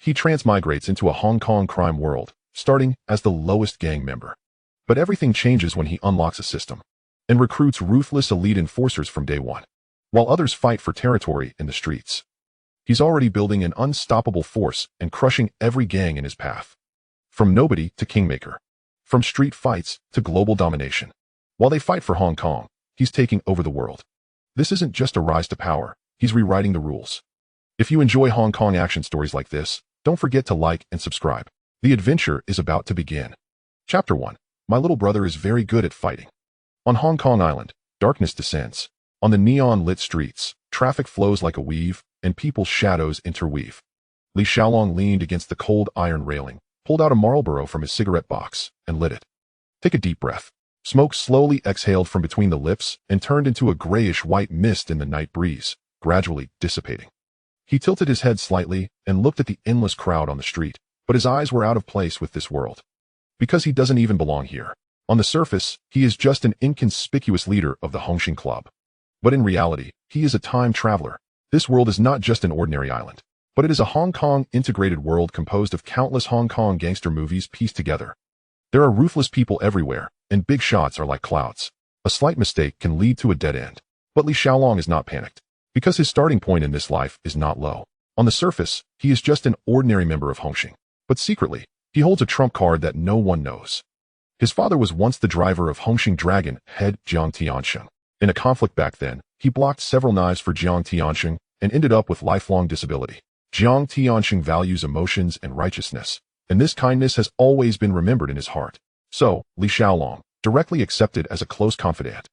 he transmigrates into a Hong Kong crime world, starting as the lowest gang member. But everything changes when he unlocks a system and recruits ruthless elite enforcers from day one. While others fight for territory in the streets, he's already building an unstoppable force and crushing every gang in his path. From nobody to kingmaker. From street fights to global domination. While they fight for Hong Kong, he's taking over the world. This isn't just a rise to power, he's rewriting the rules. If you enjoy Hong Kong action stories like this, don't forget to like and subscribe. The adventure is about to begin. Chapter 1. My little brother is very good at fighting. On Hong Kong Island, darkness descends. On the neon-lit streets, traffic flows like a weave, and people's shadows interweave. Li Xiaolong leaned against the cold iron railing, pulled out a Marlboro from his cigarette box, and lit it. Take a deep breath. Smoke slowly exhaled from between the lips and turned into a grayish-white mist in the night breeze, gradually dissipating. He tilted his head slightly and looked at the endless crowd on the street, but his eyes were out of place with this world. Because he doesn't even belong here. On the surface, he is just an inconspicuous leader of the Hongxing Club. But in reality, he is a time traveler. This world is not just an ordinary island, but it is a Hong Kong integrated world composed of countless Hong Kong gangster movies pieced together. There are ruthless people everywhere, and big shots are like clouds. A slight mistake can lead to a dead end. But Li Xiaolong is not panicked, because his starting point in this life is not low. On the surface, he is just an ordinary member of Hongxing. But secretly, he holds a trump card that no one knows. His father was once the driver of Hongxing Dragon head Jiang Tiansheng. In a conflict back then, he blocked several knives for Jiang Tiansheng and ended up with lifelong disability. Jiang Tiansheng values emotions and righteousness, and this kindness has always been remembered in his heart. So, Li Xiaolong, directly accepted as a close confidant.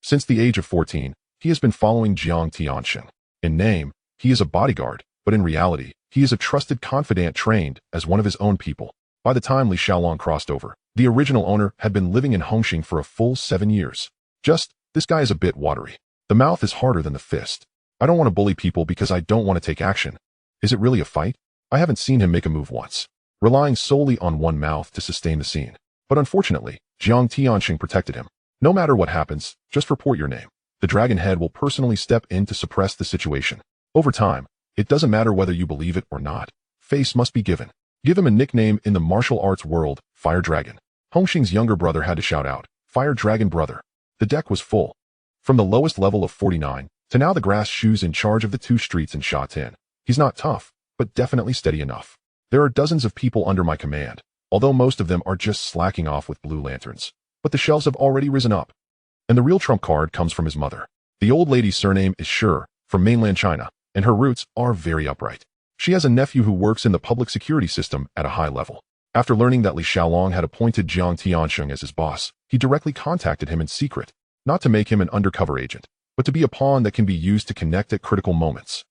Since the age of 14, he has been following Jiang Tiansheng. In name, he is a bodyguard, but in reality, he is a trusted confidant trained as one of his own people. By the time Li Xiaolong crossed over, the original owner had been living in Hongxing for a full 7 years. This guy is a bit watery. The mouth is harder than the fist. I don't want to bully people because I don't want to take action. Is it really a fight? I haven't seen him make a move once, relying solely on one mouth to sustain the scene. But unfortunately, Jiang Tiansheng protected him. No matter what happens, just report your name. The dragon head will personally step in to suppress the situation. Over time, it doesn't matter whether you believe it or not. Face must be given. Give him a nickname in the martial arts world, Fire Dragon. Hongxing's younger brother had to shout out, Fire Dragon brother. The deck was full. From the lowest level of 49, to now the grass shoes in charge of the 2 streets in Sha Tin. He's not tough, but definitely steady enough. There are dozens of people under my command, although most of them are just slacking off with blue lanterns. But the shelves have already risen up. And the real trump card comes from his mother. The old lady's surname is Shi, from mainland China, and her roots are very upright. She has a nephew who works in the public security system at a high level. After learning that Li Xiaolong had appointed Jiang Tiansheng as his boss, he directly contacted him in secret, not to make him an undercover agent, but to be a pawn that can be used to connect at critical moments.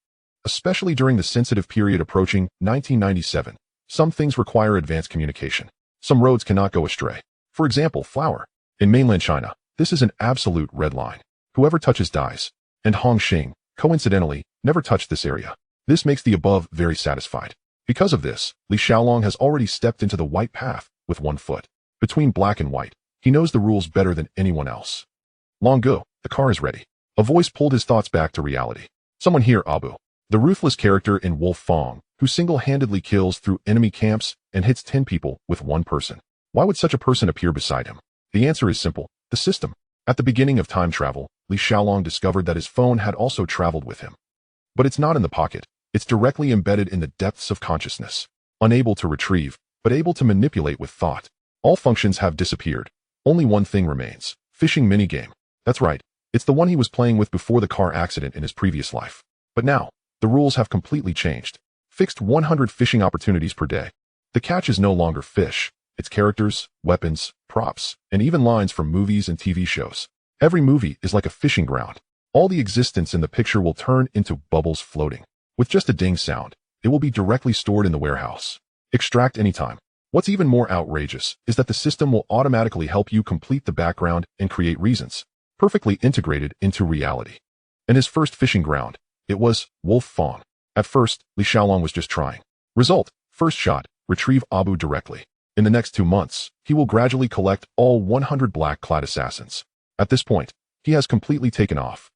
Especially during the sensitive period approaching 1997, some things require advanced communication. Some roads cannot go astray. For example, flour. In mainland China, this is an absolute red line. Whoever touches dies. And Hongxing, coincidentally, never touched this area. This makes the above very satisfied. Because of this, Li Xiaolong has already stepped into the white path with one foot. Between black and white, he knows the rules better than anyone else. Long go, the car is ready. A voice pulled his thoughts back to reality. Someone here, Abu. The ruthless character in Wolf Fong, who single-handedly kills through enemy camps and hits 10 people with one person. Why would such a person appear beside him? The answer is simple. The system. At the beginning of time travel, Li Xiaolong discovered that his phone had also traveled with him. But it's not in the pocket. It's directly embedded in the depths of consciousness. Unable to retrieve, but able to manipulate with thought. All functions have disappeared. Only one thing remains. Fishing minigame. That's right. It's the one he was playing with before the car accident in his previous life. But now, the rules have completely changed. Fixed 100 fishing opportunities per day. The catch is no longer fish. It's characters, weapons, props, and even lines from movies and TV shows. Every movie is like a fishing ground. All the existence in the picture will turn into bubbles floating. With just a ding sound, it will be directly stored in the warehouse. Extract anytime. What's even more outrageous is that the system will automatically help you complete the background and create reasons, perfectly integrated into reality. And his first fishing ground, it was Wolf Fong. At first, Li Xiaolong was just trying. Result, first shot, retrieve Abu directly. In the next 2 months, he will gradually collect all 100 black-clad assassins. At this point, he has completely taken off.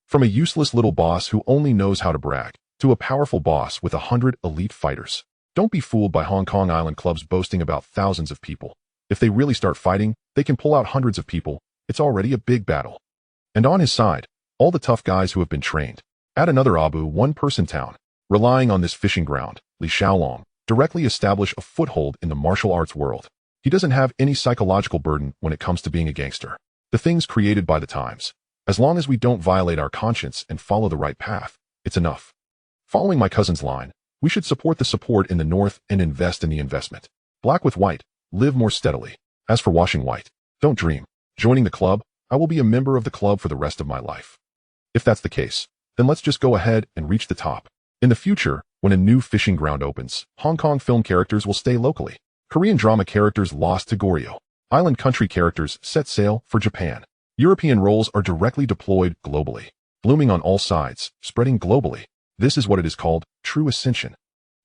From a useless little boss who only knows how to brag, to a powerful boss with 100 elite fighters. Don't be fooled by Hong Kong Island clubs boasting about thousands of people. If they really start fighting, they can pull out hundreds of people. It's already a big battle. And on his side, all the tough guys who have been trained. Add another Abu one-person town. Relying on this fishing ground, Li Xiaolong directly establish a foothold in the martial arts world. He doesn't have any psychological burden when it comes to being a gangster. The things created by the times. As long as we don't violate our conscience and follow the right path, it's enough. Following my cousin's line, we should support the support in the north and invest in the investment. Black with white, live more steadily. As for washing white, don't dream. Joining the club, I will be a member of the club for the rest of my life. If that's the case, then let's just go ahead and reach the top. In the future, when a new fishing ground opens, Hong Kong film characters will stay locally. Korean drama characters lost to Goryeo. Island country characters set sail for Japan. European roles are directly deployed globally. Blooming on all sides, spreading globally. This is what it is called, true ascension.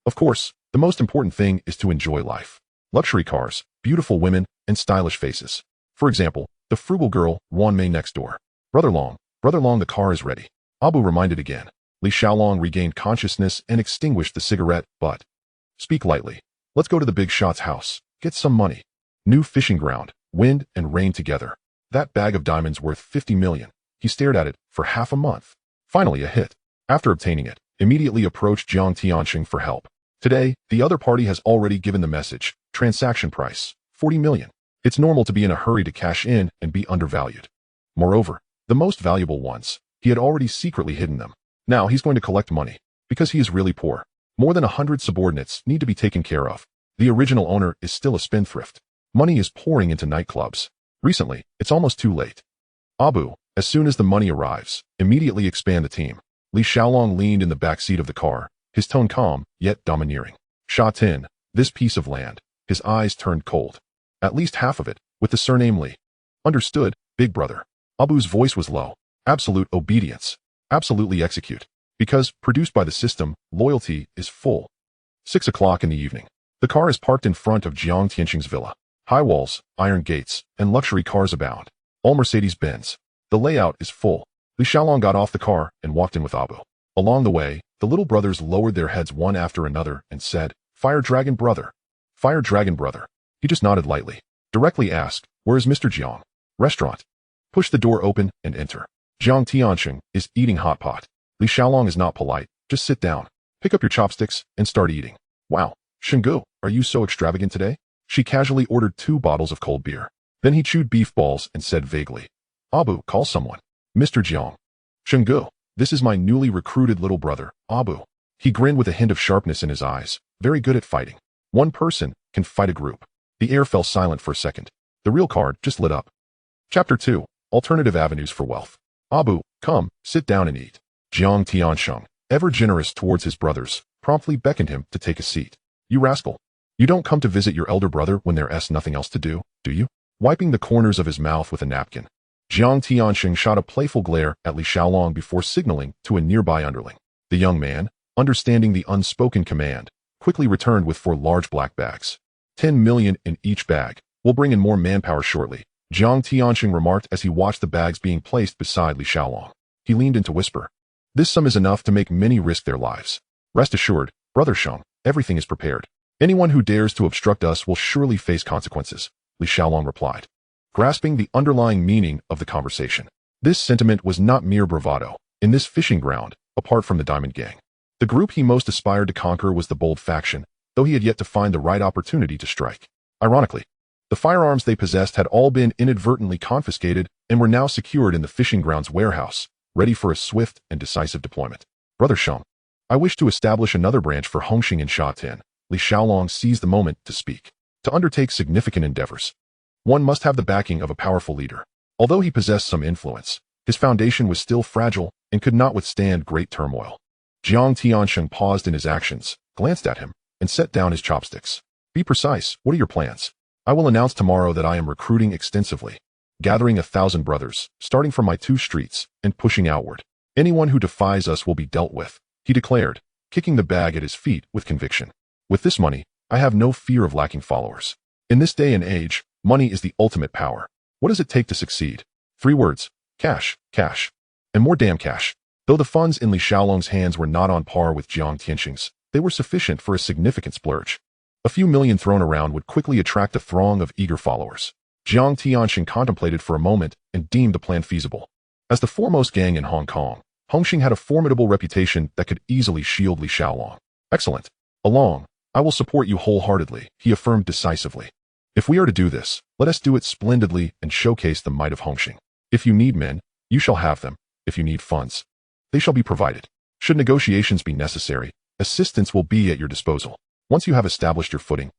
Of course, the most important thing is to enjoy life. Luxury cars, beautiful women, and stylish faces. For example, the frugal girl, Wan Mei next door. Brother Long, the car is ready. Abu reminded again. Li Xiaolong regained consciousness and extinguished the cigarette, but... Speak lightly. Let's go to the big shot's house. Get some money. New fishing ground, wind and rain together. That bag of diamonds worth 50 million. He stared at it for half a month. Finally a hit. After obtaining it, immediately approached Jiang Tianxing for help. Today, the other party has already given the message. Transaction price, 40 million. It's normal to be in a hurry to cash in and be undervalued. Moreover, the most valuable ones, he had already secretly hidden them. Now he's going to collect money, because he is really poor. More than 100 subordinates need to be taken care of. The original owner is still a spendthrift. Money is pouring into nightclubs. Recently, it's almost too late. Abu, as soon as the money arrives, immediately expand the team. Li Xiaolong leaned in the back seat of the car, his tone calm, yet domineering. Sha Tin, this piece of land. His eyes turned cold. At least half of it, with the surname Li. Understood, big brother. Abu's voice was low. Absolute obedience. Absolutely execute. Because, produced by the system, loyalty is full. 6 o'clock in the evening. The car is parked in front of Jiang Tianxing's villa. High walls, iron gates, and luxury cars abound. All Mercedes-Benz. The layout is full. Li Xiaolong got off the car and walked in with Abu. Along the way, the little brothers lowered their heads one after another and said, "Fire Dragon Brother. Fire Dragon Brother." He just nodded lightly. Directly asked, "Where is Mr. Jiang?" "Restaurant." Push the door open and enter. Jiang Tianxing is eating hot pot. Li Xiaolong is not polite. Just sit down. Pick up your chopsticks and start eating. "Wow, Shingu, are you so extravagant today?" She casually ordered 2 bottles of cold beer. Then he chewed beef balls and said vaguely, "Abu, call someone." "Mr. Jiang." "Shingu, this is my newly recruited little brother, Abu." He grinned with a hint of sharpness in his eyes. Very good at fighting. One person can fight a group. The air fell silent for a second. The real card just lit up. Chapter 2. Alternative Avenues for Wealth. "Abu, come, sit down and eat." Jiang Tianxing, ever generous towards his brothers, promptly beckoned him to take a seat. "You rascal. You don't come to visit your elder brother when there's nothing else to do you?" Wiping the corners of his mouth with a napkin, Jiang Tianxing shot a playful glare at Li Xiaolong before signaling to a nearby underling. The young man, understanding the unspoken command, quickly returned with 4 large black bags. 10 million in each bag. "We'll bring in more manpower shortly," Jiang Tianxing remarked as he watched the bags being placed beside Li Xiaolong. He leaned in to whisper, "This sum is enough to make many risk their lives. Rest assured, Brother Sheng, everything is prepared. Anyone who dares to obstruct us will surely face consequences," Li Xiaolong replied, grasping the underlying meaning of the conversation. This sentiment was not mere bravado. In this fishing ground, apart from the Diamond Gang, the group he most aspired to conquer was the Bold faction, though he had yet to find the right opportunity to strike. Ironically, the firearms they possessed had all been inadvertently confiscated and were now secured in the fishing ground's warehouse, ready for a swift and decisive deployment. "Brother Sheng, I wish to establish another branch for Hongxing and Sha Tin." Li Xiaolong seized the moment to speak. To undertake significant endeavors, one must have the backing of a powerful leader. Although he possessed some influence, his foundation was still fragile and could not withstand great turmoil. Jiang Tianxing paused in his actions, glanced at him, and set down his chopsticks. "Be precise, what are your plans?" "I will announce tomorrow that I am recruiting extensively, gathering 1,000 brothers, starting from my 2 streets, and pushing outward. Anyone who defies us will be dealt with," he declared, kicking the bag at his feet with conviction. "With this money, I have no fear of lacking followers. In this day and age, money is the ultimate power. What does it take to succeed? 3 words. Cash, cash, and more damn cash." Though the funds in Li Xiaolong's hands were not on par with Jiang Tianxing's, they were sufficient for a significant splurge. A few million thrown around would quickly attract a throng of eager followers. Jiang Tianxing contemplated for a moment and deemed the plan feasible. As the foremost gang in Hong Kong, Hongxing had a formidable reputation that could easily shield Li Xiaolong. Excellent. Along, I will support you wholeheartedly, he affirmed decisively. If we are to do this, let us do it splendidly and showcase the might of Hongxing. If you need men, you shall have them. If you need funds, they shall be provided. Should negotiations be necessary, assistance will be at your disposal. Once you have established your footing,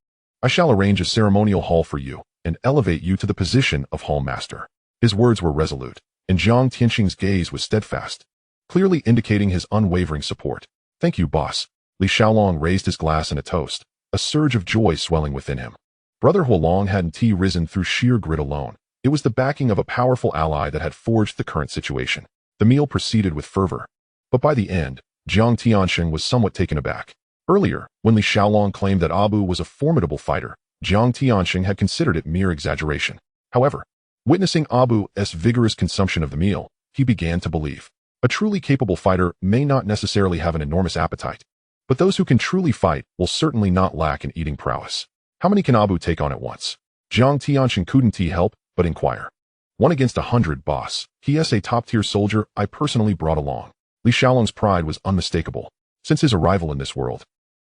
I shall arrange a ceremonial hall for you and elevate you to the position of hall master. His words were resolute, and Jiang Tianxing's gaze was steadfast, clearly indicating his unwavering support. Thank you, boss. Li Xiaolong raised his glass in a toast, a surge of joy swelling within him. Brother Huolong hadn't risen through sheer grit alone. It was the backing of a powerful ally that had forged the current situation. The meal proceeded with fervor, but by the end, Jiang Tianxing was somewhat taken aback. Earlier, when Li Xiaolong claimed that Abu was a formidable fighter, Jiang Tianxing had considered it mere exaggeration. However, witnessing Abu's vigorous consumption of the meal, he began to believe. A truly capable fighter may not necessarily have an enormous appetite, but those who can truly fight will certainly not lack in eating prowess. How many can Abu take on at once? Jiang Tianxing couldn't help but inquire. 1 against 100, boss. He is a top-tier soldier I personally brought along. Li Xiaolong's pride was unmistakable. Since his arrival in this world,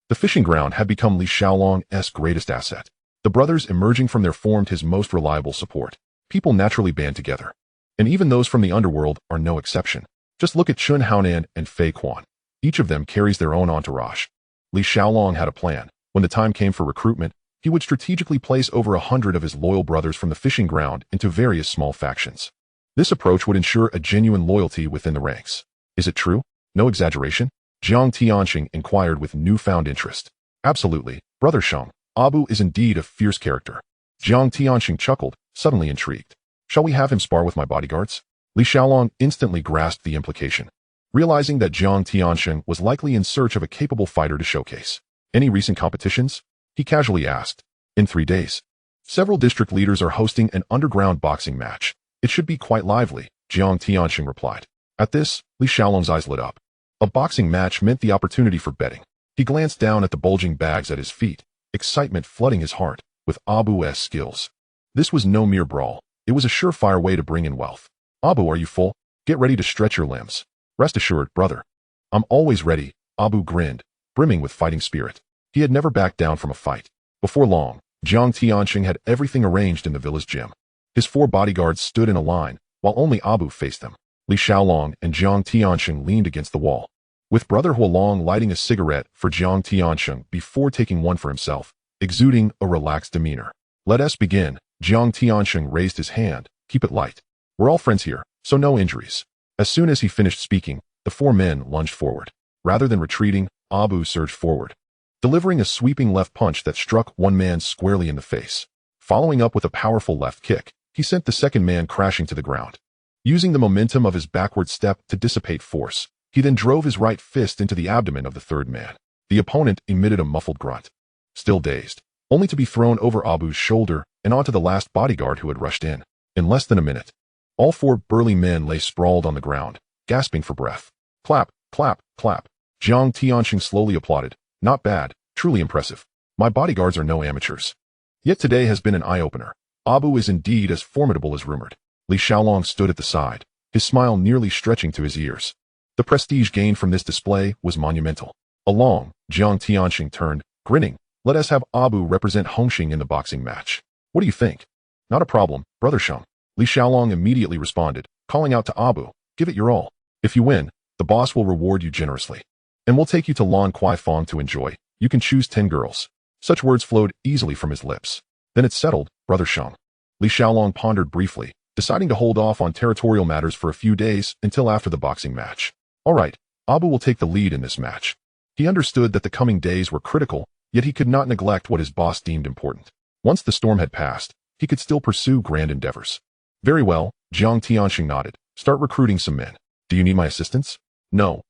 the fishing ground had become Li Xiaolong's greatest asset. The brothers emerging from there formed his most reliable support. People naturally band together. And even those from the Underworld are no exception. Just look at Chun Haonan and Fei Quan. Each of them carries their own entourage. Li Xiaolong had a plan. When the time came for recruitment, he would strategically place over 100 of his loyal brothers from the fishing ground into various small factions. This approach would ensure a genuine loyalty within the ranks. Is it true? No exaggeration? Jiang Tianxing inquired with newfound interest. Absolutely, Brother Sheng. Abu is indeed a fierce character. Jiang Tianxing chuckled, suddenly intrigued. Shall we have him spar with my bodyguards? Li Xiaolong instantly grasped the implication, realizing that Jiang Tianxing was likely in search of a capable fighter to showcase. Any recent competitions? He casually asked. In 3 days. Several district leaders are hosting an underground boxing match. It should be quite lively, Jiang Tianxing replied. At this, Li Xiaolong's eyes lit up. A boxing match meant the opportunity for betting. He glanced down at the bulging bags at his feet, excitement flooding his heart with Abu's skills. This was no mere brawl. It was a surefire way to bring in wealth. Abu, are you full? Get ready to stretch your limbs. Rest assured, brother. I'm always ready, Abu grinned, brimming with fighting spirit. He had never backed down from a fight. Before long, Jiang Tianxing had everything arranged in the villa's gym. His 4 bodyguards stood in a line, while only Abu faced them. Li Xiaolong and Jiang Tianxing leaned against the wall, with Brother Huolong lighting a cigarette for Jiang Tianxing before taking one for himself, exuding a relaxed demeanor. Let us begin. Jiang Tianxing raised his hand. Keep it light. We're all friends here, so no injuries. As soon as he finished speaking, the 4 men lunged forward. Rather than retreating, Abu surged forward, delivering a sweeping left punch that struck one man squarely in the face. Following up with a powerful left kick, he sent the second man crashing to the ground. Using the momentum of his backward step to dissipate force, he then drove his right fist into the abdomen of the third man. The opponent emitted a muffled grunt, still dazed, only to be thrown over Abu's shoulder and onto the last bodyguard who had rushed in. In less than a minute, all 4 burly men lay sprawled on the ground, gasping for breath. Clap, clap, clap. Jiang Tianxing slowly applauded. Not bad, truly impressive. My bodyguards are no amateurs. Yet today has been an eye-opener. Abu is indeed as formidable as rumored. Li Xiaolong stood at the side, his smile nearly stretching to his ears. The prestige gained from this display was monumental. Along, Jiang Tianxing turned, grinning. Let us have Abu represent Hongxing in the boxing match. What do you think? Not a problem, Brother Sheng. Li Xiaolong immediately responded, calling out to Abu, give it your all. If you win, the boss will reward you generously. And we'll take you to Lan Kwai Fong to enjoy. You can choose 10 girls. Such words flowed easily from his lips. Then it's settled, Brother Sheng. Li Xiaolong pondered briefly, deciding to hold off on territorial matters for a few days until after the boxing match. All right, Abu will take the lead in this match. He understood that the coming days were critical, yet he could not neglect what his boss deemed important. Once the storm had passed, he could still pursue grand endeavors. Very well, Jiang Tianxing nodded. Start recruiting some men. Do you need my assistance? No,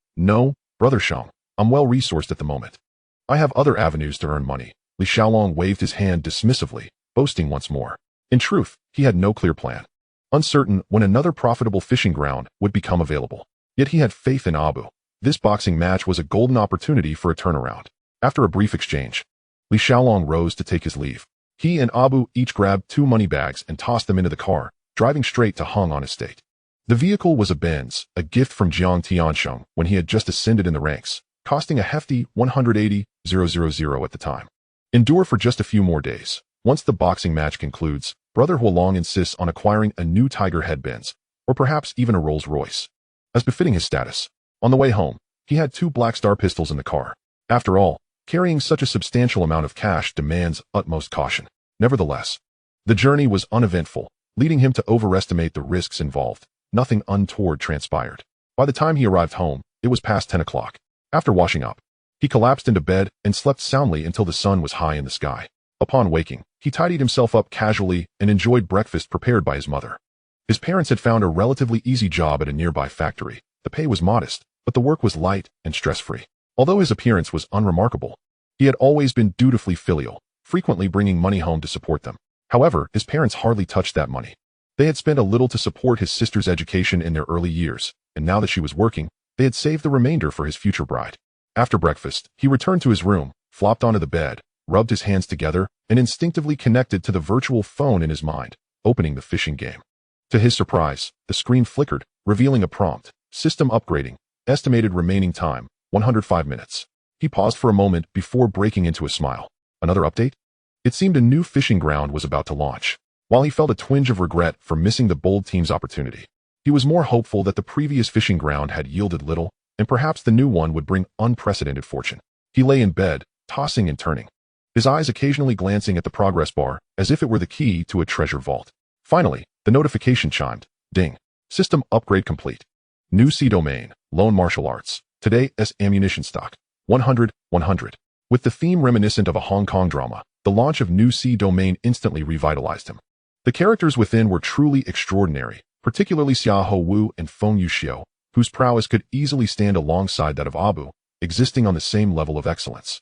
Brother Sheng. I'm well resourced at the moment. I have other avenues to earn money. Li Xiaolong waved his hand dismissively, boasting once more. In truth, he had no clear plan. Uncertain when another profitable fishing ground would become available. Yet he had faith in Abu. This boxing match was a golden opportunity for a turnaround. After a brief exchange, Li Xiaolong rose to take his leave. He and Abu each grabbed 2 money bags and tossed them into the car, driving straight to Hing on estate. The vehicle was a Benz, a gift from Jiang Tiansheng when he had just ascended in the ranks, costing a hefty 180,000 at the time. Endure for just a few more days. Once the boxing match concludes, Brother Huolong insists on acquiring a new Tiger head Benz, or perhaps even a Rolls-Royce, as befitting his status. On the way home, he had 2 Black Star pistols in the car. After all, carrying such a substantial amount of cash demands utmost caution. Nevertheless, the journey was uneventful, leading him to overestimate the risks involved. Nothing untoward transpired. By the time he arrived home, it was past 10 o'clock. After washing up, he collapsed into bed and slept soundly until the sun was high in the sky. Upon waking, he tidied himself up casually and enjoyed breakfast prepared by his mother. His parents had found a relatively easy job at a nearby factory. The pay was modest, but the work was light and stress-free. Although his appearance was unremarkable, he had always been dutifully filial, frequently bringing money home to support them. However, his parents hardly touched that money. They had spent a little to support his sister's education in their early years, and now that she was working, they had saved the remainder for his future bride. After breakfast, he returned to his room, flopped onto the bed, rubbed his hands together, and instinctively connected to the virtual phone in his mind, opening the fishing game. To his surprise, the screen flickered, revealing a prompt: system upgrading, estimated remaining time, 105 minutes. He paused for a moment before breaking into a smile. Another update? It seemed a new fishing ground was about to launch. While he felt a twinge of regret for missing the bold team's opportunity, he was more hopeful that the previous fishing ground had yielded little, and perhaps the new one would bring unprecedented fortune. He lay in bed, tossing and turning, his eyes occasionally glancing at the progress bar as if it were the key to a treasure vault. Finally, the notification chimed. Ding. System upgrade complete. New C domain, Lone Martial Arts. Today S ammunition stock. 100. With the theme reminiscent of a Hong Kong drama, the launch of New C domain instantly revitalized him. The characters within were truly extraordinary, particularly Xia Ho Wu and Feng Yuxiu, whose prowess could easily stand alongside that of Abu, existing on the same level of excellence.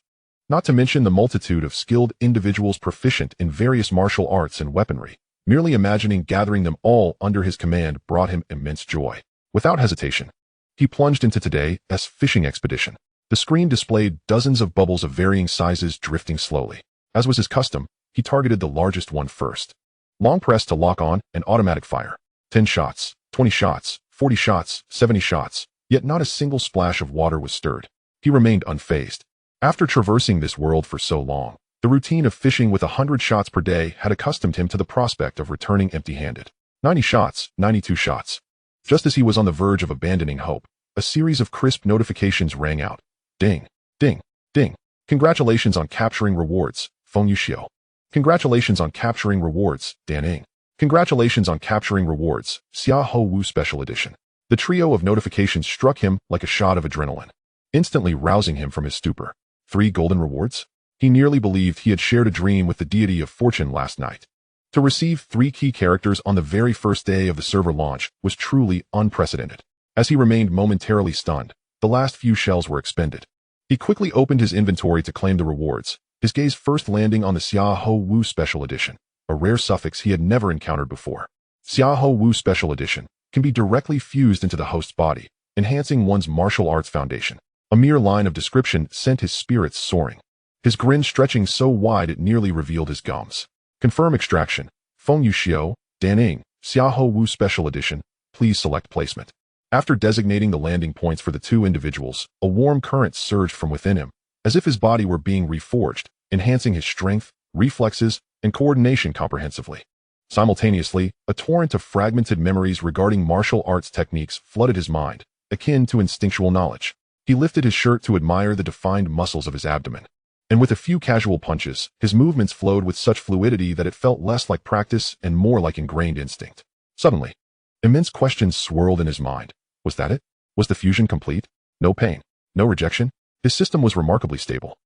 Not to mention the multitude of skilled individuals proficient in various martial arts and weaponry. Merely imagining gathering them all under his command brought him immense joy. Without hesitation, he plunged into today's fishing expedition. The screen displayed dozens of bubbles of varying sizes drifting slowly. As was his custom, he targeted the largest one first. Long press to lock on and automatic fire. 10 shots, 20 shots, 40 shots, 70 shots, yet not a single splash of water was stirred. He remained unfazed. After traversing this world for so long, the routine of fishing with 100 shots per day had accustomed him to the prospect of returning empty-handed. 90 shots, 92 shots. Just as he was on the verge of abandoning hope, a series of crisp notifications rang out. Ding, ding, ding. Congratulations on capturing rewards, Feng Yuxiu. Congratulations on capturing rewards, Dan Ying. Congratulations on capturing rewards, Xia Ho Wu Special Edition. The trio of notifications struck him like a shot of adrenaline, instantly rousing him from his stupor. 3 golden rewards? He nearly believed he had shared a dream with the deity of fortune last night. To receive 3 key characters on the very first day of the server launch was truly unprecedented. As he remained momentarily stunned, the last few shells were expended. He quickly opened his inventory to claim the rewards, his gaze first landing on the Xia Ho Wu Special Edition, a rare suffix he had never encountered before. Xia Ho Wu Special Edition can be directly fused into the host's body, enhancing one's martial arts foundation. A mere line of description sent his spirits soaring, his grin stretching so wide it nearly revealed his gums. Confirm extraction. Feng Yuxiu, Dan Ying, Xia Ho Wu Special Edition. Please select placement. After designating the landing points for the 2 individuals, a warm current surged from within him, as if his body were being reforged, enhancing his strength, reflexes, and coordination comprehensively. Simultaneously, a torrent of fragmented memories regarding martial arts techniques flooded his mind, akin to instinctual knowledge. He lifted his shirt to admire the defined muscles of his abdomen, and with a few casual punches, his movements flowed with such fluidity that it felt less like practice and more like ingrained instinct. Suddenly, immense questions swirled in his mind. Was that it? Was the fusion complete? No pain, no rejection? His system was remarkably stable.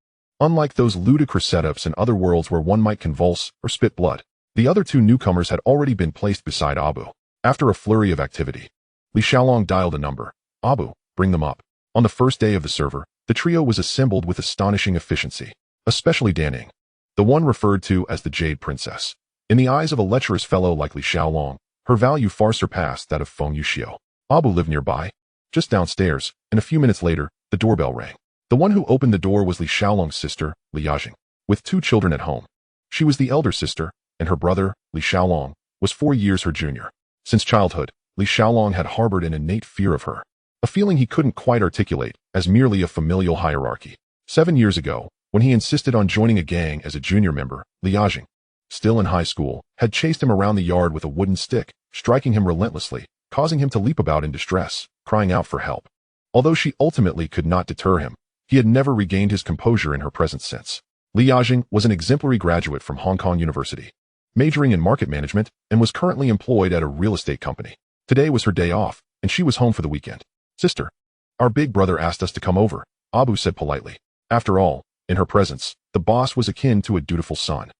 Unlike those ludicrous setups in other worlds where one might convulse or spit blood, the other 2 newcomers had already been placed beside Abu. After a flurry of activity, Li Xiaolong dialed a number. Abu, bring them up. On the first day of the server, the trio was assembled with astonishing efficiency, especially Dan Ying, the one referred to as the Jade Princess. In the eyes of a lecherous fellow like Li Xiaolong, her value far surpassed that of Feng Yuxiu. Abu lived nearby, just downstairs, and a few minutes later, the doorbell rang. The one who opened the door was Li Xiaolong's sister, Li Yajing, with 2 children at home. She was the elder sister, and her brother, Li Xiaolong, was 4 years her junior. Since childhood, Li Xiaolong had harbored an innate fear of her, a feeling he couldn't quite articulate as merely a familial hierarchy. 7 years ago, when he insisted on joining a gang as a junior member, Li Yajing, still in high school, had chased him around the yard with a wooden stick, striking him relentlessly, causing him to leap about in distress, crying out for help. Although she ultimately could not deter him, he had never regained his composure in her presence since. Li Yajing was an exemplary graduate from Hong Kong University, majoring in market management, and was currently employed at a real estate company. Today was her day off, and she was home for the weekend. "Sister, our big brother asked us to come over," Abu said politely. After all, in her presence, the boss was akin to a dutiful son.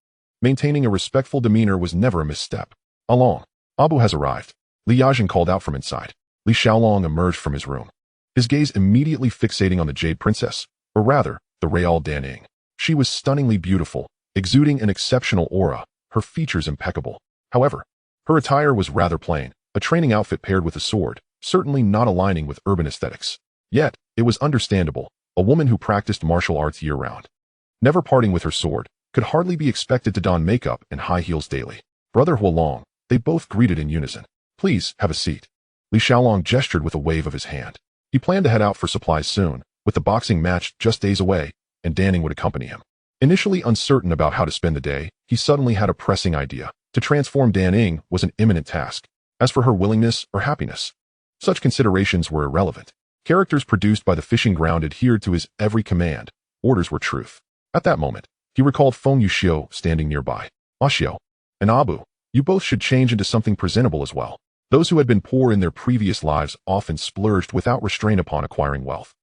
Maintaining a respectful demeanor was never a misstep. "Along. Abu has arrived," Li Yajing called out from inside. Li Xiaolong emerged from his room, his gaze immediately fixating on the Jade Princess, or rather, the Real Daning. She was stunningly beautiful, exuding an exceptional aura, her features impeccable. However, her attire was rather plain, a training outfit paired with a sword, certainly not aligning with urban aesthetics. Yet, it was understandable, a woman who practiced martial arts year-round, never parting with her sword, could hardly be expected to don makeup and high heels daily. "Brother Huolong," they both greeted in unison. "Please, have a seat." Li Xiaolong gestured with a wave of his hand. He planned to head out for supplies soon, with the boxing match just days away, and Daning would accompany him. Initially uncertain about how to spend the day, he suddenly had a pressing idea. To transform Daning was an imminent task. As for her willingness or happiness, such considerations were irrelevant. Characters produced by the fishing ground adhered to his every command. Orders were truth. At that moment, he recalled Feng Yuxiu standing nearby. "Xiao and Abu, you both should change into something presentable as well." Those who had been poor in their previous lives often splurged without restraint upon acquiring wealth.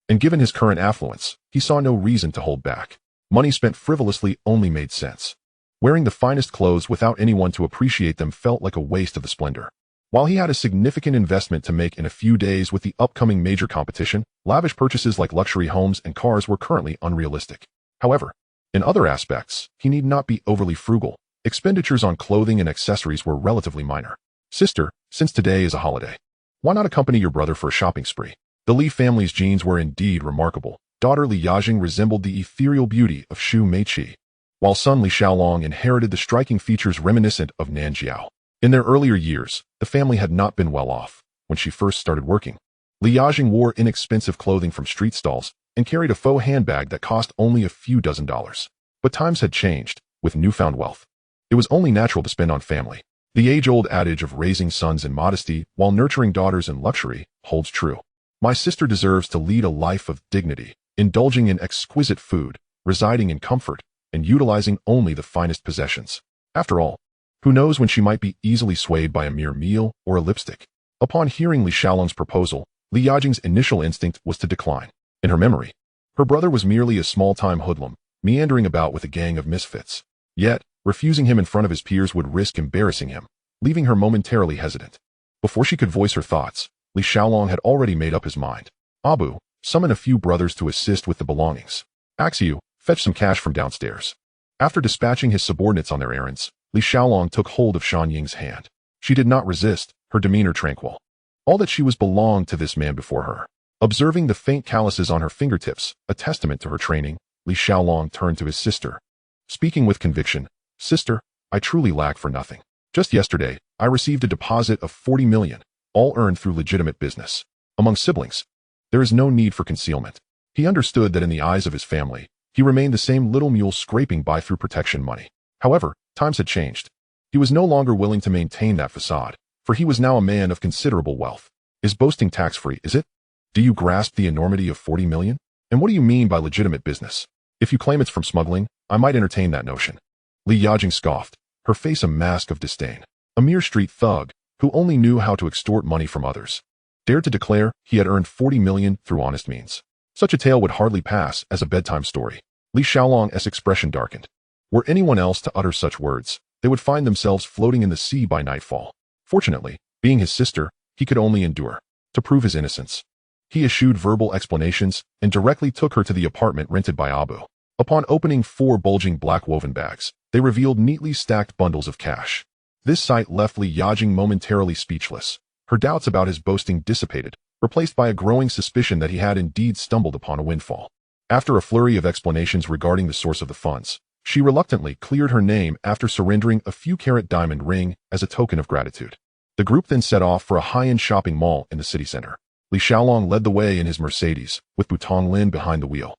And given his current affluence, he saw no reason to hold back. Money spent frivolously only made sense. Wearing the finest clothes without anyone to appreciate them felt like a waste of the splendor. While he had a significant investment to make in a few days with the upcoming major competition, lavish purchases like luxury homes and cars were currently unrealistic. However, in other aspects, he need not be overly frugal. Expenditures on clothing and accessories were relatively minor. "Sister, since today is a holiday, why not accompany your brother for a shopping spree?" The Li family's genes were indeed remarkable. Daughter Li Yajing resembled the ethereal beauty of Xu Meiqi, while son Li Xiaolong inherited the striking features reminiscent of Nan Jiao. In their earlier years, the family had not been well off. When she first started working, Li Yajing wore inexpensive clothing from street stalls and carried a faux handbag that cost only a few dozen dollars. But times had changed. With newfound wealth, it was only natural to spend on family. The age-old adage of raising sons in modesty while nurturing daughters in luxury holds true. My sister deserves to lead a life of dignity, indulging in exquisite food, residing in comfort, and utilizing only the finest possessions. After all, who knows when she might be easily swayed by a mere meal or a lipstick? Upon hearing Li Xiaolong's proposal, Li Yajing's initial instinct was to decline. In her memory, her brother was merely a small-time hoodlum, meandering about with a gang of misfits. Yet, refusing him in front of his peers would risk embarrassing him, leaving her momentarily hesitant. Before she could voice her thoughts, Li Xiaolong had already made up his mind. "Abu, summon a few brothers to assist with the belongings. Axiu, fetch some cash from downstairs." After dispatching his subordinates on their errands, Li Xiaolong took hold of Shan Ying's hand. She did not resist, her demeanor tranquil. All that she was belonged to this man before her. Observing the faint calluses on her fingertips, a testament to her training, Li Xiaolong turned to his sister. Speaking with conviction, "Sister, I truly lack for nothing. Just yesterday, I received a deposit of 40 million, all earned through legitimate business. Among siblings, there is no need for concealment." He understood that in the eyes of his family, he remained the same little mule scraping by through protection money. However, times had changed. He was no longer willing to maintain that facade, for he was now a man of considerable wealth. "Is boasting tax-free, is it? Do you grasp the enormity of 40 million? And what do you mean by legitimate business? If you claim it's from smuggling, I might entertain that notion." Li Yajing scoffed, her face a mask of disdain. A mere street thug, who only knew how to extort money from others, dared to declare he had earned 40 million through honest means. Such a tale would hardly pass as a bedtime story. Li Xiaolong's expression darkened. Were anyone else to utter such words, they would find themselves floating in the sea by nightfall. Fortunately, being his sister, he could only endure. To prove his innocence, he eschewed verbal explanations and directly took her to the apartment rented by Abu. Upon opening 4 bulging black woven bags, they revealed neatly stacked bundles of cash. This sight left Li Yajing momentarily speechless. Her doubts about his boasting dissipated, replaced by a growing suspicion that he had indeed stumbled upon a windfall. After a flurry of explanations regarding the source of the funds, she reluctantly cleared her name after surrendering a few carat diamond ring as a token of gratitude. The group then set off for a high-end shopping mall in the city center. Li Xiaolong led the way in his Mercedes, with Butong Lin behind the wheel,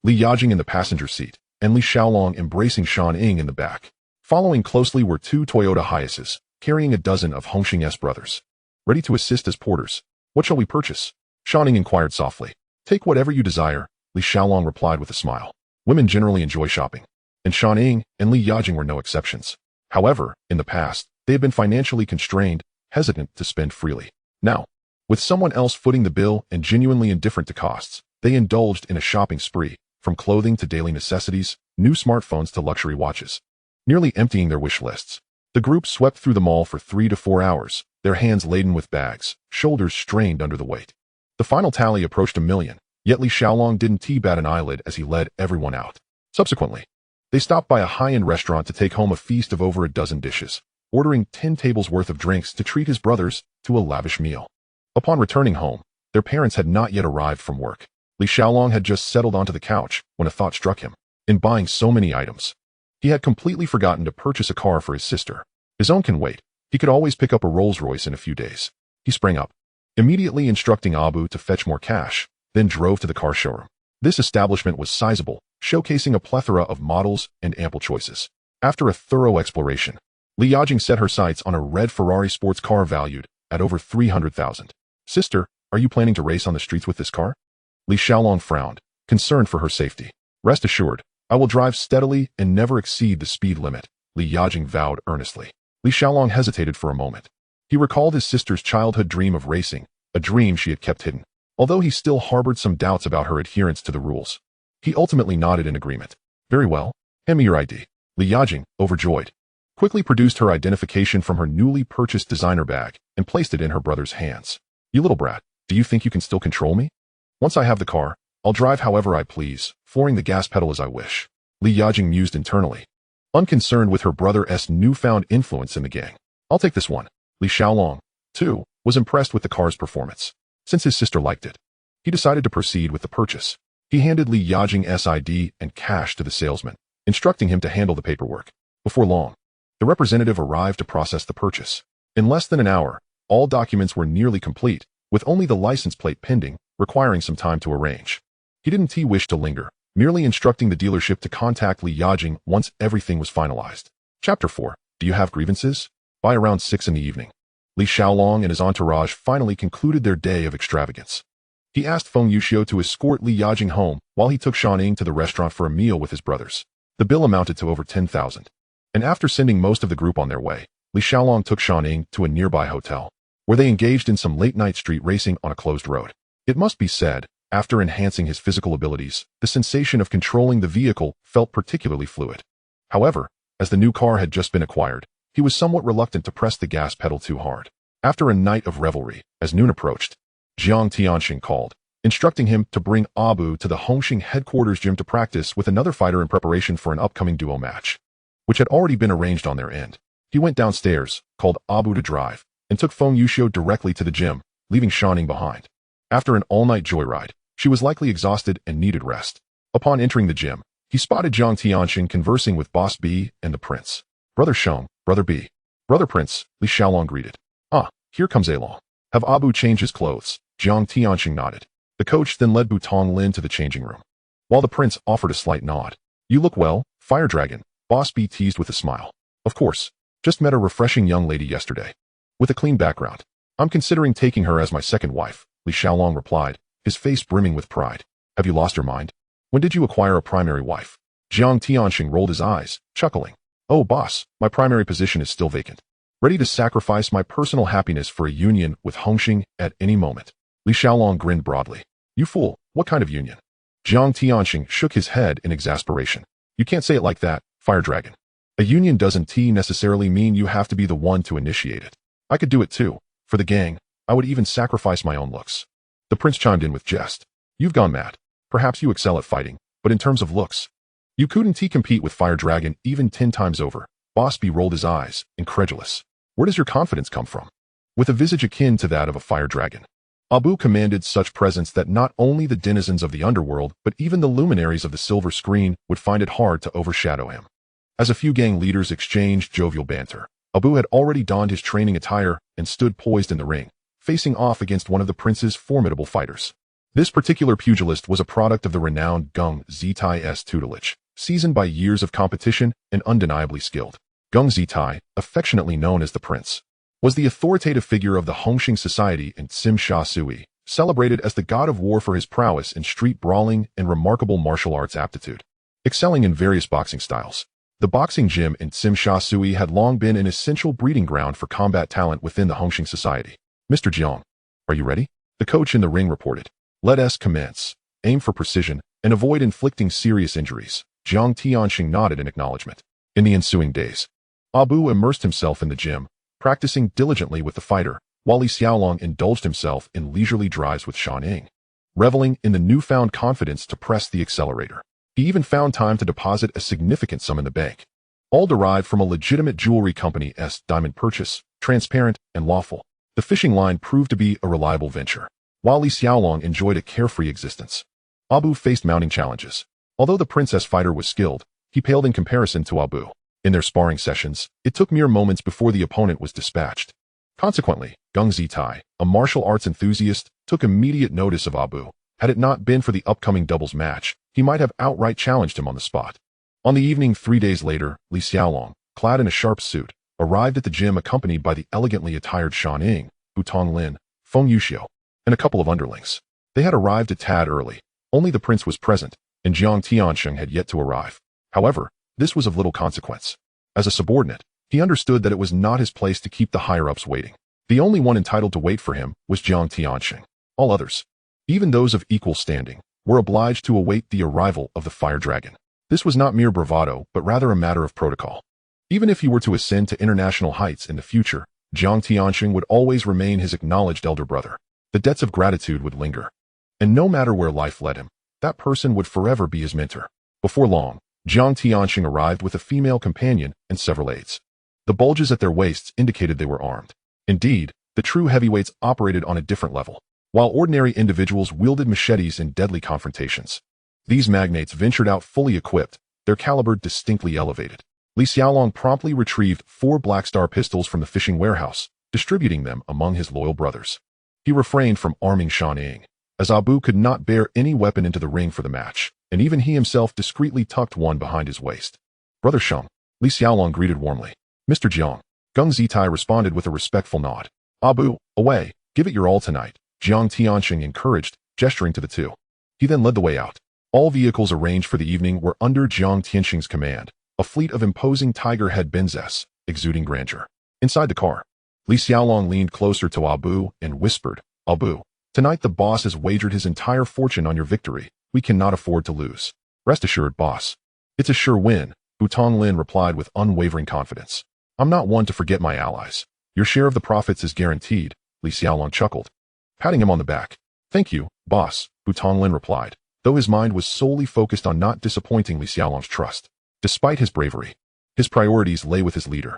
Li Yajing in the passenger seat, and Li Xiaolong embracing Shan Ying in the back. Following closely were two Toyota Hiaces, carrying a dozen of Hongxing's brothers, ready to assist as porters. What shall we purchase? Shan Ying inquired softly. Take whatever you desire, Li Xiaolong replied with a smile. Women generally enjoy shopping, and Shan Ying and Li Yajing were no exceptions. However, in the past, they had been financially constrained, hesitant to spend freely. Now, with someone else footing the bill and genuinely indifferent to costs, they indulged in a shopping spree, from clothing to daily necessities, new smartphones to luxury watches. Nearly emptying their wish lists, the group swept through the mall for 3 to 4 hours, their hands laden with bags, shoulders strained under the weight. The final tally approached 1 million, yet Li Xiaolong didn't bat an eyelid as he led everyone out. Subsequently, they stopped by a high-end restaurant to take home a feast of over a dozen dishes, ordering 10 tables worth of drinks to treat his brothers to a lavish meal. Upon returning home, their parents had not yet arrived from work. Li Xiaolong had just settled onto the couch when a thought struck him. In buying so many items, he had completely forgotten to purchase a car for his sister. His own can wait. He could always pick up a Rolls-Royce in a few days. He sprang up, immediately instructing Abu to fetch more cash, then drove to the car showroom. This establishment was sizable, showcasing a plethora of models and ample choices. After a thorough exploration, Li Yajing set her sights on a red Ferrari sports car valued at over 300,000. Sister, are you planning to race on the streets with this car? Li Xiaolong frowned, concerned for her safety. Rest assured, I will drive steadily and never exceed the speed limit, Li Yajing vowed earnestly. Li Xiaolong hesitated for a moment. He recalled his sister's childhood dream of racing, a dream she had kept hidden. Although he still harbored some doubts about her adherence to the rules, he ultimately nodded in agreement. Very well, hand me your ID. Li Yajing, overjoyed, quickly produced her identification from her newly purchased designer bag and placed it in her brother's hands. You little brat, do you think you can still control me? Once I have the car, I'll drive however I please, flooring the gas pedal as I wish. Li Yajing mused internally, unconcerned with her brother's newfound influence in the gang. I'll take this one. Li Xiaolong, too, was impressed with the car's performance. Since his sister liked it, he decided to proceed with the purchase. He handed Li Yajing's ID and cash to the salesman, instructing him to handle the paperwork. Before long, the representative arrived to process the purchase. In less than an hour, all documents were nearly complete, with only the license plate pending, requiring some time to arrange. He didn't wish to linger, merely instructing the dealership to contact Li Yajing once everything was finalized. Chapter 4. Do you have grievances? By around 6 in the evening, Li Xiaolong and his entourage finally concluded their day of extravagance. He asked Feng Yuxiu to escort Li Yajing home while he took Shan Ying to the restaurant for a meal with his brothers. The bill amounted to over 10,000. And after sending most of the group on their way, Li Xiaolong took Shan Ying to a nearby hotel, where they engaged in some late-night street racing on a closed road. It must be said, after enhancing his physical abilities, the sensation of controlling the vehicle felt particularly fluid. However, as the new car had just been acquired, he was somewhat reluctant to press the gas pedal too hard. After a night of revelry, as noon approached, Jiang Tianxing called, instructing him to bring Abu to the Hongxing headquarters gym to practice with another fighter in preparation for an upcoming duo match, which had already been arranged on their end. He went downstairs, called Abu to drive, and took Feng Yuxiu directly to the gym, leaving Shan Ying behind. After an all-night joyride, she was likely exhausted and needed rest. Upon entering the gym, he spotted Jiang Tianxing conversing with Boss B and the Prince. Brother Sheng, Brother B. Brother Prince, Li Xiaolong greeted. Ah, here comes Along. Have Abu changed his clothes? Jiang Tianxing nodded. The coach then led Butong Lin to the changing room, while the prince offered a slight nod. You look well, Fire Dragon, Boss B teased with a smile. Of course, just met a refreshing young lady yesterday, with a clean background. I'm considering taking her as my second wife, Li Xiaolong replied, his face brimming with pride. Have you lost your mind? When did you acquire a primary wife? Jiang Tianxing rolled his eyes, chuckling. Oh boss, my primary position is still vacant. Ready to sacrifice my personal happiness for a union with Hongxing at any moment. Li Xiaolong grinned broadly. You fool, what kind of union? Jiang Tianxing shook his head in exasperation. You can't say it like that, Fire Dragon. A union doesn't necessarily mean you have to be the one to initiate it. I could do it too. For the gang, I would even sacrifice my own looks. The prince chimed in with jest. You've gone mad. Perhaps you excel at fighting, but in terms of looks, you couldn't compete with Fire Dragon even 10 times over. Boss B rolled his eyes, incredulous. Where does your confidence come from? With a visage akin to that of a fire dragon, Abu commanded such presence that not only the denizens of the underworld, but even the luminaries of the silver screen would find it hard to overshadow him. As a few gang leaders exchanged jovial banter, Abu had already donned his training attire and stood poised in the ring, facing off against one of the prince's formidable fighters. This particular pugilist was a product of the renowned Gung Zitai's tutelage, seasoned by years of competition and undeniably skilled. Gung Zitai, affectionately known as the Prince, was the authoritative figure of the Hongxing Society and Sim Sha Sui, celebrated as the god of war for his prowess in street brawling and remarkable martial arts aptitude. Excelling in various boxing styles, the boxing gym in Sim Sha Sui had long been an essential breeding ground for combat talent within the Hongxing Society. Mr. Jiang, are you ready? The coach in the ring reported. Let us commence. Aim for precision and avoid inflicting serious injuries. Jiang Tianxing nodded in acknowledgement. In the ensuing days, Abu immersed himself in the gym, practicing diligently with the fighter, while Li Xiaolong indulged himself in leisurely drives with Shan Ying, reveling in the newfound confidence to press the accelerator. He even found time to deposit a significant sum in the bank, all derived from a legitimate jewelry company's diamond purchase, transparent and lawful. The fishing line proved to be a reliable venture, while Li Xiaolong enjoyed a carefree existence. Abu faced mounting challenges. Although the princess fighter was skilled, he paled in comparison to Abu. In their sparring sessions, it took mere moments before the opponent was dispatched. Consequently, Gung Zitai, a martial arts enthusiast, took immediate notice of Abu. Had it not been for the upcoming doubles match, he might have outright challenged him on the spot. On the evening 3 days later, Li Xiaolong, clad in a sharp suit, arrived at the gym accompanied by the elegantly attired Shan Ying, Hu Tonglin, Feng Yuxiu, and a couple of underlings. They had arrived a tad early. Only the prince was present, and Jiang Tianxing had yet to arrive. However, this was of little consequence. As a subordinate, he understood that it was not his place to keep the higher-ups waiting. The only one entitled to wait for him was Jiang Tianxing. All others, even those of equal standing, were obliged to await the arrival of the fire dragon. This was not mere bravado, but rather a matter of protocol. Even if he were to ascend to international heights in the future, Jiang Tianxing would always remain his acknowledged elder brother. The debts of gratitude would linger. And no matter where life led him, that person would forever be his mentor. Before long, Jiang Tianxing arrived with a female companion and several aides. The bulges at their waists indicated they were armed. Indeed, the true heavyweights operated on a different level, while ordinary individuals wielded machetes in deadly confrontations. These magnates ventured out fully equipped, their caliber distinctly elevated. Li Xiaolong promptly retrieved 4 Black Star pistols from the fishing warehouse, distributing them among his loyal brothers. He refrained from arming Shan Ying, as Abu could not bear any weapon into the ring for the match, and even he himself discreetly tucked one behind his waist. Brother Sheng, Li Xiaolong greeted warmly. Mr. Jiang, Gung Zitai responded with a respectful nod. Abu, away, give it your all tonight, Jiang Tianxing encouraged, gesturing to the two. He then led the way out. All vehicles arranged for the evening were under Jiang Tianxing's command, a fleet of imposing tiger-head Benzes, exuding grandeur. Inside the car, Li Xiaolong leaned closer to Abu and whispered, Abu, tonight the boss has wagered his entire fortune on your victory. We cannot afford to lose. Rest assured, boss. It's a sure win, Hu Tonglin replied with unwavering confidence. I'm not one to forget my allies. Your share of the profits is guaranteed, Li Xiaolong chuckled, patting him on the back. Thank you, boss, Hu Tonglin replied, though his mind was solely focused on not disappointing Li Xiaolong's trust. Despite his bravery, his priorities lay with his leader.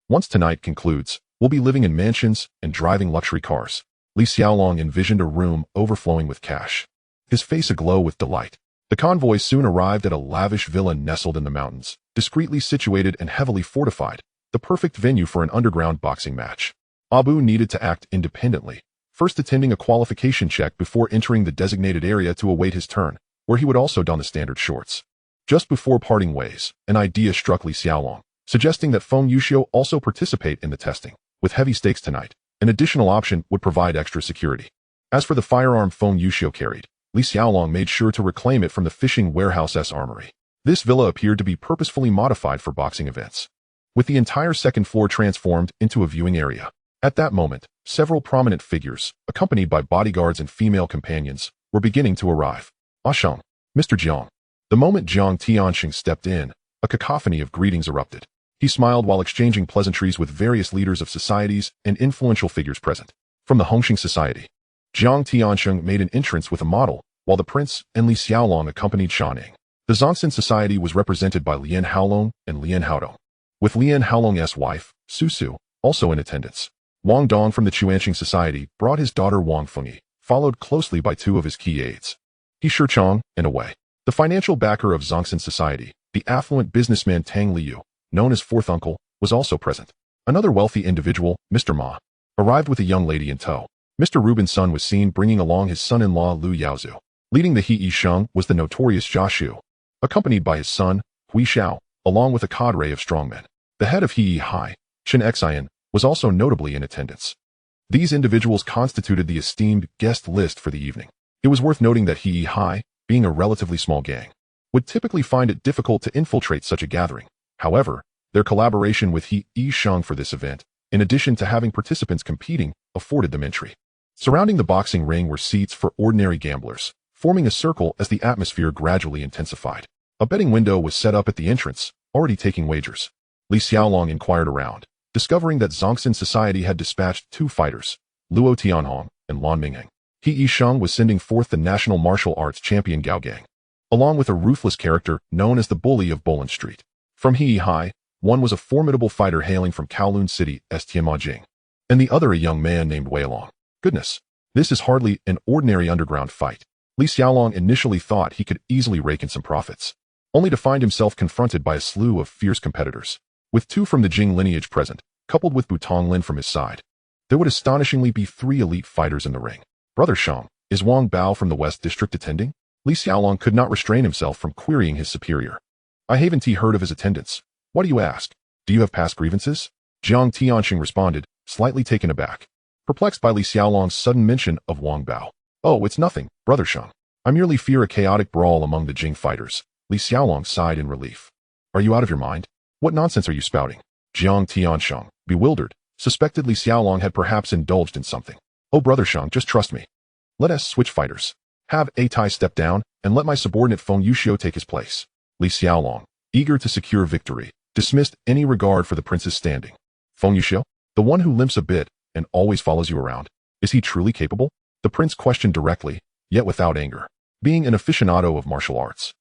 Once tonight concludes, we'll be living in mansions and driving luxury cars. Li Xiaolong envisioned a room overflowing with cash, his face aglow with delight. The convoy soon arrived at a lavish villa nestled in the mountains, discreetly situated and heavily fortified, the perfect venue for an underground boxing match. Abu needed to act independently, first attending a qualification check before entering the designated area to await his turn, where he would also don the standard shorts. Just before parting ways, an idea struck Li Xiaolong, suggesting that Feng Yuxiu also participate in the testing. With heavy stakes tonight, an additional option would provide extra security. As for the firearm Feng Yuxiu carried, Li Xiaolong made sure to reclaim it from the fishing warehouse's armory. This villa appeared to be purposefully modified for boxing events, with the entire second floor transformed into a viewing area. At that moment, several prominent figures, accompanied by bodyguards and female companions, were beginning to arrive. Sheng, Mr. Jiang. The moment Jiang Tianxing stepped in, a cacophony of greetings erupted. He smiled while exchanging pleasantries with various leaders of societies and influential figures present. From the Hongxing Society, Jiang Tianxing made an entrance with a model, while the prince and Li Xiaolong accompanied Shan Ying. The Zonsin Society was represented by Lian Haolong and Lian Haodong, with Lian Haolong's wife, Su Su, also in attendance. Wang Dong from the Chuanqing Society brought his daughter Wang Fengyi, followed closely by two of his key aides, He Shichong and Wei. The financial backer of Zongxin Society, the affluent businessman Tang Liu, known as Fourth Uncle, was also present. Another wealthy individual, Mr. Ma, arrived with a young lady in tow. Mr. Rubin's son was seen bringing along his son-in-law Lu Yaozu. Leading the He Sheng was the notorious Jia Shu, accompanied by his son, Hui Xiao, along with a cadre of strongmen. The head of He Hai, Chen Xian, was also notably in attendance. These individuals constituted the esteemed guest list for the evening. It was worth noting that He Hai, being a relatively small gang, would typically find it difficult to infiltrate such a gathering. However, their collaboration with He Sheng for this event, in addition to having participants competing, afforded them entry. Surrounding the boxing ring were seats for ordinary gamblers, forming a circle as the atmosphere gradually intensified. A betting window was set up at the entrance, already taking wagers. Li Xiaolong inquired around, discovering that Zongxin Society had dispatched two fighters, Luo Tianhong and Lan Mingheng. He Sheng was sending forth the national martial arts champion Gao Gang, along with a ruthless character known as the Bully of Bolan Street. From He Hai, one was a formidable fighter hailing from Kowloon City as Tianma Jing, and the other a young man named Wei Long. Goodness, this is hardly an ordinary underground fight. Li Xiaolong initially thought he could easily rake in some profits, only to find himself confronted by a slew of fierce competitors. With two from the Jing lineage present, coupled with Butong Lin from his side, there would astonishingly be 3 elite fighters in the ring. Brother Shang, is Wang Bao from the West District attending? Li Xiaolong could not restrain himself from querying his superior. I haven't heard of his attendance. What do you ask? Do you have past grievances? Jiang Tianxing responded, slightly taken aback, perplexed by Li Xiaolong's sudden mention of Wang Bao. Oh, it's nothing, Brother Shang. I merely fear a chaotic brawl among the Jing fighters. Li Xiaolong sighed in relief. Are you out of your mind? What nonsense are you spouting? Jiang Tianxing, bewildered, suspected Li Xiaolong had perhaps indulged in something. Oh, Brother Shang, just trust me. Let us switch fighters. Have A Tai step down, and let my subordinate Feng Yuxiu take his place. Li Xiaolong, eager to secure victory, dismissed any regard for the prince's standing. Feng Yuxiu, the one who limps a bit and always follows you around, is he truly capable? The prince questioned directly, yet without anger. Being an aficionado of martial arts,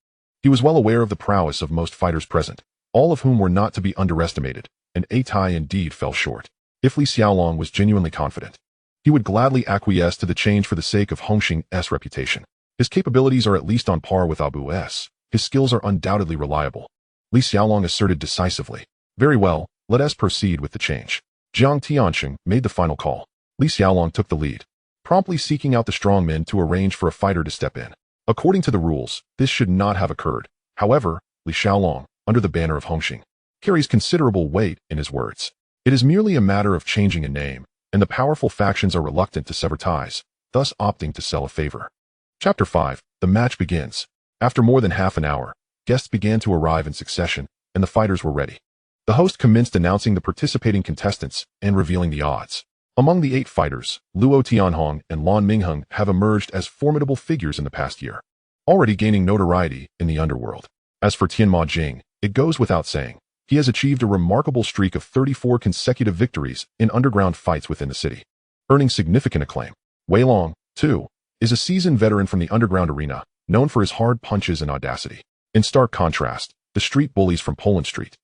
he was well aware of the prowess of most fighters present, all of whom were not to be underestimated, and A Tai indeed fell short. If Li Xiaolong was genuinely confident, he would gladly acquiesce to the change for the sake of Hongxing's reputation. His capabilities are at least on par with Abu's. His skills are undoubtedly reliable. Li Xiaolong asserted decisively. Very well, let us proceed with the change. Jiang Tianxing made the final call. Li Xiaolong took the lead, promptly seeking out the strongmen to arrange for a fighter to step in. According to the rules, this should not have occurred. However, Li Xiaolong, under the banner of Hongxing, carries considerable weight in his words. It is merely a matter of changing a name, and the powerful factions are reluctant to sever ties, thus opting to sell a favor. Chapter 5, the match begins. After more than half an hour, guests began to arrive in succession, and the fighters were ready. The host commenced announcing the participating contestants and revealing the odds. Among the 8 fighters, Luo Tianhong and Lan Mingheng have emerged as formidable figures in the past year, already gaining notoriety in the underworld. As for Tianma Jing, it goes without saying, he has achieved a remarkable streak of 34 consecutive victories in underground fights within the city, earning significant acclaim. Wei Long, too, is a seasoned veteran from the underground arena, known for his hard punches and audacity. In stark contrast, the street bullies from Bolan Street,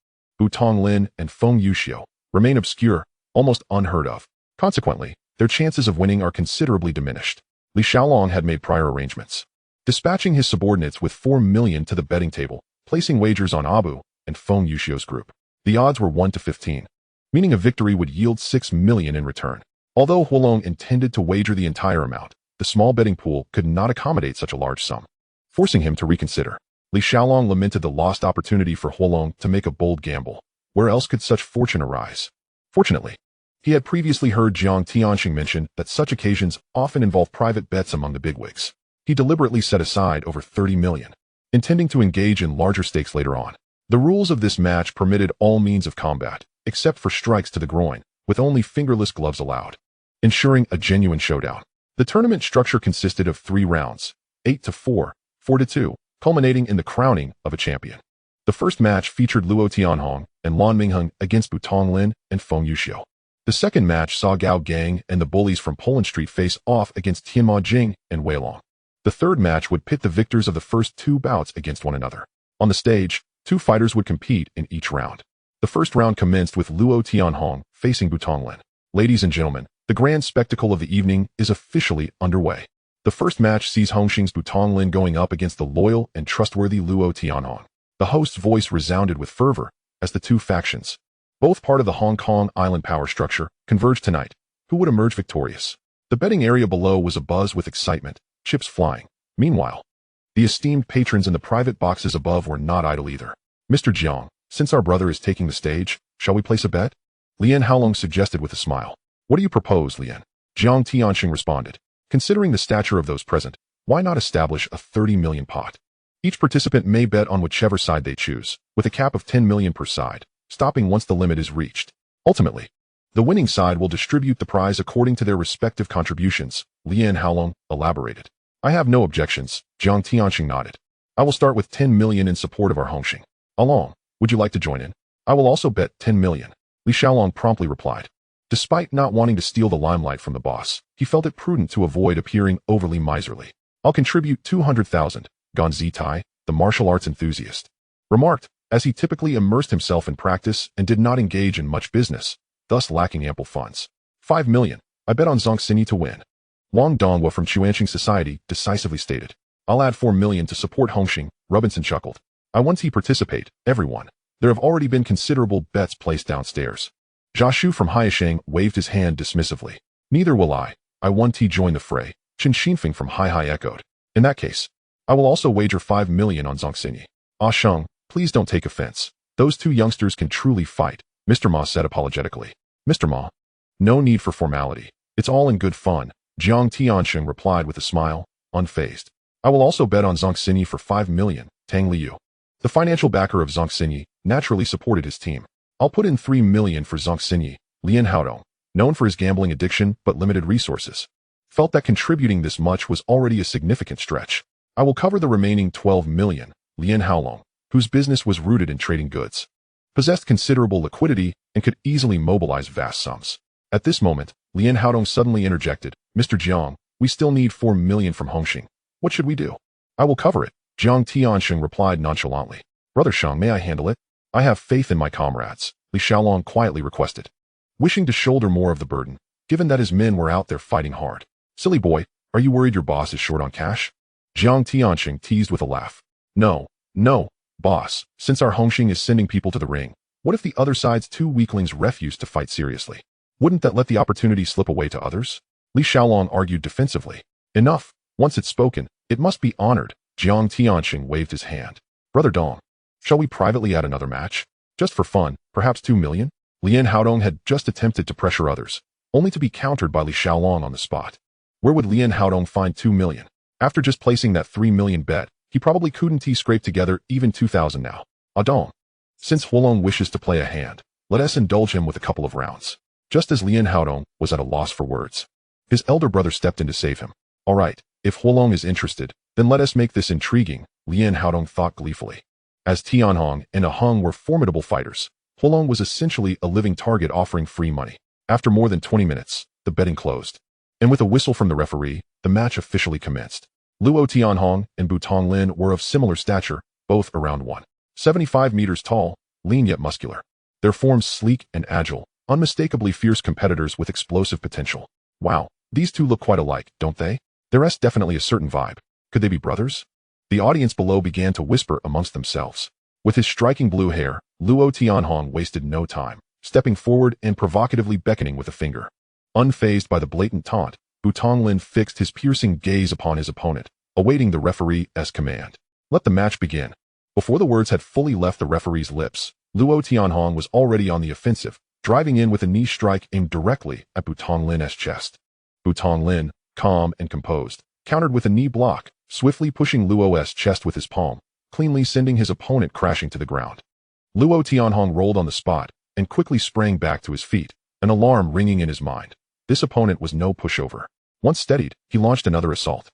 Butong Lin and Feng Yuxiu, remain obscure, almost unheard of. Consequently, their chances of winning are considerably diminished. Li Xiaolong had made prior arrangements, dispatching his subordinates with 4 million to the betting table, placing wagers on Abu and Feng Yuxiu's group. The odds were 1 to 15, meaning a victory would yield 6 million in return. Although Huolong intended to wager the entire amount, the small betting pool could not accommodate such a large sum, forcing him to reconsider. Li Xiaolong lamented the lost opportunity for Huolong to make a bold gamble. Where else could such fortune arise? Fortunately, he had previously heard Jiang Tianxing mention that such occasions often involve private bets among the bigwigs. He deliberately set aside over 30 million, intending to engage in larger stakes later on. The rules of this match permitted all means of combat, except for strikes to the groin, with only fingerless gloves allowed, ensuring a genuine showdown. The tournament structure consisted of 3 rounds, 8 to 4, 4 to 2, culminating in the crowning of a champion. The first match featured Luo Tianhong and Lan Mingheng against Butong Lin and Feng Yuxiu. The second match saw Gao Gang and the bullies from Bolan Street face off against Tianma Jing and Wei Long. The third match would pit the victors of the first 2 bouts against one another. On the stage, 2 fighters would compete in each round. The first round commenced with Luo Tianhong facing Butong Lin. Ladies and gentlemen, the grand spectacle of the evening is officially underway. The first match sees Hongxing's Butonglin going up against the loyal and trustworthy Luo Tianhong. The host's voice resounded with fervor as the two factions, both part of the Hong Kong Island power structure, converged tonight. Who would emerge victorious? The betting area below was abuzz with excitement, chips flying. Meanwhile, the esteemed patrons in the private boxes above were not idle either. Mr. Jiang, since our brother is taking the stage, shall we place a bet? Lian Haolong suggested with a smile. What do you propose, Lian? Jiang Tianxing responded. Considering the stature of those present, why not establish a 30 million pot? Each participant may bet on whichever side they choose, with a cap of 10 million per side, stopping once the limit is reached. Ultimately, the winning side will distribute the prize according to their respective contributions, Lian Haolong elaborated. I have no objections, Jiang Tianxing nodded. I will start with 10 million in support of our Hongxing. Along, would you like to join in? I will also bet 10 million. Li Xiaolong promptly replied. Despite not wanting to steal the limelight from the boss, he felt it prudent to avoid appearing overly miserly. I'll contribute 200,000, Gan Zitai, the martial arts enthusiast, remarked, as he typically immersed himself in practice and did not engage in much business, thus lacking ample funds. 5 million, I bet on Zongxini to win. Wang Donghua from Chuanqing Society decisively stated. I'll add 4 million to support Hongxing, Robinson chuckled. I want to participate, everyone. There have already been considerable bets placed downstairs. Jia Shu from Haisheng waved his hand dismissively. Neither will I want to join the fray, Chen Xinfeng from Hai echoed. In that case, I will also wager 5 million on Zongxini. Ah Sheng, please don't take offense. Those two youngsters can truly fight, Mr. Ma said apologetically. Mr. Ma, no need for formality. It's all in good fun, Jiang Tianxing replied with a smile, unfazed. I will also bet on Zongxini for 5 million, Tang Liu, the financial backer of Zongxini, naturally supported his team. I'll put in 3 million for Zongxini. Lian Haodong, known for his gambling addiction but limited resources, felt that contributing this much was already a significant stretch. I will cover the remaining 12 million. Lian Haolong, whose business was rooted in trading goods, possessed considerable liquidity and could easily mobilize vast sums. At this moment, Lian Haodong suddenly interjected, Mr. Jiang, we still need 4 million from Hongxing. What should we do? I will cover it, Jiang Tianxing replied nonchalantly. Brother Shang, may I handle it? I have faith in my comrades, Li Xiaolong quietly requested, wishing to shoulder more of the burden, given that his men were out there fighting hard. Silly boy, are you worried your boss is short on cash? Jiang Tianxing teased with a laugh. No, boss, since our Hongxing is sending people to the ring, what if the other side's two weaklings refuse to fight seriously? Wouldn't that let the opportunity slip away to others? Li Xiaolong argued defensively. Enough, once it's spoken, it must be honored. Jiang Tianxing waved his hand. Brother Dong, shall we privately add another match? Just for fun, perhaps 2 million? Lian Haodong had just attempted to pressure others, only to be countered by Li Xiaolong on the spot. Where would Lian Haodong find 2 million? After just placing that 3 million bet, he probably couldn't scrape together even 2,000 now. Dong, since Huolong wishes to play a hand, let us indulge him with a couple of rounds. Just as Lian Haodong was at a loss for words, his elder brother stepped in to save him. All right, if Huolong is interested, then let us make this intriguing, Lian Haodong thought gleefully. As Tianhong and Hung were formidable fighters, Huolong was essentially a living target offering free money. After more than 20 minutes, the betting closed. And with a whistle from the referee, the match officially commenced. Luo Tianhong and Butonglin were of similar stature, both around 175 meters tall, lean yet muscular. Their forms sleek and agile, unmistakably fierce competitors with explosive potential. Wow, these two look quite alike, don't they? There's definitely a certain vibe. Could they be brothers? The audience below began to whisper amongst themselves. With his striking blue hair, Luo Tianhong wasted no time, stepping forward and provocatively beckoning with a finger. Unfazed by the blatant taunt, Butonglin fixed his piercing gaze upon his opponent, awaiting the referee's command. Let the match begin. Before the words had fully left the referee's lips, Luo Tianhong was already on the offensive, driving in with a knee strike aimed directly at Butonglin's chest. Butonglin, calm and composed, countered with a knee block, swiftly pushing Luo's chest with his palm, cleanly sending his opponent crashing to the ground. Luo Tianhong rolled on the spot and quickly sprang back to his feet, an alarm ringing in his mind. This opponent was no pushover. Once steadied, he launched another assault.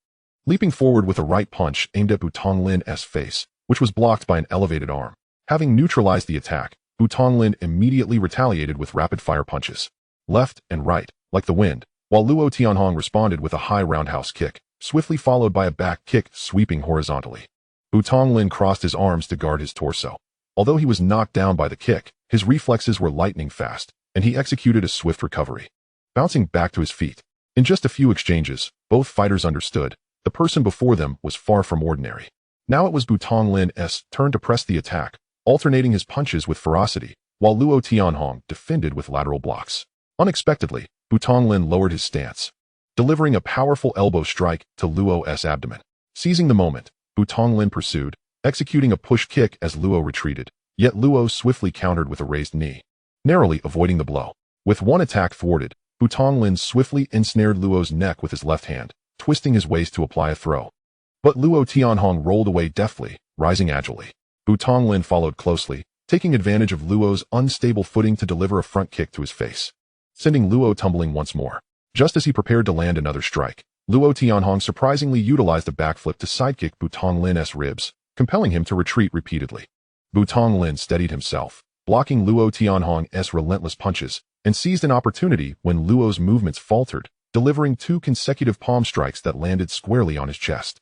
Leaping forward with a right punch aimed at Butonglin's face, which was blocked by an elevated arm. Having neutralized the attack, Butonglin immediately retaliated with rapid-fire punches, left and right, like the wind, while Luo Tianhong responded with a high roundhouse kick, swiftly followed by a back kick sweeping horizontally. Butonglin crossed his arms to guard his torso. Although he was knocked down by the kick, his reflexes were lightning fast, and he executed a swift recovery. bouncing back to his feet. In just a few exchanges, both fighters understood the person before them was far from ordinary. Now it was Butong Lin's turn to press the attack, alternating his punches with ferocity, while Luo Tianhong defended with lateral blocks. Unexpectedly, Butong Lin lowered his stance, delivering a powerful elbow strike to Luo's abdomen. Seizing the moment, Butong Lin pursued, executing a push kick as Luo retreated, yet Luo swiftly countered with a raised knee, narrowly avoiding the blow. With one attack thwarted, Butong Lin swiftly ensnared Luo's neck with his left hand, twisting his waist to apply a throw. But Luo Tianhong rolled away deftly, rising agilely. Butong Lin followed closely, taking advantage of Luo's unstable footing to deliver a front kick to his face, sending Luo tumbling once more. Just as he prepared to land another strike, Luo Tianhong surprisingly utilized a backflip to sidekick Butong Lin's ribs, compelling him to retreat repeatedly. Butong Lin steadied himself, blocking Luo Tianhong's relentless punches, and seized an opportunity when Luo's movements faltered, delivering 2 consecutive palm strikes that landed squarely on his chest.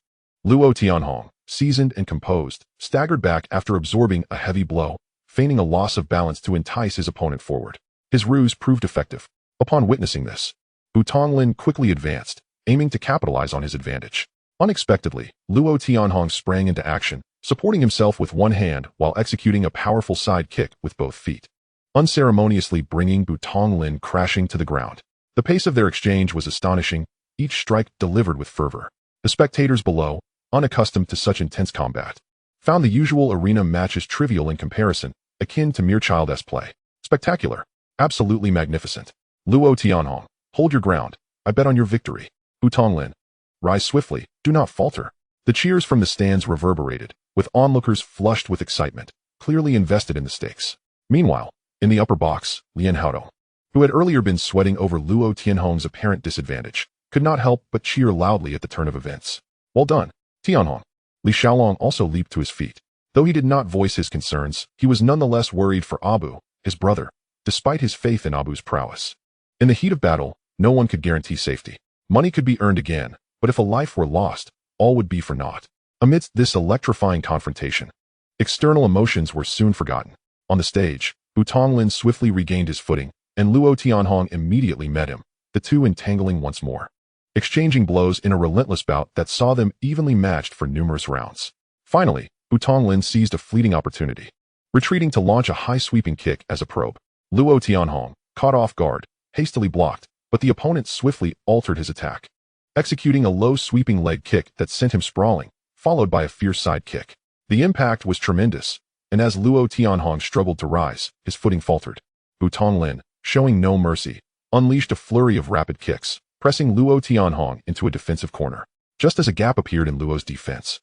Luo Tianhong, seasoned and composed, staggered back after absorbing a heavy blow, feigning a loss of balance to entice his opponent forward. His ruse proved effective. Upon witnessing this, Butong Lin quickly advanced, aiming to capitalize on his advantage. Unexpectedly, Luo Tianhong sprang into action, supporting himself with one hand while executing a powerful side kick with both feet, unceremoniously bringing Butong Lin crashing to the ground. The pace of their exchange was astonishing, each strike delivered with fervor. The spectators below, unaccustomed to such intense combat, found the usual arena matches trivial in comparison, akin to mere child's play. Spectacular. Absolutely magnificent. Luo Tianhong, hold your ground. I bet on your victory. Butong Lin, rise swiftly. Do not falter. The cheers from the stands reverberated, with onlookers flushed with excitement, clearly invested in the stakes. Meanwhile, in the upper box, Lian Haodong, who had earlier been sweating over Luo Tianhong's apparent disadvantage, could not help but cheer loudly at the turn of events. Well done, Tianhong. Li Xiaolong also leaped to his feet. Though he did not voice his concerns, he was nonetheless worried for Abu, his brother, despite his faith in Abu's prowess. In the heat of battle, no one could guarantee safety. Money could be earned again, but if a life were lost, all would be for naught. Amidst this electrifying confrontation, external emotions were soon forgotten. On the stage, Butong Lin swiftly regained his footing, and Luo Tianhong immediately met him, the two entangling once more, exchanging blows in a relentless bout that saw them evenly matched for numerous rounds. Finally, Butong Lin seized a fleeting opportunity, retreating to launch a high-sweeping kick as a probe. Luo Tianhong, caught off guard, hastily blocked, but the opponent swiftly altered his attack, executing a low-sweeping leg kick that sent him sprawling, followed by a fierce side kick. The impact was tremendous, and as Luo Tianhong struggled to rise, his footing faltered. Butong Lin, showing no mercy, unleashed a flurry of rapid kicks, pressing Luo Tianhong into a defensive corner. Just as a gap appeared in Luo's defense,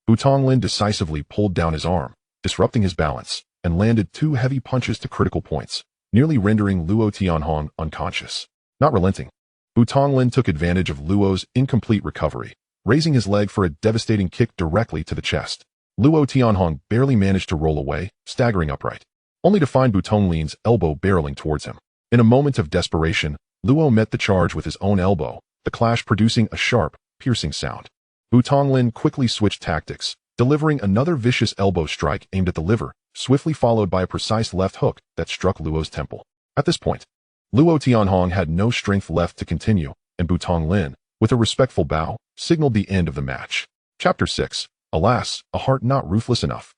Butong Lin decisively pulled down his arm, disrupting his balance, and landed 2 heavy punches to critical points, nearly rendering Luo Tianhong unconscious. Not relenting, Butong Lin took advantage of Luo's incomplete recovery, raising his leg for a devastating kick directly to the chest. Luo Tianhong barely managed to roll away, staggering upright, only to find Butong Lin's elbow barreling towards him. In a moment of desperation, Luo met the charge with his own elbow, the clash producing a sharp, piercing sound. Butong Lin quickly switched tactics, delivering another vicious elbow strike aimed at the liver, swiftly followed by a precise left hook that struck Luo's temple. At this point, Luo Tianhong had no strength left to continue, and Butong Lin, with a respectful bow, signaled the end of the match. Chapter 6. Alas, a heart not ruthless enough.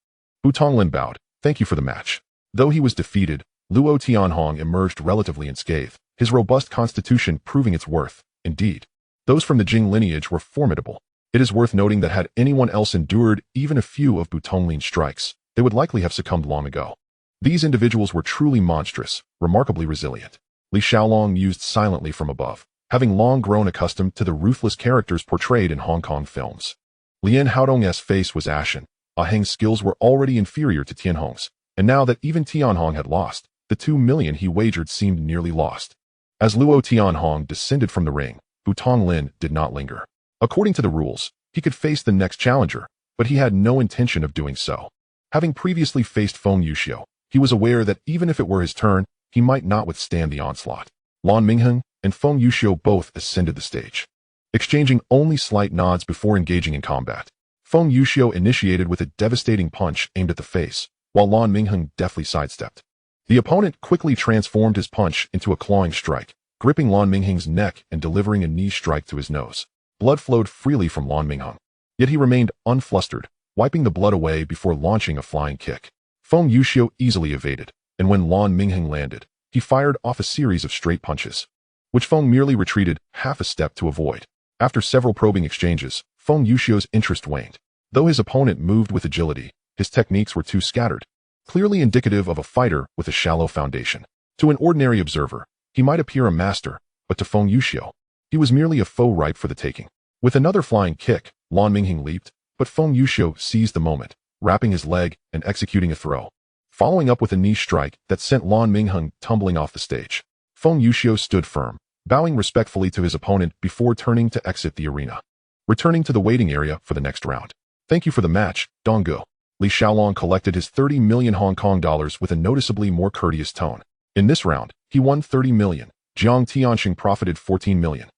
Butong Lin bowed. Thank you for the match. Though he was defeated, Luo Tianhong emerged relatively unscathed, his robust constitution proving its worth. Indeed, those from the Jing lineage were formidable. It is worth noting that had anyone else endured even a few of Butong Lin's strikes, they would likely have succumbed long ago. These individuals were truly monstrous, remarkably resilient. Li Xiaolong mused silently from above, having long grown accustomed to the ruthless characters portrayed in Hong Kong films. Lian Haodong's face was ashen. Hing's skills were already inferior to Tianhong's, and now that even Tianhong had lost, the 2 million he wagered seemed nearly lost. As Luo Tianhong descended from the ring, Butong Lin did not linger. According to the rules, he could face the next challenger, but he had no intention of doing so. Having previously faced Feng Yuxiu, he was aware that even if it were his turn, he might not withstand the onslaught. Lan Mingheng and Feng Yuxiu both ascended the stage, exchanging only slight nods before engaging in combat. Feng Yuxiu initiated with a devastating punch aimed at the face, while Lan Mingheng deftly sidestepped. The opponent quickly transformed his punch into a clawing strike, gripping Lan Mingheng's neck and delivering a knee strike to his nose. Blood flowed freely from Lan Mingheng, yet he remained unflustered, wiping the blood away before launching a flying kick. Feng Yuxiu easily evaded, and when Lan Mingheng landed, he fired off a series of straight punches, which Feng merely retreated half a step to avoid. After several probing exchanges, Feng Yuxiu's interest waned. Though his opponent moved with agility, his techniques were too scattered, clearly indicative of a fighter with a shallow foundation. To an ordinary observer, he might appear a master, but to Feng Yuxiu, he was merely a foe ripe for the taking. With another flying kick, Lan Mingheng leaped, but Feng Yuxiu seized the moment, wrapping his leg and executing a throw, following up with a knee strike that sent Lan Mingheng tumbling off the stage. Feng Yuxiu stood firm, bowing respectfully to his opponent before turning to exit the arena, returning to the waiting area for the next round. Thank you for the match, Donggu. Li Xiaolong collected his 30 million Hong Kong dollars with a noticeably more courteous tone. In this round, he won 30 million. Jiang Tianxing profited 14 million.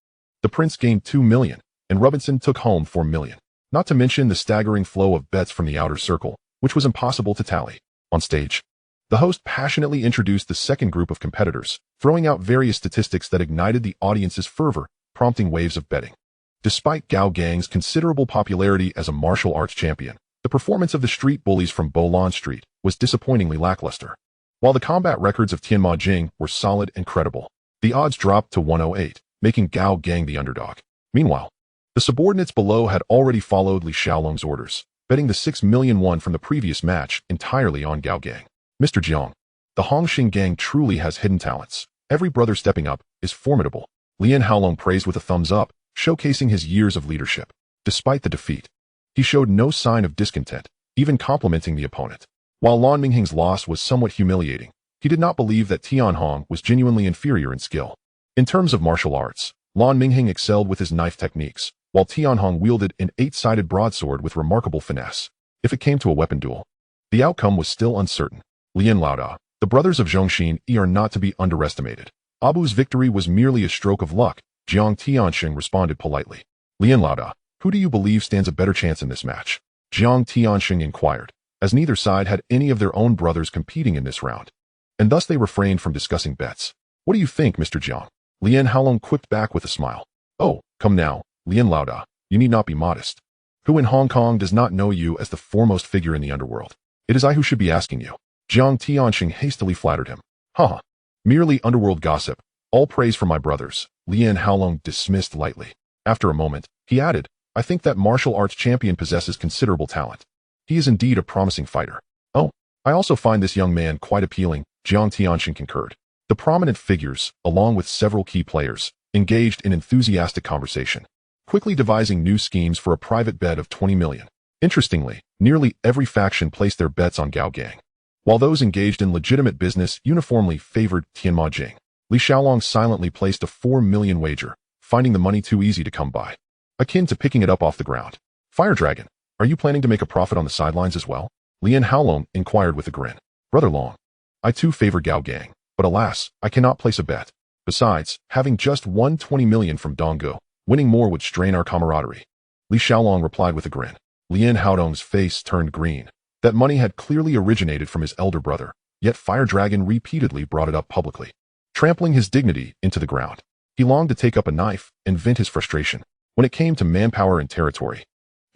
The prince gained 2 million, and Robinson took home 4 million. Not to mention the staggering flow of bets from the outer circle, which was impossible to tally. On stage, the host passionately introduced the second group of competitors, throwing out various statistics that ignited the audience's fervor, prompting waves of betting. Despite Gao Gang's considerable popularity as a martial arts champion, the performance of the street bullies from Bolan Street was disappointingly lackluster. While the combat records of Tianma Jing were solid and credible, the odds dropped to 108, making Gao Gang the underdog. Meanwhile, the subordinates below had already followed Li Xiaolong's orders, betting the 6 million won from the previous match entirely on Gao Gang. Mr. Jiang, the Hongxing Gang truly has hidden talents. Every brother stepping up is formidable. Lian Haolong praised with a thumbs up, showcasing his years of leadership. Despite the defeat, he showed no sign of discontent, even complimenting the opponent. While Lan Mingheng's loss was somewhat humiliating, he did not believe that Tian Hong was genuinely inferior in skill. In terms of martial arts, Lan Mingheng excelled with his knife techniques, while Tian Hong wielded an 8-sided broadsword with remarkable finesse. If it came to a weapon duel, the outcome was still uncertain. Lian Laoda, the brothers of Zhongxin are not to be underestimated. Abu's victory was merely a stroke of luck. Jiang Tianxing responded politely. Lian Laoda, who do you believe stands a better chance in this match? Jiang Tianxing inquired, as neither side had any of their own brothers competing in this round, and thus they refrained from discussing bets. What do you think, Mr. Jiang? Lian Haolong quipped back with a smile. Oh, come now, Lian Laoda, you need not be modest. Who in Hong Kong does not know you as the foremost figure in the underworld? It is I who should be asking you. Jiang Tianxing hastily flattered him. Haha, merely underworld gossip. All praise for my brothers, Lian Haolong dismissed lightly. After a moment, he added, I think that martial arts champion possesses considerable talent. He is indeed a promising fighter. Oh, I also find this young man quite appealing, Jiang Tianxing concurred. The prominent figures, along with several key players, engaged in enthusiastic conversation, quickly devising new schemes for a private bet of 20 million. Interestingly, nearly every faction placed their bets on Gao Gang, while those engaged in legitimate business uniformly favored Tianma Jing. Li Xiaolong silently placed a 4 million wager, finding the money too easy to come by, akin to picking it up off the ground. Fire Dragon, are you planning to make a profit on the sidelines as well? Lian Haolong inquired with a grin. Brother Long, I too favor Gao Gang, but alas, I cannot place a bet. Besides, having just won 20 million from Donggu, winning more would strain our camaraderie. Li Xiaolong replied with a grin. Lian Haolong's face turned green. That money had clearly originated from his elder brother, yet Fire Dragon repeatedly brought it up publicly, trampling his dignity into the ground. He longed to take up a knife and vent his frustration. When it came to manpower and territory,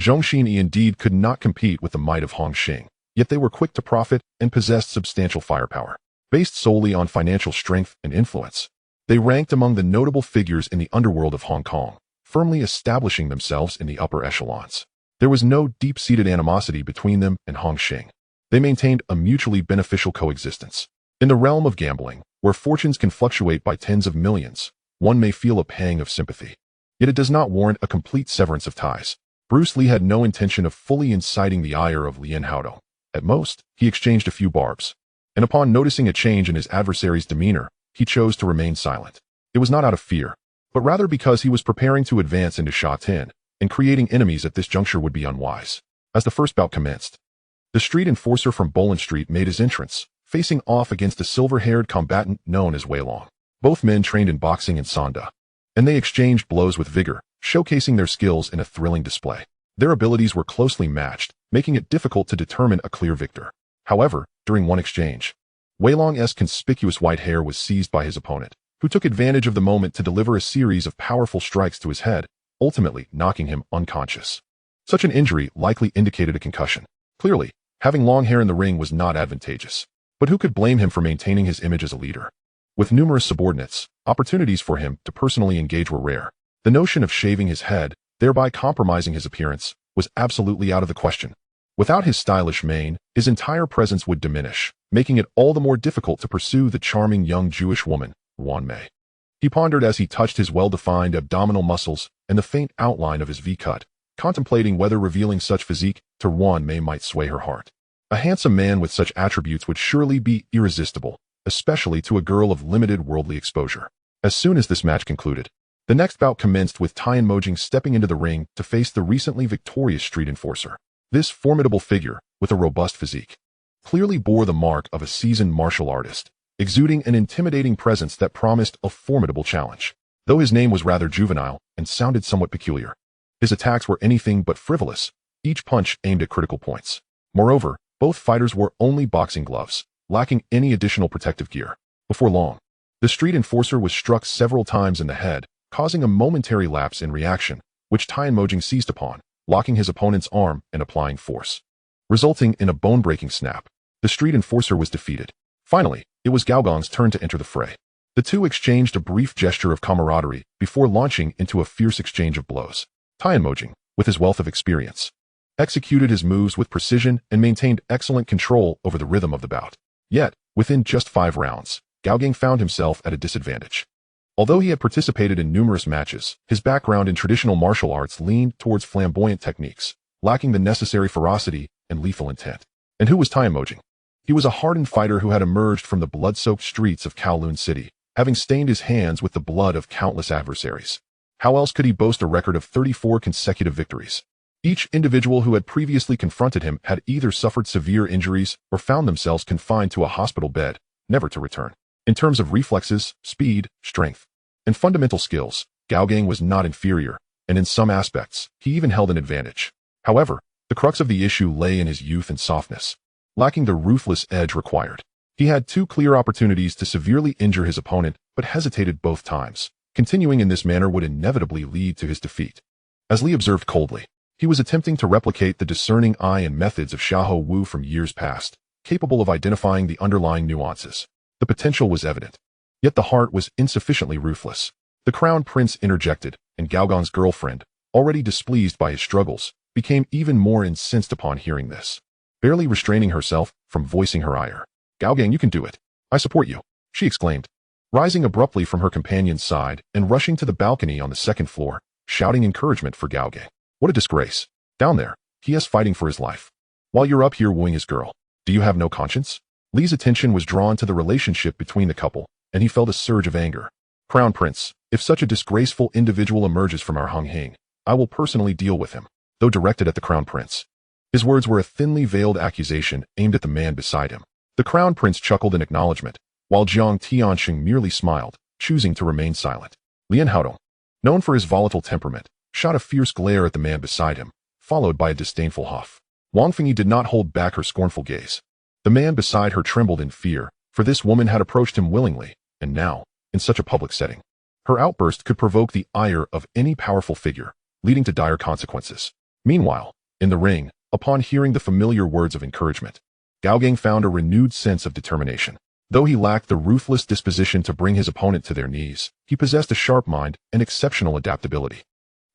Zhongxin indeed could not compete with the might of Hongxing, yet they were quick to profit and possessed substantial firepower. Based solely on financial strength and influence, they ranked among the notable figures in the underworld of Hong Kong, firmly establishing themselves in the upper echelons. There was no deep-seated animosity between them and Hongxing. They maintained a mutually beneficial coexistence. In the realm of gambling, where fortunes can fluctuate by tens of millions, one may feel a pang of sympathy. Yet it does not warrant a complete severance of ties. Bruce Lee had no intention of fully inciting the ire of Lian Haodong. At most, he exchanged a few barbs, and upon noticing a change in his adversary's demeanor, he chose to remain silent. It was not out of fear, but rather because he was preparing to advance into Sha Tin, and creating enemies at this juncture would be unwise. As the first bout commenced, the street enforcer from Bolan Street made his entrance, facing off against a silver-haired combatant known as Wei Long. Both men trained in boxing and sanda, and they exchanged blows with vigor, showcasing their skills in a thrilling display. Their abilities were closely matched, making it difficult to determine a clear victor. However, during one exchange, Wei Long's conspicuous white hair was seized by his opponent, who took advantage of the moment to deliver a series of powerful strikes to his head, ultimately knocking him unconscious. Such an injury likely indicated a concussion. Clearly, having long hair in the ring was not advantageous. But who could blame him for maintaining his image as a leader? With numerous subordinates, opportunities for him to personally engage were rare. The notion of shaving his head, thereby compromising his appearance, was absolutely out of the question. Without his stylish mane, his entire presence would diminish, making it all the more difficult to pursue the charming young Jewish woman, Wan Mei. He pondered as he touched his well-defined abdominal muscles and the faint outline of his V-cut, contemplating whether revealing such physique to Wan Mei might sway her heart. A handsome man with such attributes would surely be irresistible, especially to a girl of limited worldly exposure. As soon as this match concluded, the next bout commenced with Tycoon stepping into the ring to face the recently victorious street enforcer. This formidable figure, with a robust physique, clearly bore the mark of a seasoned martial artist, exuding an intimidating presence that promised a formidable challenge. Though his name was rather juvenile and sounded somewhat peculiar, his attacks were anything but frivolous, each punch aimed at critical points. Moreover, both fighters wore only boxing gloves, lacking any additional protective gear. Before long, the street enforcer was struck several times in the head, causing a momentary lapse in reaction, which Tycoon seized upon, locking his opponent's arm and applying force, resulting in a bone-breaking snap. The street enforcer was defeated. Finally, it was Kowloon's turn to enter the fray. The two exchanged a brief gesture of camaraderie before launching into a fierce exchange of blows. Tycoon, with his wealth of experience, executed his moves with precision and maintained excellent control over the rhythm of the bout. Yet, within just 5 rounds, Kowloon found himself at a disadvantage. Although he had participated in numerous matches, his background in traditional martial arts leaned towards flamboyant techniques, lacking the necessary ferocity and lethal intent. And who was Tycoon? He was a hardened fighter who had emerged from the blood-soaked streets of Kowloon City, having stained his hands with the blood of countless adversaries. How else could he boast a record of 34 consecutive victories? Each individual who had previously confronted him had either suffered severe injuries or found themselves confined to a hospital bed, never to return. In terms of reflexes, speed, strength, and fundamental skills, Kowloon was not inferior, and in some aspects, he even held an advantage. However, the crux of the issue lay in his youth and softness, lacking the ruthless edge required. He had 2 clear opportunities to severely injure his opponent, but hesitated both times. Continuing in this manner would inevitably lead to his defeat. As Li observed coldly, he was attempting to replicate the discerning eye and methods of Xiahou Wu from years past, capable of identifying the underlying nuances. The potential was evident, yet the heart was insufficiently ruthless. The crown prince interjected, and Kowloon's girlfriend, already displeased by his struggles, became even more incensed upon hearing this, barely restraining herself from voicing her ire. "Kowloon, you can do it. I support you," she exclaimed, rising abruptly from her companion's side and rushing to the balcony on the 2nd floor, shouting encouragement for Kowloon. "What a disgrace. Down there, he is fighting for his life, while you're up here wooing his girl. Do you have no conscience?" Li's attention was drawn to the relationship between the couple, and he felt a surge of anger. "Crown Prince, if such a disgraceful individual emerges from our Hing, I will personally deal with him," though directed at the Crown Prince. His words were a thinly veiled accusation aimed at the man beside him. The Crown Prince chuckled in acknowledgement, while Jiang Tianxing merely smiled, choosing to remain silent. Lian Haodong, known for his volatile temperament, shot a fierce glare at the man beside him, followed by a disdainful huff. Wang Fengyi did not hold back her scornful gaze. The man beside her trembled in fear, for this woman had approached him willingly, and now, in such a public setting, her outburst could provoke the ire of any powerful figure, leading to dire consequences. Meanwhile, in the ring, upon hearing the familiar words of encouragement, Kowloon found a renewed sense of determination. Though he lacked the ruthless disposition to bring his opponent to their knees, he possessed a sharp mind and exceptional adaptability,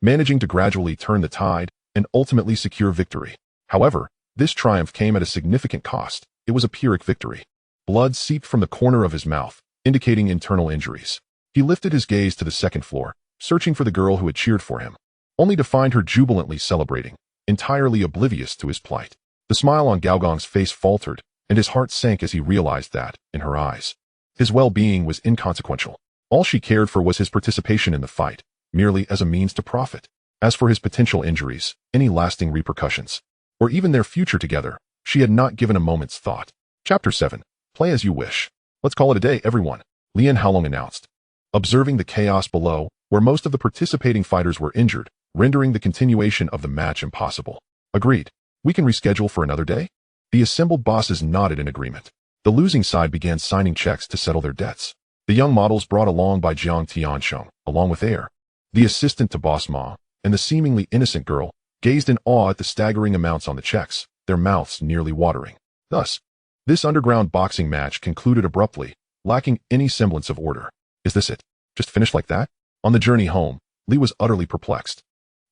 managing to gradually turn the tide and ultimately secure victory. However, this triumph came at a significant cost. It was a Pyrrhic victory. Blood seeped from the corner of his mouth, indicating internal injuries. He lifted his gaze to the 2nd floor, searching for the girl who had cheered for him, only to find her jubilantly celebrating, entirely oblivious to his plight. The smile on Kowloon's face faltered, and his heart sank as he realized that, in her eyes, his well-being was inconsequential. All she cared for was his participation in the fight, merely as a means to profit. As for his potential injuries, any lasting repercussions, or even their future together, she had not given a moment's thought. Chapter 7. Play as you wish. "Let's call it a day, everyone," Lian Haolong announced, observing the chaos below, where most of the participating fighters were injured, rendering the continuation of the match impossible. "Agreed. We can reschedule for another day?" The assembled bosses nodded in agreement. The losing side began signing checks to settle their debts. The The young models brought along by Jiang Tiansheng, along with Air, the assistant to Boss Ma, and the seemingly innocent girl, gazed in awe at the staggering amounts on the checks, their mouths nearly watering. Thus, this underground boxing match concluded abruptly, lacking any semblance of order. Is this it? Just finished like that? On the journey home, Li was utterly perplexed.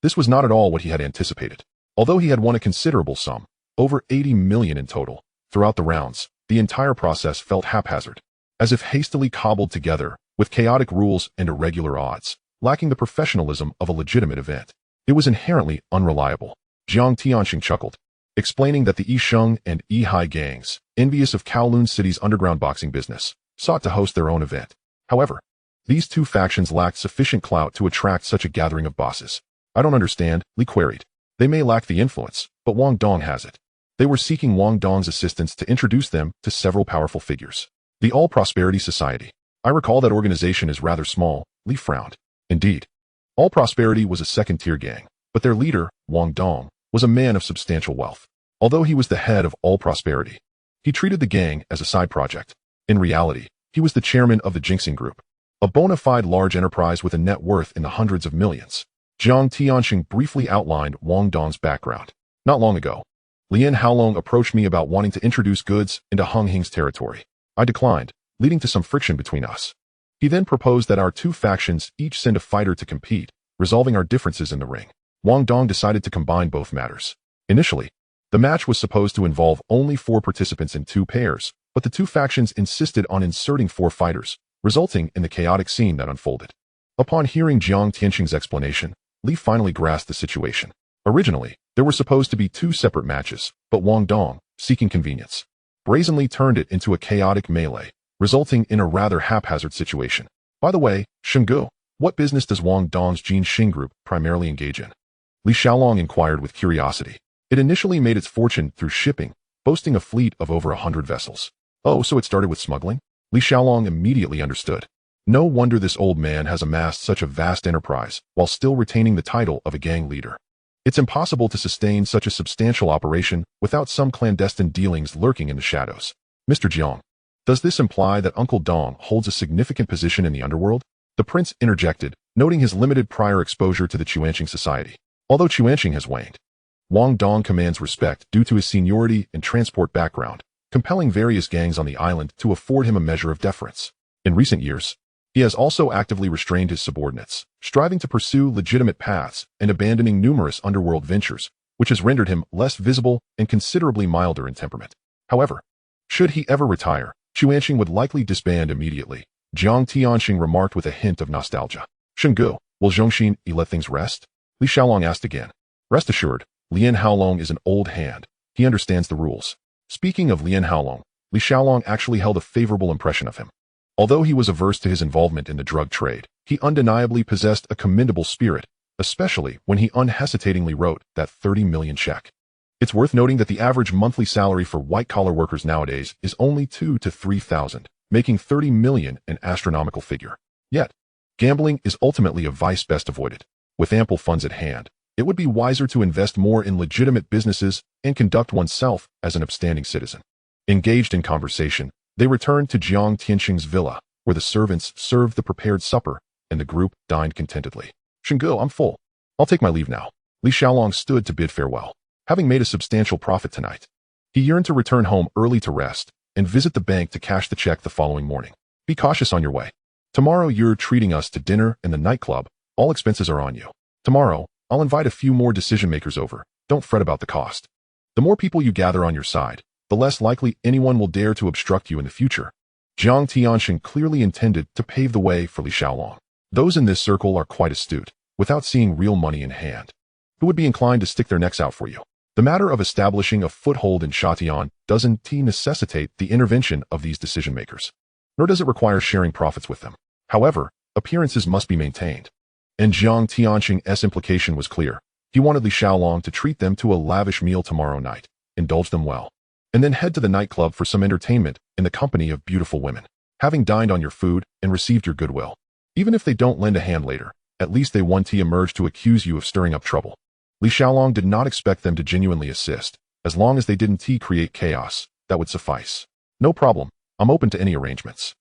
This was not at all what he had anticipated. Although he had won a considerable sum, over 80 million in total, throughout the rounds, the entire process felt haphazard, as if hastily cobbled together, with chaotic rules and irregular odds, lacking the professionalism of a legitimate event. It was inherently unreliable. Jiang Tianxing chuckled, explaining that the Yisheng and Yihai gangs, envious of Kowloon City's underground boxing business, sought to host their own event. However, these two factions lacked sufficient clout to attract such a gathering of bosses. I don't understand, Li queried. They may lack the influence, but Wang Dong has it. They were seeking Wang Dong's assistance to introduce them to several powerful figures. The All Prosperity Society. I recall that organization is rather small, Li frowned. Indeed. All Prosperity was a second-tier gang, but their leader, Wang Dong, was a man of substantial wealth. Although he was the head of All Prosperity, he treated the gang as a side project. In reality, he was the chairman of the Jinxing Group, a bona fide large enterprise with a net worth in the hundreds of millions. Jiang Tianxing briefly outlined Wang Dong's background. Not long ago, Lian Haolong approached me about wanting to introduce goods into Hing's territory. I declined, leading to some friction between us. He then proposed that our two factions each send a fighter to compete, resolving our differences in the ring. Wang Dong decided to combine both matters. Initially, the match was supposed to involve only 4 participants in 2 pairs, but the two factions insisted on inserting 4 fighters, resulting in the chaotic scene that unfolded. Upon hearing Jiang Tianxing's explanation, Li finally grasped the situation. Originally, there were supposed to be 2 separate matches, but Wang Dong, seeking convenience, brazenly turned it into a chaotic melee, resulting in a rather haphazard situation. By the way, Shenggu, what business does Wang Dong's Jin Xing group primarily engage in? Li Xiaolong inquired with curiosity. It initially made its fortune through shipping, boasting a fleet of over 100 vessels. Oh, so it started with smuggling? Li Xiaolong immediately understood. No wonder this old man has amassed such a vast enterprise while still retaining the title of a gang leader. It's impossible to sustain such a substantial operation without some clandestine dealings lurking in the shadows. Mr. Jiang, does this imply that Uncle Dong holds a significant position in the underworld? The prince interjected, noting his limited prior exposure to the Chuanqing society. Although Chuanqing has waned, Wang Dong commands respect due to his seniority and transport background, compelling various gangs on the island to afford him a measure of deference. In recent years, he has also actively restrained his subordinates, striving to pursue legitimate paths and abandoning numerous underworld ventures, which has rendered him less visible and considerably milder in temperament. However, should he ever retire, Chuanqing would likely disband immediately, Jiang Tianxing remarked with a hint of nostalgia. Shenggu, will Zhongxin let things rest? Li Xiaolong asked again. Rest assured, Lian Haolong is an old hand. He understands the rules. Speaking of Lian Haolong, Li Xiaolong actually held a favorable impression of him. Although he was averse to his involvement in the drug trade, he undeniably possessed a commendable spirit, especially when he unhesitatingly wrote that 30 million check. It's worth noting that the average monthly salary for white-collar workers nowadays is only 2,000 to 3,000, making 30 million an astronomical figure. Yet, gambling is ultimately a vice best avoided. With ample funds at hand, it would be wiser to invest more in legitimate businesses and conduct oneself as an upstanding citizen. Engaged in conversation, they returned to Jiang Tianxing's villa, where the servants served the prepared supper, and the group dined contentedly. Shenggu, I'm full. I'll take my leave now. Li Xiaolong stood to bid farewell. Having made a substantial profit tonight, he yearned to return home early to rest and visit the bank to cash the check the following morning. Be cautious on your way. Tomorrow you're treating us to dinner in the nightclub. All expenses are on you. Tomorrow, I'll invite a few more decision-makers over. Don't fret about the cost. The more people you gather on your side, the less likely anyone will dare to obstruct you in the future. Jiang Tianxing clearly intended to pave the way for Li Xiaolong. Those in this circle are quite astute, without seeing real money in hand, who would be inclined to stick their necks out for you. The matter of establishing a foothold in Shatian doesn't necessitate the intervention of these decision-makers, nor does it require sharing profits with them. However, appearances must be maintained. And Jiang Tianxing's implication was clear. He wanted Li Xiaolong to treat them to a lavish meal tomorrow night, indulge them well, and then head to the nightclub for some entertainment in the company of beautiful women. Having dined on your food and received your goodwill, even if they don't lend a hand later, at least they won't emerge to accuse you of stirring up trouble. Li Xiaolong did not expect them to genuinely assist. As long as they didn't create chaos, that would suffice. No problem, I'm open to any arrangements.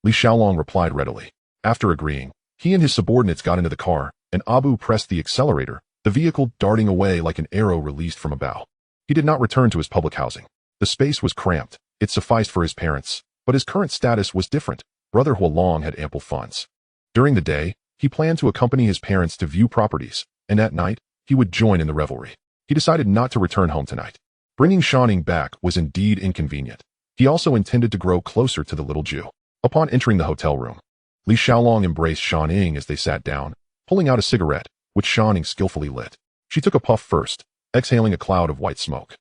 Li Xiaolong replied readily. After agreeing, he and his subordinates got into the car, and Abu pressed the accelerator, the vehicle darting away like an arrow released from a bow. He did not return to his public housing. The space was cramped. It sufficed for his parents, but his current status was different. Brother Huolong had ample funds. During the day, he planned to accompany his parents to view properties, and at night, he would join in the revelry. He decided not to return home tonight. Bringing Shanning back was indeed inconvenient. He also intended to grow closer to the little Jew. Upon entering the hotel room, Li Xiaolong embraced Shanning as they sat down, pulling out a cigarette, which Shanning skillfully lit. She took a puff first, exhaling a cloud of white smoke.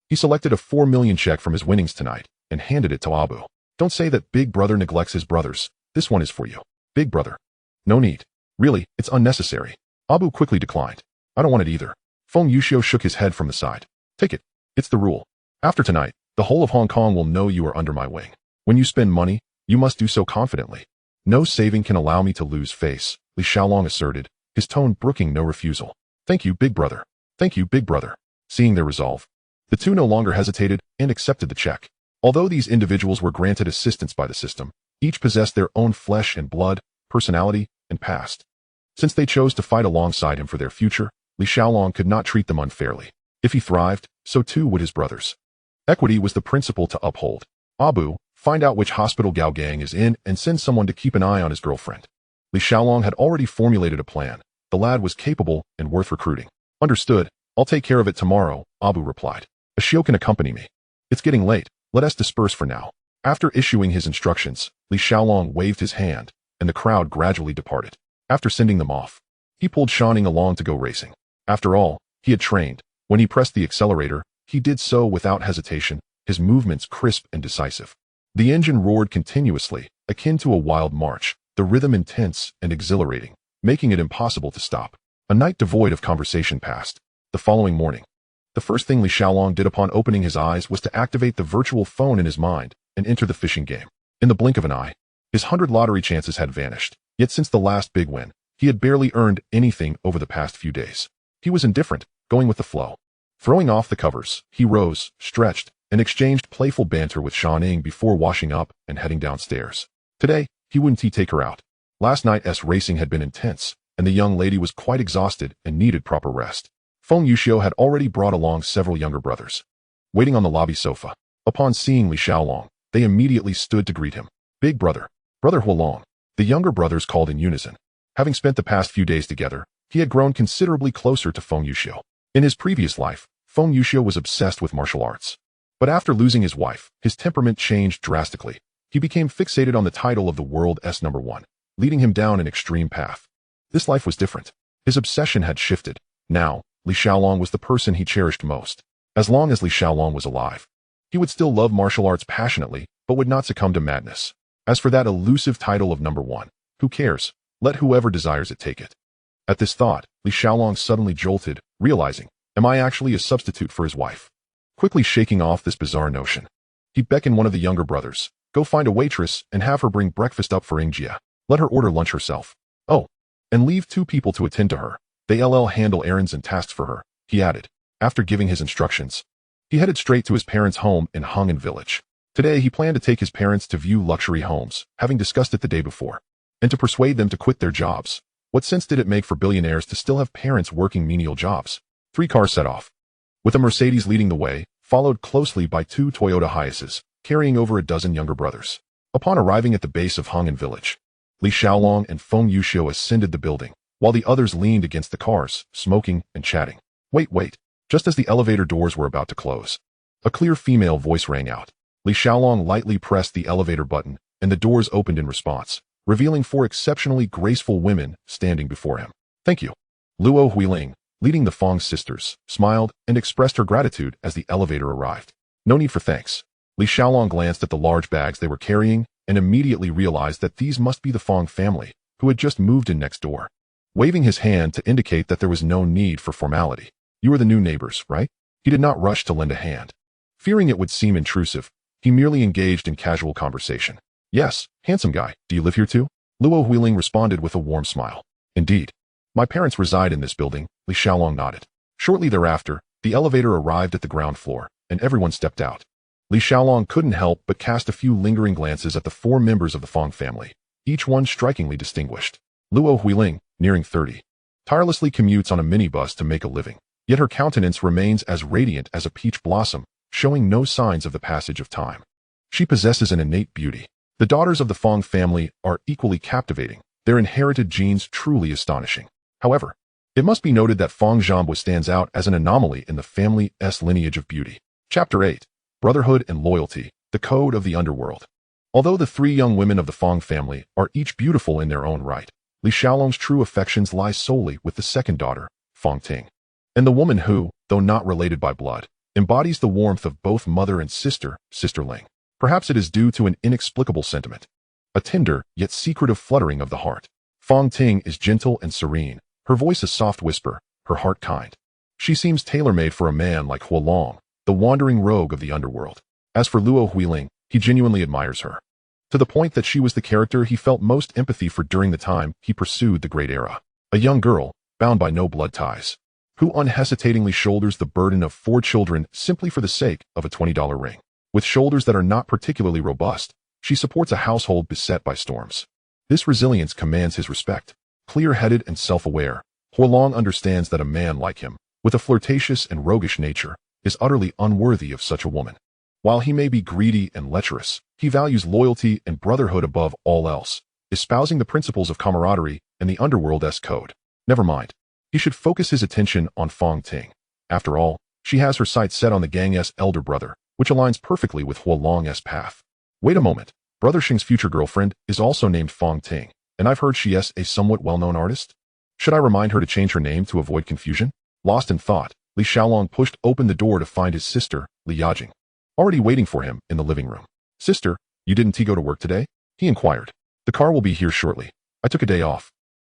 He selected a 4 million check from his winnings tonight and handed it to Abu. Don't say that Big Brother neglects his brothers. This one is for you. Big Brother. No need. Really, it's unnecessary. Abu quickly declined. I don't want it either. Feng Yuxiu shook his head from the side. Take it. It's the rule. After tonight, the whole of Hong Kong will know you are under my wing. When you spend money, you must do so confidently. No saving can allow me to lose face, Li Xiaolong asserted, his tone brooking no refusal. Thank you, Big Brother. Thank you, Big Brother. Seeing their resolve, the two no longer hesitated and accepted the check. Although these individuals were granted assistance by the system, each possessed their own flesh and blood, personality, and past. Since they chose to fight alongside him for their future, Li Xiaolong could not treat them unfairly. If he thrived, so too would his brothers. Equity was the principle to uphold. Abu, find out which hospital Gao Gang is in and send someone to keep an eye on his girlfriend. Li Xiaolong had already formulated a plan. The lad was capable and worth recruiting. Understood. I'll take care of it tomorrow, Abu replied. Ashio can accompany me. It's getting late. Let us disperse for now. After issuing his instructions, Li Xiaolong waved his hand, and the crowd gradually departed. After sending them off, he pulled Shanning along to go racing. After all, he had trained. When he pressed the accelerator, he did so without hesitation, his movements crisp and decisive. The engine roared continuously, akin to a wild march, the rhythm intense and exhilarating, making it impossible to stop. A night devoid of conversation passed. The following morning, the first thing Li Xiaolong did upon opening his eyes was to activate the virtual phone in his mind and enter the fishing game. In the blink of an eye, his 100 lottery chances had vanished. Yet since the last big win, he had barely earned anything over the past few days. He was indifferent, going with the flow. Throwing off the covers, he rose, stretched, and exchanged playful banter with Shanning before washing up and heading downstairs. Today, he wouldn't take her out. Last night's racing had been intense, and the young lady was quite exhausted and needed proper rest. Feng Yuxiu had already brought along several younger brothers. Waiting on the lobby sofa, upon seeing Li Xiaolong, they immediately stood to greet him. Big Brother, Brother Huolong. The younger brothers called in unison. Having spent the past few days together, he had grown considerably closer to Feng Yuxiu. In his previous life, Feng Yuxiu was obsessed with martial arts. But after losing his wife, his temperament changed drastically. He became fixated on the title of the world's number one, leading him down an extreme path. This life was different. His obsession had shifted. Now, Li Xiaolong was the person he cherished most. As long as Li Xiaolong was alive, he would still love martial arts passionately, but would not succumb to madness. As for that elusive title of number one, who cares? Let whoever desires it take it. At this thought, Li Xiaolong suddenly jolted, realizing, am I actually a substitute for his wife? Quickly shaking off this bizarre notion, he beckoned one of the younger brothers. Go find a waitress and have her bring breakfast up for Yingjia. Let her order lunch herself. Oh, and leave 2 people to attend to her. They'll handle errands and tasks for her, he added. After giving his instructions, he headed straight to his parents' home in Hung Village. Today he planned to take his parents to view luxury homes, having discussed it the day before, and to persuade them to quit their jobs. What sense did it make for billionaires to still have parents working menial jobs? 3 cars set off, with a Mercedes leading the way, followed closely by 2 Toyota Hiaces, carrying over a dozen younger brothers. Upon arriving at the base of Hung Village, Li Xiaolong and Feng Yuxiu ascended the building, while the others leaned against the cars, smoking and chatting. Wait. Just as the elevator doors were about to close, a clear female voice rang out. Li Xiaolong lightly pressed the elevator button, and the doors opened in response, revealing 4 exceptionally graceful women standing before him. Thank you. Luo Huiling, leading the Fong sisters, smiled and expressed her gratitude as the elevator arrived. No need for thanks. Li Xiaolong glanced at the large bags they were carrying and immediately realized that these must be the Fong family, who had just moved in next door. Waving his hand to indicate that there was no need for formality. You are the new neighbors, right? He did not rush to lend a hand. Fearing it would seem intrusive, he merely engaged in casual conversation. Yes, handsome guy, do you live here too? Luo Huiling responded with a warm smile. Indeed. My parents reside in this building, Li Xiaolong nodded. Shortly thereafter, the elevator arrived at the ground floor, and everyone stepped out. Li Xiaolong couldn't help but cast a few lingering glances at the 4 members of the Fong family, each one strikingly distinguished. Luo Huiling, nearing 30, tirelessly commutes on a minibus to make a living, yet her countenance remains as radiant as a peach blossom, showing no signs of the passage of time. She possesses an innate beauty. The daughters of the Fong family are equally captivating, their inherited genes truly astonishing. However, it must be noted that Fong Zhanbo stands out as an anomaly in the family's lineage of beauty. Chapter 8. Brotherhood and Loyalty, the Code of the Underworld. Although the 3 young women of the Fong family are each beautiful in their own right, Li Xiaolong's true affections lie solely with the second daughter, Fong Ting, and the woman who, though not related by blood, embodies the warmth of both mother and sister, Sister Ling. Perhaps it is due to an inexplicable sentiment, a tender yet secretive fluttering of the heart. Fong Ting is gentle and serene, her voice a soft whisper, her heart kind. She seems tailor-made for a man like Huolong, the wandering rogue of the underworld. As for Luo Huiling, he genuinely admires her, to the point that she was the character he felt most empathy for during the time he pursued the Great Era. A young girl, bound by no blood ties, who unhesitatingly shoulders the burden of 4 children simply for the sake of a $20 ring. With shoulders that are not particularly robust, she supports a household beset by storms. This resilience commands his respect. Clear-headed and self-aware, Huolong understands that a man like him, with a flirtatious and roguish nature, is utterly unworthy of such a woman. While he may be greedy and lecherous, he values loyalty and brotherhood above all else, espousing the principles of camaraderie and the Underworld's code. Never mind. He should focus his attention on Fong Ting. After all, she has her sights set on the gang's elder brother, which aligns perfectly with Huolong's path. Wait a moment. Brother Xing's future girlfriend is also named Fong Ting, and I've heard she is a somewhat well-known artist. Should I remind her to change her name to avoid confusion? Lost in thought, Li Xiaolong pushed open the door to find his sister, Li Yajing, already waiting for him in the living room. Sister, you didn't go to work today? He inquired. The car will be here shortly. I took a day off.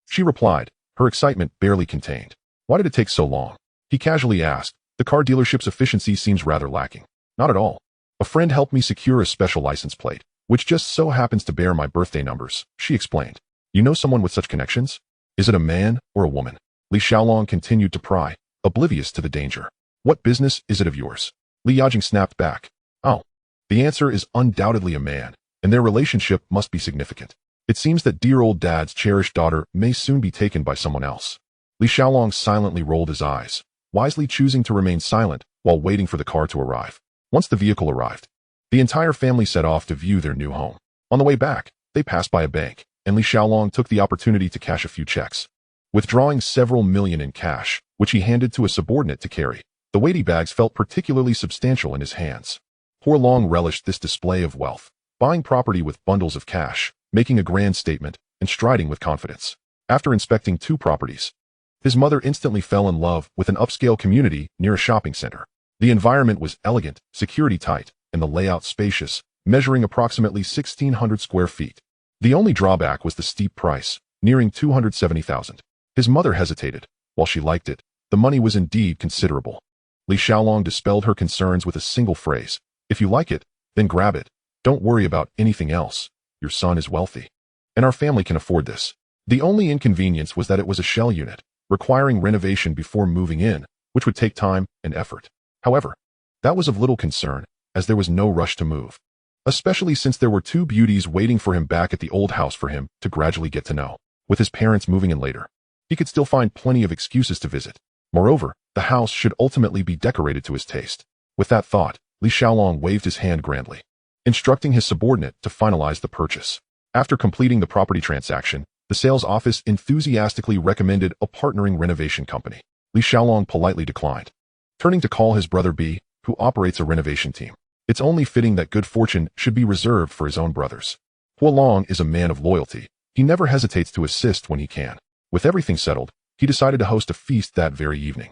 She replied, her excitement barely contained. Why did it take so long? He casually asked. The car dealership's efficiency seems rather lacking. Not at all. A friend helped me secure a special license plate, which just so happens to bear my birthday numbers, she explained. You know someone with such connections? Is it a man or a woman? Li Xiaolong continued to pry, oblivious to the danger. What business is it of yours? Li Yajing snapped back. Oh. The answer is undoubtedly a man, and their relationship must be significant. It seems that dear old dad's cherished daughter may soon be taken by someone else. Li Xiaolong silently rolled his eyes, wisely choosing to remain silent while waiting for the car to arrive. Once the vehicle arrived, the entire family set off to view their new home. On the way back, they passed by a bank, and Li Xiaolong took the opportunity to cash a few checks. Withdrawing several million in cash, which he handed to a subordinate to carry, the weighty bags felt particularly substantial in his hands. Huolong relished this display of wealth, buying property with bundles of cash, making a grand statement, and striding with confidence. After inspecting 2 properties, his mother instantly fell in love with an upscale community near a shopping center. The environment was elegant, security tight, and the layout spacious, measuring approximately 1,600 square feet. The only drawback was the steep price, nearing 270,000. His mother hesitated. While she liked it, the money was indeed considerable. Li Xiaolong dispelled her concerns with a single phrase. If you like it, then grab it. Don't worry about anything else. Your son is wealthy, and our family can afford this. The only inconvenience was that it was a shell unit, requiring renovation before moving in, which would take time and effort. However, that was of little concern, as there was no rush to move, especially since there were 2 beauties waiting for him back at the old house for him to gradually get to know. With his parents moving in later, he could still find plenty of excuses to visit. Moreover, the house should ultimately be decorated to his taste. With that thought, Li Xiaolong waved his hand grandly, instructing his subordinate to finalize the purchase. After completing the property transaction, the sales office enthusiastically recommended a partnering renovation company. Li Xiaolong politely declined, turning to call his brother B, who operates a renovation team. It's only fitting that good fortune should be reserved for his own brothers. Huolong is a man of loyalty. He never hesitates to assist when he can. With everything settled, he decided to host a feast that very evening,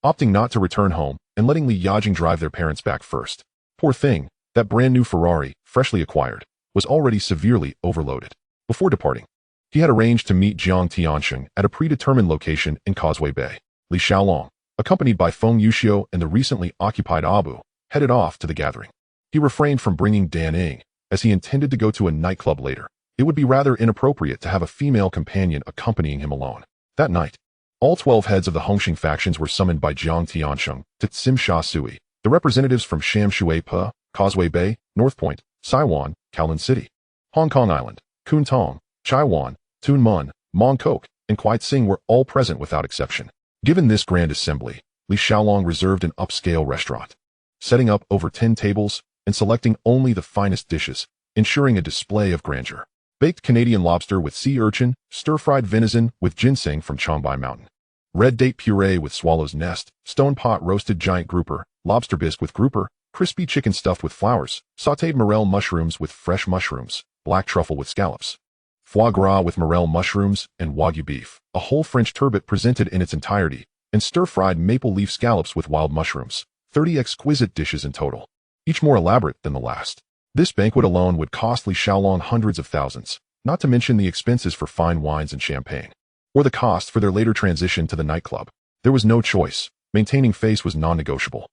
opting not to return home and letting Li Yajing drive their parents back first. Poor thing, that brand new Ferrari, freshly acquired, was already severely overloaded. Before departing, he had arranged to meet Jiang Tiansheng at a predetermined location in Causeway Bay. Li Xiaolong, accompanied by Feng Yuxiu and the recently occupied Abu, headed off to the gathering. He refrained from bringing Dan Ying, as he intended to go to a nightclub later. It would be rather inappropriate to have a female companion accompanying him alone. That night, all 12 heads of the Hongxing factions were summoned by Jiang Tiansheng to Tsim Sha Sui. The representatives from Sham Shui Pe, Causeway Bay, North Point, Saiwan, Kowloon City, Hong Kong Island, Kwun Tong, Chai Wan, Tuen Mun, Mong Kok, and Kwai Tsing were all present without exception. Given this grand assembly, Li Xiaolong reserved an upscale restaurant, setting up over 10 tables and selecting only the finest dishes, ensuring a display of grandeur. Baked Canadian lobster with sea urchin, stir-fried venison with ginseng from Chongbai Mountain, red date puree with swallow's nest, stone pot roasted giant grouper, lobster bisque with grouper, crispy chicken stuffed with flowers, sautéed morel mushrooms with fresh mushrooms, black truffle with scallops, foie gras with morel mushrooms and wagyu beef, a whole French turbot presented in its entirety, and stir-fried maple leaf scallops with wild mushrooms. 30 exquisite dishes in total, each more elaborate than the last. This banquet alone would cost Li Xiaolong hundreds of thousands, not to mention the expenses for fine wines and champagne, or the cost for their later transition to the nightclub. There was no choice. Maintaining face was non-negotiable.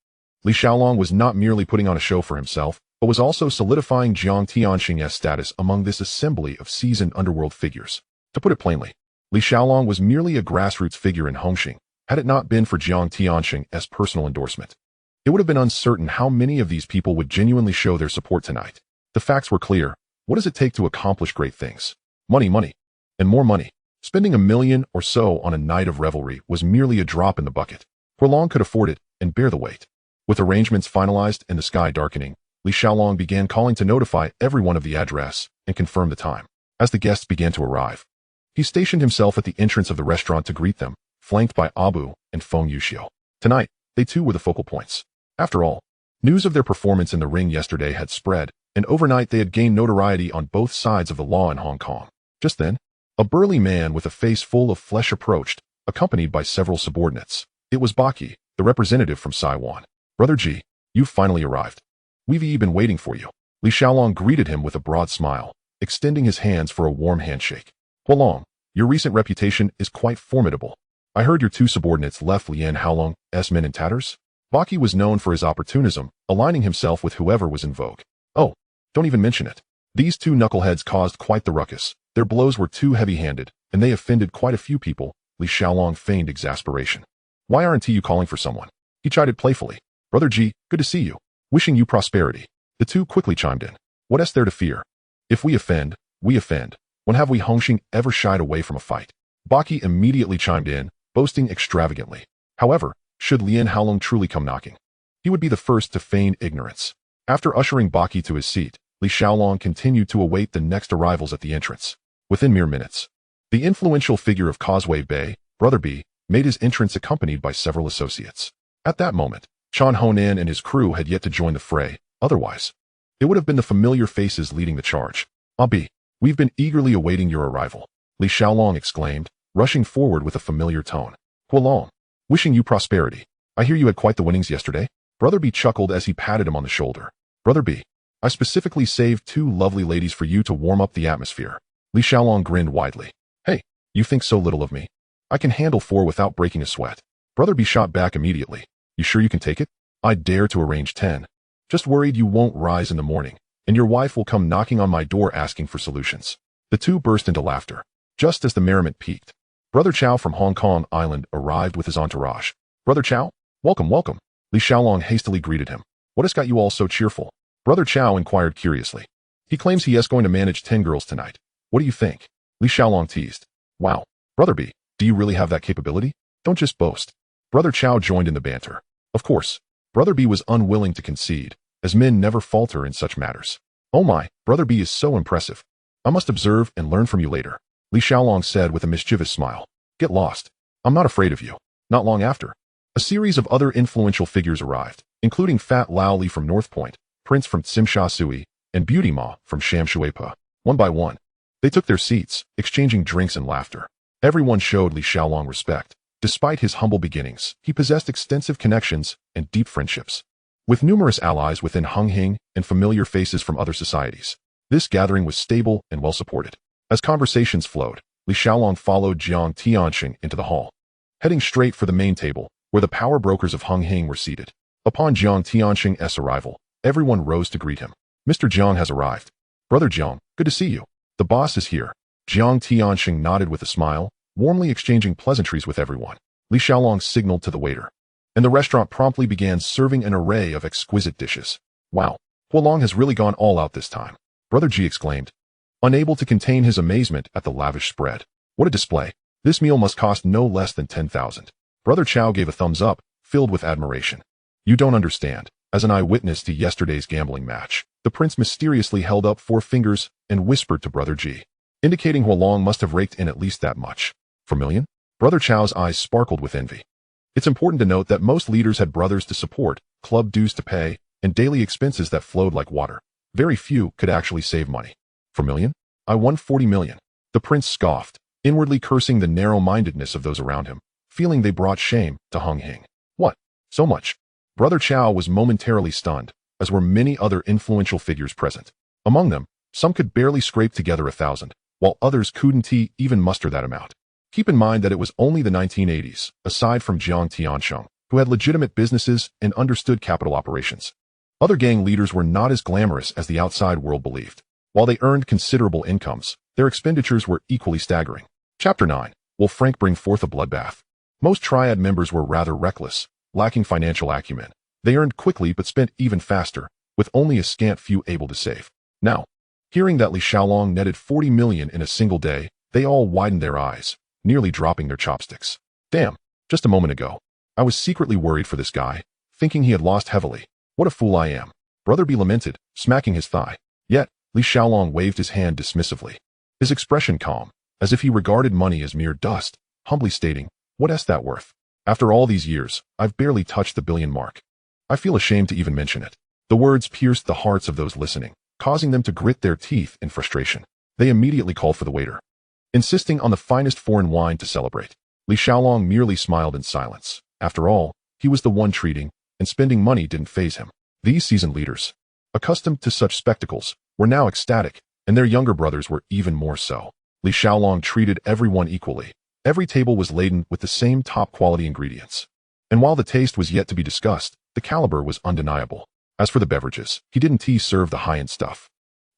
Li Xiaolong was not merely putting on a show for himself, but was also solidifying Jiang Tianxing's status among this assembly of seasoned underworld figures. To put it plainly, Li Xiaolong was merely a grassroots figure in Hongxing, had it not been for Jiang Tianxing's personal endorsement. It would have been uncertain how many of these people would genuinely show their support tonight. The facts were clear. What does it take to accomplish great things? Money, money, and more money. Spending $1 million or so on a night of revelry was merely a drop in the bucket. Kowloon could afford it and bear the weight. With arrangements finalized and the sky darkening, Li Xiaolong began calling to notify everyone of the address and confirm the time. As the guests began to arrive, he stationed himself at the entrance of the restaurant to greet them, flanked by Abu and Feng Yuxiu. Tonight, they too were the focal points. After all, news of their performance in the ring yesterday had spread, and overnight they had gained notoriety on both sides of the law in Hong Kong. Just then, a burly man with a face full of flesh approached, accompanied by several subordinates. It was Baki, the representative from Saiwan. Brother Ji, you've finally arrived. We've been waiting for you. Li Xiaolong greeted him with a broad smile, extending his hands for a warm handshake. Kowloon, your recent reputation is quite formidable. I heard your two subordinates left Lian Haolong's men in tatters? Baki was known for his opportunism, aligning himself with whoever was in vogue. Oh, don't even mention it. These two knuckleheads caused quite the ruckus. Their blows were too heavy-handed, and they offended quite a few people. Li Xiaolong feigned exasperation. Why aren't you calling for someone? He chided playfully. Brother Ji, good to see you. Wishing you prosperity. The two quickly chimed in. What's there to fear? If we offend, we offend. When have we Hongxing ever shied away from a fight? Baki immediately chimed in, boasting extravagantly. However, should Lian Haolong truly come knocking, he would be the first to feign ignorance. After ushering Baki to his seat, Li Xiaolong continued to await the next arrivals at the entrance. Within mere minutes, the influential figure of Causeway Bay, Brother B, made his entrance accompanied by several associates. At that moment, Chan Honan and his crew had yet to join the fray. Otherwise, it would have been the familiar faces leading the charge. Abi, we've been eagerly awaiting your arrival, Li Xiaolong exclaimed, rushing forward with a familiar tone. Kowloon, wishing you prosperity. I hear you had quite the winnings yesterday. Brother B chuckled as he patted him on the shoulder. Brother B, I specifically saved two lovely ladies for you to warm up the atmosphere. Li Xiaolong grinned widely. Hey, you think so little of me? I can handle 4 without breaking a sweat. Brother B shot back immediately. You sure you can take it? I dare to arrange 10. Just worried you won't rise in the morning, and your wife will come knocking on my door asking for solutions. The two burst into laughter, just as the merriment peaked. Brother Chow from Hong Kong Island arrived with his entourage. Brother Chow? Welcome, welcome. Li Xiaolong hastily greeted him. What has got you all so cheerful? Brother Chow inquired curiously. He claims he is going to manage 10 girls tonight. What do you think? Li Xiaolong teased. Wow. Brother B, do you really have that capability? Don't just boast. Brother Chow joined in the banter. Of course, Brother B was unwilling to concede, as men never falter in such matters. Oh my, Brother B is so impressive. I must observe and learn from you later, Li Xiaolong said with a mischievous smile. Get lost. I'm not afraid of you. Not long after, a series of other influential figures arrived, including Fat Lao Li from North Point, Prince from Tsimsha Sui, and Beauty Ma from Sham Shuepa. One by one, they took their seats, exchanging drinks and laughter. Everyone showed Li Xiaolong respect. Despite his humble beginnings, he possessed extensive connections and deep friendships with numerous allies within Hongxing and familiar faces from other societies. This gathering was stable and well supported. As conversations flowed, Li Xiaolong followed Jiang Tianxing into the hall, heading straight for the main table, where the power brokers of Hongxing were seated. Upon Jiang Tianxing's arrival, everyone rose to greet him. Mr. Jiang has arrived. Brother Jiang, good to see you. The boss is here. Jiang Tianxing nodded with a smile, warmly exchanging pleasantries with everyone. Li Xiaolong signaled to the waiter, and the restaurant promptly began serving an array of exquisite dishes. Wow, Huolong has really gone all out this time, Brother Ji exclaimed, unable to contain his amazement at the lavish spread. What a display. This meal must cost no less than 10,000. Brother Chow gave a thumbs up, filled with admiration. You don't understand. As an eyewitness to yesterday's gambling match, the prince mysteriously held up 4 fingers and whispered to Brother Ji, indicating Huolong must have raked in at least that much. 4 million? Brother Chow's eyes sparkled with envy. It's important to note that most leaders had brothers to support, club dues to pay, and daily expenses that flowed like water. Very few could actually save money. 4 million? I won 40 million. The prince scoffed, inwardly cursing the narrow-mindedness of those around him, feeling they brought shame to Hing. What? So much? Brother Chow was momentarily stunned, as were many other influential figures present. Among them, some could barely scrape together 1,000, while others couldn't even muster that amount. Keep in mind that it was only the 1980s, aside from Jiang Tiansheng, who had legitimate businesses and understood capital operations. Other gang leaders were not as glamorous as the outside world believed. While they earned considerable incomes, their expenditures were equally staggering. Chapter 9. Will Frank bring forth a bloodbath? Most Triad members were rather reckless, lacking financial acumen. They earned quickly but spent even faster, with only a scant few able to save. Now, hearing that Li Xiaolong netted 40 million in a single day, they all widened their eyes, nearly dropping their chopsticks. Damn, just a moment ago, I was secretly worried for this guy, thinking he had lost heavily. What a fool I am. Brother B lamented, smacking his thigh. Yet, Li Xiaolong waved his hand dismissively, his expression calm, as if he regarded money as mere dust, humbly stating, "What's that worth? After all these years, I've barely touched the billion mark. I feel ashamed to even mention it." The words pierced the hearts of those listening, causing them to grit their teeth in frustration. They immediately called for the waiter, insisting on the finest foreign wine to celebrate. Li Xiaolong merely smiled in silence. After all, he was the one treating, and spending money didn't faze him. These seasoned leaders, accustomed to such spectacles, were now ecstatic, and their younger brothers were even more so. Li Xiaolong treated everyone equally. Every table was laden with the same top-quality ingredients. And while the taste was yet to be discussed, the caliber was undeniable. As for the beverages, he didn't serve the high-end stuff.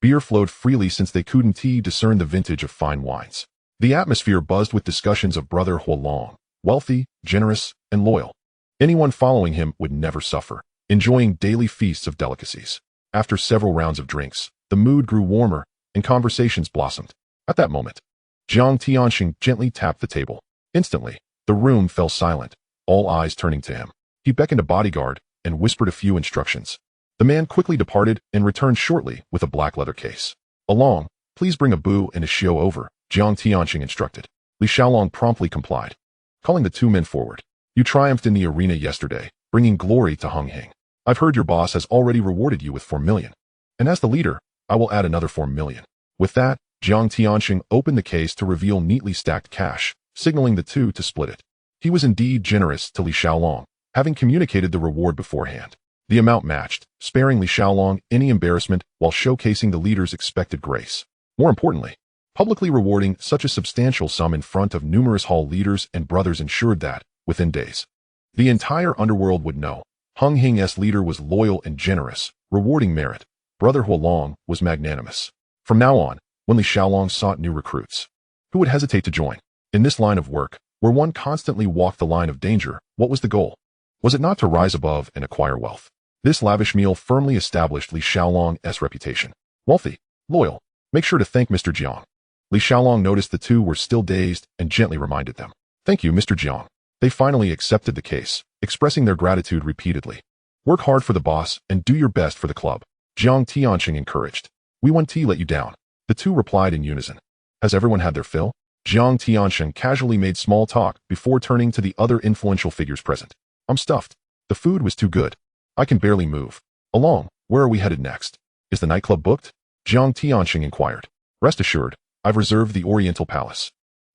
Beer flowed freely since they couldn't discern the vintage of fine wines. The atmosphere buzzed with discussions of Brother Huolong, wealthy, generous, and loyal. Anyone following him would never suffer, enjoying daily feasts of delicacies. After several rounds of drinks, the mood grew warmer, and conversations blossomed. At that moment, Jiang Tianxing gently tapped the table. Instantly, the room fell silent, all eyes turning to him. He beckoned a bodyguard and whispered a few instructions. The man quickly departed and returned shortly with a black leather case. Along, please bring a bu and a shio over, Jiang Tianxing instructed. Li Xiaolong promptly complied. Calling the 2 men forward. You triumphed in the arena yesterday, bringing glory to Hing. I've heard your boss has already rewarded you with 4 million. And as the leader, I will add another 4 million. With that, Jiang Tianxing opened the case to reveal neatly stacked cash, signaling the 2 to split it. He was indeed generous to Li Xiaolong, having communicated the reward beforehand. The amount matched, sparing Li Xiaolong any embarrassment while showcasing the leader's expected grace. More importantly, publicly rewarding such a substantial sum in front of numerous hall leaders and brothers ensured that, within days, the entire underworld would know Hing's leader was loyal and generous, rewarding merit. Brother Huolong was magnanimous. From now on, when Li Xiaolong sought new recruits, who would hesitate to join? In this line of work, where one constantly walked the line of danger, what was the goal? Was it not to rise above and acquire wealth? This lavish meal firmly established Li Xiaolong's reputation. Wealthy, loyal. Make sure to thank Mr. Jiang. Li Xiaolong noticed the 2 were still dazed and gently reminded them. Thank you, Mr. Jiang. They finally accepted the case, expressing their gratitude repeatedly. Work hard for the boss and do your best for the club, Jiang Tianxing encouraged. We won't let you down. The 2 replied in unison. Has everyone had their fill? Jiang Tianxing casually made small talk before turning to the other influential figures present. I'm stuffed. The food was too good. I can barely move. Along, where are we headed next? Is the nightclub booked? Jiang Tianxing inquired. Rest assured, I've reserved the Oriental Palace.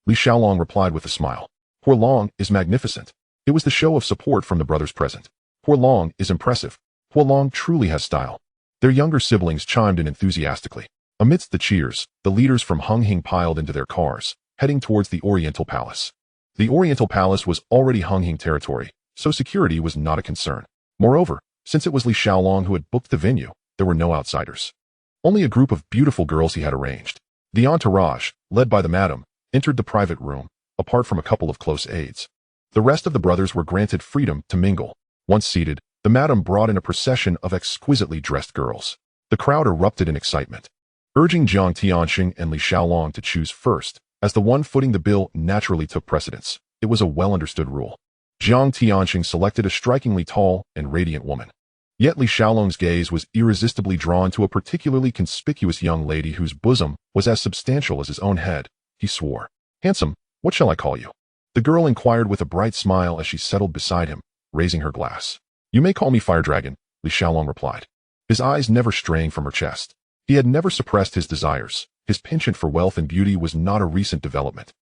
Li Xiaolong replied with a smile. Huolong is magnificent. It was the show of support from the brothers present. Huolong is impressive. Huolong truly has style. Their younger siblings chimed in enthusiastically. Amidst the cheers, the leaders from Hing piled into their cars, heading towards the Oriental Palace. The Oriental Palace was already Hing territory, so security was not a concern. Moreover, since it was Li Xiaolong who had booked the venue, there were no outsiders. Only a group of beautiful girls he had arranged. The entourage, led by the madam, entered the private room, apart from a couple of close aides. The rest of the brothers were granted freedom to mingle. Once seated, the madam brought in a procession of exquisitely dressed girls. The crowd erupted in excitement, urging Jiang Tianxing and Li Xiaolong to choose first, as the one footing the bill naturally took precedence. It was a well-understood rule. Jiang Tianxing selected a strikingly tall and radiant woman. Yet Li Xiaolong's gaze was irresistibly drawn to a particularly conspicuous young lady whose bosom was as substantial as his own head. He swore. "Handsome, what shall I call you?" The girl inquired with a bright smile as she settled beside him, raising her glass. "You may call me Fire Dragon," Li Xiaolong replied, his eyes never straying from her chest. He had never suppressed his desires. His penchant for wealth and beauty was not a recent development,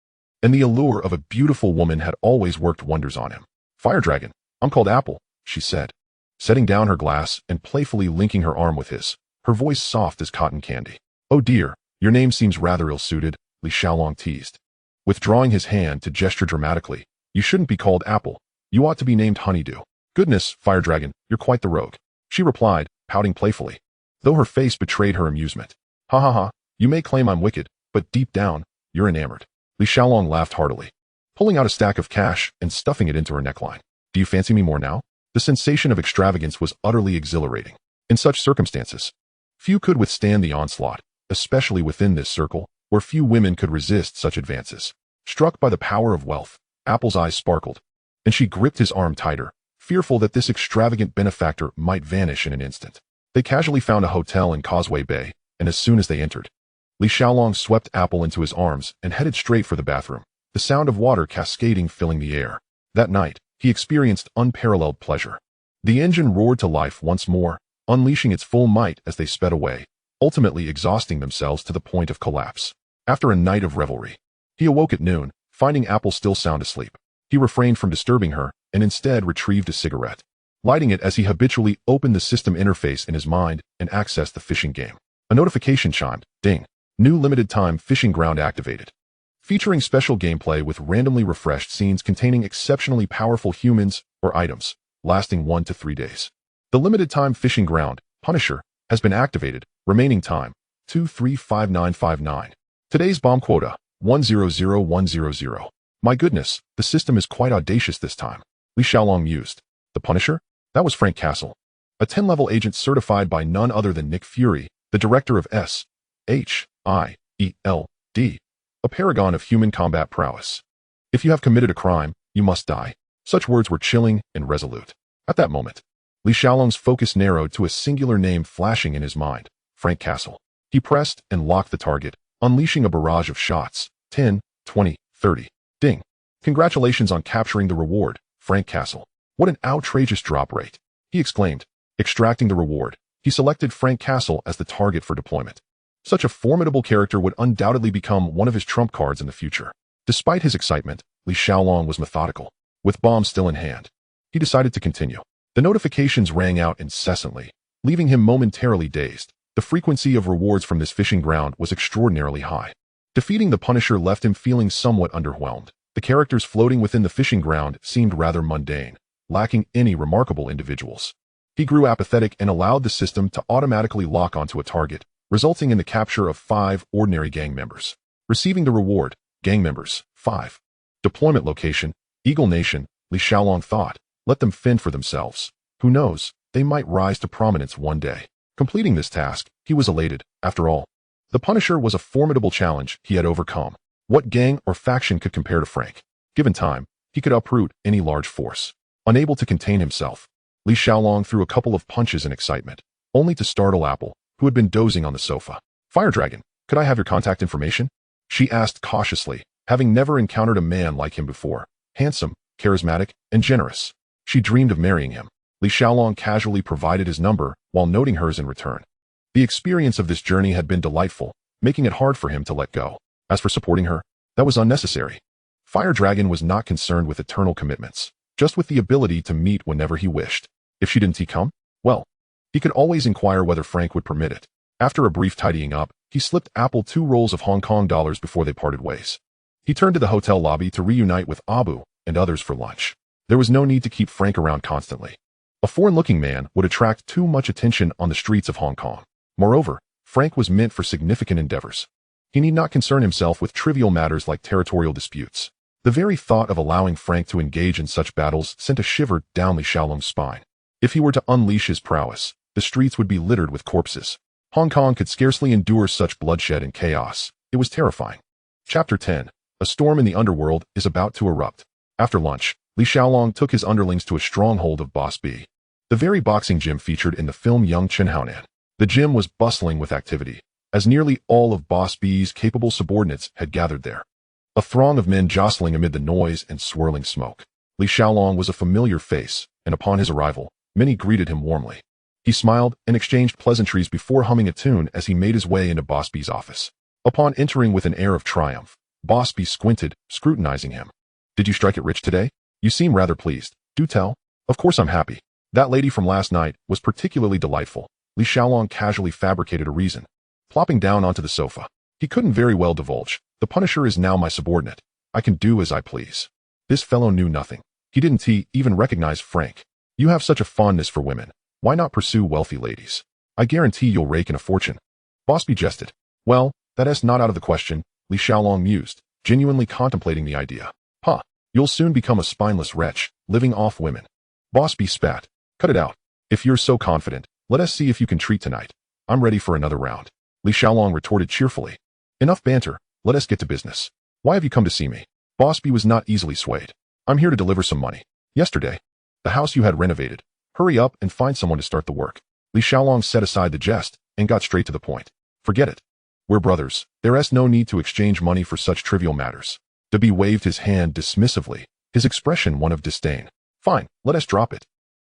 and the allure of a beautiful woman had always worked wonders on him. "Fire Dragon, I'm called Apple," she said, setting down her glass and playfully linking her arm with his, her voice soft as cotton candy. "Oh dear, your name seems rather ill-suited," Li Xiaolong teased, withdrawing his hand to gesture dramatically. "You shouldn't be called Apple. You ought to be named Honeydew." "Goodness, Fire Dragon, you're quite the rogue," she replied, pouting playfully, though her face betrayed her amusement. "Ha ha ha, you may claim I'm wicked, but deep down, you're enamored." Li Xiaolong laughed heartily, pulling out a stack of cash and stuffing it into her neckline. "Do you fancy me more now?" The sensation of extravagance was utterly exhilarating. In such circumstances, few could withstand the onslaught, especially within this circle, where few women could resist such advances. Struck by the power of wealth, Apple's eyes sparkled, and she gripped his arm tighter, fearful that this extravagant benefactor might vanish in an instant. They casually found a hotel in Causeway Bay, and as soon as they entered, Li Xiaolong swept Apple into his arms and headed straight for the bathroom, the sound of water cascading filling the air. That night, he experienced unparalleled pleasure. The engine roared to life once more, unleashing its full might as they sped away, ultimately exhausting themselves to the point of collapse. After a night of revelry, he awoke at noon, finding Apple still sound asleep. He refrained from disturbing her and instead retrieved a cigarette, lighting it as he habitually opened the system interface in his mind and accessed the fishing game. A notification chimed. Ding. New limited-time fishing ground activated. Featuring special gameplay with randomly refreshed scenes containing exceptionally powerful humans or items, lasting 1 to 3 days. The limited-time fishing ground, Punisher, has been activated. Remaining time, 235959. Today's bomb quota, 100100. My goodness, the system is quite audacious this time, Li Xiaolong mused. The Punisher? That was Frank Castle, a 10-level agent certified by none other than Nick Fury, the director of S.H.I.E.L.D., a paragon of human combat prowess. If you have committed a crime, you must die. Such words were chilling and resolute. At that moment, Li Xiaolong's focus narrowed to a singular name flashing in his mind, Frank Castle. He pressed and locked the target, unleashing a barrage of shots. 10, 20, 30. Ding. Congratulations on capturing the reward, Frank Castle. What an outrageous drop rate, he exclaimed. Extracting the reward, he selected Frank Castle as the target for deployment. Such a formidable character would undoubtedly become one of his trump cards in the future. Despite his excitement, Li Xiaolong was methodical. With bombs still in hand, he decided to continue. The notifications rang out incessantly, leaving him momentarily dazed. The frequency of rewards from this fishing ground was extraordinarily high. Defeating the Punisher left him feeling somewhat underwhelmed. The characters floating within the fishing ground seemed rather mundane, lacking any remarkable individuals. He grew apathetic and allowed the system to automatically lock onto a target, resulting in the capture of 5 ordinary gang members. Receiving the reward, gang members, 5. Deployment location, Eagle Nation, Li Xiaolong thought. Let them fend for themselves. Who knows, they might rise to prominence one day. Completing this task, he was elated. After all, the Punisher was a formidable challenge he had overcome. What gang or faction could compare to Frank? Given time, he could uproot any large force. Unable to contain himself, Li Xiaolong threw a couple of punches in excitement, only to startle Apple, who had been dozing on the sofa. Fire Dragon, could I have your contact information? She asked cautiously, having never encountered a man like him before. Handsome, charismatic, and generous. She dreamed of marrying him. Li Xiaolong casually provided his number while noting hers in return. The experience of this journey had been delightful, making it hard for him to let go. As for supporting her, that was unnecessary. Fire Dragon was not concerned with eternal commitments, just with the ability to meet whenever he wished. If she didn't come, well, he could always inquire whether Frank would permit it. After a brief tidying up, he slipped Apple 2 rolls of Hong Kong dollars before they parted ways. He turned to the hotel lobby to reunite with Abu and others for lunch. There was no need to keep Frank around constantly. A foreign-looking man would attract too much attention on the streets of Hong Kong. Moreover, Frank was meant for significant endeavors. He need not concern himself with trivial matters like territorial disputes. The very thought of allowing Frank to engage in such battles sent a shiver down Li Xiaolong's spine. If he were to unleash his prowess, the streets would be littered with corpses. Hong Kong could scarcely endure such bloodshed and chaos. It was terrifying. Chapter 10. A storm in the underworld is about to erupt. After lunch, Li Xiaolong took his underlings to a stronghold of Boss B, the very boxing gym featured in the film Young Chen Haonan. The gym was bustling with activity, as nearly all of Boss B's capable subordinates had gathered there. A throng of men jostling amid the noise and swirling smoke. Li Xiaolong was a familiar face, and upon his arrival, many greeted him warmly. He smiled and exchanged pleasantries before humming a tune as he made his way into Boss B's office. Upon entering with an air of triumph, Boss B squinted, scrutinizing him. "Did you strike it rich today? You seem rather pleased. Do tell." "Of course I'm happy. That lady from last night was particularly delightful." Li Xiaolong casually fabricated a reason, plopping down onto the sofa. He couldn't very well divulge. "The Punisher is now my subordinate. I can do as I please." This fellow knew nothing. He didn't even recognize Frank. "You have such a fondness for women. Why not pursue wealthy ladies? I guarantee you'll rake in a fortune." Boss B jested. "Well, that's not out of the question," Li Xiaolong mused, genuinely contemplating the idea. "Huh, you'll soon become a spineless wretch, living off women." Boss B spat. "Cut it out. If you're so confident, let us see if you can treat tonight. I'm ready for another round." Li Xiaolong retorted cheerfully. "Enough banter, let us get to business. Why have you come to see me?" Boss B was not easily swayed. "I'm here to deliver some money. Yesterday, the house you had renovated. Hurry up and find someone to start the work." Li Xiaolong set aside the jest and got straight to the point. "Forget it. We're brothers. There's no need to exchange money for such trivial matters." Debby waved his hand dismissively, his expression one of disdain. "Fine, let us drop it."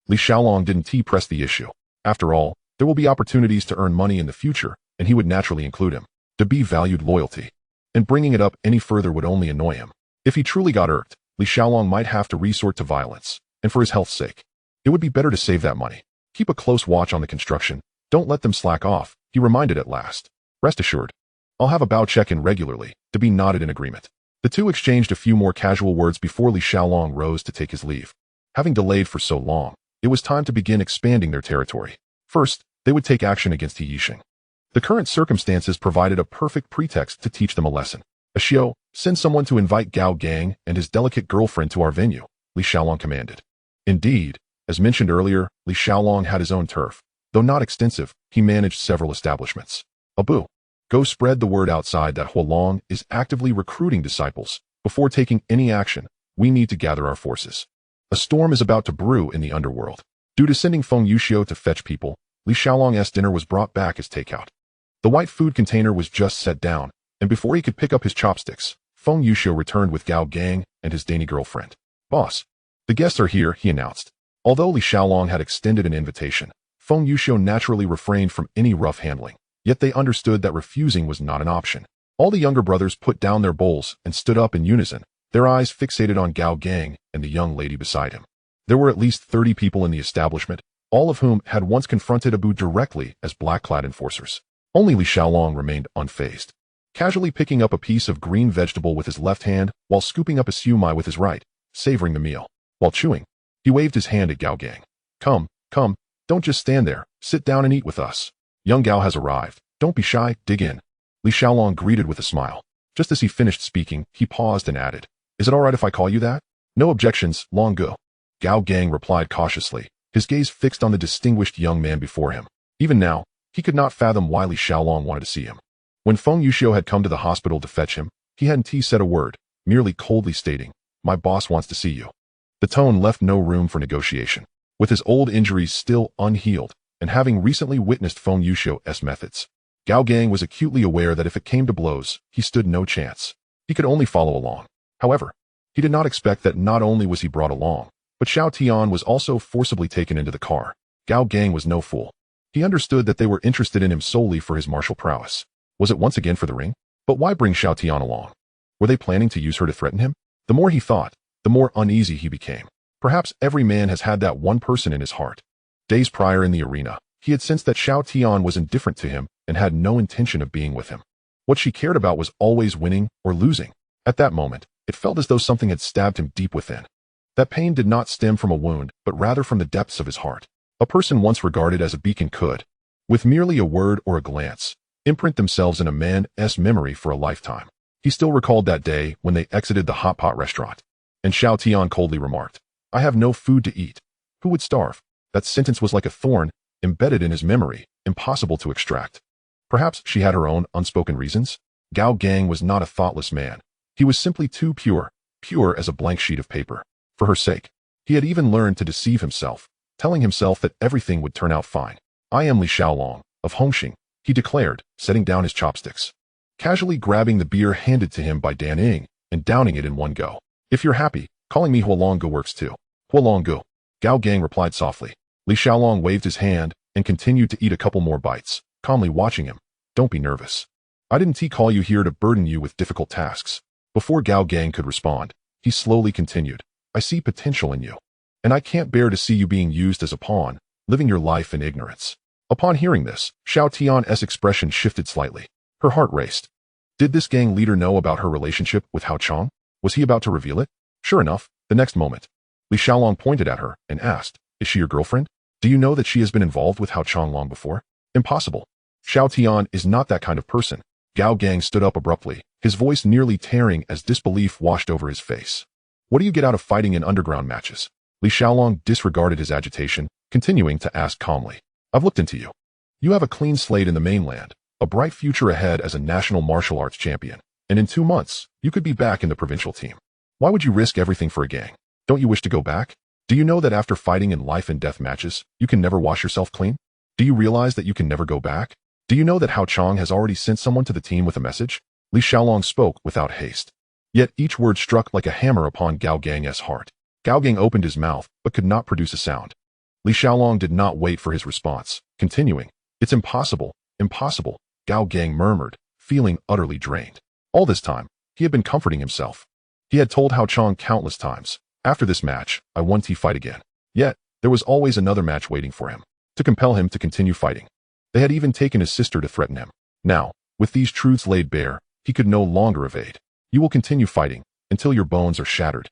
Li Xiaolong didn't press the issue. After all, there will be opportunities to earn money in the future, and he would naturally include him. Debby valued loyalty, and bringing it up any further would only annoy him. If he truly got irked, Li Xiaolong might have to resort to violence, and for his health's sake, it would be better to save that money. "Keep a close watch on the construction. Don't let them slack off," he reminded at last. "Rest assured, I'll have a bow check-in regularly." Debby nodded in agreement. The two exchanged a few more casual words before Li Xiaolong rose to take his leave. Having delayed for so long, it was time to begin expanding their territory. First, they would take action against He Yixing. The current circumstances provided a perfect pretext to teach them a lesson. "Xiao, send someone to invite Gao Gang and his delicate girlfriend to our venue," Li Xiaolong commanded. Indeed, as mentioned earlier, Li Xiaolong had his own turf. Though not extensive, he managed several establishments. "Abu, go spread the word outside that Huolong is actively recruiting disciples. Before taking any action, we need to gather our forces. A storm is about to brew in the underworld." Due to sending Feng Yuxiu to fetch people, Li Xiaolong's dinner was brought back as takeout. The white food container was just set down, and before he could pick up his chopsticks, Feng Yuxiu returned with Gao Gang and his dainty girlfriend. "Boss, the guests are here," he announced. Although Li Xiaolong had extended an invitation, Feng Yuxiu naturally refrained from any rough handling, yet they understood that refusing was not an option. All the younger brothers put down their bowls and stood up in unison, their eyes fixated on Gao Gang and the young lady beside him. There were at least 30 people in the establishment, all of whom had once confronted Abu directly as black-clad enforcers. Only Li Xiaolong remained unfazed, casually picking up a piece of green vegetable with his left hand while scooping up a siumai with his right, savoring the meal. While chewing, he waved his hand at Gao Gang. Come, don't just stand there, sit down and eat with us. Young Gao has arrived. Don't be shy, dig in." Li Xiaolong greeted with a smile. Just as he finished speaking, he paused and added, "Is it all right if I call you that?" "No objections, Long Go." Gao Gang replied cautiously, his gaze fixed on the distinguished young man before him. Even now, he could not fathom why Li Xiaolong wanted to see him. When Feng Yuxiu had come to the hospital to fetch him, he hadn't said a word, merely coldly stating, "My boss wants to see you." The tone left no room for negotiation. With his old injuries still unhealed, and having recently witnessed Feng Yuxiu's methods, Gao Gang was acutely aware that if it came to blows, he stood no chance. He could only follow along. However, he did not expect that not only was he brought along, but Xiao Tian was also forcibly taken into the car. Gao Gang was no fool. He understood that they were interested in him solely for his martial prowess. Was it once again for the ring? But why bring Xiao Tian along? Were they planning to use her to threaten him? The more he thought, the more uneasy he became. Perhaps every man has had that one person in his heart. Days prior in the arena, he had sensed that Xiao Tian was indifferent to him and had no intention of being with him. What she cared about was always winning or losing. At that moment, it felt as though something had stabbed him deep within. That pain did not stem from a wound, but rather from the depths of his heart. A person once regarded as a beacon could, with merely a word or a glance, imprint themselves in a man's memory for a lifetime. He still recalled that day when they exited the hot pot restaurant, and Xiao Tian coldly remarked, "I have no food to eat. Who would starve?" That sentence was like a thorn, embedded in his memory, impossible to extract. Perhaps she had her own unspoken reasons? Gao Gang was not a thoughtless man. He was simply too pure, pure as a blank sheet of paper. For her sake, he had even learned to deceive himself, telling himself that everything would turn out fine. I am Li Xiaolong, of Hongxing, he declared, setting down his chopsticks. Casually grabbing the beer handed to him by Dan Ying and downing it in one go. If you're happy, calling me Huolongo works too. Huolongo. Gao Gang replied softly. Li Xiaolong waved his hand and continued to eat a couple more bites, calmly watching him. Don't be nervous. I didn't call you here to burden you with difficult tasks. Before Gao Gang could respond, he slowly continued. I see potential in you. And I can't bear to see you being used as a pawn, living your life in ignorance. Upon hearing this, Xiao Tian's expression shifted slightly. Her heart raced. Did this gang leader know about her relationship with Hao Chong? Was he about to reveal it? Sure enough, the next moment, Li Xiaolong pointed at her and asked, Is she your girlfriend? Do you know that she has been involved with Hao Chong long before? Impossible. Xiao Tian is not that kind of person. Gao Gang stood up abruptly, his voice nearly tearing as disbelief washed over his face. What do you get out of fighting in underground matches? Li Xiaolong disregarded his agitation, continuing to ask calmly. I've looked into you. You have a clean slate in the mainland, a bright future ahead as a national martial arts champion, and in 2 months, you could be back in the provincial team. Why would you risk everything for a gang? Don't you wish to go back? Do you know that after fighting in life and death matches, you can never wash yourself clean? Do you realize that you can never go back? Do you know that Hao Chong has already sent someone to the team with a message? Li Xiaolong spoke without haste. Yet each word struck like a hammer upon Gao Gang's heart. Gao Gang opened his mouth, but could not produce a sound. Li Xiaolong did not wait for his response, continuing. It's impossible, impossible, Gao Gang murmured, feeling utterly drained. All this time, he had been comforting himself. He had told Hao Chong countless times, after this match, I want to fight again. Yet, there was always another match waiting for him, to compel him to continue fighting. They had even taken his sister to threaten him. Now, with these truths laid bare, he could no longer evade. You will continue fighting, until your bones are shattered.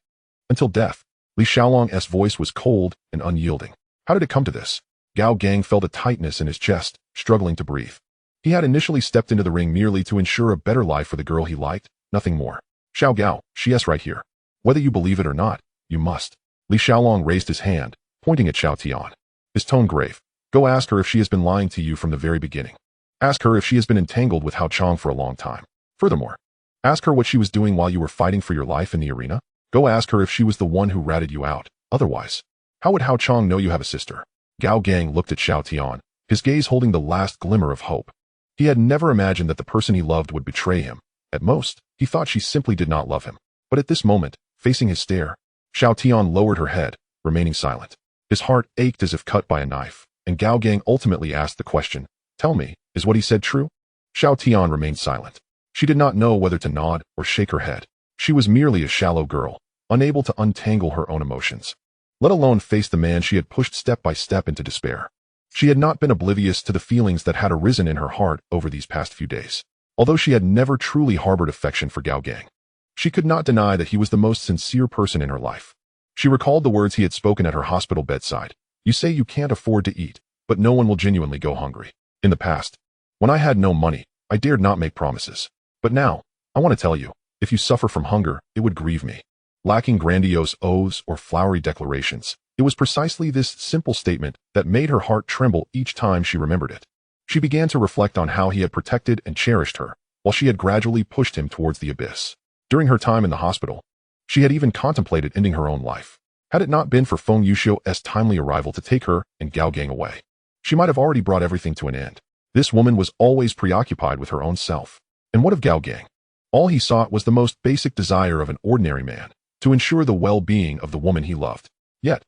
Until death. Li Xiaolong's voice was cold and unyielding. How did it come to this? Gao Gang felt a tightness in his chest, struggling to breathe. He had initially stepped into the ring merely to ensure a better life for the girl he liked, nothing more. Xiao Gao, she's right here. Whether you believe it or not, you must. Li Xiaolong raised his hand, pointing at Xiao Tian. His tone grave. Go ask her if she has been lying to you from the very beginning. Ask her if she has been entangled with Hao Chong for a long time. Furthermore, ask her what she was doing while you were fighting for your life in the arena. Go ask her if she was the one who ratted you out. Otherwise, how would Hao Chong know you have a sister? Gao Gang looked at Xiao Tian, his gaze holding the last glimmer of hope. He had never imagined that the person he loved would betray him. At most, he thought she simply did not love him. But at this moment, facing his stare, Xiao Tian lowered her head, remaining silent. His heart ached as if cut by a knife, and Gao Gang ultimately asked the question, Tell me, is what he said true? Xiao Tian remained silent. She did not know whether to nod or shake her head. She was merely a shallow girl, unable to untangle her own emotions, let alone face the man she had pushed step by step into despair. She had not been oblivious to the feelings that had arisen in her heart over these past few days. Although she had never truly harbored affection for Gao Gang, she could not deny that he was the most sincere person in her life. She recalled the words he had spoken at her hospital bedside. You say you can't afford to eat, but no one will genuinely go hungry. In the past, when I had no money, I dared not make promises. But now, I want to tell you, if you suffer from hunger, it would grieve me. Lacking grandiose oaths or flowery declarations, it was precisely this simple statement that made her heart tremble each time she remembered it. She began to reflect on how he had protected and cherished her, while she had gradually pushed him towards the abyss. During her time in the hospital, she had even contemplated ending her own life. Had it not been for Feng Yuxiu's timely arrival to take her and Gao Gang away, she might have already brought everything to an end. This woman was always preoccupied with her own self. And what of Gao Gang? All he sought was the most basic desire of an ordinary man, to ensure the well-being of the woman he loved. Yet,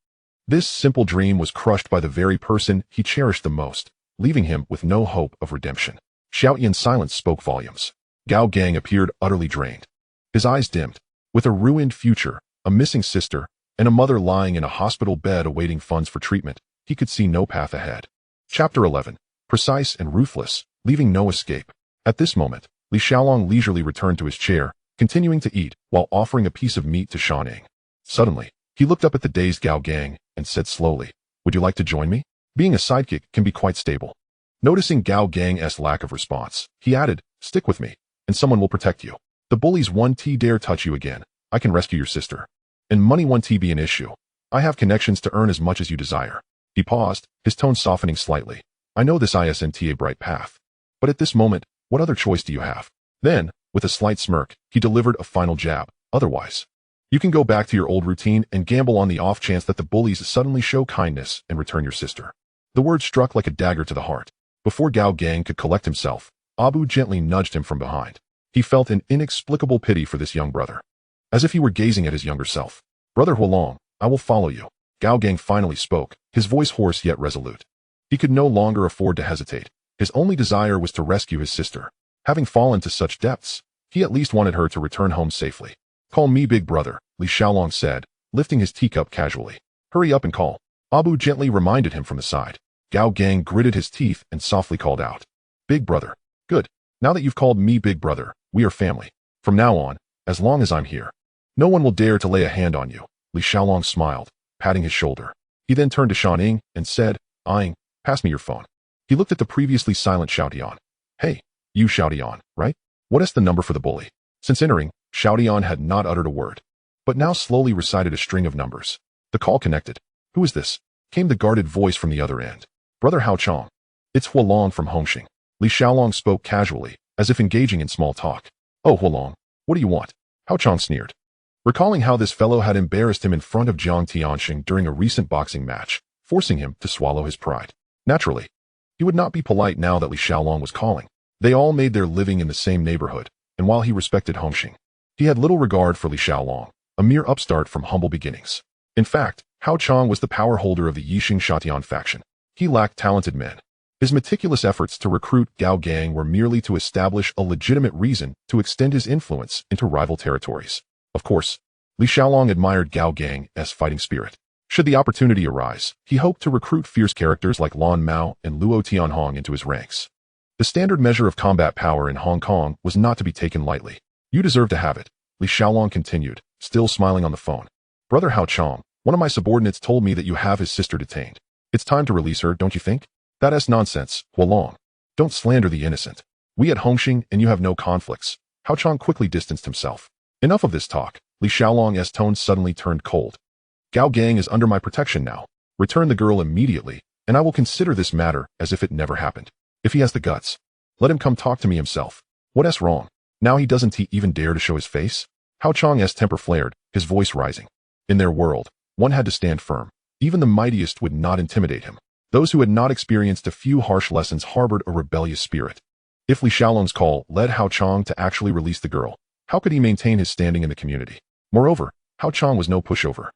this simple dream was crushed by the very person he cherished the most, leaving him with no hope of redemption. Xiao Yan's silence spoke volumes. Gao Gang appeared utterly drained. His eyes dimmed. With a ruined future, a missing sister, and a mother lying in a hospital bed awaiting funds for treatment, he could see no path ahead. Chapter 11. Precise and ruthless, leaving no escape. At this moment, Li Xiaolong leisurely returned to his chair, continuing to eat while offering a piece of meat to Shan Ying. Suddenly, he looked up at the dazed Gao Gang and said slowly, Would you like to join me? Being a sidekick can be quite stable. Noticing Gao Gang's lack of response, he added, Stick with me, and someone will protect you. The bullies won't dare touch you again. I can rescue your sister. And money won't be an issue. I have connections to earn as much as you desire. He paused, his tone softening slightly. I know this isn't a bright path. But at this moment, what other choice do you have? Then, with a slight smirk, he delivered a final jab. Otherwise, you can go back to your old routine and gamble on the off chance that the bullies suddenly show kindness and return your sister. The word struck like a dagger to the heart. Before Gao Gang could collect himself, Abu gently nudged him from behind. He felt an inexplicable pity for this young brother. As if he were gazing at his younger self. Brother Huolong, I will follow you. Gao Gang finally spoke, his voice hoarse yet resolute. He could no longer afford to hesitate. His only desire was to rescue his sister. Having fallen to such depths, he at least wanted her to return home safely. Call me big brother, Li Xiaolong said, lifting his teacup casually. Hurry up and call. Abu gently reminded him from the side. Gao Gang gritted his teeth and softly called out. Big brother. Good. Now that you've called me big brother, we are family. From now on, as long as I'm here, no one will dare to lay a hand on you. Li Xiaolong smiled, patting his shoulder. He then turned to Shan and said, Ying, pass me your phone. He looked at the previously silent Xiaotian. Hey, you Xiaotian, right? What is the number for the bully? Since entering, Xiaotian had not uttered a word, but now slowly recited a string of numbers. The call connected. Who is this? Came the guarded voice from the other end. Brother Hao Chong. It's Huolong from Hongxing. Li Xiaolong spoke casually, as if engaging in small talk. Oh Huolong, what do you want? Hao Chong sneered. Recalling how this fellow had embarrassed him in front of Jiang Tianxing during a recent boxing match, forcing him to swallow his pride. Naturally, he would not be polite now that Li Xiaolong was calling. They all made their living in the same neighborhood, and while he respected Hongxing, he had little regard for Li Xiaolong, a mere upstart from humble beginnings. In fact, Hao Chong was the power holder of the Yixing Shatian faction. He lacked talented men. His meticulous efforts to recruit Gao Gang were merely to establish a legitimate reason to extend his influence into rival territories. Of course, Li Xiaolong admired Gao Gang's fighting spirit. Should the opportunity arise, he hoped to recruit fierce characters like Lan Mao and Luo Tianhong into his ranks. The standard measure of combat power in Hong Kong was not to be taken lightly. You deserve to have it, Li Xiaolong continued, still smiling on the phone. Brother Hao Chong, one of my subordinates told me that you have his sister detained. It's time to release her, don't you think? That's nonsense, Huolong. Don't slander the innocent. We at Hongxing and you have no conflicts. Hao Chong quickly distanced himself. Enough of this talk. Li Xiaolong's tone suddenly turned cold. Gao Gang is under my protection now. Return the girl immediately, and I will consider this matter as if it never happened. If he has the guts, let him come talk to me himself. What's wrong? Now he doesn't even dare to show his face? Hao Chong's temper flared, his voice rising. In their world, one had to stand firm. Even the mightiest would not intimidate him. Those who had not experienced a few harsh lessons harbored a rebellious spirit. If Li Xiaolong's call led Hao Chong to actually release the girl, how could he maintain his standing in the community? Moreover, Hao Chong was no pushover.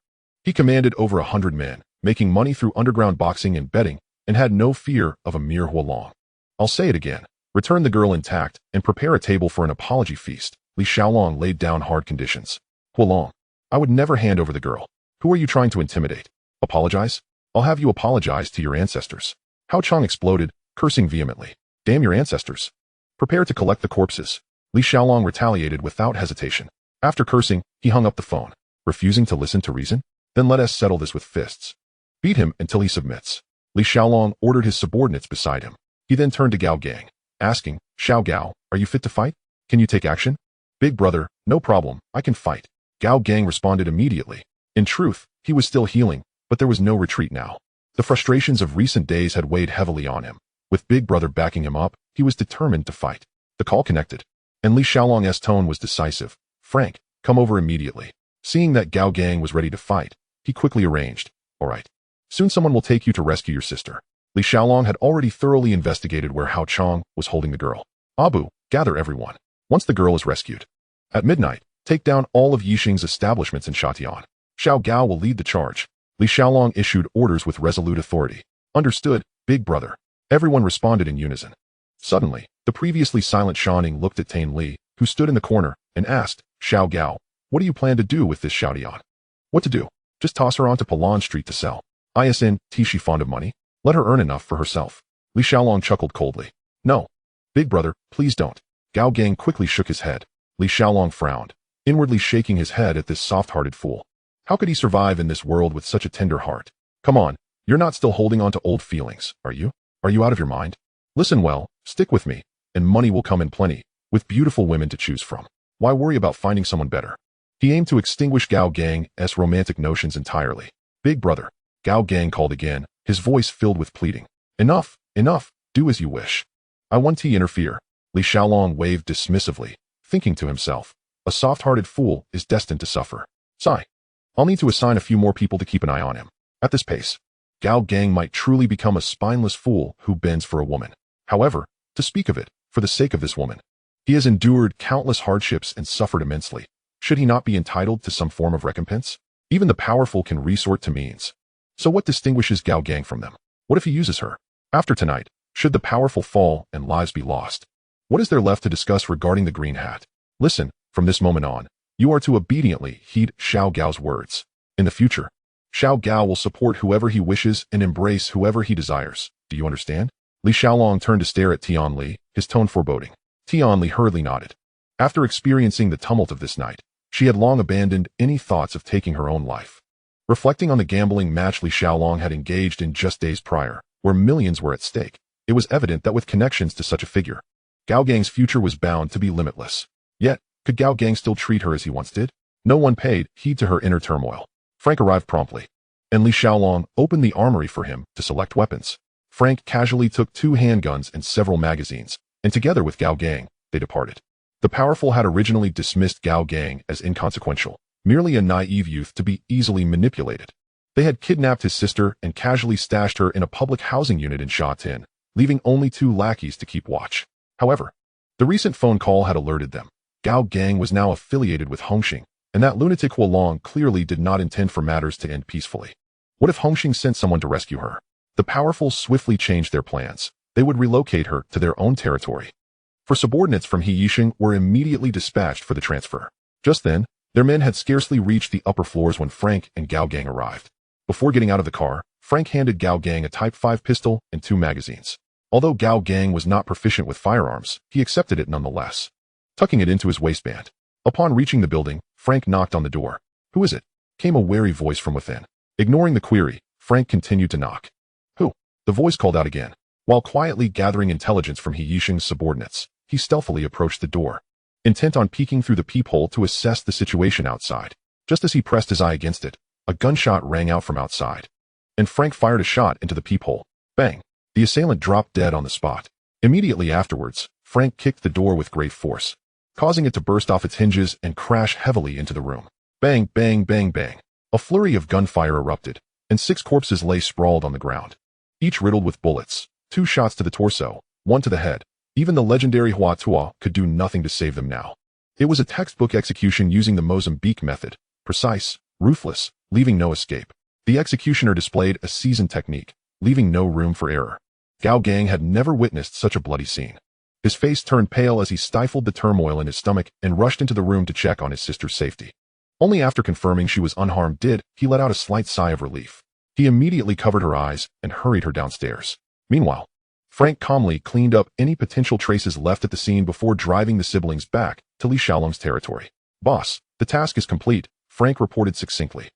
He commanded over 100 men, making money through underground boxing and betting, and had no fear of a mere Huolong. I'll say it again. Return the girl intact and prepare a table for an apology feast. Li Xiaolong laid down hard conditions. Huolong, I would never hand over the girl. Who are you trying to intimidate? Apologize? I'll have you apologize to your ancestors. Hao Chong exploded, cursing vehemently. Damn your ancestors. Prepare to collect the corpses. Li Xiaolong retaliated without hesitation. After cursing, he hung up the phone. Refusing to listen to reason? Then let us settle this with fists. Beat him until he submits. Li Xiaolong ordered his subordinates beside him. He then turned to Gao Gang, asking, Xiao Gao, are you fit to fight? Can you take action? Big brother, no problem, I can fight. Gao Gang responded immediately. In truth, he was still healing, but there was no retreat now. The frustrations of recent days had weighed heavily on him. With Big Brother backing him up, he was determined to fight. The call connected, and Li Xiaolong's tone was decisive. Frank, come over immediately. Seeing that Gao Gang was ready to fight, he quickly arranged. All right. Soon someone will take you to rescue your sister. Li Xiaolong had already thoroughly investigated where Hao Chong was holding the girl. Abu, gather everyone. Once the girl is rescued. At midnight, take down all of Yixing's establishments in Shatian. Xiao Gao will lead the charge. Li Xiaolong issued orders with resolute authority. Understood, Big Brother. Everyone responded in unison. Suddenly, the previously silent Shanning looked at Tain Li, who stood in the corner, and asked, Xiao Gao, what do you plan to do with this Xiaotian? What to do? Just toss her onto Palan Street to sell. Is she fond of money? Let her earn enough for herself. Li Xiaolong chuckled coldly. No. Big Brother, please don't. Gao Gang quickly shook his head. Li Xiaolong frowned, inwardly shaking his head at this soft-hearted fool. How could he survive in this world with such a tender heart? Come on, you're not still holding on to old feelings, are you? Are you out of your mind? Listen well, stick with me, and money will come in plenty, with beautiful women to choose from. Why worry about finding someone better? He aimed to extinguish Gao Gang's romantic notions entirely. Big Brother, Gao Gang called again, his voice filled with pleading. Enough, enough, do as you wish. I want to interfere. Li Xiaolong waved dismissively, thinking to himself, a soft-hearted fool is destined to suffer. Sigh. I'll need to assign a few more people to keep an eye on him. At this pace, Gao Gang might truly become a spineless fool who bends for a woman. However, to speak of it, for the sake of this woman, he has endured countless hardships and suffered immensely. Should he not be entitled to some form of recompense? Even the powerful can resort to means. So what distinguishes Gao Gang from them? What if he uses her? After tonight, should the powerful fall and lives be lost? What is there left to discuss regarding the green hat? Listen, from this moment on, you are to obediently heed Xiao Gao's words. In the future, Xiao Gao will support whoever he wishes and embrace whoever he desires. Do you understand? Li Xiaolong turned to stare at Tian Li, his tone foreboding. Tian Li hurriedly nodded. After experiencing the tumult of this night, she had long abandoned any thoughts of taking her own life. Reflecting on the gambling match Li Xiaolong had engaged in just days prior, where millions were at stake, it was evident that with connections to such a figure, Gao Gang's future was bound to be limitless. Yet, could Gao Gang still treat her as he once did? No one paid heed to her inner turmoil. Frank arrived promptly, and Li Xiaolong opened the armory for him to select weapons. Frank casually took 2 handguns and several magazines, and together with Gao Gang, they departed. The powerful had originally dismissed Gao Gang as inconsequential, merely a naive youth to be easily manipulated. They had kidnapped his sister and casually stashed her in a public housing unit in Shatin, leaving only 2 lackeys to keep watch. However, the recent phone call had alerted them. Gao Gang was now affiliated with Hongxing, and that lunatic Huolong clearly did not intend for matters to end peacefully. What if Hongxing sent someone to rescue her? The powerful swiftly changed their plans. They would relocate her to their own territory. For subordinates from He Yixing were immediately dispatched for the transfer. Just then, their men had scarcely reached the upper floors when Frank and Gao Gang arrived. Before getting out of the car, Frank handed Gao Gang a Type 5 pistol and 2 magazines. Although Gao Gang was not proficient with firearms, he accepted it nonetheless, tucking it into his waistband. Upon reaching the building, Frank knocked on the door. Who is it? Came a wary voice from within. Ignoring the query, Frank continued to knock. Who? The voice called out again. While quietly gathering intelligence from He Yixing's subordinates, he stealthily approached the door, intent on peeking through the peephole to assess the situation outside. Just as he pressed his eye against it, a gunshot rang out from outside, and Frank fired a shot into the peephole. Bang! The assailant dropped dead on the spot. Immediately afterwards, Frank kicked the door with great force, causing it to burst off its hinges and crash heavily into the room. Bang, bang, bang, bang. A flurry of gunfire erupted, and 6 corpses lay sprawled on the ground, each riddled with bullets. 2 shots to the torso, 1 to the head. Even the legendary Hua Tuo could do nothing to save them now. It was a textbook execution using the Mozambique method, precise, ruthless, leaving no escape. The executioner displayed a seasoned technique, leaving no room for error. Gao Gang had never witnessed such a bloody scene. His face turned pale as he stifled the turmoil in his stomach and rushed into the room to check on his sister's safety. Only after confirming she was unharmed did he let out a slight sigh of relief. He immediately covered her eyes and hurried her downstairs. Meanwhile, Frank calmly cleaned up any potential traces left at the scene before driving the siblings back to Li Xiaolong's territory. Boss, the task is complete, Frank reported succinctly.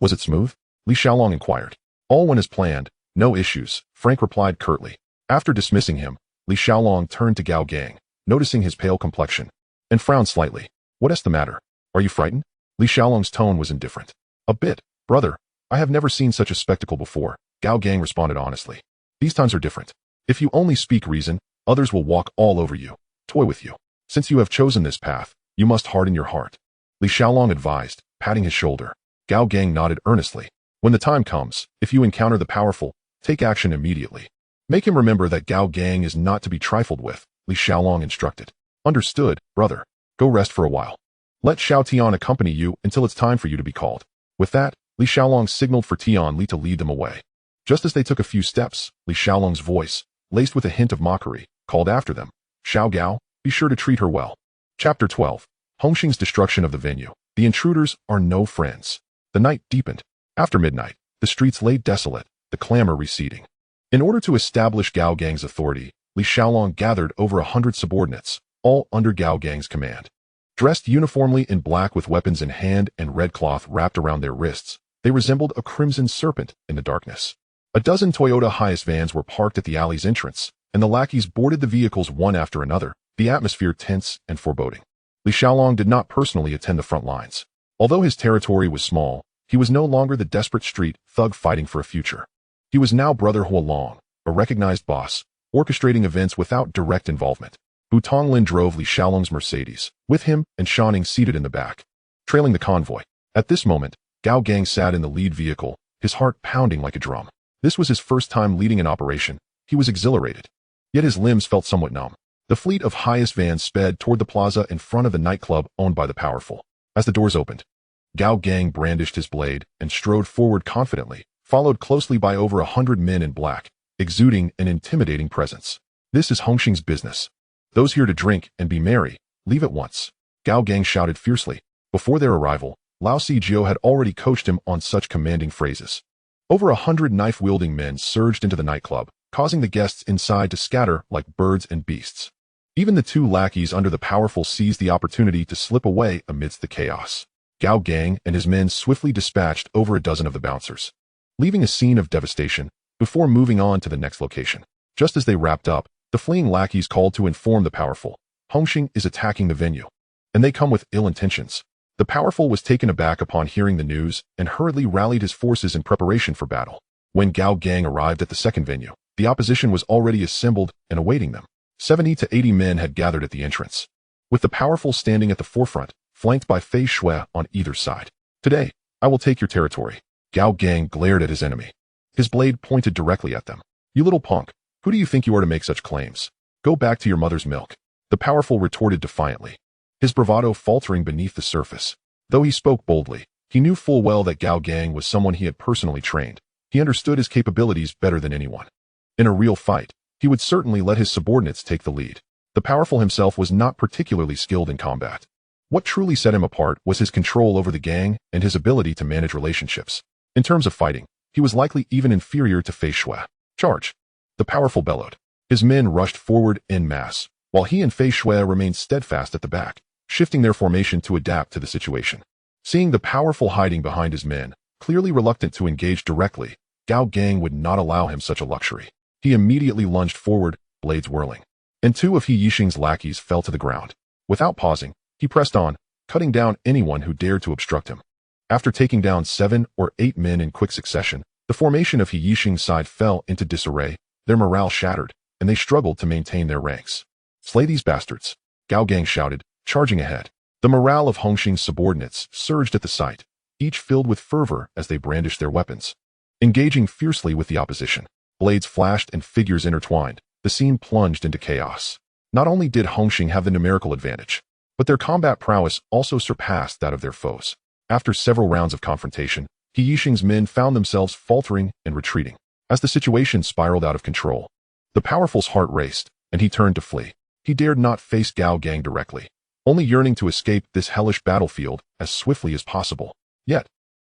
Was it smooth? Li Xiaolong inquired. All went as planned, no issues, Frank replied curtly. After dismissing him, Li Xiaolong turned to Gao Gang, noticing his pale complexion, and frowned slightly. What's the matter? Are you frightened? Li Xiaolong's tone was indifferent. A bit, brother. I have never seen such a spectacle before, Gao Gang responded honestly. These times are different. If you only speak reason, others will walk all over you, toy with you. Since you have chosen this path, you must harden your heart. Li Xiaolong advised, patting his shoulder. Gao Gang nodded earnestly. When the time comes, if you encounter the powerful, take action immediately. Make him remember that Gao Gang is not to be trifled with, Li Xiaolong instructed. Understood, brother. Go rest for a while. Let Xiao Tian accompany you until it's time for you to be called. With that, Li Xiaolong signaled for Tian Li to lead them away. Just as they took a few steps, Li Xiaolong's voice, laced with a hint of mockery, called after them. Xiao Gao, be sure to treat her well. Chapter 12. Hongxing's destruction of the venue. The intruders are no friends. The night deepened. After midnight, the streets lay desolate, the clamor receding. In order to establish Gao Gang's authority, Li Xiaolong gathered over 100 subordinates, all under Gao Gang's command. Dressed uniformly in black with weapons in hand and red cloth wrapped around their wrists, they resembled a crimson serpent in the darkness. A dozen Toyota Hiace vans were parked at the alley's entrance, and the lackeys boarded the vehicles one after another, the atmosphere tense and foreboding. Li Xiaolong did not personally attend the front lines. Although his territory was small, he was no longer the desperate street thug fighting for a future. He was now Brother Huolong, a recognized boss, orchestrating events without direct involvement. Tonglin drove Li Xiaolong's Mercedes, with him and Shanning seated in the back, trailing the convoy. At this moment, Gao Gang sat in the lead vehicle, his heart pounding like a drum. This was his first time leading an operation. He was exhilarated, yet his limbs felt somewhat numb. The fleet of highest vans sped toward the plaza in front of the nightclub owned by the powerful. As the doors opened, Gao Gang brandished his blade and strode forward confidently, followed closely by over 100 men in black, exuding an intimidating presence. This is Hongxing's business. Those here to drink and be merry, leave at once, Gao Gang shouted fiercely. Before their arrival, Lao Sijio had already coached him on such commanding phrases. Over 100 knife-wielding men surged into the nightclub, causing the guests inside to scatter like birds and beasts. Even the two lackeys under the powerful seized the opportunity to slip away amidst the chaos. Gao Gang and his men swiftly dispatched over a dozen of the bouncers, leaving a scene of devastation before moving on to the next location. Just as they wrapped up, the fleeing lackeys called to inform the powerful, Hongxing is attacking the venue, and they come with ill intentions. The powerful was taken aback upon hearing the news and hurriedly rallied his forces in preparation for battle. When Gao Gang arrived at the second venue, the opposition was already assembled and awaiting them. 70 to 80 men had gathered at the entrance, with the powerful standing at the forefront, flanked by Fei Shui on either side. Today, I will take your territory. Gao Gang glared at his enemy, his blade pointed directly at them. You little punk, who do you think you are to make such claims? Go back to your mother's milk. The powerful retorted defiantly, his bravado faltering beneath the surface. Though he spoke boldly, he knew full well that Gao Gang was someone he had personally trained. He understood his capabilities better than anyone. In a real fight, he would certainly let his subordinates take the lead. The powerful himself was not particularly skilled in combat. What truly set him apart was his control over the gang and his ability to manage relationships. In terms of fighting, he was likely even inferior to Fei Shui. Charge! The powerful bellowed. His men rushed forward en masse, while he and Fei Shui remained steadfast at the back, shifting their formation to adapt to the situation. Seeing the powerful hiding behind his men, clearly reluctant to engage directly, Gao Gang would not allow him such a luxury. He immediately lunged forward, blades whirling, and two of He Yixing's lackeys fell to the ground. Without pausing, he pressed on, cutting down anyone who dared to obstruct him. After taking down 7 or 8 men in quick succession, the formation of He Yixing's side fell into disarray, their morale shattered, and they struggled to maintain their ranks. Slay these bastards, Gao Gang shouted, charging ahead. The morale of Hongxing's subordinates surged at the sight, each filled with fervor as they brandished their weapons. Engaging fiercely with the opposition, blades flashed and figures intertwined, the scene plunged into chaos. Not only did Hongxing have the numerical advantage, but their combat prowess also surpassed that of their foes. After several rounds of confrontation, He Yixing's men found themselves faltering and retreating. As the situation spiraled out of control, the powerful's heart raced, and he turned to flee. He dared not face Gao Gang directly, only yearning to escape this hellish battlefield as swiftly as possible. Yet,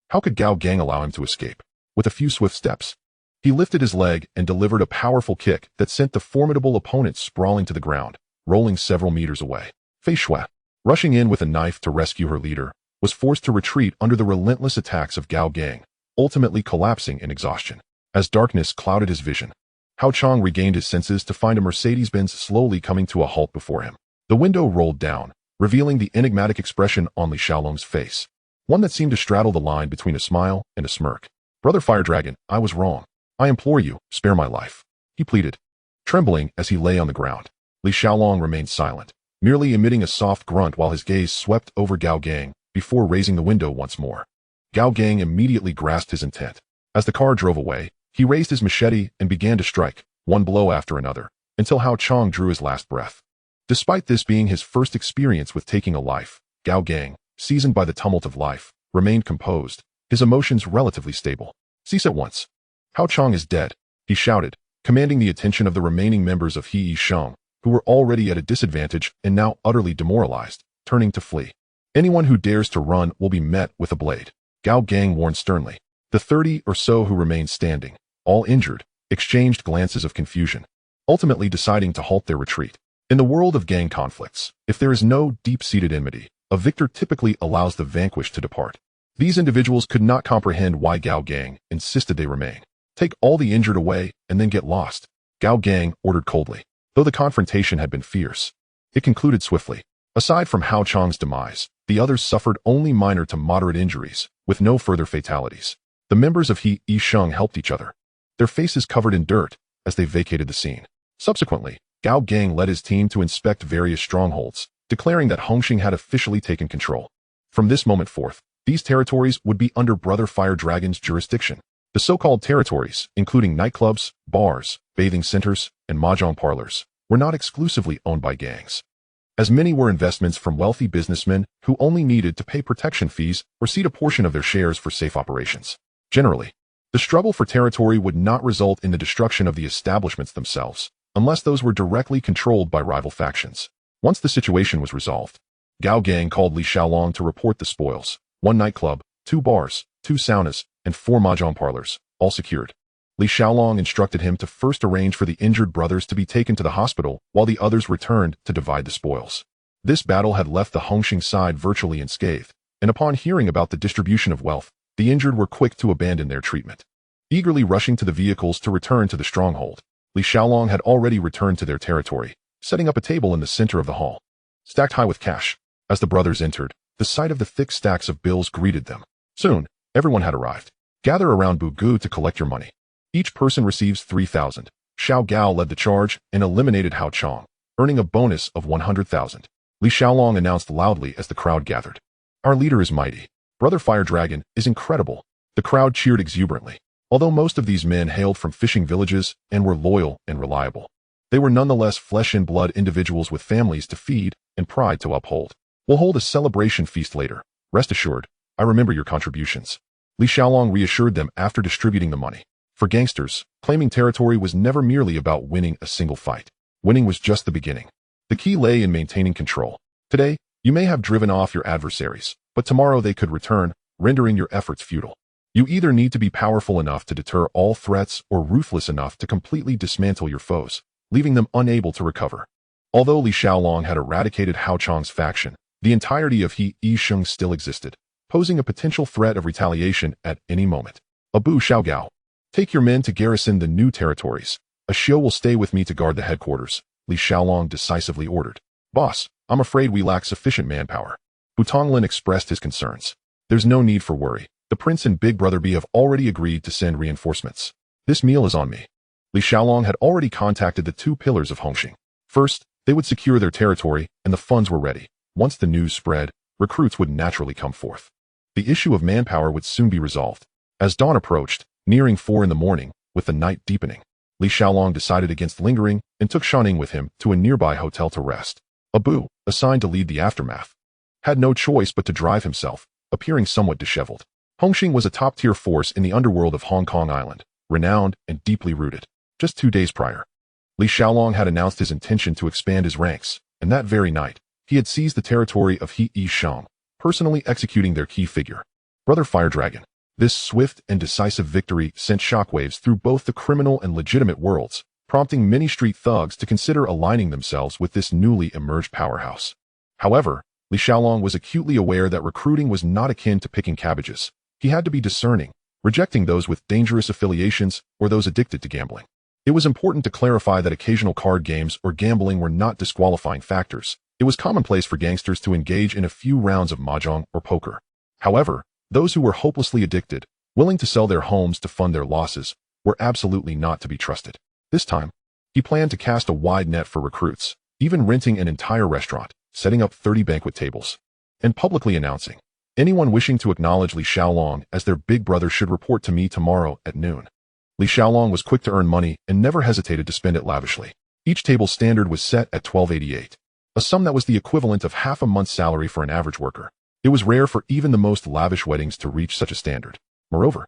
how could Gao Gang allow him to escape? With a few swift steps, he lifted his leg and delivered a powerful kick that sent the formidable opponent sprawling to the ground, rolling several meters away. Fei Shui, rushing in with a knife to rescue her leader, was forced to retreat under the relentless attacks of Gao Gang, ultimately collapsing in exhaustion. As darkness clouded his vision, Hao Chong regained his senses to find a Mercedes-Benz slowly coming to a halt before him. The window rolled down, revealing the enigmatic expression on Li Xiaolong's face, one that seemed to straddle the line between a smile and a smirk. Brother Fire Dragon, I was wrong. I implore you, spare my life, he pleaded, trembling as he lay on the ground. Li Xiaolong remained silent, merely emitting a soft grunt while his gaze swept over Gao Gang before raising the window once more. Gao Gang immediately grasped his intent. As the car drove away, he raised his machete and began to strike, one blow after another, until Hao Chong drew his last breath. Despite this being his first experience with taking a life, Gao Gang, seasoned by the tumult of life, remained composed, his emotions relatively stable. Cease at once. Hao Chong is dead, he shouted, commanding the attention of the remaining members of He Yixing, who were already at a disadvantage and now utterly demoralized, turning to flee. Anyone who dares to run will be met with a blade, Gao Gang warned sternly. The 30 or so who remained standing, all injured, exchanged glances of confusion, ultimately deciding to halt their retreat. In the world of gang conflicts, if there is no deep-seated enmity, a victor typically allows the vanquished to depart. These individuals could not comprehend why Gao Gang insisted they remain. Take all the injured away and then get lost, Gao Gang ordered coldly. Though the confrontation had been fierce, it concluded swiftly. Aside from Hao Chong's demise, the others suffered only minor to moderate injuries, with no further fatalities. The members of He Yixing helped each other, their faces covered in dirt, as they vacated the scene. Subsequently, Gao Gang led his team to inspect various strongholds, declaring that Hongxing had officially taken control. From this moment forth, these territories would be under Brother Fire Dragon's jurisdiction. The so-called territories, including nightclubs, bars, bathing centers, and mahjong parlors, were not exclusively owned by gangs, as many were investments from wealthy businessmen who only needed to pay protection fees or cede a portion of their shares for safe operations. Generally, the struggle for territory would not result in the destruction of the establishments themselves, unless those were directly controlled by rival factions. Once the situation was resolved, Gao Gang called Li Xiaolong to report the spoils: 1 nightclub, 2 bars, 2 saunas, and 4 mahjong parlors, all secured. Li Xiaolong instructed him to first arrange for the injured brothers to be taken to the hospital while the others returned to divide the spoils. This battle had left the Hongxing side virtually unscathed, and upon hearing about the distribution of wealth, the injured were quick to abandon their treatment. Eagerly rushing to the vehicles to return to the stronghold, Li Xiaolong had already returned to their territory, setting up a table in the center of the hall, stacked high with cash. As the brothers entered, the sight of the thick stacks of bills greeted them. Soon, everyone had arrived. Gather around Bu Gu to collect your money. Each person receives 3,000. Xiao Gao led the charge and eliminated Hao Chong, earning a bonus of 100,000. Li Xiaolong announced loudly as the crowd gathered. Our leader is mighty. Brother Fire Dragon is incredible. The crowd cheered exuberantly. Although most of these men hailed from fishing villages and were loyal and reliable, they were nonetheless flesh and blood individuals with families to feed and pride to uphold. We'll hold a celebration feast later. Rest assured, I remember your contributions. Li Xiaolong reassured them after distributing the money. For gangsters, claiming territory was never merely about winning a single fight. Winning was just the beginning. The key lay in maintaining control. Today, you may have driven off your adversaries, but tomorrow they could return, rendering your efforts futile. You either need to be powerful enough to deter all threats or ruthless enough to completely dismantle your foes, leaving them unable to recover. Although Li Xiaolong had eradicated Hao Chong's faction, the entirety of He Yisheng still existed, posing a potential threat of retaliation at any moment. Abu Xiaogao, take your men to garrison the new territories. A Xiao will stay with me to guard the headquarters, Li Xiaolong decisively ordered. Boss, I'm afraid we lack sufficient manpower. Bu Tonglin expressed his concerns. There's no need for worry. The prince and Big Brother B have already agreed to send reinforcements. This meal is on me. Li Xiaolong had already contacted the 2 pillars of Hongxing. First, they would secure their territory, and the funds were ready. Once the news spread, recruits would naturally come forth. The issue of manpower would soon be resolved. As dawn approached, nearing 4 in the morning, with the night deepening, Li Xiaolong decided against lingering and took Shaning with him to a nearby hotel to rest. Abu, assigned to lead the aftermath, had no choice but to drive himself, appearing somewhat disheveled. Hongxing was a top-tier force in the underworld of Hong Kong Island, renowned and deeply rooted. Just 2 days prior, Li Xiaolong had announced his intention to expand his ranks, and that very night, he had seized the territory of He Yisheng, personally executing their key figure, Brother Fire Dragon. This swift and decisive victory sent shockwaves through both the criminal and legitimate worlds, prompting many street thugs to consider aligning themselves with this newly emerged powerhouse. However, Li Xiaolong was acutely aware that recruiting was not akin to picking cabbages. He had to be discerning, rejecting those with dangerous affiliations or those addicted to gambling. It was important to clarify that occasional card games or gambling were not disqualifying factors. It was commonplace for gangsters to engage in a few rounds of mahjong or poker. However, those who were hopelessly addicted, willing to sell their homes to fund their losses, were absolutely not to be trusted. This time, he planned to cast a wide net for recruits, even renting an entire restaurant, setting up 30 banquet tables, and publicly announcing, anyone wishing to acknowledge Li Xiaolong as their big brother should report to me tomorrow at noon. Li Xiaolong was quick to earn money and never hesitated to spend it lavishly. Each table's standard was set at 1288, a sum that was the equivalent of half a month's salary for an average worker. It was rare for even the most lavish weddings to reach such a standard. Moreover,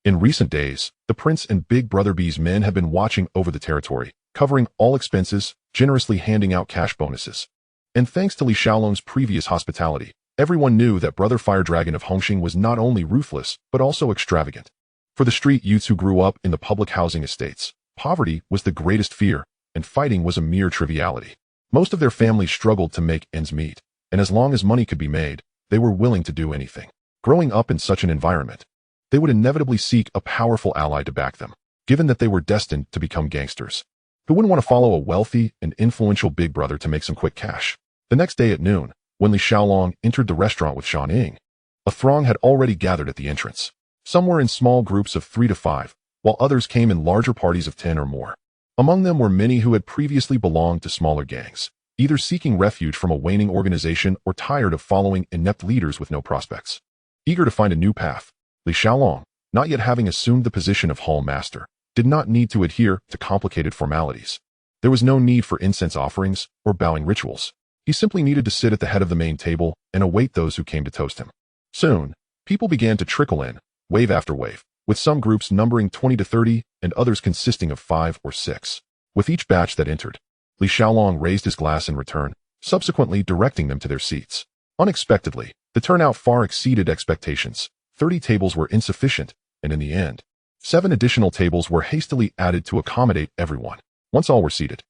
in recent days, the Prince and Big Brother B's men had been watching over the territory, covering all expenses, generously handing out cash bonuses. And thanks to Li Xiaolong's previous hospitality, everyone knew that Brother Fire Dragon of Hongxing was not only ruthless, but also extravagant. For the street youths who grew up in the public housing estates, poverty was the greatest fear, and fighting was a mere triviality. Most of their families struggled to make ends meet, and as long as money could be made, they were willing to do anything. Growing up in such an environment, they would inevitably seek a powerful ally to back them, given that they were destined to become gangsters. Who wouldn't want to follow a wealthy and influential big brother to make some quick cash? The next day at noon, when Li Xiaolong entered the restaurant with Hing, a throng had already gathered at the entrance. Some were in small groups of 3 to 5, while others came in larger parties of 10 or more. Among them were many who had previously belonged to smaller gangs, either seeking refuge from a waning organization or tired of following inept leaders with no prospects. Eager to find a new path, Li Xiaolong, not yet having assumed the position of hall master, did not need to adhere to complicated formalities. There was no need for incense offerings or bowing rituals. He simply needed to sit at the head of the main table and await those who came to toast him. Soon, people began to trickle in, wave after wave, with some groups numbering 20 to 30 and others consisting of 5 or 6. With each batch that entered, Li Xiaolong raised his glass in return, subsequently directing them to their seats. Unexpectedly, the turnout far exceeded expectations. 30 tables were insufficient, and in the end, 7 additional tables were hastily added to accommodate everyone. Once all were seated,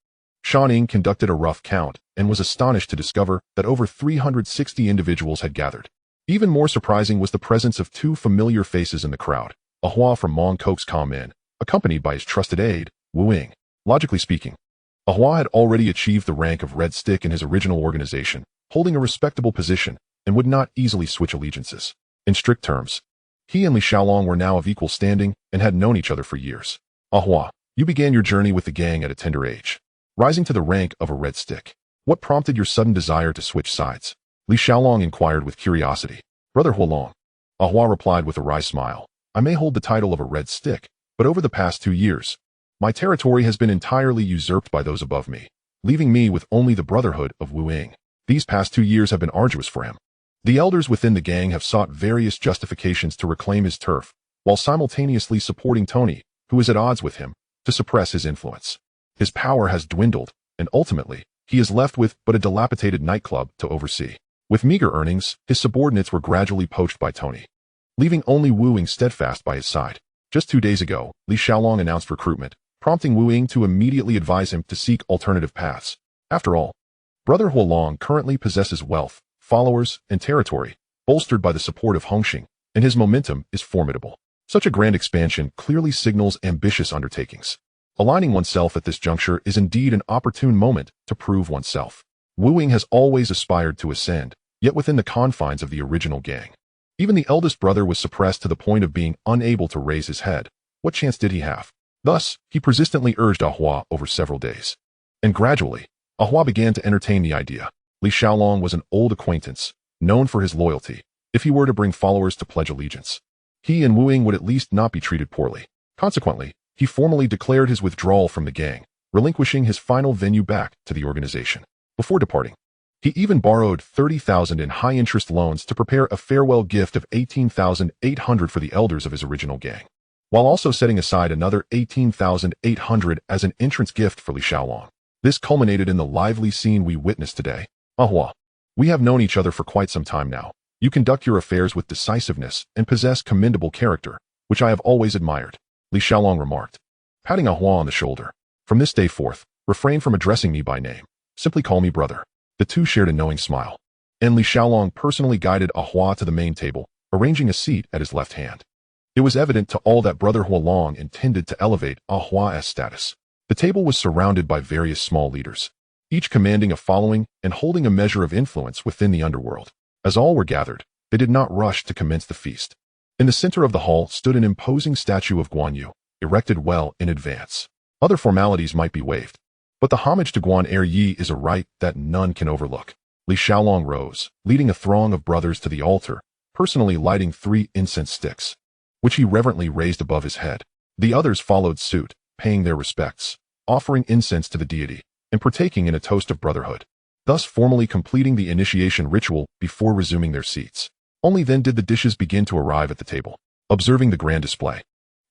Hing conducted a rough count and was astonished to discover that over 360 individuals had gathered. Even more surprising was the presence of 2 familiar faces in the crowd. Ahua from Mong Kok's come in, accompanied by his trusted aide, Wu Ying. Logically speaking, Ahua had already achieved the rank of Red Stick in his original organization, holding a respectable position, and would not easily switch allegiances. In strict terms, he and Li Xiaolong were now of equal standing and had known each other for years. Ahua, you began your journey with the gang at a tender age, rising to the rank of a Red Stick. What prompted your sudden desire to switch sides? Li Xiaolong inquired with curiosity. Brother Huolong, Ahua replied with a wry smile. I may hold the title of a Red Stick, but over the past 2 years, my territory has been entirely usurped by those above me, leaving me with only the brotherhood of Wu Ying. These past 2 years have been arduous for him. The elders within the gang have sought various justifications to reclaim his turf, while simultaneously supporting Tony, who is at odds with him, to suppress his influence. His power has dwindled, and ultimately, he is left with but a dilapidated nightclub to oversee. With meager earnings, his subordinates were gradually poached by Tony, leaving only Wu Ying steadfast by his side. Just 2 days ago, Li Xiaolong announced recruitment, prompting Wu Ying to immediately advise him to seek alternative paths. After all, Brother Huolong currently possesses wealth, followers, and territory, bolstered by the support of Hongxing, and his momentum is formidable. Such a grand expansion clearly signals ambitious undertakings. Aligning oneself at this juncture is indeed an opportune moment to prove oneself. Wu Ying has always aspired to ascend, yet within the confines of the original gang. Even the eldest brother was suppressed to the point of being unable to raise his head. What chance did he have? Thus, he persistently urged Ahua over several days. And gradually, Ahua began to entertain the idea. Li Xiaolong was an old acquaintance, known for his loyalty. If he were to bring followers to pledge allegiance, he and Wu Ying would at least not be treated poorly. Consequently, he formally declared his withdrawal from the gang, relinquishing his final venue back to the organization. Before departing, he even borrowed 30,000 in high-interest loans to prepare a farewell gift of 18,800 for the elders of his original gang, while also setting aside another 18,800 as an entrance gift for Li Xiaolong. This culminated in the lively scene we witnessed today. Ahua, we have known each other for quite some time now. You conduct your affairs with decisiveness and possess commendable character, which I have always admired, Li Xiaolong remarked, patting Ahua on the shoulder. From this day forth, refrain from addressing me by name. Simply call me brother. The two shared a knowing smile, and Li Xiaolong personally guided Ahua to the main table, arranging a seat at his left hand. It was evident to all that Brother Huolong intended to elevate Ahua's status. The table was surrounded by various small leaders, each commanding a following and holding a measure of influence within the underworld. As all were gathered, they did not rush to commence the feast. In the center of the hall stood an imposing statue of Guan Yu, erected well in advance. Other formalities might be waived, but the homage to Guan Yi is a rite that none can overlook. Li Xiaolong rose, leading a throng of brothers to the altar, personally lighting 3 incense sticks, which he reverently raised above his head. The others followed suit, paying their respects, offering incense to the deity, and partaking in a toast of brotherhood, thus formally completing the initiation ritual before resuming their seats. Only then did the dishes begin to arrive at the table. Observing the grand display,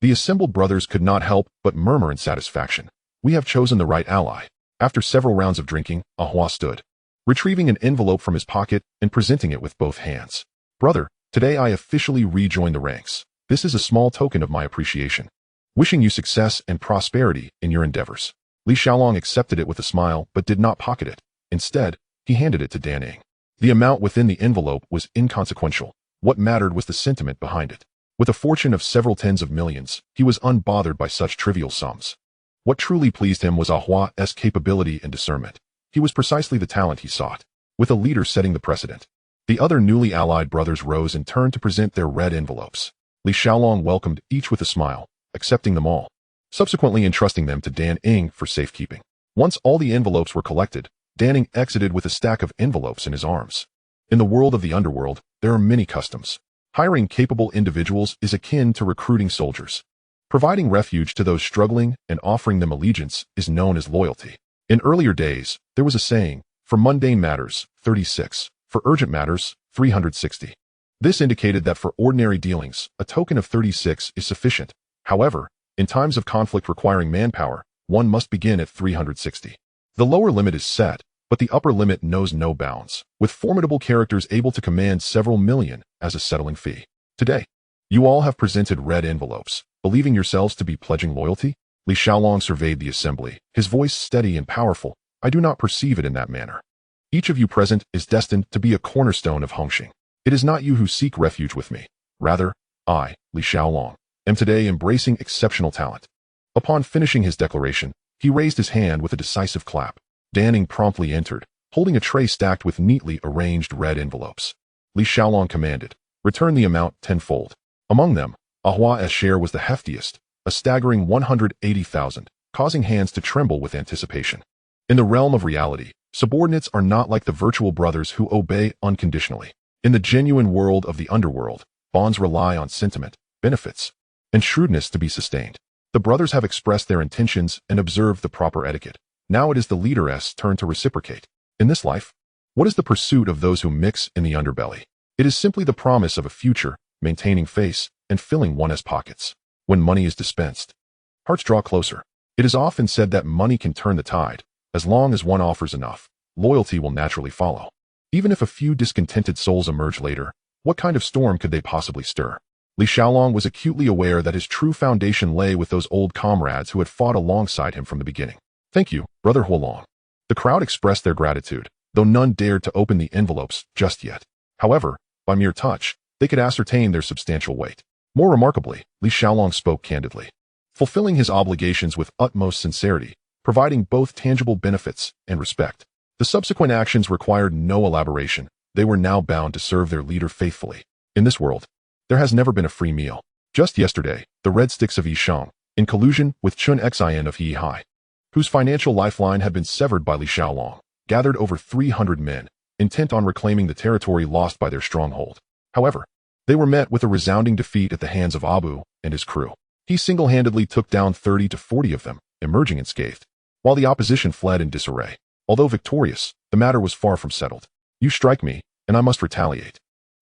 the assembled brothers could not help but murmur in satisfaction. We have chosen the right ally. After several rounds of drinking, Ahua stood, retrieving an envelope from his pocket and presenting it with both hands. Brother, today I officially rejoin the ranks. This is a small token of my appreciation. Wishing you success and prosperity in your endeavors. Li Xiaolong accepted it with a smile but did not pocket it. Instead, he handed it to Dan Ying. The amount within the envelope was inconsequential. What mattered was the sentiment behind it. With a fortune of several tens of millions, he was unbothered by such trivial sums. What truly pleased him was Ahua's capability and discernment. He was precisely the talent he sought, with a leader setting the precedent. The other newly allied brothers rose in turn to present their red envelopes. Li Xiaolong welcomed each with a smile, accepting them all. subsequently entrusting them to Dan Ing for safekeeping. Once all the envelopes were collected, Danning exited with a stack of envelopes in his arms. In the world of the Underworld, there are many customs. Hiring capable individuals is akin to recruiting soldiers. Providing refuge to those struggling and offering them allegiance is known as loyalty. In earlier days, there was a saying, for mundane matters, 36, for urgent matters, 360. This indicated that for ordinary dealings, a token of 36 is sufficient. However, in times of conflict requiring manpower, one must begin at 360. The lower limit is set, but the upper limit knows no bounds, with formidable characters able to command several million as a settling fee. Today, you all have presented red envelopes, believing yourselves to be pledging loyalty? Li Xiaolong surveyed the assembly, his voice steady and powerful. I do not perceive it in that manner. Each of you present is destined to be a cornerstone of Hongxing. It is not you who seek refuge with me. Rather, I, Li Xiaolong, am today embracing exceptional talent. Upon finishing his declaration, he raised his hand with a decisive clap. Danning promptly entered, holding a tray stacked with neatly arranged red envelopes. Li Xiaolong commanded, return the amount tenfold. Among them, Ahua's share was the heftiest, a staggering 180,000, causing hands to tremble with anticipation. In the realm of reality, subordinates are not like the virtual brothers who obey unconditionally. In the genuine world of the Underworld, bonds rely on sentiment, benefits, and shrewdness to be sustained. The brothers have expressed their intentions and observed the proper etiquette. Now it is the leader's turn to reciprocate. In this life, what is the pursuit of those who mix in the underbelly? It is simply the promise of a future, maintaining face, and filling one's pockets. When money is dispensed, hearts draw closer. It is often said that money can turn the tide. As long as one offers enough, loyalty will naturally follow. Even if a few discontented souls emerge later, what kind of storm could they possibly stir? Li Xiaolong was acutely aware that his true foundation lay with those old comrades who had fought alongside him from the beginning. Thank you, Brother Huolong. The crowd expressed their gratitude, though none dared to open the envelopes just yet. However, by mere touch, they could ascertain their substantial weight. More remarkably, Li Xiaolong spoke candidly, fulfilling his obligations with utmost sincerity, providing both tangible benefits and respect. The subsequent actions required no elaboration. They were now bound to serve their leader faithfully. In this world, there has never been a free meal. Just yesterday, the Red Sticks of Yisheng, in collusion with Chun Xian of Hihai, whose financial lifeline had been severed by Li Xiaolong, gathered over 300 men, intent on reclaiming the territory lost by their stronghold. However, they were met with a resounding defeat at the hands of Abu and his crew. He single-handedly took down 30 to 40 of them, emerging unscathed, while the opposition fled in disarray. Although victorious, the matter was far from settled. You strike me, and I must retaliate.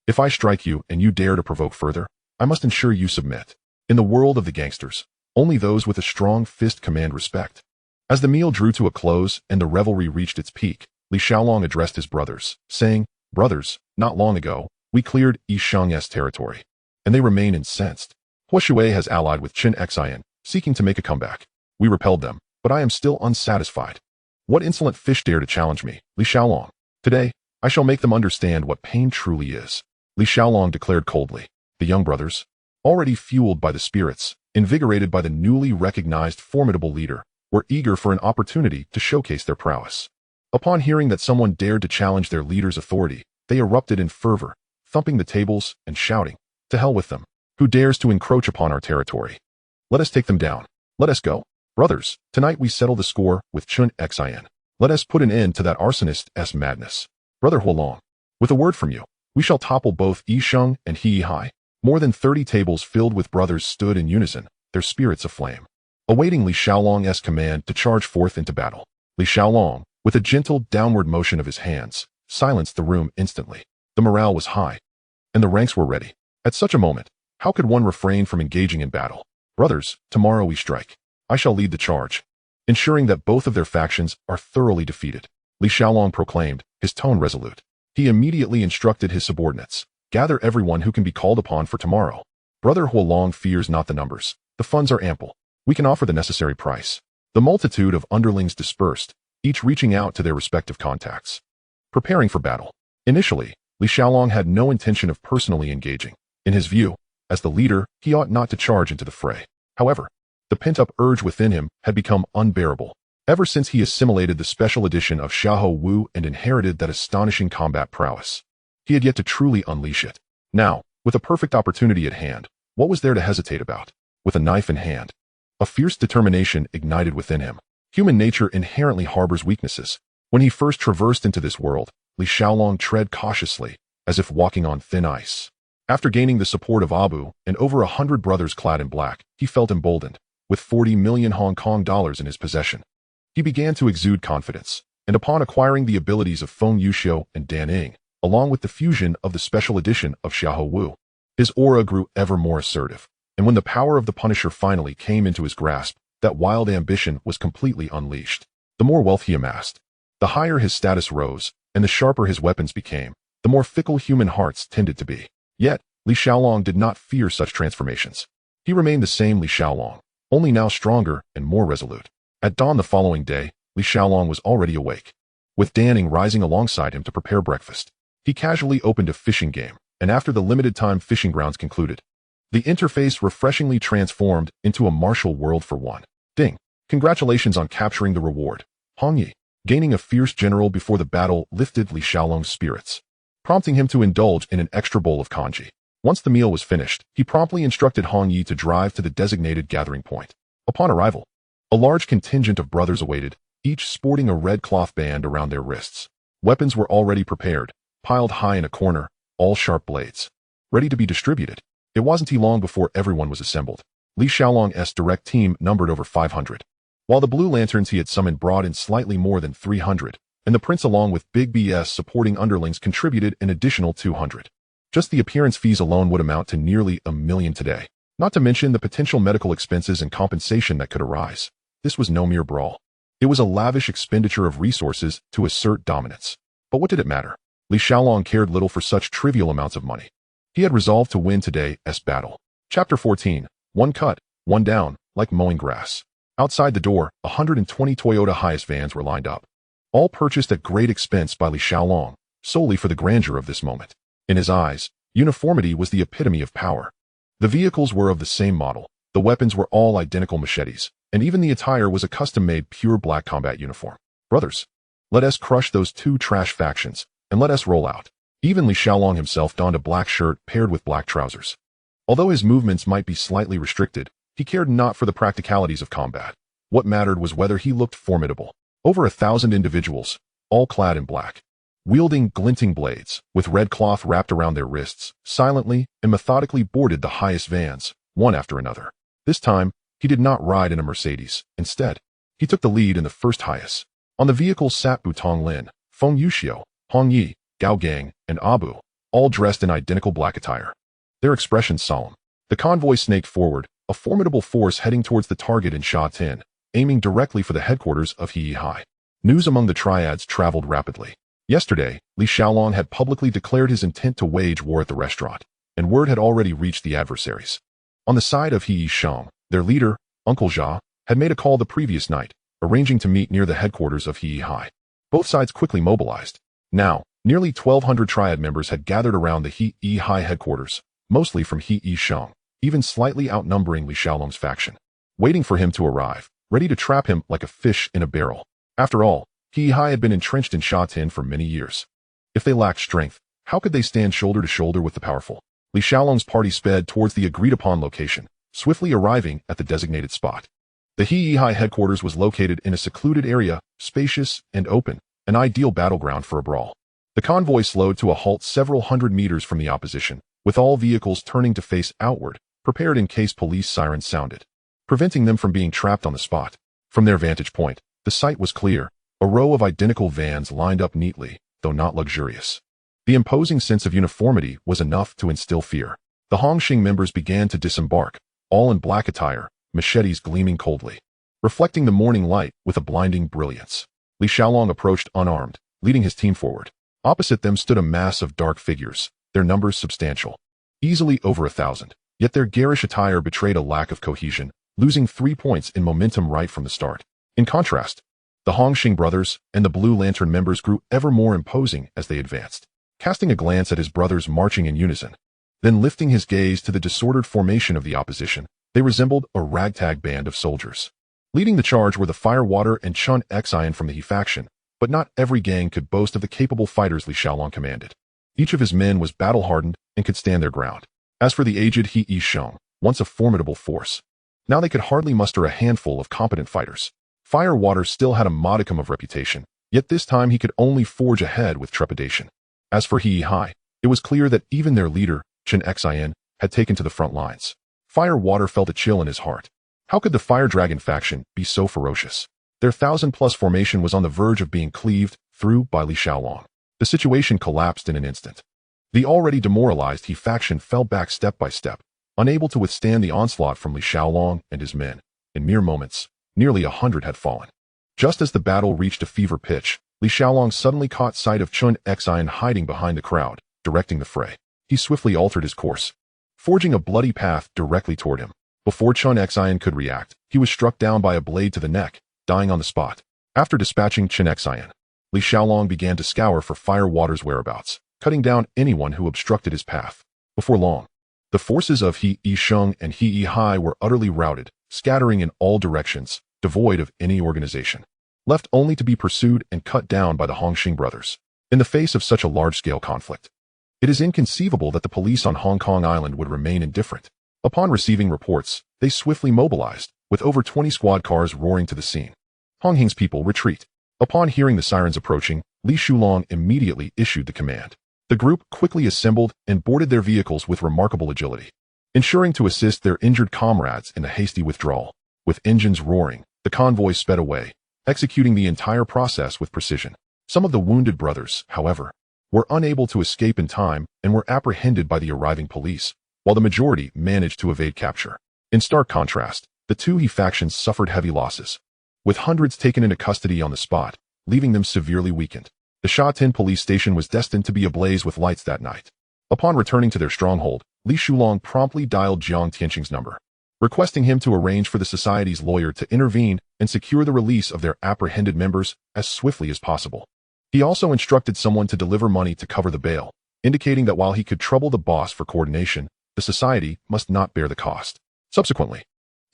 If I strike you and you dare to provoke further, I must ensure you submit. In the world of the gangsters, only those with a strong fist command respect. As the meal drew to a close and the revelry reached its peak, Li Xiaolong addressed his brothers, saying, Brothers, not long ago, we cleared Yisheng's territory, and they remain incensed. Huashui has allied with Chen Xian, seeking to make a comeback. We repelled them, but I am still unsatisfied. What insolent fish dare to challenge me, Li Xiaolong? Today, I shall make them understand what pain truly is. Li Xiaolong declared coldly. The young brothers, already fueled by the spirits, invigorated by the newly recognized formidable leader, were eager for an opportunity to showcase their prowess. Upon hearing that someone dared to challenge their leader's authority, they erupted in fervor, thumping the tables and shouting, To hell with them! Who dares to encroach upon our territory? Let us take them down. Let us go. Brothers, tonight we settle the score with Chun Xian. Let us put an end to that arsonist's madness. Brother Huolong, with a word from you, we shall topple both Yisheng and Hihai. More than 30 tables filled with brothers stood in unison, their spirits aflame, awaiting Li Xiaolong's command to charge forth into battle. Li Xiaolong, with a gentle downward motion of his hands, silenced the room instantly. The morale was high, and the ranks were ready. At such a moment, how could one refrain from engaging in battle? Brothers, tomorrow we strike. I shall lead the charge, ensuring that both of their factions are thoroughly defeated. Li Xiaolong proclaimed, his tone resolute. He immediately instructed his subordinates, gather everyone who can be called upon for tomorrow. Brother Huolong fears not the numbers. The funds are ample. We can offer the necessary price. The multitude of underlings dispersed, each reaching out to their respective contacts, preparing for battle. Initially, Li Xiaolong had no intention of personally engaging. In his view, as the leader, he ought not to charge into the fray. However, the pent-up urge within him had become unbearable, ever since he assimilated the special edition of Xiahou Wu and inherited that astonishing combat prowess. He had yet to truly unleash it. Now, with a perfect opportunity at hand, what was there to hesitate about? With a knife in hand, A fierce determination ignited within him. Human nature inherently harbors weaknesses. When he first traversed into this world, Li Xiaolong tread cautiously, as if walking on thin ice. After gaining the support of Abu and over 100 brothers clad in black, he felt emboldened. With 40 million Hong Kong dollars in his possession, he began to exude confidence, and upon acquiring the abilities of Feng Yuxiu and Dan Ying, along with the fusion of the special edition of Xiahou Wu, his aura grew ever more assertive, and when the power of the Punisher finally came into his grasp, that wild ambition was completely unleashed. The more wealth he amassed, the higher his status rose, and the sharper his weapons became, the more fickle human hearts tended to be. Yet, Li Xiaolong did not fear such transformations. He remained the same Li Xiaolong, only now stronger and more resolute. At dawn the following day, Li Xiaolong was already awake. With Dan Ying rising alongside him to prepare breakfast, he casually opened a fishing game, and after the limited-time fishing grounds concluded, the interface refreshingly transformed into a martial world for one. Ding! Congratulations on capturing the reward. Hong Yi, gaining a fierce general before the battle, lifted Li Xiaolong's spirits, prompting him to indulge in an extra bowl of congee. Once the meal was finished, he promptly instructed Hong Yi to drive to the designated gathering point. Upon arrival, a large contingent of brothers awaited, each sporting a red cloth band around their wrists. Weapons were already prepared, piled high in a corner, all sharp blades, ready to be distributed. It wasn't long before everyone was assembled. Li Xiaolong's direct team numbered over 500, while the Blue Lanterns he had summoned brought in slightly more than 300, and the Prince along with Big BS supporting underlings contributed an additional 200. Just the appearance fees alone would amount to nearly $1 million today, not to mention the potential medical expenses and compensation that could arise. This was no mere brawl. It was a lavish expenditure of resources to assert dominance. But what did it matter? Li Xiaolong cared little for such trivial amounts of money. He had resolved to win today's battle. Chapter 14. One cut, one down, like mowing grass. Outside the door, 120 Toyota Hiace vans were lined up, all purchased at great expense by Li Xiaolong, solely for the grandeur of this moment. In his eyes, uniformity was the epitome of power. The vehicles were of the same model, the weapons were all identical machetes, and even the attire was a custom-made pure black combat uniform. Brothers, let us crush those two trash factions, and let us roll out. Even Li Xiaolong himself donned a black shirt paired with black trousers. Although his movements might be slightly restricted, he cared not for the practicalities of combat. What mattered was whether he looked formidable. Over 1,000 individuals, all clad in black, wielding glinting blades, with red cloth wrapped around their wrists, silently and methodically boarded the Hiace vans, one after another. This time, he did not ride in a Mercedes. Instead, he took the lead in the first Hiace. On the vehicle sat Butong Lin, Feng Yuxiu, Hong Yi, Gao Gang, and Abu, all dressed in identical black attire. Their expressions solemn. The convoy snaked forward, a formidable force heading towards the target in Sha Tin, aiming directly for the headquarters of He Hai. News among the Triads traveled rapidly. Yesterday, Li Xiaolong had publicly declared his intent to wage war at the restaurant, and word had already reached the adversaries. On the side of He Shang, their leader, Uncle Jia, had made a call the previous night, arranging to meet near the headquarters of He Hai. Both sides quickly mobilized. Now, nearly 1,200 Triad members had gathered around the He Hai headquarters, mostly from He Shang, even slightly outnumbering Li Xiaolong's faction, waiting for him to arrive, ready to trap him like a fish in a barrel. After all, He Hai had been entrenched in Sha Tin for many years. If they lacked strength, how could they stand shoulder to shoulder with the powerful? Li Xiaolong's party sped towards the agreed-upon location, swiftly arriving at the designated spot. The He Hai headquarters was located in a secluded area, spacious and open, an ideal battleground for a brawl. The convoy slowed to a halt several hundred meters from the opposition, with all vehicles turning to face outward, prepared in case police sirens sounded, preventing them from being trapped on the spot. From their vantage point, the sight was clear, a row of identical vans lined up neatly, though not luxurious. The imposing sense of uniformity was enough to instill fear. The Hongxing members began to disembark, all in black attire, machetes gleaming coldly, reflecting the morning light with a blinding brilliance. Li Xiaolong approached unarmed, leading his team forward. Opposite them stood a mass of dark figures, their numbers substantial, easily over 1,000, yet their garish attire betrayed a lack of cohesion, losing 3 points in momentum right from the start. In contrast, the Hongxing brothers and the Blue Lantern members grew ever more imposing as they advanced. Casting a glance at his brothers marching in unison, then lifting his gaze to the disordered formation of the opposition, they resembled a ragtag band of soldiers. Leading the charge were the Firewater and Chun Xian from the He faction, but not every gang could boast of the capable fighters Li Xiaolong commanded. Each of his men was battle-hardened and could stand their ground. As for the aged He Shang, once a formidable force, Now they could hardly muster a handful of competent fighters. Firewater still had a modicum of reputation, yet this time he could only forge ahead with trepidation. As for He Hai, it was clear that even their leader, Chen Xin, had taken to the front lines. Firewater felt a chill in his heart. How could the Fire Dragon faction be so ferocious? Their 1,000-plus formation was on the verge of being cleaved through by Li Xiaolong. The situation collapsed in an instant. The already demoralized He faction fell back step by step, unable to withstand the onslaught from Li Xiaolong and his men. In mere moments, nearly 100 had fallen. Just as the battle reached a fever pitch, Li Xiaolong suddenly caught sight of Chen Xin hiding behind the crowd, directing the fray. He swiftly altered his course, forging a bloody path directly toward him. Before Chen Xin could react, he was struck down by a blade to the neck, dying on the spot. After dispatching Chen Xin, Li Xiaolong began to scour for Firewater's whereabouts, cutting down anyone who obstructed his path. Before long, the forces of He Yisheng and He Hai were utterly routed, scattering in all directions, devoid of any organization, left only to be pursued and cut down by the Hongxing brothers. In the face of such a large-scale conflict, it is inconceivable that the police on Hong Kong Island would remain indifferent. Upon receiving reports, they swiftly mobilized, with over 20 squad cars roaring to the scene. Hong Hing's people retreat. Upon hearing the sirens approaching, Li Shulong immediately issued the command. The group quickly assembled and boarded their vehicles with remarkable agility, ensuring to assist their injured comrades in the hasty withdrawal. With engines roaring, the convoy sped away, executing the entire process with precision. Some of the wounded brothers, however, were unable to escape in time and were apprehended by the arriving police, while the majority managed to evade capture. In stark contrast, the two He factions suffered heavy losses, with hundreds taken into custody on the spot, leaving them severely weakened. The Sha Tin police station was destined to be ablaze with lights that night. Upon returning to their stronghold, Li Shulong promptly dialed Jiang Tianqing's number, requesting him to arrange for the society's lawyer to intervene and secure the release of their apprehended members as swiftly as possible. He also instructed someone to deliver money to cover the bail, indicating that while he could trouble the boss for coordination, the society must not bear the cost. Subsequently,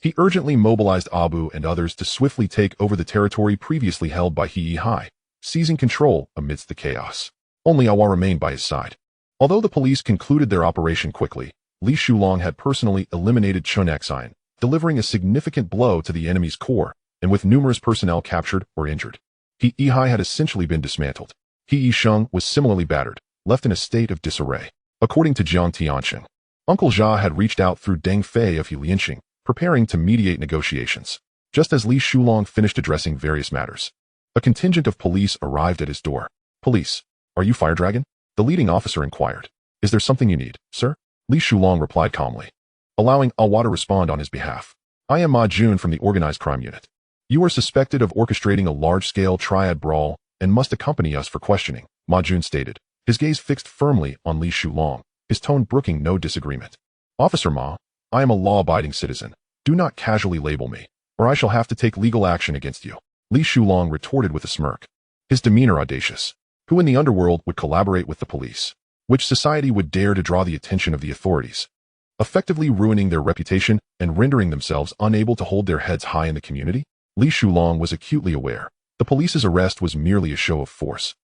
he urgently mobilized Abu and others to swiftly take over the territory previously held by He Hai, seizing control amidst the chaos. Only Awa remained by his side. Although the police concluded their operation quickly, Li Shulong had personally eliminated Chen Xin, delivering a significant blow to the enemy's core, and with numerous personnel captured or injured. He Hai had essentially been dismantled. He Yisheng was similarly battered, left in a state of disarray. According to Jiang Tianqing, Uncle Jia had reached out through Deng Fei of Lianqing, preparing to mediate negotiations. Just as Li Shulong finished addressing various matters, a contingent of police arrived at his door. "Police, are you Fire Dragon?" the leading officer inquired. "Is there something you need, sir?" Li Shulong replied calmly, allowing Awa to respond on his behalf. "I am Ma Jun from the Organized Crime Unit. You are suspected of orchestrating a large-scale triad brawl and must accompany us for questioning," Ma Jun stated, his gaze fixed firmly on Li Shulong, his tone brooking no disagreement. "Officer Ma, I am a law-abiding citizen. Do not casually label me, or I shall have to take legal action against you," Li Shulong retorted with a smirk, his demeanor audacious. Who in the underworld would collaborate with the police? Which society would dare to draw the attention of the authorities, effectively ruining their reputation and rendering themselves unable to hold their heads high in the community? Li Shulong was acutely aware the police's arrest was merely a show of force,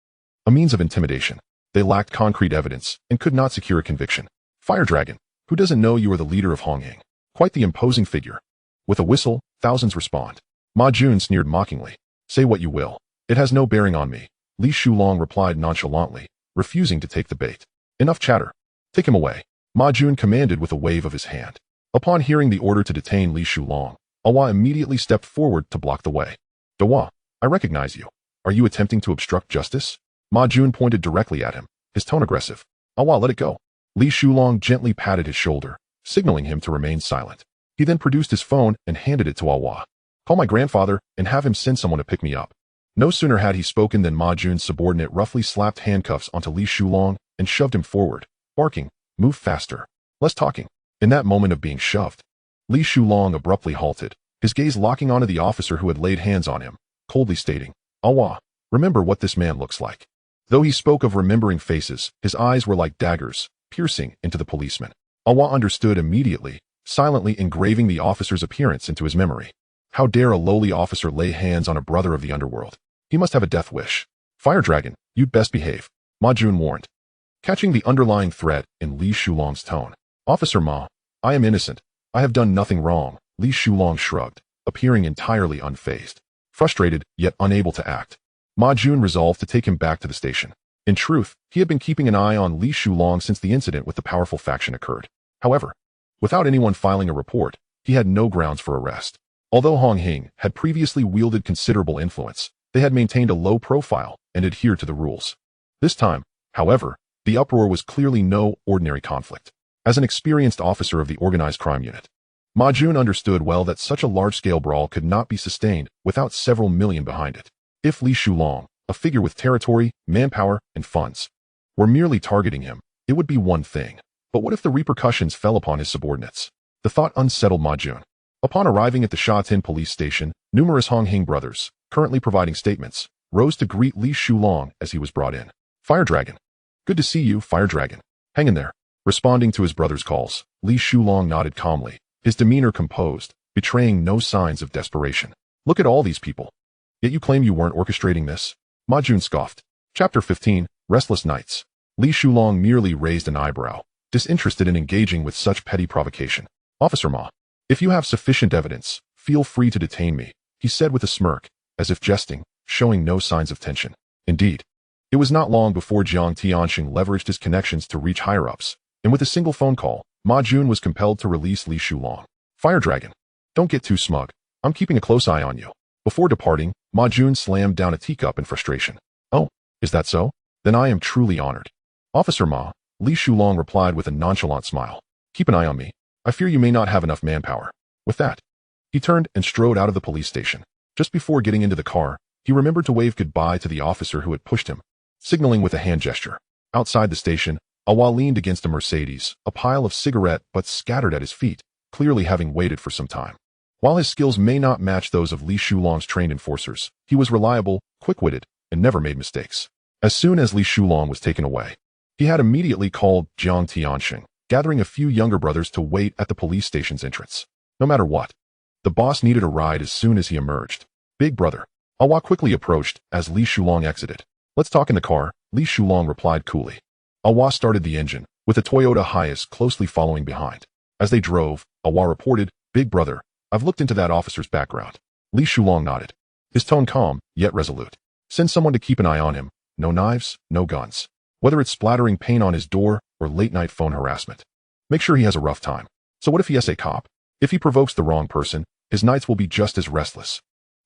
a means of intimidation. They lacked concrete evidence and could not secure a conviction. "Fire Dragon, who doesn't know you are the leader of Hongxing?" Quite the imposing figure. With a whistle, thousands respond. Ma Jun sneered mockingly. "Say what you will. It has no bearing on me," Li Shulong replied nonchalantly, refusing to take the bait. "Enough chatter. Take him away," Ma Jun commanded with a wave of his hand. Upon hearing the order to detain Li Shulong, Awa immediately stepped forward to block the way. "Dawa, I recognize you. Are you attempting to obstruct justice?" Ma Jun pointed directly at him, his tone aggressive. "Awa, let it go." Li Shulong gently patted his shoulder, signaling him to remain silent. He then produced his phone and handed it to Awa. "Call my grandfather and have him send someone to pick me up." No sooner had he spoken than Ma Jun's subordinate roughly slapped handcuffs onto Li Shulong and shoved him forward, barking, "Move faster. Less talking." In that moment of being shoved, Li Shulong abruptly halted, his gaze locking onto the officer who had laid hands on him, coldly stating, "Awa, remember what this man looks like." Though he spoke of remembering faces, his eyes were like daggers, piercing into the policeman. Awa understood immediately, silently engraving the officer's appearance into his memory. How dare a lowly officer lay hands on a brother of the underworld? He must have a death wish. "Fire Dragon, you'd best behave," Ma Jun warned, catching the underlying threat in Li Shulong's tone. "Officer Ma, I am innocent. I have done nothing wrong," Li Shulong shrugged, appearing entirely unfazed. Frustrated, yet unable to act, Ma Jun resolved to take him back to the station. In truth, he had been keeping an eye on Li Shulong since the incident with the powerful faction occurred. However, without anyone filing a report, he had no grounds for arrest. Although Hing had previously wielded considerable influence, they had maintained a low profile and adhered to the rules. This time, however, the uproar was clearly no ordinary conflict. As an experienced officer of the organized crime unit, Ma Jun understood well that such a large-scale brawl could not be sustained without several million behind it. If Li Shulong, a figure with territory, manpower, and funds, were merely targeting him, it would be one thing. But what if the repercussions fell upon his subordinates? The thought unsettled Ma Jun. Upon arriving at the Shatin police station, numerous Hing brothers, currently providing statements, rose to greet Li Shulong as he was brought in. Fire Dragon. Good to see you, Fire Dragon. Hang in there. Responding to his brother's calls, Li Shulong nodded calmly, his demeanor composed, betraying no signs of desperation. Look at all these people. Yet you claim you weren't orchestrating this? Ma Jun scoffed. Chapter 15, Restless Nights. Li Shulong merely raised an eyebrow, disinterested in engaging with such petty provocation. Officer Ma, if you have sufficient evidence, feel free to detain me, he said with a smirk, as if jesting, showing no signs of tension. Indeed, it was not long before Jiang Tianxing leveraged his connections to reach higher-ups, and with a single phone call, Ma Jun was compelled to release Li Shulong. Fire Dragon, don't get too smug. I'm keeping a close eye on you. Before departing, Ma Jun slammed down a teacup in frustration. Oh, is that so? Then I am truly honored. Officer Ma, Li Shulong replied with a nonchalant smile. Keep an eye on me. I fear you may not have enough manpower. With that, he turned and strode out of the police station. Just before getting into the car, he remembered to wave goodbye to the officer who had pushed him, signaling with a hand gesture. Outside the station, Awa leaned against a Mercedes, a pile of cigarette butts scattered at his feet, clearly having waited for some time. While his skills may not match those of Li Shulong's trained enforcers, he was reliable, quick-witted, and never made mistakes. As soon as Li Shulong was taken away, he had immediately called Jiang Tianxing, gathering a few younger brothers to wait at the police station's entrance. No matter what, the boss needed a ride as soon as he emerged. Big brother, Awa quickly approached as Li Shulong exited. Let's talk in the car, Li Shulong replied coolly. Awa started the engine, with a Toyota Hiace closely following behind. As they drove, Awa reported, Big brother, I've looked into that officer's background. Li Shulong nodded, his tone calm, yet resolute. Send someone to keep an eye on him. No knives, no guns. Whether it's splattering paint on his door or late-night phone harassment. Make sure he has a rough time. So what if he is a cop? If he provokes the wrong person, his nights will be just as restless.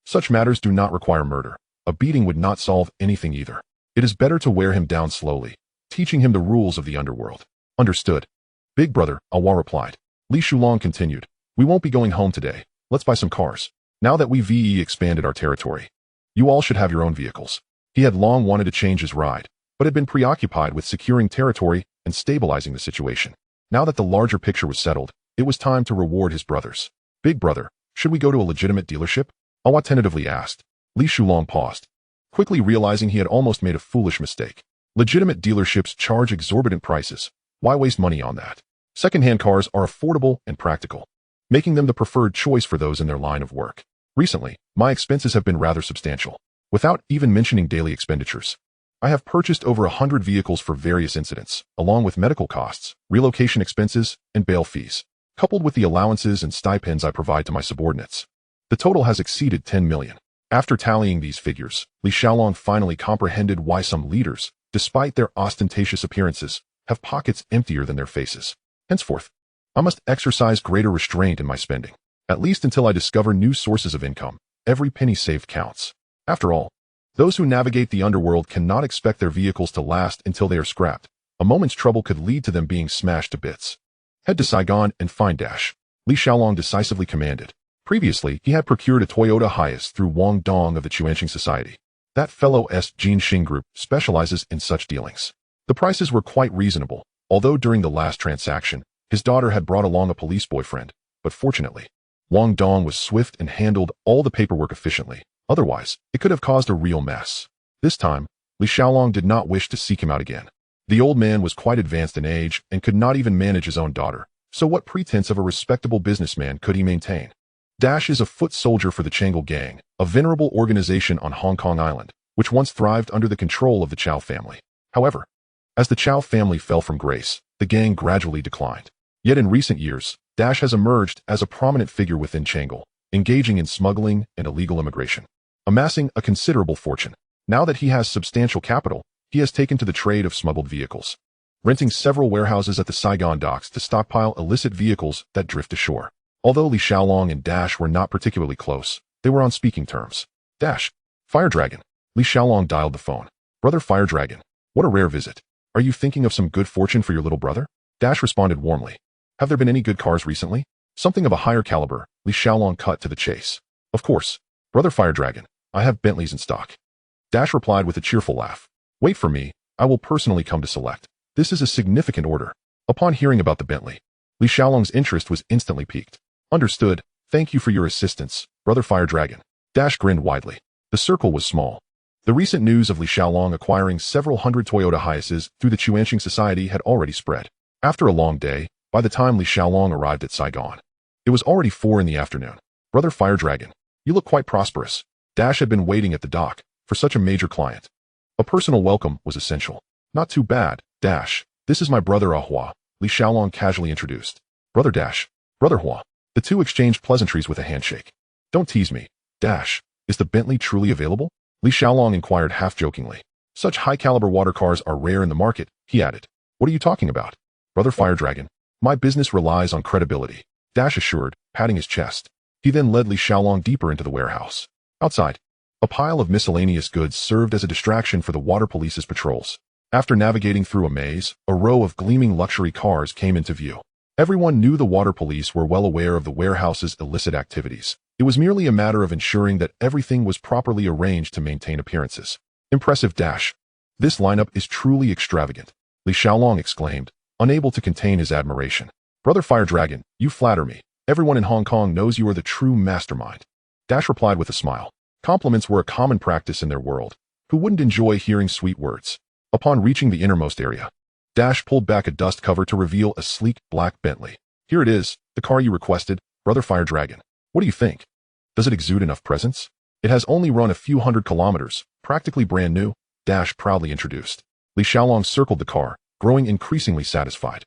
Such matters do not require murder. A beating would not solve anything either. It is better to wear him down slowly, teaching him the rules of the underworld. Understood. Big brother, Awa replied. Li Shulong continued. We won't be going home today. Let's buy some cars. Now that we've expanded our territory, you all should have your own vehicles. He had long wanted to change his ride, but had been preoccupied with securing territory and stabilizing the situation. Now that the larger picture was settled, it was time to reward his brothers. Big brother, should we go to a legitimate dealership? Awa tentatively asked. Li Shulong paused, quickly realizing he had almost made a foolish mistake. Legitimate dealerships charge exorbitant prices. Why waste money on that? Second-hand cars are affordable and practical, making them the preferred choice for those in their line of work. Recently, my expenses have been rather substantial. Without even mentioning daily expenditures, I have purchased over 100 vehicles for various incidents, along with medical costs, relocation expenses, and bail fees, coupled with the allowances and stipends I provide to my subordinates. The total has exceeded 10 million. After tallying these figures, Li Shulong finally comprehended why some leaders, despite their ostentatious appearances, have pockets emptier than their faces. Henceforth, I must exercise greater restraint in my spending, at least until I discover new sources of income. Every penny saved counts. After all, those who navigate the underworld cannot expect their vehicles to last until they are scrapped. A moment's trouble could lead to them being smashed to bits. Head to Saigon and find Dash, Li Shulong decisively commanded. Previously, he had procured a Toyota Hiace through Wang Dong of the Chuanqing Society. That fellow's Jin Xing group specializes in such dealings. The prices were quite reasonable, although during the last transaction, his daughter had brought along a police boyfriend, but fortunately, Wang Dong was swift and handled all the paperwork efficiently. Otherwise, it could have caused a real mess. This time, Li Shulong did not wish to seek him out again. The old man was quite advanced in age and could not even manage his own daughter, so what pretense of a respectable businessman could he maintain? Dash is a foot soldier for the Changle Gang, a venerable organization on Hong Kong Island, which once thrived under the control of the Chow family. However, as the Chow family fell from grace, the gang gradually declined. Yet in recent years, Dash has emerged as a prominent figure within Chang'e, engaging in smuggling and illegal immigration, amassing a considerable fortune. Now that he has substantial capital, he has taken to the trade of smuggled vehicles, renting several warehouses at the Saigon docks to stockpile illicit vehicles that drift ashore. Although Li Xiaolong and Dash were not particularly close, they were on speaking terms. Dash. Fire Dragon. Li Xiaolong dialed the phone. Brother Fire Dragon. What a rare visit. Are you thinking of some good fortune for your little brother? Dash responded warmly. Have there been any good cars recently? Something of a higher caliber. Li Xiaolong cut to the chase. Of course. Brother Fire Dragon. I have Bentleys in stock. Dash replied with a cheerful laugh. Wait for me. I will personally come to select. This is a significant order. Upon hearing about the Bentley, Li Xiaolong's interest was instantly piqued. Understood. Thank you for your assistance, Brother Fire Dragon. Dash grinned widely. The circle was small. The recent news of Li Xiaolong acquiring several hundred Toyota Hiaces through the Chuanxing Society had already spread. After a long day, by the time Li Xiaolong arrived at Saigon, it was already 4 in the afternoon. Brother Fire Dragon, you look quite prosperous. Dash had been waiting at the dock for such a major client. A personal welcome was essential. Not too bad, Dash. This is my brother Ahua, Li Xiaolong casually introduced. Brother Dash. Brother Hua. The two exchanged pleasantries with a handshake. Don't tease me. Dash. Is the Bentley truly available? Li Xiaolong inquired half-jokingly. Such high-caliber water cars are rare in the market, he added. What are you talking about? Brother Fire Dragon. My business relies on credibility, Dash assured, patting his chest. He then led Li Xiaolong deeper into the warehouse. Outside, a pile of miscellaneous goods served as a distraction for the water police's patrols. After navigating through a maze, a row of gleaming luxury cars came into view. Everyone knew the water police were well aware of the warehouse's illicit activities. It was merely a matter of ensuring that everything was properly arranged to maintain appearances. Impressive Dash. This lineup is truly extravagant, Li Xiaolong exclaimed, unable to contain his admiration. Brother Fire Dragon, you flatter me. Everyone in Hong Kong knows you are the true mastermind. Dash replied with a smile. Compliments were a common practice in their world. Who wouldn't enjoy hearing sweet words? Upon reaching the innermost area, Dash pulled back a dust cover to reveal a sleek black Bentley. Here it is, the car you requested, Brother Fire Dragon. What do you think? Does it exude enough presence? It has only run a few hundred kilometers, practically brand new, Dash proudly introduced. Li Xiaolong circled the car, growing increasingly satisfied.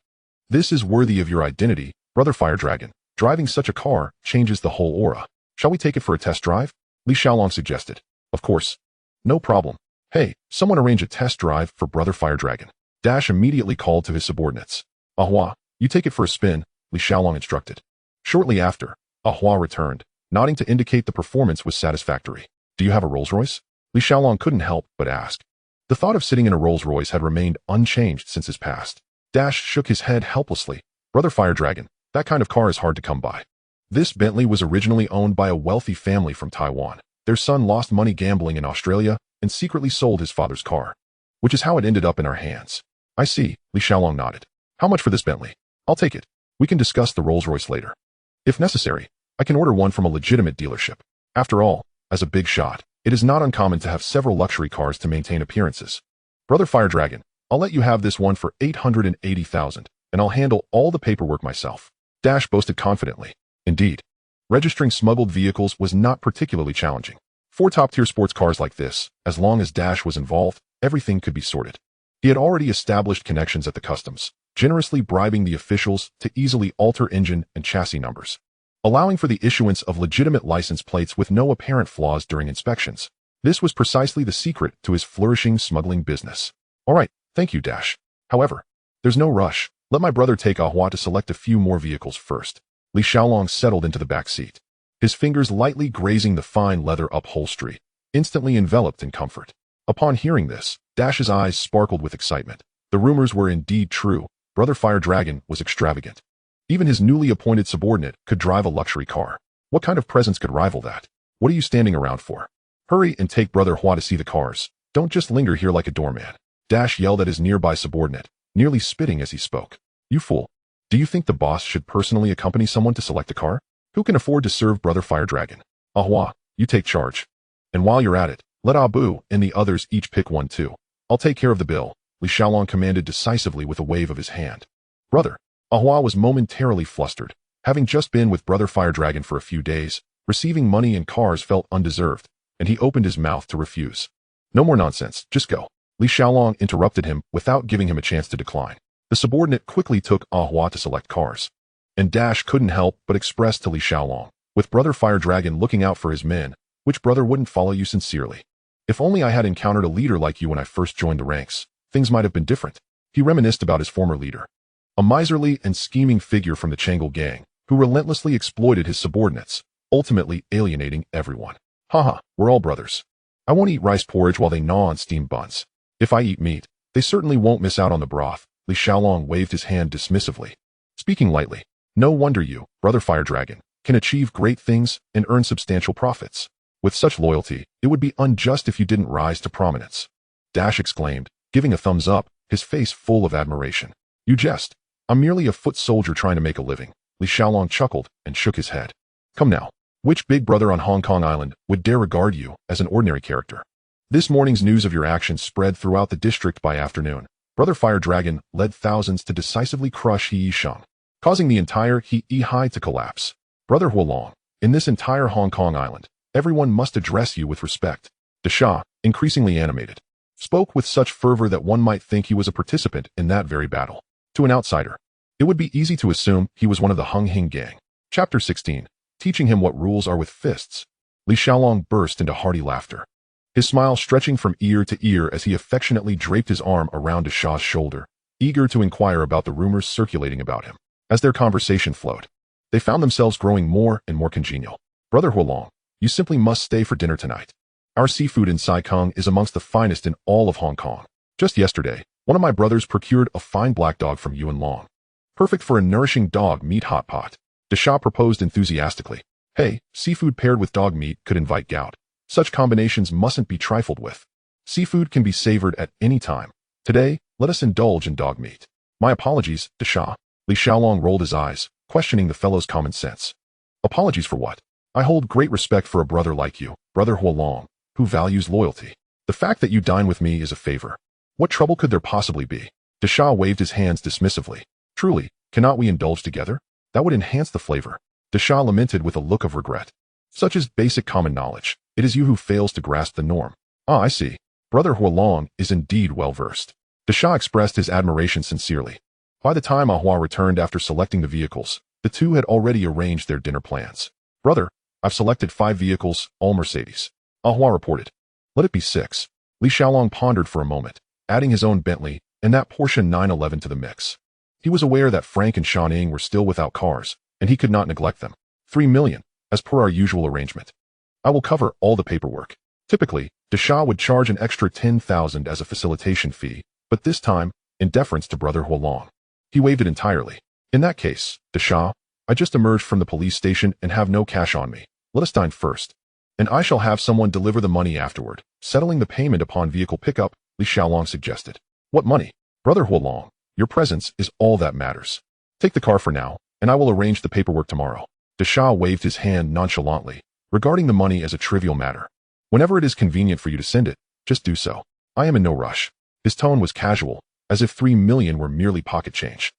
This is worthy of your identity, Brother Fire Dragon. Driving such a car changes the whole aura. Shall we take it for a test drive? Li Xiaolong suggested. Of course. No problem. Hey, someone arrange a test drive for Brother Fire Dragon. Dash immediately called to his subordinates. Ahua, you take it for a spin, Li Xiaolong instructed. Shortly after, Ahua returned, nodding to indicate the performance was satisfactory. Do you have a Rolls-Royce? Li Xiaolong couldn't help but ask. The thought of sitting in a Rolls-Royce had remained unchanged since his past. Dash shook his head helplessly. Brother Fire Dragon, that kind of car is hard to come by. This Bentley was originally owned by a wealthy family from Taiwan. Their son lost money gambling in Australia and secretly sold his father's car, which is how it ended up in our hands. I see, Li Xiaolong nodded. How much for this Bentley? I'll take it. We can discuss the Rolls-Royce later. If necessary, I can order one from a legitimate dealership. After all, as a big shot, it is not uncommon to have several luxury cars to maintain appearances. Brother Fire Dragon, I'll let you have this one for 880,000, and I'll handle all the paperwork myself. Dash boasted confidently. Indeed, registering smuggled vehicles was not particularly challenging. For top-tier sports cars like this, as long as Dash was involved, everything could be sorted. He had already established connections at the customs, generously bribing the officials to easily alter engine and chassis numbers, allowing for the issuance of legitimate license plates with no apparent flaws during inspections. This was precisely the secret to his flourishing smuggling business. All right, thank you, Dash. However, there's no rush. Let my brother take Ahua to select a few more vehicles first. Li Xiaolong settled into the back seat, his fingers lightly grazing the fine leather upholstery, instantly enveloped in comfort. Upon hearing this, Dash's eyes sparkled with excitement. The rumors were indeed true. Brother Fire Dragon was extravagant. Even his newly appointed subordinate could drive a luxury car. What kind of presence could rival that? What are you standing around for? Hurry and take Brother Hua to see the cars. Don't just linger here like a doorman. Dash yelled at his nearby subordinate, nearly spitting as he spoke. You fool. Do you think the boss should personally accompany someone to select a car? Who can afford to serve Brother Fire Dragon? Ahua, you take charge. And while you're at it, let Abu and the others each pick one too. I'll take care of the bill, Li Xiaolong commanded decisively with a wave of his hand. Brother. Ahua was momentarily flustered. Having just been with Brother Fire Dragon for a few days, receiving money and cars felt undeserved, and he opened his mouth to refuse. No more nonsense, just go. Li Xiaolong interrupted him without giving him a chance to decline. The subordinate quickly took Ahua to select cars. And Dash couldn't help but express to Li Xiaolong, with Brother Fire Dragon looking out for his men, which brother wouldn't follow you sincerely? If only I had encountered a leader like you when I first joined the ranks, things might have been different. He reminisced about his former leader. A miserly and scheming figure from the Chang'e gang, who relentlessly exploited his subordinates, ultimately alienating everyone. Haha, we're all brothers. I won't eat rice porridge while they gnaw on steamed buns. If I eat meat, they certainly won't miss out on the broth. Li Xiaolong waved his hand dismissively. Speaking lightly, no wonder you, Brother Fire Dragon, can achieve great things and earn substantial profits. With such loyalty, it would be unjust if you didn't rise to prominence. Dash exclaimed, giving a thumbs up, his face full of admiration. You jest. I'm merely a foot soldier trying to make a living. Li Xiaolong chuckled and shook his head. Come now. Which big brother on Hong Kong Island would dare regard you as an ordinary character? This morning's news of your actions spread throughout the district by afternoon. Brother Fire Dragon led thousands to decisively crush He Yisheng, causing the entire He Yihai to collapse. Brother Huolong, in this entire Hong Kong Island, everyone must address you with respect. Desha, increasingly animated, spoke with such fervor that one might think he was a participant in that very battle. To an outsider, it would be easy to assume he was one of the Hing gang. Chapter 16, teaching him what rules are with fists. Li Xiaolong burst into hearty laughter, his smile stretching from ear to ear as he affectionately draped his arm around Desha's shoulder, eager to inquire about the rumors circulating about him. As their conversation flowed, they found themselves growing more and more congenial. Brother Huolong, you simply must stay for dinner tonight. Our seafood in Sai Kung is amongst the finest in all of Hong Kong. Just yesterday, one of my brothers procured a fine black dog from Yuan Long. Perfect for a nourishing dog meat hot pot. Desha proposed enthusiastically. Hey, seafood paired with dog meat could invite gout. Such combinations mustn't be trifled with. Seafood can be savored at any time. Today, let us indulge in dog meat. My apologies, Desha. Li Xiaolong rolled his eyes, questioning the fellow's common sense. Apologies for what? I hold great respect for a brother like you, Brother Huolong, who values loyalty. The fact that you dine with me is a favor. What trouble could there possibly be? Desha waved his hands dismissively. Truly, cannot we indulge together? That would enhance the flavor. Desha lamented with a look of regret. Such is basic common knowledge. It is you who fails to grasp the norm. Ah, I see. Brother Huolong is indeed well-versed. Desha expressed his admiration sincerely. By the time Ahua returned after selecting the vehicles, the two had already arranged their dinner plans. Brother, I've selected 5 vehicles, all Mercedes. Ahua reported. Let it be 6. Li Xiaolong pondered for a moment, adding his own Bentley and that Porsche 911 to the mix. He was aware that Frank and Shan-Ning were still without cars, and he could not neglect them. 3 million, as per our usual arrangement. I will cover all the paperwork. Typically, Desha would charge an extra 10,000 as a facilitation fee, but this time, in deference to Brother Huolong, he waived it entirely. In that case, Desha, I just emerged from the police station and have no cash on me. Let us dine first, and I shall have someone deliver the money afterward. Settling the payment upon vehicle pickup, Li Xiaolong suggested. What money? Brother Huolong, your presence is all that matters. Take the car for now, and I will arrange the paperwork tomorrow. Desha waved his hand nonchalantly, regarding the money as a trivial matter. Whenever it is convenient for you to send it, just do so. I am in no rush. His tone was casual, as if 3 million were merely pocket change.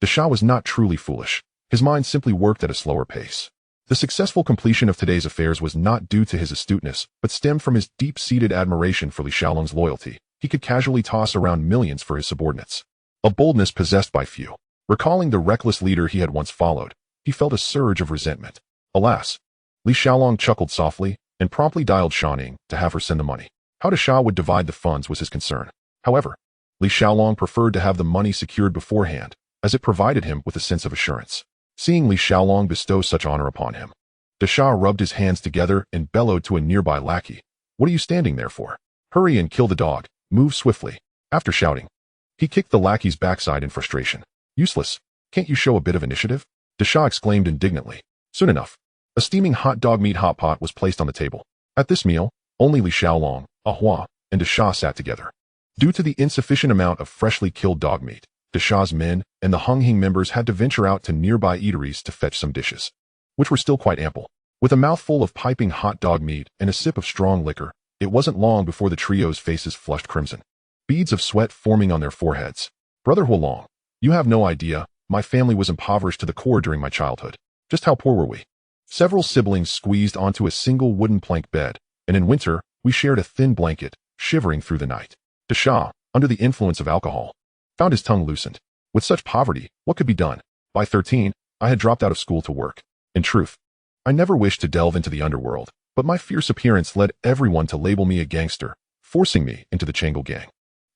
Desha was not truly foolish. His mind simply worked at a slower pace. The successful completion of today's affairs was not due to his astuteness, but stemmed from his deep-seated admiration for Li Xiaolong's loyalty. He could casually toss around millions for his subordinates. A boldness possessed by few. Recalling the reckless leader he had once followed, he felt a surge of resentment. Alas! Li Xiaolong chuckled softly and promptly dialed Shan-Ning to have her send the money. How Desha would divide the funds was his concern. However, Li Xiaolong preferred to have the money secured beforehand, as it provided him with a sense of assurance. Seeing Li Xiaolong bestow such honor upon him, Desha rubbed his hands together and bellowed to a nearby lackey. What are you standing there for? Hurry and kill the dog. Move swiftly. After shouting, he kicked the lackey's backside in frustration. Useless. Can't you show a bit of initiative? Desha exclaimed indignantly. Soon enough, a steaming hot dog meat hot pot was placed on the table. At this meal, only Li Xiaolong, Ahua, and Desha sat together. Due to the insufficient amount of freshly killed dog meat, Desha's men and the Hing members had to venture out to nearby eateries to fetch some dishes, which were still quite ample. With a mouthful of piping hot dog meat and a sip of strong liquor, it wasn't long before the trio's faces flushed crimson, beads of sweat forming on their foreheads. Brother Huolong, you have no idea, my family was impoverished to the core during my childhood. Just how poor were we? Several siblings squeezed onto a single wooden plank bed, and in winter, we shared a thin blanket, shivering through the night. Desha, under the influence of alcohol, found his tongue loosened. With such poverty, what could be done? By 13, I had dropped out of school to work. In truth, I never wished to delve into the underworld, but my fierce appearance led everyone to label me a gangster, forcing me into the Changle gang.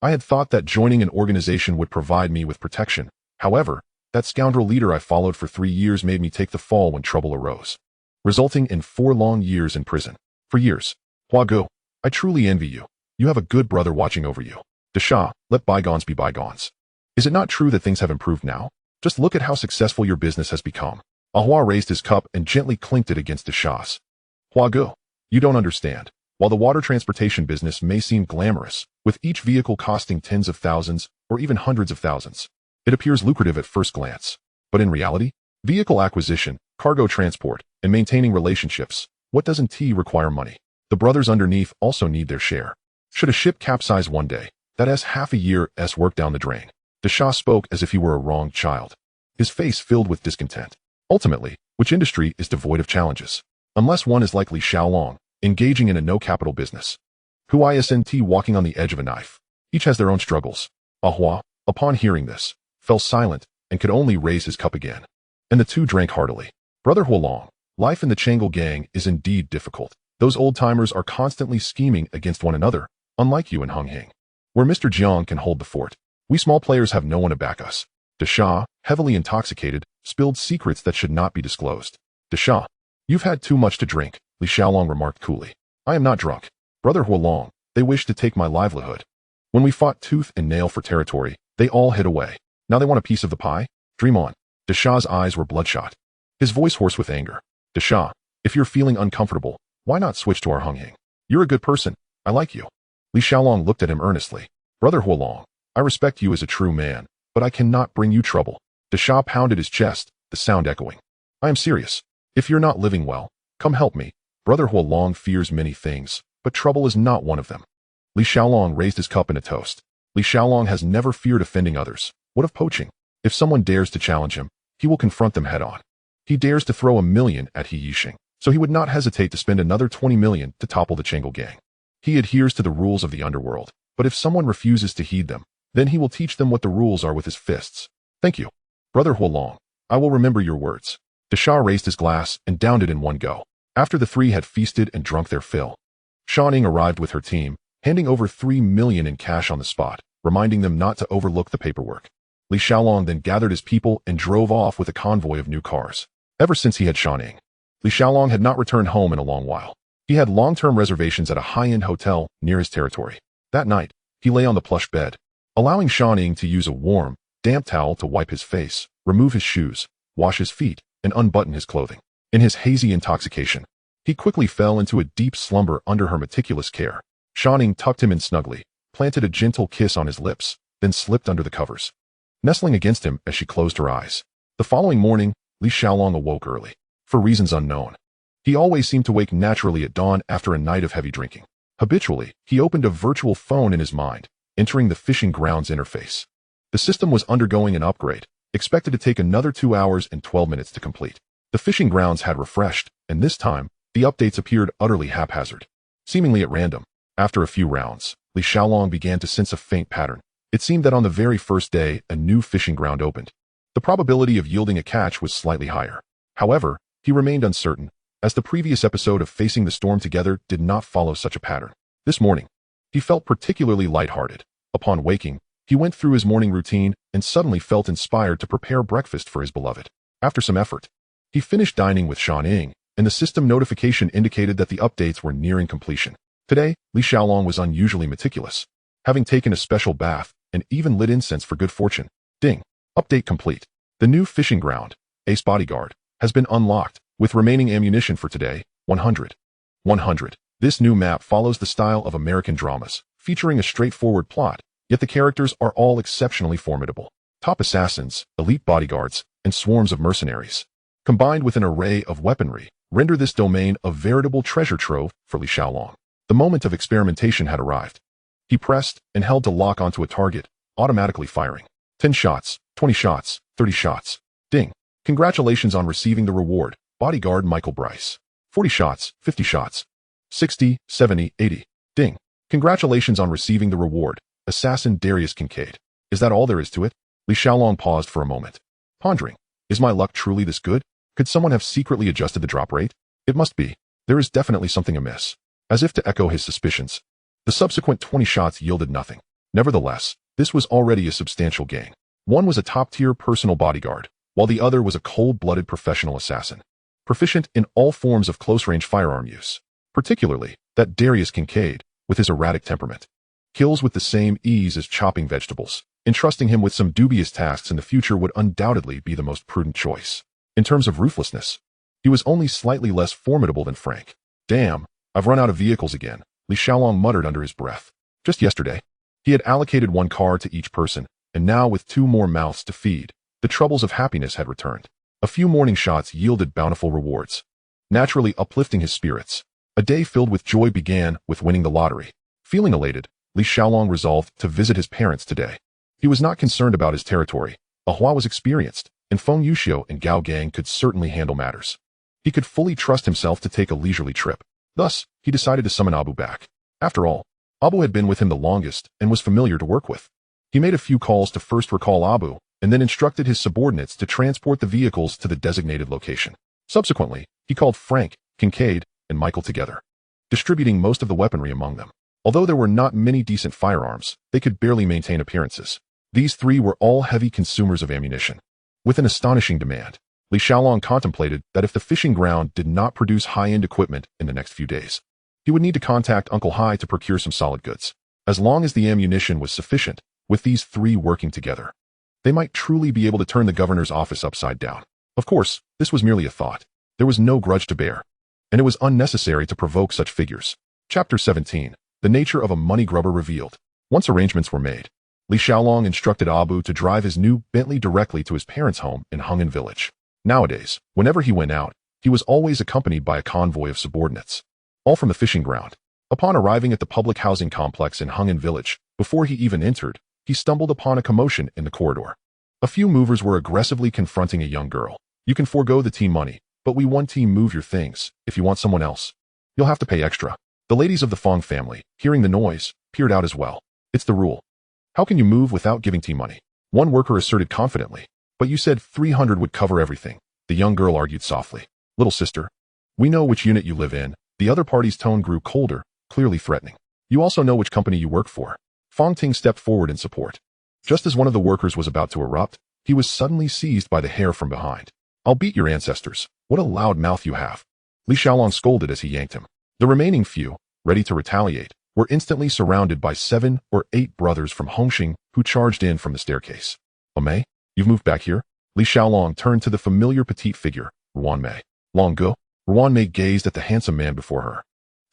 I had thought that joining an organization would provide me with protection. However, that scoundrel leader I followed for 3 years made me take the fall when trouble arose, resulting in 4 long years in prison. For years. Hua-go, I truly envy you. You have a good brother watching over you. Desha, let bygones be bygones. Is it not true that things have improved now? Just look at how successful your business has become. Ahua raised his cup and gently clinked it against Desha's. Hua-go, you don't understand. While the water transportation business may seem glamorous, with each vehicle costing tens of thousands or even hundreds of thousands, it appears lucrative at first glance. But in reality, vehicle acquisition, cargo transport, and maintaining relationships, what doesn't require money? The brothers underneath also need their share. Should a ship capsize one day, that has half a year's work down the drain. Desha spoke as if he were a wronged child, his face filled with discontent. Ultimately, which industry is devoid of challenges? Unless one is like Li Xiaolong, engaging in a no-capital business. Hu Isnt walking on the edge of a knife. Each has their own struggles. Ahua, upon hearing this, fell silent and could only raise his cup again. And the two drank heartily. Brother Huolong, life in the Changle gang is indeed difficult. Those old-timers are constantly scheming against one another, unlike you and Hing. Where Mr. Jiang can hold the fort, we small players have no one to back us. Desha, heavily intoxicated, spilled secrets that should not be disclosed. Desha, you've had too much to drink, Li Xiaolong remarked coolly. I am not drunk. Brother Huolong, they wish to take my livelihood. When we fought tooth and nail for territory, they all hid away. Now they want a piece of the pie? Dream on. Desha's eyes were bloodshot, his voice hoarse with anger. Desha, if you're feeling uncomfortable, why not switch to our Hing? You're a good person. I like you. Li Xiaolong looked at him earnestly. Brother Huolong, I respect you as a true man, but I cannot bring you trouble. Desha pounded his chest, the sound echoing. I am serious. If you're not living well, come help me. Brother Huolong fears many things, but trouble is not one of them. Li Xiaolong raised his cup in a toast. Li Xiaolong has never feared offending others. What of poaching? If someone dares to challenge him, he will confront them head-on. He dares to throw $1 million at He Yixing, so he would not hesitate to spend another $20 million to topple the Changle gang. He adheres to the rules of the underworld, but if someone refuses to heed them, then he will teach them what the rules are with his fists. Thank you. Brother Huolong, I will remember your words. Desha raised his glass and downed it in one go. After the three had feasted and drunk their fill, Xiaoning arrived with her team, handing over $3 million in cash on the spot, reminding them not to overlook the paperwork. Li Xiaolong then gathered his people and drove off with a convoy of new cars. Ever since he had Xiaoning, Li Xiaolong had not returned home in a long while. He had long-term reservations at a high-end hotel near his territory. That night, he lay on the plush bed, allowing Xiaoning to use a warm, damp towel to wipe his face, remove his shoes, wash his feet, and unbutton his clothing. In his hazy intoxication, he quickly fell into a deep slumber under her meticulous care. Xiaoning tucked him in snugly, planted a gentle kiss on his lips, then slipped under the covers, nestling against him as she closed her eyes. The following morning, Li Xiaolong awoke early. For reasons unknown, he always seemed to wake naturally at dawn after a night of heavy drinking. Habitually, he opened a virtual phone in his mind, entering the fishing grounds interface. The system was undergoing an upgrade, expected to take another 2 hours and 12 minutes to complete. The fishing grounds had refreshed, and this time, the updates appeared utterly haphazard, seemingly at random. After a few rounds, Li Xiaolong began to sense a faint pattern. It seemed that on the very first day, a new fishing ground opened. The probability of yielding a catch was slightly higher. However, he remained uncertain, as the previous episode of Facing the Storm Together did not follow such a pattern. This morning, he felt particularly lighthearted. Upon waking, he went through his morning routine and suddenly felt inspired to prepare breakfast for his beloved. After some effort, he finished dining with Xiaoning, and the system notification indicated that the updates were nearing completion. Today, Li Xiaolong was unusually meticulous, having taken a special bath and even lit incense for good fortune. Ding. Update complete. The new fishing ground, Ace Bodyguard, has been unlocked, with remaining ammunition for today, 100. 100. This new map follows the style of American dramas, featuring a straightforward plot, yet the characters are all exceptionally formidable. Top assassins, elite bodyguards, and swarms of mercenaries, combined with an array of weaponry, render this domain a veritable treasure trove for Li Xiaolong. The moment of experimentation had arrived. He pressed and held to lock onto a target, automatically firing. 10 shots, 20 shots, 30 shots. Ding. Congratulations on receiving the reward, Bodyguard Michael Bryce. 40 shots, 50 shots. 60, 70, 80. Ding. Congratulations on receiving the reward, Assassin Darius Kincaid. Is that all there is to it? Li Xiaolong paused for a moment, pondering. Is my luck truly this good? Could someone have secretly adjusted the drop rate? It must be. There is definitely something amiss. As if to echo his suspicions, the subsequent 20 shots yielded nothing. Nevertheless, this was already a substantial gain. One was a top-tier personal bodyguard, while the other was a cold-blooded professional assassin, proficient in all forms of close-range firearm use, particularly that Darius Kincaid, with his erratic temperament, kills with the same ease as chopping vegetables. Entrusting him with some dubious tasks in the future would undoubtedly be the most prudent choice. In terms of ruthlessness, he was only slightly less formidable than Frank. Damn, I've run out of vehicles again, Li Xiaolong muttered under his breath. Just yesterday, he had allocated one car to each person, and now with 2 more mouths to feed, the troubles of happiness had returned. A few morning shots yielded bountiful rewards, naturally uplifting his spirits. A day filled with joy began with winning the lottery. Feeling elated, Li Xiaolong resolved to visit his parents today. He was not concerned about his territory. Ahua was experienced, and Feng Yuxiu and Gao Gang could certainly handle matters. He could fully trust himself to take a leisurely trip. Thus, he decided to summon Abu back. After all, Abu had been with him the longest and was familiar to work with. He made a few calls to first recall Abu, and then instructed his subordinates to transport the vehicles to the designated location. Subsequently, he called Frank, Kincaid, and Michael together, distributing most of the weaponry among them. Although there were not many decent firearms, they could barely maintain appearances. These 3 were all heavy consumers of ammunition. With an astonishing demand, Li Xiaolong contemplated that if the fishing ground did not produce high-end equipment in the next few days, he would need to contact Uncle Hai to procure some solid goods. As long as the ammunition was sufficient, with these 3 working together, they might truly be able to turn the governor's office upside down. Of course, this was merely a thought. There was no grudge to bear, and it was unnecessary to provoke such figures. Chapter 17. The nature of a money grubber revealed. Once arrangements were made, Li Xiaolong instructed Abu to drive his new Bentley directly to his parents' home in Hung village. Nowadays, whenever he went out, he was always accompanied by a convoy of subordinates, all from the fishing ground. Upon arriving at the public housing complex in Hung village, before he even entered, he stumbled upon a commotion in the corridor. A few movers were aggressively confronting a young girl. You can forego the team money, but we one team move your things. If you want someone else, you'll have to pay extra. The ladies of the Fong family, hearing the noise, peered out as well. It's the rule. How can you move without giving team money? One worker asserted confidently. But you said 300 would cover everything. The young girl argued softly. Little sister, we know which unit you live in. The other party's tone grew colder, clearly threatening. You also know which company you work for. Fong Ting stepped forward in support. Just as one of the workers was about to erupt, he was suddenly seized by the hair from behind. I'll beat your ancestors. What a loud mouth you have. Li Xiaolong scolded as he yanked him. The remaining few, ready to retaliate, were instantly surrounded by 7 or 8 brothers from Hongxing who charged in from the staircase. Mei, you've moved back here? Li Xiaolong turned to the familiar petite figure, Ruan Mei. Long Go? Ruan Mei gazed at the handsome man before her,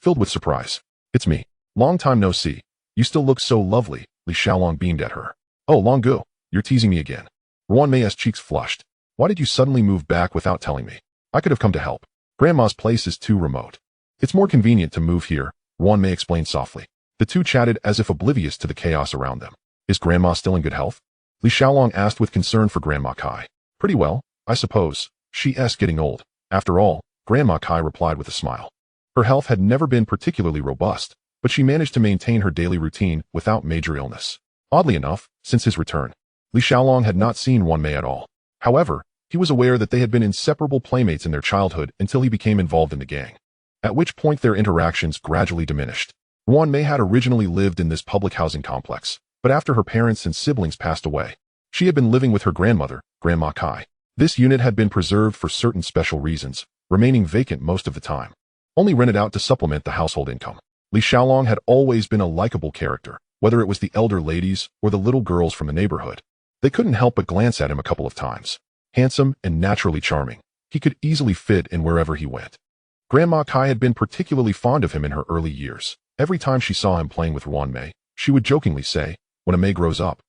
filled with surprise. It's me. Long time no see. You still look so lovely, Li Xiaolong beamed at her. Oh, Long Go, you're teasing me again. Ruan Mei's cheeks flushed. Why did you suddenly move back without telling me? I could have come to help. Grandma's place is too remote. It's more convenient to move here, Ruan Mei explained softly. The two chatted as if oblivious to the chaos around them. Is Grandma still in good health? Li Xiaolong asked with concern for Grandma Kai. Pretty well, I suppose. She's getting old. After all, Grandma Kai replied with a smile. Her health had never been particularly robust, but she managed to maintain her daily routine without major illness. Oddly enough, since his return, Li Xiaolong had not seen Ruan Mei at all. However, he was aware that they had been inseparable playmates in their childhood until he became involved in the gang, at which point their interactions gradually diminished. Ruan Mei had originally lived in this public housing complex, but after her parents and siblings passed away, she had been living with her grandmother, Grandma Kai. This unit had been preserved for certain special reasons, remaining vacant most of the time, only rented out to supplement the household income. Li Xiaolong had always been a likable character, whether it was the elder ladies or the little girls from the neighborhood. They couldn't help but glance at him a couple of times. Handsome and naturally charming, he could easily fit in wherever he went. Grandma Kai had been particularly fond of him in her early years. Every time she saw him playing with Ruan Mei, she would jokingly say, when a Mei grows up,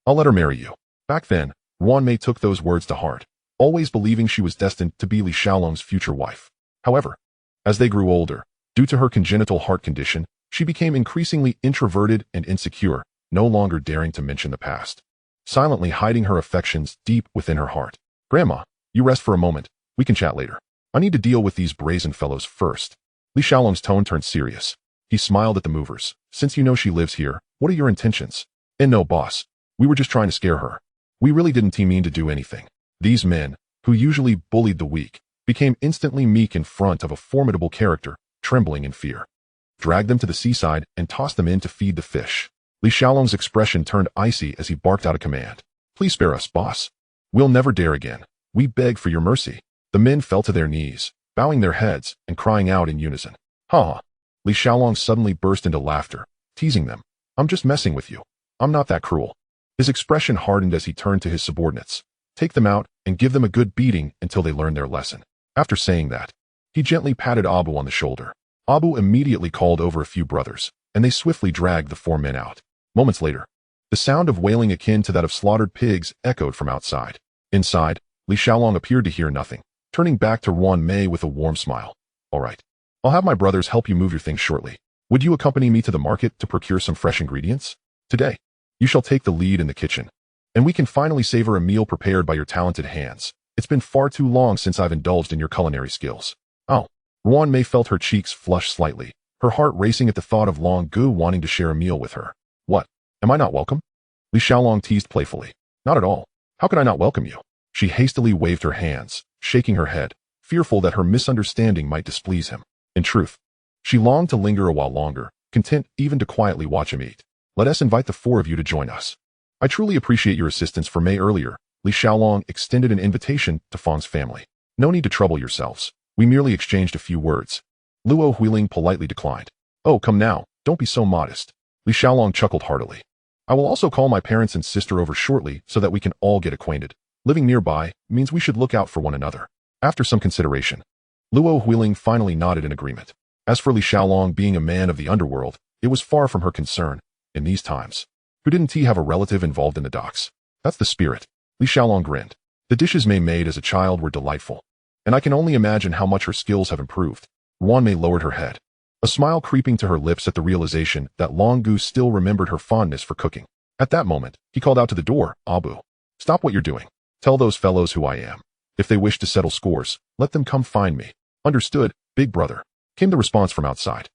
I'll let her marry you. Back then, Ruan Mei took those words to heart, always believing she was destined to be Li Xiaolong's future wife. However, as they grew older, due to her congenital heart condition, she became increasingly introverted and insecure, no longer daring to mention the past, silently hiding her affections deep within her heart. Grandma, you rest for a moment. We can chat later. I need to deal with these brazen fellows first. Li Xiaolong's tone turned serious. He smiled at the movers. Since you know she lives here, what are your intentions? And no, boss. We were just trying to scare her. We really didn't mean to do anything. These men, who usually bullied the weak, became instantly meek in front of a formidable character, trembling in fear. Dragged them to the seaside and tossed them in to feed the fish. Li Xiaolong's expression turned icy as he barked out a command. Please spare us, boss. We'll never dare again. We beg for your mercy. The men fell to their knees, bowing their heads and crying out in unison. Ha ha. Li Xiaolong suddenly burst into laughter, teasing them. I'm just messing with you. I'm not that cruel. His expression hardened as he turned to his subordinates. Take them out and give them a good beating until they learn their lesson. After saying that, he gently patted Abu on the shoulder. Abu immediately called over a few brothers, and they swiftly dragged the 4 men out. Moments later, the sound of wailing akin to that of slaughtered pigs echoed from outside. Inside, Li Xiaolong appeared to hear nothing, turning back to Ruan Mei with a warm smile. All right. I'll have my brothers help you move your things shortly. Would you accompany me to the market to procure some fresh ingredients? Today, you shall take the lead in the kitchen, and we can finally savor a meal prepared by your talented hands. It's been far too long since I've indulged in your culinary skills. Oh. Ruan Mei felt her cheeks flush slightly, her heart racing at the thought of Long Gu wanting to share a meal with her. What? Am I not welcome? Li Xiaolong teased playfully. Not at all. How could I not welcome you? She hastily waved her hands, shaking her head, fearful that her misunderstanding might displease him. In truth, she longed to linger a while longer, content even to quietly watch him eat. Let us invite the 4 of you to join us. I truly appreciate your assistance for Mei earlier. Li Xiaolong extended an invitation to Fang's family. No need to trouble yourselves. We merely exchanged a few words. Luo Huiling politely declined. Oh, come now, don't be so modest. Li Xiaolong chuckled heartily. I will also call my parents and sister over shortly so that we can all get acquainted. Living nearby means we should look out for one another. After some consideration, Luo Huiling finally nodded in agreement. As for Li Xiaolong being a man of the underworld, it was far from her concern in these times. Who didn't he have a relative involved in the docks? That's the spirit. Li Xiaolong grinned. The dishes Mei made as a child were delightful, and I can only imagine how much her skills have improved. Ruan Mei lowered her head, a smile creeping to her lips at the realization that Long Gu still remembered her fondness for cooking. At that moment, he called out to the door, Abu. Stop what you're doing. Tell those fellows who I am. If they wish to settle scores, let them come find me. Understood, big brother, came the response from outside.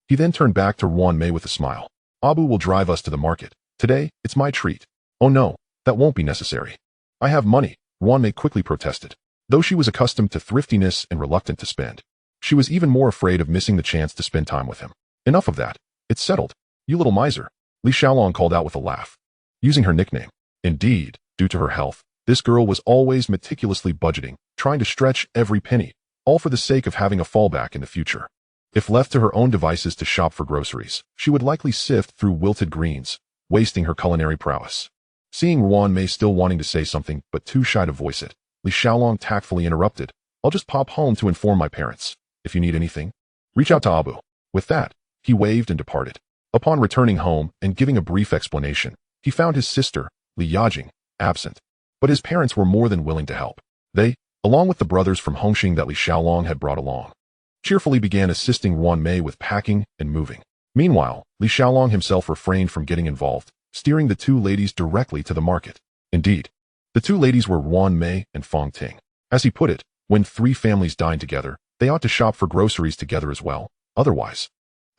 He then turned back to Ruan Mei with a smile. Abu will drive us to the market. Today, it's my treat. Oh no, that won't be necessary. I have money, Ruan Mei quickly protested. Though she was accustomed to thriftiness and reluctant to spend, she was even more afraid of missing the chance to spend time with him. Enough of that. It's settled. You little miser. Li Xiaolong called out with a laugh, using her nickname. Indeed, due to her health, this girl was always meticulously budgeting, trying to stretch every penny, all for the sake of having a fallback in the future. If left to her own devices to shop for groceries, she would likely sift through wilted greens, wasting her culinary prowess. Seeing Ruan Mei still wanting to say something but too shy to voice it, Li Xiaolong tactfully interrupted. I'll just pop home to inform my parents. If you need anything, reach out to Abu. With that, he waved and departed. Upon returning home and giving a brief explanation, he found his sister, Li Yajing, absent. But his parents were more than willing to help. They, along with the brothers from Hongxing that Li Xiaolong had brought along, cheerfully began assisting Ruan Mei with packing and moving. Meanwhile, Li Xiaolong himself refrained from getting involved, steering the 2 ladies directly to the market. Indeed, the 2 ladies were Ruan Mei and Fang Ting. As he put it, when 3 families dine together, they ought to shop for groceries together as well. Otherwise,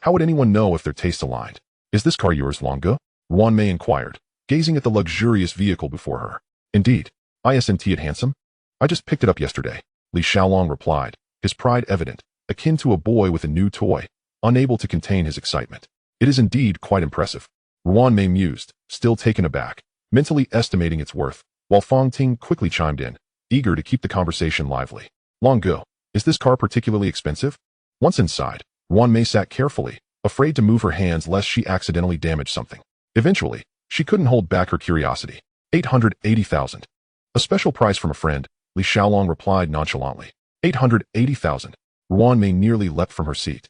how would anyone know if their tastes aligned? Is this car yours, Longa? Ruan Mei inquired, gazing at the luxurious vehicle before her. Indeed. Isn't it handsome? I just picked it up yesterday, Li Xiaolong replied, his pride evident, akin to a boy with a new toy, unable to contain his excitement. It is indeed quite impressive. Ruan Mei mused, still taken aback, mentally estimating its worth, while Fang Ting quickly chimed in, eager to keep the conversation lively. Long Gu, is this car particularly expensive? Once inside, Ruan Mei sat carefully, afraid to move her hands lest she accidentally damage something. Eventually, she couldn't hold back her curiosity. 880,000. A special price from a friend, Li Xiaolong replied nonchalantly. 880,000. Ruan Mei nearly leapt from her seat,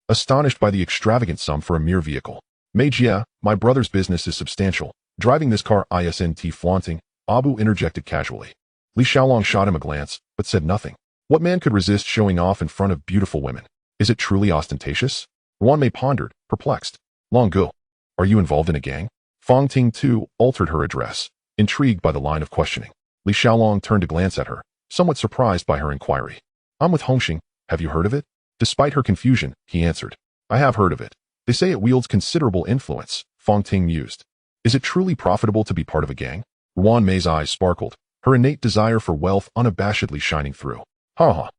astonished by the extravagant sum for a mere vehicle. Mei Jia, my brother's business is substantial. Driving this car isn't flaunting, Abu interjected casually. Li Xiaolong shot him a glance, but said nothing. What man could resist showing off in front of beautiful women? Is it truly ostentatious? Ruan Mei pondered, perplexed. Long Gu, are you involved in a gang? Fang Ting too altered her address, intrigued by the line of questioning. Li Xiaolong turned to glance at her, somewhat surprised by her inquiry. I'm with Hongxing. Have you heard of it? Despite her confusion, he answered. I have heard of it. They say it wields considerable influence, Fang Ting mused. Is it truly profitable to be part of a gang? Ruan Mei's eyes sparkled, her innate desire for wealth unabashedly shining through. Ha ha.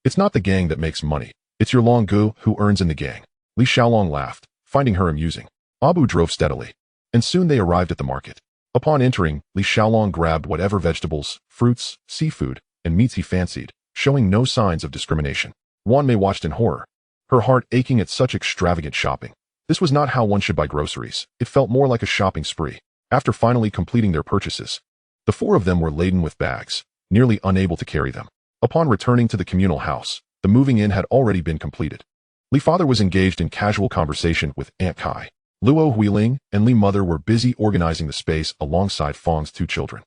It's not the gang that makes money. It's your Long Gu who earns in the gang. Li Xiaolong laughed, finding her amusing. Abu drove steadily, and soon they arrived at the market. Upon entering, Li Xiaolong grabbed whatever vegetables, fruits, seafood, and meats he fancied, showing no signs of discrimination. Ruan Mei watched in horror, her heart aching at such extravagant shopping. This was not how one should buy groceries. It felt more like a shopping spree. After finally completing their purchases, the four of them were laden with bags, nearly unable to carry them. Upon returning to the communal house, the moving in had already been completed. Li father was engaged in casual conversation with Aunt Kai. Luo Huiling and Li mother were busy organizing the space alongside Fong's two children.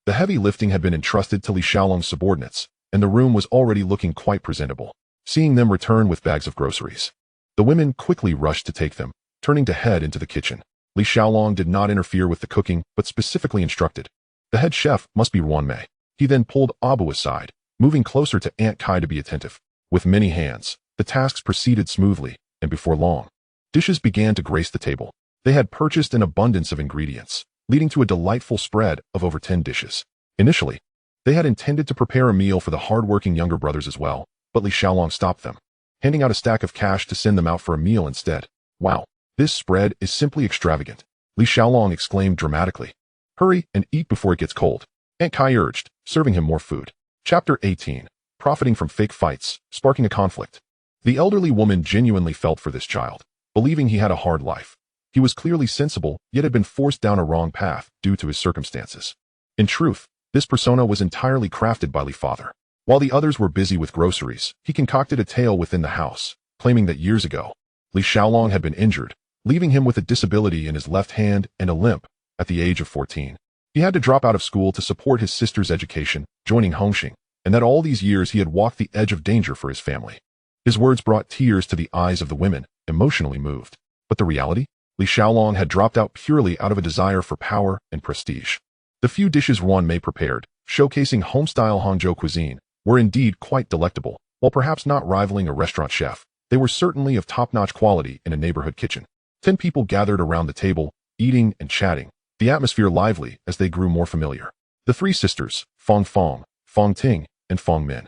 The heavy lifting had been entrusted to Li Xiaolong's subordinates, and the room was already looking quite presentable. Seeing them return with bags of groceries, the women quickly rushed to take them, turning to head into the kitchen. Li Xiaolong did not interfere with the cooking, but specifically instructed. The head chef must be Ruan Mei. He then pulled Abu aside, moving closer to Aunt Kai to be attentive. With many hands, the tasks proceeded smoothly, and before long, dishes began to grace the table. They had purchased an abundance of ingredients, leading to a delightful spread of over 10 dishes. Initially, they had intended to prepare a meal for the hard-working younger brothers as well, but Li Xiaolong stopped them, handing out a stack of cash to send them out for a meal instead. Wow, this spread is simply extravagant, Li Xiaolong exclaimed dramatically. Hurry and eat before it gets cold, Aunt Kai urged, serving him more food. Chapter 18. Profiting from fake fights, sparking a conflict. The elderly woman genuinely felt for this child, believing he had a hard life. He was clearly sensible, yet had been forced down a wrong path due to his circumstances. In truth, this persona was entirely crafted by Li father. While the others were busy with groceries, he concocted a tale within the house, claiming that years ago, Li Xiaolong had been injured, leaving him with a disability in his left hand and a limp at the age of 14. He had to drop out of school to support his sister's education, joining Hongxing, and that all these years he had walked the edge of danger for his family. His words brought tears to the eyes of the women, emotionally moved. But the reality? Li Xiaolong had dropped out purely out of a desire for power and prestige. The few dishes Ruan Mei prepared, showcasing home-style Hangzhou cuisine, were indeed quite delectable. While perhaps not rivaling a restaurant chef, they were certainly of top-notch quality in a neighborhood kitchen. 10 people gathered around the table, eating and chatting, the atmosphere lively as they grew more familiar. The three sisters, Fong Fong, Fong Ting, and Fong Min,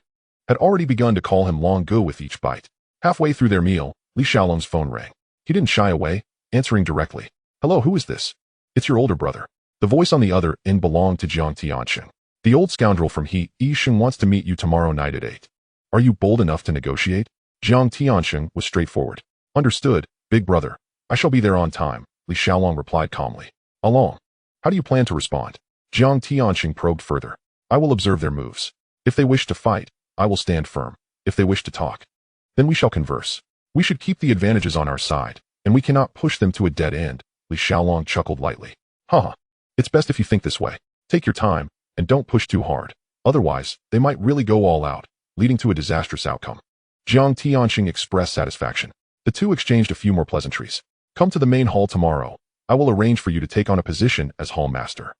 had already begun to call him Long Gu with each bite. Halfway through their meal, Li Xiaolong's phone rang. He didn't shy away, answering directly. Hello, who is this? It's your older brother. The voice on the other end belonged to Jiang Tianxing. The old scoundrel from He Yisheng wants to meet you tomorrow night at 8. Are you bold enough to negotiate? Jiang Tianxing was straightforward. Understood, big brother. I shall be there on time, Li Xiaolong replied calmly. Along. How do you plan to respond? Jiang Tianxing probed further. I will observe their moves. If they wish to fight, I will stand firm. If they wish to talk, then we shall converse. We should keep the advantages on our side, and we cannot push them to a dead end, Li Xiaolong chuckled lightly. Haha. It's best if you think this way. Take your time, and don't push too hard. Otherwise, they might really go all out, leading to a disastrous outcome. Jiang Tianxing expressed satisfaction. The two exchanged a few more pleasantries. Come to the main hall tomorrow. I will arrange for you to take on a position as hall master.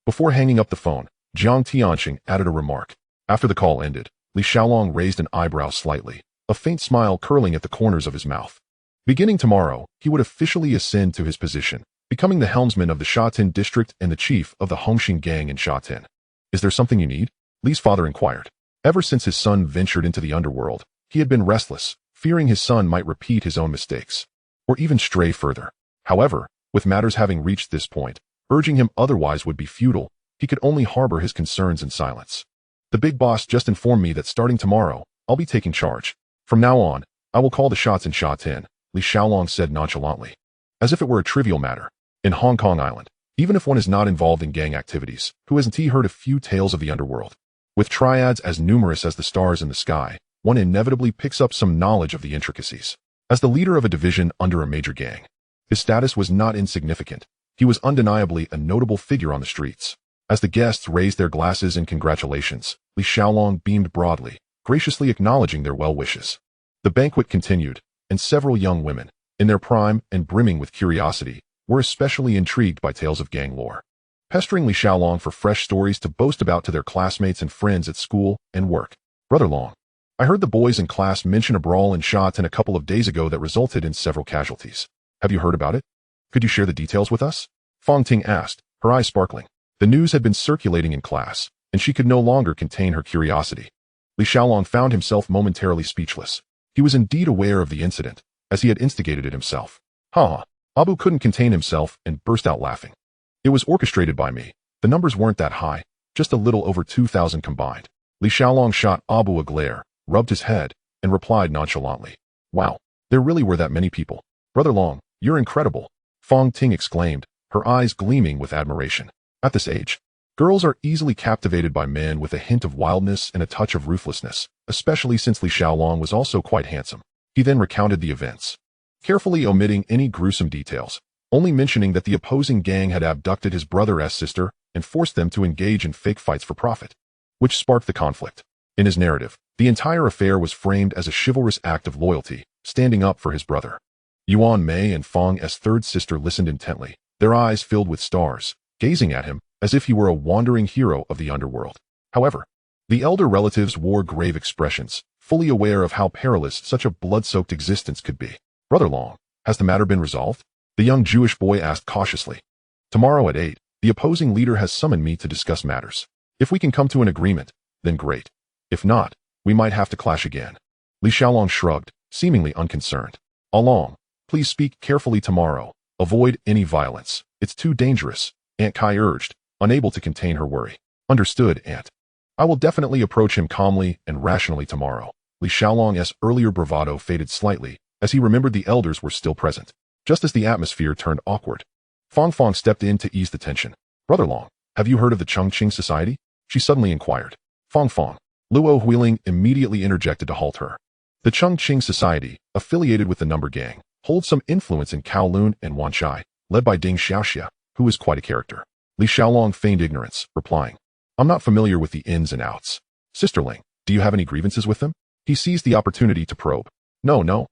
Before hanging up the phone, Jiang Tianxing added a remark. After the call ended, Li Xiaolong raised an eyebrow slightly, a faint smile curling at the corners of his mouth. Beginning tomorrow, he would officially ascend to his position, becoming the helmsman of the Shatin district and the chief of the Hongxing gang in Shatin. Is there something you need? Li's father inquired. Ever since his son ventured into the underworld, he had been restless, fearing his son might repeat his own mistakes, or even stray further. However, with matters having reached this point, urging him otherwise would be futile. He could only harbor his concerns in silence. The big boss just informed me that starting tomorrow, I'll be taking charge. From now on, I will call the shots in Shatin, Li Xiaolong said nonchalantly, as if it were a trivial matter. In Hong Kong Island, even if one is not involved in gang activities, who hasn't heard a few tales of the underworld? With triads as numerous as the stars in the sky, one inevitably picks up some knowledge of the intricacies. As the leader of a division under a major gang, his status was not insignificant. He was undeniably a notable figure on the streets. As the guests raised their glasses in congratulations, Li Xiaolong beamed broadly, graciously acknowledging their well wishes. The banquet continued, and several young women, in their prime and brimming with curiosity, were especially intrigued by tales of gang lore, pestering Li Xiaolong for fresh stories to boast about to their classmates and friends at school and work. Brother Long, I heard the boys in class mention a brawl in Shatin a couple of days ago that resulted in several casualties. Have you heard about it? Could you share the details with us? Fong Ting asked, her eyes sparkling. The news had been circulating in class, and she could no longer contain her curiosity. Li Xiaolong found himself momentarily speechless. He was indeed aware of the incident, as he had instigated it himself. Ha! Abu couldn't contain himself and burst out laughing. It was orchestrated by me. The numbers weren't that high, just a little over 2,000 combined. Li Xiaolong shot Abu a glare, rubbed his head, and replied nonchalantly. Wow, there really were that many people. Brother Long, you're incredible. Fong Ting exclaimed, her eyes gleaming with admiration. At this age, girls are easily captivated by men with a hint of wildness and a touch of ruthlessness, especially since Li Xiaolong was also quite handsome. He then recounted the events, carefully omitting any gruesome details, only mentioning that the opposing gang had abducted his brother's sister and forced them to engage in fake fights for profit, which sparked the conflict. In his narrative, the entire affair was framed as a chivalrous act of loyalty, standing up for his brother. Yuan Mei and Fong's third sister listened intently, their eyes filled with stars, gazing at him as if he were a wandering hero of the underworld. However, the elder relatives wore grave expressions, fully aware of how perilous such a blood-soaked existence could be. Brother Long, has the matter been resolved? The young Jewish boy asked cautiously. Tomorrow at 8, the opposing leader has summoned me to discuss matters. If we can come to an agreement, then great. If not, we might have to clash again. Li Xiaolong shrugged, seemingly unconcerned. Along, please speak carefully tomorrow. Avoid any violence. It's too dangerous, Aunt Kai urged, unable to contain her worry. Understood, Aunt. I will definitely approach him calmly and rationally tomorrow. Li Xiaolong's earlier bravado faded slightly as he remembered the elders were still present. Just as the atmosphere turned awkward, Fong stepped in to ease the tension. Brother Long, have you heard of the Chongqing Society? She suddenly inquired. Fong, Luo Huiling immediately interjected to halt her. The Chongqing Society, affiliated with the Number Gang, holds some influence in Kowloon and Wanchai, led by Ding Xiaoxia, who is quite a character. Li Xiaolong feigned ignorance, replying, I'm not familiar with the ins and outs. Sisterling, do you have any grievances with them? He seized the opportunity to probe. No.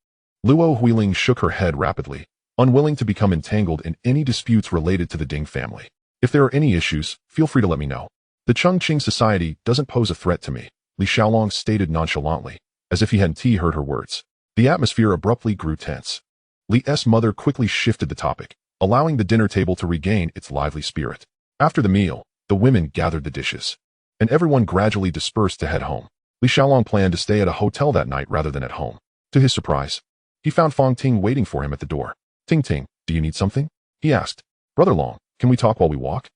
Luo Huiling shook her head rapidly, unwilling to become entangled in any disputes related to the Ding family. If there are any issues, feel free to let me know. The Chongqing Society doesn't pose a threat to me, Li Xiaolong stated nonchalantly, as if he hadn't heard her words. The atmosphere abruptly grew tense. Li's mother quickly shifted the topic, allowing the dinner table to regain its lively spirit. After the meal, the women gathered the dishes, and everyone gradually dispersed to head home. Li Xiaolong planned to stay at a hotel that night rather than at home. To his surprise, he found Fong Ting waiting for him at the door. Ting, do you need something? He asked. Brother Long, can we talk while we walk?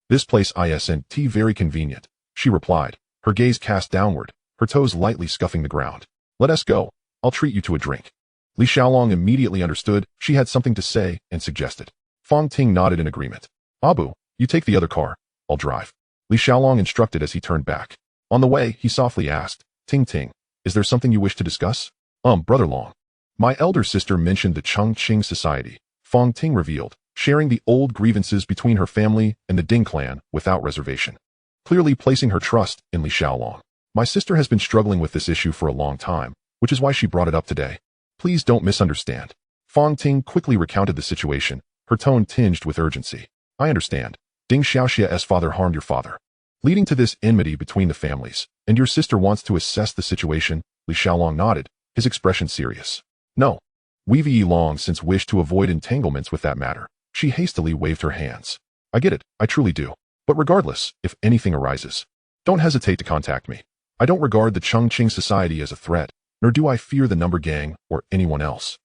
This place isn't very convenient, she replied, her gaze cast downward, her toes lightly scuffing the ground. Let us go. I'll treat you to a drink. Li Xiaolong immediately understood she had something to say and suggested. Fong Ting nodded in agreement. Abu, you take the other car. I'll drive. Li Xiaolong instructed as he turned back. On the way, he softly asked, Ting, is there something you wish to discuss? Brother Long. My elder sister mentioned the Chongqing Society, Fong Ting revealed, sharing the old grievances between her family and the Ding clan without reservation, clearly placing her trust in Li Xiaolong. My sister has been struggling with this issue for a long time, which is why she brought it up today. Please don't misunderstand. Fong Ting quickly recounted the situation, her tone tinged with urgency. I understand. Ding Xiaoxia's father harmed your father, leading to this enmity between the families, and your sister wants to assess the situation. Li Xiaolong nodded, his expression serious. No. We've long since wished to avoid entanglements with that matter. She hastily waved her hands. I get it, I truly do. But regardless, if anything arises, don't hesitate to contact me. I don't regard the Chongqing Society as a threat, nor do I fear the Number Gang or anyone else.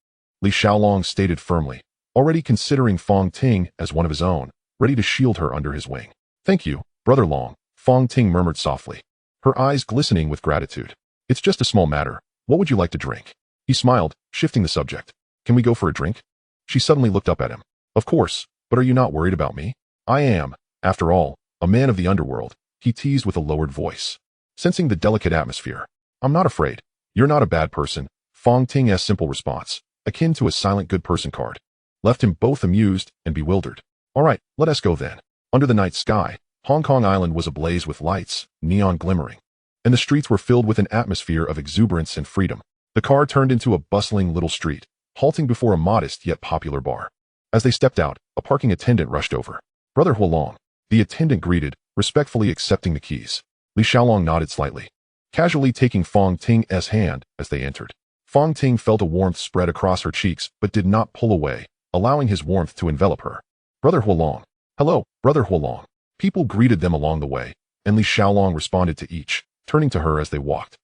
Li Xiaolong stated firmly, already considering Fong Ting as one of his own, ready to shield her under his wing. Thank you, Brother Long, Fong Ting murmured softly, her eyes glistening with gratitude. It's just a small matter. What would you like to drink? He smiled, shifting the subject. Can we go for a drink? She suddenly looked up at him. Of course, but are you not worried about me? I am, after all, a man of the underworld, he teased with a lowered voice, sensing the delicate atmosphere. I'm not afraid. You're not a bad person, Fong Ting's simple response, akin to a silent good person card, left him both amused and bewildered. All right, let us go then. Under the night sky, Hong Kong Island was ablaze with lights, neon glimmering, and the streets were filled with an atmosphere of exuberance and freedom. The car turned into a bustling little street, halting before a modest yet popular bar. As they stepped out, a parking attendant rushed over. Brother Huolong, the attendant greeted, respectfully accepting the keys. Li Xiaolong nodded slightly, casually taking Fong Ting's hand as they entered. Fong Ting felt a warmth spread across her cheeks but did not pull away, allowing his warmth to envelop her. Brother Huolong. Hello, Brother Huolong. People greeted them along the way, and Li Xiaolong responded to each, turning to her as they walked.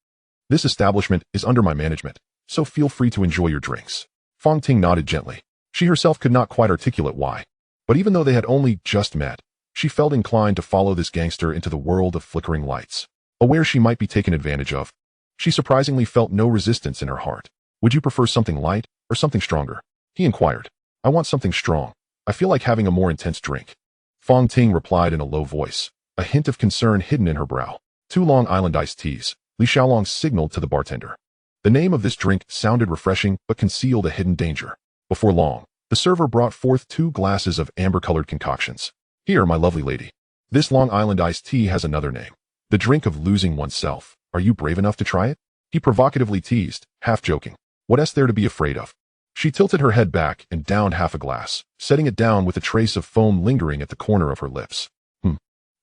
This establishment is under my management, so feel free to enjoy your drinks. Fong Ting nodded gently. She herself could not quite articulate why, but even though they had only just met, she felt inclined to follow this gangster into the world of flickering lights. Aware she might be taken advantage of, she surprisingly felt no resistance in her heart. Would you prefer something light or something stronger? He inquired. I want something strong. I feel like having a more intense drink. Fong Ting replied in a low voice, a hint of concern hidden in her brow. 2 Long Island iced teas. Li Xiaolong signaled to the bartender. The name of this drink sounded refreshing but concealed a hidden danger. Before long, the server brought forth 2 glasses of amber-colored concoctions. Here, my lovely lady. This Long Island iced tea has another name. The drink of losing oneself. Are you brave enough to try it? He provocatively teased, half joking. What's there to be afraid of? She tilted her head back and downed half a glass, setting it down with a trace of foam lingering at the corner of her lips.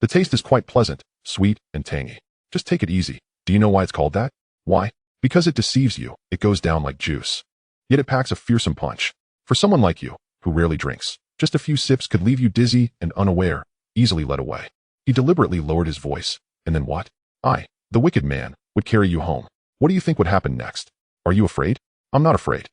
The taste is quite pleasant, sweet, and tangy. Just take it easy. Do you know why it's called that? Why? Because it deceives you. It goes down like juice. Yet it packs a fearsome punch. For someone like you, who rarely drinks, just a few sips could leave you dizzy and unaware, easily led away. He deliberately lowered his voice. And then what? I, the wicked man, would carry you home. What do you think would happen next? Are you afraid? I'm not afraid.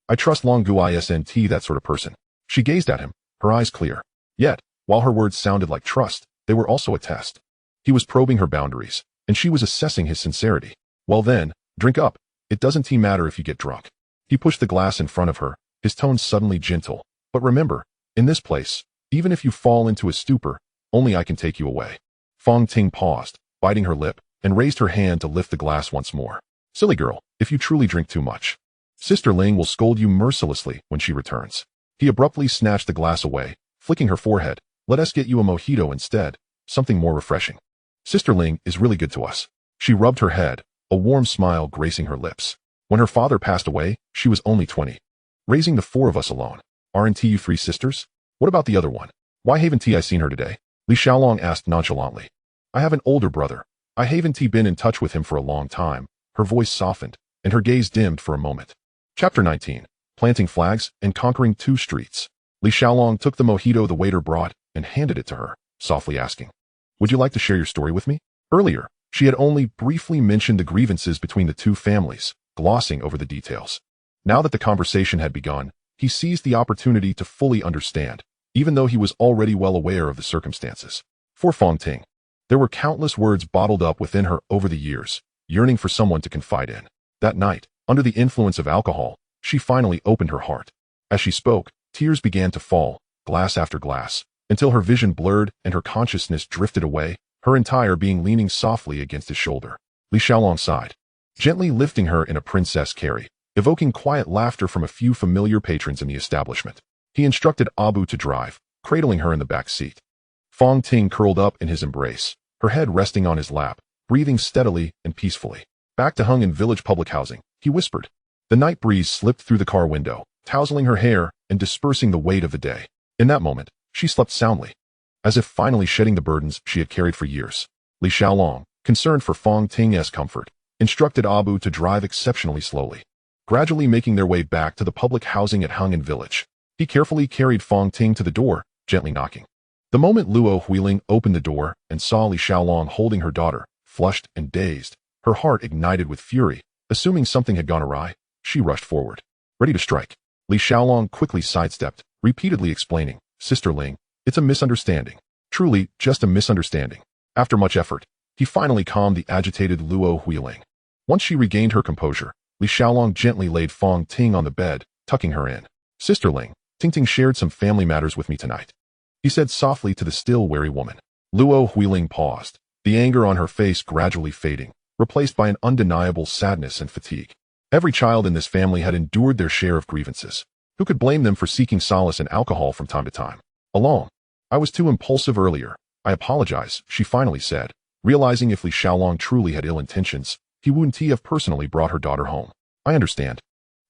I trust Long Gu Isn't that sort of person. She gazed at him, her eyes clear. Yet, while her words sounded like trust, they were also a test. He was probing her boundaries, and she was assessing his sincerity. Well then, drink up. It doesn't matter if you get drunk. He pushed the glass in front of her, his tone suddenly gentle. But remember, in this place, even if you fall into a stupor, only I can take you away. Fong Ting paused, biting her lip, and raised her hand to lift the glass once more. Silly girl, if you truly drink too much, Sister Ling will scold you mercilessly when she returns. He abruptly snatched the glass away, flicking her forehead. Let us get you a mojito instead, something more refreshing. Sister Ling is really good to us. She rubbed her head, a warm smile gracing her lips. When her father passed away, she was only 20. Raising the 4 of us alone. Aren't you 3 sisters? What about the other one? Why haven't I seen her today? Li Xiaolong asked nonchalantly. I have an older brother. I haven't been in touch with him for a long time. Her voice softened, and her gaze dimmed for a moment. Chapter 19. Planting Flags and Conquering 2 Streets. Li Xiaolong took the mojito the waiter brought and handed it to her, softly asking, would you like to share your story with me? Earlier, she had only briefly mentioned the grievances between the 2 families, glossing over the details. Now that the conversation had begun, he seized the opportunity to fully understand, even though he was already well aware of the circumstances. For Fong Ting, there were countless words bottled up within her over the years, yearning for someone to confide in. That night, under the influence of alcohol, she finally opened her heart. As she spoke, tears began to fall, glass after glass, until her vision blurred and her consciousness drifted away, her entire being leaning softly against his shoulder. Li Xiaolong sighed, gently lifting her in a princess carry, evoking quiet laughter from a few familiar patrons in the establishment. He instructed Abu to drive, cradling her in the back seat. Fong Ting curled up in his embrace, her head resting on his lap, breathing steadily and peacefully. Back to Hing Village public housing, he whispered. The night breeze slipped through the car window, tousling her hair and dispersing the weight of the day. In that moment, she slept soundly, as if finally shedding the burdens she had carried for years. Li Xiaolong, concerned for Fong Ting's comfort, instructed Abu to drive exceptionally slowly, gradually making their way back to the public housing at Hing Village. He carefully carried Fong Ting to the door, gently knocking. The moment Luo Huiling opened the door and saw Li Xiaolong holding her daughter, flushed and dazed, her heart ignited with fury. Assuming something had gone awry, she rushed forward, ready to strike. Li Xiaolong quickly sidestepped, repeatedly explaining, Sister Ling, it's a misunderstanding. Truly, just a misunderstanding. After much effort, he finally calmed the agitated Luo Huiling. Once she regained her composure, Li Xiaolong gently laid Fong Ting on the bed, tucking her in. Sister Ling, Ting shared some family matters with me tonight, he said softly to the still wary woman. Luo Huiling paused, the anger on her face gradually fading, replaced by an undeniable sadness and fatigue. Every child in this family had endured their share of grievances. Who could blame them for seeking solace in alcohol from time to time? Alone. I was too impulsive earlier. I apologize, she finally said, realizing if Li Xiaolong truly had ill intentions, he wouldn't have personally brought her daughter home. I understand.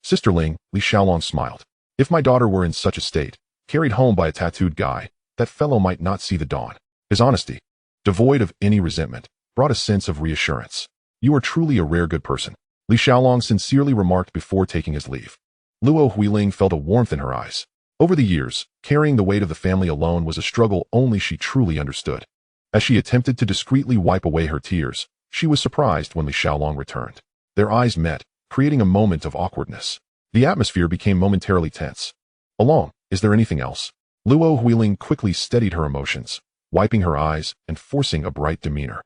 Sister Ling, Li Xiaolong smiled. If my daughter were in such a state, carried home by a tattooed guy, that fellow might not see the dawn. His honesty, devoid of any resentment, brought a sense of reassurance. You are truly a rare good person, Li Xiaolong sincerely remarked before taking his leave. Luo Huiling felt a warmth in her eyes. Over the years, carrying the weight of the family alone was a struggle only she truly understood. As she attempted to discreetly wipe away her tears, she was surprised when Li Xiaolong returned. Their eyes met, creating a moment of awkwardness. The atmosphere became momentarily tense. "Along, is there anything else?" Luo Huiling quickly steadied her emotions, wiping her eyes and forcing a bright demeanor.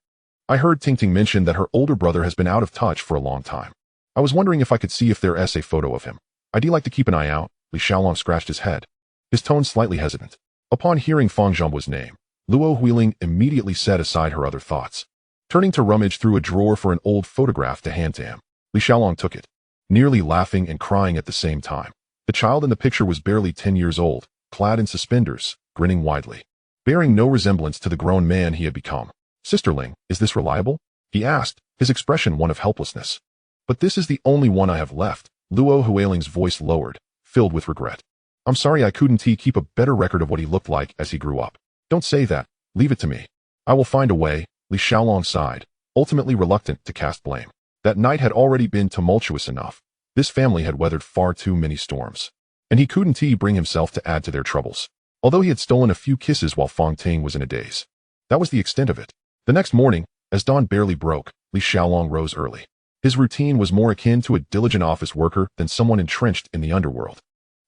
"I heard Tingting mention that her older brother has been out of touch for a long time. I was wondering if I could see if there's a photo of him. I'd like to keep an eye out." Li Xiaolong scratched his head, his tone slightly hesitant. Upon hearing Fang Zhongbu's name, Luo Huiling immediately set aside her other thoughts. Turning to rummage through a drawer for an old photograph to hand to him, Li Xiaolong took it, nearly laughing and crying at the same time. The child in the picture was barely 10 years old, clad in suspenders, grinning widely, bearing no resemblance to the grown man he had become. "Sisterling, is this reliable?" he asked, his expression one of helplessness. "But this is the only one I have left." Luo Huiling's voice lowered, filled with regret. "I'm sorry I couldn't keep a better record of what he looked like as he grew up." "Don't say that, leave it to me. I will find a way." Li Xiaolong sighed, ultimately reluctant to cast blame. That night had already been tumultuous enough. This family had weathered far too many storms, and he couldn't bring himself to add to their troubles. Although he had stolen a few kisses while Fang Ting was in a daze, that was the extent of it. The next morning, as dawn barely broke, Li Xiaolong rose early. His routine was more akin to a diligent office worker than someone entrenched in the underworld.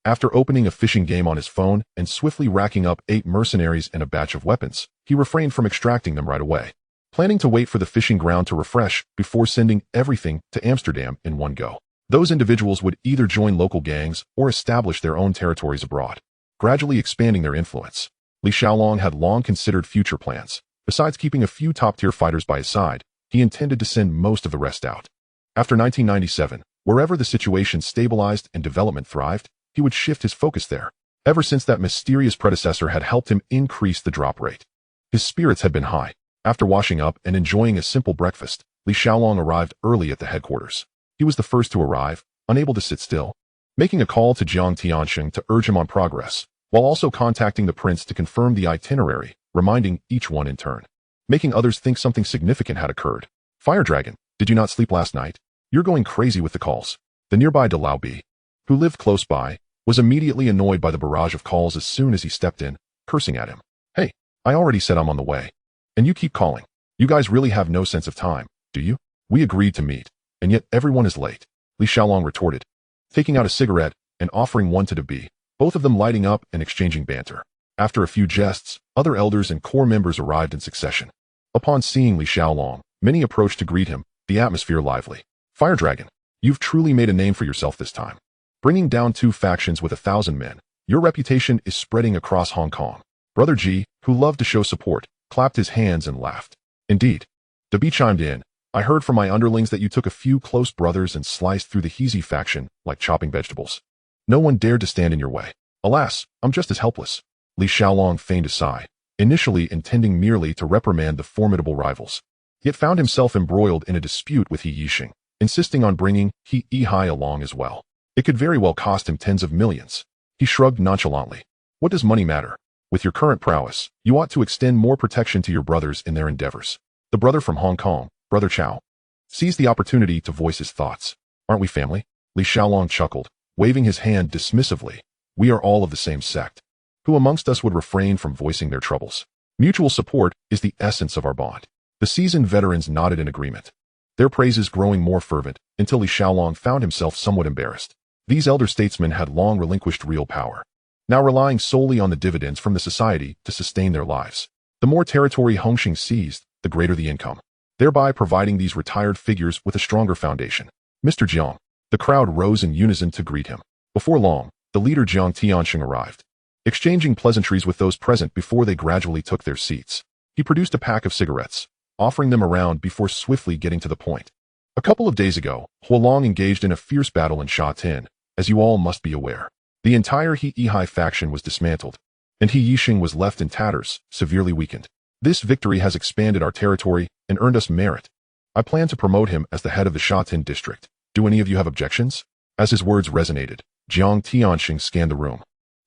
After opening a fishing game on his phone and swiftly racking up 8 mercenaries and a batch of weapons, he refrained from extracting them right away, planning to wait for the fishing ground to refresh before sending everything to Amsterdam in one go. Those individuals would either join local gangs or establish their own territories abroad, gradually expanding their influence. Li Xiaolong had long considered future plans. Besides keeping a few top-tier fighters by his side, he intended to send most of the rest out. After 1997, wherever the situation stabilized and development thrived, he would shift his focus there. Ever since that mysterious predecessor had helped him increase the drop rate, his spirits had been high. After washing up and enjoying a simple breakfast, Li Xiaolong arrived early at the headquarters. He was the first to arrive, unable to sit still, making a call to Jiang Tianxing to urge him on progress, while also contacting the prince to confirm the itinerary, reminding each one in turn, making others think something significant had occurred. "Fire Dragon, did you not sleep last night? You're going crazy with the calls." The nearby Dalao Bi, who lived close by, was immediately annoyed by the barrage of calls as soon as he stepped in, cursing at him. "Hey, I already said I'm on the way. And you keep calling. You guys really have no sense of time, do you? We agreed to meet, and yet everyone is late." Li Xiaolong retorted, taking out a cigarette and offering one to the Bi, both of them lighting up and exchanging banter. After a few jests, other elders and core members arrived in succession. Upon seeing Li Xiaolong, many approached to greet him, the atmosphere lively. "Fire Dragon, you've truly made a name for yourself this time. Bringing down 2 factions with 1,000 men, your reputation is spreading across Hong Kong." Brother Ji, who loved to show support, clapped his hands and laughed. "Indeed." Dabi chimed in, "I heard from my underlings that you took a few close brothers and sliced through the Hezi faction like chopping vegetables. No one dared to stand in your way. Alas, I'm just as helpless." Li Xiaolong feigned a sigh, initially intending merely to reprimand the formidable rivals, yet found himself embroiled in a dispute with He Yixing, insisting on bringing He Yihai along as well. It could very well cost him tens of millions. He shrugged nonchalantly. "What does money matter? With your current prowess, you ought to extend more protection to your brothers in their endeavors." The brother from Hong Kong, Brother Chow, seized the opportunity to voice his thoughts. "Aren't we family?" Li Xiaolong chuckled, waving his hand dismissively. "We are all of the same sect. Who amongst us would refrain from voicing their troubles? Mutual support is the essence of our bond." The seasoned veterans nodded in agreement, their praises growing more fervent until Li Xiaolong found himself somewhat embarrassed. These elder statesmen had long relinquished real power, now relying solely on the dividends from the society to sustain their lives. The more territory Hongxing seized, the greater the income, thereby providing these retired figures with a stronger foundation. "Mr. Jiang." The crowd rose in unison to greet him. Before long, the leader Jiang Tianxing arrived, exchanging pleasantries with those present before they gradually took their seats. He produced a pack of cigarettes, offering them around before swiftly getting to the point. "A couple of days ago, Huolong engaged in a fierce battle in Sha Tin, as you all must be aware. The entire He Yihai faction was dismantled, and He Yixing was left in tatters, severely weakened. This victory has expanded our territory and earned us merit. I plan to promote him as the head of the Sha Tin district. Do any of you have objections?" As his words resonated, Jiang Tianxing scanned the room,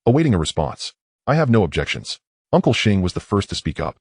awaiting a response. "I have no objections." Uncle Xing was the first to speak up,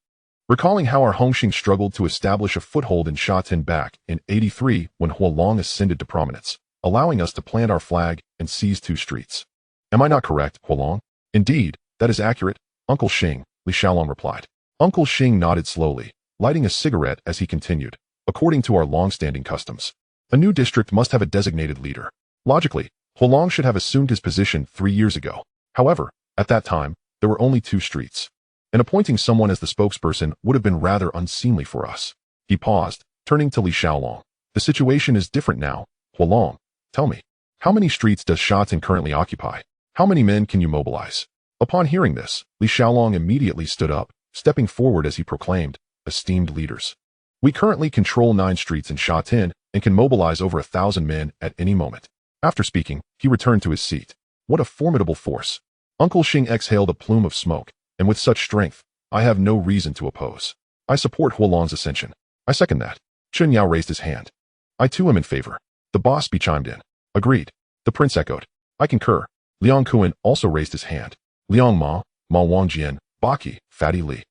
recalling how our Hongxing struggled to establish a foothold in Sha Tin back in '83 when Huolong ascended to prominence, allowing us to plant our flag and seize 2 streets. "Am I not correct, Huolong?" "Indeed, that is accurate, Uncle Xing," Li Xiaolong replied. Uncle Hing nodded slowly, lighting a cigarette as he continued. According to our long-standing customs, a new district must have a designated leader. Logically, Huolong should have assumed his position 3 years ago. However, at that time, there were only 2 streets, and appointing someone as the spokesperson would have been rather unseemly for us. He paused, turning to Li Xiaolong. The situation is different now. Huolong, tell me, how many streets does Shatin currently occupy? How many men can you mobilize? Upon hearing this, Li Xiaolong immediately stood up, stepping forward as he proclaimed, esteemed leaders. We currently control 9 streets in Shatin and can mobilize over 1,000 men at any moment. After speaking, he returned to his seat. What a formidable force. Uncle Hing exhaled a plume of smoke, and with such strength, I have no reason to oppose. I support Huolong's ascension. I second that. Chun Yao raised his hand. I too am in favor. The boss be chimed in. Agreed. The prince echoed. I concur. Liang Kuan also raised his hand. Liang Ma, Ma Wangjian, Baki, Fatty Li,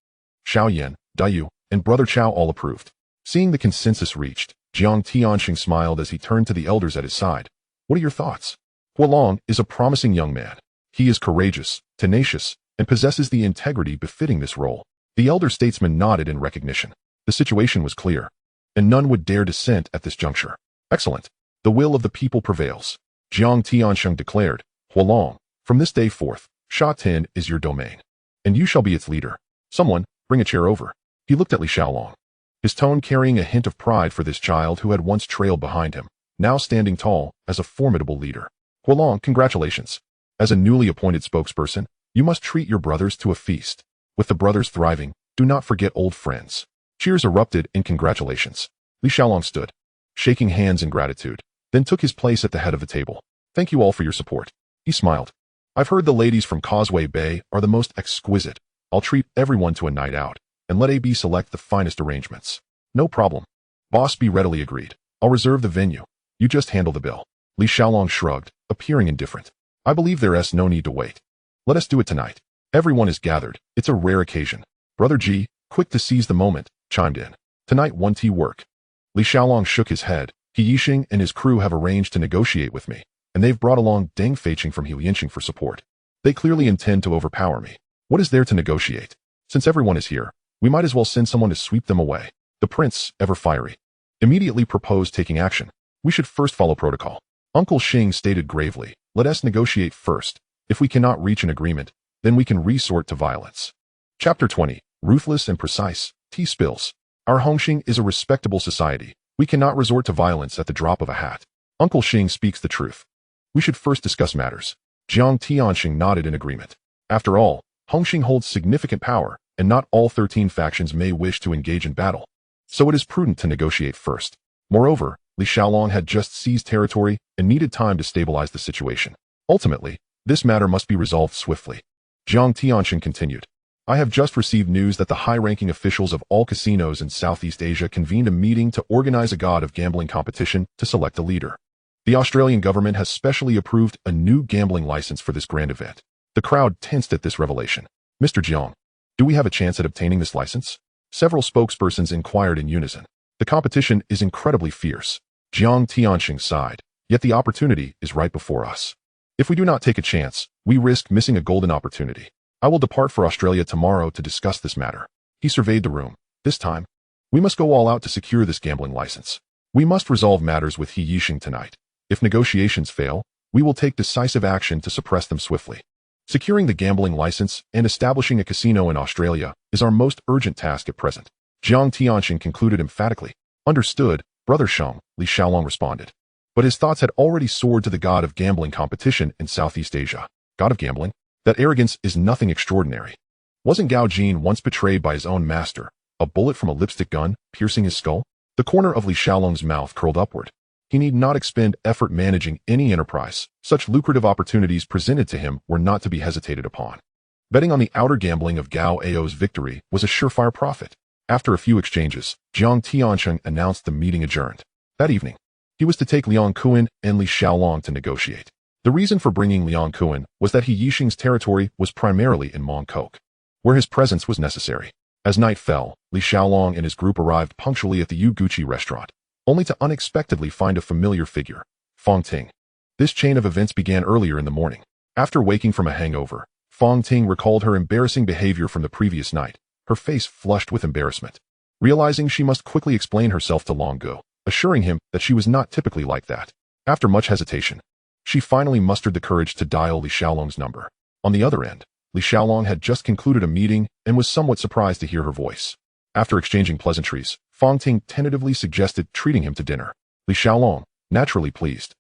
Xiao Yan, Daiyu, and Brother Chao all approved. Seeing the consensus reached, Jiang Tianxing smiled as he turned to the elders at his side. What are your thoughts? Huolong is a promising young man. He is courageous, tenacious, and possesses the integrity befitting this role. The elder statesman nodded in recognition. The situation was clear, and none would dare dissent at this juncture. Excellent. The will of the people prevails. Jiang Tianxing declared, Huolong, from this day forth, Shatin is your domain, and you shall be its leader. Someone, bring a chair over. He looked at Li Xiaolong, his tone carrying a hint of pride for this child who had once trailed behind him, now standing tall as a formidable leader. Huolong, congratulations. As a newly appointed spokesperson, you must treat your brothers to a feast. With the brothers thriving, do not forget old friends. Cheers erupted in congratulations. Li Xiaolong stood, shaking hands in gratitude, then took his place at the head of the table. Thank you all for your support. He smiled. I've heard the ladies from Causeway Bay are the most exquisite. I'll treat everyone to a night out, and let AB select the finest arrangements. No problem. Boss B readily agreed. I'll reserve the venue. You just handle the bill. Li Xiaolong shrugged, appearing indifferent. I believe there's no need to wait. Let us do it tonight. Everyone is gathered. It's a rare occasion. Brother G, quick to seize the moment, chimed in. Tonight won't he work? Li Xiaolong shook his head. He Yixing and his crew have arranged to negotiate with me, and they've brought along Deng Feiqing from Heilianqing for support. They clearly intend to overpower me. What is there to negotiate? Since everyone is here, we might as well send someone to sweep them away. The prince, ever fiery, immediately proposed taking action. We should first follow protocol. Uncle Hing stated gravely, let us negotiate first. If we cannot reach an agreement, then we can resort to violence. Chapter 20. Ruthless and precise. Tea spills. Our Hongxing is a respectable society. We cannot resort to violence at the drop of a hat. Uncle Hing speaks the truth. We should first discuss matters. Jiang Tianxing nodded in agreement. After all, Hongxing holds significant power, and not all 13 factions may wish to engage in battle. So it is prudent to negotiate first. Moreover, Li Xiaolong had just seized territory and needed time to stabilize the situation. Ultimately, this matter must be resolved swiftly. Jiang Tianxing continued. I have just received news that the high-ranking officials of all casinos in Southeast Asia convened a meeting to organize a god of gambling competition to select a leader. The Australian government has specially approved a new gambling license for this grand event. The crowd tensed at this revelation. Mr. Jiang, do we have a chance at obtaining this license? Several spokespersons inquired in unison. The competition is incredibly fierce. Jiang Tianxing sighed. Yet the opportunity is right before us. If we do not take a chance, we risk missing a golden opportunity. I will depart for Australia tomorrow to discuss this matter. He surveyed the room. This time, we must go all out to secure this gambling license. We must resolve matters with He Yixing tonight. If negotiations fail, we will take decisive action to suppress them swiftly. Securing the gambling license and establishing a casino in Australia is our most urgent task at present. Jiang Tianxing concluded emphatically. Understood, Brother Sheng, Li Xiaolong responded. But his thoughts had already soared to the god of gambling competition in Southeast Asia. God of gambling? That arrogance is nothing extraordinary. Wasn't Gao Jin once betrayed by his own master, a bullet from a lipstick gun piercing his skull? The corner of Li Xiaolong's mouth curled upward. He need not expend effort managing any enterprise. Such lucrative opportunities presented to him were not to be hesitated upon. Betting on the outer gambling of Gao Ao's victory was a surefire profit. After a few exchanges, Jiang Tianxing announced the meeting adjourned. That evening, he was to take Liang Kuan and Li Xiaolong to negotiate. The reason for bringing Liang Kuan was that He Yixing's territory was primarily in Mongkok, where his presence was necessary. As night fell, Li Xiaolong and his group arrived punctually at the Yu Gucci restaurant, only to unexpectedly find a familiar figure, Fong Ting. This chain of events began earlier in the morning. After waking from a hangover, Fong Ting recalled her embarrassing behavior from the previous night. her face flushed with embarrassment. Realizing she must quickly explain herself to Long Gu, assuring him that she was not typically like that. After much hesitation, she finally mustered the courage to dial Li Xiaolong's number. On the other end, Li Xiaolong had just concluded a meeting and was somewhat surprised to hear her voice. After exchanging pleasantries, Fang Ting tentatively suggested treating him to dinner. Li Xiaolong, naturally pleased,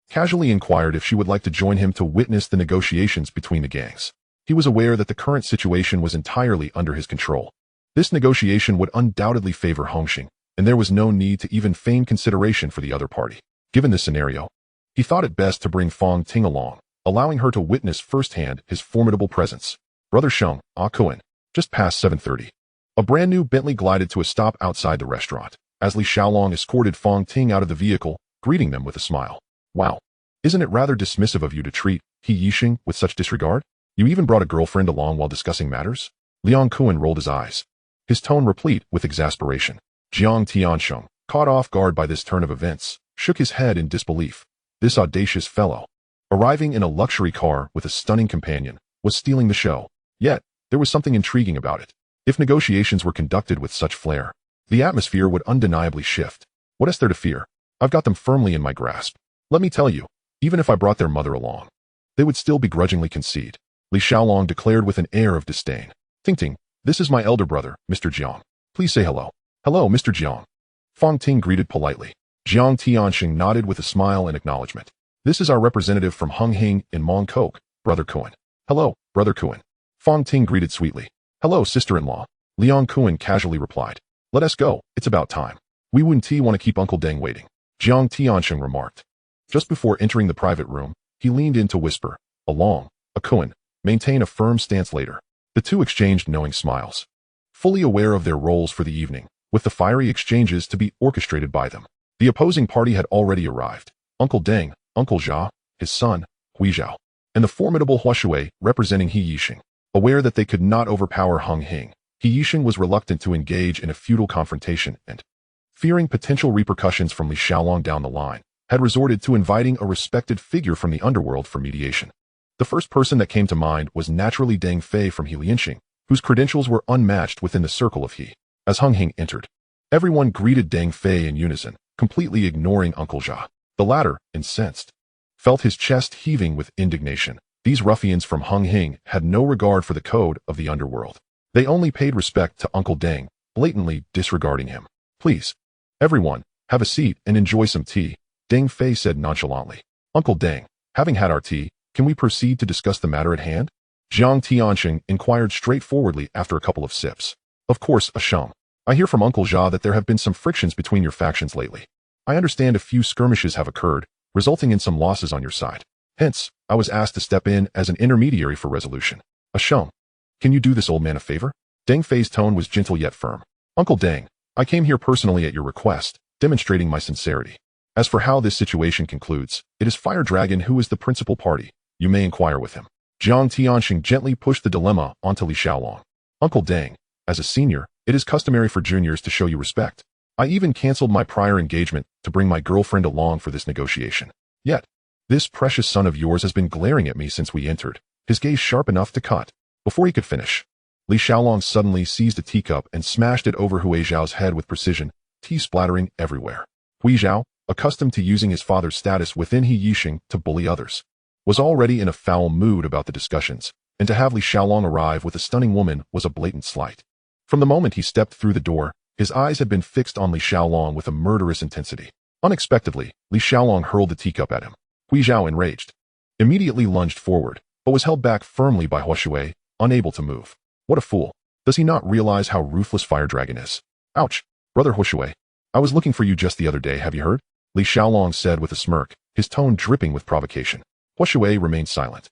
casually inquired if she would like to join him to witness the negotiations between the gangs. He was aware that the current situation was entirely under his control. This negotiation would undoubtedly favor Hongxing, and there was no need to even feign consideration for the other party. Given this scenario, he thought it best to bring Fang Ting along, allowing her to witness firsthand his formidable presence. Brother Sheng, Kowloon, just past 7:30. A brand new Bentley glided to a stop outside the restaurant, as Li Xiaolong escorted Fang Ting out of the vehicle, greeting them with a smile. Wow. Isn't it rather dismissive of you to treat He Yixing with such disregard? You even brought a girlfriend along while discussing matters? Liang Kuan rolled his eyes, his tone replete with exasperation. Jiang Tiansheng, caught off guard by this turn of events, shook his head in disbelief. This audacious fellow, arriving in a luxury car with a stunning companion, was stealing the show. Yet, there was something intriguing about it. If negotiations were conducted with such flair, the atmosphere would undeniably shift. What is there to fear? I've got them firmly in my grasp. Let me tell you, even if I brought their mother along, they would still begrudgingly concede. Li Xiaolong declared with an air of disdain. Ting, this is my elder brother, Mr. Jiang. Please say hello. Hello, Mr. Jiang. Fang Ting greeted politely. Jiang Tianxing nodded with a smile and acknowledgement. This is our representative from Hing in Mongkok, Brother Kuan. Hello, Brother Kuan. Fang Ting greeted sweetly. Hello, sister-in-law. Liang Kuan casually replied. Let us go, it's about time. We wouldn't want to keep Uncle Deng waiting, Jiang Tianxing remarked. Just before entering the private room, he leaned in to whisper, Along, Kuan, maintain a firm stance later. The two exchanged knowing smiles, fully aware of their roles for the evening, with the fiery exchanges to be orchestrated by them. The opposing party had already arrived. Uncle Deng, Uncle Jia, his son, Huizhao, and the formidable Huashui representing He Yixing. Aware that they could not overpower Hing, He Yixing was reluctant to engage in a futile confrontation and, fearing potential repercussions from Li Xiaolong down the line, had resorted to inviting a respected figure from the Underworld for mediation. The first person that came to mind was naturally Deng Fei from He Lianxing, whose credentials were unmatched within the circle of He. As Hing entered, everyone greeted Deng Fei in unison, completely ignoring Uncle Jia. The latter, incensed, felt his chest heaving with indignation. These ruffians from Hing had no regard for the code of the Underworld. They only paid respect to Uncle Deng, blatantly disregarding him. Please, everyone, have a seat and enjoy some tea, Deng Fei said nonchalantly. Uncle Deng, having had our tea, can we proceed to discuss the matter at hand? Jiang Tianxing inquired straightforwardly after a couple of sips. Of course, Sheng. I hear from Uncle Jia that there have been some frictions between your factions lately. I understand a few skirmishes have occurred, resulting in some losses on your side. Hence, I was asked to step in as an intermediary for resolution. Sheng, can you do this old man a favor? Deng Fei's tone was gentle yet firm. Uncle Deng, I came here personally at your request, demonstrating my sincerity. As for how this situation concludes, it is Fire Dragon who is the principal party. You may inquire with him. Jiang Tianxing gently pushed the dilemma onto Li Xiaolong. Uncle Deng, as a senior, it is customary for juniors to show you respect. I even canceled my prior engagement to bring my girlfriend along for this negotiation. Yet, this precious son of yours has been glaring at me since we entered, his gaze sharp enough to cut. Before he could finish, Li Xiaolong suddenly seized a teacup and smashed it over Huizhao's head with precision, tea splattering everywhere. Huizhao, accustomed to using his father's status within He Yixing to bully others, was already in a foul mood about the discussions, and to have Li Xiaolong arrive with a stunning woman was a blatant slight. From the moment he stepped through the door, his eyes had been fixed on Li Xiaolong with a murderous intensity. Unexpectedly, Li Xiaolong hurled the teacup at him. Huizhao, enraged, immediately lunged forward, but was held back firmly by Huashui, unable to move. What a fool. Does he not realize how ruthless Fire Dragon is? Ouch, Brother Huashui. I was looking for you just the other day, have you heard? Li Xiaolong said with a smirk, his tone dripping with provocation. Huashui remained silent,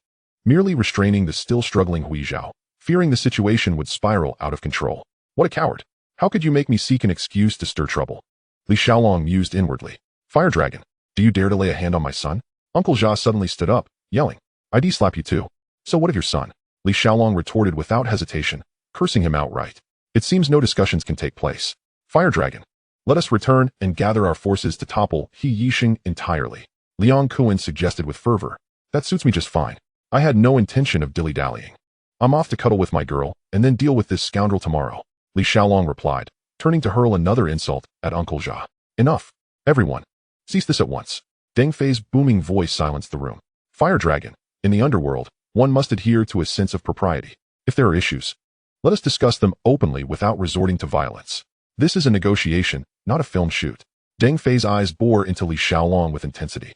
merely restraining the still struggling Huizhao, fearing the situation would spiral out of control. What a coward. How could you make me seek an excuse to stir trouble? Li Xiaolong mused inwardly. Fire Dragon, do you dare to lay a hand on my son? Uncle Jia suddenly stood up, yelling, I'd slap you too. So what of your son? Li Xiaolong retorted without hesitation, cursing him outright. It seems no discussions can take place. Fire Dragon, let us return and gather our forces to topple He Yixing entirely. Liang Kuan suggested with fervor. That suits me just fine. I had no intention of dilly-dallying. I'm off to cuddle with my girl, and then deal with this scoundrel tomorrow. Li Xiaolong replied, turning to hurl another insult at Uncle Jia. Enough. Everyone. Cease this at once. Deng Fei's booming voice silenced the room. Fire Dragon. In the Underworld, one must adhere to a sense of propriety. If there are issues, let us discuss them openly without resorting to violence. This is a negotiation, not a film shoot. Deng Fei's eyes bore into Li Xiaolong with intensity.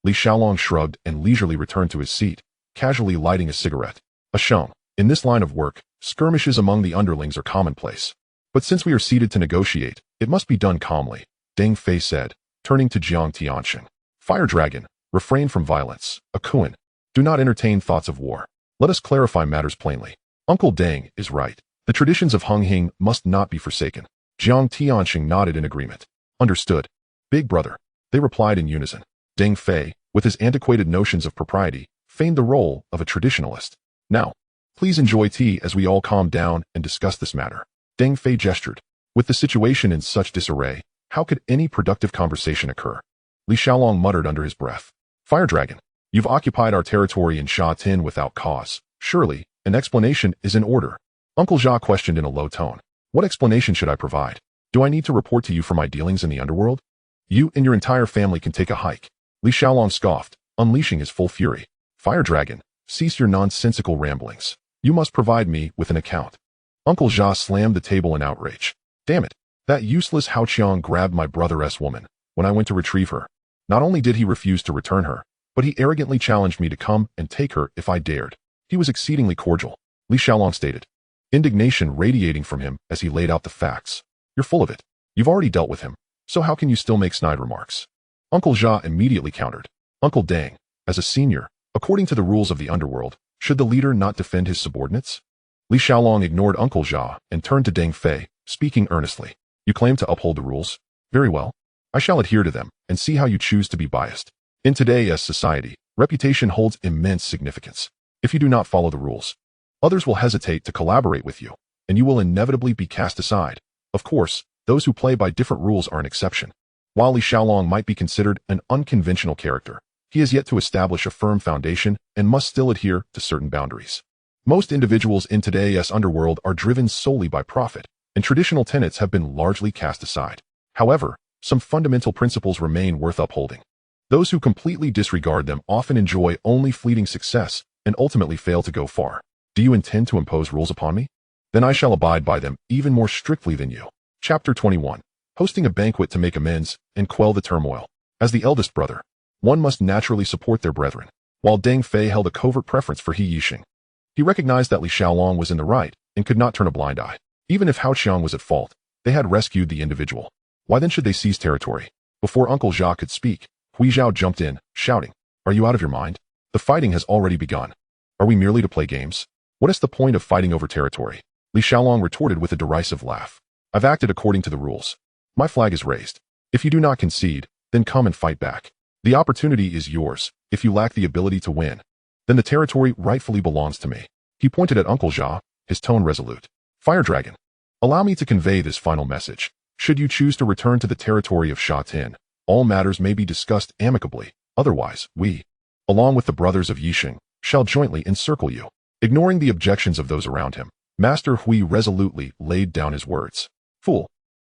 Li Xiaolong shrugged and leisurely returned to his seat, casually lighting a cigarette. Ashong. In this line of work, skirmishes among the underlings are commonplace. But since we are seated to negotiate, it must be done calmly, Deng Fei said, turning to Jiang Tianxing. Fire Dragon, refrain from violence. Akuan. Do not entertain thoughts of war. Let us clarify matters plainly. Uncle Deng is right. The traditions of Hing must not be forsaken. Jiang Tianxing nodded in agreement. Understood. Big brother. They replied in unison. Deng Fei, with his antiquated notions of propriety, feigned the role of a traditionalist. Now, please enjoy tea as we all calm down and discuss this matter. Deng Fei gestured. With the situation in such disarray, how could any productive conversation occur? Li Xiaolong muttered under his breath. Fire Dragon, you've occupied our territory in Sha Tin without cause. Surely, an explanation is in order. Uncle Jia questioned in a low tone. What explanation should I provide? Do I need to report to you for my dealings in the Underworld? You and your entire family can take a hike. Li Xiaolong scoffed, unleashing his full fury. Fire Dragon, cease your nonsensical ramblings. You must provide me with an account. Uncle Jia slammed the table in outrage. Damn it, that useless Hao Qiang grabbed my brother's woman when I went to retrieve her. Not only did he refuse to return her, but he arrogantly challenged me to come and take her if I dared. He was exceedingly cordial, Li Xiaolong stated, indignation radiating from him as he laid out the facts. You're full of it. You've already dealt with him, so how can you still make snide remarks? Uncle Jia immediately countered. Uncle Deng, as a senior, according to the rules of the Underworld, should the leader not defend his subordinates? Li Xiaolong ignored Uncle Jia and turned to Deng Fei, speaking earnestly. You claim to uphold the rules? Very well. I shall adhere to them and see how you choose to be biased. In today's society, reputation holds immense significance. If you do not follow the rules, others will hesitate to collaborate with you, and you will inevitably be cast aside. Of course, those who play by different rules are an exception. While Li Xiaolong might be considered an unconventional character, he has yet to establish a firm foundation and must still adhere to certain boundaries. Most individuals in today's underworld are driven solely by profit, and traditional tenets have been largely cast aside. However, some fundamental principles remain worth upholding. Those who completely disregard them often enjoy only fleeting success and ultimately fail to go far. Do you intend to impose rules upon me? Then I shall abide by them even more strictly than you. Chapter 21. Hosting a banquet to make amends and quell the turmoil. As the eldest brother, one must naturally support their brethren. While Deng Fei held a covert preference for He Yixing, he recognized that Li Xiaolong was in the right and could not turn a blind eye. Even if Hao Qiang was at fault, they had rescued the individual. Why then should they seize territory? Before Uncle Jia could speak, Hui Zhao jumped in, shouting, Are you out of your mind? The fighting has already begun. Are we merely to play games? What is the point of fighting over territory? Li Xiaolong retorted with a derisive laugh. I've acted according to the rules. My flag is raised. If you do not concede, then come and fight back. The opportunity is yours. If you lack the ability to win, then the territory rightfully belongs to me. He pointed at Uncle Jia, his tone resolute. Fire Dragon, allow me to convey this final message. Should you choose to return to the territory of Sha Tin, all matters may be discussed amicably. Otherwise, we, along with the brothers of Yixing, shall jointly encircle you. Ignoring the objections of those around him, Master Hui resolutely laid down his words. Fool!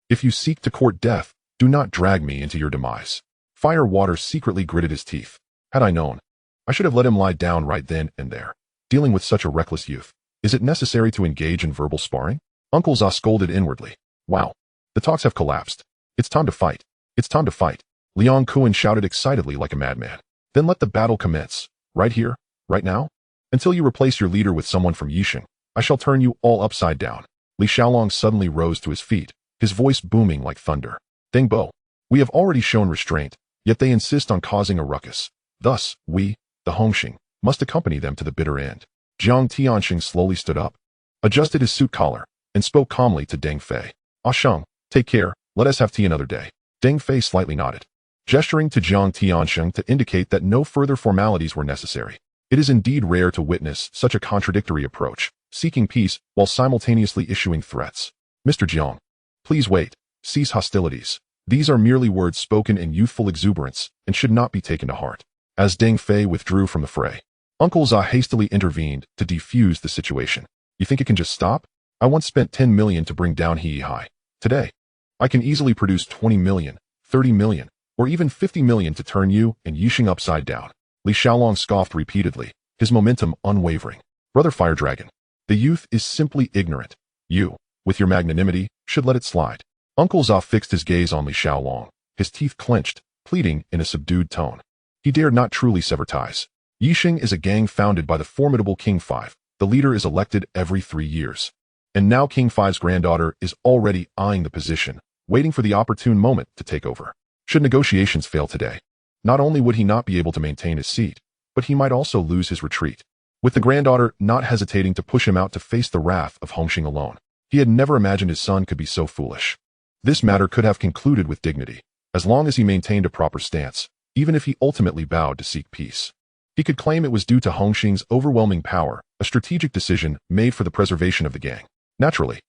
If you seek to court death, do not drag me into your demise. Firewater secretly gritted his teeth. Had I known, I should have let him lie down right then and there. Dealing with such a reckless youth, is it necessary to engage in verbal sparring? Uncle Jia scolded inwardly. Wow. The talks have collapsed. It's time to fight. It's time to fight. Liang Kuan shouted excitedly like a madman. Then let the battle commence. Right here, right now? Until you replace your leader with someone from Yixing, I shall turn you all upside down. Li Xiaolong suddenly rose to his feet, his voice booming like thunder. Deng Bo, we have already shown restraint, yet they insist on causing a ruckus. Thus, we, the Hongxing, must accompany them to the bitter end. Jiang Tianxing slowly stood up, adjusted his suit collar, and spoke calmly to Deng Fei. Ah Sheng, take care, let us have tea another day. Deng Fei slightly nodded, gesturing to Jiang Tianxing to indicate that no further formalities were necessary. It is indeed rare to witness such a contradictory approach, seeking peace while simultaneously issuing threats. Mr. Jiang, please wait, cease hostilities. These are merely words spoken in youthful exuberance and should not be taken to heart. As Deng Fei withdrew from the fray, Uncle Jia hastily intervened to defuse the situation. You think it can just stop? I once spent 10 million to bring down He Hai. Today, I can easily produce 20 million, 30 million, or even 50 million to turn you and Yixing upside down. Li Xiaolong scoffed repeatedly, his momentum unwavering. Brother Fire Dragon, the youth is simply ignorant. You, with your magnanimity, should let it slide. Uncle Za fixed his gaze on Li Xiaolong, his teeth clenched, pleading in a subdued tone. He dared not truly sever ties. Yixing is a gang founded by the formidable King Five. The leader is elected every 3 years. And now King Five's granddaughter is already eyeing the position, waiting for the opportune moment to take over. Should negotiations fail today, not only would he not be able to maintain his seat, but he might also lose his retreat. With the granddaughter not hesitating to push him out to face the wrath of Hongxing alone, he had never imagined his son could be so foolish. This matter could have concluded with dignity, as long as he maintained a proper stance, even if he ultimately bowed to seek peace. He could claim it was due to Hongxing's overwhelming power, a strategic decision made for the preservation of the gang. Naturally,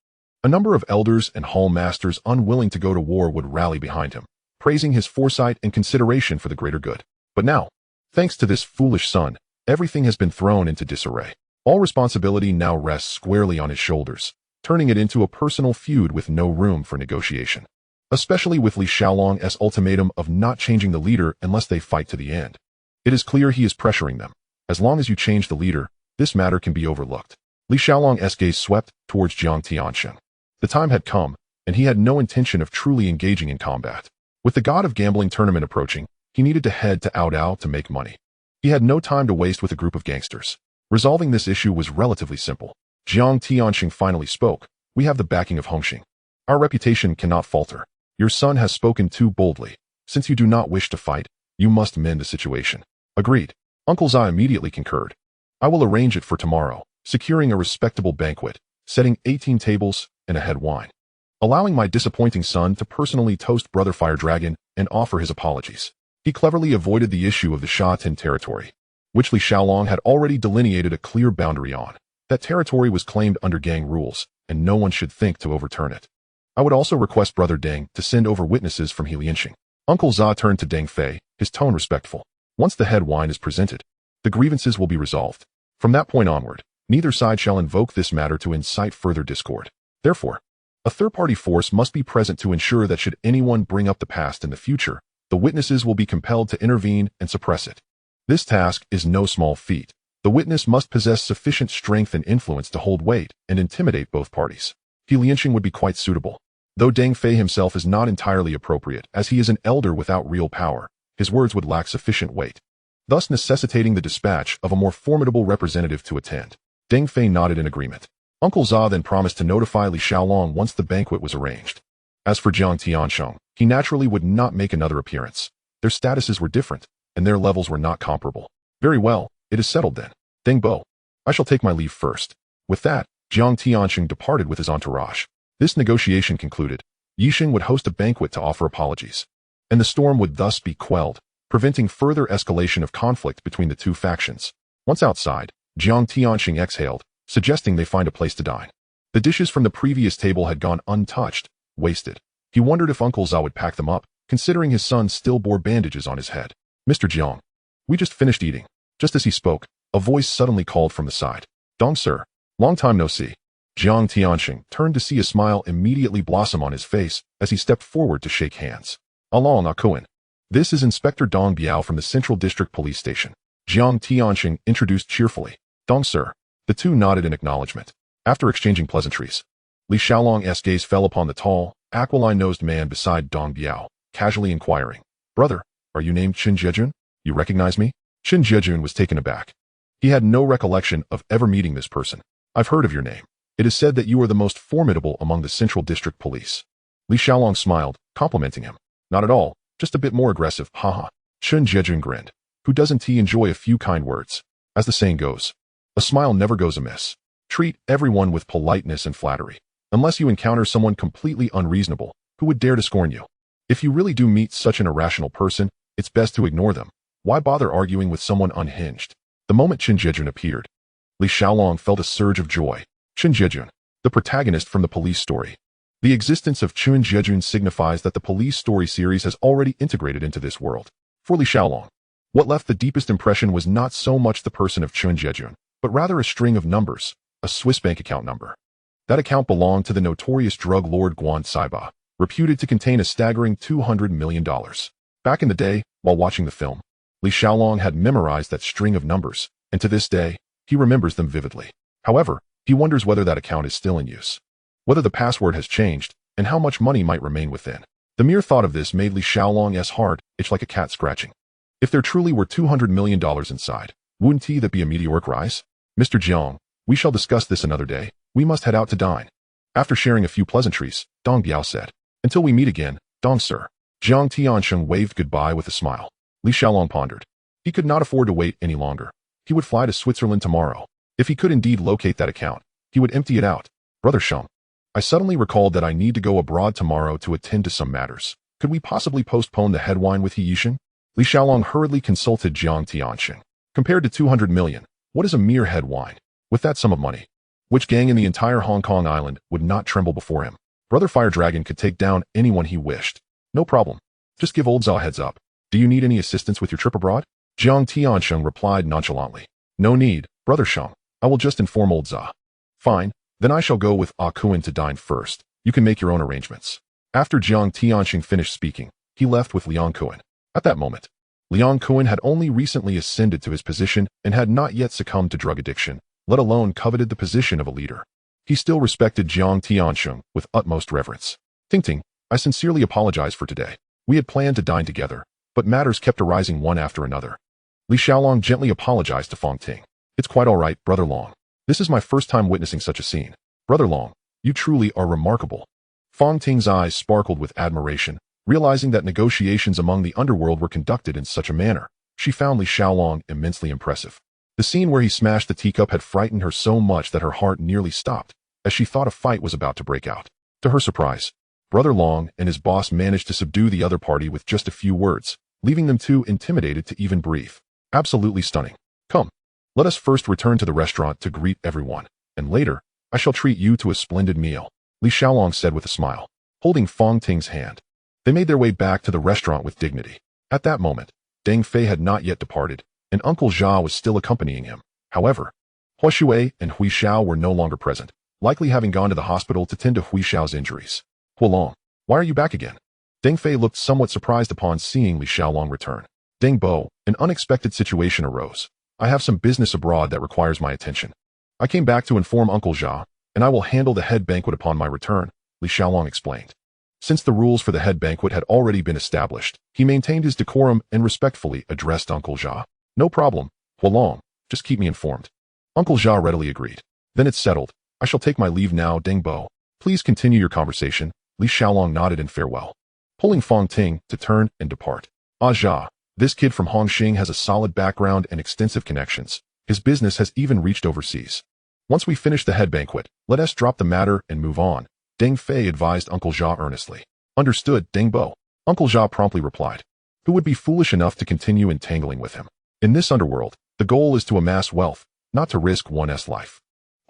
a number of elders and hall masters unwilling to go to war would rally behind him, praising his foresight and consideration for the greater good. But now, thanks to this foolish son, everything has been thrown into disarray. All responsibility now rests squarely on his shoulders, turning it into a personal feud with no room for negotiation. Especially with Li Xiaolong's ultimatum of not changing the leader unless they fight to the end. It is clear he is pressuring them. As long as you change the leader, this matter can be overlooked. Li Xiaolong's gaze swept towards Jiang Tianxing. The time had come, and he had no intention of truly engaging in combat. With the god of gambling tournament approaching, he needed to head to Audao to make money. He had no time to waste with a group of gangsters. Resolving this issue was relatively simple. Jiang Tianxing finally spoke. We have the backing of Hongxing. Our reputation cannot falter. Your son has spoken too boldly. Since you do not wish to fight, you must mend the situation. Agreed. Uncle Zai immediately concurred. I will arrange it for tomorrow, securing a respectable banquet, setting 18 tables and a head wine. Allowing my disappointing son to personally toast Brother Fire Dragon and offer his apologies. He cleverly avoided the issue of the Sha Tin territory, which Li Xiaolong had already delineated a clear boundary on. That territory was claimed under gang rules, and no one should think to overturn it. I would also request Brother Deng to send over witnesses from Lianxing. Uncle Za turned to Deng Fei, his tone respectful. Once the head wine is presented, the grievances will be resolved. From that point onward, neither side shall invoke this matter to incite further discord. Therefore, a third-party force must be present to ensure that should anyone bring up the past in the future, the witnesses will be compelled to intervene and suppress it. This task is no small feat. The witness must possess sufficient strength and influence to hold weight and intimidate both parties. Lianxing would be quite suitable. Though Deng Fei himself is not entirely appropriate, as he is an elder without real power, his words would lack sufficient weight, thus necessitating the dispatch of a more formidable representative to attend. Deng Fei nodded in agreement. Uncle Za then promised to notify Li Xiaolong once the banquet was arranged. As for Jiang Tianxing, he naturally would not make another appearance. Their statuses were different, and their levels were not comparable. Very well, it is settled then. Deng Bo, I shall take my leave first. With that, Jiang Tianxing departed with his entourage. This negotiation concluded. Yixing would host a banquet to offer apologies, and the storm would thus be quelled, preventing further escalation of conflict between the two factions. Once outside, Jiang Tianxing exhaled, suggesting they find a place to dine. The dishes from the previous table had gone untouched, wasted. He wondered if Uncle Zhao would pack them up, considering his son still bore bandages on his head. Mr. Jiang, we just finished eating. Just as he spoke, a voice suddenly called from the side. Dong sir, long time no see. Jiang Tianxing turned to see a smile immediately blossom on his face as he stepped forward to shake hands. Along Akuan. This is Inspector Dong Biao from the Central District Police Station. Jiang Tianxing introduced cheerfully. Dong sir. The two nodded in acknowledgement. After exchanging pleasantries, Li Xiaolong's gaze fell upon the tall, aquiline-nosed man beside Dong Biao, casually inquiring. Brother, are you named Qin Jiejun? You recognize me? Qin Jiejun was taken aback. He had no recollection of ever meeting this person. I've heard of your name. It is said that you are the most formidable among the Central District Police. Li Xiaolong smiled, complimenting him. Not at all, just a bit more aggressive, haha. Qin Jiejun grinned. Who doesn't he enjoy a few kind words? As the saying goes, a smile never goes amiss. Treat everyone with politeness and flattery, unless you encounter someone completely unreasonable, who would dare to scorn you. If you really do meet such an irrational person, it's best to ignore them. Why bother arguing with someone unhinged? The moment Qin Jiejun appeared, Li Xiaolong felt a surge of joy. Qin Jiejun, the protagonist from the police story. The existence of Qin Jiejun signifies that the police story series has already integrated into this world. For Li Xiaolong, what left the deepest impression was not so much the person of Qin Jiejun, but rather a string of numbers, a Swiss bank account number. That account belonged to the notorious drug lord Guan Saiba, reputed to contain a staggering $200 million. Back in the day, while watching the film, Li Xiaolong had memorized that string of numbers, and to this day, he remembers them vividly. However, he wonders whether that account is still in use, whether the password has changed, and how much money might remain within. The mere thought of this made Li Xiaolong's heart itch like a cat scratching. If there truly were $200 million inside, wouldn't that be a meteoric rise? Mr. Jiang, we shall discuss this another day. We must head out to dine. After sharing a few pleasantries, Dong Biao said, "Until we meet again, Dong sir." Jiang Tiansheng waved goodbye with a smile. Li Xiaolong pondered. He could not afford to wait any longer. He would fly to Switzerland tomorrow. If he could indeed locate that account, he would empty it out. Brother Sheng, I suddenly recalled that I need to go abroad tomorrow to attend to some matters. Could we possibly postpone the headwine with He Yixin? Li Xiaolong hurriedly consulted Jiang Tiansheng. Compared to 200 million, what is a mere headwine? With that sum of money, which gang in the entire Hong Kong island would not tremble before him? Brother Fire Dragon could take down anyone he wished. No problem. Just give old Za a heads up. Do you need any assistance with your trip abroad? Jiang Tiansheng replied nonchalantly. No need, Brother Sheng. I will just inform old Za. Fine, then I shall go with Ah Kuan to dine first. You can make your own arrangements. After Jiang Tiansheng finished speaking, he left with Liang Kuan. At that moment, Liang Kuan had only recently ascended to his position and had not yet succumbed to drug addiction, let alone coveted the position of a leader. He still respected Jiang Tiansheng with utmost reverence. Ting, I sincerely apologize for today. We had planned to dine together, but matters kept arising one after another. Li Xiaolong gently apologized to Fong Ting. It's quite all right, Brother Long. This is my first time witnessing such a scene. Brother Long, you truly are remarkable. Fong Ting's eyes sparkled with admiration, realizing that negotiations among the underworld were conducted in such a manner. She found Li Xiaolong immensely impressive. The scene where he smashed the teacup had frightened her so much that her heart nearly stopped, as she thought a fight was about to break out. To her surprise, Brother Long and his boss managed to subdue the other party with just a few words, leaving them too intimidated to even breathe. Absolutely stunning. Come, let us first return to the restaurant to greet everyone, and later, I shall treat you to a splendid meal, Li Xiaolong said with a smile, holding Fong Ting's hand. They made their way back to the restaurant with dignity. At that moment, Deng Fei had not yet departed, and Uncle Jia was still accompanying him. However, Hua Shui and Hui Xiao were no longer present, likely having gone to the hospital to tend to Hui Xiao's injuries. Huolong, why are you back again? Deng Fei looked somewhat surprised upon seeing Li Xiaolong return. Deng Bo, an unexpected situation arose. I have some business abroad that requires my attention. I came back to inform Uncle Jia, and I will handle the head banquet upon my return, Li Xiaolong explained. Since the rules for the head banquet had already been established, he maintained his decorum and respectfully addressed Uncle Jia. No problem, Huolong, just keep me informed. Uncle Jia readily agreed. Then it's settled. I shall take my leave now, Deng Bo. Please continue your conversation. Li Xiaolong nodded in farewell, pulling Fong Ting to turn and depart. Ah Jia, this kid from Hongxing has a solid background and extensive connections. His business has even reached overseas. Once we finish the head banquet, let us drop the matter and move on, Deng Fei advised Uncle Jia earnestly. Understood, Deng Bo. Uncle Jia promptly replied. Who would be foolish enough to continue entangling with him? In this underworld, the goal is to amass wealth, not to risk one's life.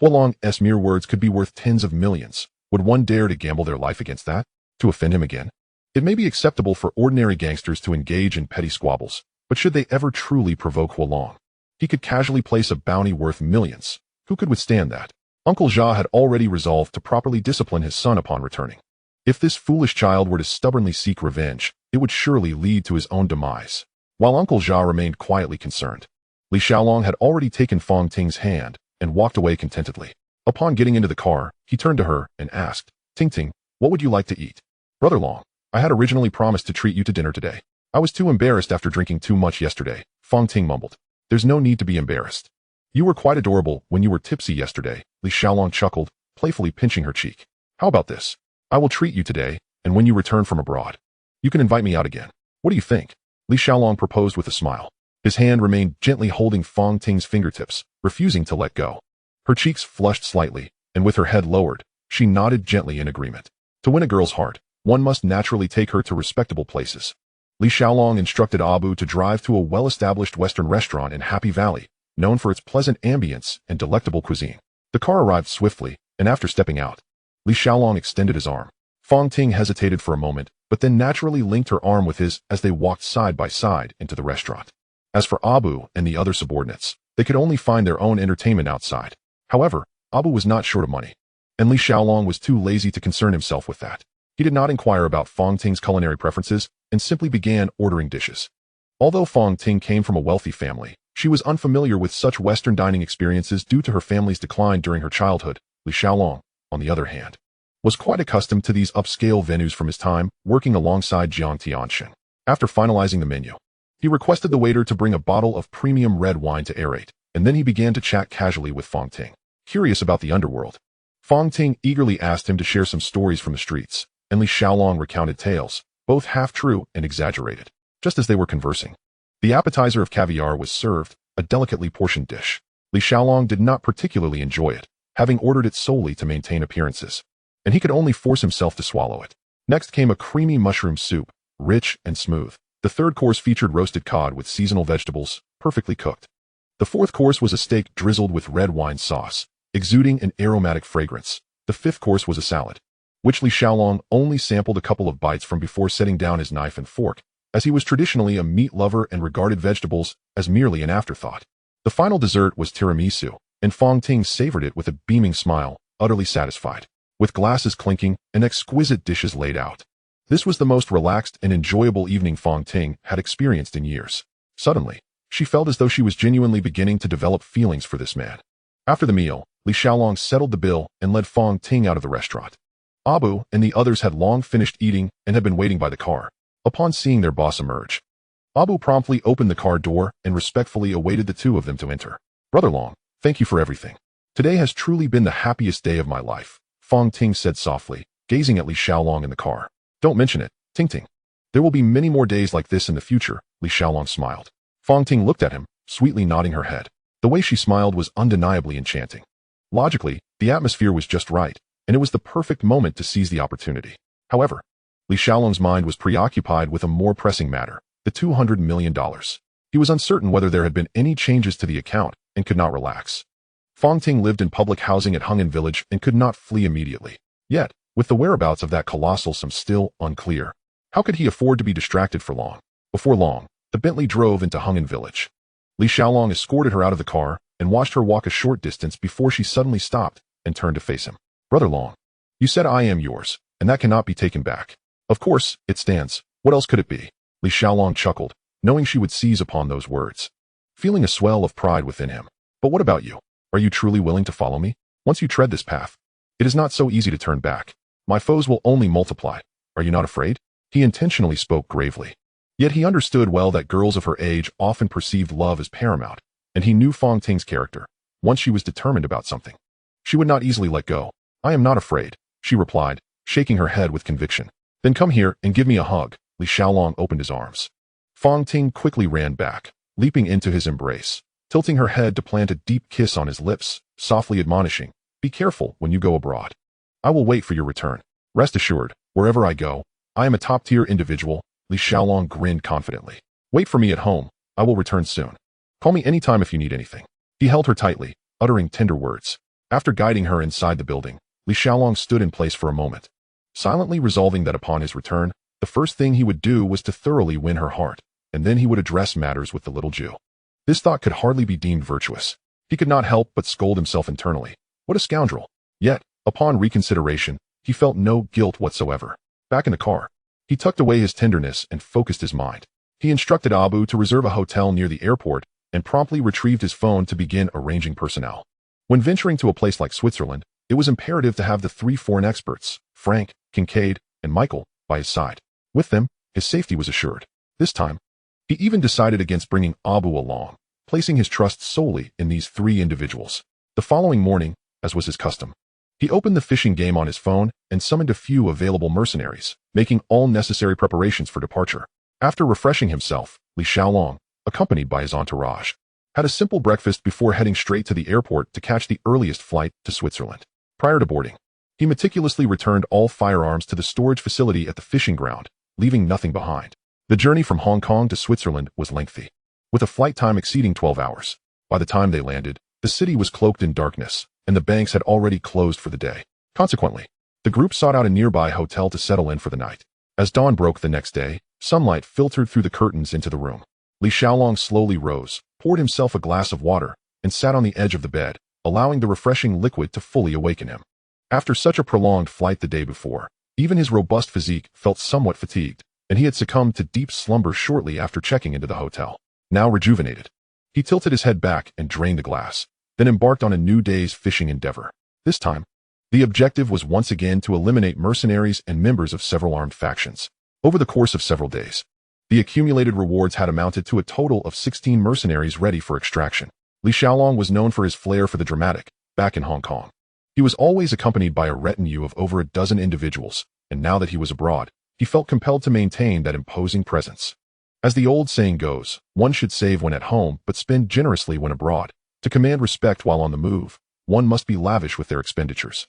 Huolong's mere words could be worth tens of millions. Would one dare to gamble their life against that? To offend him again? It may be acceptable for ordinary gangsters to engage in petty squabbles, but should they ever truly provoke Huolong? He could casually place a bounty worth millions. Who could withstand that? Uncle Jia had already resolved to properly discipline his son upon returning. If this foolish child were to stubbornly seek revenge, it would surely lead to his own demise. While Uncle Jia remained quietly concerned, Li Xiaolong had already taken Fong Ting's hand and walked away contentedly. Upon getting into the car, he turned to her and asked, Ting, what would you like to eat? Brother Long, I had originally promised to treat you to dinner today. I was too embarrassed after drinking too much yesterday, Fong Ting mumbled. There's no need to be embarrassed. You were quite adorable when you were tipsy yesterday, Li Xiaolong chuckled, playfully pinching her cheek. How about this? I will treat you today, and when you return from abroad, you can invite me out again. What do you think? Li Xiaolong proposed with a smile. His hand remained gently holding Fong Ting's fingertips, refusing to let go. Her cheeks flushed slightly, and with her head lowered, she nodded gently in agreement. To win a girl's heart, one must naturally take her to respectable places. Li Xiaolong instructed Abu to drive to a well-established Western restaurant in Happy Valley, known for its pleasant ambience and delectable cuisine. The car arrived swiftly, and after stepping out, Li Xiaolong extended his arm. Fong Ting hesitated for a moment, but then naturally linked her arm with his as they walked side by side into the restaurant. As for Abu and the other subordinates, they could only find their own entertainment outside. However, Abu was not short of money. and Li Xiaolong was too lazy to concern himself with that. He did not inquire about Fong Ting's culinary preferences and simply began ordering dishes. Although Fong Ting came from a wealthy family, she was unfamiliar with such Western dining experiences due to her family's decline during her childhood. Li Xiaolong, on the other hand, was quite accustomed to these upscale venues from his time working alongside Jiang Tianxin. After finalizing the menu, he requested the waiter to bring a bottle of premium red wine to aerate, and then he began to chat casually with Fong Ting. Curious about the underworld, Fong Ting eagerly asked him to share some stories from the streets, and Li Xiaolong recounted tales, both half-true and exaggerated. Just as they were conversing, the appetizer of caviar was served, a delicately portioned dish. Li Xiaolong did not particularly enjoy it, having ordered it solely to maintain appearances, and he could only force himself to swallow it. Next came a creamy mushroom soup, rich and smooth. The third course featured roasted cod with seasonal vegetables, perfectly cooked. The fourth course was a steak drizzled with red wine sauce, exuding an aromatic fragrance. The fifth course was a salad, which Li Xiaolong only sampled a couple of bites from before setting down his knife and fork, as he was traditionally a meat lover and regarded vegetables as merely an afterthought. The final dessert was tiramisu, and Fong Ting savored it with a beaming smile, utterly satisfied. With glasses clinking and exquisite dishes laid out, this was the most relaxed and enjoyable evening Fong Ting had experienced in years. Suddenly, she felt as though she was genuinely beginning to develop feelings for this man. After the meal, Li Xiaolong settled the bill and led Fong Ting out of the restaurant. Abu and the others had long finished eating and had been waiting by the car. Upon seeing their boss emerge, Abu promptly opened the car door and respectfully awaited the two of them to enter. "Brother Long, thank you for everything. Today has truly been the happiest day of my life," Fong Ting said softly, gazing at Li Xiaolong in the car. "Don't mention it, Ting Ting. There will be many more days like this in the future," Li Xiaolong smiled. Fong Ting looked at him, sweetly nodding her head. The way she smiled was undeniably enchanting. Logically, the atmosphere was just right, and it was the perfect moment to seize the opportunity. However, Li Xiaolong's mind was preoccupied with a more pressing matter, the $200 million. He was uncertain whether there had been any changes to the account and could not relax. Fong Ting lived in public housing at Hung Village and could not flee immediately. Yet, with the whereabouts of that colossal sum still unclear, how could he afford to be distracted for long? Before long, the Bentley drove into Hung Village. Li Xiaolong escorted her out of the car and watched her walk a short distance before she suddenly stopped and turned to face him. "Brother Long, you said I am yours, and that cannot be taken back. Of course, it stands. What else could it be?" Li Xiaolong chuckled, knowing she would seize upon those words, feeling a swell of pride within him. "But what about you? Are you truly willing to follow me? Once you tread this path, it is not so easy to turn back. My foes will only multiply. Are you not afraid?" He intentionally spoke gravely. Yet he understood well that girls of her age often perceived love as paramount, and he knew Fong Ting's character. Once she was determined about something, she would not easily let go. "I am not afraid," she replied, shaking her head with conviction. "Then come here and give me a hug." Li Xiaolong opened his arms. Fong Ting quickly ran back, leaping into his embrace, tilting her head to plant a deep kiss on his lips, softly admonishing, "Be careful when you go abroad. I will wait for your return. Rest assured, wherever I go, I am a top-tier individual." Li Xiaolong grinned confidently. "Wait for me at home. I will return soon. Call me anytime if you need anything." He held her tightly, uttering tender words. After guiding her inside the building, Li Xiaolong stood in place for a moment, silently resolving that upon his return, the first thing he would do was to thoroughly win her heart, and then he would address matters with the little Jew. This thought could hardly be deemed virtuous. He could not help but scold himself internally. What a scoundrel! Yet, upon reconsideration, he felt no guilt whatsoever. Back in the car, he tucked away his tenderness and focused his mind. He instructed Abu to reserve a hotel near the airport and promptly retrieved his phone to begin arranging personnel. When venturing to a place like Switzerland, it was imperative to have the three foreign experts, Frank, Kincaid, and Michael, by his side. With them, his safety was assured. This time, he even decided against bringing Abu along, placing his trust solely in these three individuals. The following morning, as was his custom, he opened the fishing game on his phone and summoned a few available mercenaries, making all necessary preparations for departure. After refreshing himself, Li Xiaolong, accompanied by his entourage, had a simple breakfast before heading straight to the airport to catch the earliest flight to Switzerland. Prior to boarding, he meticulously returned all firearms to the storage facility at the fishing ground, leaving nothing behind. The journey from Hong Kong to Switzerland was lengthy, with a flight time exceeding 12 hours. By the time they landed, the city was cloaked in darkness, and the banks had already closed for the day. Consequently, the group sought out a nearby hotel to settle in for the night. As dawn broke the next day, sunlight filtered through the curtains into the room. Li Xiaolong slowly rose, poured himself a glass of water, and sat on the edge of the bed, allowing the refreshing liquid to fully awaken him. After such a prolonged flight the day before, even his robust physique felt somewhat fatigued, and he had succumbed to deep slumber shortly after checking into the hotel. Now rejuvenated, he tilted his head back and drained the glass, then embarked on a new day's fishing endeavor. This time, the objective was once again to eliminate mercenaries and members of several armed factions. Over the course of several days, the accumulated rewards had amounted to a total of 16 mercenaries ready for extraction. Li Xiaolong was known for his flair for the dramatic, back in Hong Kong. He was always accompanied by a retinue of over a dozen individuals, and now that he was abroad, he felt compelled to maintain that imposing presence. As the old saying goes, one should save when at home but spend generously when abroad. To command respect while on the move, one must be lavish with their expenditures.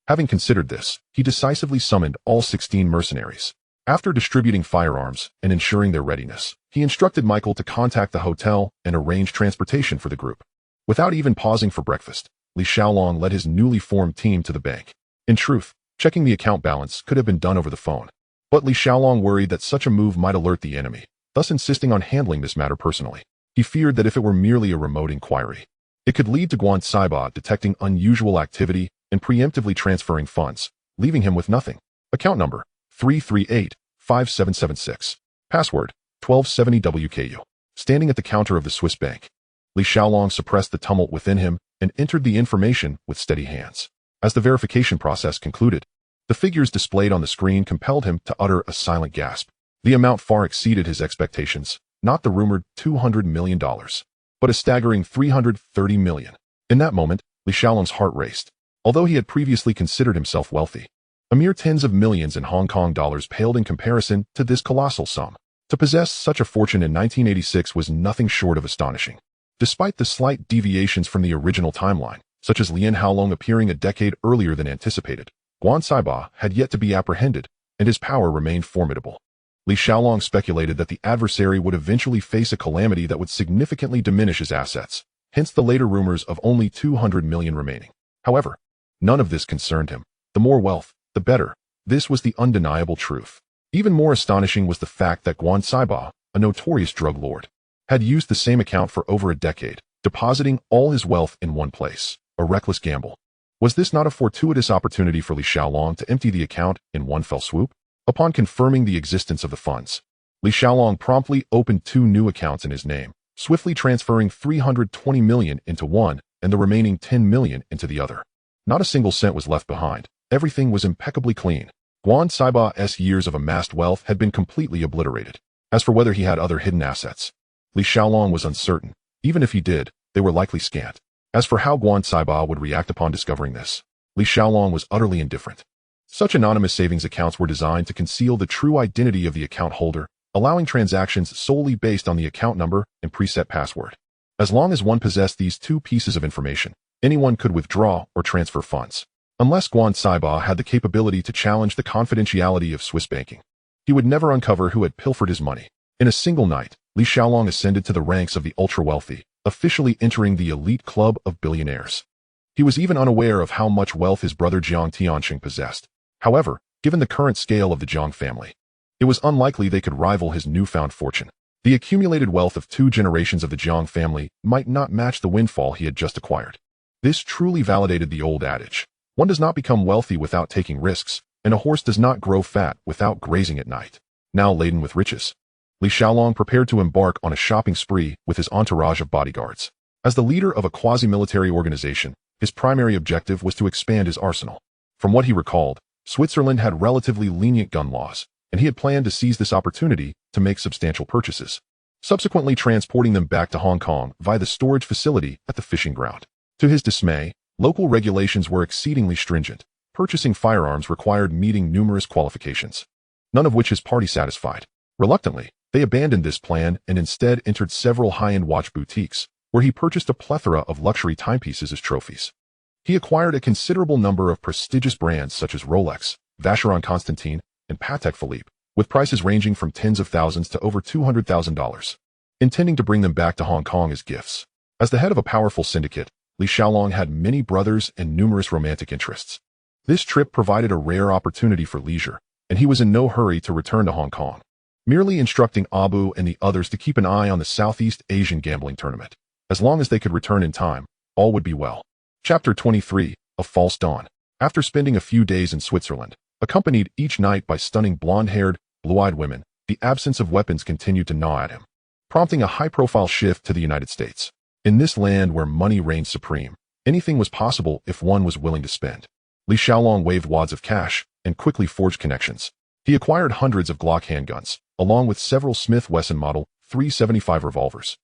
Having considered this, he decisively summoned all 16 mercenaries. After distributing firearms and ensuring their readiness, he instructed Michael to contact the hotel and arrange transportation for the group. Without even pausing for breakfast, Li Xiaolong led his newly formed team to the bank. In truth, checking the account balance could have been done over the phone. But Li Xiaolong worried that such a move might alert the enemy, thus insisting on handling this matter personally. He feared that if it were merely a remote inquiry, it could lead to Guan Saiba detecting unusual activity and preemptively transferring funds, leaving him with nothing. Account number 338-5776. Password 1270WKU. Standing at the counter of the Swiss bank, Li Xiaolong suppressed the tumult within him and entered the information with steady hands. As the verification process concluded, the figures displayed on the screen compelled him to utter a silent gasp. The amount far exceeded his expectations, not the rumored $200 million, but a staggering $330 million. In that moment, Li Xiaolong's heart raced. Although he had previously considered himself wealthy, a mere tens of millions in Hong Kong dollars paled in comparison to this colossal sum. To possess such a fortune in 1986 was nothing short of astonishing. Despite the slight deviations from the original timeline, such as Lian Haolong appearing a decade earlier than anticipated, Guan Saiba had yet to be apprehended, and his power remained formidable. Li Xiaolong speculated that the adversary would eventually face a calamity that would significantly diminish his assets, hence the later rumors of only 200 million remaining. However, none of this concerned him. The more wealth, the better. This was the undeniable truth. Even more astonishing was the fact that Guan Saiba, a notorious drug lord, had used the same account for over a decade, depositing all his wealth in one place. A reckless gamble. Was this not a fortuitous opportunity for Li Xiaolong to empty the account in one fell swoop? Upon confirming the existence of the funds, Li Xiaolong promptly opened 2 new accounts in his name, swiftly transferring 320 million into one and the remaining 10 million into the other. Not a single cent was left behind. Everything was impeccably clean. Guan Saiba's years of amassed wealth had been completely obliterated. As for whether he had other hidden assets, Li Xiaolong was uncertain. Even if he did, they were likely scant. As for how Guan Saiba would react upon discovering this, Li Xiaolong was utterly indifferent. Such anonymous savings accounts were designed to conceal the true identity of the account holder, allowing transactions solely based on the account number and preset password. As long as one possessed these 2 pieces of information, anyone could withdraw or transfer funds. Unless Guan Saiba had the capability to challenge the confidentiality of Swiss banking, he would never uncover who had pilfered his money. In a single night, Li Xiaolong ascended to the ranks of the ultra-wealthy, officially entering the elite club of billionaires. He was even unaware of how much wealth his brother Jiang Tianxing possessed. However, given the current scale of the Jiang family, it was unlikely they could rival his newfound fortune. The accumulated wealth of 2 generations of the Jiang family might not match the windfall he had just acquired. This truly validated the old adage: one does not become wealthy without taking risks, and a horse does not grow fat without grazing at night. Now laden with riches, Li Xiaolong prepared to embark on a shopping spree with his entourage of bodyguards. As the leader of a quasi-military organization, his primary objective was to expand his arsenal. From what he recalled, Switzerland had relatively lenient gun laws, and he had planned to seize this opportunity to make substantial purchases, subsequently transporting them back to Hong Kong via the storage facility at the fishing ground. To his dismay, local regulations were exceedingly stringent. Purchasing firearms required meeting numerous qualifications, none of which his party satisfied. Reluctantly, they abandoned this plan and instead entered several high-end watch boutiques, where he purchased a plethora of luxury timepieces as trophies. He acquired a considerable number of prestigious brands such as Rolex, Vacheron Constantin, and Patek Philippe, with prices ranging from tens of thousands to over $200,000, intending to bring them back to Hong Kong as gifts. As the head of a powerful syndicate, Li Xiaolong had many brothers and numerous romantic interests. This trip provided a rare opportunity for leisure, and he was in no hurry to return to Hong Kong, merely instructing Abu and the others to keep an eye on the Southeast Asian gambling tournament. As long as they could return in time, all would be well. Chapter 23, A False Dawn. After spending a few days in Switzerland, accompanied each night by stunning blonde-haired, blue-eyed women, the absence of weapons continued to gnaw at him, prompting a high-profile shift to the United States. In this land where money reigned supreme, anything was possible if one was willing to spend. Li Xiaolong waved wads of cash and quickly forged connections. He acquired hundreds of Glock handguns, along with several Smith Wesson Model 375 revolvers,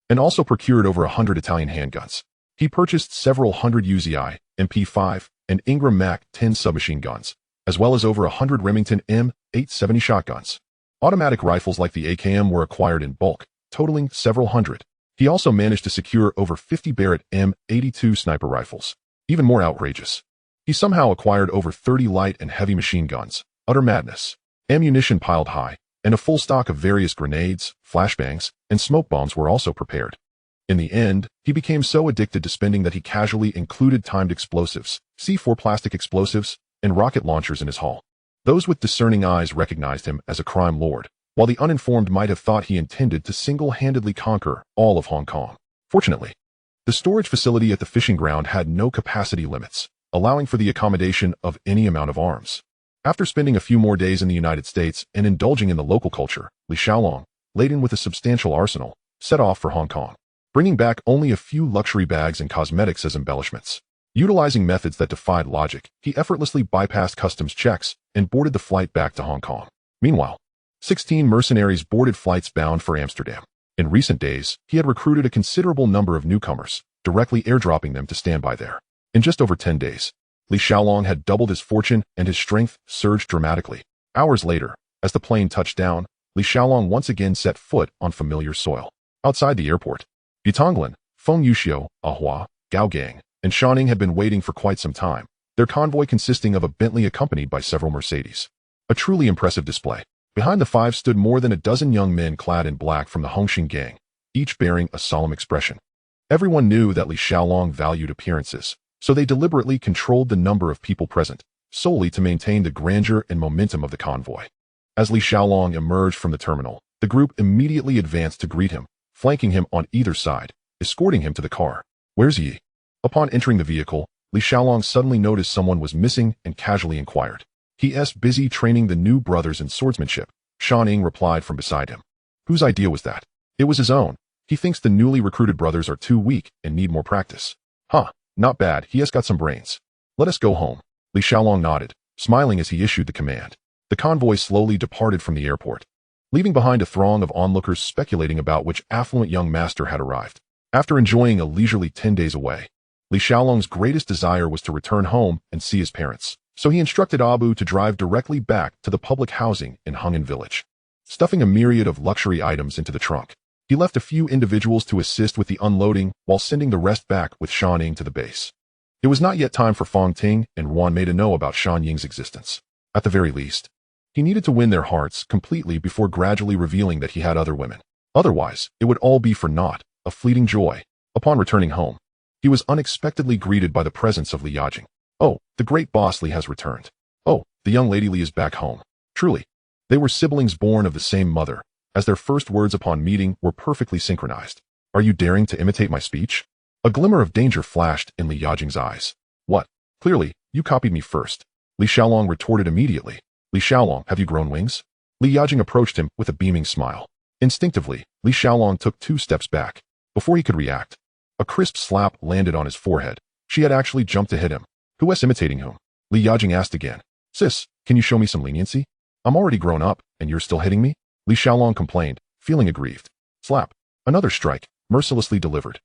and also procured over 100 Italian handguns. He purchased several hundred Uzi, MP5, and Ingram Mac 10 submachine guns, as well as over 100 Remington M870 shotguns. Automatic rifles like the AKM were acquired in bulk, totaling several hundred. He also managed to secure over 50 Barrett M82 sniper rifles. Even more outrageous, he somehow acquired over 30 light and heavy machine guns. Utter madness. Ammunition piled high, and a full stock of various grenades, flashbangs, and smoke bombs were also prepared. In the end, he became so addicted to spending that he casually included timed explosives, C4 plastic explosives, and rocket launchers in his haul. Those with discerning eyes recognized him as a crime lord, while the uninformed might have thought he intended to single-handedly conquer all of Hong Kong. Fortunately, the storage facility at the fishing ground had no capacity limits, allowing for the accommodation of any amount of arms. After spending a few more days in the United States and indulging in the local culture, Li Xiaolong, laden with a substantial arsenal, set off for Hong Kong, bringing back only a few luxury bags and cosmetics as embellishments. Utilizing methods that defied logic, he effortlessly bypassed customs checks and boarded the flight back to Hong Kong. Meanwhile, 16 mercenaries boarded flights bound for Amsterdam. In recent days, he had recruited a considerable number of newcomers, directly airdropping them to stand by there. In just over 10 days, Li Xiaolong had doubled his fortune and his strength surged dramatically. Hours later, as the plane touched down, Li Xiaolong once again set foot on familiar soil. Outside the airport, Yutonglan, Feng Yuxiu, Ahua, Gao Gang, and Shaoning had been waiting for quite some time, their convoy consisting of a Bentley accompanied by several Mercedes. A truly impressive display. Behind the five stood more than a dozen young men clad in black from the Hongxing gang, each bearing a solemn expression. Everyone knew that Li Xiaolong valued appearances, so they deliberately controlled the number of people present, solely to maintain the grandeur and momentum of the convoy. As Li Xiaolong emerged from the terminal, the group immediately advanced to greet him, flanking him on either side, escorting him to the car. "Where's he?" Upon entering the vehicle, Li Xiaolong suddenly noticed someone was missing and casually inquired. "He's busy training the new brothers in swordsmanship," Shaoning replied from beside him. Whose idea was that? It was his own. He thinks the newly recruited brothers are too weak and need more practice. Huh, not bad, he has got some brains. Let us go home. Li Xiaolong nodded, smiling as he issued the command. The convoy slowly departed from the airport, leaving behind a throng of onlookers speculating about which affluent young master had arrived. After enjoying a leisurely 10 days away, Li Xiaolong's greatest desire was to return home and see his parents, so he instructed Abu to drive directly back to the public housing in Heng'an village. Stuffing a myriad of luxury items into the trunk, he left a few individuals to assist with the unloading while sending the rest back with Shan Ying to the base. It was not yet time for Fang Ting and Wan Mei to know about Shan Ying's existence. At the very least, he needed to win their hearts completely before gradually revealing that he had other women. Otherwise, it would all be for naught, a fleeting joy. Upon returning home, he was unexpectedly greeted by the presence of Li Yajing. "Oh, the great boss Li has returned. Oh, the young lady Li is back home." Truly, they were siblings born of the same mother, as their first words upon meeting were perfectly synchronized. "Are you daring to imitate my speech?" A glimmer of danger flashed in Li Yajing's eyes. "What? Clearly, you copied me first." Li Xiaolong retorted immediately. "Li Xiaolong, have you grown wings?" Li Yajing approached him with a beaming smile. Instinctively, Li Xiaolong took 2 steps back. Before he could react, a crisp slap landed on his forehead. She had actually jumped to hit him. "Who is imitating whom?" Li Yajing asked again. "Sis, can you show me some leniency? I'm already grown up, and you're still hitting me?" Li Xiaolong complained, feeling aggrieved. Slap. Another strike, mercilessly delivered.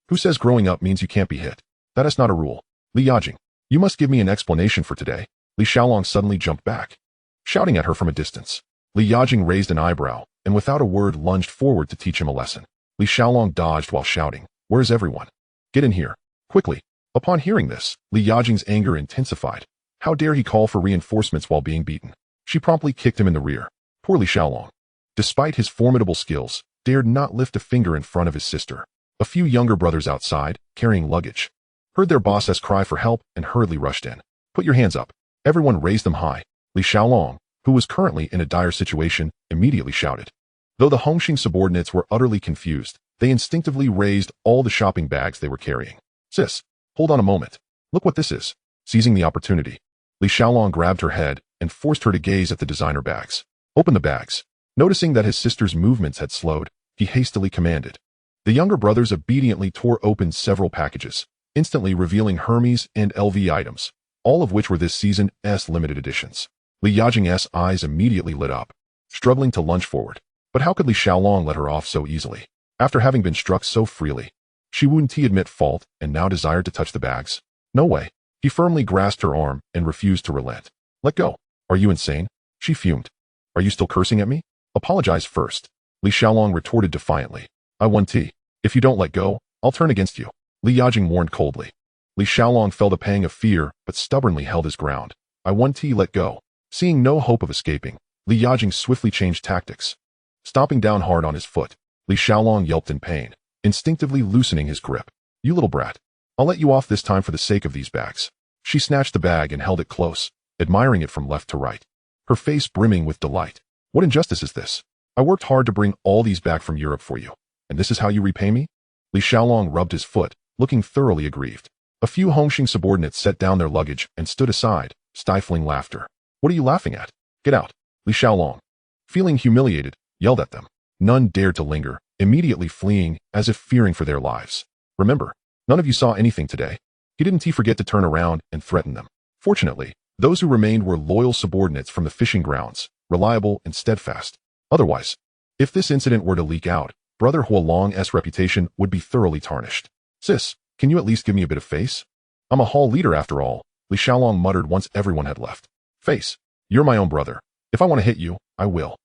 "Who says growing up means you can't be hit? That is not a rule. Li Yajing, you must give me an explanation for today." Li Xiaolong suddenly jumped back, shouting at her from a distance. Li Yajing raised an eyebrow, and without a word lunged forward to teach him a lesson. Li Xiaolong dodged while shouting, "Where's everyone? Get in here, quickly." Upon hearing this, Li Yajing's anger intensified. How dare he call for reinforcements while being beaten? She promptly kicked him in the rear. Poor Li Xiaolong, despite his formidable skills, dared not lift a finger in front of his sister. A few younger brothers outside, carrying luggage, heard their boss's cry for help and hurriedly rushed in. "Put your hands up." Everyone raised them high. Li Xiaolong, who was currently in a dire situation, immediately shouted. Though the Hongxing subordinates were utterly confused, they instinctively raised all the shopping bags they were carrying. "Sis, hold on a moment. Look what this is." Seizing the opportunity, Li Xiaolong grabbed her head and forced her to gaze at the designer bags. Open the bags. Noticing that his sister's movements had slowed, he hastily commanded. The younger brothers obediently tore open several packages, instantly revealing Hermes and LV items, all of which were this season's limited editions. Li Yajing's eyes immediately lit up, struggling to lunge forward. But how could Li Xiaolong let her off so easily? After having been struck so freely, she wouldn't admit fault and now desired to touch the bags? No way. He firmly grasped her arm and refused to relent. Let go. Are you insane? She fumed. Are you still cursing at me? Apologize first. Li Xiaolong retorted defiantly. I want tea. If you don't let go, I'll turn against you. Li Yajing warned coldly. Li Xiaolong felt a pang of fear but stubbornly held his ground. I want tea, let go. Seeing no hope of escaping, Li Yajing swiftly changed tactics. Stomping down hard on his foot, Li Xiaolong yelped in pain, instinctively loosening his grip. You little brat. I'll let you off this time for the sake of these bags. She snatched the bag and held it close, admiring it from left to right, her face brimming with delight. What injustice is this? I worked hard to bring all these back from Europe for you, and this is how you repay me? Li Xiaolong rubbed his foot, looking thoroughly aggrieved. A few Hongxing subordinates set down their luggage and stood aside, stifling laughter. What are you laughing at? Get out. Li Xiaolong, feeling humiliated, yelled at them. None dared to linger, immediately fleeing as if fearing for their lives. Remember, none of you saw anything today. He didn't forget to turn around and threaten them. Fortunately, those who remained were loyal subordinates from the fishing grounds, reliable and steadfast. Otherwise, if this incident were to leak out, Brother Huolong's reputation would be thoroughly tarnished. Sis, can you at least give me a bit of face? I'm a hall leader after all, Li Xiaolong muttered once everyone had left. Face, you're my own brother. If I want to hit you, I will.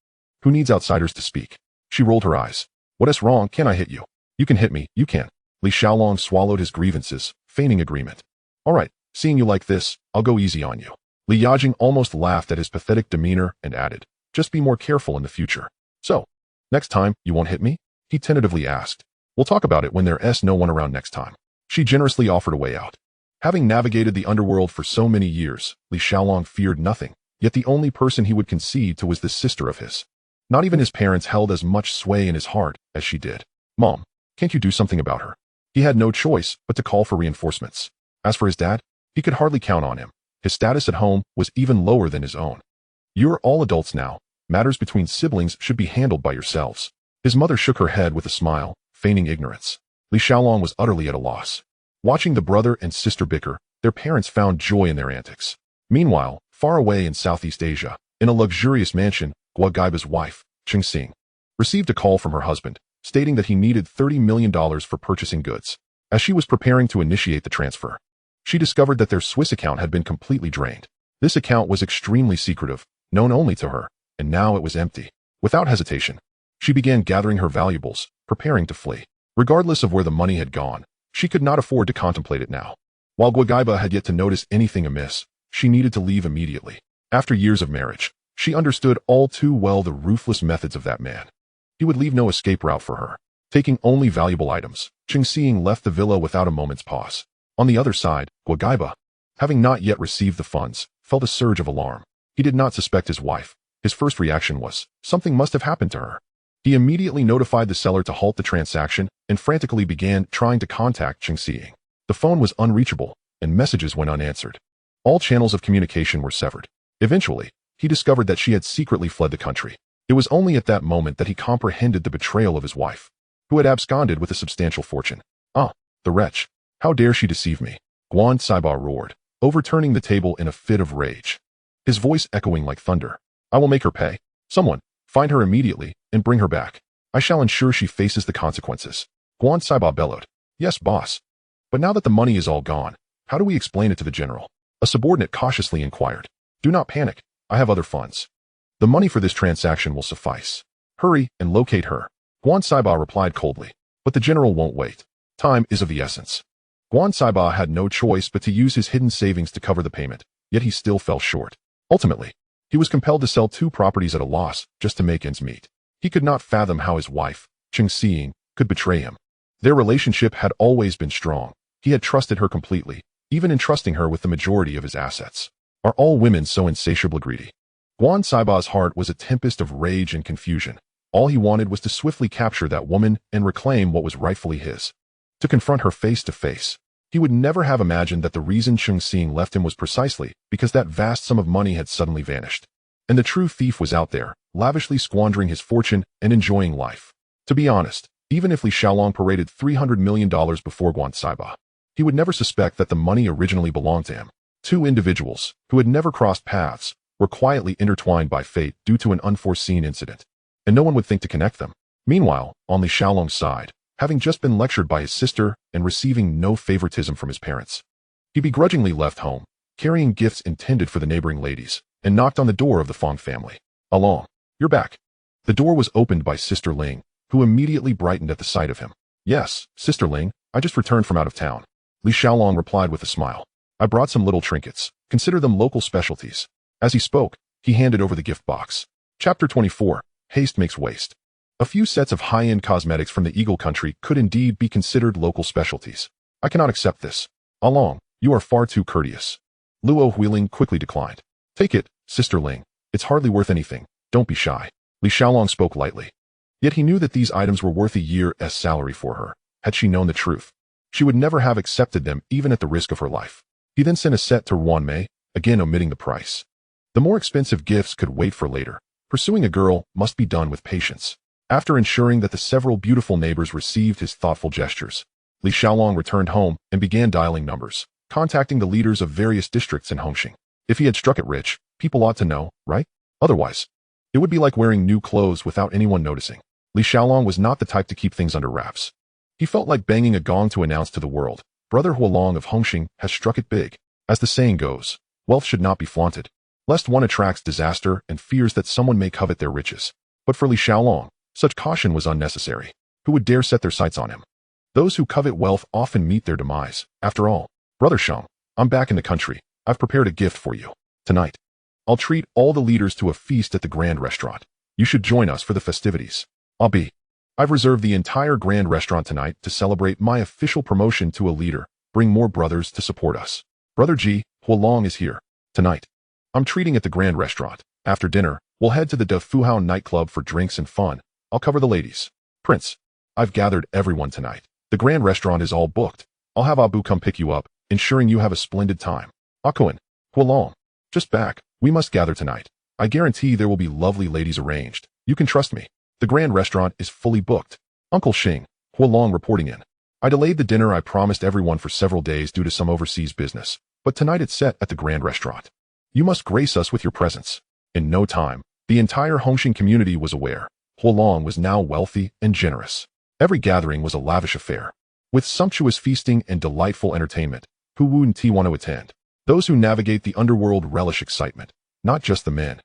Who needs outsiders to speak? She rolled her eyes. What is wrong? Can I hit you? You can hit me, you can. Li Xiaolong swallowed his grievances, feigning agreement. All right, seeing you like this, I'll go easy on you. Li Yajing almost laughed at his pathetic demeanor and added, just be more careful in the future. So, next time, you won't hit me? He tentatively asked. We'll talk about it when there's no one around next time. She generously offered a way out. Having navigated the underworld for so many years, Li Xiaolong feared nothing, yet the only person he would concede to was this sister of his. Not even his parents held as much sway in his heart as she did. Mom, can't you do something about her? He had no choice but to call for reinforcements. As for his dad, he could hardly count on him. His status at home was even lower than his own. You're all adults now. Matters between siblings should be handled by yourselves. His mother shook her head with a smile, feigning ignorance. Li Xiaolong was utterly at a loss. Watching the brother and sister bicker, their parents found joy in their antics. Meanwhile, far away in Southeast Asia, in a luxurious mansion, Guogaiba's wife, Qingxing, received a call from her husband, stating that he needed $30 million for purchasing goods. As she was preparing to initiate the transfer, she discovered that their Swiss account had been completely drained. This account was extremely secretive, known only to her, and now it was empty. Without hesitation, she began gathering her valuables, preparing to flee. Regardless of where the money had gone, she could not afford to contemplate it now. While Guogaiba had yet to notice anything amiss, she needed to leave immediately. After years of marriage, she understood all too well the ruthless methods of that man. He would leave no escape route for her. Taking only valuable items, Qingxing left the villa without a moment's pause. On the other side, Guogaiba, having not yet received the funds, felt a surge of alarm. He did not suspect his wife. His first reaction was, something must have happened to her. He immediately notified the seller to halt the transaction and frantically began trying to contact Qingxing. The phone was unreachable, and messages went unanswered. All channels of communication were severed. Eventually, he discovered that she had secretly fled the country. It was only at that moment that he comprehended the betrayal of his wife, who had absconded with a substantial fortune. Ah, the wretch. How dare she deceive me? Guan Saiba roared, overturning the table in a fit of rage, his voice echoing like thunder. I will make her pay. Someone, find her immediately and bring her back. I shall ensure she faces the consequences. Guan Saiba bellowed. Yes, boss. But now that the money is all gone, how do we explain it to the general? A subordinate cautiously inquired. Do not panic. I have other funds. The money for this transaction will suffice. Hurry and locate her. Guan Saiba replied coldly. But the general won't wait. Time is of the essence. Guan Saiba had no choice but to use his hidden savings to cover the payment, yet he still fell short. Ultimately, he was compelled to sell 2 properties at a loss just to make ends meet. He could not fathom how his wife, Qingxing, could betray him. Their relationship had always been strong. He had trusted her completely, even entrusting her with the majority of his assets. Are all women so insatiably greedy? Guan Saiba's heart was a tempest of rage and confusion. All he wanted was to swiftly capture that woman and reclaim what was rightfully his. To confront her face to face, He would never have imagined that the reason Cheng Xing left him was precisely because that vast sum of money had suddenly vanished. And the true thief was out there, lavishly squandering his fortune and enjoying life. To be honest, even if Li Xiaolong paraded $300 million before Guan Saiba, he would never suspect that the money originally belonged to him. Two individuals, who had never crossed paths, were quietly intertwined by fate due to an unforeseen incident, and no one would think to connect them. Meanwhile, on Li Xiaolong's side, having just been lectured by his sister and receiving no favoritism from his parents, he begrudgingly left home, carrying gifts intended for the neighboring ladies, and knocked on the door of the Fong family. "Along, you're back." The door was opened by Sister Ling, who immediately brightened at the sight of him. "Yes, Sister Ling, I just returned from out of town." Li Xiaolong replied with a smile. "I brought some little trinkets. Consider them local specialties." As he spoke, he handed over the gift box. Chapter 24. Haste makes waste. A few sets of high-end cosmetics from the Eagle Country could indeed be considered local specialties. "I cannot accept this. Along, you are far too courteous." Luo Huiling quickly declined. "Take it, Sister Ling. It's hardly worth anything. Don't be shy." Li Xiaolong spoke lightly. Yet he knew that these items were worth a year's salary for her. Had she known the truth, she would never have accepted them even at the risk of her life. He then sent a set to Ruan Mei, again omitting the price. The more expensive gifts could wait for later. Pursuing a girl must be done with patience. After ensuring that the several beautiful neighbors received his thoughtful gestures, Li Xiaolong returned home and began dialing numbers, contacting the leaders of various districts in Hongxing. If he had struck it rich, people ought to know, right? Otherwise, it would be like wearing new clothes without anyone noticing. Li Xiaolong was not the type to keep things under wraps. He felt like banging a gong to announce to the world, "Brother Huolong of Hongxing has struck it big." As the saying goes, wealth should not be flaunted, lest one attracts disaster and fears that someone may covet their riches. But for Li Xiaolong, such caution was unnecessary. Who would dare set their sights on him? Those who covet wealth often meet their demise. After all, "Brother Shang, I'm back in the country. I've prepared a gift for you. Tonight, I'll treat all the leaders to a feast at the Grand Restaurant. You should join us for the festivities." I've reserved the entire Grand Restaurant tonight to celebrate my official promotion to a leader. Bring more brothers to support us. Brother Ji, Huolong is here. Tonight, I'm treating at the Grand Restaurant. After dinner, we'll head to the De Fuhao nightclub for drinks and fun. I'll cover the ladies. Prince, I've gathered everyone tonight. The Grand Restaurant is all booked. I'll have Abu come pick you up, ensuring you have a splendid time. Akuan, Huolong, just back. We must gather tonight. I guarantee there will be lovely ladies arranged. You can trust me. The Grand Restaurant is fully booked. Uncle Xing, Huolong reporting in. I delayed the dinner I promised everyone for several days due to some overseas business, but tonight it's set at the Grand Restaurant. You must grace us with your presence. In no time, the entire Hongxing community was aware. Huolong was now wealthy and generous. Every gathering was a lavish affair, with sumptuous feasting and delightful entertainment. Who wouldn't want to attend? Those who navigate the underworld relish excitement, not just the men.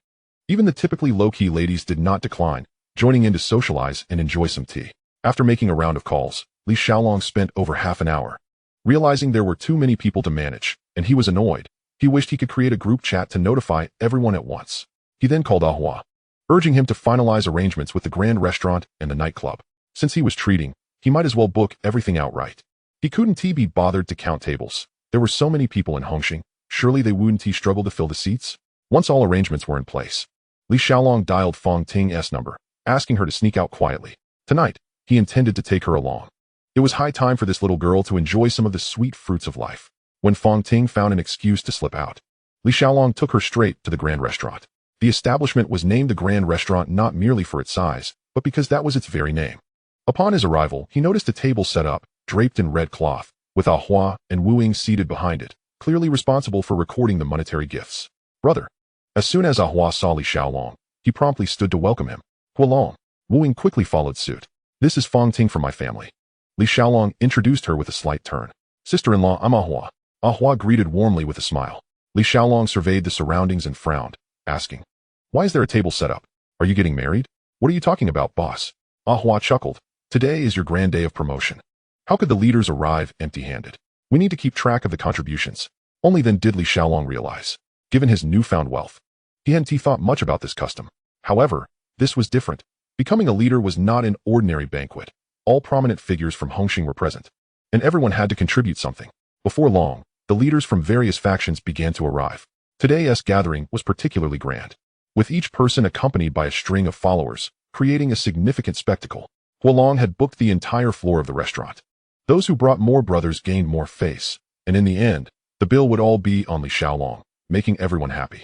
Even the typically low-key ladies did not decline, joining in to socialize and enjoy some tea. After making a round of calls, Li Xiaolong spent over half an hour. Realizing there were too many people to manage, and he was annoyed, he wished he could create a group chat to notify everyone at once. He then called Ahua, urging him to finalize arrangements with the Grand Restaurant and the nightclub. Since he was treating, he might as well book everything outright. He couldn't be bothered to count tables. There were so many people in Hongxing, surely they wouldn't struggle to fill the seats? Once all arrangements were in place, Li Xiaolong dialed Fong Ting's number, asking her to sneak out quietly. Tonight, he intended to take her along. It was high time for this little girl to enjoy some of the sweet fruits of life. When Fong Ting found an excuse to slip out, Li Xiaolong took her straight to the Grand Restaurant. The establishment was named the Grand Restaurant not merely for its size, but because that was its very name. Upon his arrival, he noticed a table set up, draped in red cloth, with Ahua and Wu Ying seated behind it, clearly responsible for recording the monetary gifts. "Brother." As soon as Ahua saw Li Xiaolong, he promptly stood to welcome him. "Huolong." Wu Ying quickly followed suit. "This is Fong Ting from my family." Li Xiaolong introduced her with a slight turn. "Sister-in-law, I'm Ahua." Ahua greeted warmly with a smile. Li Xiaolong surveyed the surroundings and frowned, asking, "Why is there a table set up? Are you getting married?" "What are you talking about, boss?" Ahua chuckled. "Today is your grand day of promotion. How could the leaders arrive empty-handed? We need to keep track of the contributions." Only then did Li Xiaolong realize, given his newfound wealth, he hadn't thought much about this custom. However, this was different. Becoming a leader was not an ordinary banquet. All prominent figures from Hongxing were present, and everyone had to contribute something. Before long, the leaders from various factions began to arrive. Today's gathering was particularly grand, with each person accompanied by a string of followers, creating a significant spectacle. Huolong had booked the entire floor of the restaurant. Those who brought more brothers gained more face, and in the end, the bill would all be on Li Xiaolong, making everyone happy.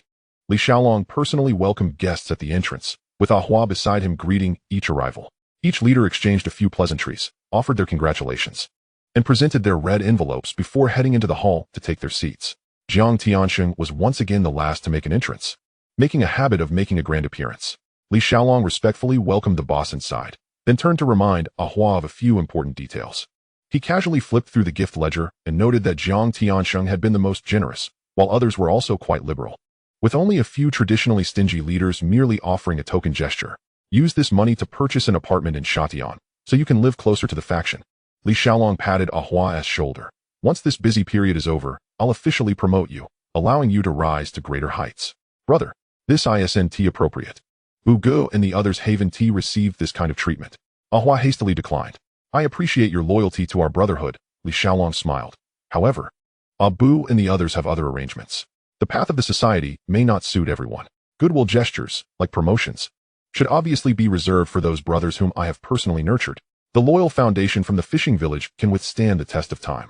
Li Xiaolong personally welcomed guests at the entrance, with Ahua beside him greeting each arrival. Each leader exchanged a few pleasantries, offered their congratulations, and presented their red envelopes before heading into the hall to take their seats. Jiang Tiansheng was once again the last to make an entrance, making a habit of making a grand appearance. Li Xiaolong respectfully welcomed the boss inside, then turned to remind Ahua of a few important details. He casually flipped through the gift ledger and noted that Jiang Tiansheng had been the most generous, while others were also quite liberal. With only a few traditionally stingy leaders merely offering a token gesture, use this money to purchase an apartment in Shatian, so you can live closer to the faction. Li Xiaolong patted Ahua's shoulder. Once this busy period is over, I'll officially promote you, allowing you to rise to greater heights. Brother, this isn't appropriate. Wu Ge and the others Haven T received this kind of treatment. Ahua hastily declined. I appreciate your loyalty to our brotherhood, Li Xiaolong smiled. However, Abu and the others have other arrangements. The path of the society may not suit everyone. Goodwill gestures, like promotions, should obviously be reserved for those brothers whom I have personally nurtured. The loyal foundation from the fishing village can withstand the test of time.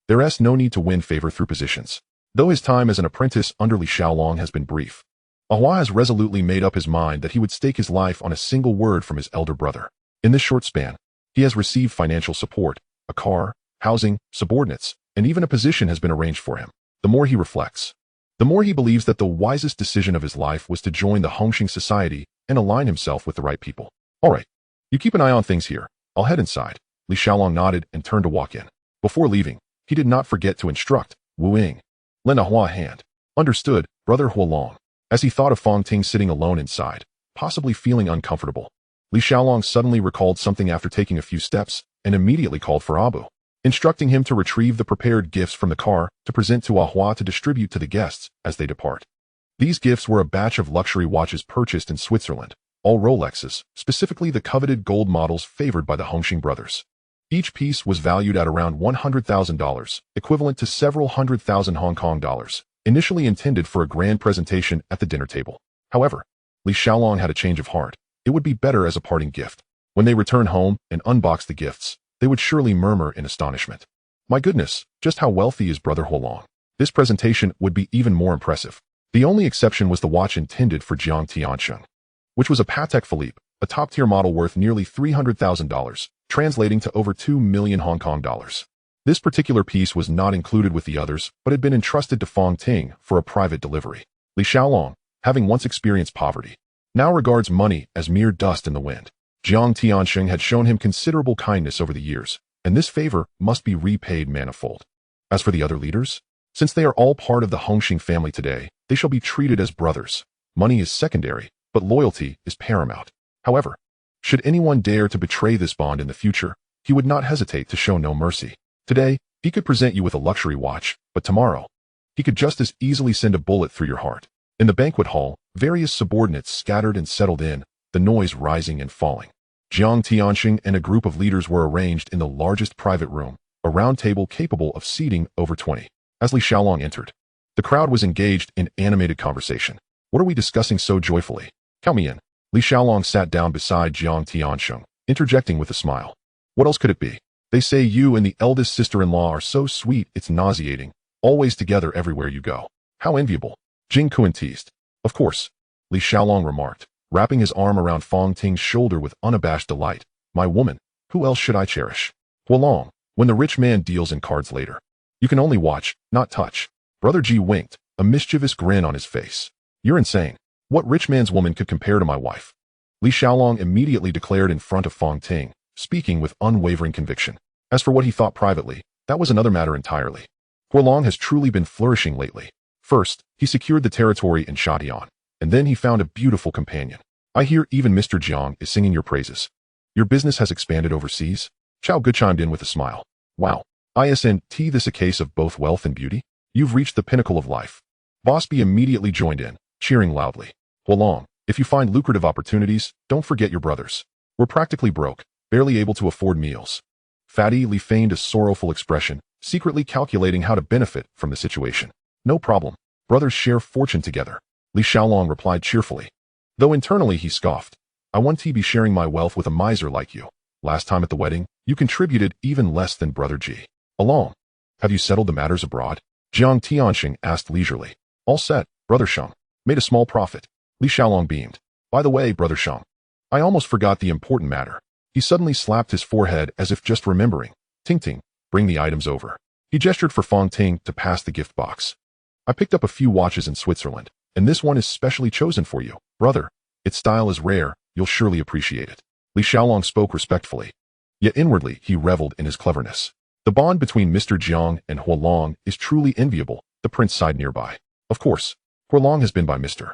There's no need to win favor through positions. Though his time as an apprentice under Li Xiaolong has been brief, Ahua has resolutely made up his mind that he would stake his life on a single word from his elder brother. In this short span, he has received financial support, a car, housing, subordinates, and even a position has been arranged for him. The more he reflects, the more he believes that the wisest decision of his life was to join the Hongxing society and align himself with the right people. All right, you keep an eye on things here. I'll head inside. Li Xiaolong nodded and turned to walk in. Before leaving, he did not forget to instruct Wu Ying. Lend Ahua a hand. Understood, Brother Huolong. As he thought of Fong Ting sitting alone inside, possibly feeling uncomfortable, Li Xiaolong suddenly recalled something after taking a few steps and immediately called for Abu, instructing him to retrieve the prepared gifts from the car to present to Ahua to distribute to the guests as they depart. These gifts were a batch of luxury watches purchased in Switzerland, all Rolexes, specifically the coveted gold models favored by the Hongxing brothers. Each piece was valued at around $100,000, equivalent to several hundred thousand Hong Kong dollars, initially intended for a grand presentation at the dinner table. However, Li Xiaolong had a change of heart. It would be better as a parting gift. When they return home and unbox the gifts, they would surely murmur in astonishment. My goodness, just how wealthy is Brother Huolong? This presentation would be even more impressive. The only exception was the watch intended for Jiang Tiansheng, which was a Patek Philippe, a top-tier model worth nearly $300,000, translating to over 2 million Hong Kong dollars. This particular piece was not included with the others, but had been entrusted to Fong Ting for a private delivery. Li Xiaolong, having once experienced poverty, now regards money as mere dust in the wind. Jiang Tiansheng had shown him considerable kindness over the years, and this favor must be repaid manifold. As for the other leaders, since they are all part of the Hongxing family today, they shall be treated as brothers. Money is secondary, but loyalty is paramount. However, should anyone dare to betray this bond in the future, he would not hesitate to show no mercy. Today, he could present you with a luxury watch, but tomorrow, he could just as easily send a bullet through your heart. In the banquet hall, various subordinates scattered and settled in, the noise rising and falling. Jiang Tianxing and a group of leaders were arranged in the largest private room, a round table capable of seating over 20. As Li Xiaolong entered, the crowd was engaged in animated conversation. What are we discussing so joyfully? Count me in. Li Xiaolong sat down beside Jiang Tiansheng, interjecting with a smile. What else could it be? They say you and the eldest sister-in-law are so sweet it's nauseating, always together everywhere you go. How enviable. Jing Kuan teased. Of course, Li Xiaolong remarked, wrapping his arm around Fong Ting's shoulder with unabashed delight. My woman, who else should I cherish? Huolong, when the rich man deals in cards later, you can only watch, not touch. Brother Ji winked, a mischievous grin on his face. You're insane. What rich man's woman could compare to my wife? Li Xiaolong immediately declared in front of Fong Ting, speaking with unwavering conviction. As for what he thought privately, that was another matter entirely. Huolong has truly been flourishing lately. First, he secured the territory in Shatian, and then he found a beautiful companion. I hear even Mr. Jiang is singing your praises. Your business has expanded overseas? Chao Gu chimed in with a smile. Wow. Isn't this a case of both wealth and beauty? You've reached the pinnacle of life. Boss B immediately joined in, cheering loudly. Huolong, if you find lucrative opportunities, don't forget your brothers. We're practically broke, barely able to afford meals. Fatty Li feigned a sorrowful expression, secretly calculating how to benefit from the situation. No problem. Brothers share fortune together. Li Xiaolong replied cheerfully. Though internally he scoffed. I want to be sharing my wealth with a miser like you. Last time at the wedding, you contributed even less than Brother G. Along. Have you settled the matters abroad? Jiang Tianxing asked leisurely. All set, Brother Sheng. Made a small profit. Li Xiaolong beamed. By the way, Brother Sheng, I almost forgot the important matter. He suddenly slapped his forehead as if just remembering. Ting Ting, bring the items over. He gestured for Fong Ting to pass the gift box. I picked up a few watches in Switzerland, and this one is specially chosen for you, brother. Its style is rare, you'll surely appreciate it. Li Xiaolong spoke respectfully. Yet inwardly, he reveled in his cleverness. The bond between Mr. Jiang and Huolong is truly enviable, the prince sighed nearby. Of course, Huolong has been by Mr.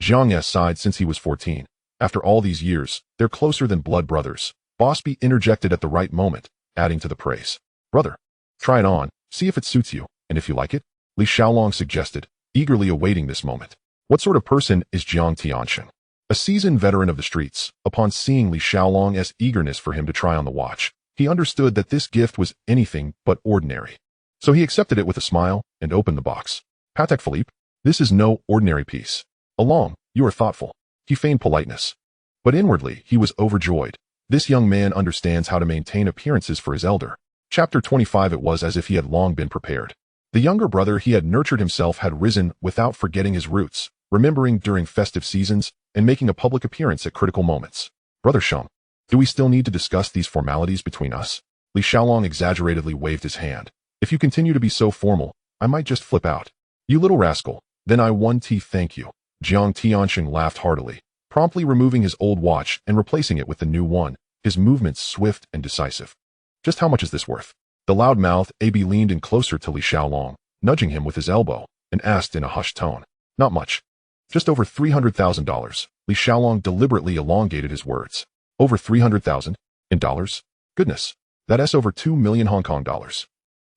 Jiang's side since he was 14. After all these years, they're closer than blood brothers. Boss B interjected at the right moment, adding to the praise. Brother, try it on, see if it suits you, and if you like it, Li Xiaolong suggested, eagerly awaiting this moment. What sort of person is Jiang Tianxing? A seasoned veteran of the streets. Upon seeing Li Xiaolong's eagerness for him to try on the watch, he understood that this gift was anything but ordinary. So he accepted it with a smile and opened the box. Patek Philippe, this is no ordinary piece. Along, you are thoughtful. He feigned politeness. But inwardly, he was overjoyed. This young man understands how to maintain appearances for his elder. Chapter 25. It was as if he had long been prepared. The younger brother he had nurtured himself had risen without forgetting his roots, remembering during festive seasons, and making a public appearance at critical moments. Brother Sheng, do we still need to discuss these formalities between us? Li Xiaolong exaggeratedly waved his hand. If you continue to be so formal, I might just flip out. You little rascal, then I thank you. Jiang Tianxing laughed heartily, promptly removing his old watch and replacing it with the new one, his movements swift and decisive. Just how much is this worth? The loud-mouthed AB leaned in closer to Li Xiaolong, nudging him with his elbow, and asked in a hushed tone. Not much. Just over $300,000. Li Xiaolong deliberately elongated his words. Over 300,000? In dollars? Goodness, that's over 2 million Hong Kong dollars.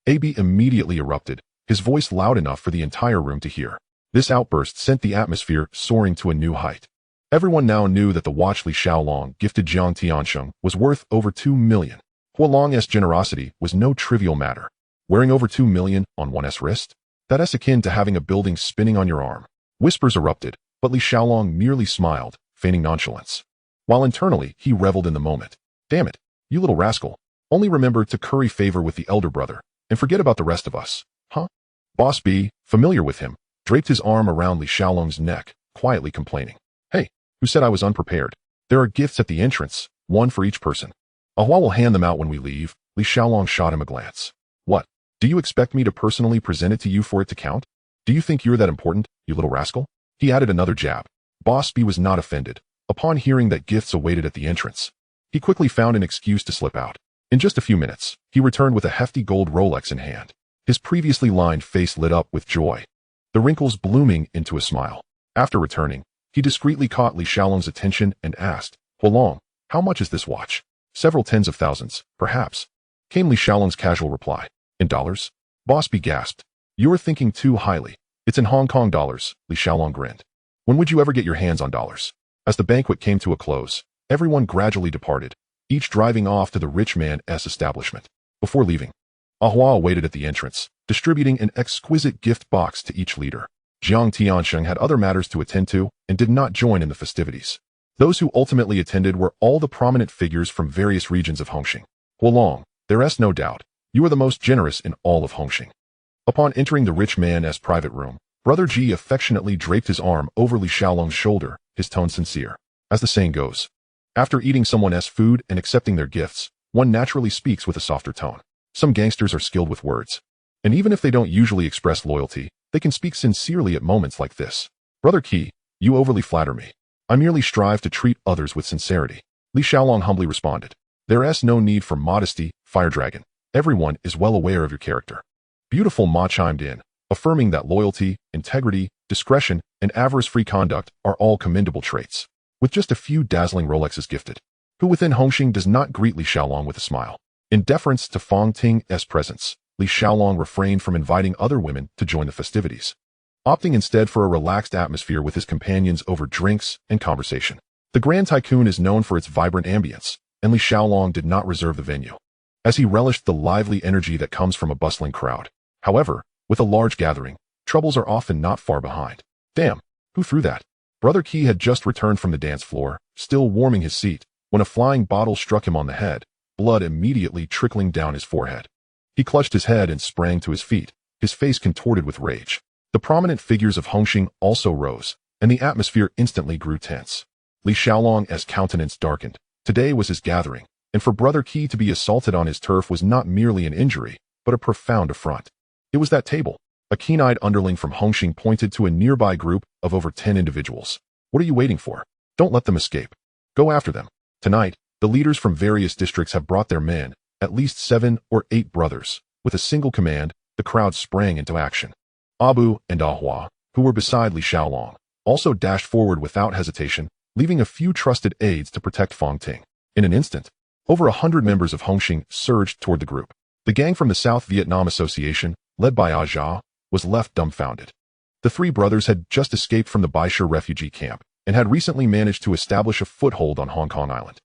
AB immediately erupted, his voice loud enough for the entire room to hear. This outburst sent the atmosphere soaring to a new height. Everyone now knew that the watch Li Xiaolong gifted Jiang Tianxing was worth over 2 million. Huolong's generosity was no trivial matter. Wearing over 2 million on one's wrist? That's akin to having a building spinning on your arm. Whispers erupted, but Li Xiaolong merely smiled, feigning nonchalance. While internally, he reveled in the moment. Damn it, you little rascal. Only remember to curry favor with the elder brother, and forget about the rest of us. Huh? Boss B, familiar with him, draped his arm around Li Xiaolong's neck, quietly complaining. Hey, who said I was unprepared? There are gifts at the entrance, one for each person. Ahua will hand them out when we leave. Li Xiaolong shot him a glance. What? Do you expect me to personally present it to you for it to count? Do you think you're that important, you little rascal? He added another jab. Boss B was not offended. Upon hearing that gifts awaited at the entrance, he quickly found an excuse to slip out. In just a few minutes, he returned with a hefty gold Rolex in hand. His previously lined face lit up with joy, the wrinkles blooming into a smile. After returning, he discreetly caught Li Xiaolong's attention and asked, Huolong, how much is this watch? Several tens of thousands, perhaps, came Li Xiaolong's casual reply. In dollars? Boss B gasped. You're thinking too highly. It's in Hong Kong dollars, Li Xiaolong grinned. When would you ever get your hands on dollars? As the banquet came to a close, everyone gradually departed, each driving off to the rich man's establishment. Before leaving, Ahua waited at the entrance, distributing an exquisite gift box to each leader. Jiang Tianxing had other matters to attend to and did not join in the festivities. Those who ultimately attended were all the prominent figures from various regions of Hongqing. Huolong, there's no doubt, you are the most generous in all of Hongqing. Upon entering the rich man's private room, Brother G affectionately draped his arm over Li Xiaolong's shoulder, his tone sincere. As the saying goes, after eating someone's food and accepting their gifts, one naturally speaks with a softer tone. Some gangsters are skilled with words, and even if they don't usually express loyalty, they can speak sincerely at moments like this. Brother Qi, you overly flatter me. I merely strive to treat others with sincerity. Li Xiaolong humbly responded. There's no need for modesty, Fire Dragon. Everyone is well aware of your character. Beautiful Ma chimed in, affirming that loyalty, integrity, discretion, and avarice-free conduct are all commendable traits. With just a few dazzling Rolexes gifted, who within Hongqing does not greet Li Xiaolong with a smile? In deference to Fong Ting's presence, Li Xiaolong refrained from inviting other women to join the festivities, opting instead for a relaxed atmosphere with his companions over drinks and conversation. The Grand Tycoon is known for its vibrant ambience, and Li Xiaolong did not reserve the venue, as he relished the lively energy that comes from a bustling crowd. However, with a large gathering, troubles are often not far behind. Damn, who threw that? Brother Qi had just returned from the dance floor, still warming his seat, when a flying bottle struck him on the head, blood immediately trickling down his forehead. He clutched his head and sprang to his feet, his face contorted with rage. The prominent figures of Hongxing also rose, and the atmosphere instantly grew tense. Li Xiaolong's countenance darkened. Today was his gathering, and for Brother Qi to be assaulted on his turf was not merely an injury, but a profound affront. It was that table. A keen-eyed underling from Hongxing pointed to a nearby group of over 10 individuals. What are you waiting for? Don't let them escape. Go after them. Tonight, the leaders from various districts have brought their men, at least 7 or 8 brothers. With a single command, the crowd sprang into action. Abu and Ahua, who were beside Li Xiaolong, also dashed forward without hesitation, leaving a few trusted aides to protect Fang Ting. In an instant, over 100 members of Hongxing surged toward the group. The gang from the South Vietnam Association, led by Aja, was left dumbfounded. The 3 brothers had just escaped from the Baisha refugee camp and had recently managed to establish a foothold on Hong Kong Island.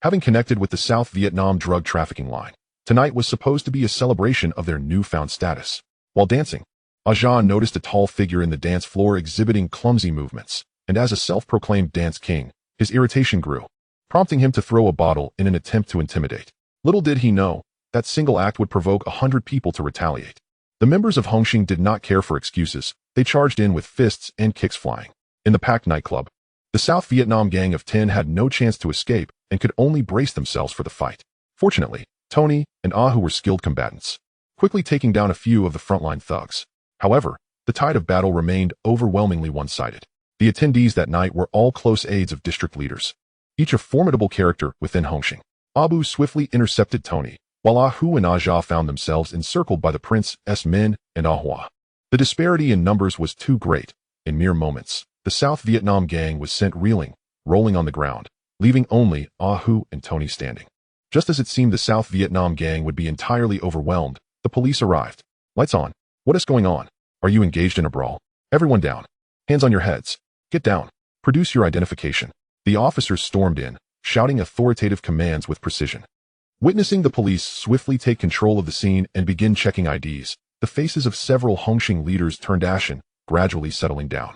Having connected with the South Vietnam drug trafficking line, tonight was supposed to be a celebration of their newfound status. While dancing, Aja noticed a tall figure in the dance floor exhibiting clumsy movements, and as a self-proclaimed dance king, his irritation grew, prompting him to throw a bottle in an attempt to intimidate. Little did he know, that single act would provoke 100 people to retaliate. The members of Hongxing did not care for excuses. They charged in with fists and kicks flying. In the packed nightclub, the South Vietnam gang of 10 had no chance to escape and could only brace themselves for the fight. Fortunately, Tony and Ahu were skilled combatants, quickly taking down a few of the frontline thugs. However, the tide of battle remained overwhelmingly one-sided. The attendees that night were all close aides of district leaders, each a formidable character within Hongxing. Abu swiftly intercepted Tony, while Ahu and Aja found themselves encircled by the prince's men and Ahua. The disparity in numbers was too great. In mere moments, the South Vietnam gang was sent reeling, rolling on the ground, leaving only Ahu and Tony standing. Just as it seemed the South Vietnam gang would be entirely overwhelmed, the police arrived. Lights on. What is going on? Are you engaged in a brawl? Everyone down. Hands on your heads. Get down. Produce your identification. The officers stormed in, shouting authoritative commands with precision. Witnessing the police swiftly take control of the scene and begin checking IDs, the faces of several Hongxing leaders turned ashen, gradually settling down.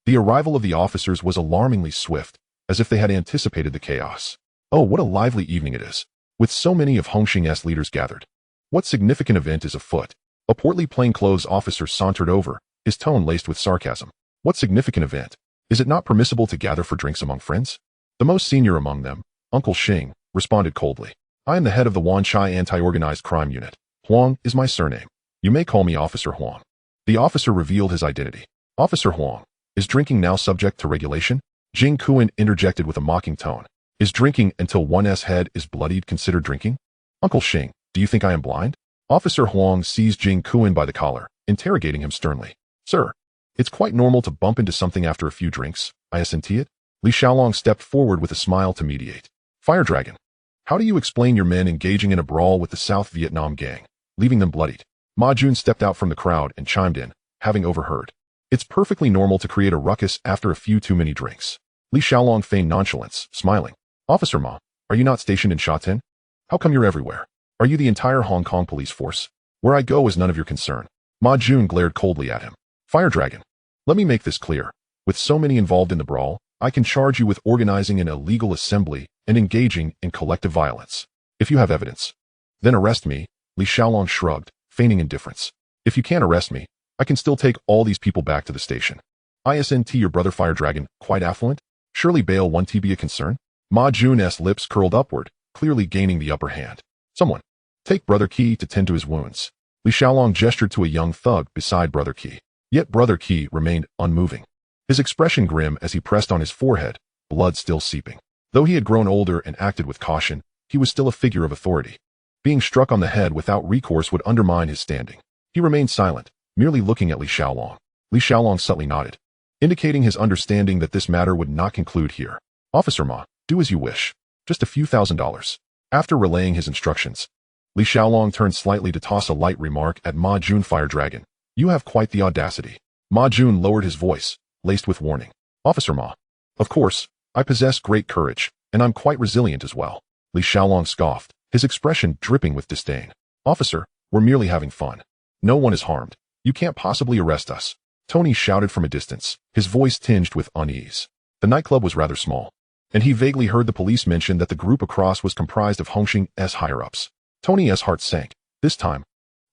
The arrival of the officers was alarmingly swift, as if they had anticipated the chaos. Oh, what a lively evening it is, with so many of Hongxing's leaders gathered. What significant event is afoot? A portly plainclothes officer sauntered over, his tone laced with sarcasm. What significant event? Is it not permissible to gather for drinks among friends? The most senior among them, Uncle Hing, responded coldly. I am the head of the Wan Chai Anti-Organized Crime Unit. Huang is my surname. You may call me Officer Huang. The officer revealed his identity. Officer Huang, is drinking now subject to regulation? Jing Kuan interjected with a mocking tone. Is drinking until one's head is bloodied considered drinking? Uncle Hing, do you think I am blind? Officer Huang seized Jing Kuan by the collar, interrogating him sternly. Sir, it's quite normal to bump into something after a few drinks, I assent it. Li Xiaolong stepped forward with a smile to mediate. Fire Dragon, how do you explain your men engaging in a brawl with the South Vietnam gang, leaving them bloodied? Ma Jun stepped out from the crowd and chimed in, having overheard. It's perfectly normal to create a ruckus after a few too many drinks. Li Xiaolong feigned nonchalance, smiling. Officer Ma, are you not stationed in Shatin? How come you're everywhere? Are you the entire Hong Kong police force? Where I go is none of your concern. Ma Jun glared coldly at him. Fire Dragon, let me make this clear. With so many involved in the brawl, I can charge you with organizing an illegal assembly and engaging in collective violence. If you have evidence, then arrest me. Li Xiaolong shrugged, feigning indifference. If you can't arrest me, I can still take all these people back to the station. Isn't your brother Fire Dragon quite affluent? Surely bail won't be a concern? Ma Jun's lips curled upward, clearly gaining the upper hand. Someone, take Brother Qi to tend to his wounds. Li Xiaolong gestured to a young thug beside Brother Qi. Yet Brother Qi remained unmoving, his expression grim as he pressed on his forehead, blood still seeping. Though he had grown older and acted with caution, he was still a figure of authority. Being struck on the head without recourse would undermine his standing. He remained silent, merely looking at Li Xiaolong. Li Xiaolong subtly nodded, indicating his understanding that this matter would not conclude here. Officer Ma, do as you wish. Just a few $1,000s. After relaying his instructions, Li Xiaolong turned slightly to toss a light remark at Ma Jun. Fire Dragon, you have quite the audacity. Ma Jun lowered his voice, laced with warning. Officer Ma, of course, I possess great courage, and I'm quite resilient as well. Li Xiaolong scoffed, his expression dripping with disdain. Officer, we're merely having fun. No one is harmed. You can't possibly arrest us. Tony shouted from a distance, his voice tinged with unease. The nightclub was rather small, and he vaguely heard the police mention that the group across was comprised of Hongxing's higher-ups. Tony's heart sank. This time,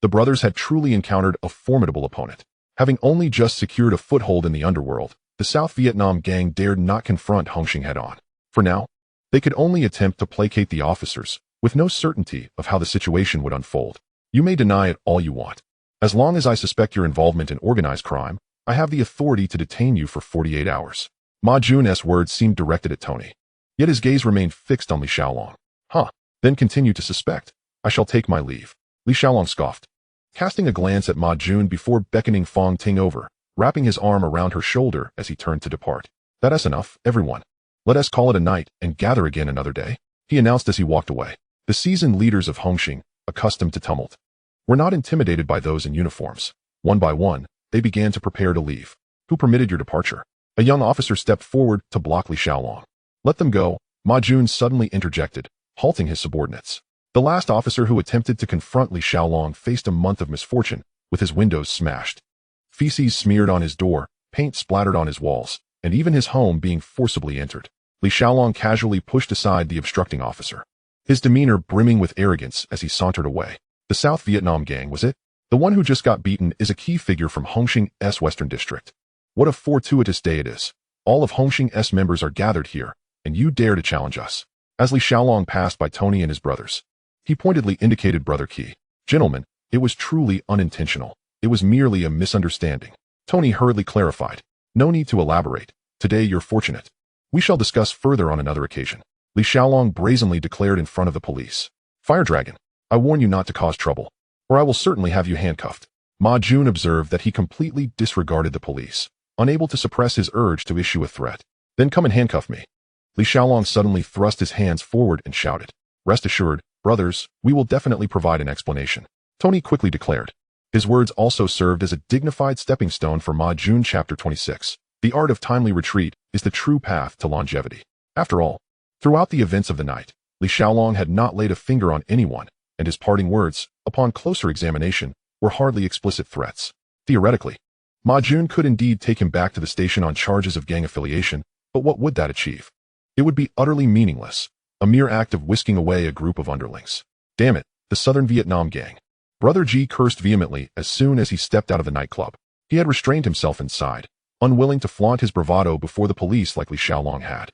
the brothers had truly encountered a formidable opponent. Having only just secured a foothold in the Underworld, the South Vietnam gang dared not confront Hongxing head-on. For now, they could only attempt to placate the officers, with no certainty of how the situation would unfold. You may deny it all you want. As long as I suspect your involvement in organized crime, I have the authority to detain you for 48 hours. Ma Jun's words seemed directed at Tony. Yet his gaze remained fixed on Li Xiaolong. Huh, then continue to suspect. I shall take my leave. Li Xiaolong scoffed, casting a glance at Ma Jun before beckoning Fong Ting over, wrapping his arm around her shoulder as he turned to depart. That's enough, everyone. Let us call it a night and gather again another day, he announced as he walked away. The seasoned leaders of Hongxing, accustomed to tumult, were not intimidated by those in uniforms. One by one, they began to prepare to leave. Who permitted your departure? A young officer stepped forward to block Li Xiaolong. Let them go, Ma Jun suddenly interjected, halting his subordinates. The last officer who attempted to confront Li Xiaolong faced a month of misfortune, with his windows smashed, feces smeared on his door, paint splattered on his walls, and even his home being forcibly entered. Li Xiaolong casually pushed aside the obstructing officer, his demeanor brimming with arrogance as he sauntered away. The South Vietnam gang, was it? The one who just got beaten is a key figure from Hongxing's Western District. What a fortuitous day it is. All of Hongxing's members are gathered here, and you dare to challenge us. As Li Xiaolong passed by Tony and his brothers, he pointedly indicated Brother Qi. Gentlemen, it was truly unintentional. It was merely a misunderstanding. Tony hurriedly clarified. No need to elaborate. Today you're fortunate. We shall discuss further on another occasion. Li Xiaolong brazenly declared in front of the police. Fire Dragon, I warn you not to cause trouble, or I will certainly have you handcuffed. Ma Jun observed that he completely disregarded the police, unable to suppress his urge to issue a threat. Then come and handcuff me. Li Xiaolong suddenly thrust his hands forward and shouted. Rest assured, brothers, we will definitely provide an explanation. Tony quickly declared. His words also served as a dignified stepping stone for Ma Jun Chapter 26. The art of timely retreat is the true path to longevity. After all, throughout the events of the night, Li Xiaolong had not laid a finger on anyone, and his parting words, upon closer examination, were hardly explicit threats. Theoretically, Ma Jun could indeed take him back to the station on charges of gang affiliation, but what would that achieve? It would be utterly meaningless, a mere act of whisking away a group of underlings. Damn it, the Southern Vietnam gang. Brother G cursed vehemently as soon as he stepped out of the nightclub. He had restrained himself inside, unwilling to flaunt his bravado before the police like Li Xiaolong had.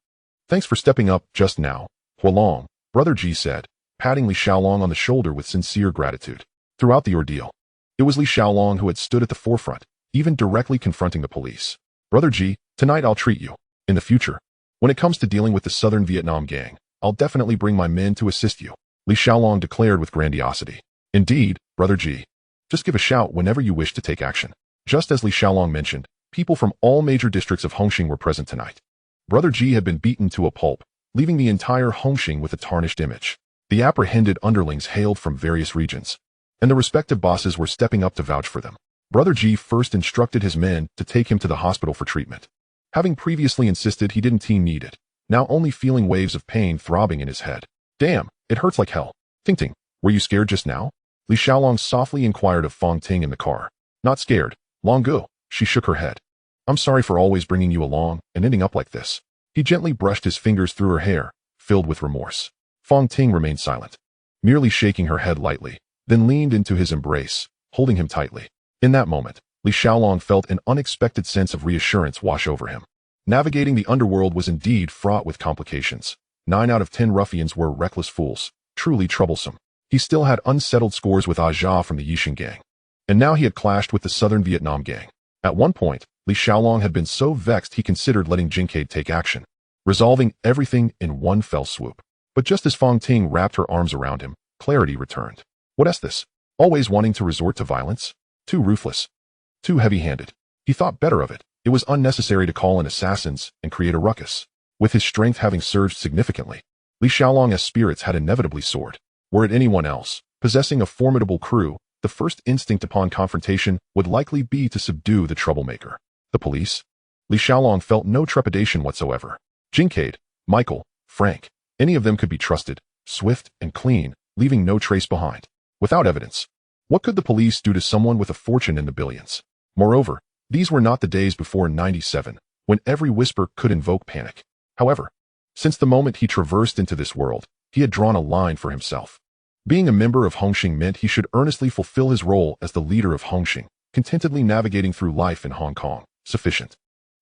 Thanks for stepping up just now, Huolong, Brother G said, patting Li Xiaolong on the shoulder with sincere gratitude. Throughout the ordeal, it was Li Xiaolong who had stood at the forefront, even directly confronting the police. Brother G, tonight I'll treat you. In the future, when it comes to dealing with the Southern Vietnam gang, I'll definitely bring my men to assist you, Li Xiaolong declared with grandiosity. Indeed, Brother G. Just give a shout whenever you wish to take action. Just as Li Xiaolong mentioned, people from all major districts of Hongxing were present tonight. Brother G had been beaten to a pulp, leaving the entire Hongxing with a tarnished image. The apprehended underlings hailed from various regions, and the respective bosses were stepping up to vouch for them. Brother G first instructed his men to take him to the hospital for treatment. Having previously insisted he didn't need it, now only feeling waves of pain throbbing in his head. Damn, it hurts like hell. Ting Ting, were you scared just now? Li Xiaolong softly inquired of Fong Ting in the car. Not scared. Long go. She shook her head. I'm sorry for always bringing you along and ending up like this. He gently brushed his fingers through her hair, filled with remorse. Fong Ting remained silent, merely shaking her head lightly, then leaned into his embrace, holding him tightly. In that moment, Li Xiaolong felt an unexpected sense of reassurance wash over him. Navigating the underworld was indeed fraught with complications. 9 out of 10 ruffians were reckless fools, truly troublesome. He still had unsettled scores with Aja from the Yixing gang, and now he had clashed with the Southern Vietnam gang. At one point, Li Xiaolong had been so vexed he considered letting Jinkade take action, resolving everything in one fell swoop. But just as Fong Ting wrapped her arms around him, clarity returned. What is this? Always wanting to resort to violence? Too ruthless. Too heavy-handed. He thought better of it. It was unnecessary to call in assassins and create a ruckus. With his strength having surged significantly, Li Xiaolong's spirits had inevitably soared. Were it anyone else, possessing a formidable crew, the first instinct upon confrontation would likely be to subdue the troublemaker. The police? Li Xiaolong felt no trepidation whatsoever. Jinkade, Michael, Frank, any of them could be trusted, swift and clean, leaving no trace behind. Without evidence, what could the police do to someone with a fortune in the billions? Moreover, these were not the days before '97, when every whisper could invoke panic. However, Since the moment he traversed into this world, he had drawn a line for himself. Being a member of Hongxing meant he should earnestly fulfill his role as the leader of Hongxing, contentedly navigating through life in Hong Kong. Sufficient.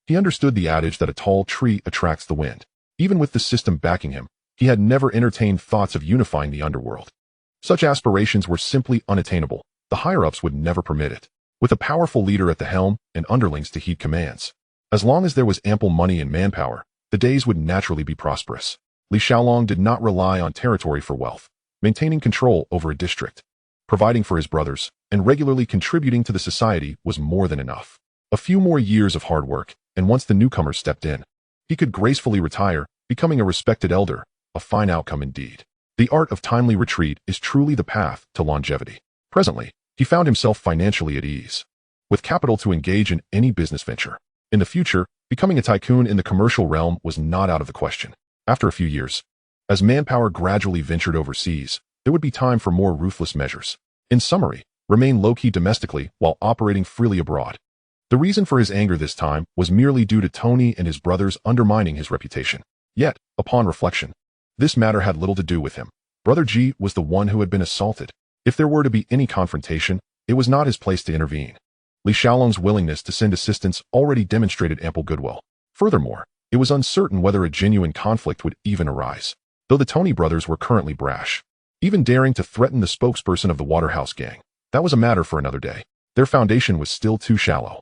He understood the adage that a tall tree attracts the wind. Even with the system backing him, he had never entertained thoughts of unifying the underworld. Such aspirations were simply unattainable. The higher-ups would never permit it. With a powerful leader at the helm and underlings to heed commands, as long as there was ample money and manpower, the days would naturally be prosperous. Li Xiaolong did not rely on territory for wealth. Maintaining control over a district, providing for his brothers, and regularly contributing to the society was more than enough. A few more years of hard work, and once the newcomers stepped in, he could gracefully retire, becoming a respected elder, a fine outcome indeed. The art of timely retreat is truly the path to longevity. Presently, he found himself financially at ease, with capital to engage in any business venture. In the future, becoming a tycoon in the commercial realm was not out of the question. After a few years, as manpower gradually ventured overseas, there would be time for more ruthless measures. In summary, remain low-key domestically while operating freely abroad. The reason for his anger this time was merely due to Tony and his brothers undermining his reputation. Yet, upon reflection, this matter had little to do with him. Brother Ji was the one who had been assaulted. If there were to be any confrontation, it was not his place to intervene. Li Xiaolong's willingness to send assistance already demonstrated ample goodwill. Furthermore, it was uncertain whether a genuine conflict would even arise. Though the Tony brothers were currently brash, even daring to threaten the spokesperson of the Waterhouse gang, that was a matter for another day. Their foundation was still too shallow.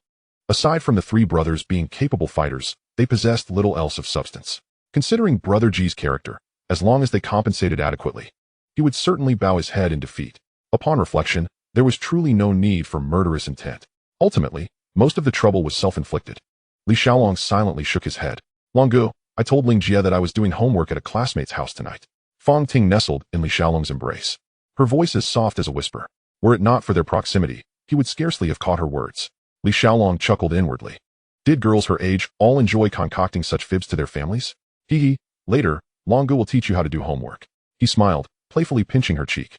Aside from the three brothers being capable fighters, they possessed little else of substance. Considering Brother G's character, as long as they compensated adequately, he would certainly bow his head in defeat. Upon reflection, there was truly no need for murderous intent. Ultimately, most of the trouble was self-inflicted. Li Xiaolong silently shook his head. Longu, I told Ling Jie that I was doing homework at a classmate's house tonight. Fong Ting nestled in Li Xiaolong's embrace, her voice as soft as a whisper. Were it not for their proximity, he would scarcely have caught her words. Li Xiaolong chuckled inwardly. Did girls her age all enjoy concocting such fibs to their families? Hee hee. Later, Longu will teach you how to do homework. He smiled, playfully pinching her cheek.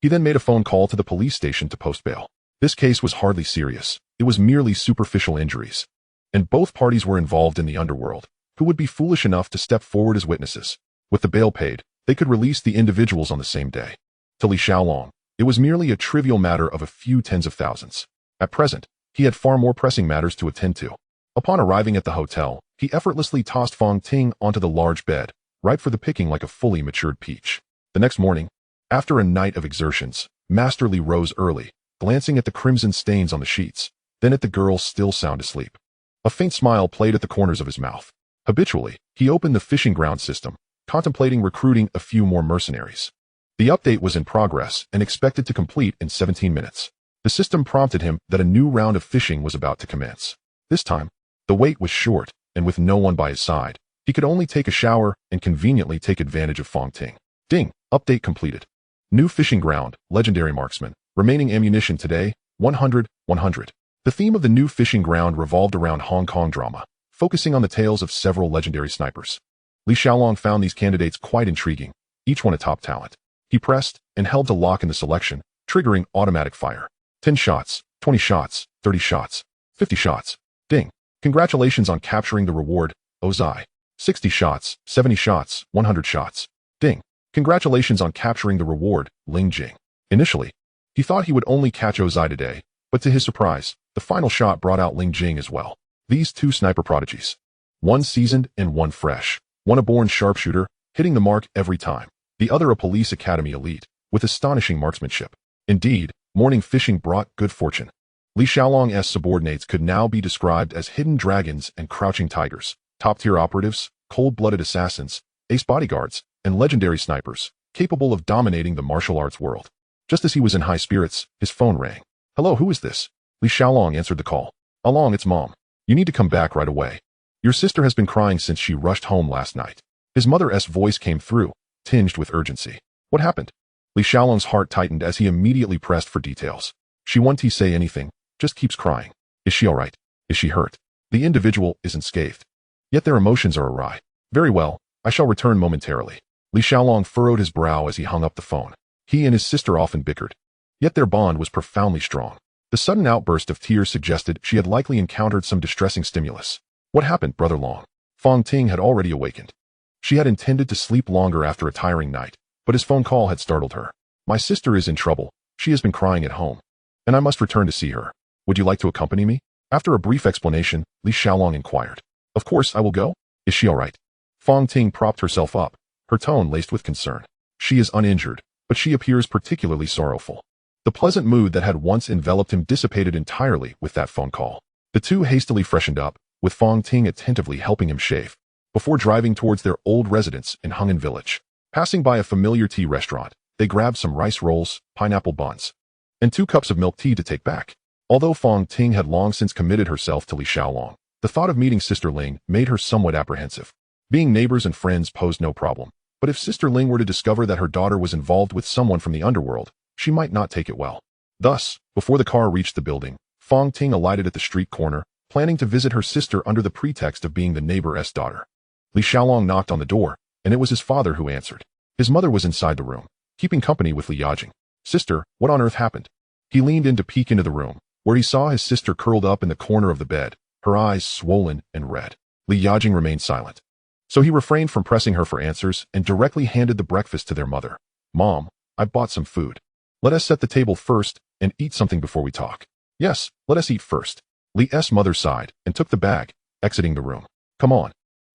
He then made a phone call to the police station to post bail. This case was hardly serious. It was merely superficial injuries. And both parties were involved in the underworld, who would be foolish enough to step forward as witnesses. With the bail paid, they could release the individuals on the same day. To Li Xiaolong, it was merely a trivial matter of a few tens of thousands. At present, he had far more pressing matters to attend to. Upon arriving at the hotel, he effortlessly tossed Fong Ting onto the large bed, ripe for the picking like a fully matured peach. The next morning, after a night of exertions, Master Li rose early, glancing at the crimson stains on the sheets, then at the girl still sound asleep. A faint smile played at the corners of his mouth. Habitually, he opened the fishing ground system, contemplating recruiting a few more mercenaries. The update was in progress and expected to complete in 17 minutes. The system prompted him that a new round of fishing was about to commence. This time, the wait was short, and with no one by his side, he could only take a shower and conveniently take advantage of Fong Ting. Ding! Update completed. New fishing ground, legendary marksman. Remaining ammunition today, 100. The theme of the new fishing ground revolved around Hong Kong drama, focusing on the tales of several legendary snipers. Li Xiaolong found these candidates quite intriguing, each one a top talent. He pressed and held to lock in the selection, triggering automatic fire. 10 shots, 20 shots, 30 shots, 50 shots. Ding. Congratulations on capturing the reward, Ozai. 60 shots, 70 shots, 100 shots. Ding. Congratulations on capturing the reward, Ling Jing. Initially, he thought he would only catch Ozai today, but to his surprise, the final shot brought out Ling Jing as well. These two sniper prodigies. One seasoned and one fresh. One a born sharpshooter, hitting the mark every time. The other a police academy elite, with astonishing marksmanship. Indeed, morning fishing brought good fortune. Li Xiaolong's subordinates could now be described as hidden dragons and crouching tigers, top-tier operatives, cold-blooded assassins, ace bodyguards, and legendary snipers, capable of dominating the martial arts world. Just as he was in high spirits, his phone rang. Hello, who is this? Li Xiaolong answered the call. Along, it's Mom. You need to come back right away. Your sister has been crying since she rushed home last night. His mother's voice came through, tinged with urgency. What happened? Li Xiaolong's heart tightened as he immediately pressed for details. She won't say anything, just keeps crying. Is she alright? Is she hurt? The individual isn't scathed. Yet their emotions are awry. Very well, I shall return momentarily. Li Xiaolong furrowed his brow as he hung up the phone. He and his sister often bickered. Yet their bond was profoundly strong. The sudden outburst of tears suggested she had likely encountered some distressing stimulus. What happened, Brother Long? Fong Ting had already awakened. She had intended to sleep longer after a tiring night, but his phone call had startled her. My sister is in trouble. She has been crying at home, and I must return to see her. Would you like to accompany me? After a brief explanation, Li Xiaolong inquired. Of course I will go. Is she all right? Fong Ting propped herself up, her tone laced with concern. She is uninjured, but she appears particularly sorrowful. The pleasant mood that had once enveloped him dissipated entirely with that phone call. The two hastily freshened up, with Fong Ting attentively helping him shave, before driving towards their old residence in Hung'an Village. Passing by a familiar tea restaurant, they grabbed some rice rolls, pineapple buns, and 2 cups of milk tea to take back. Although Fong Ting had long since committed herself to Li Xiaolong, the thought of meeting Sister Ling made her somewhat apprehensive. Being neighbors and friends posed no problem, but if Sister Ling were to discover that her daughter was involved with someone from the underworld, she might not take it well. Thus, before the car reached the building, Fong Ting alighted at the street corner, planning to visit her sister under the pretext of being the neighbor's daughter. Li Xiaolong knocked on the door, and it was his father who answered. His mother was inside the room, keeping company with Li Yajing. Sister, what on earth happened? He leaned in to peek into the room, where he saw his sister curled up in the corner of the bed, her eyes swollen and red. Li Yajing remained silent. So he refrained from pressing her for answers and directly handed the breakfast to their mother. Mom, I bought some food. Let us set the table first and eat something before we talk. Yes, let us eat first. Li's mother sighed and took the bag, exiting the room. Come on.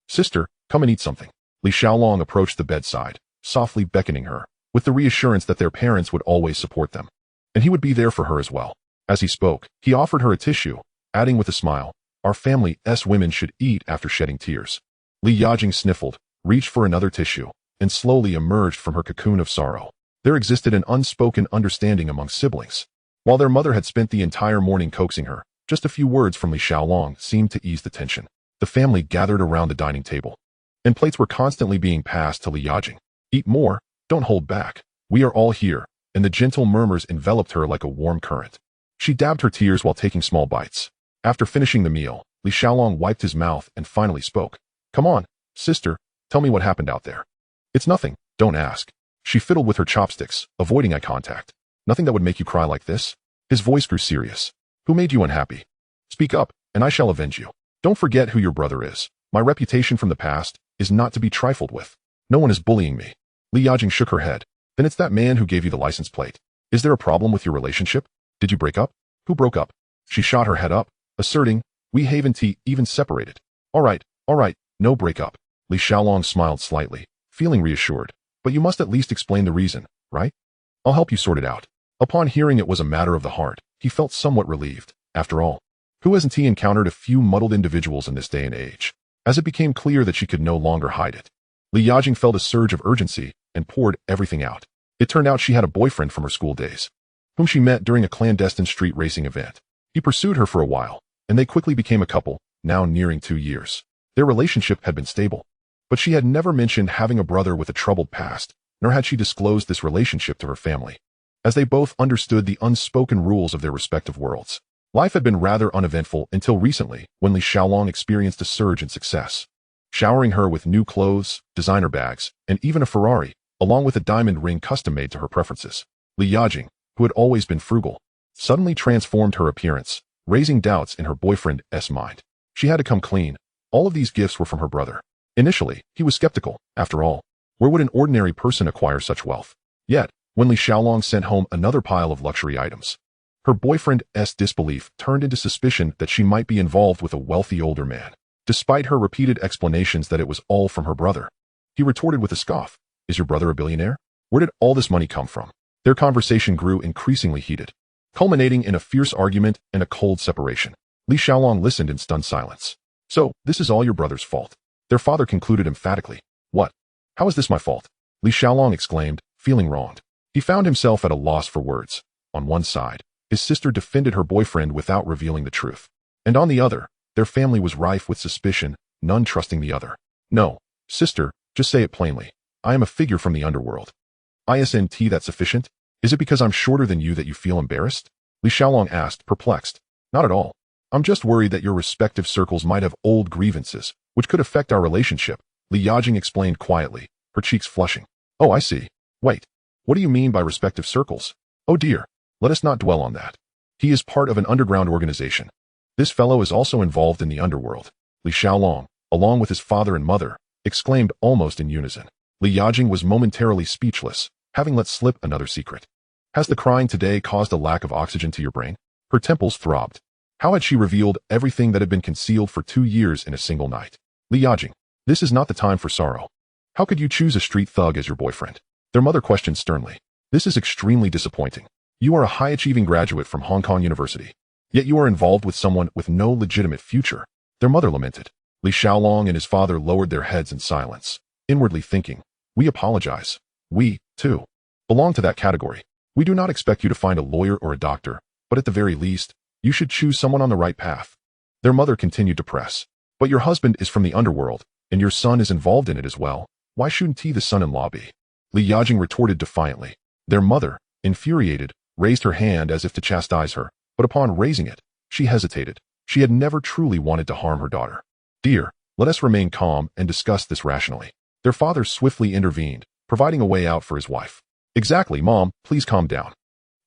Sister, come and eat something. Li Xiaolong approached the bedside, softly beckoning her, with the reassurance that their parents would always support them, and he would be there for her as well. As he spoke, he offered her a tissue, adding with a smile, our family's women should eat after shedding tears. Li Yajing sniffled, reached for another tissue, and slowly emerged from her cocoon of sorrow. There existed an unspoken understanding among siblings. While their mother had spent the entire morning coaxing her, just a few words from Li Xiaolong seemed to ease the tension. The family gathered around the dining table, and plates were constantly being passed to Li Yajing. Eat more, don't hold back. We are all here, and the gentle murmurs enveloped her like a warm current. She dabbed her tears while taking small bites. After finishing the meal, Li Xiaolong wiped his mouth and finally spoke. Come on, sister, tell me what happened out there. It's nothing, don't ask. She fiddled with her chopsticks, avoiding eye contact. Nothing that would make you cry like this? His voice grew serious. Who made you unhappy? Speak up, and I shall avenge you. Don't forget who your brother is. My reputation from the past is not to be trifled with. No one is bullying me. Li Yajing shook her head. Then it's that man who gave you the license plate. Is there a problem with your relationship? Did you break up? Who broke up? She shot her head up, asserting, we haven't even separated. All right, no breakup. Li Xiaolong smiled slightly, feeling reassured. But you must at least explain the reason, right? I'll help you sort it out. Upon hearing it was a matter of the heart, he felt somewhat relieved. After all, who hasn't he encountered a few muddled individuals in this day and age? As it became clear that she could no longer hide it, Li Yajing felt a surge of urgency and poured everything out. It turned out she had a boyfriend from her school days, whom she met during a clandestine street racing event. He pursued her for a while, and they quickly became a couple, now nearing 2 years. Their relationship had been stable, but she had never mentioned having a brother with a troubled past, nor had she disclosed this relationship to her family, as they both understood the unspoken rules of their respective worlds. Life had been rather uneventful until recently, when Li Xiaolong experienced a surge in success, showering her with new clothes, designer bags, and even a Ferrari, along with a diamond ring custom-made to her preferences. Li Yajing, who had always been frugal, suddenly transformed her appearance, raising doubts in her boyfriend's mind. She had to come clean. All of these gifts were from her brother. Initially, he was skeptical. After all, where would an ordinary person acquire such wealth? Yet, when Li Xiaolong sent home another pile of luxury items, her boyfriend's disbelief turned into suspicion that she might be involved with a wealthy older man. Despite her repeated explanations that it was all from her brother, he retorted with a scoff. Is your brother a billionaire? Where did all this money come from? Their conversation grew increasingly heated, culminating in a fierce argument and a cold separation. Li Xiaolong listened in stunned silence. So, this is all your brother's fault? Their father concluded emphatically. What? How is this my fault? Li Xiaolong exclaimed, feeling wronged. He found himself at a loss for words. On one side, his sister defended her boyfriend without revealing the truth. And on the other, their family was rife with suspicion, none trusting the other. No, sister, just say it plainly. I am a figure from the underworld. Isn't that sufficient? Is it because I'm shorter than you that you feel embarrassed? Li Xiaolong asked, perplexed. Not at all. I'm just worried that your respective circles might have old grievances, which could affect our relationship, Li Yajing explained quietly, her cheeks flushing. Oh, I see. Wait. What do you mean by respective circles? Oh dear. Let us not dwell on that. He is part of an underground organization. This fellow is also involved in the underworld. Li Xiaolong, along with his father and mother, exclaimed almost in unison. Li Yajing was momentarily speechless, having let slip another secret. Has the crying today caused a lack of oxygen to your brain? Her temples throbbed. How had she revealed everything that had been concealed for 2 years in a single night? Li Yajing, this is not the time for sorrow. How could you choose a street thug as your boyfriend? Their mother questioned sternly. This is extremely disappointing. You are a high-achieving graduate from Hong Kong University. Yet you are involved with someone with no legitimate future. Their mother lamented. Li Xiaolong and his father lowered their heads in silence, inwardly thinking, we apologize. We, too, belong to that category. We do not expect you to find a lawyer or a doctor, but at the very least, you should choose someone on the right path. Their mother continued to press. But your husband is from the underworld, and your son is involved in it as well. Why shouldn't he the son-in-law be? Li Yajing retorted defiantly. Their mother, infuriated, raised her hand as if to chastise her, but upon raising it, she hesitated. She had never truly wanted to harm her daughter. Dear, let us remain calm and discuss this rationally. Their father swiftly intervened, providing a way out for his wife. Exactly, Mom, please calm down.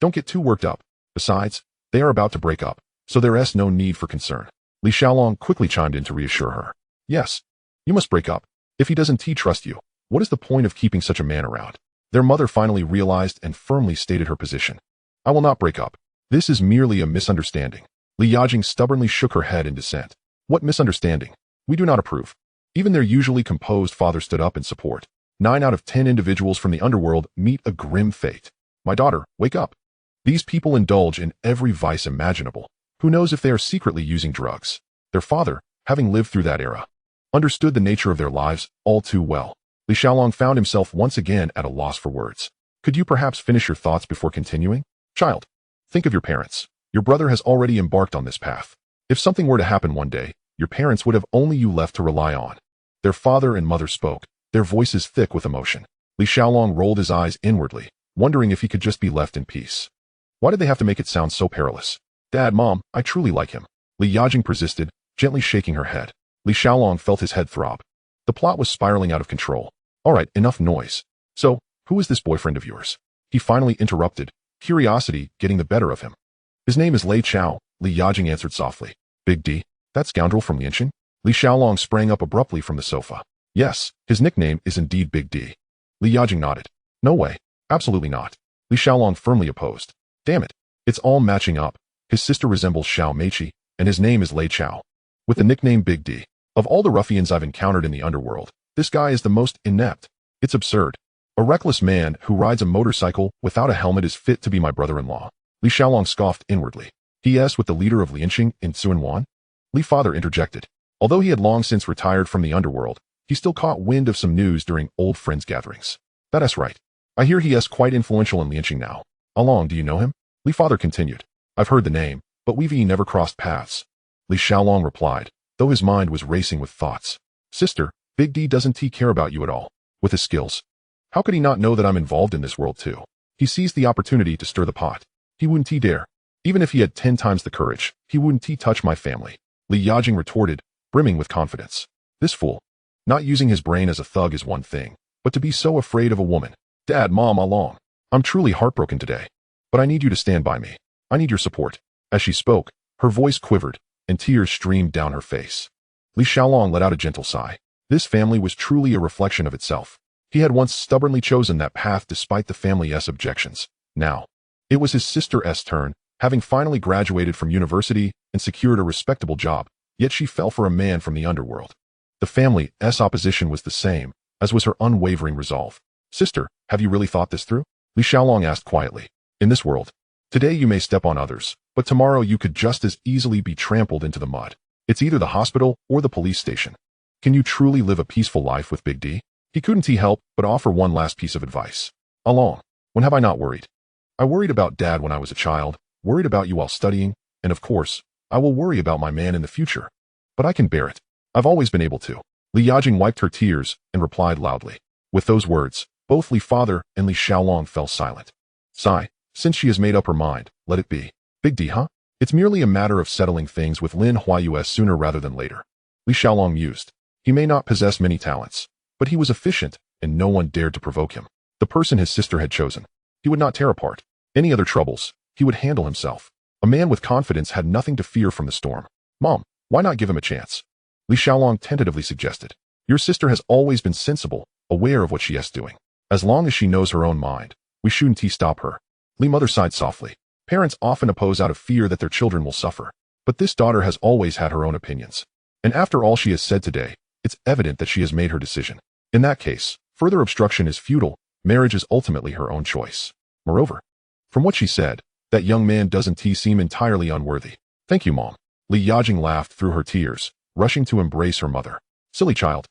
Don't get too worked up. Besides, they are about to break up, so there is no need for concern. Li Xiaolong quickly chimed in to reassure her. Yes, you must break up. If he doesn't trust you, what is the point of keeping such a man around? Their mother finally realized and firmly stated her position. I will not break up. This is merely a misunderstanding. Li Yajing stubbornly shook her head in dissent. What misunderstanding? We do not approve. Even their usually composed father stood up in support. 9 out of 10 individuals from the underworld meet a grim fate. My daughter, wake up. These people indulge in every vice imaginable. Who knows if they are secretly using drugs? Their father, having lived through that era, understood the nature of their lives all too well. Li Xiaolong found himself once again at a loss for words. Could you perhaps finish your thoughts before continuing? Child, think of your parents. Your brother has already embarked on this path. If something were to happen one day, your parents would have only you left to rely on. Their father and mother spoke, their voices thick with emotion. Li Xiaolong rolled his eyes inwardly, wondering if he could just be left in peace. Why did they have to make it sound so perilous? Dad, Mom, I truly like him. Li Yajing persisted, gently shaking her head. Li Xiaolong felt his head throb. The plot was spiraling out of control. All right, enough noise. So, who is this boyfriend of yours? He finally interrupted, curiosity getting the better of him. His name is Lei Chao, Li Yajing answered softly. Big D? That scoundrel from Lianqing? Li Xiaolong sprang up abruptly from the sofa. Yes, his nickname is indeed Big D. Li Yajing nodded. No way. Absolutely not. Li Xiaolong firmly opposed. Damn it. It's all matching up. His sister resembles Xiao Meiqi, and his name is Lei Chao. With the nickname Big D. Of all the ruffians I've encountered in the underworld, this guy is the most inept. It's absurd. A reckless man who rides a motorcycle without a helmet is fit to be my brother-in-law. Li Xiaolong scoffed inwardly. He is with the leader of Lianqing in Suanwan? Li father interjected. Although he had long since retired from the underworld, he still caught wind of some news during old friends' gatherings. That is right. I hear he is quite influential in Lianqing now. Along, do you know him? Li father continued. I've heard the name, but we've never crossed paths. Li Xiaolong replied, though his mind was racing with thoughts. Sister, Big D doesn't care about you at all. With his skills. How could he not know that I'm involved in this world too? He seized the opportunity to stir the pot. He wouldn't dare. Even if he had 10 times the courage, he wouldn't touch my family. Li Yajing retorted, brimming with confidence. This fool. Not using his brain as a thug is one thing, but to be so afraid of a woman. Dad, Mom, along. I'm truly heartbroken today. But I need you to stand by me. I need your support. As she spoke, her voice quivered, and tears streamed down her face. Li Xiaolong let out a gentle sigh. This family was truly a reflection of itself. He had once stubbornly chosen that path despite the family's objections. Now, it was his sister's turn, having finally graduated from university and secured a respectable job, yet she fell for a man from the underworld. The family's opposition was the same, as was her unwavering resolve. Sister, have you really thought this through? Li Xiaolong asked quietly. In this world, today you may step on others, but tomorrow you could just as easily be trampled into the mud. It's either the hospital or the police station. Can you truly live a peaceful life with Big D? He couldn't help but offer one last piece of advice. Along, when have I not worried? I worried about Dad when I was a child, worried about you while studying, and of course, I will worry about my man in the future. But I can bear it. I've always been able to. Li Yajing wiped her tears and replied loudly. With those words, both Li father and Li Xiaolong fell silent. Sigh, since she has made up her mind, let it be. Big D, huh? It's merely a matter of settling things with Lin Huayue sooner rather than later. Li Xiaolong mused. He may not possess many talents, but he was efficient, and no one dared to provoke him. The person his sister had chosen, he would not tear apart. Any other troubles, he would handle himself. A man with confidence had nothing to fear from the storm. Mom, why not give him a chance? Li Xiaolong tentatively suggested. Your sister has always been sensible, aware of what she is doing. As long as she knows her own mind, we shouldn't stop her. Li mother sighed softly. Parents often oppose out of fear that their children will suffer. But this daughter has always had her own opinions. And after all she has said today, it's evident that she has made her decision. In that case, further obstruction is futile. Marriage is ultimately her own choice. Moreover, from what she said, that young man doesn't seem entirely unworthy. Thank you, Mom. Li Yajing laughed through her tears, rushing to embrace her mother. Silly child.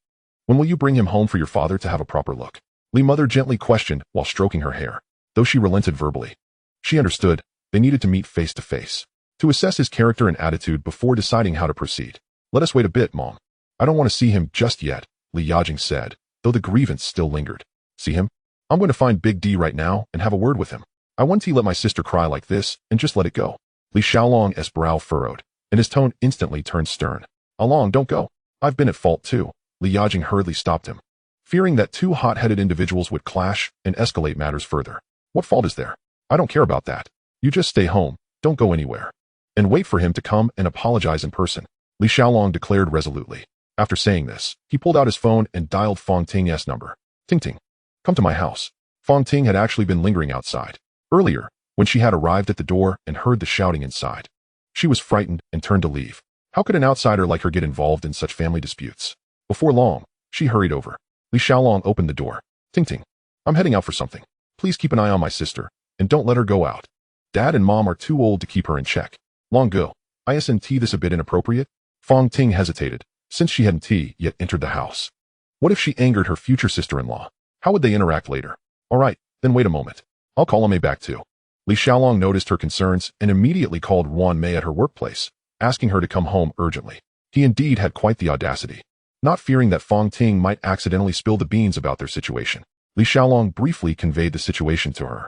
When will you bring him home for your father to have a proper look? Li mother gently questioned while stroking her hair. Though she relented verbally, she understood they needed to meet face to face to assess his character and attitude before deciding how to proceed. Let us wait a bit, Mom. I don't want to see him just yet, Li Yajing said, though the grievance still lingered. See him? I'm going to find Big D right now and have a word with him. I want to let my sister cry like this and just let it go. Li Xiaolong's brow furrowed, and his tone instantly turned stern. Along, don't go. I've been at fault too. Li Yajing hurriedly stopped him, fearing that two hot-headed individuals would clash and escalate matters further. What fault is there? I don't care about that. You just stay home, don't go anywhere. And wait for him to come and apologize in person, Li Xiaolong declared resolutely. After saying this, he pulled out his phone and dialed Fong Ting's number. Ting Ting. Come to my house. Fong Ting had actually been lingering outside. Earlier, when she had arrived at the door and heard the shouting inside, she was frightened and turned to leave. How could an outsider like her get involved in such family disputes? Before long, she hurried over. Li Xiaolong opened the door. Ting Ting. I'm heading out for something. Please keep an eye on my sister, and don't let her go out. Dad and Mom are too old to keep her in check. Long ago, isn't this a bit inappropriate? Fong Ting hesitated, since she hadn't yet entered the house. What if she angered her future sister-in-law? How would they interact later? All right, then wait a moment. I'll call May back too. Li Xiaolong noticed her concerns and immediately called Wan Mei at her workplace, asking her to come home urgently. He indeed had quite the audacity. Not fearing that Fong Ting might accidentally spill the beans about their situation, Li Xiaolong briefly conveyed the situation to her,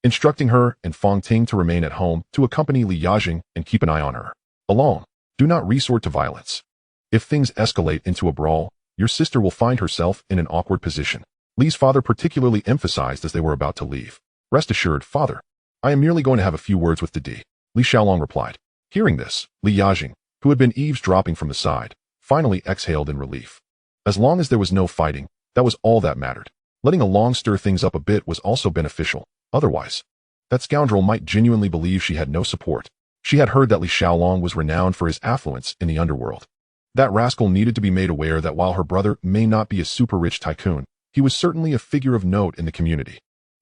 instructing her and Fong Ting to remain at home to accompany Li Yajing and keep an eye on her. Alone, do not resort to violence. If things escalate into a brawl, your sister will find herself in an awkward position. Li's father particularly emphasized as they were about to leave. Rest assured, father. I am merely going to have a few words with Didi, Li Xiaolong replied. Hearing this, Li Yajing, who had been eavesdropping from the side, finally exhaled in relief. As long as there was no fighting, that was all that mattered. Letting Along stir things up a bit was also beneficial. Otherwise, that scoundrel might genuinely believe she had no support. She had heard that Li Xiaolong was renowned for his affluence in the underworld. That rascal needed to be made aware that while her brother may not be a super-rich tycoon, he was certainly a figure of note in the community.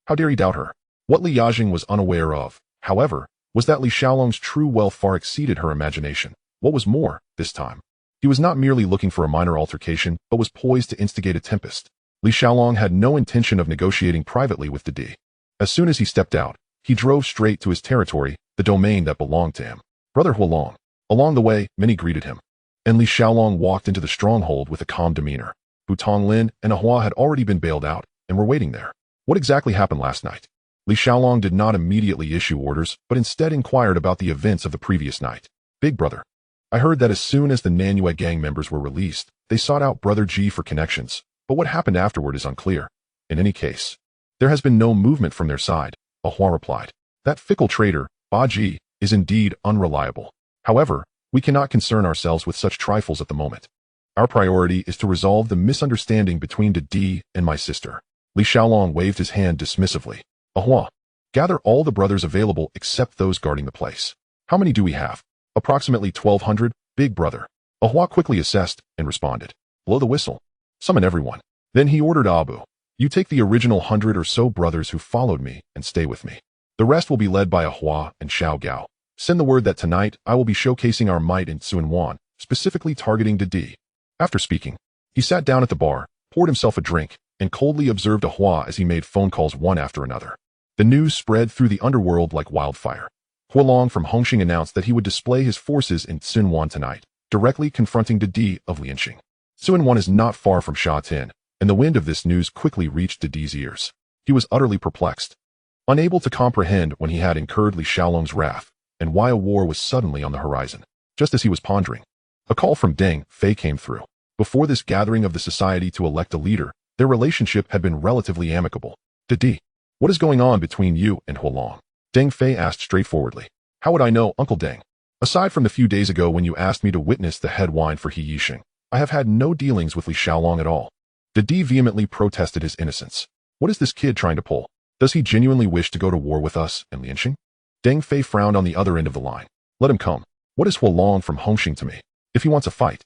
How dare he doubt her? What Li Yajing was unaware of, however, was that Li Xiaolong's true wealth far exceeded her imagination. What was more, this time, he was not merely looking for a minor altercation, but was poised to instigate a tempest. Li Xiaolong had no intention of negotiating privately with Didi. As soon as he stepped out, he drove straight to his territory, the domain that belonged to him. Brother Huolong. Along the way, many greeted him, and Li Xiaolong walked into the stronghold with a calm demeanor. Bu Tonglin and Ahua had already been bailed out and were waiting there. What exactly happened last night? Li Xiaolong did not immediately issue orders, but instead inquired about the events of the previous night. Big brother. I heard that as soon as the Nanyue gang members were released, they sought out Brother Ji for connections, but what happened afterward is unclear. In any case, there has been no movement from their side, Ahua replied. That fickle traitor, Ba Ji, is indeed unreliable. However, we cannot concern ourselves with such trifles at the moment. Our priority is to resolve the misunderstanding between Didi and my sister. Li Xiaolong waved his hand dismissively. Ahua, gather all the brothers available except those guarding the place. How many do we have? Approximately 1,200, big brother. Ahua quickly assessed and responded. Blow the whistle. Summon everyone. Then he ordered Abu. You take the original 100 or so brothers who followed me and stay with me. The rest will be led by Ahua and Xiao Gao. Send the word that tonight I will be showcasing our might in Suanwan, specifically targeting Didi. After speaking, he sat down at the bar, poured himself a drink, and coldly observed Ahua as he made phone calls one after another. The news spread through the underworld like wildfire. Huolong from Hongxing announced that he would display his forces in Suanwan tonight, directly confronting Didi of Lianxing. Suanwan is not far from Shatin, and the wind of this news quickly reached Didi's ears. He was utterly perplexed, unable to comprehend when he had incurred Li Xiaolong's wrath, and why a war was suddenly on the horizon. Just as he was pondering, a call from Deng Fei came through. Before this gathering of the society to elect a leader, their relationship had been relatively amicable. Didi, what is going on between you and Huolong? Deng Fei asked straightforwardly. How would I know, Uncle Deng? Aside from the few days ago when you asked me to witness the head wine for He Yixing, I have had no dealings with Li Xiaolong at all. Didi vehemently protested his innocence. What is this kid trying to pull? Does he genuinely wish to go to war with us and Lianxing? Deng Fei frowned on the other end of the line. Let him come. What is Huolong from Hongxing to me? If he wants a fight,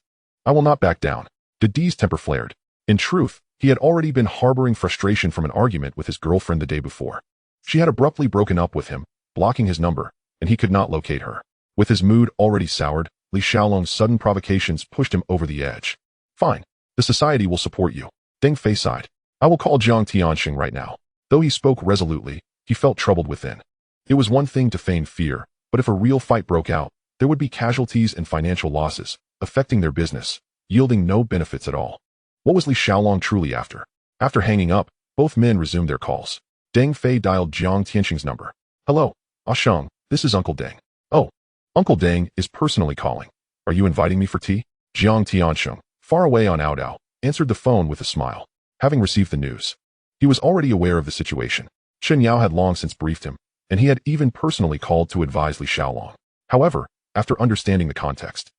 I will not back down. Didi's temper flared. In truth, he had already been harboring frustration from an argument with his girlfriend the day before. She had abruptly broken up with him, blocking his number, and he could not locate her. With his mood already soured, Li Xiaolong's sudden provocations pushed him over the edge. Fine. The society will support you. Deng Fei sighed. I will call Jiang Tianxing right now. Though he spoke resolutely, he felt troubled within. It was one thing to feign fear, but if a real fight broke out, there would be casualties and financial losses, affecting their business, yielding no benefits at all. What was Li Xiaolong truly after? After hanging up, both men resumed their calls. Deng Fei dialed Jiang Tianxing's number. Hello, Sheng, this is Uncle Deng. Oh, Uncle Deng is personally calling. Are you inviting me for tea? Jiang Tianxing, far away on Aodao, answered the phone with a smile. Having received the news, he was already aware of the situation. Shen Yao had long since briefed him, and he had even personally called to advise Li Xiaolong. However, after understanding the context,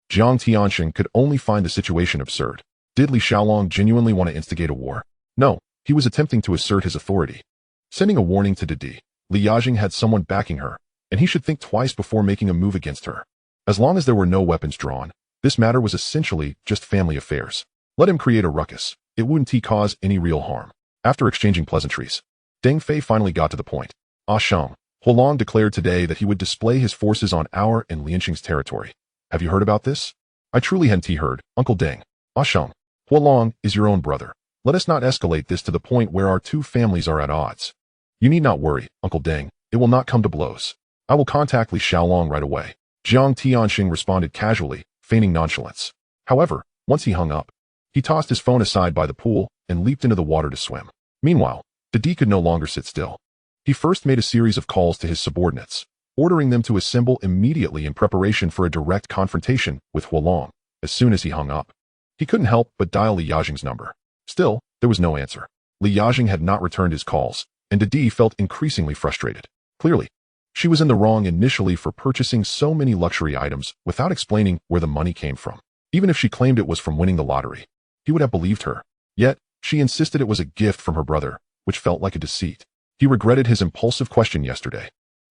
Jiang Tianxing could only find the situation absurd. Did Li Xiaolong genuinely want to instigate a war? No, he was attempting to assert his authority. Sending a warning to Didi, Li Yajing had someone backing her, and he should think twice before making a move against her. As long as there were no weapons drawn, this matter was essentially just family affairs. Let him create a ruckus. It wouldn't cause any real harm. After exchanging pleasantries, Deng Fei finally got to the point. Sheng, Huolong declared today that he would display his forces on our and Lianxing's territory. Have you heard about this? I truly hadn't heard, Uncle Deng. Sheng, Huolong is your own brother. Let us not escalate this to the point where our two families are at odds. You need not worry, Uncle Deng. It will not come to blows. I will contact Li Xiaolong right away. Jiang Tianxing responded casually, feigning nonchalance. However, once he hung up, he tossed his phone aside by the pool and leaped into the water to swim. Meanwhile, Didi could no longer sit still. He first made a series of calls to his subordinates, ordering them to assemble immediately in preparation for a direct confrontation with Huolong. As soon as he hung up, he couldn't help but dial Li Yajing's number. Still, there was no answer. Li Yajing had not returned his calls, and Didi felt increasingly frustrated. Clearly, she was in the wrong initially for purchasing so many luxury items without explaining where the money came from. Even if she claimed it was from winning the lottery, he would have believed her. Yet, she insisted it was a gift from her brother, which felt like a deceit. He regretted his impulsive question yesterday,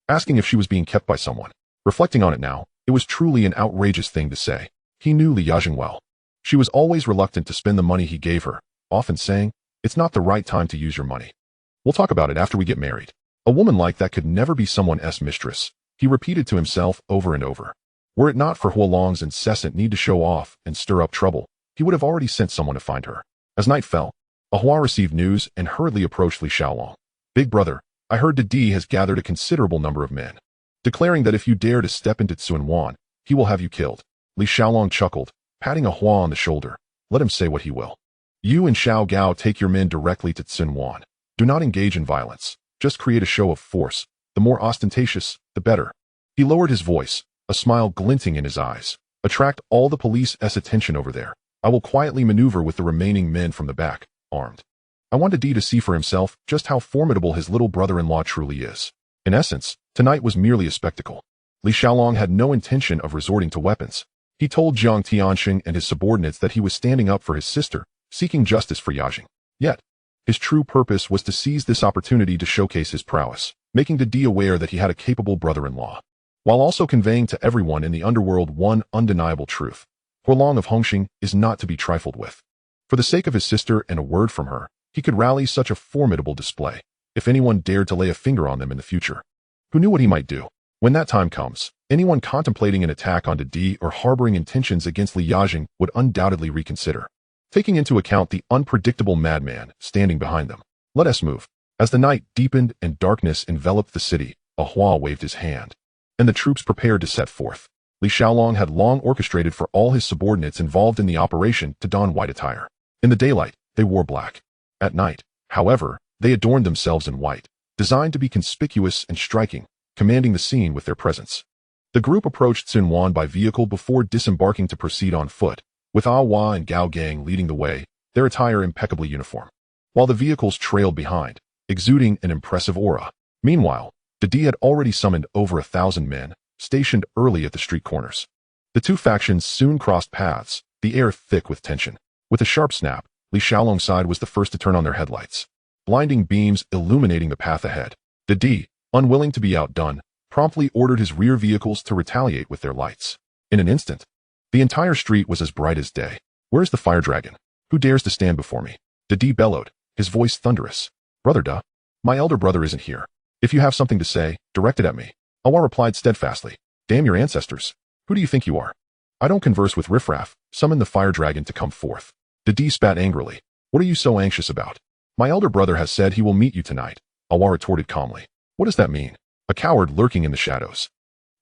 asking if she was being kept by someone. Reflecting on it now, it was truly an outrageous thing to say. He knew Li Yajing well. She was always reluctant to spend the money he gave her, often saying, "It's not the right time to use your money. We'll talk about it after we get married." A woman like that could never be someone's mistress, he repeated to himself over and over. Were it not for Huolong's incessant need to show off and stir up trouble, he would have already sent someone to find her. As night fell, Ahua received news and hurriedly approached Li Xiaolong. Big brother, I heard Didi has gathered a considerable number of men, declaring that if you dare to step into Tsunwan, he will have you killed. Li Xiaolong chuckled, patting Ahua on the shoulder. Let him say what he will. You and Xiao Gao take your men directly to Tsunwan. Do not engage in violence. Just create a show of force. The more ostentatious, the better. He lowered his voice, a smile glinting in his eyes. Attract all the police's attention over there. I will quietly maneuver with the remaining men from the back, armed. I want Didi to see for himself just how formidable his little brother-in-law truly is. In essence, tonight was merely a spectacle. Li Xiaolong had no intention of resorting to weapons. He told Jiang Tianxing and his subordinates that he was standing up for his sister, seeking justice for Yajing. Yet, his true purpose was to seize this opportunity to showcase his prowess, making Didi aware that he had a capable brother-in-law, while also conveying to everyone in the underworld one undeniable truth. Huolong of Hongxing is not to be trifled with. For the sake of his sister and a word from her, he could rally such a formidable display, if anyone dared to lay a finger on them in the future. Who knew what he might do? When that time comes, anyone contemplating an attack on Didi or harboring intentions against Li Yajing would undoubtedly reconsider, taking into account the unpredictable madman standing behind them. Let us move. As the night deepened and darkness enveloped the city, Ahua waved his hand, and the troops prepared to set forth. Li Xiaolong had long orchestrated for all his subordinates involved in the operation to don white attire. In the daylight, they wore black. At night, however, they adorned themselves in white, designed to be conspicuous and striking, commanding the scene with their presence. The group approached Tsunwan by vehicle before disembarking to proceed on foot, with Ahua and Gao Gang leading the way, their attire impeccably uniform, while the vehicles trailed behind, exuding an impressive aura. Meanwhile, Didi had already summoned over 1,000 men, stationed early at the street corners. The two factions soon crossed paths, the air thick with tension. With a sharp snap, Li Xiaolong's side was the first to turn on their headlights, blinding beams illuminating the path ahead. Didi, unwilling to be outdone, promptly ordered his rear vehicles to retaliate with their lights. In an instant, the entire street was as bright as day. "Where's the fire dragon? Who dares to stand before me?" Didi bellowed, his voice thunderous. "Brother duh. My elder brother isn't here. If you have something to say, direct it at me." Awa replied steadfastly. "Damn your ancestors. Who do you think you are? I don't converse with riffraff. Summon the fire dragon to come forth." Didi spat angrily. "What are you so anxious about? My elder brother has said he will meet you tonight," Awa retorted calmly. "What does that mean? A coward lurking in the shadows,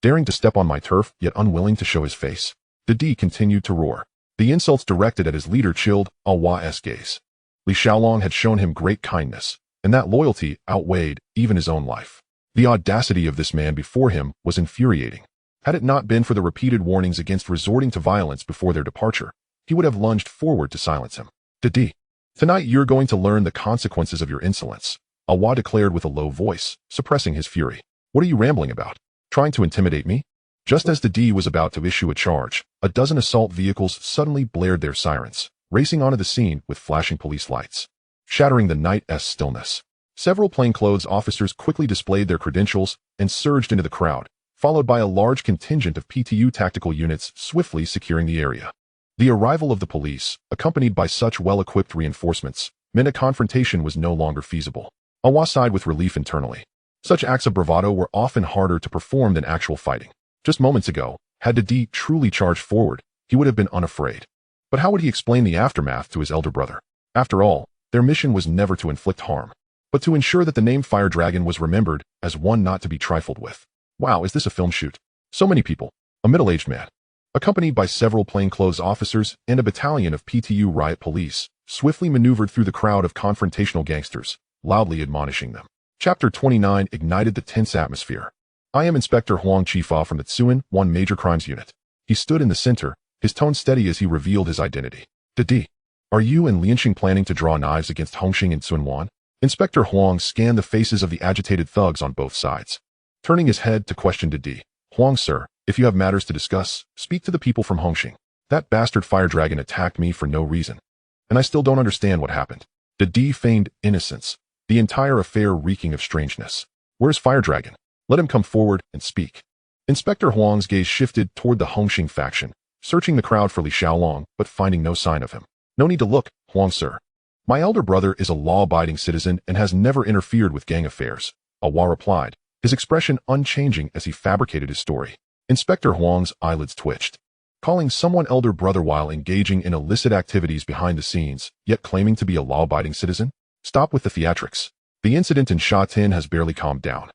daring to step on my turf, yet unwilling to show his face." Didi continued to roar. The insults directed at his leader chilled Awa's gaze. Li Xiaolong had shown him great kindness, and that loyalty outweighed even his own life. The audacity of this man before him was infuriating. Had it not been for the repeated warnings against resorting to violence before their departure, he would have lunged forward to silence him. "Didi, tonight you're going to learn the consequences of your insolence," Awa declared with a low voice, suppressing his fury. "What are you rambling about? Trying to intimidate me?" Just as Didi was about to issue a charge, a dozen assault vehicles suddenly blared their sirens, racing onto the scene with flashing police lights, shattering the night's stillness. Several plainclothes officers quickly displayed their credentials and surged into the crowd, followed by a large contingent of PTU tactical units swiftly securing the area. The arrival of the police, accompanied by such well-equipped reinforcements, meant a confrontation was no longer feasible. Awa sighed with relief internally. Such acts of bravado were often harder to perform than actual fighting. Just moments ago, had Didi truly charged forward, he would have been unafraid. But how would he explain the aftermath to his elder brother? After all, their mission was never to inflict harm, but to ensure that the name Fire Dragon was remembered as one not to be trifled with. Wow, is this a film shoot? So many people. A middle-aged man, accompanied by several plainclothes officers and a battalion of PTU riot police, swiftly maneuvered through the crowd of confrontational gangsters, loudly admonishing them. Chapter 29 ignited the tense atmosphere. "I am Inspector Huang Chifa from the Tsuan 1 Major Crimes Unit." He stood in the center, his tone steady as he revealed his identity. "Didi, are you and Lianxing planning to draw knives against Hongxing and Tsuan? Inspector Huang scanned the faces of the agitated thugs on both sides, turning his head to question Didi. "Huang, sir, if you have matters to discuss, speak to the people from Hongxing. That bastard fire dragon attacked me for no reason, and I still don't understand what happened." Didi feigned innocence, the entire affair reeking of strangeness. "Where's Fire Dragon? Let him come forward and speak." Inspector Huang's gaze shifted toward the Hongxing faction, searching the crowd for Li Xiaolong but finding no sign of him. "No need to look, Huang, sir. My elder brother is a law-abiding citizen and has never interfered with gang affairs," Awa replied, his expression unchanging as he fabricated his story. Inspector Huang's eyelids twitched. Calling someone elder brother while engaging in illicit activities behind the scenes, yet claiming to be a law-abiding citizen? Stop with the theatrics. The incident in Sha Tin has barely calmed down.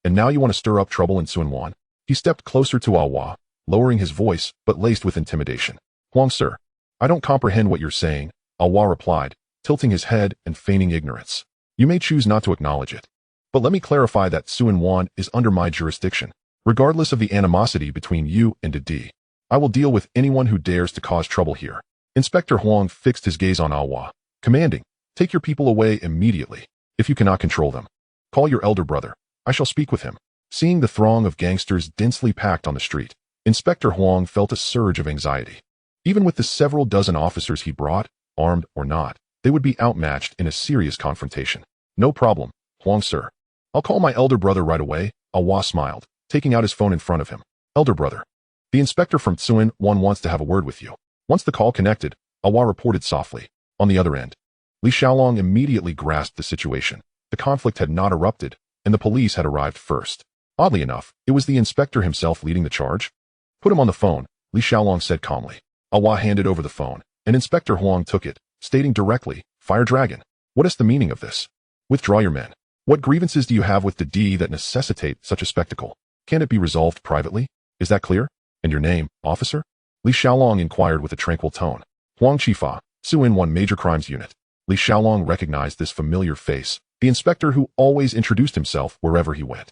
And now you want to stir up trouble in Tsuan? He stepped closer to Awa, lowering his voice, but laced with intimidation. "Huang, sir, I don't comprehend what you're saying," Awa replied, tilting his head and feigning ignorance. "You may choose not to acknowledge it, but let me clarify that Tsuan is under my jurisdiction. Regardless of the animosity between you and Didi, I will deal with anyone who dares to cause trouble here." Inspector Huang fixed his gaze on Awa, commanding, "Take your people away immediately. If you cannot control them, call your elder brother. I shall speak with him." Seeing the throng of gangsters densely packed on the street, Inspector Huang felt a surge of anxiety. Even with the several dozen officers he brought, armed or not, they would be outmatched in a serious confrontation. "No problem, Huang, sir. I'll call my elder brother right away," Awa smiled, taking out his phone in front of him. "Elder brother, the inspector from Tsuan 1 wants to have a word with you." Once the call connected, Awa reported softly. On the other end, Li Xiaolong immediately grasped the situation. The conflict had not erupted, and the police had arrived first. Oddly enough, it was the inspector himself leading the charge. "Put him on the phone," Li Xiaolong said calmly. Awa handed over the phone, and Inspector Huang took it, stating directly, "Fire Dragon, what is the meaning of this? Withdraw your men. What grievances do you have with Didi that necessitate such a spectacle? Can it be resolved privately? Is that clear? And your name, officer?" Li Xiaolong inquired with a tranquil tone. "Huang Chifa, Tsuan 1 Major Crimes Unit." Li Xiaolong recognized this familiar face, the inspector who always introduced himself wherever he went.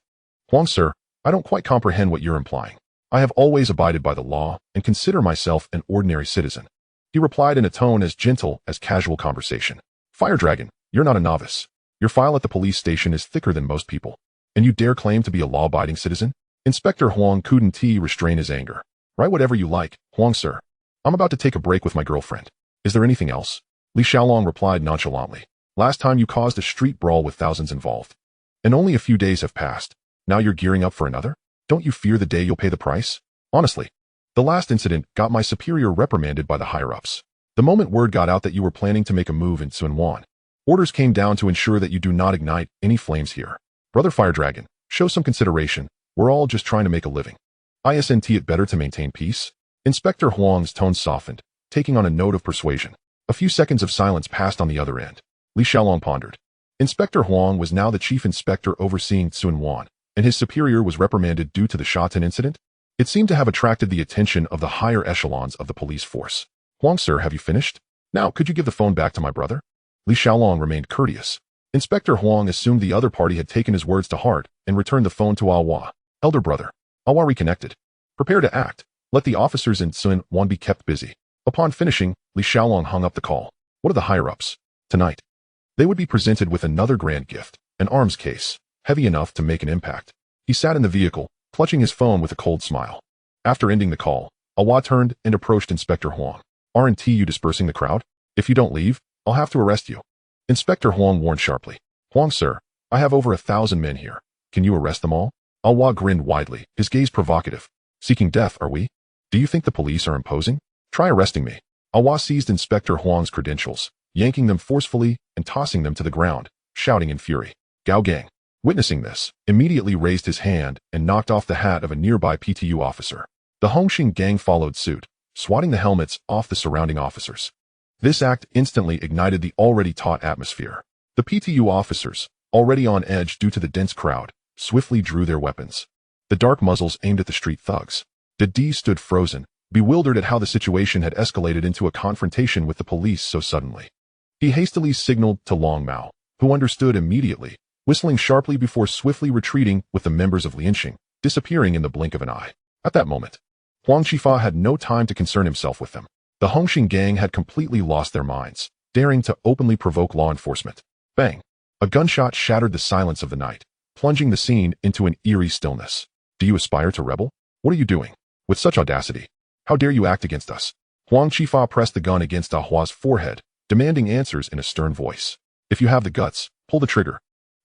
"Huang, sir, I don't quite comprehend what you're implying. I have always abided by the law and consider myself an ordinary citizen," he replied in a tone as gentle as casual conversation. "Fire Dragon, you're not a novice. Your file at the police station is thicker than most people, and you dare claim to be a law-abiding citizen?" Inspector Huang couldn't restrain his anger. "Write whatever you like, Huang, sir. I'm about to take a break with my girlfriend. Is there anything else? Li Xiaolong replied nonchalantly. Last time you caused a street brawl with thousands involved. And only a few days have passed. Now you're gearing up for another? Don't you fear the day you'll pay the price? Honestly, the last incident got my superior reprimanded by the higher-ups. The moment word got out that you were planning to make a move in Sunwan, orders came down to ensure that you do not ignite any flames here. Brother Fire Dragon, show some consideration. We're all just trying to make a living. Isn't it better to maintain peace? Inspector Huang's tone softened, taking on a note of persuasion. A few seconds of silence passed on the other end. Li Xiaolong pondered. Inspector Huang was now the chief inspector overseeing Sunwan, and his superior was reprimanded due to the Shatin incident. It seemed to have attracted the attention of the higher echelons of the police force. Huang, sir, have you finished? Now, could you give the phone back to my brother? Li Xiaolong remained courteous. Inspector Huang assumed the other party had taken his words to heart and returned the phone to Awa. Elder brother, Awa reconnected. Prepare to act. Let the officers in Sunwan be kept busy. Upon finishing, Li Xiaolong hung up the call. What are the higher-ups? Tonight, they would be presented with another grand gift, an arms case, heavy enough to make an impact. He sat in the vehicle, clutching his phone with a cold smile. After ending the call, Awa turned and approached Inspector Huang. Aren't you dispersing the crowd? If you don't leave, I'll have to arrest you. Inspector Huang warned sharply. Huang, sir, I have over 1,000 men here. Can you arrest them all? Awa grinned widely, his gaze provocative. Seeking death, are we? Do you think the police are imposing? Try arresting me. Awa seized Inspector Huang's credentials, yanking them forcefully and tossing them to the ground, shouting in fury. Gao Gang, witnessing this, immediately raised his hand and knocked off the hat of a nearby PTU officer. The Hongxing gang followed suit, swatting the helmets off the surrounding officers. This act instantly ignited the already taut atmosphere. The PTU officers, already on edge due to the dense crowd, swiftly drew their weapons. The dark muzzles aimed at the street thugs. Didi stood frozen, bewildered at how the situation had escalated into a confrontation with the police so suddenly. He hastily signaled to Long Mao, who understood immediately, whistling sharply before swiftly retreating with the members of Lianxing, disappearing in the blink of an eye. At that moment, Huang Qifa had no time to concern himself with them. The Hongxing gang had completely lost their minds, daring to openly provoke law enforcement. Bang! A gunshot shattered the silence of the night, plunging the scene into an eerie stillness. Do you aspire to rebel? What are you doing? With such audacity? How dare you act against us? Huang Qifa pressed the gun against Ahua's forehead, demanding answers in a stern voice. If you have the guts, pull the trigger.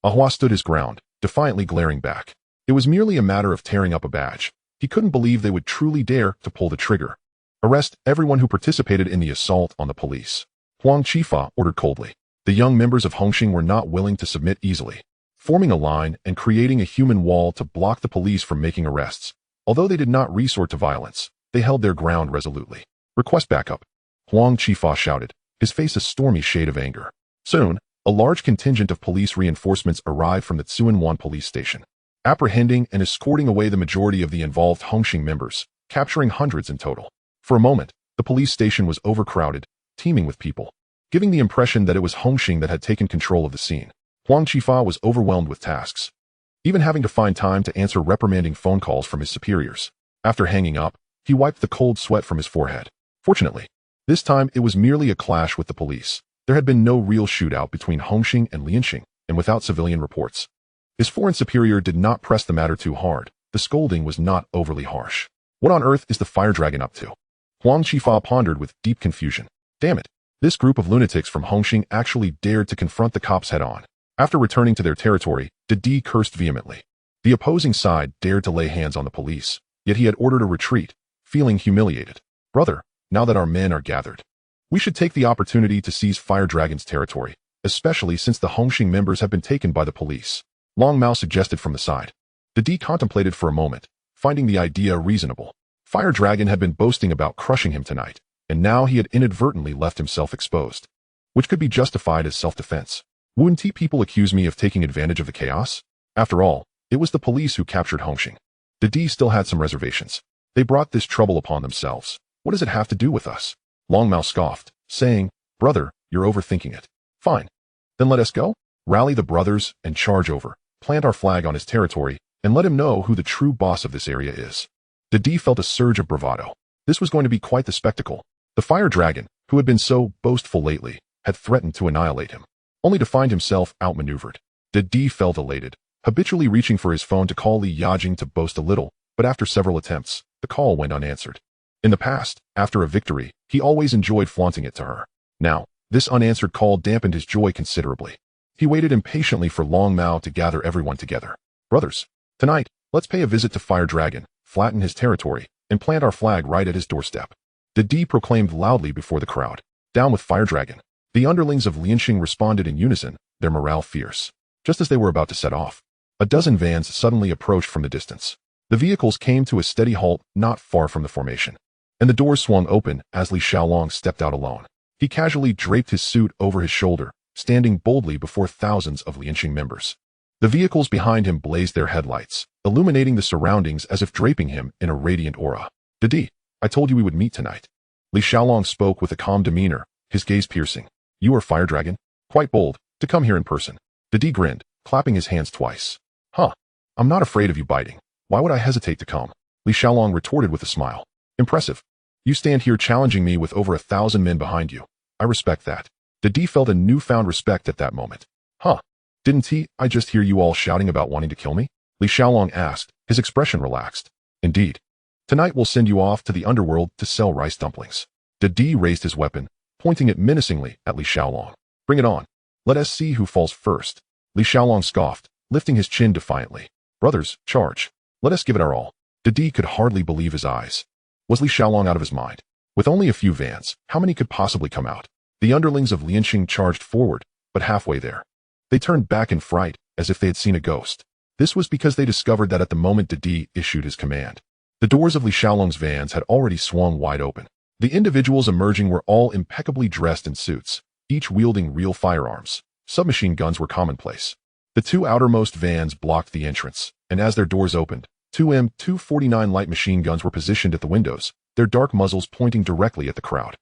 Ahua stood his ground, defiantly glaring back. It was merely a matter of tearing up a badge. He couldn't believe they would truly dare to pull the trigger. Arrest everyone who participated in the assault on the police. Huang Qifa ordered coldly. The young members of Hongxing were not willing to submit easily, forming a line and creating a human wall to block the police from making arrests. Although they did not resort to violence, they held their ground resolutely. Request backup. Huang Qifa shouted, his face a stormy shade of anger. Soon, a large contingent of police reinforcements arrived from the Tsuanwan police station, apprehending and escorting away the majority of the involved Hongxing members, capturing hundreds in total. For a moment, the police station was overcrowded, teeming with people, giving the impression that it was Hongxing that had taken control of the scene. Huang Qifa was overwhelmed with tasks, even having to find time to answer reprimanding phone calls from his superiors. After hanging up, he wiped the cold sweat from his forehead. Fortunately, this time it was merely a clash with the police. There had been no real shootout between Hongxing and Lianxing, and without civilian reports. His foreign superior did not press the matter too hard. The scolding was not overly harsh. What on earth is the fire dragon up to? Huang Qifa pondered with deep confusion. Damn it. This group of lunatics from Hongxing actually dared to confront the cops head-on. After returning to their territory, Didi cursed vehemently. The opposing side dared to lay hands on the police, yet he had ordered a retreat, feeling humiliated. Brother, now that our men are gathered, we should take the opportunity to seize Fire Dragon's territory, especially since the Hongxing members have been taken by the police. Long Mao suggested from the side. Didi contemplated for a moment, finding the idea reasonable. Fire Dragon had been boasting about crushing him tonight, and now he had inadvertently left himself exposed, which could be justified as self-defense. Wouldn't people accuse me of taking advantage of the chaos? After all, it was the police who captured Hongxing. Didi still had some reservations. They brought this trouble upon themselves. What does it have to do with us? Long Mao scoffed, saying, Brother, you're overthinking it. Fine. Then let us go. Rally the brothers and charge over, plant our flag on his territory, and let him know who the true boss of this area is. Didi felt a surge of bravado. This was going to be quite the spectacle. The Fire Dragon, who had been so boastful lately, had threatened to annihilate him, only to find himself outmaneuvered. Didi felt elated, habitually reaching for his phone to call Li Yajing to boast a little, but after several attempts, the call went unanswered. In the past, after a victory, he always enjoyed flaunting it to her. Now, this unanswered call dampened his joy considerably. He waited impatiently for Long Mao to gather everyone together. Brothers, tonight, let's pay a visit to Fire Dragon, flatten his territory, and plant our flag right at his doorstep. Didi proclaimed loudly before the crowd. Down with Fire Dragon. The underlings of Lianxing responded in unison, their morale fierce. Just as they were about to set off, a dozen vans suddenly approached from the distance. The vehicles came to a steady halt not far from the formation, and the doors swung open as Li Xiaolong stepped out alone. He casually draped his suit over his shoulder, standing boldly before thousands of Lianxing members. The vehicles behind him blazed their headlights, illuminating the surroundings as if draping him in a radiant aura. Didi, I told you we would meet tonight. Li Xiaolong spoke with a calm demeanor, his gaze piercing. You are Fire Dragon? Quite bold, to come here in person. Didi grinned, clapping his hands twice. Huh. I'm not afraid of you biting. Why would I hesitate to come? Li Xiaolong retorted with a smile. Impressive. You stand here challenging me with over 1,000 men behind you. I respect that. Didi felt a newfound respect at that moment. Huh. Didn't I just hear you all shouting about wanting to kill me? Li Xiaolong asked, his expression relaxed. Indeed. Tonight we'll send you off to the Underworld to sell rice dumplings. Didi raised his weapon, pointing it menacingly at Li Xiaolong. Bring it on. Let us see who falls first. Li Xiaolong scoffed, lifting his chin defiantly. Brothers, charge. Let us give it our all. Didi could hardly believe his eyes. Was Li Xiaolong out of his mind? With only a few vans, how many could possibly come out? The underlings of Lianxing charged forward, but halfway there, they turned back in fright, as if they had seen a ghost. This was because they discovered that at the moment Didi issued his command, the doors of Li Xiaolong's vans had already swung wide open. The individuals emerging were all impeccably dressed in suits, each wielding real firearms. Submachine guns were commonplace. The two outermost vans blocked the entrance, and as their doors opened, two M249 light machine guns were positioned at the windows, their dark muzzles pointing directly at the crowd.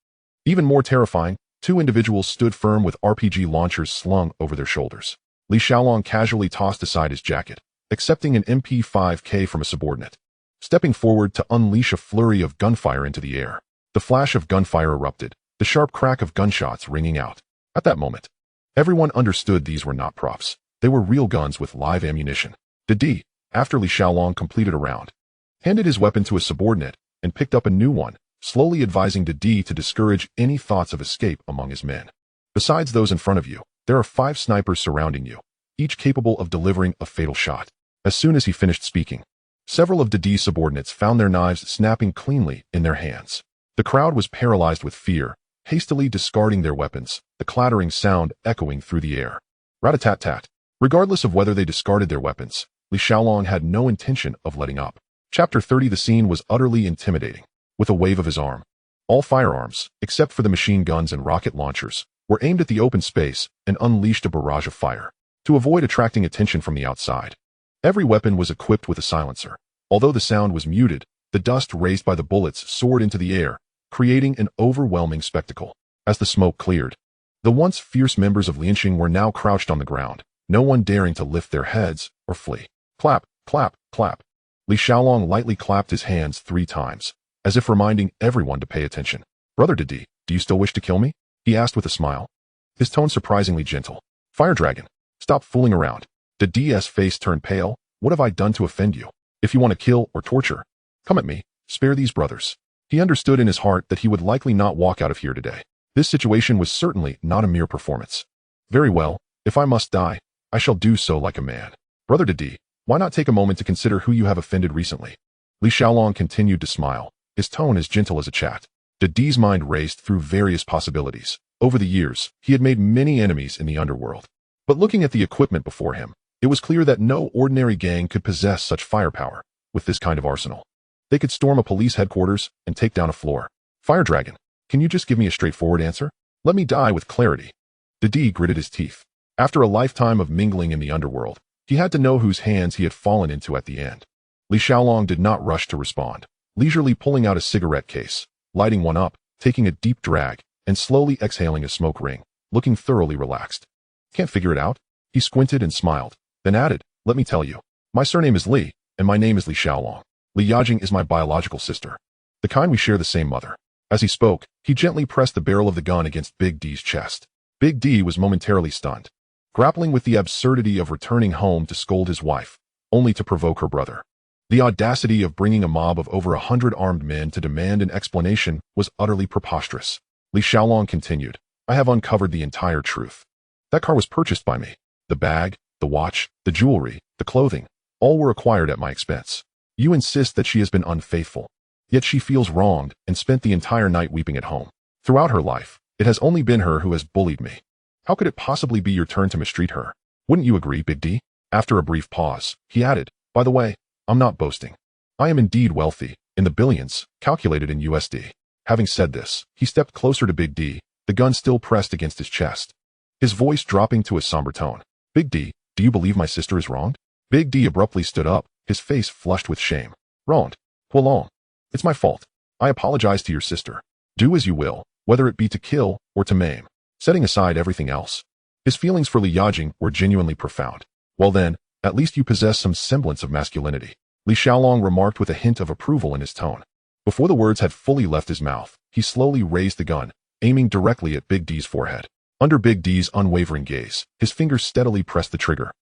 Even more terrifying, two individuals stood firm with RPG launchers slung over their shoulders. Li Xiaolong casually tossed aside his jacket, accepting an MP5K from a subordinate, stepping forward to unleash a flurry of gunfire into the air. The flash of gunfire erupted, the sharp crack of gunshots ringing out. At that moment, everyone understood these were not props. They were real guns with live ammunition. Didi, after Li Xiaolong completed a round, handed his weapon to a subordinate and picked up a new one, slowly advising Didi to discourage any thoughts of escape among his men. Besides those in front of you, there are 5 snipers surrounding you, each capable of delivering a fatal shot. As soon as he finished speaking, several of Didi's subordinates found their knives snapping cleanly in their hands. The crowd was paralyzed with fear, hastily discarding their weapons, the clattering sound echoing through the air. Rat-a-tat-tat. Regardless of whether they discarded their weapons, Li Xiaolong had no intention of letting up. Chapter 30. The scene was utterly intimidating. With a wave of his arm, all firearms, except for the machine guns and rocket launchers, were aimed at the open space and unleashed a barrage of fire, to avoid attracting attention from the outside. Every weapon was equipped with a silencer. Although the sound was muted, the dust raised by the bullets soared into the air, creating an overwhelming spectacle. As the smoke cleared, the once fierce members of Lianxing were now crouched on the ground, no one daring to lift their heads or flee. Clap, clap, clap. Li Xiaolong lightly clapped his hands 3 times, as if reminding everyone to pay attention. Brother Didi, do you still wish to kill me? He asked with a smile, his tone surprisingly gentle. Fire Dragon, stop fooling around. Didi's face turned pale. What have I done to offend you? If you want to kill or torture, come at me. Spare these brothers. He understood in his heart that he would likely not walk out of here today. This situation was certainly not a mere performance. Very well, if I must die, I shall do so like a man. Brother Didi, why not take a moment to consider who you have offended recently? Li Xiaolong continued to smile, his tone as gentle as a chat. Didi's mind raced through various possibilities. Over the years, he had made many enemies in the Underworld. But looking at the equipment before him, it was clear that no ordinary gang could possess such firepower with this kind of arsenal. They could storm a police headquarters and take down a floor. Fire Dragon, can you just give me a straightforward answer? Let me die with clarity. Didi gritted his teeth. After a lifetime of mingling in the Underworld, he had to know whose hands he had fallen into at the end. Li Xiaolong did not rush to respond, leisurely pulling out a cigarette case, lighting one up, taking a deep drag, and slowly exhaling a smoke ring, looking thoroughly relaxed. Can't figure it out? He squinted and smiled, then added, let me tell you. My surname is Li, and my name is Li Xiaolong. Li Yajing is my biological sister. The kind we share the same mother. As he spoke, he gently pressed the barrel of the gun against Big D's chest. Big D was momentarily stunned, grappling with the absurdity of returning home to scold his wife, only to provoke her brother. The audacity of bringing a mob of over 100 armed men to demand an explanation was utterly preposterous. Li Xiaolong continued, I have uncovered the entire truth. That car was purchased by me. The bag, the watch, the jewelry, the clothing, all were acquired at my expense. You insist that she has been unfaithful. Yet she feels wronged and spent the entire night weeping at home. Throughout her life, it has only been her who has bullied me. How could it possibly be your turn to mistreat her? Wouldn't you agree, Big D? After a brief pause, he added, by the way, I'm not boasting. I am indeed wealthy, in the billions, calculated in USD. Having said this, he stepped closer to Big D, the gun still pressed against his chest. His voice dropping to a somber tone. Big D, do you believe my sister is wronged? Big D abruptly stood up, his face flushed with shame. Wronged? Kowloon. It's my fault. I apologize to your sister. Do as you will, whether it be to kill or to maim. Setting aside everything else. His feelings for Li Yajing were genuinely profound. Well then, at least you possess some semblance of masculinity. Li Xiaolong remarked with a hint of approval in his tone. Before the words had fully left his mouth, he slowly raised the gun, aiming directly at Big D's forehead. Under Big D's unwavering gaze, his fingers steadily pressed the trigger,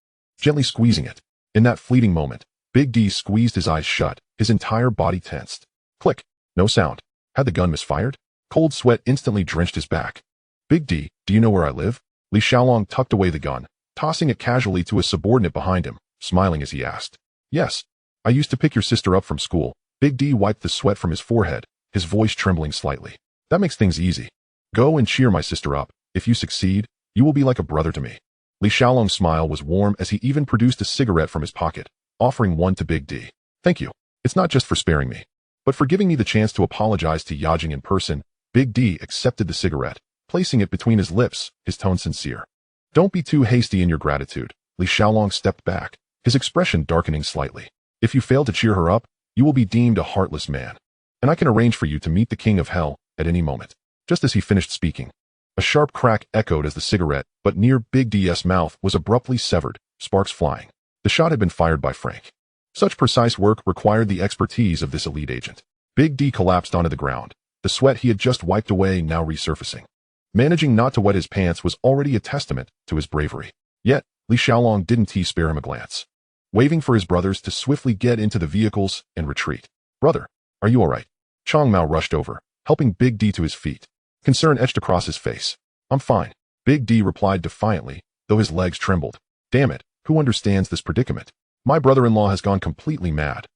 gently squeezing it. In that fleeting moment, Big D squeezed his eyes shut, his entire body tensed. Click. No sound. Had the gun misfired? Cold sweat instantly drenched his back. Big D, do you know where I live? Li Xiaolong tucked away the gun, tossing it casually to a subordinate behind him, smiling as he asked. Yes. I used to pick your sister up from school. Big D wiped the sweat from his forehead, his voice trembling slightly. That makes things easy. Go and cheer my sister up. If you succeed, you will be like a brother to me. Li Xiaolong's smile was warm as he even produced a cigarette from his pocket, offering one to Big D. Thank you. It's not just for sparing me, but for giving me the chance to apologize to Yajing in person. Big D accepted the cigarette, placing it between his lips, his tone sincere. Don't be too hasty in your gratitude. Li Xiaolong stepped back, his expression darkening slightly. If you fail to cheer her up, you will be deemed a heartless man. And I can arrange for you to meet the king of hell at any moment. Just as he finished speaking, a sharp crack echoed as the cigarette, but near Big D's mouth, was abruptly severed, sparks flying. The shot had been fired by Frank. Such precise work required the expertise of this elite agent. Big D collapsed onto the ground, the sweat he had just wiped away now resurfacing. Managing not to wet his pants was already a testament to his bravery. Yet, Li Xiaolong didn't spare him a glance. Waving for his brothers to swiftly get into the vehicles and retreat. Brother, are you all right? Chong Mao rushed over, helping Big D to his feet. Concern etched across his face. I'm fine. Big D replied defiantly, though his legs trembled. Damn it, who understands this predicament? My brother-in-law has gone completely mad.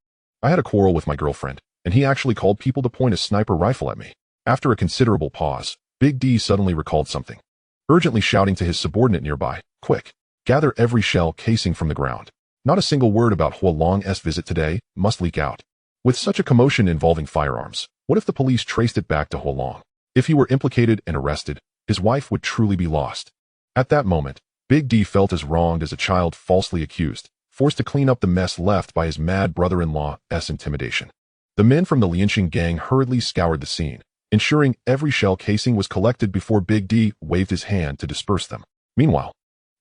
I had a quarrel with my girlfriend, and he actually called people to point a sniper rifle at me. After a considerable pause, Big D suddenly recalled something, urgently shouting to his subordinate nearby, quick, gather every shell casing from the ground. Not a single word about Kowloon's visit today must leak out. With such a commotion involving firearms, what if the police traced it back to Kowloon? If he were implicated and arrested, his wife would truly be lost. At that moment, Big D felt as wronged as a child falsely accused, forced to clean up the mess left by his mad brother-in-law's intimidation. The men from the Lianxing gang hurriedly scoured the scene, ensuring every shell casing was collected before Big D waved his hand to disperse them. Meanwhile,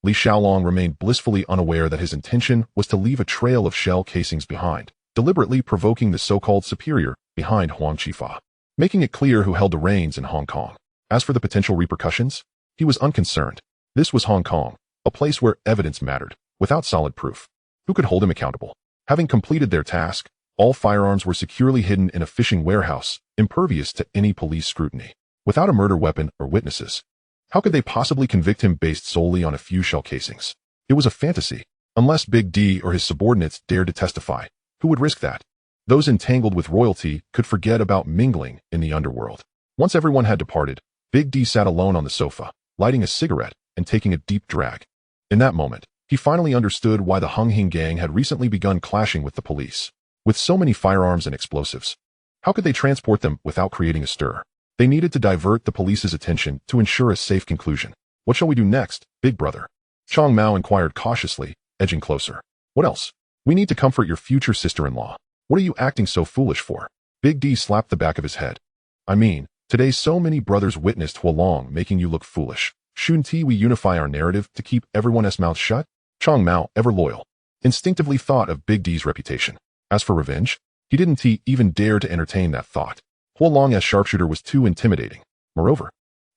Li Xiaolong remained blissfully unaware that his intention was to leave a trail of shell casings behind, deliberately provoking the so-called superior behind Huang Qifa, making it clear who held the reins in Hong Kong. As for the potential repercussions, he was unconcerned. This was Hong Kong, a place where evidence mattered, without solid proof. Who could hold him accountable? Having completed their task, all firearms were securely hidden in a fishing warehouse, impervious to any police scrutiny. Without a murder weapon or witnesses, how could they possibly convict him based solely on a few shell casings? It was a fantasy. Unless Big D or his subordinates dared to testify, who would risk that? Those entangled with royalty could forget about mingling in the underworld. Once everyone had departed, Big D sat alone on the sofa, lighting a cigarette and taking a deep drag. In that moment, he finally understood why the Hing gang had recently begun clashing with the police. With so many firearms and explosives, how could they transport them without creating a stir? They needed to divert the police's attention to ensure a safe conclusion. What shall we do next, big brother? Chong Mao inquired cautiously, edging closer. What else? We need to comfort your future sister-in-law. What are you acting so foolish for? Big D slapped the back of his head. I mean, today so many brothers witnessed Kowloon making you look foolish. Shouldn't we unify our narrative to keep everyone's mouth shut? Chong Mao, ever loyal, instinctively thought of Big D's reputation. As for revenge, he didn't even dare to entertain that thought. Kowloon as sharpshooter was too intimidating. Moreover,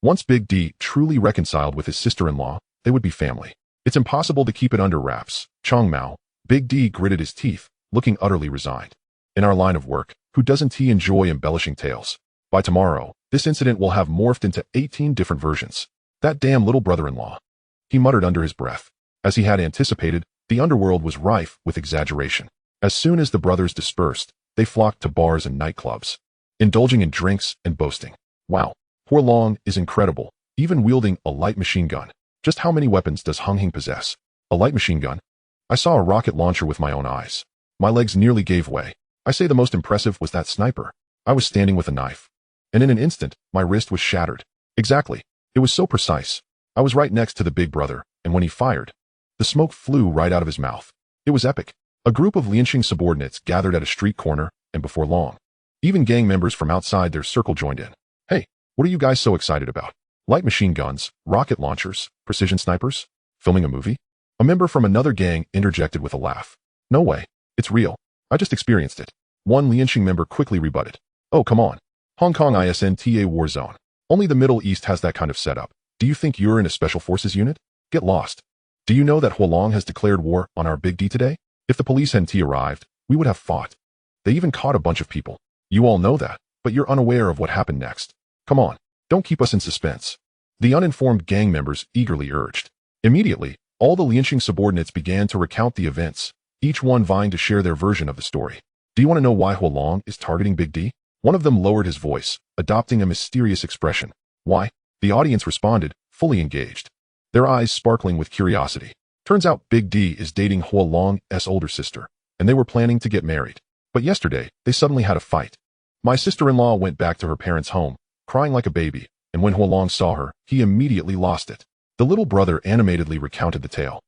once Big D truly reconciled with his sister-in-law, they would be family. It's impossible to keep it under wraps. Chong Mao, Big D gritted his teeth, looking utterly resigned. In our line of work, who doesn't he enjoy embellishing tales? By tomorrow, this incident will have morphed into 18 different versions. That damn little brother-in-law. He muttered under his breath. As he had anticipated, the underworld was rife with exaggeration. As soon as the brothers dispersed, they flocked to bars and nightclubs, indulging in drinks and boasting. Wow, Hing is incredible, even wielding a light machine gun. Just how many weapons does Hing possess? A light machine gun? I saw a rocket launcher with my own eyes. My legs nearly gave way. I say the most impressive was that sniper. I was standing with a knife, and in an instant, my wrist was shattered. Exactly. It was so precise. I was right next to the big brother, and when he fired, the smoke flew right out of his mouth. It was epic. A group of Lianxing subordinates gathered at a street corner, and before long, even gang members from outside their circle joined in. Hey, what are you guys so excited about? Light machine guns, rocket launchers, precision snipers? Filming a movie? A member from another gang interjected with a laugh. No way. It's real. I just experienced it. One Lianxing member quickly rebutted. Oh, come on. Hong Kong ISNTA war zone. Only the Middle East has that kind of setup. Do you think you're in a special forces unit? Get lost. Do you know that Hing has declared war on our Big D today? If the police hadn't arrived, we would have fought. They even caught a bunch of people. You all know that, but you're unaware of what happened next. Come on, don't keep us in suspense. The uninformed gang members eagerly urged. Immediately, all the Lianxing subordinates began to recount the events, each one vying to share their version of the story. Do you want to know why Hing is targeting Big D? One of them lowered his voice, adopting a mysterious expression. Why? The audience responded, fully engaged, their eyes sparkling with curiosity. Turns out Big D is dating Hing's older sister, and they were planning to get married. But yesterday, they suddenly had a fight. My sister-in-law went back to her parents' home, crying like a baby, and when Hing saw her, he immediately lost it. The little brother animatedly recounted the tale,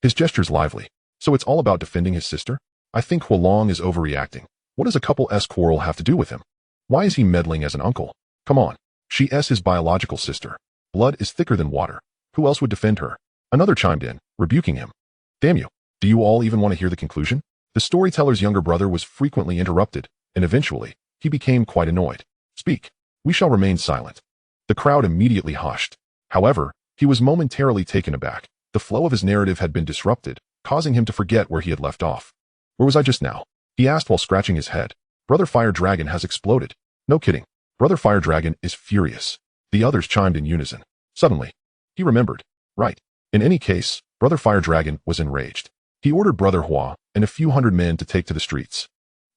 his gestures lively. So it's all about defending his sister? I think Hing is overreacting. What does a couple's quarrel have to do with him? Why is he meddling as an uncle? Come on. She's his biological sister. Blood is thicker than water. Who else would defend her? Another chimed in, rebuking him. Damn you. Do you all even want to hear the conclusion? The storyteller's younger brother was frequently interrupted, and eventually, he became quite annoyed. Speak. We shall remain silent. The crowd immediately hushed. However, he was momentarily taken aback. The flow of his narrative had been disrupted, causing him to forget where he had left off. Where was I just now? He asked while scratching his head. Brother Fire Dragon has exploded. No kidding. Brother Fire Dragon is furious. The others chimed in unison. Suddenly, he remembered. Right. In any case, Brother Fire Dragon was enraged. He ordered Brother Hua and a few hundred men to take to the streets.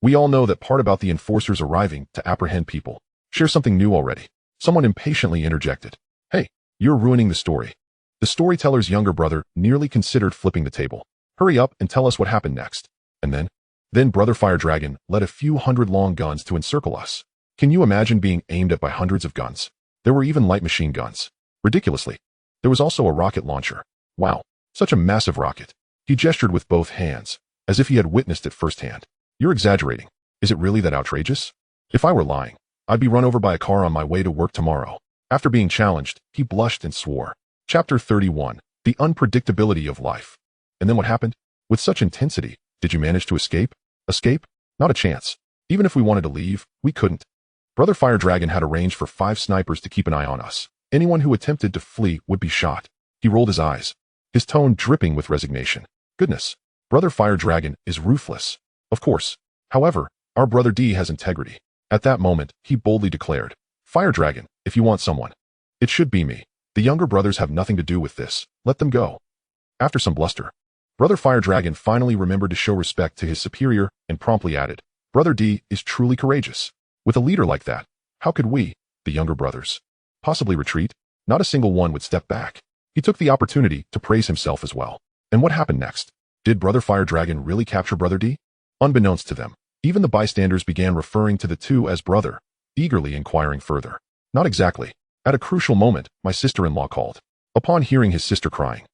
We all know that part about the enforcers arriving to apprehend people. Share something new already. Someone impatiently interjected. Hey, you're ruining the story. The storyteller's younger brother nearly considered flipping the table. Hurry up and tell us what happened next. And then Brother Fire Dragon led a few hundred long guns to encircle us. Can you imagine being aimed at by hundreds of guns? There were even light machine guns. Ridiculously. There was also a rocket launcher. Wow, such a massive rocket. He gestured with both hands, as if he had witnessed it firsthand. You're exaggerating. Is it really that outrageous? If I were lying, I'd be run over by a car on my way to work tomorrow. After being challenged, he blushed and swore. Chapter 31. The Unpredictability of Life. And then what happened? With such intensity, did you manage to escape? Escape? Not a chance. Even if we wanted to leave, we couldn't. Brother Fire Dragon had arranged for 5 snipers to keep an eye on us. Anyone who attempted to flee would be shot. He rolled his eyes, his tone dripping with resignation. Goodness, Brother Fire Dragon is ruthless. Of course. However, our Brother D has integrity. At that moment, he boldly declared, Fire Dragon, if you want someone, it should be me. The younger brothers have nothing to do with this. Let them go. After some bluster, Brother Fire Dragon finally remembered to show respect to his superior and promptly added, Brother D is truly courageous. With a leader like that, how could we, the younger brothers, possibly retreat? Not a single one would step back. He took the opportunity to praise himself as well. And what happened next? Did Brother Fire Dragon really capture Brother D? Unbeknownst to them, even the bystanders began referring to the two as brother, eagerly inquiring further. Not exactly. At a crucial moment, my sister-in-law called. Upon hearing his sister crying,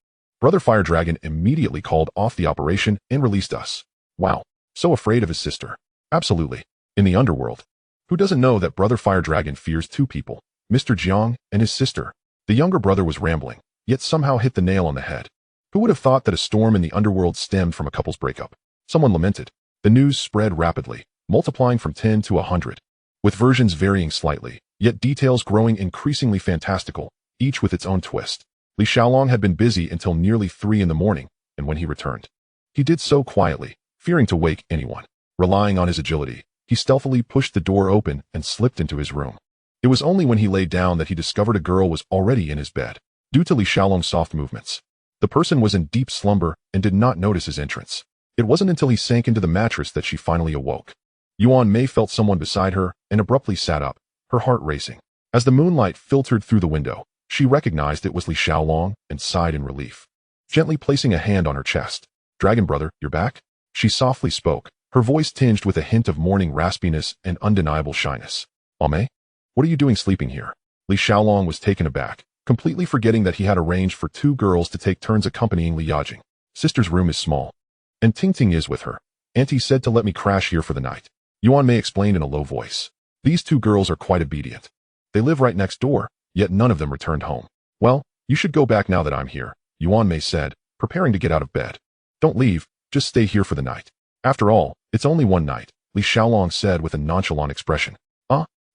Brother Fire Dragon immediately called off the operation and released us. Wow, so afraid of his sister. Absolutely. In the Underworld, who doesn't know that Brother Fire Dragon fears 2 people, Mr. Jiang and his sister? The younger brother was rambling, yet somehow hit the nail on the head. Who would have thought that a storm in the Underworld stemmed from a couple's breakup? Someone lamented. The news spread rapidly, multiplying from 10 to 100, with versions varying slightly, yet details growing increasingly fantastical, each with its own twist. Li Xiaolong had been busy until nearly 3 in the morning, and when he returned, he did so quietly, fearing to wake anyone. Relying on his agility, he stealthily pushed the door open and slipped into his room. It was only when he lay down that he discovered a girl was already in his bed. Due to Li Xiaolong's soft movements, the person was in deep slumber and did not notice his entrance. It wasn't until he sank into the mattress that she finally awoke. Yuan Mei felt someone beside her and abruptly sat up, her heart racing. As the moonlight filtered through the window, she recognized it was Li Xiaolong and sighed in relief. Gently placing a hand on her chest, "Dragon brother, you're back?" She softly spoke, her voice tinged with a hint of morning raspiness and undeniable shyness. "Mei? What are you doing sleeping here?" Li Xiaolong was taken aback, completely forgetting that he had arranged for 2 girls to take turns accompanying Li Yajing. "Sister's room is small, and Ting Ting is with her. Auntie said to let me crash here for the night," Yuan Mei explained in a low voice. "These 2 girls are quite obedient. They live right next door, yet none of them returned home." "Well, you should go back now that I'm here," Yuan Mei said, preparing to get out of bed. "Don't leave, just stay here for the night. After all, it's only one night," Li Xiaolong said with a nonchalant expression.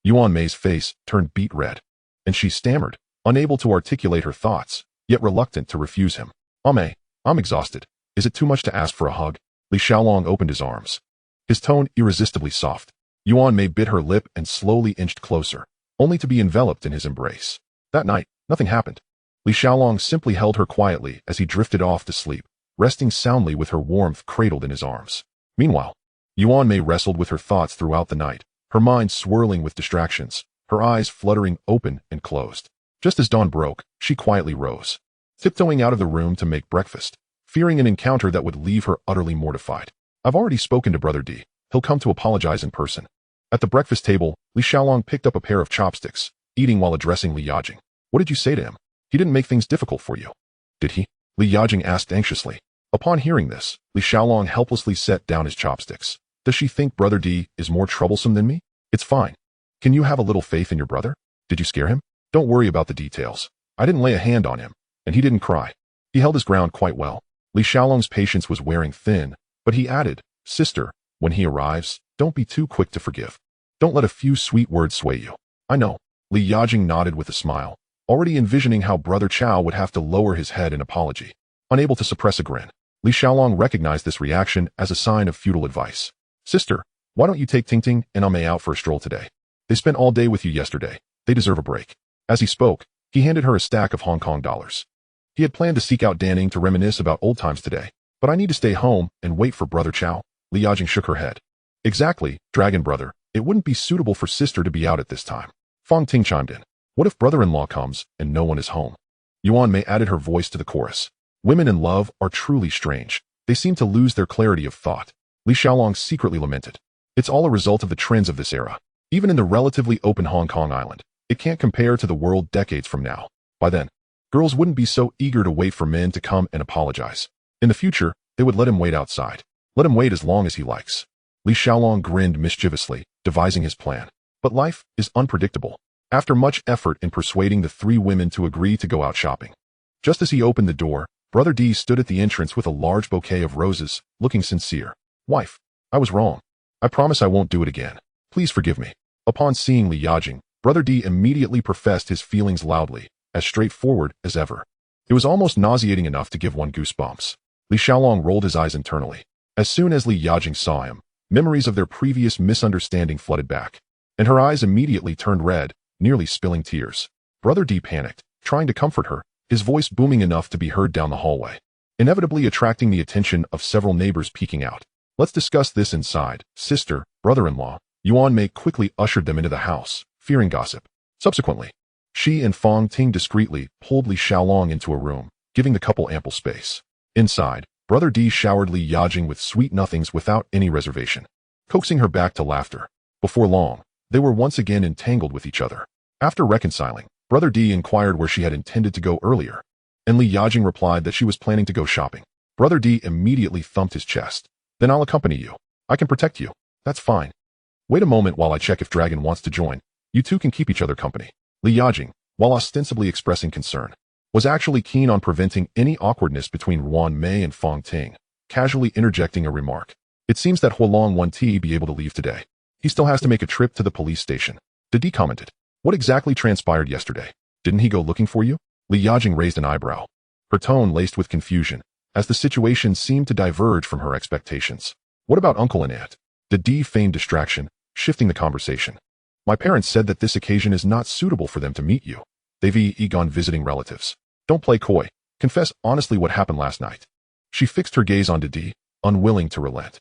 Yuan Mei's face turned beet red, and she stammered, unable to articulate her thoughts, yet reluctant to refuse him. "Mei, I'm exhausted. Is it too much to ask for a hug?" Li Xiaolong opened his arms, his tone irresistibly soft. Yuan Mei bit her lip and slowly inched closer, only to be enveloped in his embrace. That night, nothing happened. Li Xiaolong simply held her quietly as he drifted off to sleep, resting soundly with her warmth cradled in his arms. Meanwhile, Yuan Mei wrestled with her thoughts throughout the night, her mind swirling with distractions, her eyes fluttering open and closed. Just as dawn broke, she quietly rose, tiptoeing out of the room to make breakfast, fearing an encounter that would leave her utterly mortified. "I've already spoken to Brother D. He'll come to apologize in person." At the breakfast table, Li Xiaolong picked up a pair of chopsticks, eating while addressing Li Yajing. "What did you say to him? He didn't make things difficult for you, did he?" Li Yajing asked anxiously. Upon hearing this, Li Xiaolong helplessly set down his chopsticks. "Does she think Brother D is more troublesome than me? It's fine. Can you have a little faith in your brother? Did you scare him? Don't worry about the details. I didn't lay a hand on him, and he didn't cry. He held his ground quite well." Li Xiaolong's patience was wearing thin, but he added, "Sister, when he arrives, don't be too quick to forgive. Don't let a few sweet words sway you." "I know." Li Yajing nodded with a smile, already envisioning how Brother Chao would have to lower his head in apology. Unable to suppress a grin, Li Xiaolong recognized this reaction as a sign of futile advice. "Sister, why don't you take Ting Ting and Mei out for a stroll today? They spent all day with you yesterday. They deserve a break." As he spoke, he handed her a stack of Hong Kong dollars. He had planned to seek out Danning to reminisce about old times today, but I need to stay home and wait for Brother Chao. Li Yajing shook her head. "Exactly, Dragon brother. It wouldn't be suitable for sister to be out at this time." Fong Ting chimed in. "What if brother-in-law comes and no one is home?" Yuan Mei added her voice to the chorus. Women in love are truly strange. They seem to lose their clarity of thought. Li Xiaolong secretly lamented. It's all a result of the trends of this era. Even in the relatively open Hong Kong island, it can't compare to the world decades from now. By then, girls wouldn't be so eager to wait for men to come and apologize. In the future, they would let him wait outside. Let him wait as long as he likes. Li Xiaolong grinned mischievously, devising his plan. But life is unpredictable. After much effort in persuading the 3 women to agree to go out shopping, just as he opened the door, Brother D stood at the entrance with a large bouquet of roses, looking sincere. "Wife, I was wrong. I promise I won't do it again. Please forgive me." Upon seeing Li Yajing, Brother D immediately professed his feelings loudly, as straightforward as ever. It was almost nauseating enough to give one goosebumps. Li Xiaolong rolled his eyes internally. As soon as Li Yajing saw him, memories of their previous misunderstanding flooded back, and her eyes immediately turned red, nearly spilling tears. Brother D panicked, trying to comfort her, his voice booming enough to be heard down the hallway, inevitably attracting the attention of several neighbors peeking out. "Let's discuss this inside, sister, brother-in-law." Yuan Mei quickly ushered them into the house, fearing gossip. Subsequently, she and Fong Ting discreetly pulled Li Xiaolong into a room, giving the couple ample space. Inside, Brother D showered Li Yajing with sweet nothings without any reservation, coaxing her back to laughter. Before long, they were once again entangled with each other. After reconciling, Brother D inquired where she had intended to go earlier, and Li Yajing replied that she was planning to go shopping. Brother D immediately thumped his chest. "Then I'll accompany you. I can protect you. That's fine. Wait a moment while I check if Dragon wants to join. You two can keep each other company." Li Yajing, while ostensibly expressing concern, was actually keen on preventing any awkwardness between Yuan Mei and Fong Ting, casually interjecting a remark. "It seems that Huolong won't be able to leave today. He still has to make a trip to the police station." Didi commented. "What exactly transpired yesterday? Didn't he go looking for you?" Li Yajing raised an eyebrow, her tone laced with confusion, as the situation seemed to diverge from her expectations. What about uncle and aunt? Did Dee feign distraction, shifting the conversation. My parents said that this occasion is not suitable for them to meet you. They've gone visiting relatives. Don't play coy. Confess honestly what happened last night. She fixed her gaze on Dee, unwilling to relent.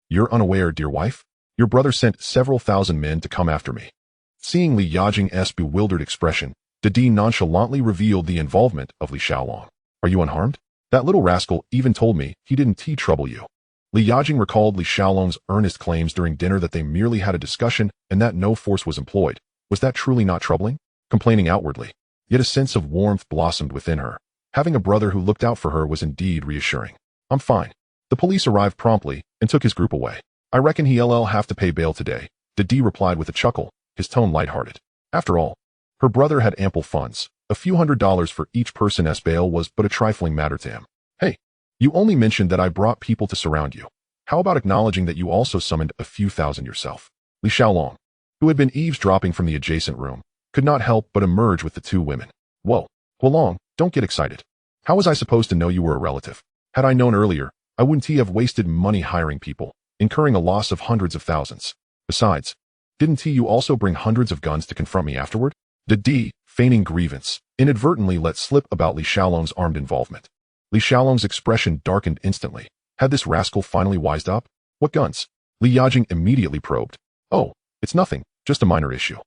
You're unaware, dear wife? Your brother sent several thousand men to come after me. Seeing Li Yajing's bewildered expression, Dee nonchalantly revealed the involvement of Li Xiaolong. Are you unharmed? That little rascal even told me he didn't trouble you. Li Yajing recalled Li Xiaolong's earnest claims during dinner that they merely had a discussion and that no force was employed. Was that truly not troubling? Complaining outwardly. Yet a sense of warmth blossomed within her. Having a brother who looked out for her was indeed reassuring. I'm fine. The police arrived promptly and took his group away. I reckon he'll have to pay bail today, Dee replied with a chuckle, his tone lighthearted. After all, her brother had ample funds. A few $100s for each person's bail was but a trifling matter to him. Hey, you only mentioned that I brought people to surround you. How about acknowledging that you also summoned a few thousand yourself? Li Xiaolong, who had been eavesdropping from the adjacent room, could not help but emerge with the two women. Whoa, Huolong, don't get excited. How was I supposed to know you were a relative? Had I known earlier, I wouldn't have wasted money hiring people, incurring a loss of hundreds of thousands. Besides, didn't you also bring hundreds of guns to confront me afterward? Dee, feigning grievance, inadvertently let slip about Li Xiaolong's armed involvement. Li Xiaolong's expression darkened instantly. Had this rascal finally wised up? What guns? Li Yajing immediately probed. Oh, it's nothing, just a minor issue.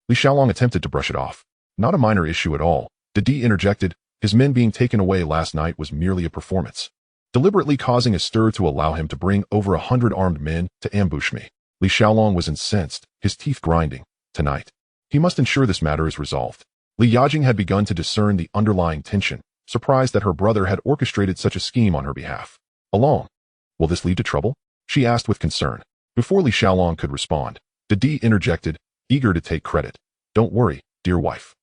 Li Xiaolong attempted to brush it off. Not a minor issue at all, Dee interjected. His men being taken away last night was merely a performance. Deliberately causing a stir to allow him to bring over 100 armed men to ambush me. Li Xiaolong was incensed, his teeth grinding. Tonight, he must ensure this matter is resolved. Li Yajing had begun to discern the underlying tension, surprised that her brother had orchestrated such a scheme on her behalf. Along. Will this lead to trouble? She asked with concern. Before Li Xiaolong could respond, Dee interjected, eager to take credit. Don't worry, dear wife.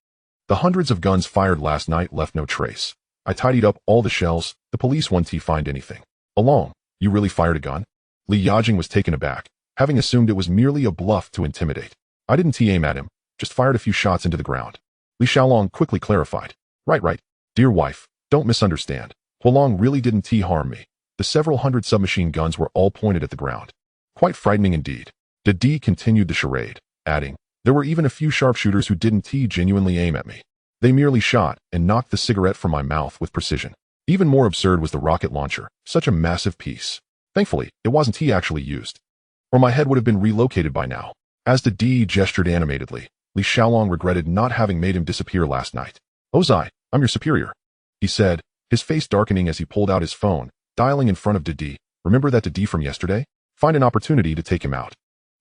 The hundreds of guns fired last night left no trace. I tidied up all the shells, the police won't find anything. Along, you really fired a gun? Li Yajing was taken aback, having assumed it was merely a bluff to intimidate. I didn't aim at him, just fired a few shots into the ground. Li Xiaolong quickly clarified. Right, dear wife, don't misunderstand. Huolong really didn't harm me. The several hundred submachine guns were all pointed at the ground. Quite frightening indeed. Dee continued the charade, adding, there were even a few sharpshooters who didn't genuinely aim at me. They merely shot and knocked the cigarette from my mouth with precision. Even more absurd was the rocket launcher, such a massive piece. Thankfully, it wasn't actually used, or my head would have been relocated by now. As Dee gestured animatedly, Li Xiaolong regretted not having made him disappear last night. Ozai, I'm your superior, he said, his face darkening as he pulled out his phone, dialing in front of Dee. Remember that Dee from yesterday? Find an opportunity to take him out.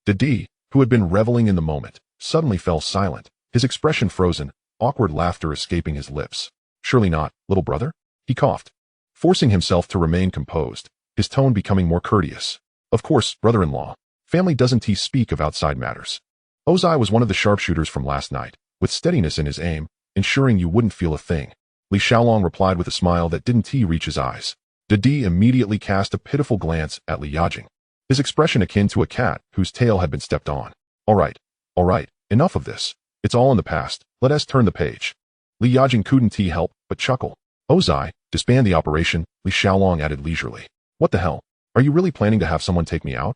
Dee, who had been reveling in the moment, suddenly fell silent, his expression frozen, awkward laughter escaping his lips. Surely not, little brother? He coughed, forcing himself to remain composed, his tone becoming more courteous. Of course, brother-in-law. Family doesn't speak of outside matters. Ozai was one of the sharpshooters from last night, with steadiness in his aim, ensuring you wouldn't feel a thing. Li Xiaolong replied with a smile that didn't reach his eyes. Dee immediately cast a pitiful glance at Li Yajing, his expression akin to a cat whose tail had been stepped on. All right, enough of this. It's all in the past. Let us turn the page. Li Yajing couldn't help but chuckle. Ozai, disband the operation, Li Xiaolong added leisurely. What the hell? Are you really planning to have someone take me out?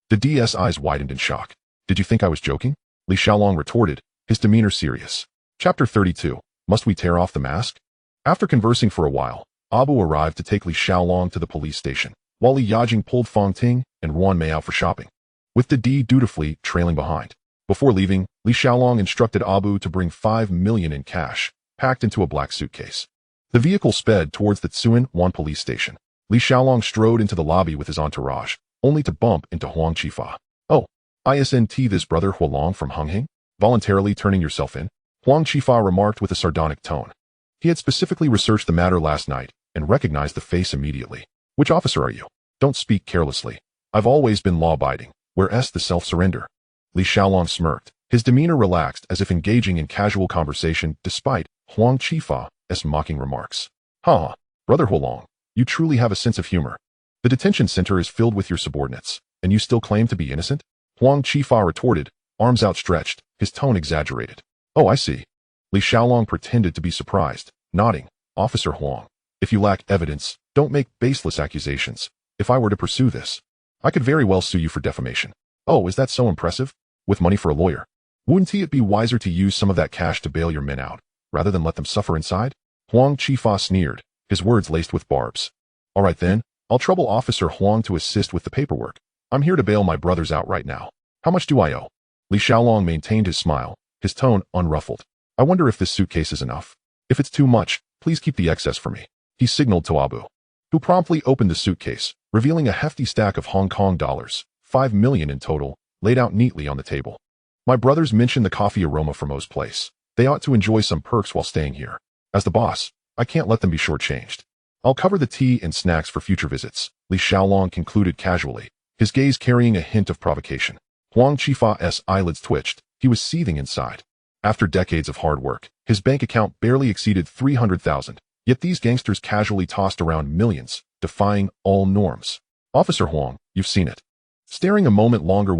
Dee's eyes widened in shock. Did you think I was joking? Li Xiaolong retorted, his demeanor serious. Chapter 32. Must we tear off the mask? After conversing for a while, Abu arrived to take Li Xiaolong to the police station, while Li Yajing pulled Fong Ting and Ruan Mei out for shopping, with Dee dutifully trailing behind. Before leaving, Li Xiaolong instructed Abu to bring 5 million in cash, packed into a black suitcase. The vehicle sped towards the Tsuan Wan police station. Li Xiaolong strode into the lobby with his entourage, only to bump into Huang Qifa. Oh, isn't this brother Huolong from Hing? Voluntarily turning yourself in? Huang Qifa remarked with a sardonic tone. He had specifically researched the matter last night and recognized the face immediately. Which officer are you? Don't speak carelessly. I've always been law-abiding. Where's the self-surrender? Li Xiaolong smirked, his demeanor relaxed as if engaging in casual conversation despite Huang Qifa's mocking remarks. Ha, brother Huolong, you truly have a sense of humor. The detention center is filled with your subordinates, and you still claim to be innocent? Huang Qifa retorted, arms outstretched, his tone exaggerated. Oh, I see. Li Xiaolong pretended to be surprised, nodding. Officer Huang, if you lack evidence, don't make baseless accusations. If I were to pursue this, I could very well sue you for defamation. Oh, is that so impressive? With money for a lawyer. Wouldn't it be wiser to use some of that cash to bail your men out, rather than let them suffer inside? Huang Chifa sneered, his words laced with barbs. All right then, I'll trouble Officer Huang to assist with the paperwork. I'm here to bail my brothers out right now. How much do I owe? Li Xiaolong maintained his smile, his tone unruffled. I wonder if this suitcase is enough. If it's too much, please keep the excess for me. He signaled to Abu, who promptly opened the suitcase, revealing a hefty stack of Hong Kong dollars, 5 million in total, laid out neatly on the table. My brothers mentioned the coffee aroma from O's place. They ought to enjoy some perks while staying here. As the boss, I can't let them be shortchanged. I'll cover the tea and snacks for future visits, Li Xiaolong concluded casually, his gaze carrying a hint of provocation. Huang Chifa's eyelids twitched. He was seething inside. After decades of hard work, his bank account barely exceeded 300,000, yet these gangsters casually tossed around millions, defying all norms. Officer Huang, you've seen it. Staring a moment longer,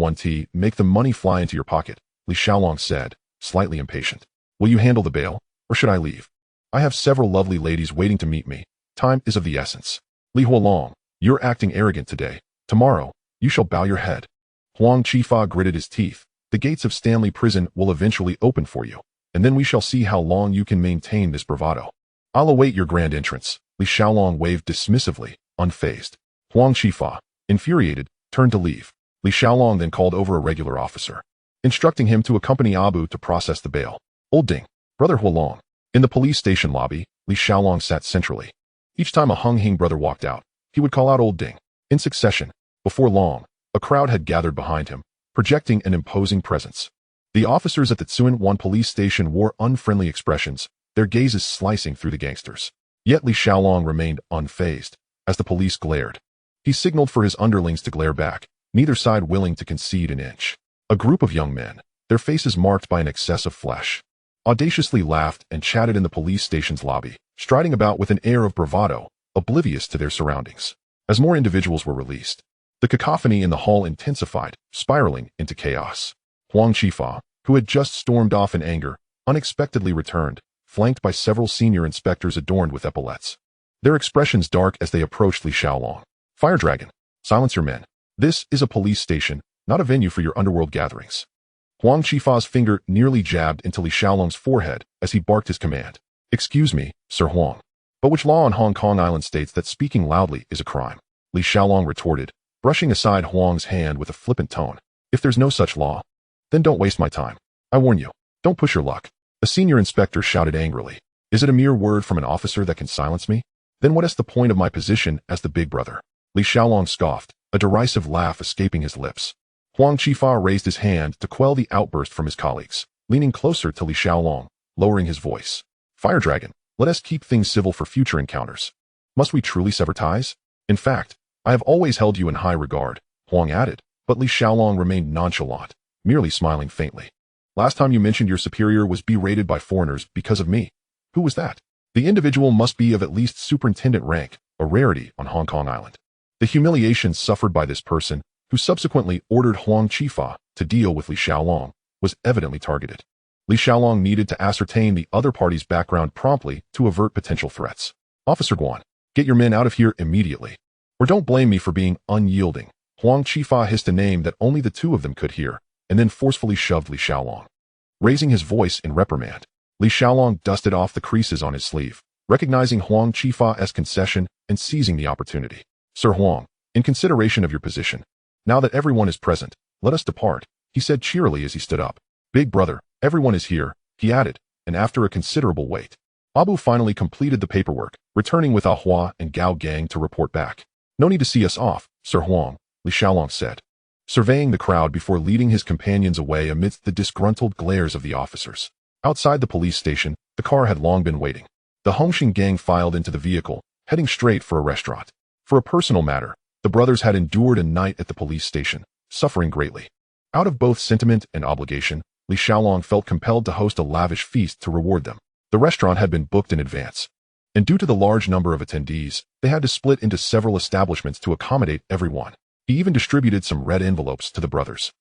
make the money fly into your pocket, Li Xiaolong said, slightly impatient. Will you handle the bail, or should I leave? I have several lovely ladies waiting to meet me. Time is of the essence. Li Huolong, you're acting arrogant today. Tomorrow, you shall bow your head. Huang Chifa gritted his teeth. The gates of Stanley Prison will eventually open for you, and then we shall see how long you can maintain this bravado. I'll await your grand entrance. Li Xiaolong waved dismissively, unfazed. Huang Chifa, infuriated, turned to leave. Li Xiaolong then called over a regular officer, instructing him to accompany Abu to process the bail. Old Ding, Brother Huolong. In the police station lobby, Li Xiaolong sat centrally. Each time a Hing brother walked out, he would call out Old Ding. In succession, before long, a crowd had gathered behind him, projecting an imposing presence. The officers at the Tsuan police station wore unfriendly expressions, their gazes slicing through the gangsters. Yet Li Xiaolong remained unfazed, as the police glared. He signaled for his underlings to glare back, neither side willing to concede an inch. A group of young men, their faces marked by an excess of flesh, audaciously laughed and chatted in the police station's lobby, striding about with an air of bravado, oblivious to their surroundings. As more individuals were released, the cacophony in the hall intensified, spiraling into chaos. Huang Chifa, who had just stormed off in anger, unexpectedly returned, flanked by several senior inspectors adorned with epaulets. Their expressions dark as they approached Li Xiaolong. Fire Dragon, silence your men. This is a police station, not a venue for your underworld gatherings. Huang Chifa's finger nearly jabbed into Li Xiaolong's forehead as he barked his command. Excuse me, Sir Huang, but which law on Hong Kong Island states that speaking loudly is a crime? Li Xiaolong retorted, brushing aside Huang's hand with a flippant tone. If there's no such law, then don't waste my time. I warn you, don't push your luck. A senior inspector shouted angrily. Is it a mere word from an officer that can silence me? Then what is the point of my position as the big brother? Li Xiaolong scoffed, a derisive laugh escaping his lips. Huang Chifa raised his hand to quell the outburst from his colleagues, leaning closer to Li Xiaolong, lowering his voice. Fire Dragon, let us keep things civil for future encounters. Must we truly sever ties? In fact, I have always held you in high regard, Huang added, but Li Xiaolong remained nonchalant, merely smiling faintly. Last time you mentioned your superior was berated by foreigners because of me. Who was that? The individual must be of at least superintendent rank, a rarity on Hong Kong Island. The humiliation suffered by this person, who subsequently ordered Huang Chifa to deal with Li Xiaolong, was evidently targeted. Li Xiaolong needed to ascertain the other party's background promptly to avert potential threats. Officer Guan, get your men out of here immediately. Or don't blame me for being unyielding. Huang Chifa hissed a name that only the two of them could hear, and then forcefully shoved Li Xiaolong. Raising his voice in reprimand, Li Xiaolong dusted off the creases on his sleeve, recognizing Huang Chifa's concession and seizing the opportunity. Sir Huang, in consideration of your position, now that everyone is present, let us depart, he said cheerily as he stood up. Big brother, everyone is here, he added, and after a considerable wait, Abu finally completed the paperwork, returning with Ahua and Gao Gang to report back. No need to see us off, Sir Huang, Li Xiaolong said, surveying the crowd before leading his companions away amidst the disgruntled glares of the officers. Outside the police station, the car had long been waiting. The Hongxing gang filed into the vehicle, heading straight for a restaurant. For a personal matter, the brothers had endured a night at the police station, suffering greatly. Out of both sentiment and obligation, Li Xiaolong felt compelled to host a lavish feast to reward them. The restaurant had been booked in advance, and due to the large number of attendees, they had to split into several establishments to accommodate everyone. He even distributed some red envelopes to the brothers,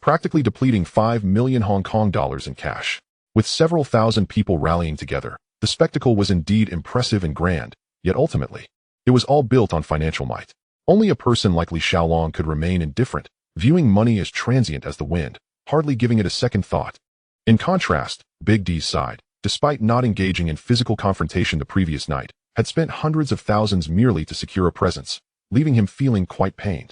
practically depleting 5 million Hong Kong dollars in cash. With several thousand people rallying together, the spectacle was indeed impressive and grand, yet ultimately, it was all built on financial might. Only a person like Li Xiaolong could remain indifferent, viewing money as transient as the wind, hardly giving it a second thought. In contrast, Big D's side, despite not engaging in physical confrontation the previous night, had spent hundreds of thousands merely to secure a presence, leaving him feeling quite pained.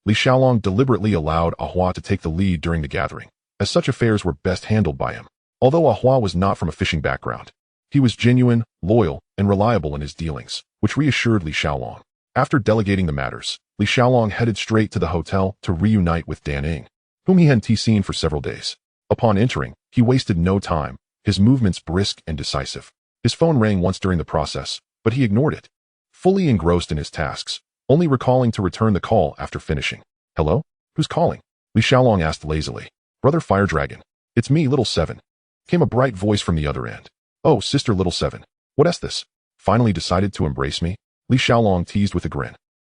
Li Xiaolong deliberately allowed Ahua to take the lead during the gathering, as such affairs were best handled by him. Although Ahua was not from a fishing background, he was genuine, loyal, and reliable in his dealings, which reassured Li Xiaolong. After delegating the matters, Li Xiaolong headed straight to the hotel to reunite with Dan Ying, whom he hadn't seen for several days. Upon entering, he wasted no time, his movements brisk and decisive. His phone rang once during the process, but he ignored it, fully engrossed in his tasks, only recalling to return the call after finishing. "Hello? Who's calling?" Li Xiaolong asked lazily. "Brother Fire Dragon. It's me, Little Seven," came a bright voice from the other end. "Oh, Sister Little Seven. What's this? Finally decided to embrace me?" Li Xiaolong teased with a grin.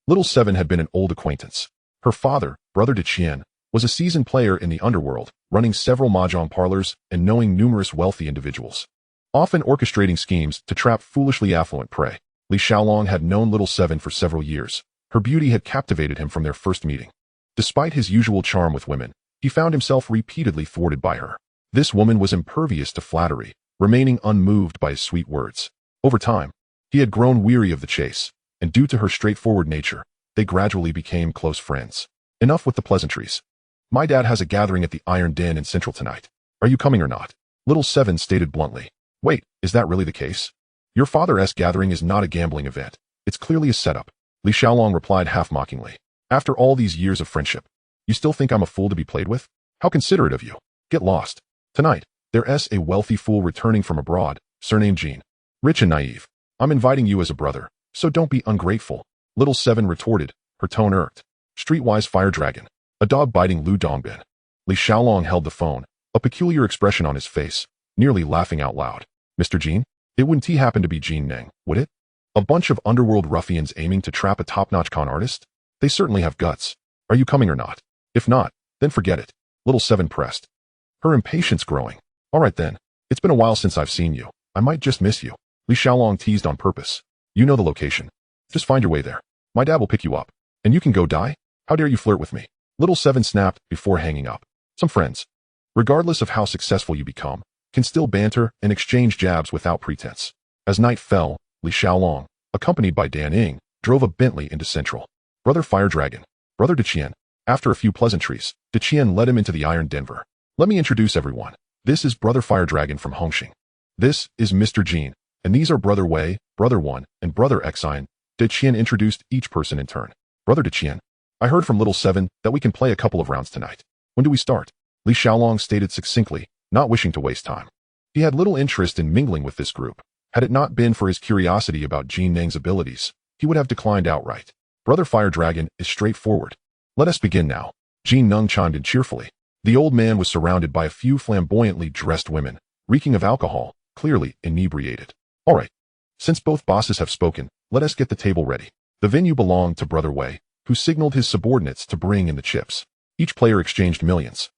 Little Seven had been an old acquaintance. Her father, Brother Diqian, was a seasoned player in the Underworld, running several mahjong parlors and knowing numerous wealthy individuals, often orchestrating schemes to trap foolishly affluent prey. Li Xiaolong had known Little Seven for several years. Her beauty had captivated him from their first meeting. Despite his usual charm with women, he found himself repeatedly thwarted by her. This woman was impervious to flattery, remaining unmoved by his sweet words. Over time, he had grown weary of the chase, and due to her straightforward nature, they gradually became close friends. Enough with the pleasantries. "My dad has a gathering at the Iron Den in Central tonight. Are you coming or not?" Little Seven stated bluntly. "Wait, is that really the case? Your father's gathering is not a gambling event. It's clearly a setup." Li Xiaolong replied half-mockingly. "After all these years of friendship, you still think I'm a fool to be played with? How considerate of you. Get lost. Tonight, there's a wealthy fool returning from abroad, surnamed Jean. Rich and naive. I'm inviting you as a brother, so don't be ungrateful." Little Seven retorted, her tone irked. "Streetwise Fire Dragon. A dog-biting Lu Dongbin." Li Xiaolong held the phone, a peculiar expression on his face, nearly laughing out loud. "Mr. Jean? It wouldn't happen to be Jean Neng, would it? A bunch of underworld ruffians aiming to trap a top-notch con artist? They certainly have guts. Are you coming or not? If not, then forget it." Little Seven pressed, her impatience growing. "All right then. It's been a while since I've seen you. I might just miss you." Li Xiaolong teased on purpose. "You know the location. Just find your way there. My dad will pick you up. And you can go die? How dare you flirt with me?" Little Seven snapped before hanging up. Some friends, regardless of how successful you become, can still banter and exchange jabs without pretense. As night fell, Li Xiaolong, accompanied by Dan Ying, drove a Bentley into Central. "Brother Fire Dragon. Brother Diqian." After a few pleasantries, Diqian led him into the Iron Denver. "Let me introduce everyone. This is Brother Fire Dragon from Hongxing. This is Mr. Jean, and these are Brother Wei, Brother One, and Brother Xian." Diqian introduced each person in turn. "Brother Diqian, I heard from Little Seven that we can play a couple of rounds tonight. When do we start?" Li Xiaolong stated succinctly, not wishing to waste time. He had little interest in mingling with this group. Had it not been for his curiosity about Jean Neng's abilities, he would have declined outright. Brother Fire Dragon is straightforward. "Let us begin now." Jean Neng chimed in cheerfully. The old man was surrounded by a few flamboyantly dressed women, reeking of alcohol, clearly inebriated. "All right. Since both bosses have spoken, let us get the table ready." The venue belonged to Brother Wei, who signaled his subordinates to bring in the chips. Each player exchanged millions.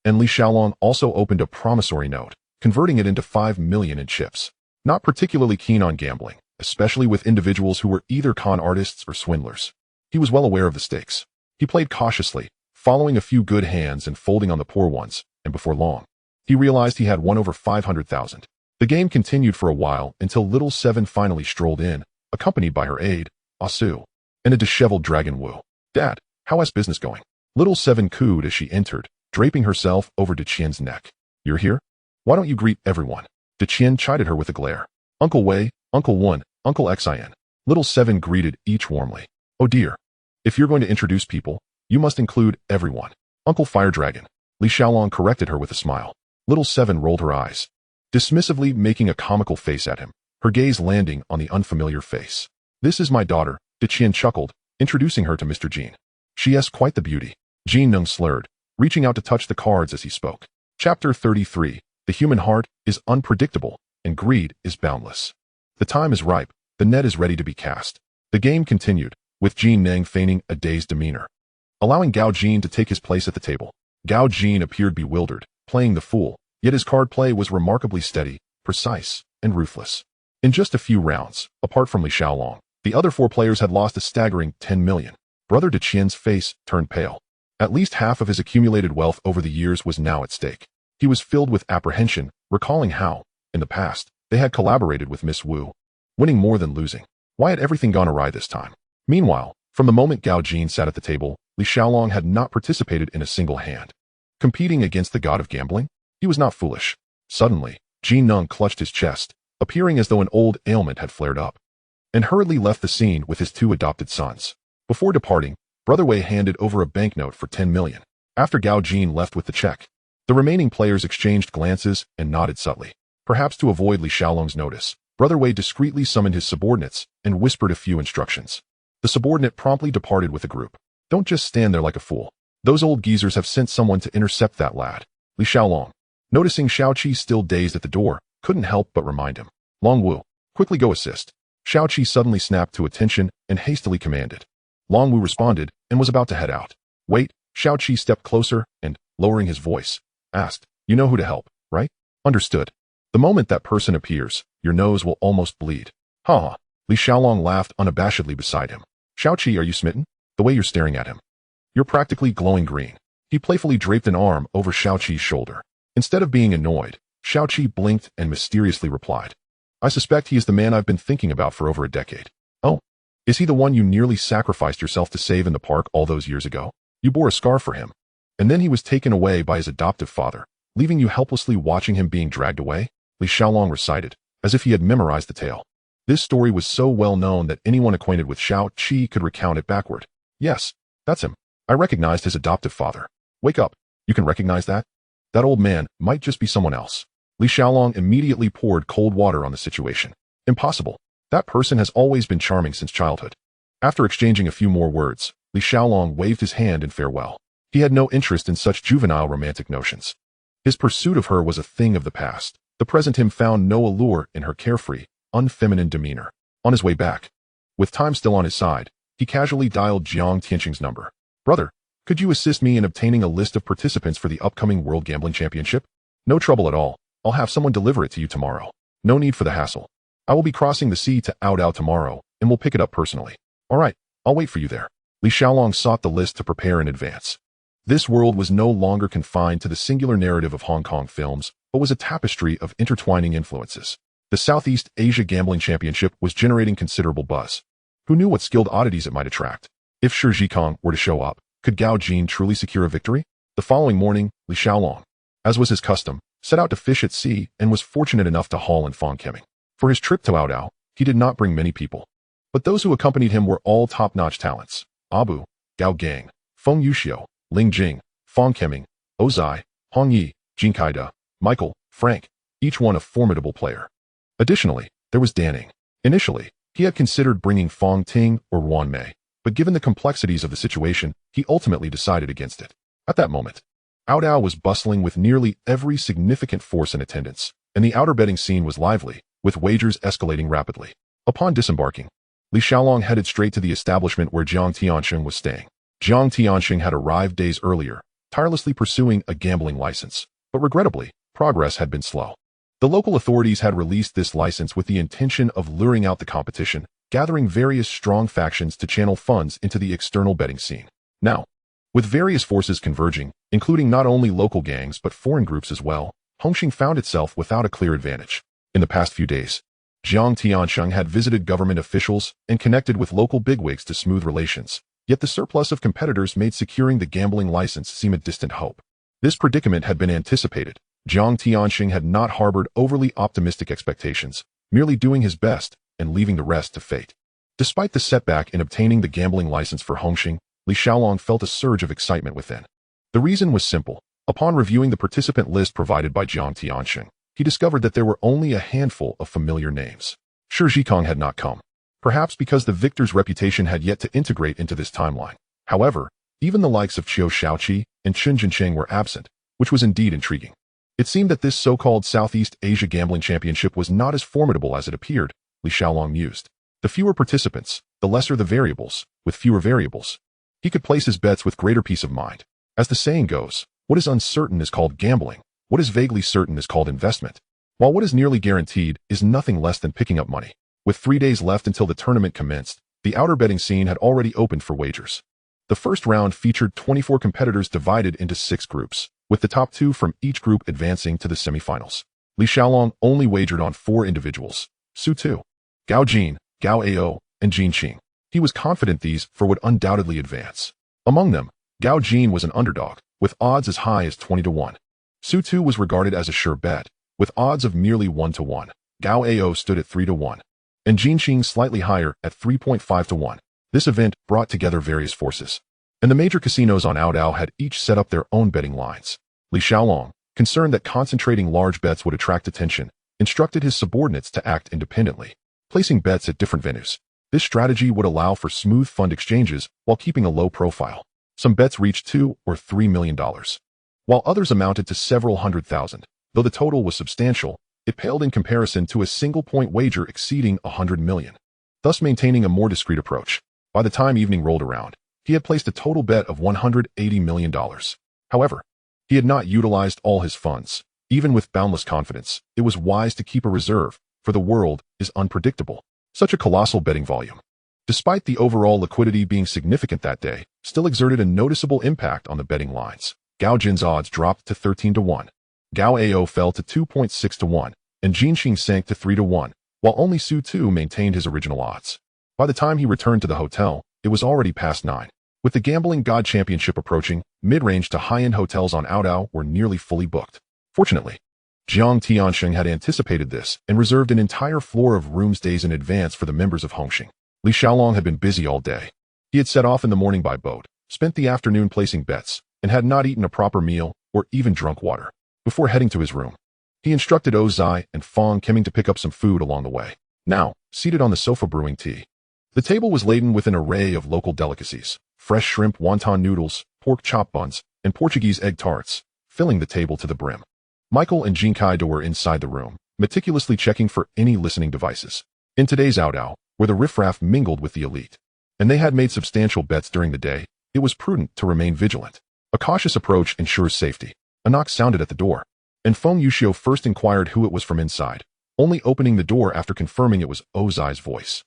And Li Xiaolong also opened a promissory note, converting it into 5 million in chips. Not particularly keen on gambling, especially with individuals who were either con artists or swindlers. He was well aware of the stakes. He played cautiously, following a few good hands and folding on the poor ones, and before long, he realized he had won over 500,000. The game continued for a while until Little Seven finally strolled in, accompanied by her aide, Asu, and a disheveled Dragon Wu. "Dad, how is business going?" Little Seven cooed as she entered, draping herself over Diqian's neck. "You're here? Why don't you greet everyone?" Diqian chided her with a glare. "Uncle Wei, Uncle One, Uncle Xian." Little Seven greeted each warmly. "Oh dear. If you're going to introduce people, you must include everyone." "Uncle Fire Dragon." Li Xiaolong corrected her with a smile. Little Seven rolled her eyes, dismissively making a comical face at him, her gaze landing on the unfamiliar face. "This is my daughter," Diqian chuckled, introducing her to Mr. Jean. "She has quite the beauty." Jean Neng slurred, reaching out to touch the cards as he spoke. Chapter 33. The human heart is unpredictable, and greed is boundless. The time is ripe, the net is ready to be cast. The game continued, with Jean Neng feigning a dazed demeanor, allowing Gao Jin to take his place at the table. Gao Jin appeared bewildered, playing the fool, yet his card play was remarkably steady, precise, and ruthless. In just a few rounds, apart from Li Xiaolong, the other 4 players had lost a staggering 10 million. Brother De Qian's face turned pale. At least half of his accumulated wealth over the years was now at stake. He was filled with apprehension, recalling how, in the past, they had collaborated with Miss Wu, winning more than losing. Why had everything gone awry this time? Meanwhile, from the moment Gao Jin sat at the table, Li Xiaolong had not participated in a single hand. Competing against the god of gambling? He was not foolish. Suddenly, Jin Nung clutched his chest, appearing as though an old ailment had flared up, and hurriedly left the scene with his 2 adopted sons. Before departing, Brother Wei handed over a banknote for 10 million. After Gao Jin left with the check, the remaining players exchanged glances and nodded subtly. Perhaps to avoid Li Xiaolong's notice, Brother Wei discreetly summoned his subordinates and whispered a few instructions. The subordinate promptly departed with the group. Don't just stand there like a fool. Those old geezers have sent someone to intercept that lad. Li Xiaolong, noticing Xiaoqi still dazed at the door, couldn't help but remind him. Long Wu, quickly go assist. Xiaoqi suddenly snapped to attention and hastily commanded. Long Wu responded and was about to head out. Wait, Xiaoqi stepped closer and, lowering his voice, asked, you know who to help, right? Understood. The moment that person appears, your nose will almost bleed. Ha ha. Li Xiaolong laughed unabashedly beside him. Xiaoqi, are you smitten? The way you're staring at him. You're practically glowing green. He playfully draped an arm over Xiaoqi's shoulder. Instead of being annoyed, Xiaoqi blinked and mysteriously replied. I suspect he is the man I've been thinking about for over a decade. Oh, is he the one you nearly sacrificed yourself to save in the park all those years ago? You bore a scar for him. And then he was taken away by his adoptive father, leaving you helplessly watching him being dragged away? Li Xiaolong recited, as if he had memorized the tale. This story was so well known that anyone acquainted with Xiaoqi could recount it backward. Yes, that's him. I recognized his adoptive father. Wake up. You can recognize that? That old man might just be someone else. Li Xiaolong immediately poured cold water on the situation. Impossible. That person has always been charming since childhood. After exchanging a few more words, Li Xiaolong waved his hand in farewell. He had no interest in such juvenile romantic notions. His pursuit of her was a thing of the past. The present him found no allure in her carefree, unfeminine demeanor. On his way back, with time still on his side, he casually dialed Jiang Tianqing's number. Brother, could you assist me in obtaining a list of participants for the upcoming World Gambling Championship? No trouble at all. I'll have someone deliver it to you tomorrow. No need for the hassle. I will be crossing the sea to Audao tomorrow, and will pick it up personally. All right, I'll wait for you there. Li Xiaolong sought the list to prepare in advance. This world was no longer confined to the singular narrative of Hong Kong films, but was a tapestry of intertwining influences. The Southeast Asia Gambling Championship was generating considerable buzz. Who knew what skilled oddities it might attract? If Shi Zhikong were to show up, could Gao Jin truly secure a victory? The following morning, Li Xiaolong, as was his custom, set out to fish at sea and was fortunate enough to haul in Fong Kemming. For his trip to Audao, he did not bring many people. But those who accompanied him were all top-notch talents. Abu, Gao Gang, Feng Yuxiu, Ling Jing, Fong Kemming, Ozai, Hong Yi, Jin Kaida, Michael, Frank, each one a formidable player. Additionally, there was Danning. Initially, he had considered bringing Fong Ting or Ruan Mei, but given the complexities of the situation, he ultimately decided against it. At that moment, Audao was bustling with nearly every significant force in attendance, and the outer betting scene was lively, with wagers escalating rapidly. Upon disembarking, Li Xiaolong headed straight to the establishment where Jiang Tianqing was staying. Jiang Tianqing had arrived days earlier, tirelessly pursuing a gambling license, but regrettably, progress had been slow. The local authorities had released this license with the intention of luring out the competition, gathering various strong factions to channel funds into the external betting scene. Now, with various forces converging, including not only local gangs but foreign groups as well, Hongqing found itself without a clear advantage. In the past few days, Jiang Tianqing had visited government officials and connected with local bigwigs to smooth relations, yet the surplus of competitors made securing the gambling license seem a distant hope. This predicament had been anticipated. Jiang Tianqing had not harbored overly optimistic expectations, merely doing his best and leaving the rest to fate. Despite the setback in obtaining the gambling license for Hongqing, Li Xiaolong felt a surge of excitement within. The reason was simple. Upon reviewing the participant list provided by Jiang Tianqing, he discovered that there were only a handful of familiar names. Shi Zhikong had not come, perhaps because the victor's reputation had yet to integrate into this timeline. However, even the likes of Qiu Shaoqi and Chen Jincheng were absent, which was indeed intriguing. It seemed that this so-called Southeast Asia Gambling Championship was not as formidable as it appeared, Li Xiaolong mused. The fewer participants, the lesser the variables. With fewer variables, he could place his bets with greater peace of mind. As the saying goes, what is uncertain is called gambling. What is vaguely certain is called investment. While what is nearly guaranteed is nothing less than picking up money. With 3 days left until the tournament commenced, the outer betting scene had already opened for wagers. The first round featured 24 competitors divided into 6 groups, with the top 2 from each group advancing to the semifinals. Li Xiaolong only wagered on 4 individuals: Su Tu, Gao Jin, Gao Ao, and Jin Qing. He was confident these 4 would undoubtedly advance. Among them, Gao Jin was an underdog, with odds as high as 20 to 1. Su Tu was regarded as a sure bet, with odds of merely 1 to 1. Gao Ao stood at 3 to 1, and Jin Qing slightly higher at 3.5 to 1. This event brought together various forces, and the major casinos on Audao had each set up their own betting lines. Li Xiaolong, concerned that concentrating large bets would attract attention, instructed his subordinates to act independently, placing bets at different venues. This strategy would allow for smooth fund exchanges while keeping a low profile. Some bets reached $2 or $3 million, while others amounted to several hundred thousand. Though the total was substantial, it paled in comparison to a single-point wager exceeding 100 million, thus maintaining a more discreet approach. By the time evening rolled around, he had placed a total bet of $180 million. However, he had not utilized all his funds. Even with boundless confidence, it was wise to keep a reserve, for the world is unpredictable. Such a colossal betting volume, despite the overall liquidity being significant that day, still exerted a noticeable impact on the betting lines. Gao Jin's odds dropped to 13 to 1. Gao Ao fell to 2.6 to 1, and Jin Qing sank to 3 to 1, while only Su Tu maintained his original odds. By the time he returned to the hotel, it was already past 9. With the Gambling God Championship approaching, mid-range to high-end hotels on Audao were nearly fully booked. Fortunately, Jiang Tiansheng had anticipated this and reserved an entire floor of rooms days in advance for the members of Hongxing. Li Xiaolong had been busy all day. He had set off in the morning by boat, spent the afternoon placing bets, and had not eaten a proper meal or even drunk water. Before heading to his room, he instructed Ozai and Fong Keming to pick up some food along the way. Now, seated on the sofa brewing tea, the table was laden with an array of local delicacies: fresh shrimp wonton noodles, pork chop buns, and Portuguese egg tarts, filling the table to the brim. Michael and Jin Kaido were inside the room, meticulously checking for any listening devices. In today's Audao, where the riffraff mingled with the elite, and they had made substantial bets during the day, it was prudent to remain vigilant. A cautious approach ensures safety. A knock sounded at the door, and Feng Yuxiu first inquired who it was from inside, only opening the door after confirming it was Ozai's voice.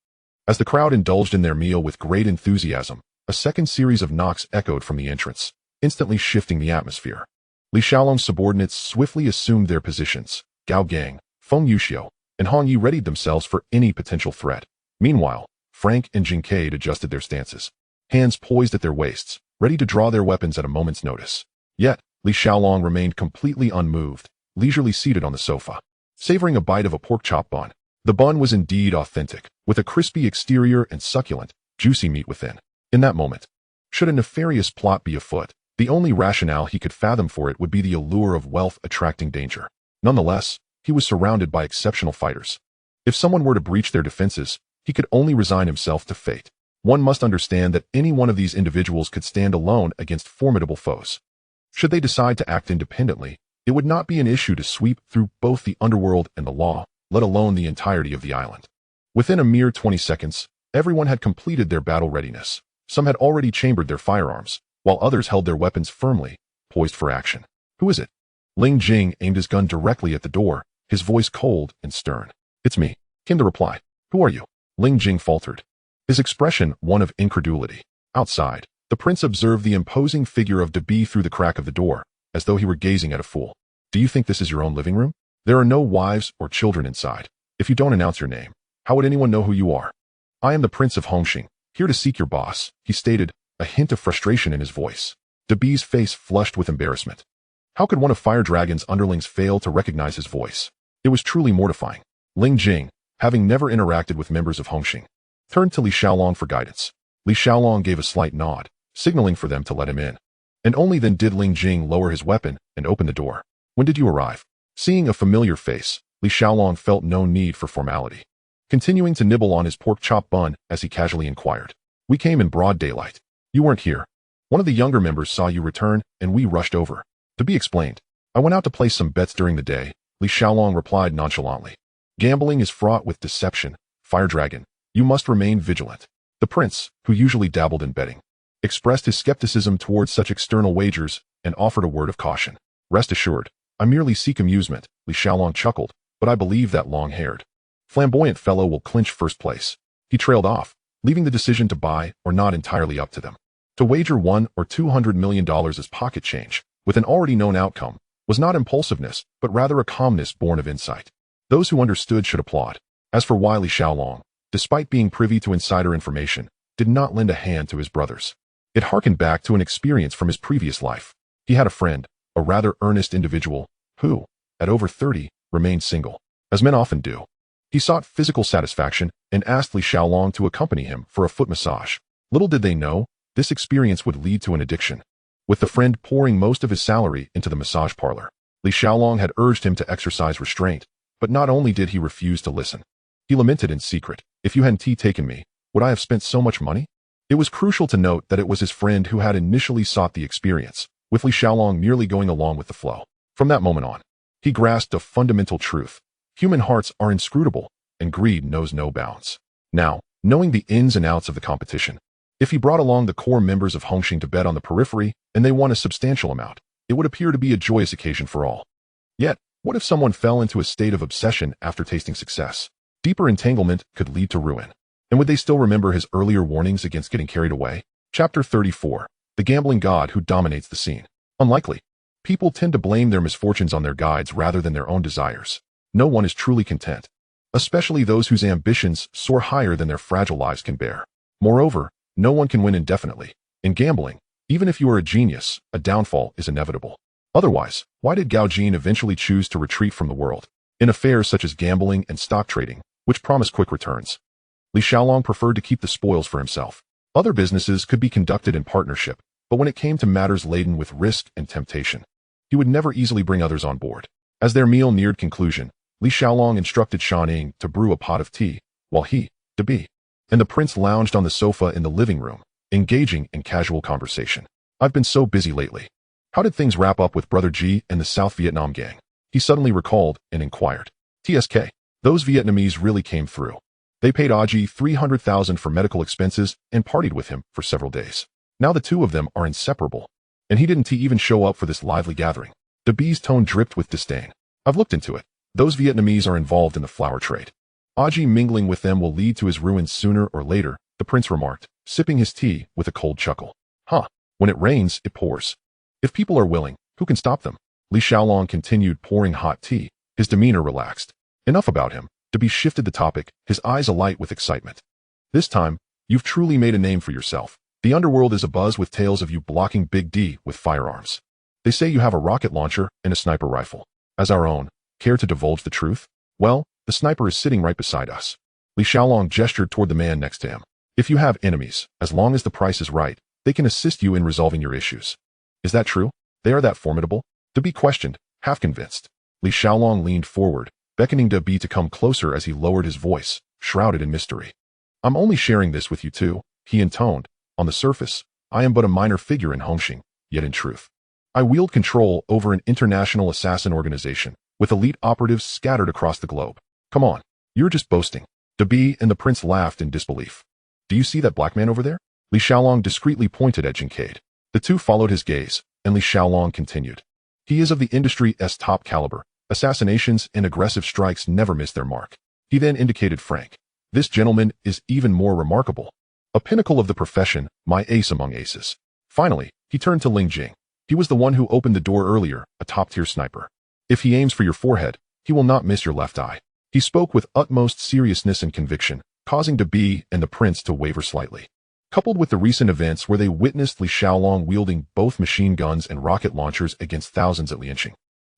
As the crowd indulged in their meal with great enthusiasm, a second series of knocks echoed from the entrance, instantly shifting the atmosphere. Li Xiaolong's subordinates swiftly assumed their positions. Gao Gang, Feng Yuxiu, and Hong Yi readied themselves for any potential threat. Meanwhile, Frank and Jinkade adjusted their stances, hands poised at their waists, ready to draw their weapons at a moment's notice. Yet, Li Xiaolong remained completely unmoved, leisurely seated on the sofa, savoring a bite of a pork chop bun. The bun was indeed authentic, with a crispy exterior and succulent, juicy meat within. In that moment, should a nefarious plot be afoot, the only rationale he could fathom for it would be the allure of wealth attracting danger. Nonetheless, he was surrounded by exceptional fighters. If someone were to breach their defenses, he could only resign himself to fate. One must understand that any one of these individuals could stand alone against formidable foes. Should they decide to act independently, it would not be an issue to sweep through both the underworld and the law, let alone the entirety of the island. Within a mere 20 seconds, everyone had completed their battle readiness. Some had already chambered their firearms, while others held their weapons firmly, poised for action. "Who is it?" Ling Jing aimed his gun directly at the door, his voice cold and stern. "It's me," came the reply. "Who are you?" Ling Jing faltered, his expression one of incredulity. Outside, the prince observed the imposing figure of Dabi through the crack of the door, as though he were gazing at a fool. "Do you think this is your own living room? There are no wives or children inside. If you don't announce your name, how would anyone know who you are?" "I am the Prince of Hongxing, here to seek your boss," he stated, a hint of frustration in his voice. Dabi's face flushed with embarrassment. How could one of Fire Dragon's underlings fail to recognize his voice? It was truly mortifying. Ling Jing, having never interacted with members of Hongxing, turned to Li Xiaolong for guidance. Li Xiaolong gave a slight nod, signaling for them to let him in. And only then did Ling Jing lower his weapon and open the door. "When did you arrive?" Seeing a familiar face, Li Xiaolong felt no need for formality. Continuing to nibble on his pork chop bun as he casually inquired. "We came in broad daylight. You weren't here. One of the younger members saw you return, and we rushed over." Dabi explained. "I went out to place some bets during the day," Li Xiaolong replied nonchalantly. "Gambling is fraught with deception. Fire Dragon, you must remain vigilant." The prince, who usually dabbled in betting, expressed his skepticism towards such external wagers and offered a word of caution. "Rest assured, I merely seek amusement," Li Xiaolong chuckled, "but I believe that long-haired, flamboyant fellow will clinch first place." He trailed off, leaving the decision to buy or not entirely up to them. To wager $1 or $200 million as pocket change, with an already known outcome, was not impulsiveness, but rather a calmness born of insight. Those who understood should applaud. As for Li Xiaolong, despite being privy to insider information, did not lend a hand to his brothers. It harkened back to an experience from his previous life. He had a friend, a rather earnest individual, who, at over 30, remained single, as men often do. He sought physical satisfaction and asked Li Xiaolong to accompany him for a foot massage. Little did they know, this experience would lead to an addiction. With the friend pouring most of his salary into the massage parlor, Li Xiaolong had urged him to exercise restraint, but not only did he refuse to listen. He lamented in secret, "If you hadn't taken me, would I have spent so much money?" It was crucial to note that it was his friend who had initially sought the experience, with Li Xiaolong merely going along with the flow. From that moment on, he grasped a fundamental truth. Human hearts are inscrutable, and greed knows no bounds. Now, knowing the ins and outs of the competition, if he brought along the core members of Hongxing to bet on the periphery, and they won a substantial amount, it would appear to be a joyous occasion for all. Yet, what if someone fell into a state of obsession after tasting success? Deeper entanglement could lead to ruin. And would they still remember his earlier warnings against getting carried away? Chapter 34. The Gambling God Who Dominates the Scene. Unlikely. People tend to blame their misfortunes on their guides rather than their own desires. No one is truly content, especially those whose ambitions soar higher than their fragile lives can bear. Moreover, no one can win indefinitely. In gambling, even if you are a genius, a downfall is inevitable. Otherwise, why did Gao Jin eventually choose to retreat from the world? In affairs such as gambling and stock trading, which promise quick returns, Li Xiaolong preferred to keep the spoils for himself. Other businesses could be conducted in partnership, but when it came to matters laden with risk and temptation, he would never easily bring others on board. As their meal neared conclusion, Li Xiaolong instructed Shan Ying to brew a pot of tea, while he, Bi, and the prince lounged on the sofa in the living room, engaging in casual conversation. "I've been so busy lately. How did things wrap up with Brother G and the South Vietnam gang?" He suddenly recalled and inquired. "TSK. Those Vietnamese really came through. They paid Aji 300,000 for medical expenses and partied with him for several days. Now the two of them are inseparable. And he didn't even show up for this lively gathering." Bi's tone dripped with disdain. "I've looked into it. Those Vietnamese are involved in the flower trade. Aji mingling with them will lead to his ruin sooner or later," the prince remarked, sipping his tea with a cold chuckle. "Huh. When it rains, it pours. If people are willing, who can stop them?" Li Xiaolong continued pouring hot tea, his demeanor relaxed. Enough about him. Bi shifted the topic, his eyes alight with excitement. "This time, you've truly made a name for yourself. The Underworld is abuzz with tales of you blocking Big D with firearms. They say you have a rocket launcher and a sniper rifle. As our own, care to divulge the truth? Well, the sniper is sitting right beside us." Li Xiaolong gestured toward the man next to him. "If you have enemies, as long as the price is right, they can assist you in resolving your issues." "Is that true? They are that formidable?" Bi questioned, half convinced. Li Xiaolong leaned forward, beckoning Bi to come closer as he lowered his voice, shrouded in mystery. "I'm only sharing this with you two," he intoned. "On the surface, I am but a minor figure in Hongxing, yet in truth, I wield control over an international assassin organization, with elite operatives scattered across the globe. Come on, you're just boasting." Bi and the prince laughed in disbelief. "Do you see that black man over there?" Li Xiaolong discreetly pointed at Jinkade. The two followed his gaze, and Li Xiaolong continued. "He is of the industry's top caliber. Assassinations and aggressive strikes never miss their mark." He then indicated Frank. "This gentleman is even more remarkable. A pinnacle of the profession, my ace among aces." Finally, he turned to Ling Jing. "He was the one who opened the door earlier, a top-tier sniper. If he aims for your forehead, he will not miss your left eye." He spoke with utmost seriousness and conviction, causing Bi and the prince to waver slightly. Coupled with the recent events where they witnessed Li Xiaolong wielding both machine guns and rocket launchers against thousands at Lianqing,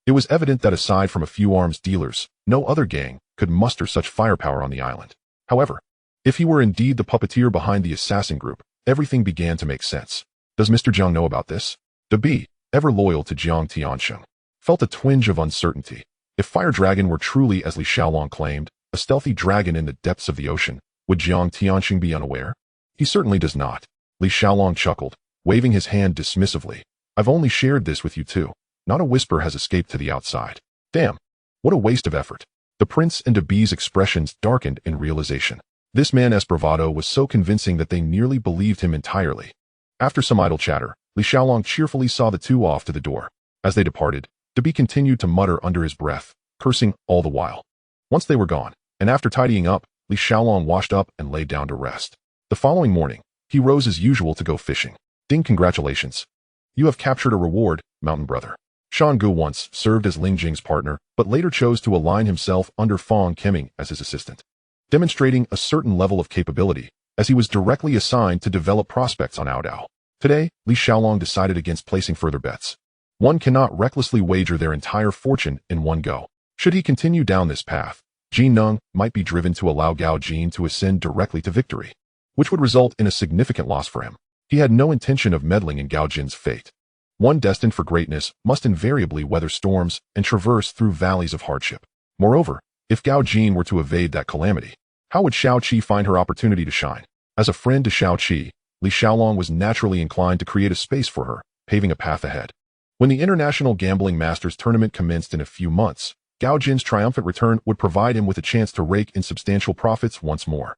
it was evident that aside from a few arms dealers, no other gang could muster such firepower on the island. However, if he were indeed the puppeteer behind the assassin group, everything began to make sense. "Does Mr. Jiang know about this?" Bi, ever loyal to Jiang Tiansheng, felt a twinge of uncertainty. If Fire Dragon were truly, as Li Xiaolong claimed, a stealthy dragon in the depths of the ocean, would Jiang Tianxing be unaware? He certainly does not. Li Xiaolong chuckled, waving his hand dismissively. "I've only shared this with you two. Not a whisper has escaped to the outside." Damn, what a waste of effort. The prince and Bi's expressions darkened in realization. This man's bravado was so convincing that they nearly believed him entirely. After some idle chatter, Li Xiaolong cheerfully saw the two off to the door. As they departed, Bi continued to mutter under his breath, cursing all the while. Once they were gone, and after tidying up, Li Xiaolong washed up and lay down to rest. The following morning, he rose as usual to go fishing. Ding, congratulations. You have captured a reward, Mountain Brother. Shan Gu once served as Ling Jing's partner, but later chose to align himself under Fang Keming as his assistant, demonstrating a certain level of capability, as he was directly assigned to develop prospects on Aodao. Today, Li Xiaolong decided against placing further bets. One cannot recklessly wager their entire fortune in one go. Should he continue down this path, Jin Nung might be driven to allow Gao Jin to ascend directly to victory, which would result in a significant loss for him. He had no intention of meddling in Gao Jin's fate. One destined for greatness must invariably weather storms and traverse through valleys of hardship. Moreover, if Gao Jin were to evade that calamity, how would Xiao Qi find her opportunity to shine? As a friend to Xiao Qi, Li Xiaolong was naturally inclined to create a space for her, paving a path ahead. When the International Gambling Masters Tournament commenced in a few months, Gao Jin's triumphant return would provide him with a chance to rake in substantial profits once more.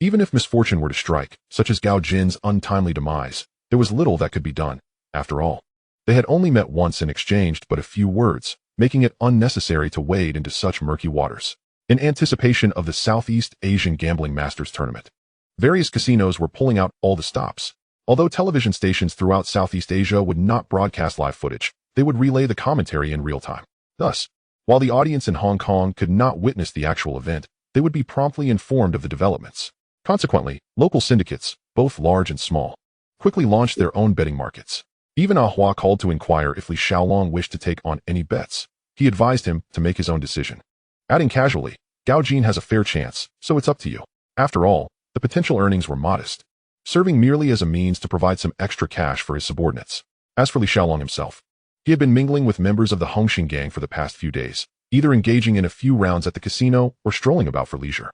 Even if misfortune were to strike, such as Gao Jin's untimely demise, there was little that could be done. After all, they had only met once and exchanged but a few words, making it unnecessary to wade into such murky waters. In anticipation of the Southeast Asian Gambling Masters Tournament, various casinos were pulling out all the stops. Although television stations throughout Southeast Asia would not broadcast live footage, they would relay the commentary in real time. Thus, while the audience in Hong Kong could not witness the actual event, they would be promptly informed of the developments. Consequently, local syndicates, both large and small, quickly launched their own betting markets. Even Ah Hua called to inquire if Li Xiaolong wished to take on any bets. He advised him to make his own decision, adding casually, Gao Jin has a fair chance, so it's up to you. After all, the potential earnings were modest, serving merely as a means to provide some extra cash for his subordinates. As for Li Xiaolong himself, he had been mingling with members of the Hongxing gang for the past few days, either engaging in a few rounds at the casino or strolling about for leisure.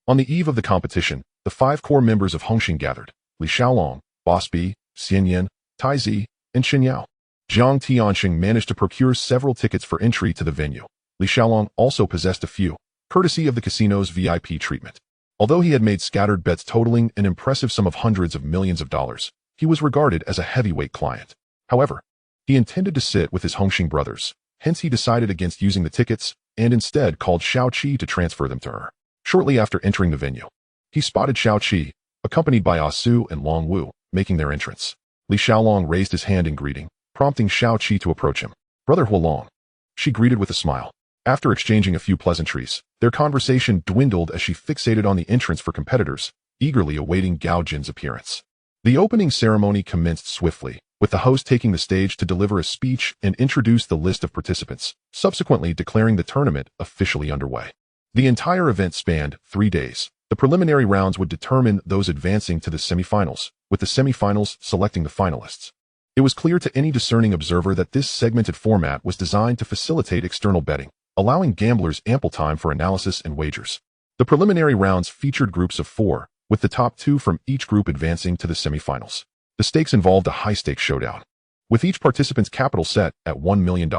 On the eve of the competition, the 5 core members of Hongxing gathered: Li Xiaolong, Boss B, Xian Yan, Tai Zi, and Xin Yao. Jiang Tianxing managed to procure several tickets for entry to the venue. Li Xiaolong also possessed a few, courtesy of the casino's VIP treatment. Although he had made scattered bets totaling an impressive sum of hundreds of millions of dollars, he was regarded as a heavyweight client. However, he intended to sit with his Hongxing brothers, hence he decided against using the tickets and instead called Xiao Qi to transfer them to her. Shortly after entering the venue, he spotted Xiao Qi, accompanied by Ah Su and Long Wu, making their entrance. Li Xiaolong raised his hand in greeting, prompting Xiao Qi to approach him. Brother Huolong, she greeted with a smile. After exchanging a few pleasantries, their conversation dwindled as she fixated on the entrance for competitors, eagerly awaiting Gao Jin's appearance. The opening ceremony commenced swiftly, with the host taking the stage to deliver a speech and introduce the list of participants, subsequently declaring the tournament officially underway. The entire event spanned 3 days. The preliminary rounds would determine those advancing to the semifinals, with the semifinals selecting the finalists. It was clear to any discerning observer that this segmented format was designed to facilitate external betting, allowing gamblers ample time for analysis and wagers. The preliminary rounds featured groups of 4, with the top 2 from each group advancing to the semifinals. The stakes involved a high-stakes showdown, with each participant's capital set at $1 million.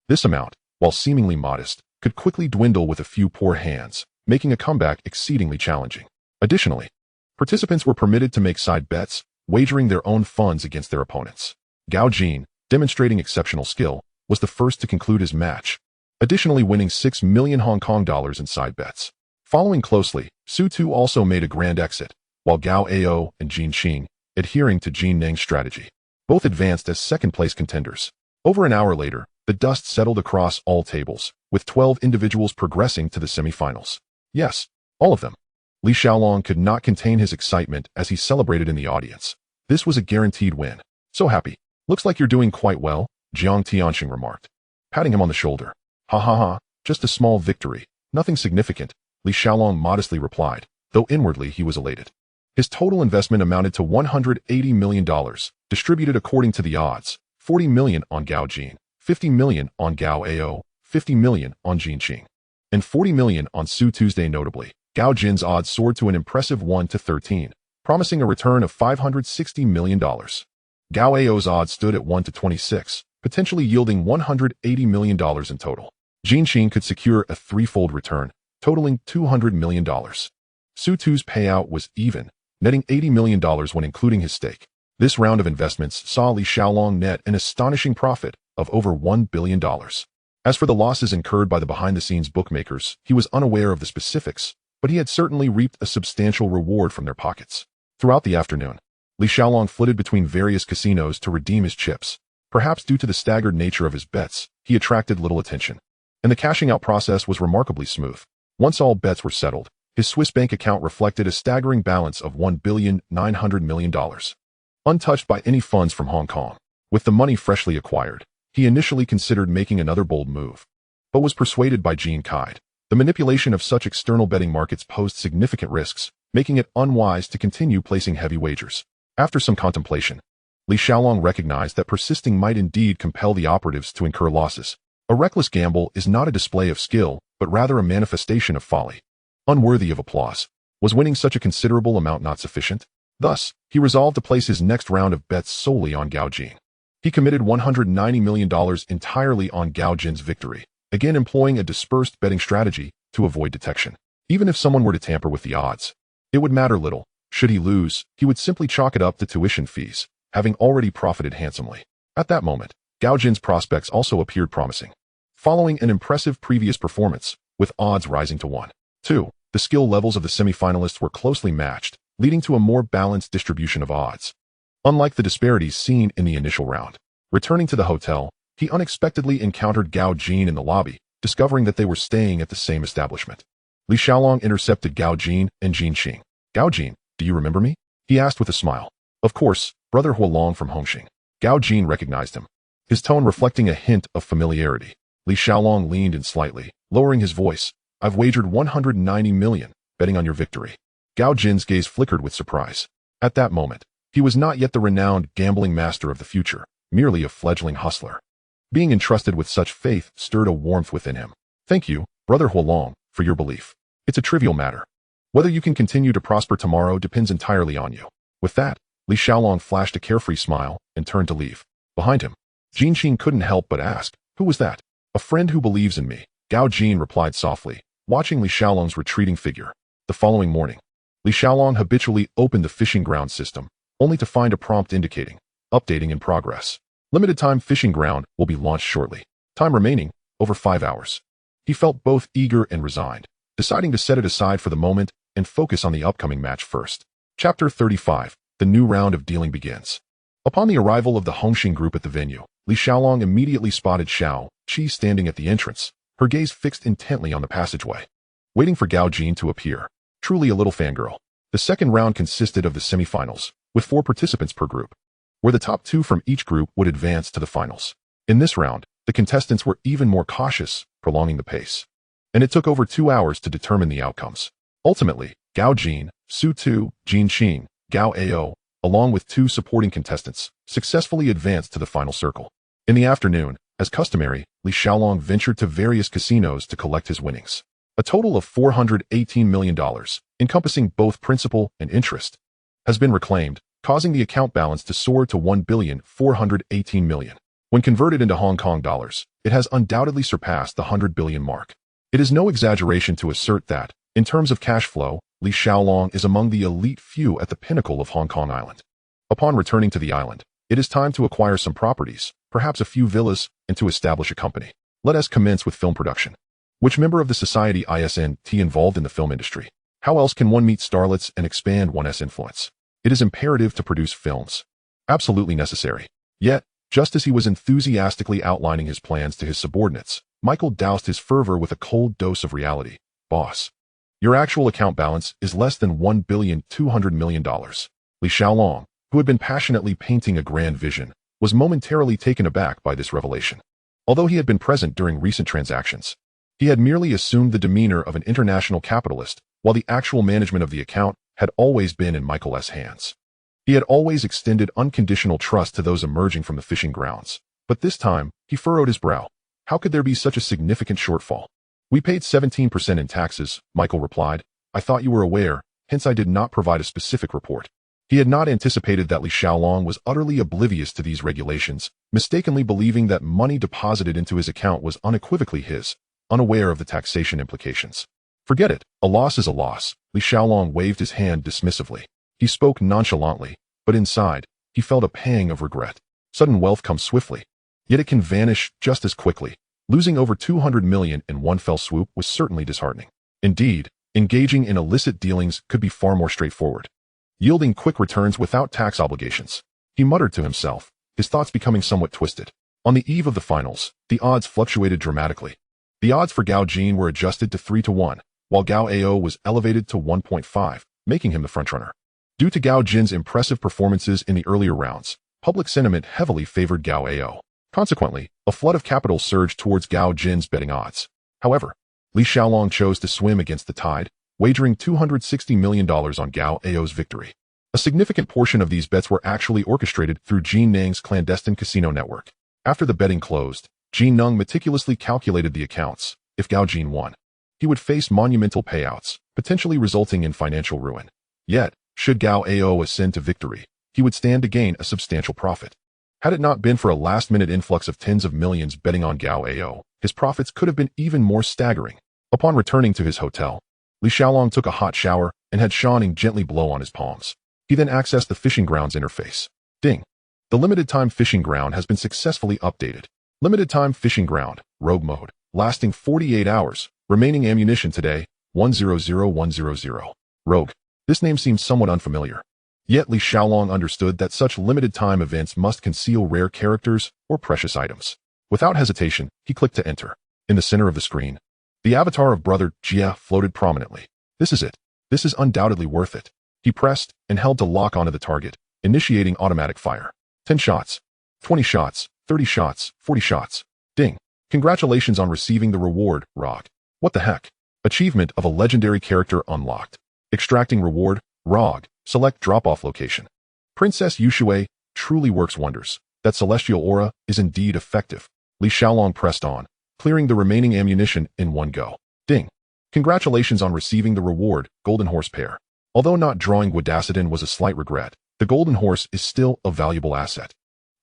This amount, while seemingly modest, could quickly dwindle with a few poor hands, making a comeback exceedingly challenging. Additionally, participants were permitted to make side bets, wagering their own funds against their opponents. Gao Jin, demonstrating exceptional skill, was the first to conclude his match, additionally winning 6 million Hong Kong dollars in side bets. Following closely, Su Tu also made a grand exit, while Gao Ao and Jin Qing, adhering to Jin Neng's strategy, both advanced as second-place contenders. Over an hour later, the dust settled across all tables, with 12 individuals progressing to the semifinals. Yes, all of them. Li Xiaolong could not contain his excitement as he celebrated in the audience. This was a guaranteed win. So happy. Looks like you're doing quite well, Jiang Tianxing remarked, patting him on the shoulder. Ha ha ha, just a small victory, nothing significant, Li Xiaolong modestly replied, though inwardly he was elated. His total investment amounted to $180 million, distributed according to the odds: 40 million on Gao Jin, 50 million on Gao Ao, 50 million on Jin Qing, and 40 million on Su Tuesday. Notably, Gao Jin's odds soared to an impressive 1-13, promising a return of $560 million. Gao Ao's odds stood at 1-26, potentially yielding $180 million in total. Jin Qing could secure a threefold return, totaling $200 million. Su Tu's payout was even, netting $80 million when including his stake. This round of investments saw Li Xiaolong net an astonishing profit of over $1 billion. As for the losses incurred by the behind-the-scenes bookmakers, he was unaware of the specifics, but he had certainly reaped a substantial reward from their pockets. Throughout the afternoon, Li Xiaolong flitted between various casinos to redeem his chips. Perhaps due to the staggered nature of his bets, he attracted little attention. And the cashing out process was remarkably smooth. Once all bets were settled, his Swiss bank account reflected a staggering balance of $1,900,000,000. Untouched by any funds from Hong Kong. With the money freshly acquired, he initially considered making another bold move, but was persuaded by Jean Kide. The manipulation of such external betting markets posed significant risks, making it unwise to continue placing heavy wagers. After some contemplation, Li Xiaolong recognized that persisting might indeed compel the operatives to incur losses. A reckless gamble is not a display of skill, but rather a manifestation of folly. Unworthy of applause. Was winning such a considerable amount not sufficient? Thus, he resolved to place his next round of bets solely on Gao Jin. He committed $190 million entirely on Gao Jin's victory, again employing a dispersed betting strategy to avoid detection. Even if someone were to tamper with the odds, it would matter little. Should he lose, he would simply chalk it up to tuition fees, having already profited handsomely. At that moment, Gao Jin's prospects also appeared promising. Following an impressive previous performance, with odds rising to 1-2, the skill levels of the semifinalists were closely matched, leading to a more balanced distribution of odds. Unlike the disparities seen in the initial round, returning to the hotel, he unexpectedly encountered Gao Jin in the lobby, discovering that they were staying at the same establishment. Li Xiaolong intercepted Gao Jin and Jin Xing. "Gao Jin, do you remember me?" he asked with a smile. "Of course, brother Huolong from Hongxing." Gao Jin recognized him, his tone reflecting a hint of familiarity. Li Xiaolong leaned in slightly, lowering his voice. "I've wagered 190 million, betting on your victory." Gao Jin's gaze flickered with surprise. At that moment, he was not yet the renowned gambling master of the future, merely a fledgling hustler. Being entrusted with such faith stirred a warmth within him. "Thank you, brother Huolong, for your belief. It's a trivial matter. Whether you can continue to prosper tomorrow depends entirely on you." With that, Li Xiaolong flashed a carefree smile and turned to leave. Behind him, Jin Xing couldn't help but ask, "Who was that?" "A friend who believes in me," Gao Jin replied softly, watching Li Xiaolong's retreating figure. The following morning, Li Xiaolong habitually opened the fishing ground system, only to find a prompt indicating, "Updating in progress. Limited time fishing ground will be launched shortly. Time remaining, over 5 hours." He felt both eager and resigned, deciding to set it aside for the moment and focus on the upcoming match first. Chapter 35. The new round of dealing begins. Upon the arrival of the Hongxing group at the venue, Li Xiaolong immediately spotted Xiao Qi standing at the entrance, her gaze fixed intently on the passageway, waiting for Gao Jin to appear. Truly a little fangirl. The second round consisted of the semifinals, with 4 participants per group, where the top 2 from each group would advance to the finals. In this round, the contestants were even more cautious, prolonging the pace. And it took over 2 hours to determine the outcomes. Ultimately, Gao Jin, Su Tu, Jin Xing, Gao Ao, along with 2 supporting contestants, successfully advanced to the final circle. In the afternoon, as customary, Li Xiaolong ventured to various casinos to collect his winnings. A total of $418 million, encompassing both principal and interest, has been reclaimed, causing the account balance to soar to $1,418,000,000. When converted into Hong Kong dollars, it has undoubtedly surpassed the 100 billion mark. It is no exaggeration to assert that, in terms of cash flow, Li Xiaolong is among the elite few at the pinnacle of Hong Kong Island. Upon returning to the island, it is time to acquire some properties, perhaps a few villas, and to establish a company. Let us commence with film production. Which member of the society isn't involved in the film industry? How else can one meet starlets and expand one's influence? It is imperative to produce films. Absolutely necessary. Yet, just as he was enthusiastically outlining his plans to his subordinates, Michael doused his fervor with a cold dose of reality. "Boss, your actual account balance is less than $1,200,000,000. Li Xiaolong, who had been passionately painting a grand vision, was momentarily taken aback by this revelation. Although he had been present during recent transactions, he had merely assumed the demeanor of an international capitalist, while the actual management of the account had always been in Michael's hands. He had always extended unconditional trust to those emerging from the fishing grounds, but this time, he furrowed his brow. How could there be such a significant shortfall? "We paid 17% in taxes," Michael replied. "I thought you were aware, hence I did not provide a specific report." He had not anticipated that Li Xiaolong was utterly oblivious to these regulations, mistakenly believing that money deposited into his account was unequivocally his, unaware of the taxation implications. "Forget it, a loss is a loss." Li Xiaolong waved his hand dismissively. He spoke nonchalantly, but inside, he felt a pang of regret. Sudden wealth comes swiftly, yet it can vanish just as quickly. Losing over 200 million in one fell swoop was certainly disheartening. Indeed, engaging in illicit dealings could be far more straightforward. yielding quick returns without tax obligations. He muttered to himself, his thoughts becoming somewhat twisted. On the eve of the finals, the odds fluctuated dramatically. The odds for Gao Jin were adjusted to 3-1, while Gao Ao was elevated to 1.5, making him the frontrunner. Due to Gao Jin's impressive performances in the earlier rounds, public sentiment heavily favored Gao Ao. Consequently, a flood of capital surged towards Gao Jin's betting odds. However, Li Xiaolong chose to swim against the tide, wagering $260 million on Gao Ao's victory. A significant portion of these bets were actually orchestrated through Jin Nang's clandestine casino network. After the betting closed, Jin Nang meticulously calculated the accounts. If Gao Jin won, he would face monumental payouts, potentially resulting in financial ruin. Yet, should Gao Ao ascend to victory, he would stand to gain a substantial profit. Had it not been for a last-minute influx of tens of millions betting on Gao Ao, his profits could have been even more staggering. Upon returning to his hotel, Li Xiaolong took a hot shower and had Ning gently blow on his palms. He then accessed the fishing grounds interface. Ding! The limited-time fishing ground has been successfully updated. Limited-time fishing ground, rogue mode, lasting 48 hours, remaining ammunition today, 100100. Rogue. This name seems somewhat unfamiliar. Yet Li Xiaolong understood that such limited-time events must conceal rare characters or precious items. Without hesitation, he clicked to enter. In the center of the screen, the avatar of Brother Jia floated prominently. This is it. This is undoubtedly worth it. He pressed and held to lock onto the target, initiating automatic fire. 10 shots, 20 shots, 30 shots, 40 shots. Ding. Congratulations on receiving the reward, ROG. What the heck? Achievement of a legendary character unlocked. Extracting reward, ROG. Select drop-off location. Princess Yushui truly works wonders. That celestial aura is indeed effective. Li Xiaolong pressed on, clearing the remaining ammunition in one go. Ding. Congratulations on receiving the reward, Golden Horse Pair. Although not drawing Guadacidin was a slight regret, the Golden Horse is still a valuable asset,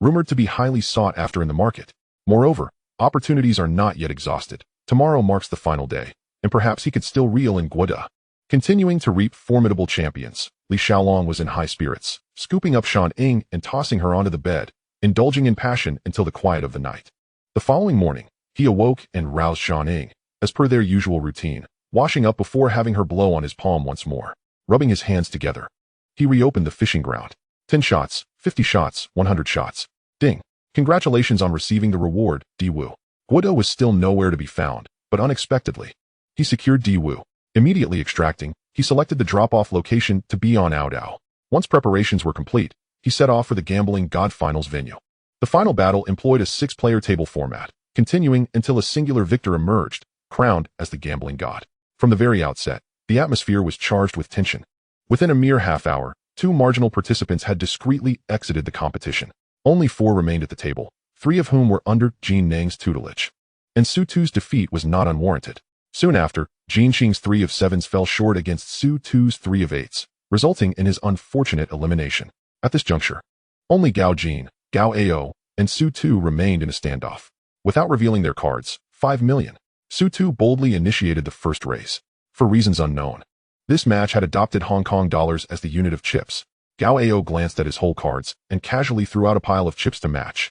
rumored to be highly sought after in the market. Moreover, opportunities are not yet exhausted. Tomorrow marks the final day, and perhaps he could still reel in Guada. Continuing to reap formidable champions, Li Xiaolong was in high spirits, scooping up Ying and tossing her onto the bed, indulging in passion until the quiet of the night. The following morning, he awoke and roused Ying, as per their usual routine, washing up before having her blow on his palm once more. Rubbing his hands together, he reopened the fishing ground. 10 shots, 50 shots, 100 shots. Ding. Congratulations on receiving the reward, Diwu. Guido was still nowhere to be found, but unexpectedly, he secured Diwu. Immediately extracting, he selected the drop-off location to be on Aodao. Once preparations were complete, he set off for the Gambling God Finals venue. The final battle employed a 6-player table format, continuing until a singular victor emerged, crowned as the Gambling God. From the very outset, the atmosphere was charged with tension. Within a mere half hour, 2 marginal participants had discreetly exited the competition. Only 4 remained at the table, 3 of whom were under Jin Nang's tutelage. And Su Tu's defeat was not unwarranted. Soon after, Jin Xing's 3 of 7s fell short against Su Tu's 3 of 8s, resulting in his unfortunate elimination. At this juncture, only Gao Jin, Gao Ao, and Su Tu remained in a standoff. Without revealing their cards, 5 million, Su Tu boldly initiated the first race. For reasons unknown, this match had adopted Hong Kong dollars as the unit of chips. Gao Ao glanced at his whole cards and casually threw out a pile of chips to match.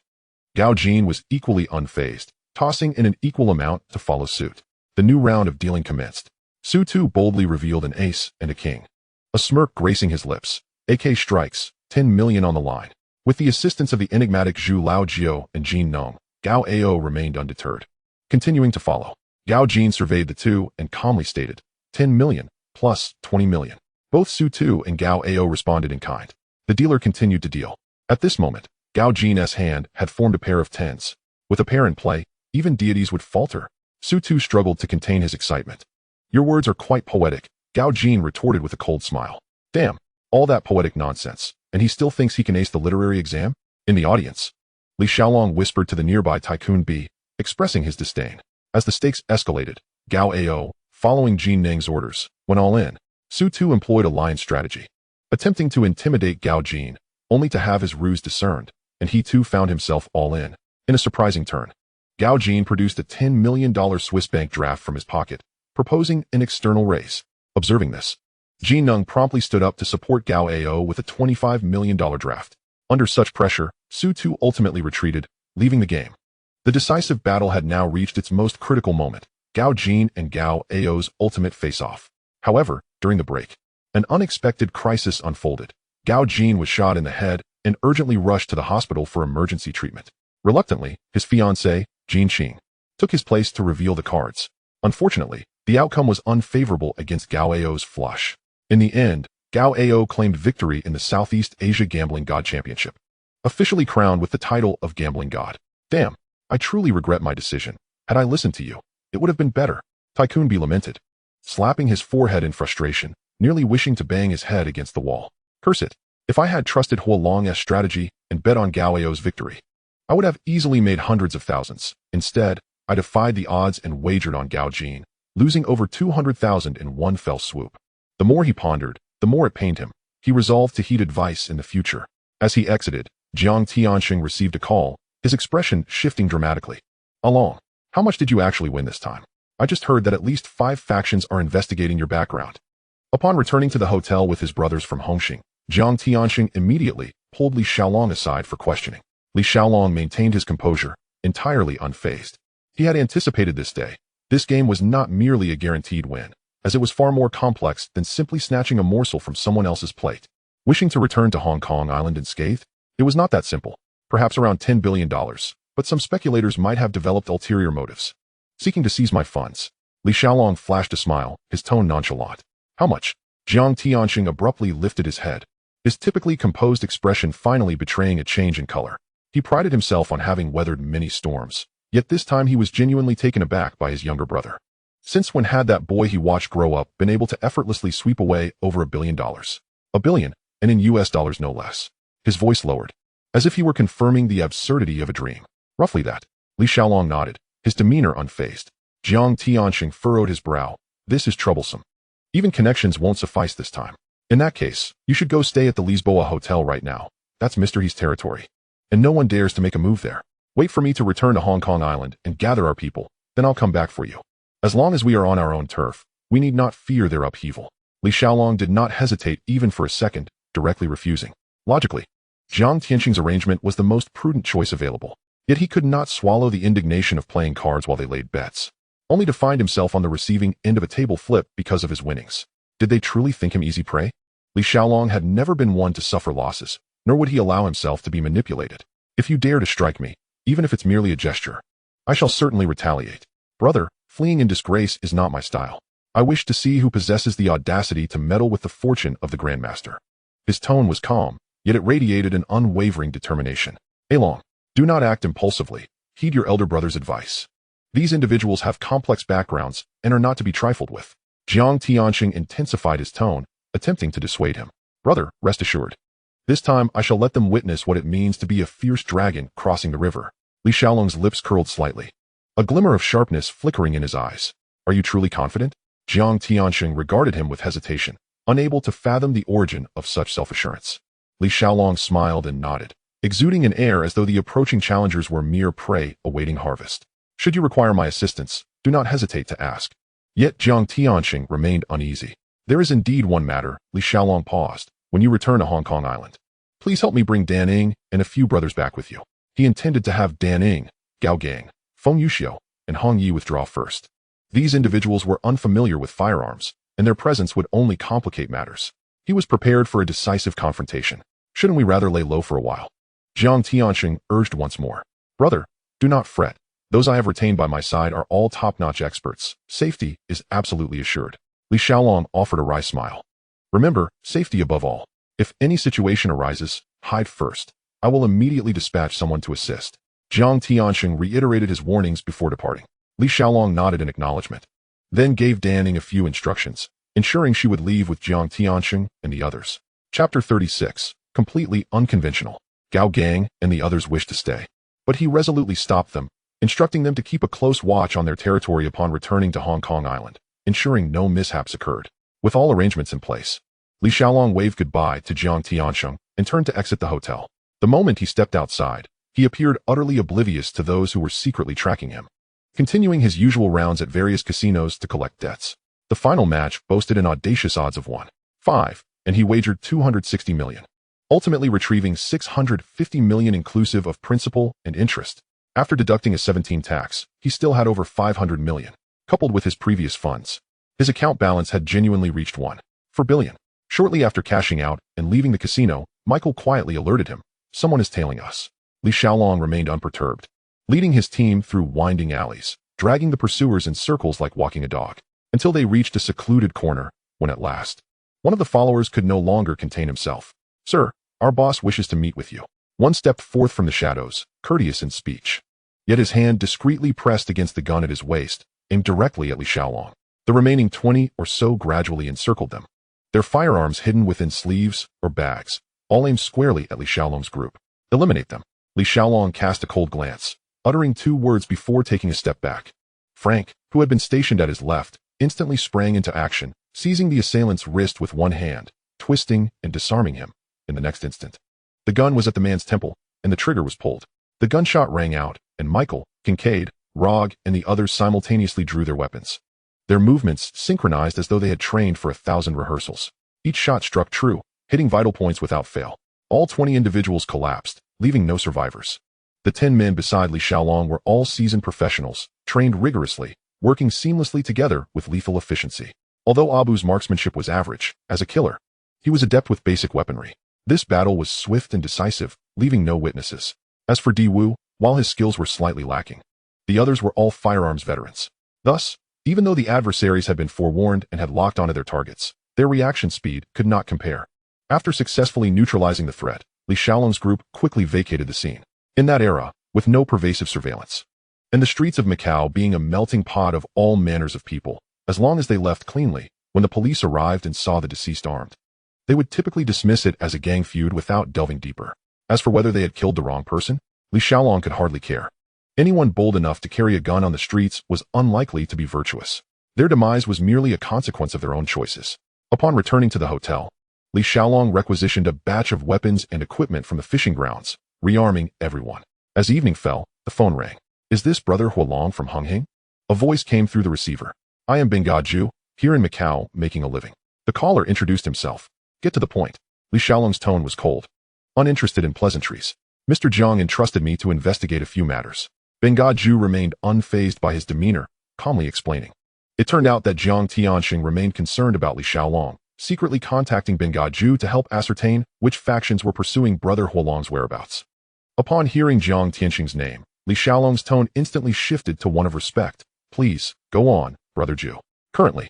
Gao Jin was equally unfazed, tossing in an equal amount to follow suit. The new round of dealing commenced. Su Tu boldly revealed an ace and a king. A smirk gracing his lips. AK strikes, 10 million on the line. With the assistance of the enigmatic Zhu Lao Jiao and Jin Nong, Gao Ao remained undeterred. Continuing to follow, Gao Jin surveyed the 2 and calmly stated, 10 million, plus 20 million. Both Su Tu and Gao Ao responded in kind. The dealer continued to deal. At this moment, Gao Jin's hand had formed a pair of 10s. With a pair in play, even deities would falter. Su Tu struggled to contain his excitement. Your words are quite poetic, Gao Jin retorted with a cold smile. Damn, all that poetic nonsense, and he still thinks he can ace the literary exam? In the audience, Li Xiaolong whispered to the nearby Tycoon B, expressing his disdain. As the stakes escalated, Gao Ao, following Jin Nang's orders, went all in. Su Tu employed a lying strategy, attempting to intimidate Gao Jin, only to have his ruse discerned, and he too found himself all in. In a surprising turn, Gao Jin produced a $10 million Swiss bank draft from his pocket, proposing an external raise. Observing this, Jin Nung promptly stood up to support Gao Ao with a $25 million draft. Under such pressure, Su Tu ultimately retreated, leaving the game. The decisive battle had now reached its most critical moment, Gao Jin and Gao Ao's ultimate face-off. However, during the break, an unexpected crisis unfolded. Gao Jin was shot in the head and urgently rushed to the hospital for emergency treatment. Reluctantly, his fiancée, Jin Qing, took his place to reveal the cards. Unfortunately, the outcome was unfavorable against Gao Ao's flush. In the end, Gao Ao claimed victory in the Southeast Asia Gambling God Championship, officially crowned with the title of Gambling God. Damn, I truly regret my decision. Had I listened to you, it would have been better, Tycoon B lamented, slapping his forehead in frustration, nearly wishing to bang his head against the wall. Curse it. If I had trusted Huolong's strategy and bet on Gao Ao's victory, I would have easily made hundreds of thousands. Instead, I defied the odds and wagered on Gao Jin, losing over 200,000 in one fell swoop. The more he pondered, the more it pained him. He resolved to heed advice in the future. As he exited, Jiang Tianxing received a call, his expression shifting dramatically. Along, how much did you actually win this time? I just heard that at least 5 factions are investigating your background. Upon returning to the hotel with his brothers from Hongxing, Jiang Tianxing immediately pulled Li Xiaolong aside for questioning. Li Xiaolong maintained his composure, entirely unfazed. He had anticipated this day. This game was not merely a guaranteed win, as it was far more complex than simply snatching a morsel from someone else's plate. Wishing to return to Hong Kong Island unscathed? It was not that simple. Perhaps around $10 billion, but some speculators might have developed ulterior motives. Seeking to seize my funds. Li Xiaolong flashed a smile, his tone nonchalant. How much? Jiang Tianxing abruptly lifted his head, his typically composed expression finally betraying a change in color. He prided himself on having weathered many storms, yet this time he was genuinely taken aback by his younger brother. Since when had that boy he watched grow up been able to effortlessly sweep away over $1 billion? $1 billion, and in US dollars no less. His voice lowered, as if he were confirming the absurdity of a dream. Roughly that. Li Xiaolong nodded, his demeanor unfazed. Jiang Tianxing furrowed his brow. This is troublesome. Even connections won't suffice this time. In that case, you should go stay at the Lisboa Hotel right now. That's Mr. He's territory. And no one dares to make a move there. Wait for me to return to Hong Kong Island and gather our people, then I'll come back for you. As long as we are on our own turf, we need not fear their upheaval. Li Xiaolong did not hesitate even for a second, directly refusing. Logically, Jiang Tianxing's arrangement was the most prudent choice available. Yet he could not swallow the indignation of playing cards while they laid bets, only to find himself on the receiving end of a table flip because of his winnings. Did they truly think him easy prey? Li Xiaolong had never been one to suffer losses, nor would he allow himself to be manipulated. If you dare to strike me, even if it's merely a gesture, I shall certainly retaliate. Brother, fleeing in disgrace is not my style. I wish to see who possesses the audacity to meddle with the fortune of the Grandmaster. His tone was calm, yet it radiated an unwavering determination. Along, do not act impulsively. Heed your elder brother's advice. These individuals have complex backgrounds and are not to be trifled with. Jiang Tianxing intensified his tone, attempting to dissuade him. Brother, rest assured. This time I shall let them witness what it means to be a fierce dragon crossing the river. Li Xiaolong's lips curled slightly, a glimmer of sharpness flickering in his eyes. Are you truly confident? Jiang Tianxing regarded him with hesitation, unable to fathom the origin of such self-assurance. Li Xiaolong smiled and nodded, exuding an air as though the approaching challengers were mere prey awaiting harvest. Should you require my assistance, do not hesitate to ask. Yet Jiang Tianxing remained uneasy. There is indeed one matter, Li Xiaolong paused, when you return to Hong Kong Island. Please help me bring Dan Ing and a few brothers back with you. He intended to have Dan Ing, Gao Gang, Feng Yuxiu, and Hong Yi withdraw first. These individuals were unfamiliar with firearms, and their presence would only complicate matters. He was prepared for a decisive confrontation. Shouldn't we rather lay low for a while? Jiang Tianxing urged once more. Brother, do not fret. Those I have retained by my side are all top-notch experts. Safety is absolutely assured. Li Xiaolong offered a wry smile. Remember, safety above all. If any situation arises, hide first. I will immediately dispatch someone to assist. Jiang Tianxing reiterated his warnings before departing. Li Xiaolong nodded in acknowledgement, then gave Dan Ing a few instructions, ensuring she would leave with Jiang Tianxing and the others. Chapter 36. Completely unconventional. Gao Gang and the others wished to stay, but he resolutely stopped them, instructing them to keep a close watch on their territory upon returning to Hong Kong Island, ensuring no mishaps occurred. With all arrangements in place, Li Xiaolong waved goodbye to Jiang Tianxing and turned to exit the hotel. The moment he stepped outside, he appeared utterly oblivious to those who were secretly tracking him, continuing his usual rounds at various casinos to collect debts. The final match boasted an audacious odds of 1-5, and he wagered 260 million, ultimately retrieving 650 million inclusive of principal and interest. After deducting a 17 tax, he still had over 500 million, coupled with his previous funds. His account balance had genuinely reached 1 billion. Shortly after cashing out and leaving the casino, Michael quietly alerted him. Someone is tailing us. Li Xiaolong remained unperturbed, leading his team through winding alleys, dragging the pursuers in circles like walking a dog, until they reached a secluded corner, when at last, one of the followers could no longer contain himself. Sir, our boss wishes to meet with you. One stepped forth from the shadows, courteous in speech. Yet his hand discreetly pressed against the gun at his waist, aimed directly at Li Xiaolong. The remaining 20 or so gradually encircled them, their firearms hidden within sleeves or bags, all aimed squarely at Li Xiaolong's group. Eliminate them. Li Xiaolong cast a cold glance, uttering 2 words before taking a step back. Frank, who had been stationed at his left, instantly sprang into action, seizing the assailant's wrist with one hand, twisting and disarming him. In the next instant, the gun was at the man's temple, and the trigger was pulled. The gunshot rang out, and Michael, Kincaid, Rog, and the others simultaneously drew their weapons. Their movements synchronized as though they had trained for 1,000 rehearsals. Each shot struck true, hitting vital points without fail. All 20 individuals collapsed, leaving no survivors. The 10 men beside Li Xiaolong were all seasoned professionals, trained rigorously, working seamlessly together with lethal efficiency. Although Abu's marksmanship was average, as a killer, he was adept with basic weaponry. This battle was swift and decisive, leaving no witnesses. As for Di Wu, while his skills were slightly lacking, the others were all firearms veterans. Thus, even though the adversaries had been forewarned and had locked onto their targets, their reaction speed could not compare. After successfully neutralizing the threat, Li Xiaolong's group quickly vacated the scene. In that era, with no pervasive surveillance, and the streets of Macau being a melting pot of all manners of people, as long as they left cleanly, when the police arrived and saw the deceased armed, they would typically dismiss it as a gang feud without delving deeper. As for whether they had killed the wrong person, Li Xiaolong could hardly care. Anyone bold enough to carry a gun on the streets was unlikely to be virtuous. Their demise was merely a consequence of their own choices. Upon returning to the hotel, Li Xiaolong requisitioned a batch of weapons and equipment from the fishing grounds, rearming everyone. As evening fell, the phone rang. Is this Brother Huolong from Hing? A voice came through the receiver. I am Bengaju, here in Macau, making a living. The caller introduced himself. Get to the point. Li Xiaolong's tone was cold, uninterested in pleasantries. Mr. Jiang entrusted me to investigate a few matters. Bengaju remained unfazed by his demeanor, calmly explaining. It turned out that Jiang Tianxing remained concerned about Li Xiaolong, secretly contacting Bengaju to help ascertain which factions were pursuing Brother Huolong's whereabouts. Upon hearing Jiang Tianxing's name, Li Xiaolong's tone instantly shifted to one of respect. Please, go on, Brother Ju. Currently,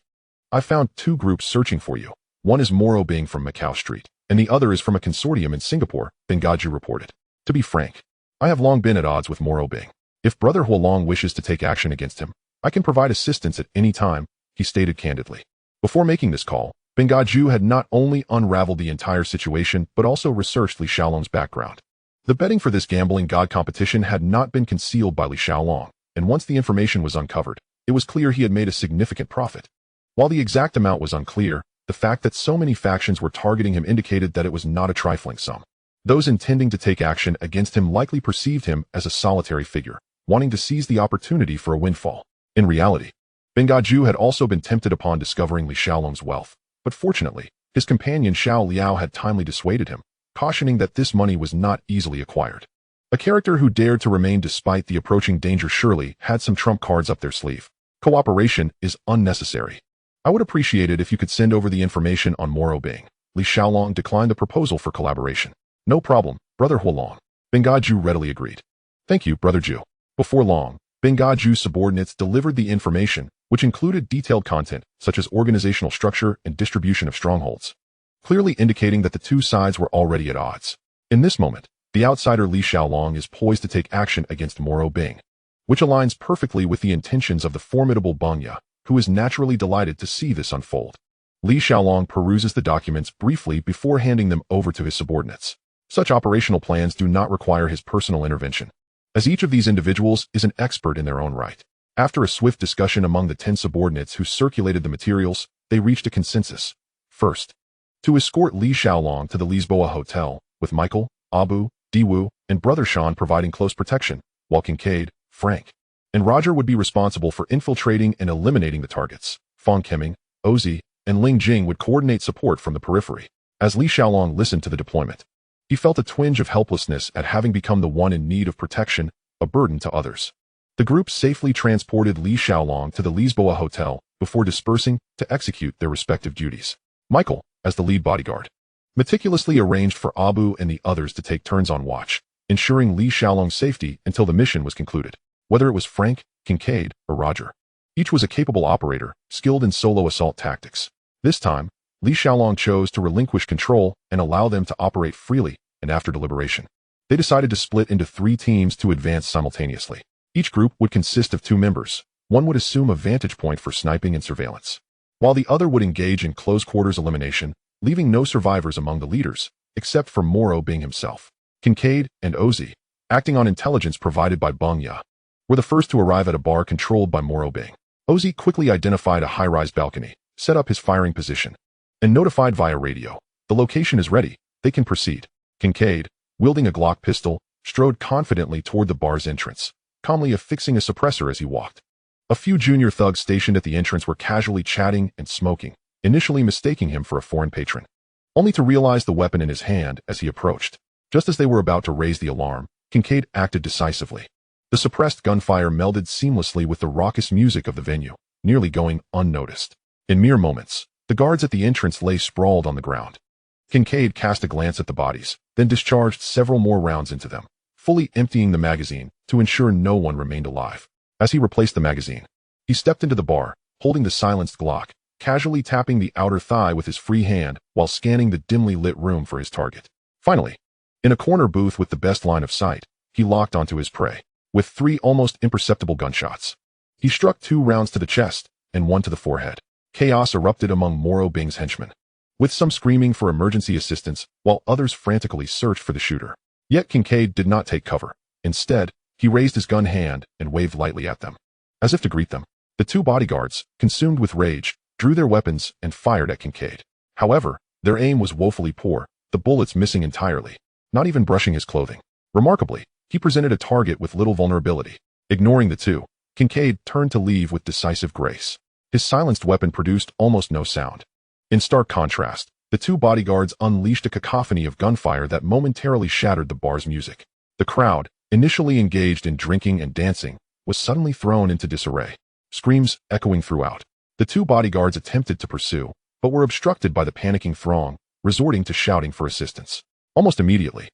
I found 2 groups searching for you. One is Moro Bing from Macau Street, and the other is from a consortium in Singapore, Bengaju reported. To be frank, I have long been at odds with Moro Bing. If Brother Huolong wishes to take action against him, I can provide assistance at any time, he stated candidly. Before making this call, Bengaju had not only unraveled the entire situation but also researched Li Xiaolong's background. The betting for this gambling god competition had not been concealed by Li Xiaolong, and once the information was uncovered, it was clear he had made a significant profit. While the exact amount was unclear, the fact that so many factions were targeting him indicated that it was not a trifling sum. Those intending to take action against him likely perceived him as a solitary figure, wanting to seize the opportunity for a windfall. In reality, Bengaju had also been tempted upon discovering Li Xiaolong's wealth, but fortunately, his companion Xiao Liao had timely dissuaded him, cautioning that this money was not easily acquired. A character who dared to remain despite the approaching danger surely had some trump cards up their sleeve. Cooperation is unnecessary. I would appreciate it if you could send over the information on Moro Bing. Li Xiaolong declined the proposal for collaboration. No problem, Brother Huolong. Bengaju readily agreed. Thank you, Brother Ju. Before long, Bengaju's subordinates delivered the information, which included detailed content, such as organizational structure and distribution of strongholds, clearly indicating that the 2 sides were already at odds. In this moment, the outsider Li Xiaolong is poised to take action against Moro Bing, which aligns perfectly with the intentions of the formidable Banya, who is naturally delighted to see this unfold. Li Xiaolong peruses the documents briefly before handing them over to his subordinates. Such operational plans do not require his personal intervention, as each of these individuals is an expert in their own right. After a swift discussion among the 10 subordinates who circulated the materials, they reached a consensus. First, to escort Li Xiaolong to the Lisboa Hotel, with Michael, Abu, Di Wu, and Brother Sean providing close protection, while Kincaid, Frank, and Roger would be responsible for infiltrating and eliminating the targets. Fong Kemming, Ozzy, and Ling Jing would coordinate support from the periphery. As Li Xiaolong listened to the deployment, he felt a twinge of helplessness at having become the one in need of protection, a burden to others. The group safely transported Li Xiaolong to the Lisboa Hotel before dispersing to execute their respective duties. Michael, as the lead bodyguard, meticulously arranged for Abu and the others to take turns on watch, ensuring Li Xiaolong's safety until the mission was concluded. Whether it was Frank, Kincaid, or Roger, each was a capable operator, skilled in solo assault tactics. This time, Li Xiaolong chose to relinquish control and allow them to operate freely, and after deliberation, they decided to split into 3 teams to advance simultaneously. Each group would consist of 2 members. One would assume a vantage point for sniping and surveillance, while the other would engage in close-quarters elimination, leaving no survivors among the leaders, except for Moro Bing himself. Kincaid and Ozzy, acting on intelligence provided by Beng Ya, were the first to arrive at a bar controlled by Moro Bing. Ozzy quickly identified a high-rise balcony, set up his firing position, and notified via radio, "The location is ready, they can proceed." Kincaid, wielding a Glock pistol, strode confidently toward the bar's entrance, calmly affixing a suppressor as he walked. A few junior thugs stationed at the entrance were casually chatting and smoking, initially mistaking him for a foreign patron, only to realize the weapon in his hand as he approached. Just as they were about to raise the alarm, Kincaid acted decisively. The suppressed gunfire melded seamlessly with the raucous music of the venue, nearly going unnoticed. In mere moments, the guards at the entrance lay sprawled on the ground. Kincaid cast a glance at the bodies, then discharged several more rounds into them, fully emptying the magazine to ensure no one remained alive. As he replaced the magazine, he stepped into the bar, holding the silenced Glock, casually tapping the outer thigh with his free hand while scanning the dimly lit room for his target. Finally, in a corner booth with the best line of sight, he locked onto his prey, with 3 almost imperceptible gunshots. He struck 2 rounds to the chest and 1 to the forehead. Chaos erupted among Moro Bing's henchmen, with some screaming for emergency assistance while others frantically searched for the shooter. Yet Kincaid did not take cover. Instead, he raised his gun hand and waved lightly at them. As if to greet them, the 2 bodyguards, consumed with rage, drew their weapons and fired at Kincaid. However, their aim was woefully poor, the bullets missing entirely, not even brushing his clothing. Remarkably, he presented a target with little vulnerability. Ignoring the 2, Kincaid turned to leave with decisive grace. His silenced weapon produced almost no sound. In stark contrast, the 2 bodyguards unleashed a cacophony of gunfire that momentarily shattered the bar's music. The crowd, initially engaged in drinking and dancing, was suddenly thrown into disarray, screams echoing throughout. The 2 bodyguards attempted to pursue, but were obstructed by the panicking throng, resorting to shouting for assistance. Almost immediately,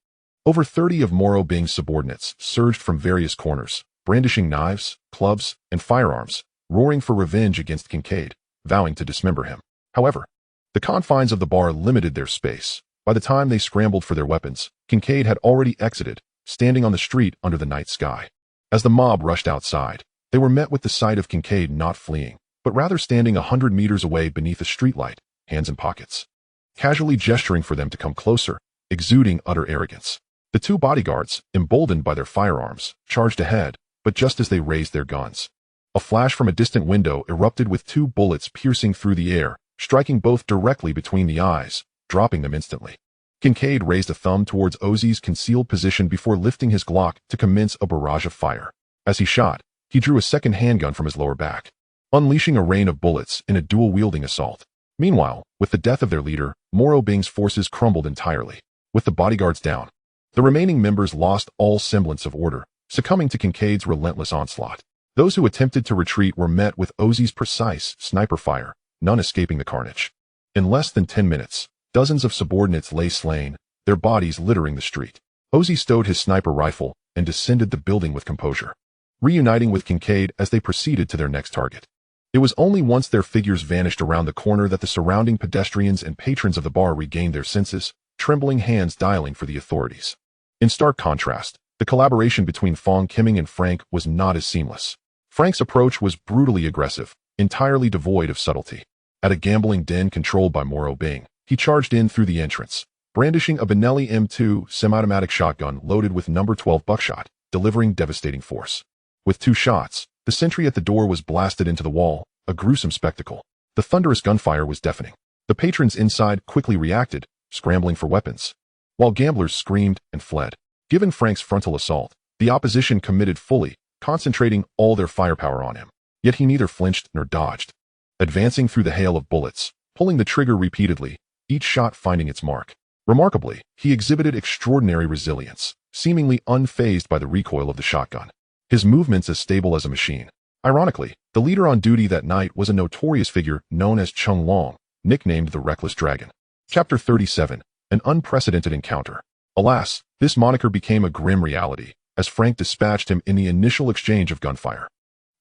over 30 of Moro Bing's subordinates surged from various corners, brandishing knives, clubs, and firearms, roaring for revenge against Kincaid, vowing to dismember him. However, the confines of the bar limited their space. By the time they scrambled for their weapons, Kincaid had already exited, standing on the street under the night sky. As the mob rushed outside, they were met with the sight of Kincaid not fleeing, but rather standing 100 meters away beneath a streetlight, hands in pockets, casually gesturing for them to come closer, exuding utter arrogance. The 2 bodyguards, emboldened by their firearms, charged ahead, but just as they raised their guns, a flash from a distant window erupted with 2 bullets piercing through the air, striking both directly between the eyes, dropping them instantly. Kincaid raised a thumb towards Ozzy's concealed position before lifting his Glock to commence a barrage of fire. As he shot, he drew a second handgun from his lower back, unleashing a rain of bullets in a dual-wielding assault. Meanwhile, with the death of their leader, Moro Bing's forces crumbled entirely. With the bodyguards down, the remaining members lost all semblance of order, succumbing to Kincaid's relentless onslaught. Those who attempted to retreat were met with Ozzy's precise sniper fire, none escaping the carnage. In less than 10 minutes, dozens of subordinates lay slain, their bodies littering the street. Ozzy stowed his sniper rifle and descended the building with composure, reuniting with Kincaid as they proceeded to their next target. It was only once their figures vanished around the corner that the surrounding pedestrians and patrons of the bar regained their senses, trembling hands dialing for the authorities. In stark contrast, the collaboration between Fong Kimming and Frank was not as seamless. Frank's approach was brutally aggressive, entirely devoid of subtlety. At a gambling den controlled by Moro Bing, he charged in through the entrance, brandishing a Benelli M2 semi-automatic shotgun loaded with number 12 buckshot, delivering devastating force. With 2 shots, the sentry at the door was blasted into the wall, a gruesome spectacle. The thunderous gunfire was deafening. The patrons inside quickly reacted, scrambling for weapons, while gamblers screamed and fled. Given Frank's frontal assault, the opposition committed fully, concentrating all their firepower on him. Yet he neither flinched nor dodged, advancing through the hail of bullets, pulling the trigger repeatedly, each shot finding its mark. Remarkably, he exhibited extraordinary resilience, seemingly unfazed by the recoil of the shotgun, his movements as stable as a machine. Ironically, the leader on duty that night was a notorious figure known as Chung Long, nicknamed the Reckless Dragon. Chapter 37. An Unprecedented Encounter. Alas, this moniker became a grim reality, as Frank dispatched him in the initial exchange of gunfire.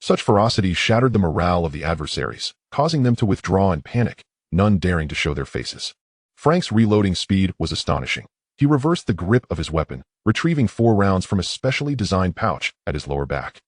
Such ferocity shattered the morale of the adversaries, causing them to withdraw in panic, none daring to show their faces. Frank's reloading speed was astonishing. He reversed the grip of his weapon, retrieving 4 rounds from a specially designed pouch at his lower back,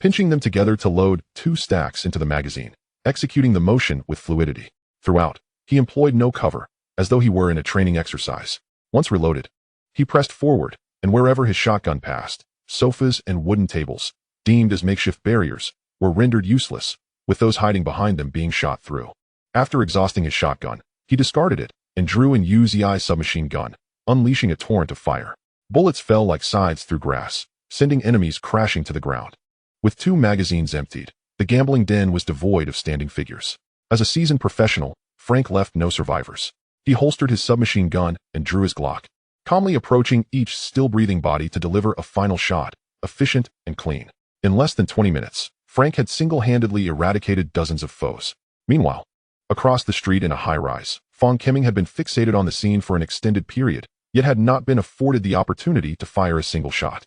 pinching them together to load 2 stacks into the magazine, executing the motion with fluidity. Throughout, he employed no cover, as though he were in a training exercise. Once reloaded, he pressed forward, and wherever his shotgun passed, sofas and wooden tables, deemed as makeshift barriers, were rendered useless, with those hiding behind them being shot through. After exhausting his shotgun, he discarded it and drew an UZI submachine gun, unleashing a torrent of fire. Bullets fell like scythes through grass, sending enemies crashing to the ground. With 2 magazines emptied, the gambling den was devoid of standing figures. As a seasoned professional, Frank left no survivors. He holstered his submachine gun and drew his Glock, calmly approaching each still-breathing body to deliver a final shot, efficient and clean. In less than 20 minutes, Frank had single-handedly eradicated dozens of foes. Meanwhile, across the street in a high-rise, Phong Kemming had been fixated on the scene for an extended period, yet had not been afforded the opportunity to fire a single shot.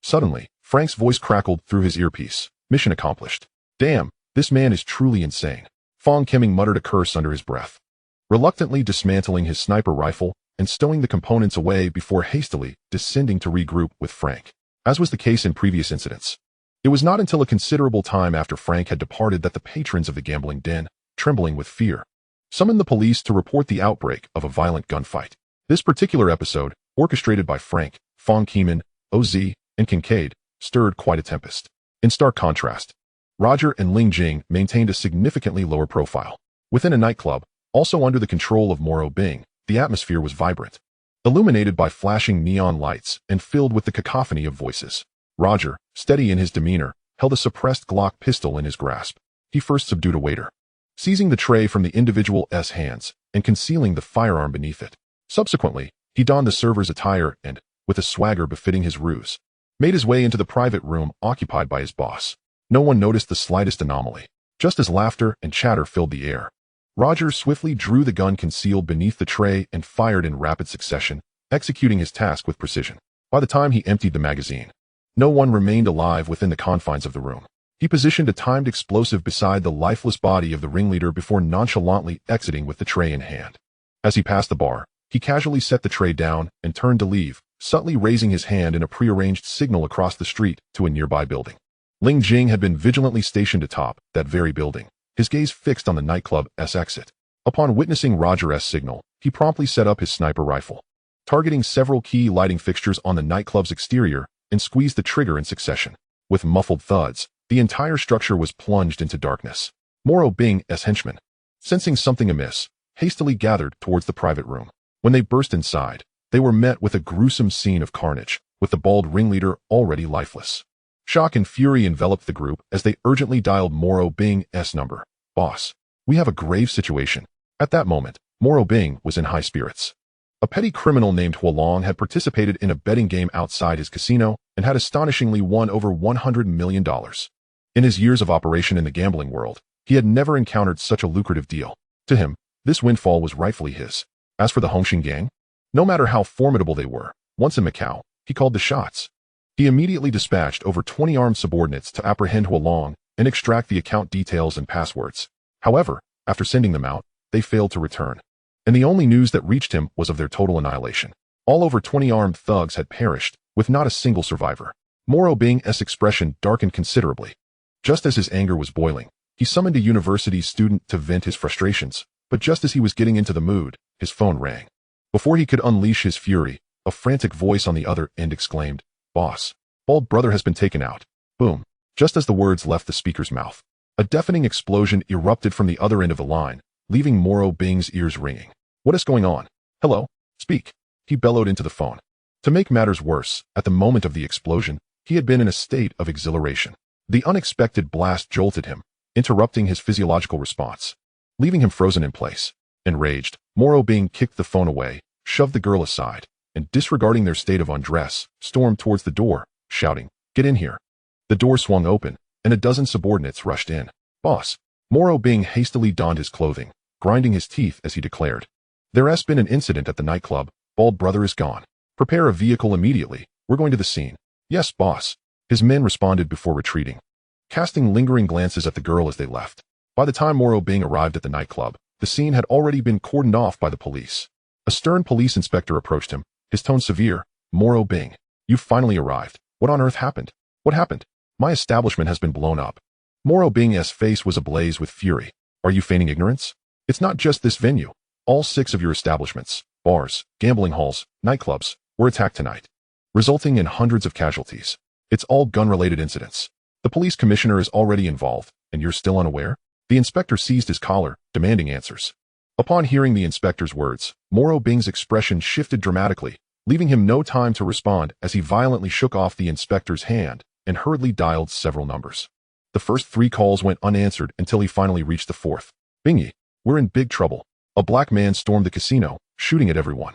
Suddenly, Frank's voice crackled through his earpiece. Mission accomplished. Damn, this man is truly insane. Phong Kemming muttered a curse under his breath, reluctantly dismantling his sniper rifle and stowing the components away before hastily descending to regroup with Frank. As was the case in previous incidents, it was not until a considerable time after Frank had departed that the patrons of the gambling den, trembling with fear, summoned the police to report the outbreak of a violent gunfight. This particular episode, orchestrated by Frank, Phong Kemming, OZ, and Kincaid, stirred quite a tempest. In stark contrast, Roger and Ling Jing maintained a significantly lower profile. Within a nightclub, also under the control of Moro Bing, the atmosphere was vibrant, illuminated by flashing neon lights and filled with the cacophony of voices. Roger, steady in his demeanor, held a suppressed Glock pistol in his grasp. He first subdued a waiter, seizing the tray from the individual's hands and concealing the firearm beneath it. Subsequently, he donned the server's attire and, with a swagger befitting his ruse, made his way into the private room occupied by his boss. No one noticed the slightest anomaly. Just as laughter and chatter filled the air, Roger swiftly drew the gun concealed beneath the tray and fired in rapid succession, executing his task with precision. By the time he emptied the magazine, no one remained alive within the confines of the room. He positioned a timed explosive beside the lifeless body of the ringleader before nonchalantly exiting with the tray in hand. As he passed the bar, he casually set the tray down and turned to leave, subtly raising his hand in a prearranged signal across the street to a nearby building. Ling Jing had been vigilantly stationed atop that very building, his gaze fixed on the nightclub's exit. Upon witnessing Roger's signal, he promptly set up his sniper rifle, targeting several key lighting fixtures on the nightclub's exterior, and squeezed the trigger in succession. With muffled thuds, the entire structure was plunged into darkness. Moro Bing's henchmen, sensing something amiss, hastily gathered towards the private room. When they burst inside, they were met with a gruesome scene of carnage, with the bald ringleader already lifeless. Shock and fury enveloped the group as they urgently dialed Moro Bing's number. Boss, we have a grave situation. At that moment, Moro Bing was in high spirits. A petty criminal named Hualong had participated in a betting game outside his casino and had astonishingly won over $100 million. In his years of operation in the gambling world, he had never encountered such a lucrative deal. To him, this windfall was rightfully his. As for the Hongxing gang, no matter how formidable they were, once in Macau, he called the shots. He immediately dispatched over 20 armed subordinates to apprehend Hualong and extract the account details and passwords. However, after sending them out, they failed to return, and the only news that reached him was of their total annihilation. All over 20 armed thugs had perished, with not a single survivor. Moro Bing's expression darkened considerably. Just as his anger was boiling, he summoned a university student to vent his frustrations, but just as he was getting into the mood, his phone rang. Before he could unleash his fury, a frantic voice on the other end exclaimed, "Boss, Bald Brother has been taken out." Boom. Just as the words left the speaker's mouth, a deafening explosion erupted from the other end of the line, leaving Moro Bing's ears ringing. "What is going on? Hello? Speak," he bellowed into the phone. To make matters worse, at the moment of the explosion, he had been in a state of exhilaration. The unexpected blast jolted him, interrupting his physiological response, leaving him frozen in place. Enraged, Moro Bing kicked the phone away, shoved the girl aside, and disregarding their state of undress, stormed towards the door, shouting, "Get in here." The door swung open, and a dozen subordinates rushed in. "Boss." Moro Bing hastily donned his clothing, grinding his teeth as he declared, There has been an incident at the nightclub. Bald brother is gone. Prepare a vehicle immediately. We're going to the scene. Yes, boss. His men responded before retreating, casting lingering glances at the girl as they left. By the time Moro Bing arrived at the nightclub, the scene had already been cordoned off by the police. A stern police inspector approached him, his tone severe. Moro Bing, you've finally arrived. What on earth happened? What happened? My establishment has been blown up. Moro Bing's face was ablaze with fury. Are you feigning ignorance? It's not just this venue. All 6 of your establishments, bars, gambling halls, nightclubs, were attacked tonight, resulting in hundreds of casualties. It's all gun-related incidents. The police commissioner is already involved, and you're still unaware? The inspector seized his collar, demanding answers. Upon hearing the inspector's words, Moro Bing's expression shifted dramatically, leaving him no time to respond as he violently shook off the inspector's hand and hurriedly dialed several numbers. The first 3 calls went unanswered until he finally reached the 4th. Bingy, we're in big trouble. A black man stormed the casino, shooting at everyone.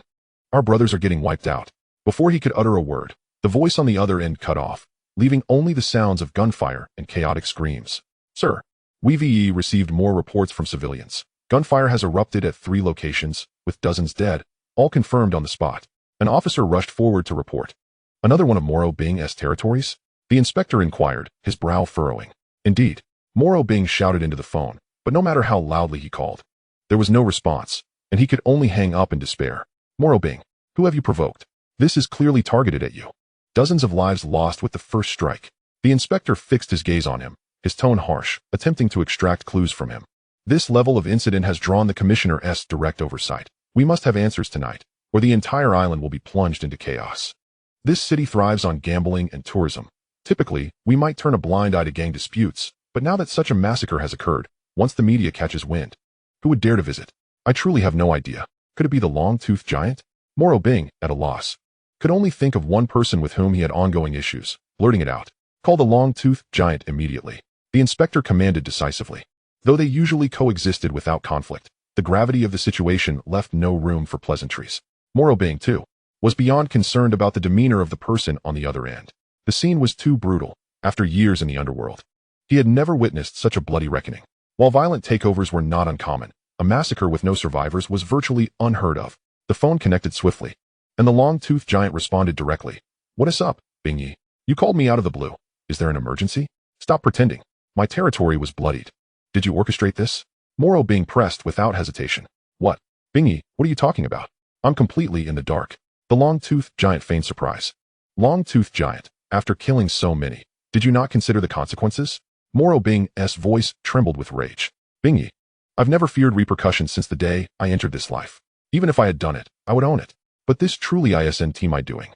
Our brothers are getting wiped out. Before he could utter a word, the voice on the other end cut off, leaving only the sounds of gunfire and chaotic screams. Sir, we've received more reports from civilians. Gunfire has erupted at 3 locations, with dozens dead, all confirmed on the spot. An officer rushed forward to report. Another one of Moro Bing's territories? The inspector inquired, his brow furrowing. Indeed, Moro Bing shouted into the phone, but no matter how loudly he called, there was no response, and he could only hang up in despair. Moro Bing, who have you provoked? This is clearly targeted at you. Dozens of lives lost with the first strike. The inspector fixed his gaze on him, his tone harsh, attempting to extract clues from him. This level of incident has drawn the commissioner's direct oversight. We must have answers tonight, or the entire island will be plunged into chaos. This city thrives on gambling and tourism. Typically, we might turn a blind eye to gang disputes, but now that such a massacre has occurred, once the media catches wind, who would dare to visit? I truly have no idea. Could it be the long-toothed giant? Moro Bing, at a loss, could only think of one person with whom he had ongoing issues, blurting it out. Call the long-toothed giant immediately. The inspector commanded decisively. Though they usually coexisted without conflict, the gravity of the situation left no room for pleasantries. Moro Bing, too, was beyond concerned about the demeanor of the person on the other end. The scene was too brutal. After years in the underworld, he had never witnessed such a bloody reckoning. While violent takeovers were not uncommon, a massacre with no survivors was virtually unheard of. The phone connected swiftly, and the long-toothed giant responded directly. What is up, Bingy? You called me out of the blue. Is there an emergency? Stop pretending. My territory was bloodied. Did you orchestrate this? Moro Bing pressed without hesitation. What? Bingy, what are you talking about? I'm completely in the dark. The long-toothed giant feigned surprise. Long-toothed giant, after killing so many, did you not consider the consequences? Moro Bing's voice trembled with rage. Bingy, I've never feared repercussions since the day I entered this life. Even if I had done it, I would own it. But this truly isn't my doing.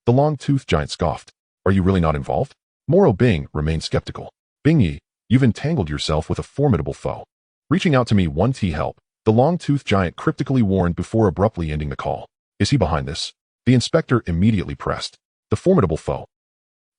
The long-toothed giant scoffed. Are you really not involved? Moro Bing remained skeptical. Bingy, you've entangled yourself with a formidable foe. Reaching out to me one to help, the long-toothed giant cryptically warned before abruptly ending the call. Is he behind this? The inspector immediately pressed. The formidable foe.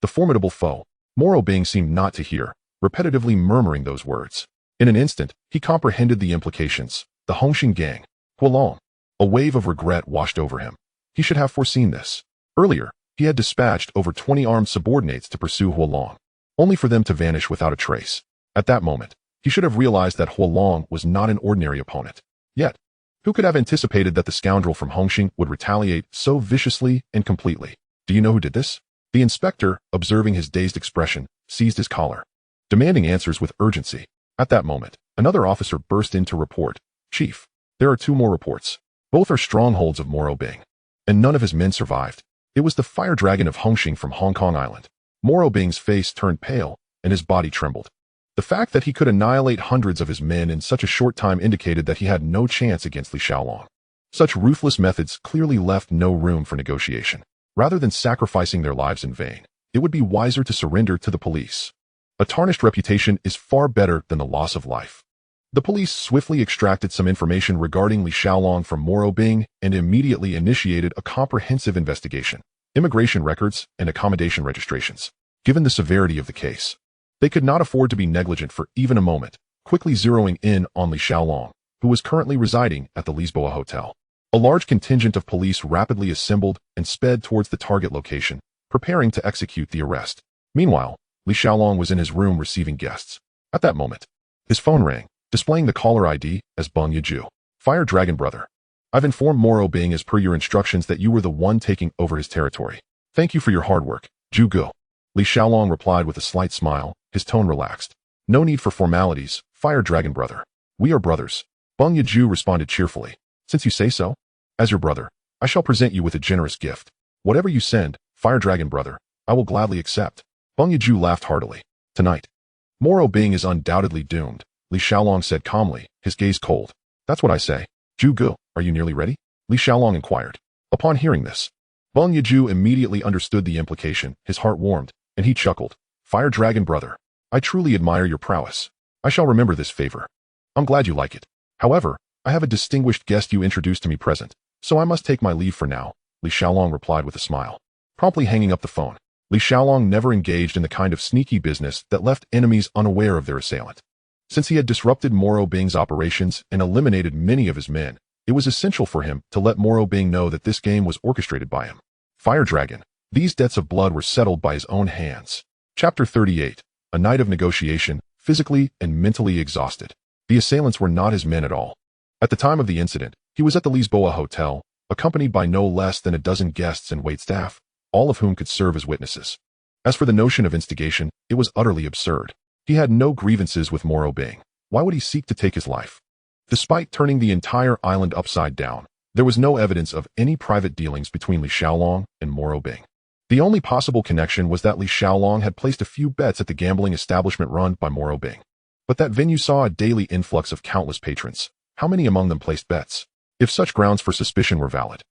The formidable foe. Moro Bing seemed not to hear, repetitively murmuring those words. In an instant, he comprehended the implications. The Hongxing gang. Kowloon. A wave of regret washed over him. He should have foreseen this. Earlier, he had dispatched over 20 armed subordinates to pursue Kowloon, only for them to vanish without a trace. At that moment, he should have realized that Kowloon was not an ordinary opponent. Yet, who could have anticipated that the scoundrel from Hongxing would retaliate so viciously and completely? Do you know who did this? The inspector, observing his dazed expression, seized his collar, demanding answers with urgency. At that moment, another officer burst in to report. Chief, there are 2 more reports. Both are strongholds of Moro Bing, and none of his men survived. It was the fire dragon of Hongxing from Hong Kong Island. Moro Bing's face turned pale, and his body trembled. The fact that he could annihilate hundreds of his men in such a short time indicated that he had no chance against Li Xiaolong. Such ruthless methods clearly left no room for negotiation. Rather than sacrificing their lives in vain, it would be wiser to surrender to the police. A tarnished reputation is far better than the loss of life. The police swiftly extracted some information regarding Li Xiaolong from Moro Bing and immediately initiated a comprehensive investigation, immigration records, and accommodation registrations. Given the severity of the case, they could not afford to be negligent for even a moment, quickly zeroing in on Li Xiaolong, who was currently residing at the Lisboa Hotel. A large contingent of police rapidly assembled and sped towards the target location, preparing to execute the arrest. Meanwhile, Li Xiaolong was in his room receiving guests. At that moment, his phone rang, displaying the caller ID as Beng Yaju, Fire Dragon Brother. I've informed Moro Bing as per your instructions that you were the one taking over his territory. Thank you for your hard work, Zhu Gu. Li Xiaolong replied with a slight smile, his tone relaxed. No need for formalities, Fire Dragon brother. We are brothers. Beng Yiju responded cheerfully. Since you say so, as your brother, I shall present you with a generous gift. Whatever you send, Fire Dragon brother, I will gladly accept. Beng Yiju laughed heartily. Tonight, Moro Bing is undoubtedly doomed, Li Xiaolong said calmly, his gaze cold. That's what I say. Zhu Gu, are you nearly ready? Li Xiaolong inquired. Upon hearing this, Beng Yiju immediately understood the implication, his heart warmed, and he chuckled. Fire Dragon brother, I truly admire your prowess. I shall remember this favor. I'm glad you like it. However, I have a distinguished guest you introduced to me present, so I must take my leave for now, Li Xiaolong replied with a smile, promptly hanging up the phone. Li Xiaolong never engaged in the kind of sneaky business that left enemies unaware of their assailant. Since he had disrupted Moro Bing's operations and eliminated many of his men, it was essential for him to let Moro Bing know that this game was orchestrated by him. Fire Dragon, these debts of blood were settled by his own hands. Chapter 38, a night of negotiation, physically and mentally exhausted. The assailants were not his men at all. At the time of the incident, he was at the Lisboa Hotel, accompanied by no less than a dozen guests and waitstaff, all of whom could serve as witnesses. As for the notion of instigation, it was utterly absurd. He had no grievances with Moro Bing. Why would he seek to take his life? Despite turning the entire island upside down, there was no evidence of any private dealings between Li Xiaolong and Moro Bing. The only possible connection was that Li Xiaolong had placed a few bets at the gambling establishment run by Moro Bing. But that venue saw a daily influx of countless patrons. How many among them placed bets? If such grounds for suspicion were valid,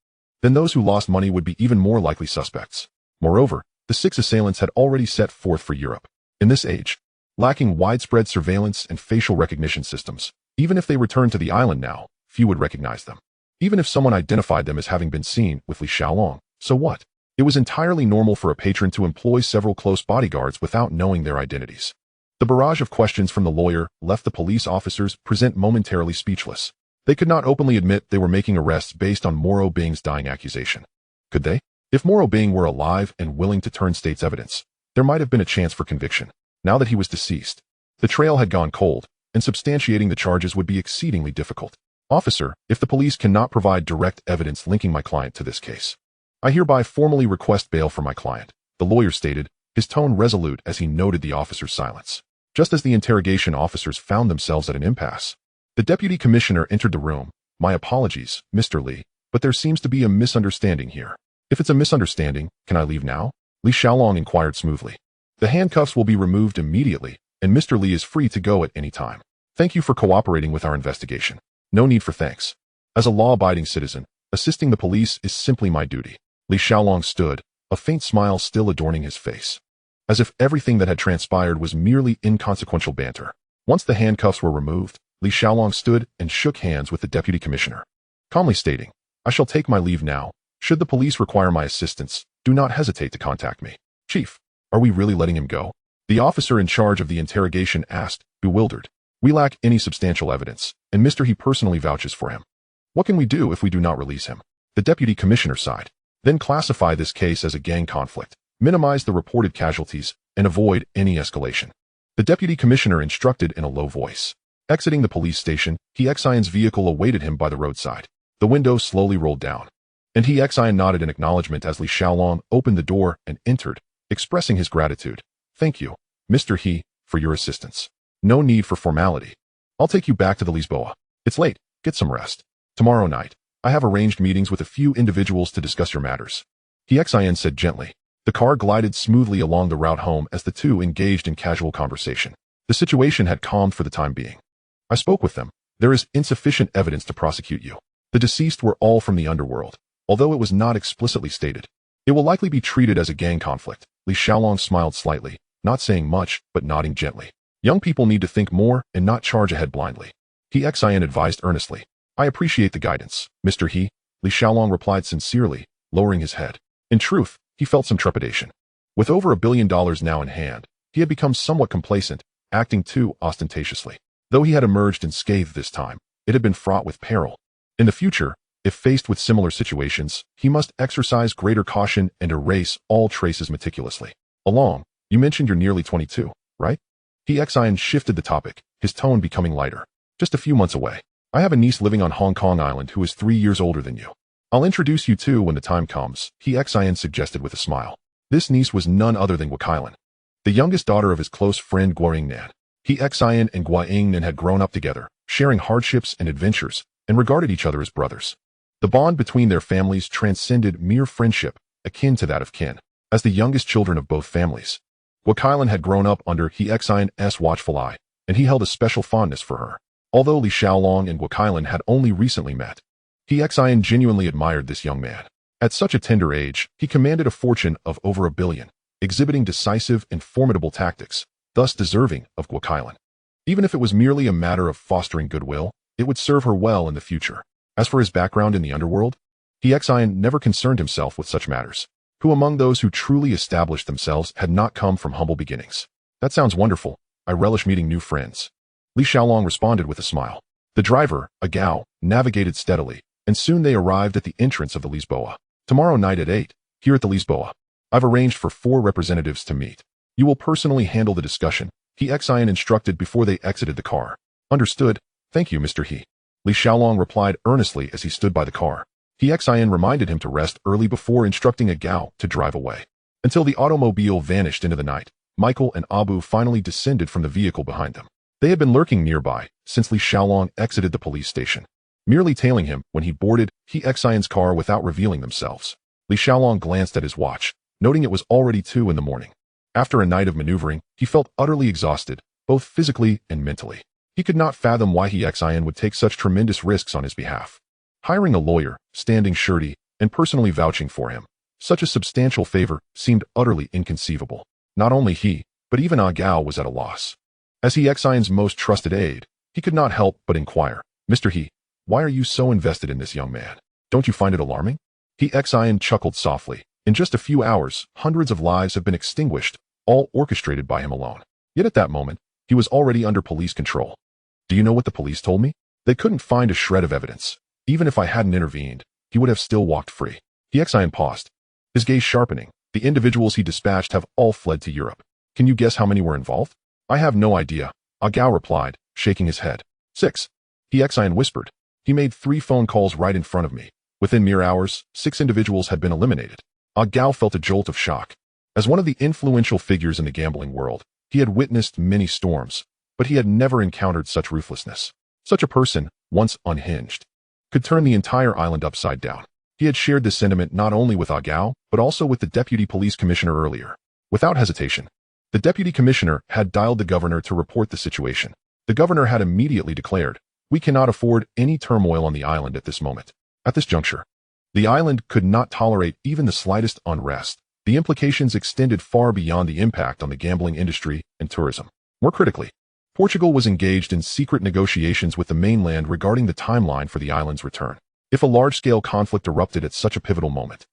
then those who lost money would be even more likely suspects. Moreover, the 6 assailants had already set forth for Europe. In this age, lacking widespread surveillance and facial recognition systems, even if they returned to the island now, few would recognize them. Even if someone identified them as having been seen with Li Xiaolong, so what? It was entirely normal for a patron to employ several close bodyguards without knowing their identities. The barrage of questions from the lawyer left the police officers present momentarily speechless. They could not openly admit they were making arrests based on Moro Bing's dying accusation. Could they? If Moro Bing were alive and willing to turn state's evidence, there might have been a chance for conviction. Now that he was deceased, the trail had gone cold, and substantiating the charges would be exceedingly difficult. Officer, if the police cannot provide direct evidence linking my client to this case, I hereby formally request bail for my client, the lawyer stated, his tone resolute as he noted the officer's silence. Just as the interrogation officers found themselves at an impasse, the deputy commissioner entered the room. My apologies, Mr. Li, but there seems to be a misunderstanding here. If it's a misunderstanding, can I leave now? Li Xiaolong inquired smoothly. The handcuffs will be removed immediately, and Mr. Li is free to go at any time. Thank you for cooperating with our investigation. No need for thanks. As a law-abiding citizen, assisting the police is simply my duty. Li Xiaolong stood, a faint smile still adorning his face, as if everything that had transpired was merely inconsequential banter. Once the handcuffs were removed, Li Xiaolong stood and shook hands with the deputy commissioner, calmly stating, I shall take my leave now. Should the police require my assistance, do not hesitate to contact me. Chief, are we really letting him go? The officer in charge of the interrogation asked, bewildered. We lack any substantial evidence, and Mr. He personally vouches for him. What can we do if we do not release him? The deputy commissioner sighed. Then classify this case as a gang conflict, minimize the reported casualties, and avoid any escalation. The deputy commissioner instructed in a low voice. Exiting the police station, He Xian's vehicle awaited him by the roadside. The window slowly rolled down, and He Xian nodded in acknowledgement as Li Xiaolong opened the door and entered, expressing his gratitude. Thank you, Mr. He, for your assistance. No need for formality. I'll take you back to the Lisboa. It's late, get some rest. Tomorrow night, I have arranged meetings with a few individuals to discuss your matters. He Xian said gently. The car glided smoothly along the route home as the two engaged in casual conversation. The situation had calmed for the time being. I spoke with them. There is insufficient evidence to prosecute you. The deceased were all from the Underworld, although it was not explicitly stated. It will likely be treated as a gang conflict. Li Xiaolong smiled slightly, not saying much, but nodding gently. Young people need to think more and not charge ahead blindly. He Xian advised earnestly. I appreciate the guidance, Mr. He. Li Xiaolong replied sincerely, lowering his head. In truth, he felt some trepidation. With over $1 billion now in hand, he had become somewhat complacent, acting too ostentatiously. Though he had emerged unscathed this time, it had been fraught with peril. In the future, if faced with similar situations, he must exercise greater caution and erase all traces meticulously. Along, you mentioned you're nearly 22, right? He Xian shifted the topic, his tone becoming lighter. Just a few months away. I have a niece living on Hong Kong Island who is 3 years older than you. I'll introduce you to when the time comes, Xin suggested with a smile. This niece was none other than Kowloon, the youngest daughter of his close friend Guoyingnan. Xin and Guoyingnan had grown up together, sharing hardships and adventures, and regarded each other as brothers. The bond between their families transcended mere friendship, akin to that of kin. As the youngest children of both families, Kowloon had grown up under Xin's watchful eye, and he held a special fondness for her. Although Li Xiaolong and Kowloon had only recently met, Xin genuinely admired this young man. At such a tender age, he commanded a fortune of over 1 billion, exhibiting decisive and formidable tactics, thus deserving of Kowloon. Even if it was merely a matter of fostering goodwill, it would serve her well in the future. As for his background in the underworld, Xin never concerned himself with such matters. Who among those who truly established themselves had not come from humble beginnings? That sounds wonderful. I relish meeting new friends. Li Xiaolong responded with a smile. The driver, a Gao, navigated steadily, and soon they arrived at the entrance of the Lisboa. Tomorrow night at 8, here at the Lisboa. I've arranged for 4 representatives to meet. You will personally handle the discussion, Xin instructed before they exited the car. Understood. Thank you, Mr. He. Li Xiaolong replied earnestly as he stood by the car. Xin reminded him to rest early before instructing a Gao to drive away. Until the automobile vanished into the night, Michael and Abu finally descended from the vehicle behind them. They had been lurking nearby since Li Xiaolong exited the police station, merely tailing him when he boarded Xin's car without revealing themselves. Li Xiaolong glanced at his watch, noting it was already 2 in the morning. After a night of maneuvering, he felt utterly exhausted, both physically and mentally. He could not fathom why Xin would take such tremendous risks on his behalf. Hiring a lawyer, standing surety, and personally vouching for him, such a substantial favor seemed utterly inconceivable. Not only he, but even Ah Gao was at a loss. As Xin's most trusted aide, he could not help but inquire, Mr. He, why are you so invested in this young man? Don't you find it alarming? Xin chuckled softly. In just a few hours, hundreds of lives have been extinguished, all orchestrated by him alone. Yet at that moment, he was already under police control. Do you know what the police told me? They couldn't find a shred of evidence. Even if I hadn't intervened, he would have still walked free. Xin paused, his gaze sharpening. The individuals he dispatched have all fled to Europe. Can you guess how many were involved? I have no idea, Ah Gao replied, shaking his head. 6. Xin whispered. He made 3 phone calls right in front of me. Within mere hours, 6 individuals had been eliminated. Ah Gao felt a jolt of shock. As one of the influential figures in the gambling world, he had witnessed many storms, but he had never encountered such ruthlessness. Such a person, once unhinged, could turn the entire island upside down. He had shared this sentiment not only with Ah Gao, but also with the deputy police commissioner earlier. Without hesitation, the deputy commissioner had dialed the governor to report the situation. The governor had immediately declared, we cannot afford any turmoil on the island at this moment. At this juncture, the island could not tolerate even the slightest unrest. The implications extended far beyond the impact on the gambling industry and tourism. More critically, Portugal was engaged in secret negotiations with the mainland regarding the timeline for the island's return. If a large-scale conflict erupted at such a pivotal moment,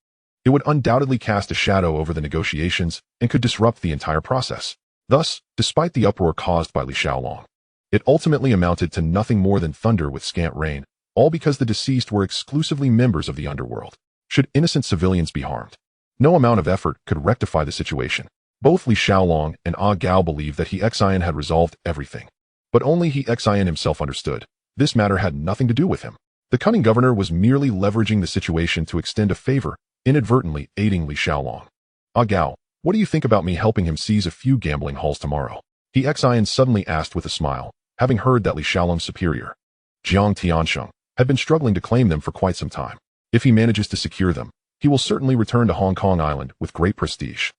it would undoubtedly cast a shadow over the negotiations and could disrupt the entire process. Thus, despite the uproar caused by Li Xiaolong, it ultimately amounted to nothing more than thunder with scant rain, all because the deceased were exclusively members of the underworld. Should innocent civilians be harmed, no amount of effort could rectify the situation. Both Li Xiaolong and Ah Gao believed that Xin had resolved everything. But only Xin himself understood. This matter had nothing to do with him. The cunning governor was merely leveraging the situation to extend a favor, inadvertently aiding Li Xiaolong. Ah Gao, what do you think about me helping him seize a few gambling halls tomorrow? Xin suddenly asked with a smile, having heard that Li Xiaolong's superior, Jiang Tiansheng, had been struggling to claim them for quite some time. If he manages to secure them, he will certainly return to Hong Kong Island with great prestige.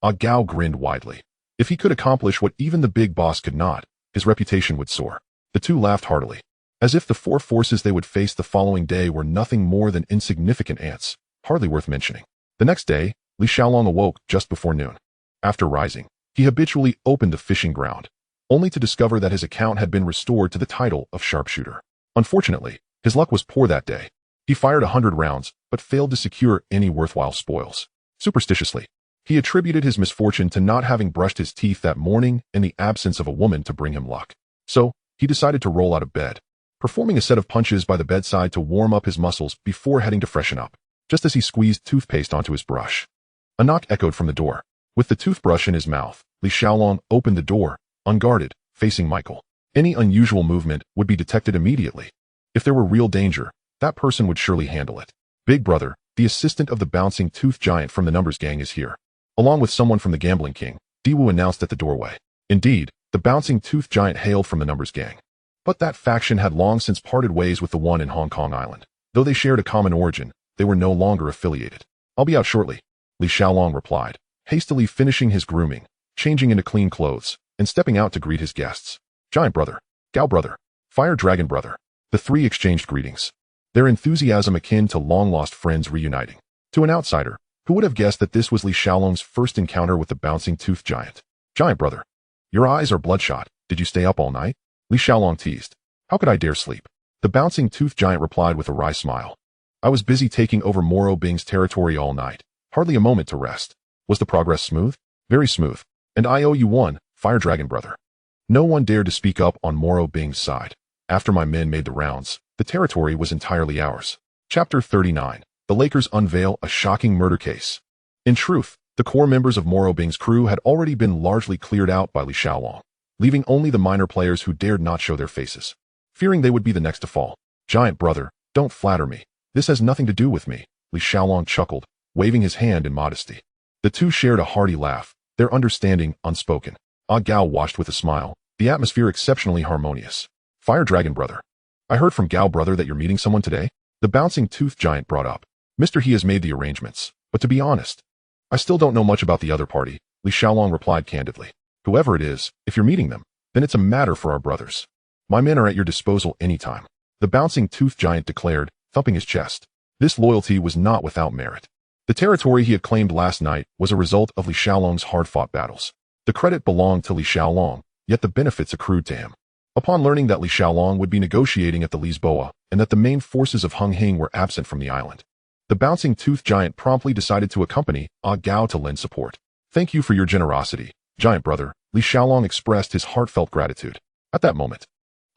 Ah Gao grinned widely. If he could accomplish what even the big boss could not, his reputation would soar. The two laughed heartily, as if the 4 forces they would face the following day were nothing more than insignificant ants, hardly worth mentioning. The next day, Li Xiaolong awoke just before noon. After rising, he habitually opened the fishing ground, only to discover that his account had been restored to the title of sharpshooter. Unfortunately, his luck was poor that day. He fired 100 rounds, but failed to secure any worthwhile spoils. Superstitiously, he attributed his misfortune to not having brushed his teeth that morning and the absence of a woman to bring him luck. So, he decided to roll out of bed, performing a set of punches by the bedside to warm up his muscles before heading to freshen up. Just as he squeezed toothpaste onto his brush, a knock echoed from the door. With the toothbrush in his mouth, Li Xiaolong opened the door, unguarded, facing Michael. Any unusual movement would be detected immediately. If there were real danger, that person would surely handle it. Big brother, the assistant of the bouncing tooth giant from the numbers gang is here. Along with someone from the gambling king, Diwu announced at the doorway. Indeed, the bouncing tooth giant hailed from the numbers gang. But that faction had long since parted ways with the one in Hong Kong Island. Though they shared a common origin, they were no longer affiliated. I'll be out shortly, Li Xiaolong replied, hastily finishing his grooming, changing into clean clothes, and stepping out to greet his guests. Giant brother, Gao brother, Fire Dragon brother. The three exchanged greetings, their enthusiasm akin to long-lost friends reuniting. To an outsider, who would have guessed that this was Li Xiaolong's first encounter with the bouncing tooth giant? Giant brother, your eyes are bloodshot. Did you stay up all night? Li Xiaolong teased. How could I dare sleep? The bouncing tooth giant replied with a wry smile. I was busy taking over Moro Bing's territory all night. Hardly a moment to rest. Was the progress smooth? Very smooth. And I owe you one, Fire Dragon brother. No one dared to speak up on Moro Bing's side. After my men made the rounds, the territory was entirely ours. Chapter 39. The Lakers unveil a shocking murder case. In truth, the core members of Moro Bing's crew had already been largely cleared out by Li Xiaolong, leaving only the minor players who dared not show their faces, fearing they would be the next to fall. Giant brother, don't flatter me. This has nothing to do with me, Li Xiaolong chuckled, waving his hand in modesty. The two shared a hearty laugh, their understanding unspoken. Ah Gao watched with a smile, the atmosphere exceptionally harmonious. Fire Dragon brother. I heard from Gao brother that you're meeting someone today? The bouncing tooth giant brought up. Mr. He has made the arrangements, but to be honest, I still don't know much about the other party, Li Xiaolong replied candidly. Whoever it is, if you're meeting them, then it's a matter for our brothers. My men are at your disposal anytime. The bouncing tooth giant declared, thumping his chest. This loyalty was not without merit. The territory he had claimed last night was a result of Li Xiaolong's hard-fought battles. The credit belonged to Li Xiaolong, yet the benefits accrued to him. Upon learning that Li Xiaolong would be negotiating at the Lisboa and that the main forces of Hing were absent from the island, the bouncing tooth giant promptly decided to accompany Ah Gao to lend support. Thank you for your generosity, giant brother, Li Xiaolong expressed his heartfelt gratitude. At that moment,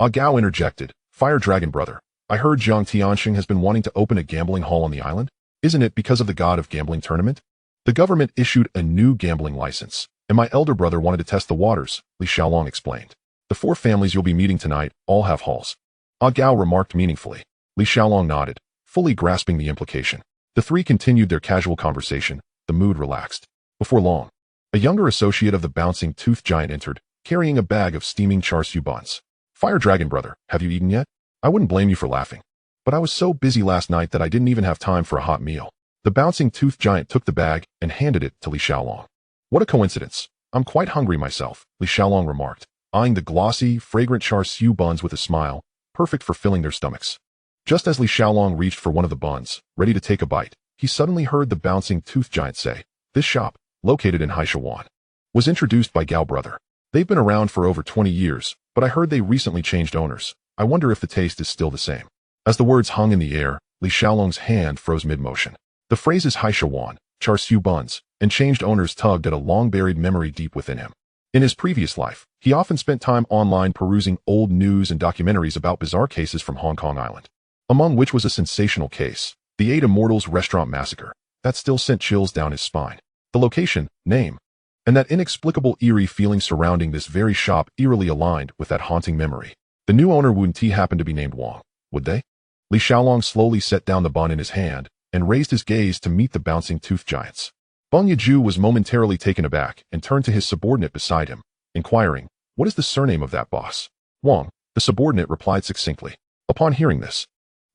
Ah Gao interjected, Fire Dragon brother, I heard Jiang Tianxing has been wanting to open a gambling hall on the island. Isn't it because of the god of gambling tournament? The government issued a new gambling license, and my elder brother wanted to test the waters, Li Xiaolong explained. The four families you'll be meeting tonight all have halls. Ah Gao remarked meaningfully. Li Xiaolong nodded, fully grasping the implication. The three continued their casual conversation, the mood relaxed. Before long, a younger associate of the bouncing tooth giant entered, carrying a bag of steaming char siu buns. Fire Dragon brother, have you eaten yet? I wouldn't blame you for laughing. But I was so busy last night that I didn't even have time for a hot meal. The bouncing tooth giant took the bag and handed it to Li Xiaolong. What a coincidence. I'm quite hungry myself, Li Xiaolong remarked, eyeing the glossy, fragrant char siu buns with a smile, perfect for filling their stomachs. Just as Li Xiaolong reached for one of the buns, ready to take a bite, he suddenly heard the bouncing tooth giant say, this shop, located in Haishawan, was introduced by Gao brother. They've been around for over 20 years, but I heard they recently changed owners. I wonder if the taste is still the same. As the words hung in the air, Li Xiaolong's hand froze mid-motion. The phrases Haishawan, char siu buns, and changed owners tugged at a long-buried memory deep within him. In his previous life, he often spent time online perusing old news and documentaries about bizarre cases from Hong Kong Island, among which was a sensational case, the 8 Immortals restaurant massacre, that still sent chills down his spine. The location, name, and that inexplicable eerie feeling surrounding this very shop eerily aligned with that haunting memory. The new owner wouldn't he happen to be named Wang, would they? Li Xiaolong slowly set down the bun in his hand and raised his gaze to meet the bouncing tooth giants. Bong Yiju was momentarily taken aback and turned to his subordinate beside him, inquiring, what is the surname of that boss? Wang, the subordinate replied succinctly. Upon hearing this,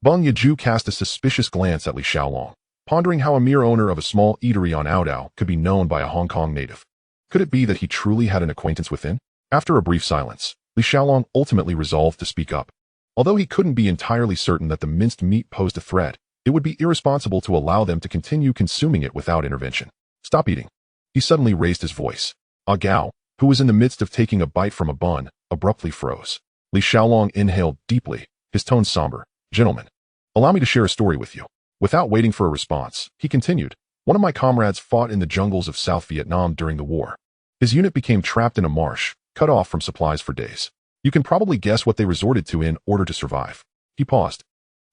Bong Yiju cast a suspicious glance at Li Xiaolong, pondering how a mere owner of a small eatery on Aodao could be known by a Hong Kong native. Could it be that he truly had an acquaintance within? After a brief silence, Li Xiaolong ultimately resolved to speak up. Although he couldn't be entirely certain that the minced meat posed a threat, it would be irresponsible to allow them to continue consuming it without intervention. Stop eating. He suddenly raised his voice. Ah Gao, who was in the midst of taking a bite from a bun, abruptly froze. Li Xiaolong inhaled deeply, his tone somber. Gentlemen, allow me to share a story with you. Without waiting for a response, he continued. One of my comrades fought in the jungles of South Vietnam during the war. His unit became trapped in a marsh, cut off from supplies for days. You can probably guess what they resorted to in order to survive. He paused,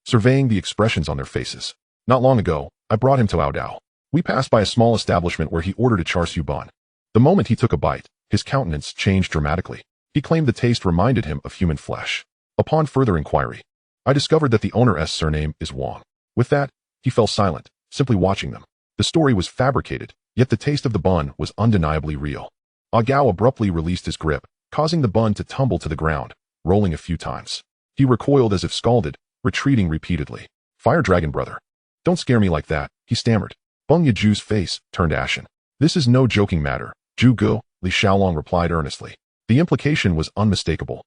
surveying the expressions on their faces. Not long ago, I brought him to Aodao. We passed by a small establishment where he ordered a char siu bun. The moment he took a bite, his countenance changed dramatically. He claimed the taste reminded him of human flesh. Upon further inquiry, I discovered that the owner's surname is Wang. With that, he fell silent, simply watching them. The story was fabricated, yet the taste of the bun was undeniably real. Ah Gao abruptly released his grip, causing the bun to tumble to the ground, rolling a few times. He recoiled as if scalded, retreating repeatedly. Fire Dragon brother. Don't scare me like that, he stammered. Bung Yaju's face turned ashen. This is no joking matter, Zhu Gu, Li Xiaolong replied earnestly. The implication was unmistakable.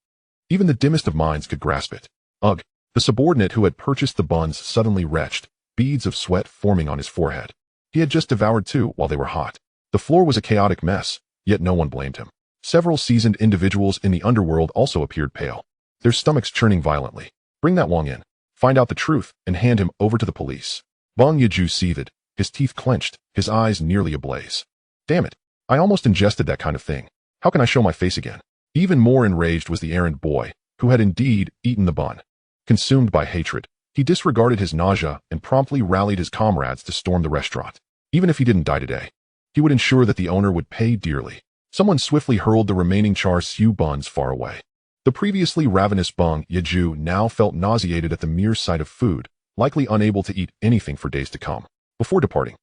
Even the dimmest of minds could grasp it. Ugh. The subordinate who had purchased the buns suddenly retched, beads of sweat forming on his forehead. He had just devoured two while they were hot. The floor was a chaotic mess, yet no one blamed him. Several seasoned individuals in the underworld also appeared pale, their stomachs churning violently. Bring that Wang in, find out the truth, and hand him over to the police. Bung Yaju seethed, his teeth clenched, his eyes nearly ablaze. Damn it, I almost ingested that kind of thing. How can I show my face again? Even more enraged was the errand boy, who had indeed eaten the bun. Consumed by hatred, he disregarded his nausea and promptly rallied his comrades to storm the restaurant. Even if he didn't die today, he would ensure that the owner would pay dearly. Someone swiftly hurled the remaining char siu buns far away. The previously ravenous Bung Yaju now felt nauseated at the mere sight of food, likely unable to eat anything for days to come. Before departing,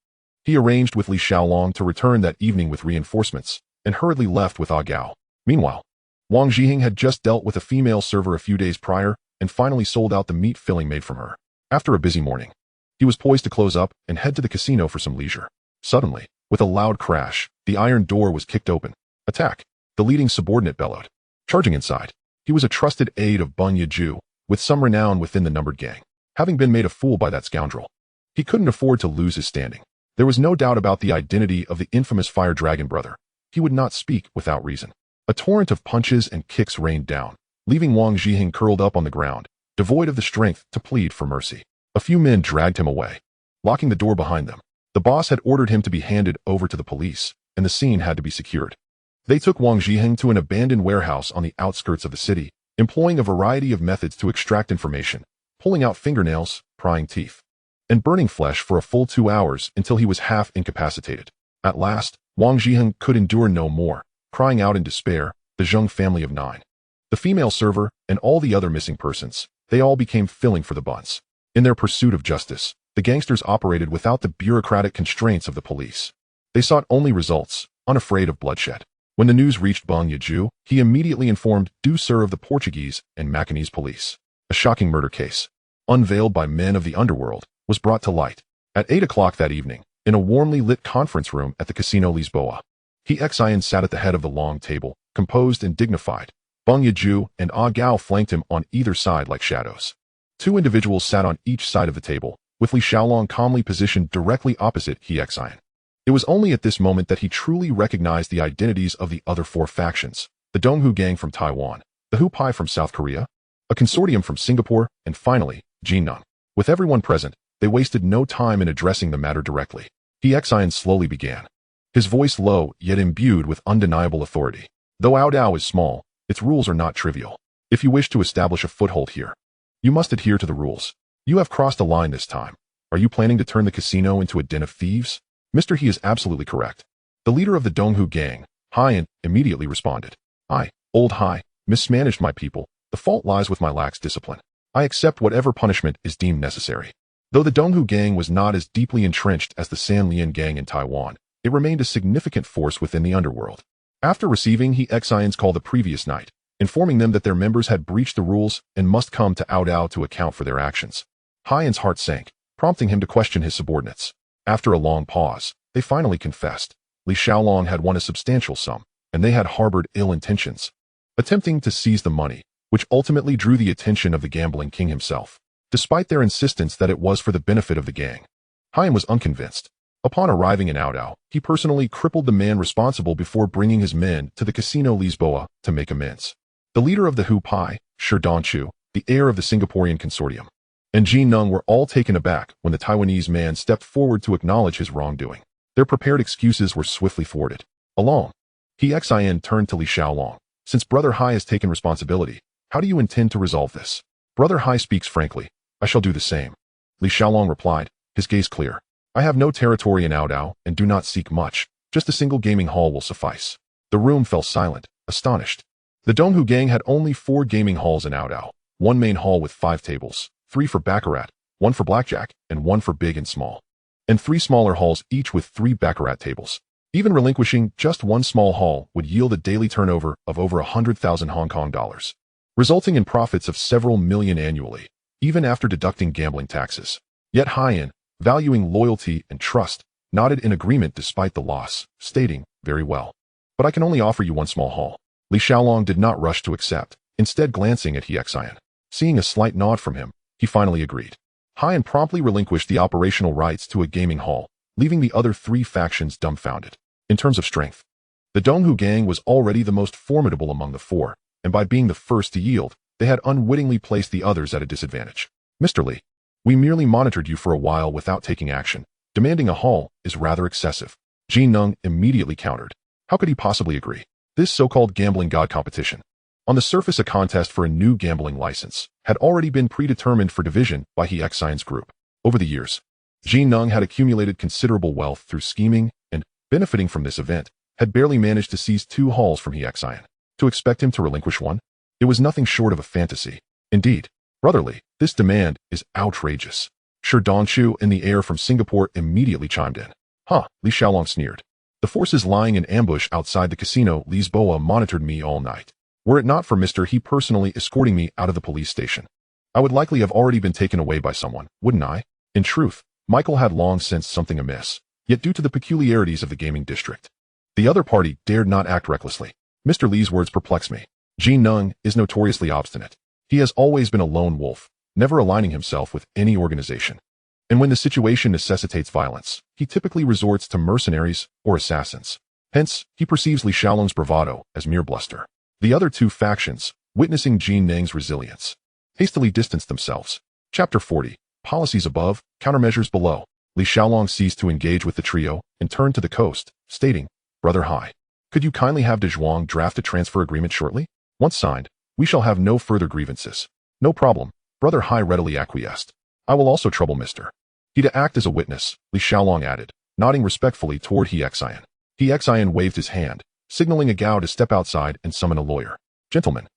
he arranged with Li Xiaolong to return that evening with reinforcements, and hurriedly left with Ah Gao. Meanwhile, Wang Zhihing had just dealt with a female server a few days prior, and finally sold out the meat filling made from her. After a busy morning, he was poised to close up and head to the casino for some leisure. Suddenly, with a loud crash, the iron door was kicked open. Attack! The leading subordinate bellowed. Charging inside, he was a trusted aide of Bun Yaju, with some renown within the numbered gang. Having been made a fool by that scoundrel, he couldn't afford to lose his standing. There was no doubt about the identity of the infamous Fire Dragon brother. He would not speak without reason. A torrent of punches and kicks rained down, leaving Wang Zhihing curled up on the ground, devoid of the strength to plead for mercy. A few men dragged him away, locking the door behind them. The boss had ordered him to be handed over to the police, and the scene had to be secured. They took Wang Zhihing to an abandoned warehouse on the outskirts of the city, employing a variety of methods to extract information, pulling out fingernails, prying teeth, and burning flesh for a full 2 hours until he was half incapacitated. At last, Wang Zhiheng could endure no more, crying out in despair, the Zheng family of 9. The female server, and all the other missing persons, they all became filling for the buns. In their pursuit of justice, the gangsters operated without the bureaucratic constraints of the police. They sought only results, unafraid of bloodshed. When the news reached Bung Yaju, he immediately informed Du Sur of the Portuguese and Macanese police. A shocking murder case, unveiled by men of the underworld, was brought to light. At 8 o'clock that evening, in a warmly lit conference room at the Casino Lisboa, Xian sat at the head of the long table, composed and dignified. Bung Yaju and Ah Gao flanked him on either side like shadows. 2 individuals sat on each side of the table, with Li Xiaolong calmly positioned directly opposite Xian. It was only at this moment that he truly recognized the identities of the other 4 factions, the Donghu gang from Taiwan, the Hupai from South Korea, a consortium from Singapore, and finally, Jinneng. With everyone present, they wasted no time in addressing the matter directly. Xian slowly began, his voice low yet imbued with undeniable authority. Though Aodao is small, its rules are not trivial. If you wish to establish a foothold here, you must adhere to the rules. You have crossed a line this time. Are you planning to turn the casino into a den of thieves? Mr. He is absolutely correct. The leader of the Donghu gang, Haiyan, immediately responded. I, old Hai, mismanaged my people. The fault lies with my lax discipline. I accept whatever punishment is deemed necessary. Though the Donghu gang was not as deeply entrenched as the Sanlian gang in Taiwan, it remained a significant force within the underworld. After receiving Xian's call the previous night, informing them that their members had breached the rules and must come to Aodao to account for their actions, Haiyan's heart sank, prompting him to question his subordinates. After a long pause, they finally confessed. Li Xiaolong had won a substantial sum, and they had harbored ill intentions, attempting to seize the money, which ultimately drew the attention of the gambling king himself. Despite their insistence that it was for the benefit of the gang, Haiyan was unconvinced. Upon arriving in Aodao, he personally crippled the man responsible before bringing his men to the Casino Lisboa to make amends. The leader of the Hupai, Shi Donchu, the heir of the Singaporean consortium, and Jinneng were all taken aback when the Taiwanese man stepped forward to acknowledge his wrongdoing. Their prepared excuses were swiftly thwarted. Along, Xian turned to Li Xiaolong. Since Brother Hai has taken responsibility, how do you intend to resolve this? Brother Hai speaks frankly. I shall do the same. Li Xiaolong replied, his gaze clear. I have no territory in Aodao and do not seek much. Just a single gaming hall will suffice. The room fell silent, astonished. The Donghu gang had only 4 gaming halls in Aodao, one main hall with 5 tables, 3 for baccarat, 1 for blackjack, and 1 for big and small, and 3 smaller halls each with 3 baccarat tables. Even relinquishing just one small hall would yield a daily turnover of over 100,000 Hong Kong dollars, resulting in profits of several million annually, even after deducting gambling taxes. Yet Hing, valuing loyalty and trust, nodded in agreement despite the loss, stating, "Very well. But I can only offer you one small hall." Li Xiaolong did not rush to accept, instead glancing at Hing. Seeing a slight nod from him, he finally agreed. Hing promptly relinquished the operational rights to a gaming hall, leaving the other 3 factions dumbfounded. In terms of strength, the Donghu gang was already the most formidable among the 4, and by being the first to yield, they had unwittingly placed the others at a disadvantage. "Mr. Li, we merely monitored you for a while without taking action. Demanding a hall is rather excessive." Jin Nung immediately countered. How could he possibly agree? This so-called gambling god competition, on the surface a contest for a new gambling license, had already been predetermined for division by Hing's group. Over the years, Jin Nung had accumulated considerable wealth through scheming and, benefiting from this event, had barely managed to seize 2 halls from Hing. To expect him to relinquish one? It was nothing short of a fantasy. Indeed, brotherly, this demand is outrageous. Shi Dongchu and the heir from Singapore immediately chimed in. "Huh," Li Xiaolong sneered. "The forces lying in ambush outside the casino Lisboa monitored me all night. Were it not for Mr. He personally escorting me out of the police station, I would likely have already been taken away by someone, wouldn't I?" In truth, Michael had long sensed something amiss, yet due to the peculiarities of the gaming district, the other party dared not act recklessly. Mr. Li's words perplex me. Jin Nung is notoriously obstinate. He has always been a lone wolf, never aligning himself with any organization. And when the situation necessitates violence, he typically resorts to mercenaries or assassins. Hence, he perceives Li Xiaolong's bravado as mere bluster. The other 2 factions, witnessing Jin Nung's resilience, hastily distanced themselves. Chapter 40. Policies above, countermeasures below. Li Xiaolong ceased to engage with the trio and turned to the coast, stating, "Brother Hai, could you kindly have De Zhuang draft a transfer agreement shortly? Once signed, we shall have no further grievances." "No problem," Brother Hai readily acquiesced. "I will also trouble Mr. He to act as a witness," Li Xiaolong added, nodding respectfully toward Hing. Hing waved his hand, signaling a Gao to step outside and summon a lawyer. "Gentlemen."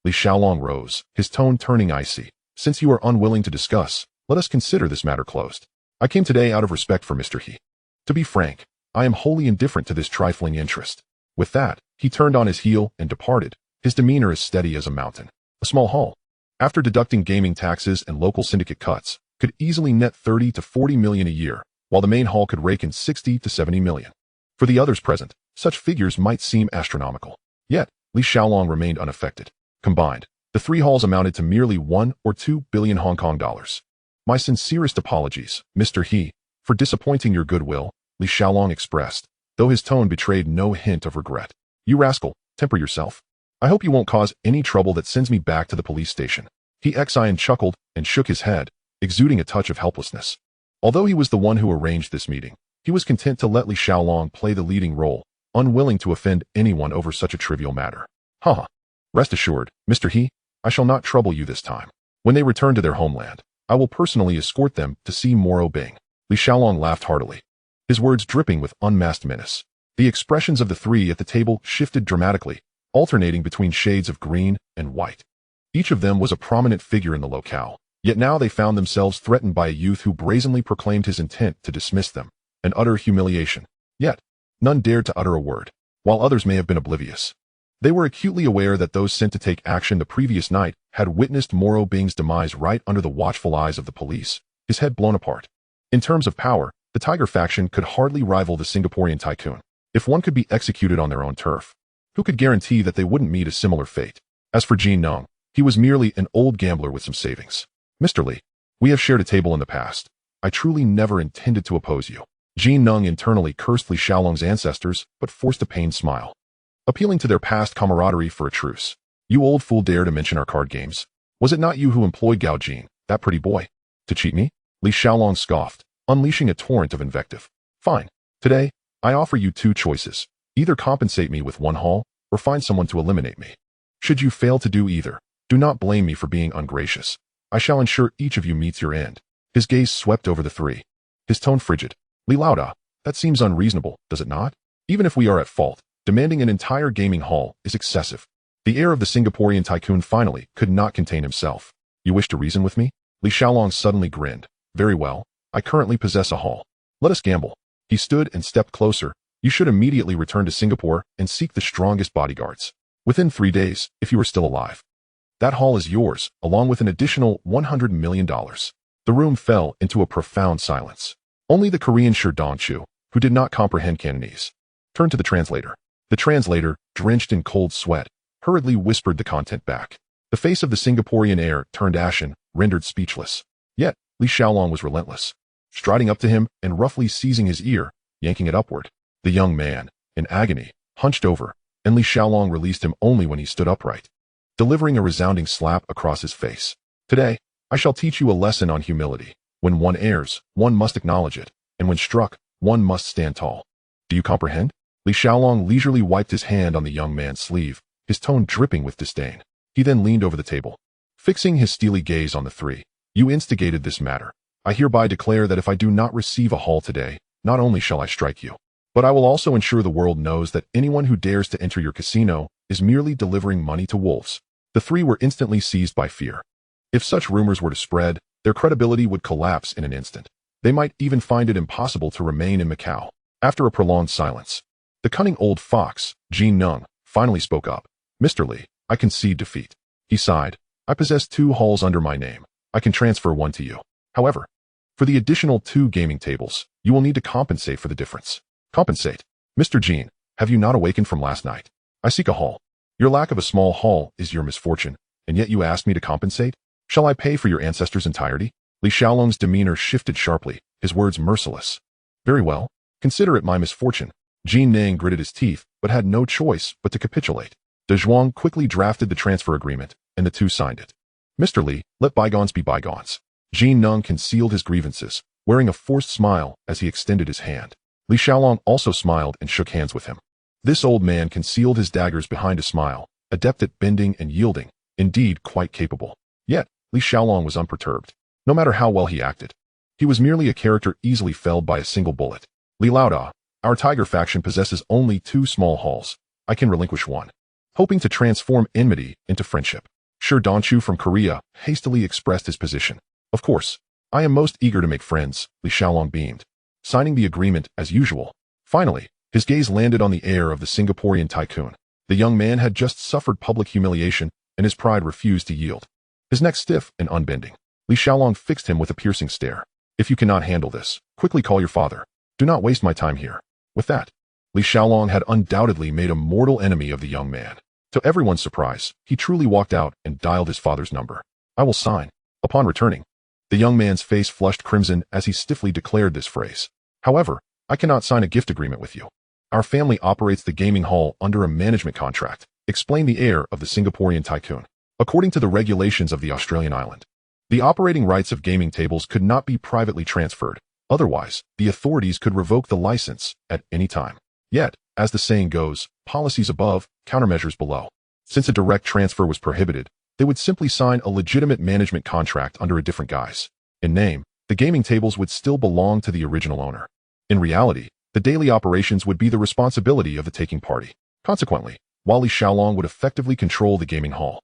Li Xiaolong rose, his tone turning icy. "Since you are unwilling to discuss, let us consider this matter closed. I came today out of respect for Mr. He. To be frank, I am wholly indifferent to this trifling interest." With that, he turned on his heel and departed, his demeanor as steady as a mountain. A small hall, after deducting gaming taxes and local syndicate cuts, could easily net 30 to 40 million a year, while the main hall could rake in 60 to 70 million. For the others present, such figures might seem astronomical. Yet, Li Xiaolong remained unaffected. Combined, the 3 halls amounted to merely 1 or 2 billion Hong Kong dollars. "My sincerest apologies, Mr. He, for disappointing your goodwill," Li Xiaolong expressed, though his tone betrayed no hint of regret. "You rascal, temper yourself. I hope you won't cause any trouble that sends me back to the police station." Hing chuckled and shook his head, exuding a touch of helplessness. Although he was the one who arranged this meeting, he was content to let Li Xiaolong play the leading role, unwilling to offend anyone over such a trivial matter. "Haha. Rest assured, Mr. He, I shall not trouble you this time. When they return to their homeland, I will personally escort them to see Moro Bing." Li Xiaolong laughed heartily, his words dripping with unmasked menace. The expressions of the 3 at the table shifted dramatically, alternating between shades of green and white. Each of them was a prominent figure in the locale, yet now they found themselves threatened by a youth who brazenly proclaimed his intent to dismiss them, an utter humiliation. Yet, none dared to utter a word, while others may have been oblivious. They were acutely aware that those sent to take action the previous night had witnessed Moro Bing's demise right under the watchful eyes of the police, his head blown apart. In terms of power, the Tiger faction could hardly rival the Singaporean Tycoon. If one could be executed on their own turf, who could guarantee that they wouldn't meet a similar fate? As for Jin Nung, he was merely an old gambler with some savings. "Mr. Li, we have shared a table in the past. I truly never intended to oppose you." Jin Nung internally cursed Li Xiaolong's ancestors, but forced a pained smile, appealing to their past camaraderie for a truce. "You old fool dare to mention our card games. Was it not you who employed Gao Jin, that pretty boy, to cheat me?" Li Xiaolong scoffed, unleashing a torrent of invective. "Fine. Today, I offer you 2 choices. Either compensate me with 1 hall, or find someone to eliminate me. Should you fail to do either, do not blame me for being ungracious. I shall ensure each of you meets your end." His gaze swept over the 3, his tone frigid. "Li Lauda, that seems unreasonable, does it not? Even if we are at fault, demanding an entire gaming hall is excessive." The heir of the Singaporean Tycoon finally could not contain himself. You wish to reason with me? Li Xiaolong suddenly grinned. Very well. I currently possess a hall. Let us gamble. He stood and stepped closer. You should immediately return to Singapore and seek the strongest bodyguards. Within 3 days, if you are still alive. That hall is yours, along with an additional $100 million. The room fell into a profound silence. Only the Korean Shi Dongchu, who did not comprehend Cantonese, turned to the translator. The translator, drenched in cold sweat, hurriedly whispered the content back. The face of the Singaporean heir turned ashen, rendered speechless. Yet, Li Xiaolong was relentless, striding up to him and roughly seizing his ear, yanking it upward. The young man, in agony, hunched over, and Li Xiaolong released him only when he stood upright, delivering a resounding slap across his face. Today, I shall teach you a lesson on humility. When one errs, one must acknowledge it, and when struck, one must stand tall. Do you comprehend? Li Xiaolong leisurely wiped his hand on the young man's sleeve, his tone dripping with disdain. He then leaned over the table, fixing his steely gaze on the three. You instigated this matter. I hereby declare that if I do not receive a hall today, not only shall I strike you, but I will also ensure the world knows that anyone who dares to enter your casino is merely delivering money to wolves. The three were instantly seized by fear. If such rumors were to spread, their credibility would collapse in an instant. They might even find it impossible to remain in Macau. After a prolonged silence, the cunning old fox, Jin Nung, finally spoke up. Mr. Li, I concede defeat. He sighed. I possess 2 halls under my name. I can transfer one to you. However, for the additional 2 gaming tables, you will need to compensate for the difference. Compensate? Mr. Jin, have you not awakened from last night? I seek a hall. Your lack of a small hall is your misfortune, and yet you ask me to compensate? Shall I pay for your ancestors' entirety? Li Xiaolong's demeanor shifted sharply, his words merciless. Very well. Consider it my misfortune. Jin Nang gritted his teeth, but had no choice but to capitulate. De Zhuang quickly drafted the transfer agreement, and the 2 signed it. Mr. Li, let bygones be bygones. Jin Nung concealed his grievances, wearing a forced smile as he extended his hand. Li Xiaolong also smiled and shook hands with him. This old man concealed his daggers behind a smile, adept at bending and yielding, indeed quite capable. Yet, Li Xiaolong was unperturbed. No matter how well he acted, he was merely a character easily felled by a single bullet. Li Laoda, our tiger faction possesses only 2 small halls. I can relinquish one, hoping to transform enmity into friendship. Shi Dongchu from Korea hastily expressed his position. Of course, I am most eager to make friends, Li Xiaolong beamed, signing the agreement as usual. Finally, his gaze landed on the heir of the Singaporean tycoon. The young man had just suffered public humiliation, and his pride refused to yield. His neck stiff and unbending, Li Xiaolong fixed him with a piercing stare. If you cannot handle this, quickly call your father. Do not waste my time here. With that, Li Xiaolong had undoubtedly made a mortal enemy of the young man. To everyone's surprise, he truly walked out and dialed his father's number. I will sign. Upon returning, the young man's face flushed crimson as he stiffly declared this phrase. However, I cannot sign a gift agreement with you. Our family operates the gaming hall under a management contract, explained the heir of the Singaporean tycoon. According to the regulations of the Australian island, the operating rights of gaming tables could not be privately transferred. Otherwise, the authorities could revoke the license at any time. Yet, as the saying goes, policies above, countermeasures below. Since a direct transfer was prohibited, they would simply sign a legitimate management contract under a different guise. In name, the gaming tables would still belong to the original owner. In reality, the daily operations would be the responsibility of the taking party. Consequently, while Li Xiaolong would effectively control the gaming hall,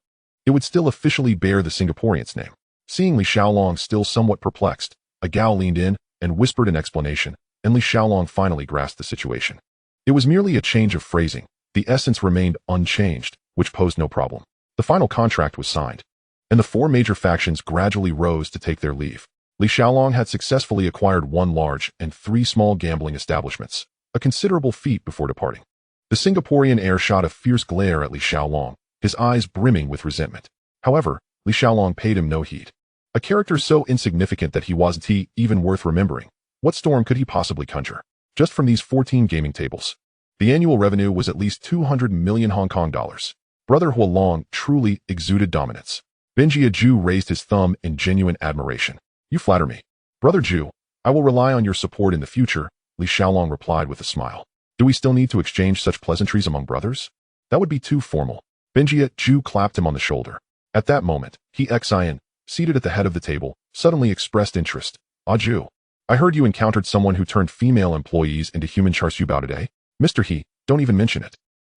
it would still officially bear the Singaporean's name. Seeing Li Xiaolong still somewhat perplexed, a Gao leaned in and whispered an explanation, and Li Xiaolong finally grasped the situation. It was merely a change of phrasing. The essence remained unchanged, which posed no problem. The final contract was signed, and the 4 major factions gradually rose to take their leave. Li Xiaolong had successfully acquired 1 large and 3 small gambling establishments, a considerable feat before departing. The Singaporean heir shot a fierce glare at Li Xiaolong, his eyes brimming with resentment. However, Li Xiaolong paid him no heed. A character so insignificant that he wasn't even worth remembering. What storm could he possibly conjure? Just from these 14 gaming tables, the annual revenue was at least 200 million Hong Kong dollars. Brother Huolong truly exuded dominance. Benjia Ju raised his thumb in genuine admiration. You flatter me. Brother Ju, I will rely on your support in the future, Li Xiaolong replied with a smile. Do we still need to exchange such pleasantries among brothers? That would be too formal. Benjia Ju clapped him on the shoulder. At that moment, He Xian, seated at the head of the table, suddenly expressed interest. Ah Ju, I heard you encountered someone who turned female employees into human char siu bao today. Mr. He, don't even mention it.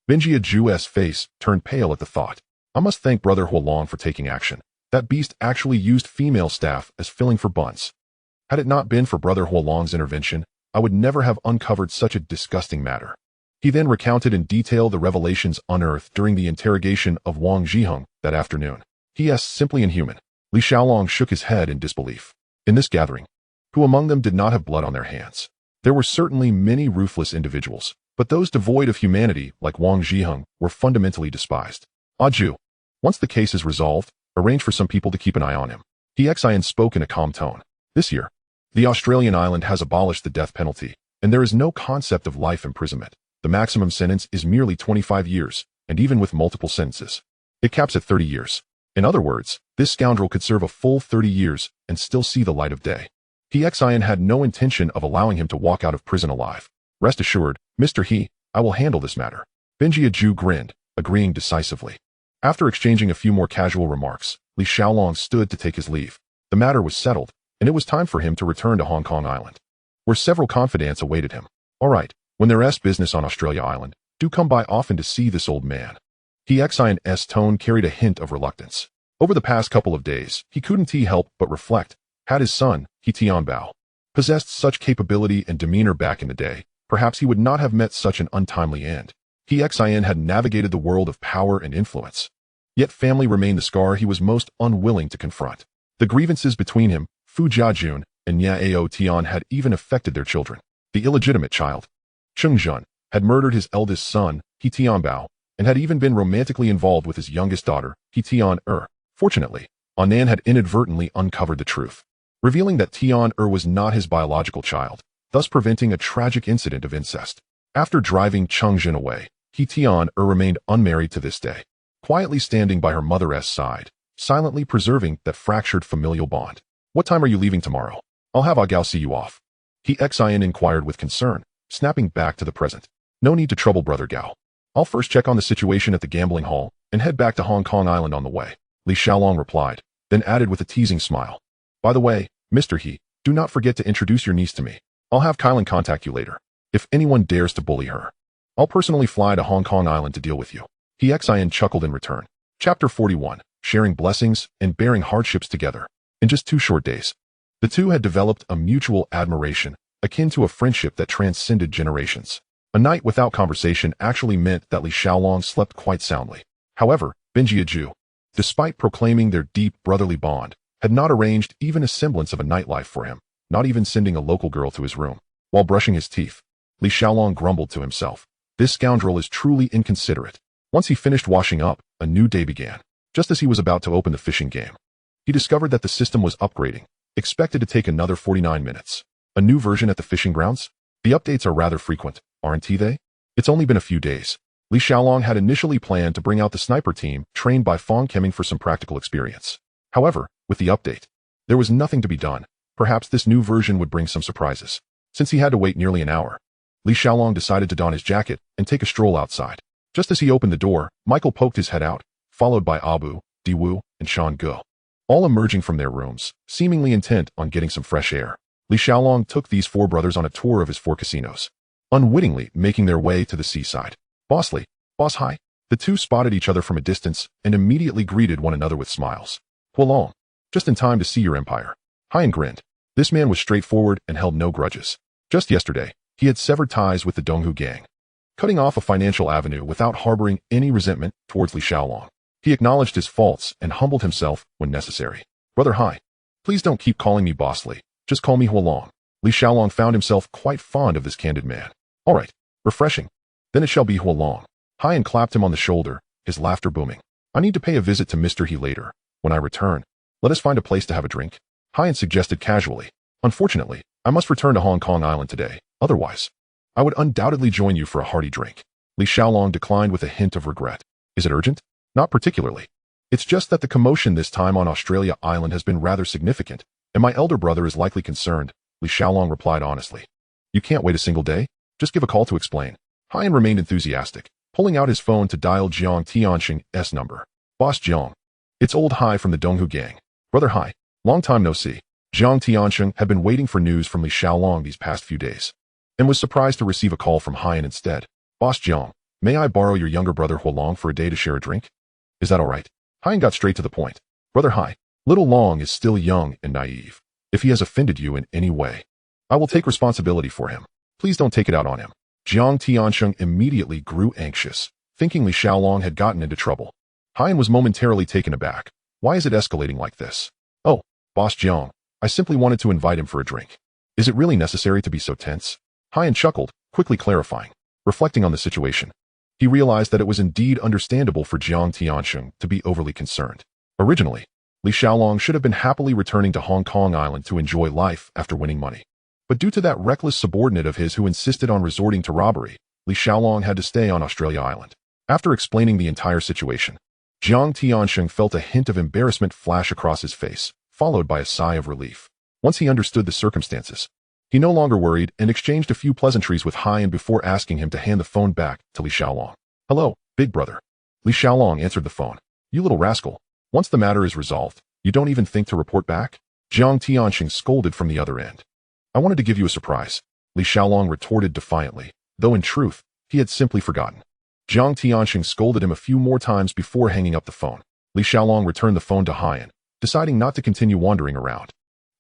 Benjia Ju's face turned pale at the thought. I must thank Brother Huolong for taking action. That beast actually used female staff as filling for buns. Had it not been for Brother Huolong's intervention, I would never have uncovered such a disgusting matter. He then recounted in detail the revelations unearthed during the interrogation of Wang Zhiheng that afternoon. He asked simply inhuman. Li Xiaolong shook his head in disbelief. In this gathering, who among them did not have blood on their hands? There were certainly many ruthless individuals, but those devoid of humanity, like Wang Zhiheng, were fundamentally despised. Aju, once the case is resolved, arrange for some people to keep an eye on him. Xian spoke in a calm tone. This year, the Australian island has abolished the death penalty, and there is no concept of life imprisonment. The maximum sentence is merely 25 years, and even with multiple sentences, it caps at 30 years. In other words, this scoundrel could serve a full 30 years and still see the light of day. Xian had no intention of allowing him to walk out of prison alive. Rest assured, Mr. He, I will handle this matter. Benjiaju grinned, agreeing decisively. After exchanging a few more casual remarks, Li Xiaolong stood to take his leave. The matter was settled, and it was time for him to return to Hong Kong Island, where several confidants awaited him. All right, when there's business on Australia Island, do come by often to see this old man. Xian's tone carried a hint of reluctance. Over the past couple of days, he couldn't help but reflect. Had his son, He Tianbao, possessed such capability and demeanor back in the day, perhaps he would not have met such an untimely end. Xian had navigated the world of power and influence. Yet family remained the scar he was most unwilling to confront. The grievances between him, Fu Jiajun, and Yao Tian had even affected their children. The illegitimate child, Cheng Jun, had murdered his eldest son, He Tianbao, and had even been romantically involved with his youngest daughter, He Tian-er. Fortunately, Anan had inadvertently uncovered the truth, revealing that Tian-er was not his biological child, thus preventing a tragic incident of incest. After driving Cheng Jun away, He Tian-er remained unmarried to this day, quietly standing by her mother's side, silently preserving that fractured familial bond. What time are you leaving tomorrow? I'll have Agao see you off. Xian inquired with concern, snapping back to the present. No need to trouble Brother Gao. I'll first check on the situation at the gambling hall and head back to Hong Kong Island on the way. Li Xiaolong replied, then added with a teasing smile. By the way, Mr. He, do not forget to introduce your niece to me. I'll have Kowloon contact you later. If anyone dares to bully her, I'll personally fly to Hong Kong Island to deal with you. Xian chuckled in return. Chapter 41, Sharing Blessings and Bearing Hardships Together. In just 2 short days, the two had developed a mutual admiration, akin to a friendship that transcended generations. A night without conversation actually meant that Li Xiaolong slept quite soundly. However, Benjiaju, despite proclaiming their deep brotherly bond, had not arranged even a semblance of a nightlife for him, not even sending a local girl to his room. While brushing his teeth, Li Xiaolong grumbled to himself, this scoundrel is truly inconsiderate. Once he finished washing up, a new day began. Just as he was about to open the fishing game, he discovered that the system was upgrading, expected to take another 49 minutes. A new version at the fishing grounds? The updates are rather frequent, aren't they? It's only been a few days. Li Xiaolong had initially planned to bring out the sniper team trained by Fong Kemming for some practical experience. However, with the update, there was nothing to be done. Perhaps this new version would bring some surprises. Since he had to wait nearly an hour, Li Xiaolong decided to don his jacket and take a stroll outside. Just as he opened the door, Michael poked his head out, followed by Abu, Diwu, and Shan Ge, all emerging from their rooms, seemingly intent on getting some fresh air. Li Xiaolong took these 4 brothers on a tour of his 4 casinos, unwittingly making their way to the seaside. Boss Li, Boss Hai. The two spotted each other from a distance and immediately greeted one another with smiles. Huolong, just in time to see your empire. Haiyan grinned. This man was straightforward and held no grudges. Just yesterday, he had severed ties with the Donghu gang, cutting off a financial avenue without harboring any resentment towards Li Xiaolong. He acknowledged his faults and humbled himself when necessary. Brother Hai, please don't keep calling me Boss Li. Just call me Huolong. Li Xiaolong found himself quite fond of this candid man. All right, refreshing. Then it shall be Huolong. Haiyan clapped him on the shoulder, his laughter booming. I need to pay a visit to Mr. He later. When I return, let us find a place to have a drink. Haiyan suggested casually. Unfortunately, I must return to Hong Kong Island today. Otherwise, I would undoubtedly join you for a hearty drink. Li Xiaolong declined with a hint of regret. Is it urgent? Not particularly. It's just that the commotion this time on Australia Island has been rather significant, and my elder brother is likely concerned, Li Xiaolong replied honestly. You can't wait a single day? Just give a call to explain. Haiyan remained enthusiastic, pulling out his phone to dial Jiang Tianxing's number. Boss Jiang. It's old Hai from the Donghu gang. Brother Hai, long time no see. Jiang Tianxing had been waiting for news from Li Xiaolong these past few days, and was surprised to receive a call from Haiyan instead. Boss Jiang, may I borrow your younger brother Huolong for a day to share a drink? Is that all right? Haiyan got straight to the point. Brother Hai, little Long is still young and naive. If he has offended you in any way, I will take responsibility for him. Please don't take it out on him. Jiang Tiansheng immediately grew anxious, thinking Li Xiaolong had gotten into trouble. Haiyan was momentarily taken aback. Why is it escalating like this? Oh, Boss Jiang, I simply wanted to invite him for a drink. Is it really necessary to be so tense? Haiyan chuckled, quickly clarifying. Reflecting on the situation, he realized that it was indeed understandable for Jiang Tiansheng to be overly concerned. Originally, Li Xiaolong should have been happily returning to Hong Kong Island to enjoy life after winning money. But due to that reckless subordinate of his who insisted on resorting to robbery, Li Xiaolong had to stay on Australia Island. After explaining the entire situation, Jiang Tiansheng felt a hint of embarrassment flash across his face, followed by a sigh of relief. Once he understood the circumstances, he no longer worried and exchanged a few pleasantries with Haiyan before asking him to hand the phone back to Li Xiaolong. Hello, big brother. Li Xiaolong answered the phone. You little rascal. Once the matter is resolved, you don't even think to report back? Jiang Tiansheng scolded from the other end. I wanted to give you a surprise, Li Xiaolong retorted defiantly, though in truth, he had simply forgotten. Jiang Tiansheng scolded him a few more times before hanging up the phone. Li Xiaolong returned the phone to Haiyan, deciding not to continue wandering around.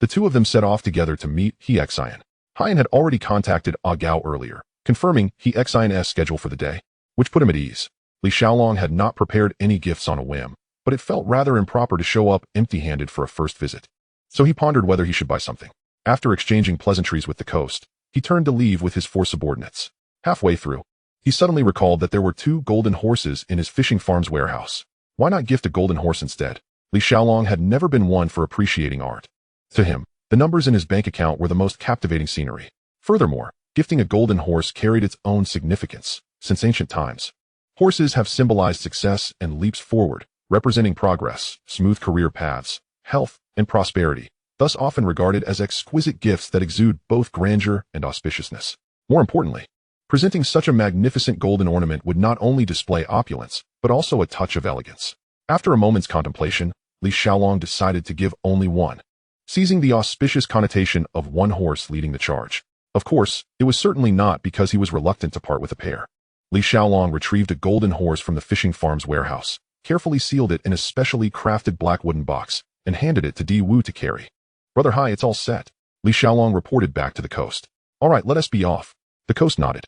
The two of them set off together to meet He Xian. Haiyan had already contacted Gao earlier, confirming He Xian's schedule for the day, which put him at ease. Li Xiaolong had not prepared any gifts on a whim, but it felt rather improper to show up empty-handed for a first visit. So he pondered whether he should buy something. After exchanging pleasantries with the coast, he turned to leave with his 4 subordinates. Halfway through, he suddenly recalled that there were 2 golden horses in his fishing farm's warehouse. Why not gift a golden horse instead? Li Xiaolong had never been one for appreciating art. To him, the numbers in his bank account were the most captivating scenery. Furthermore, gifting a golden horse carried its own significance. Since ancient times, horses have symbolized success and leaps forward, representing progress, smooth career paths, health, and prosperity, thus often regarded as exquisite gifts that exude both grandeur and auspiciousness. More importantly, presenting such a magnificent golden ornament would not only display opulence, but also a touch of elegance. After a moment's contemplation, Li Xiaolong decided to give only one, seizing the auspicious connotation of one horse leading the charge. Of course, it was certainly not because he was reluctant to part with a pair. Li Xiaolong retrieved a golden horse from the fishing farm's warehouse, carefully sealed it in a specially crafted black wooden box, and handed it to Di Wu to carry. Brother Hai, it's all set, Li Xiaolong reported back to the coast. All right, let us be off. The coast nodded.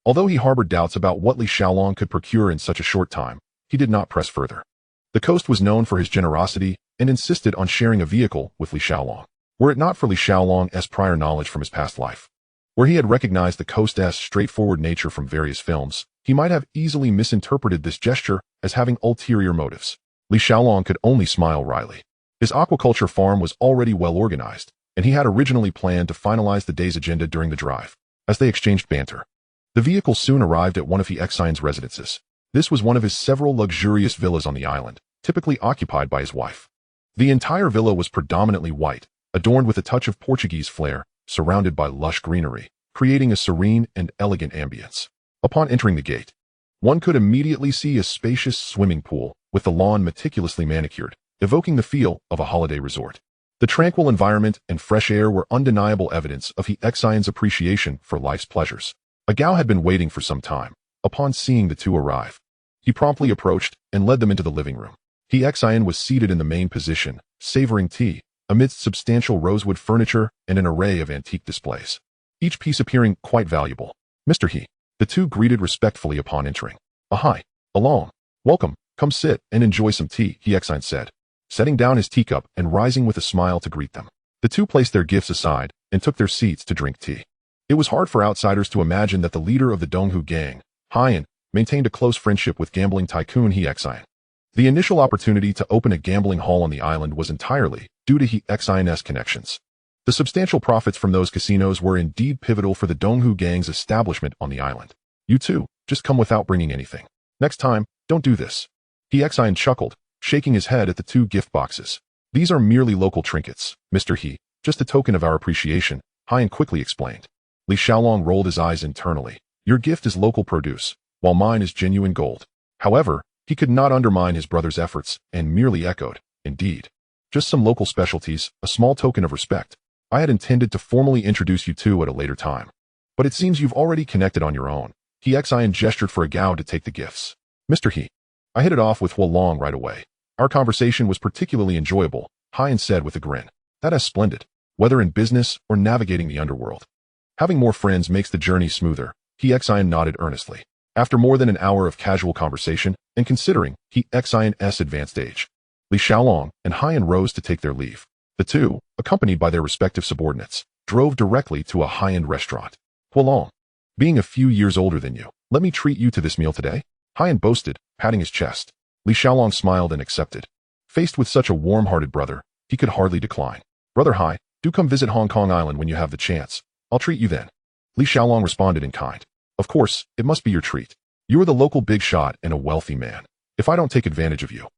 Although he harbored doubts about what Li Xiaolong could procure in such a short time, he did not press further. The coast was known for his generosity and insisted on sharing a vehicle with Li Xiaolong. Were it not for Li Xiaolong's prior knowledge from his past life, where he had recognized the coast's straightforward nature from various films, he might have easily misinterpreted this gesture as having ulterior motives. Li Xiaolong could only smile wryly. His aquaculture farm was already well organized, and he had originally planned to finalize the day's agenda during the drive. As they exchanged banter, the vehicle soon arrived at one of He Xian's residences. This was one of his several luxurious villas on the island, typically occupied by his wife. The entire villa was predominantly white, adorned with a touch of Portuguese flair, surrounded by lush greenery, creating a serene and elegant ambience. Upon entering the gate, one could immediately see a spacious swimming pool, with the lawn meticulously manicured, evoking the feel of a holiday resort. The tranquil environment and fresh air were undeniable evidence of He Xian's appreciation for life's pleasures. Gao had been waiting for some time. Upon seeing the two arrive, he promptly approached and led them into the living room. He Xian was seated in the main position, savoring tea, amidst substantial rosewood furniture and an array of antique displays, each piece appearing quite valuable. Mr. He, the two greeted respectfully upon entering. Hi, along. Welcome, come sit and enjoy some tea, He Xian said, setting down his teacup and rising with a smile to greet them. The two placed their gifts aside and took their seats to drink tea. It was hard for outsiders to imagine that the leader of the Donghu gang, Haiyan, maintained a close friendship with gambling tycoon He Xian. The initial opportunity to open a gambling hall on the island was entirely due to He Xian's connections. The substantial profits from those casinos were indeed pivotal for the Donghu gang's establishment on the island. You two, just come without bringing anything. Next time, don't do this. He Xian chuckled, shaking his head at the two gift boxes. These are merely local trinkets, Mr. He, just a token of our appreciation, Haiyan quickly explained. Li Xiaolong rolled his eyes internally. Your gift is local produce, while mine is genuine gold. However, he could not undermine his brother's efforts and merely echoed, indeed. Just some local specialties, a small token of respect. I had intended to formally introduce you two at a later time. But it seems you've already connected on your own. He Xian gestured for Gao to take the gifts. Mr. He, I hit it off with Huolong right away. Our conversation was particularly enjoyable, Hien said with a grin. That is splendid, whether in business or navigating the underworld. Having more friends makes the journey smoother, Hien nodded earnestly. After more than an hour of casual conversation, and considering Hien's advanced age, Li Xiaolong and Hien rose to take their leave. The two, accompanied by their respective subordinates, drove directly to a high-end restaurant. Kowloon, being a few years older than you, let me treat you to this meal today? Hien boasted, patting his chest. Li Xiaolong smiled and accepted. Faced with such a warm-hearted brother, he could hardly decline. Brother Hai, do come visit Hong Kong Island when you have the chance. I'll treat you then. Li Xiaolong responded in kind. Of course, it must be your treat. You are the local big shot and a wealthy man. If I don't take advantage of you,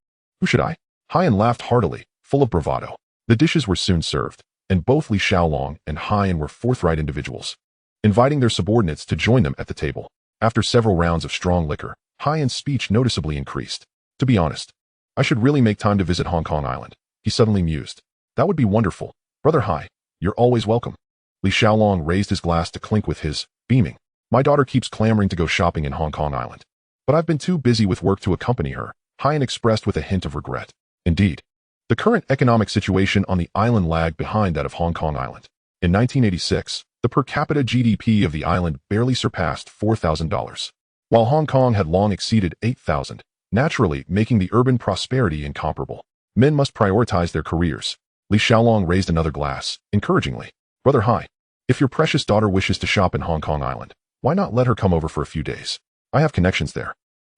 who should I? Hien laughed heartily, full of bravado. The dishes were soon served, and both Li Xiaolong and Hien were forthright individuals, inviting their subordinates to join them at the table. After several rounds of strong liquor, Hien's speech noticeably increased. To be honest, I should really make time to visit Hong Kong Island, he suddenly mused. That would be wonderful. Brother Hai, you're always welcome. Li Xiaolong raised his glass to clink with his, beaming. My daughter keeps clamoring to go shopping in Hong Kong Island, but I've been too busy with work to accompany her, Hien expressed with a hint of regret. Indeed, the current economic situation on the island lagged behind that of Hong Kong Island. In 1986, the per capita GDP of the island barely surpassed $4,000, while Hong Kong had long exceeded $8,000, naturally making the urban prosperity incomparable. Men must prioritize their careers. Li Xiaolong raised another glass, encouragingly. Brother Hai, if your precious daughter wishes to shop in Hong Kong Island, why not let her come over for a few days? I have connections there,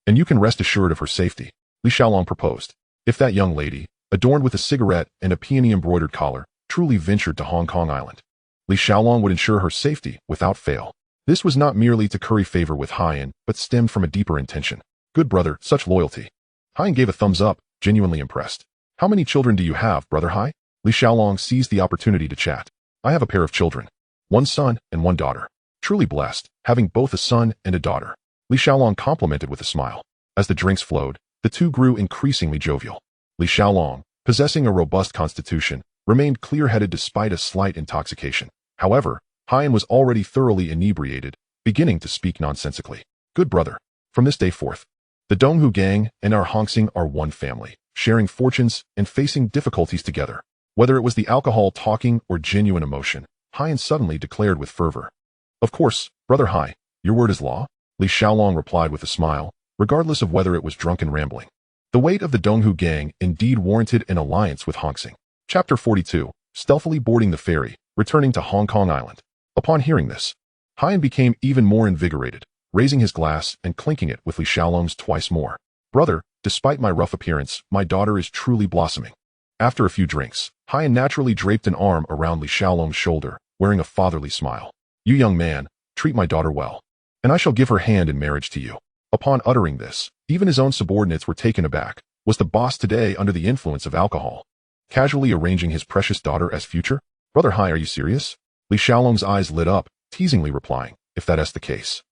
and you can rest assured of her safety, Li Xiaolong proposed. If that young lady, adorned with a cigarette and a peony-embroidered collar, truly ventured to Hong Kong Island, Li Xiaolong would ensure her safety without fail. This was not merely to curry favor with Hien, but stemmed from a deeper intention. Good brother, such loyalty. Hien gave a thumbs up, genuinely impressed. How many children do you have, Brother Hai? Li Xiaolong seized the opportunity to chat. I have a pair of children. One son and one daughter. Truly blessed, having both a son and a daughter. Li Xiaolong complimented with a smile. As the drinks flowed, the two grew increasingly jovial. Li Xiaolong, possessing a robust constitution, remained clear-headed despite a slight intoxication. However, Hien was already thoroughly inebriated, beginning to speak nonsensically. Good brother, from this day forth, the Donghu gang and our Hongsing are one family, sharing fortunes and facing difficulties together. Whether it was the alcohol talking or genuine emotion, Hien suddenly declared with fervor. Of course, Brother Hai, your word is law, Li Xiaolong replied with a smile, regardless of whether it was drunken rambling. The weight of the Donghu gang indeed warranted an alliance with Hongsing. Chapter 42, Stealthily Boarding the Ferry, Returning to Hong Kong Island. Upon hearing this, Hien became even more invigorated, raising his glass and clinking it with Li Xiaolong's twice more. Brother, despite my rough appearance, my daughter is truly blossoming. After a few drinks, Hien naturally draped an arm around Li Xiaolong's shoulder, wearing a fatherly smile. You young man, treat my daughter well, and I shall give her hand in marriage to you. Upon uttering this, even his own subordinates were taken aback. Was the boss today under the influence of alcohol, casually arranging his precious daughter as future? Brother Hai, are you serious? Li Xiaolong's eyes lit up, teasingly replying, if that's the case,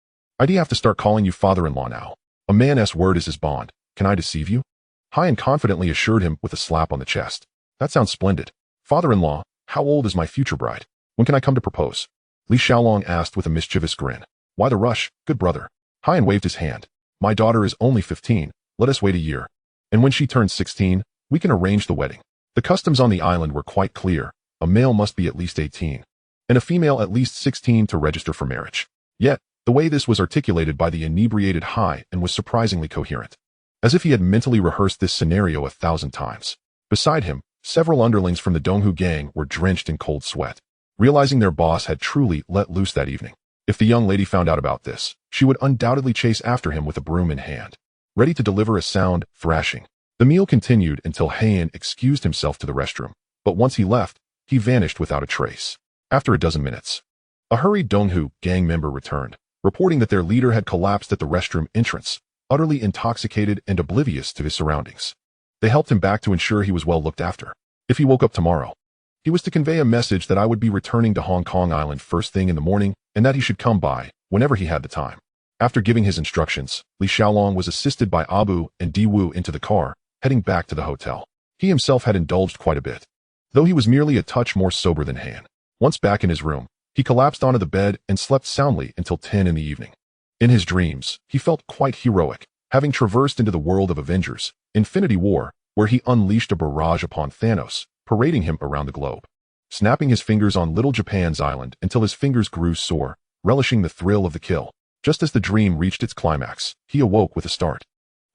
I'd have to start calling you father-in-law now. A man's word is his bond. Can I deceive you? Hien confidently assured him with a slap on the chest. That sounds splendid. Father-in-law, how old is my future bride? When can I come to propose? Li Xiaolong asked with a mischievous grin. Why the rush, good brother? Hien waved his hand. My daughter is only 15. Let us wait a year. And when she turns 16, we can arrange the wedding. The customs on the island were quite clear. A male must be at least 18, and a female at least 16 to register for marriage. Yet, the way this was articulated by the inebriated Hai and was surprisingly coherent, as if he had mentally rehearsed this scenario 1,000 times. Beside him, several underlings from the Donghu gang were drenched in cold sweat, realizing their boss had truly let loose that evening. If the young lady found out about this, she would undoubtedly chase after him with a broom in hand, ready to deliver a sound thrashing. The meal continued until Hien excused himself to the restroom, but once he left, he vanished without a trace. After a dozen minutes, a hurried Donghu gang member returned, reporting that their leader had collapsed at the restroom entrance, utterly intoxicated and oblivious to his surroundings. They helped him back to ensure he was well looked after. If he woke up tomorrow, he was to convey a message that I would be returning to Hong Kong Island first thing in the morning and that he should come by whenever he had the time. After giving his instructions, Li Xiaolong was assisted by Abu and Diwu into the car, heading back to the hotel. He himself had indulged quite a bit, though he was merely a touch more sober than Han. Once back in his room, he collapsed onto the bed and slept soundly until 10 in the evening. In his dreams, he felt quite heroic, having traversed into the world of Avengers, Infinity War, where he unleashed a barrage upon Thanos, parading him around the globe, snapping his fingers on Little Japan's island until his fingers grew sore, relishing the thrill of the kill. Just as the dream reached its climax, he awoke with a start.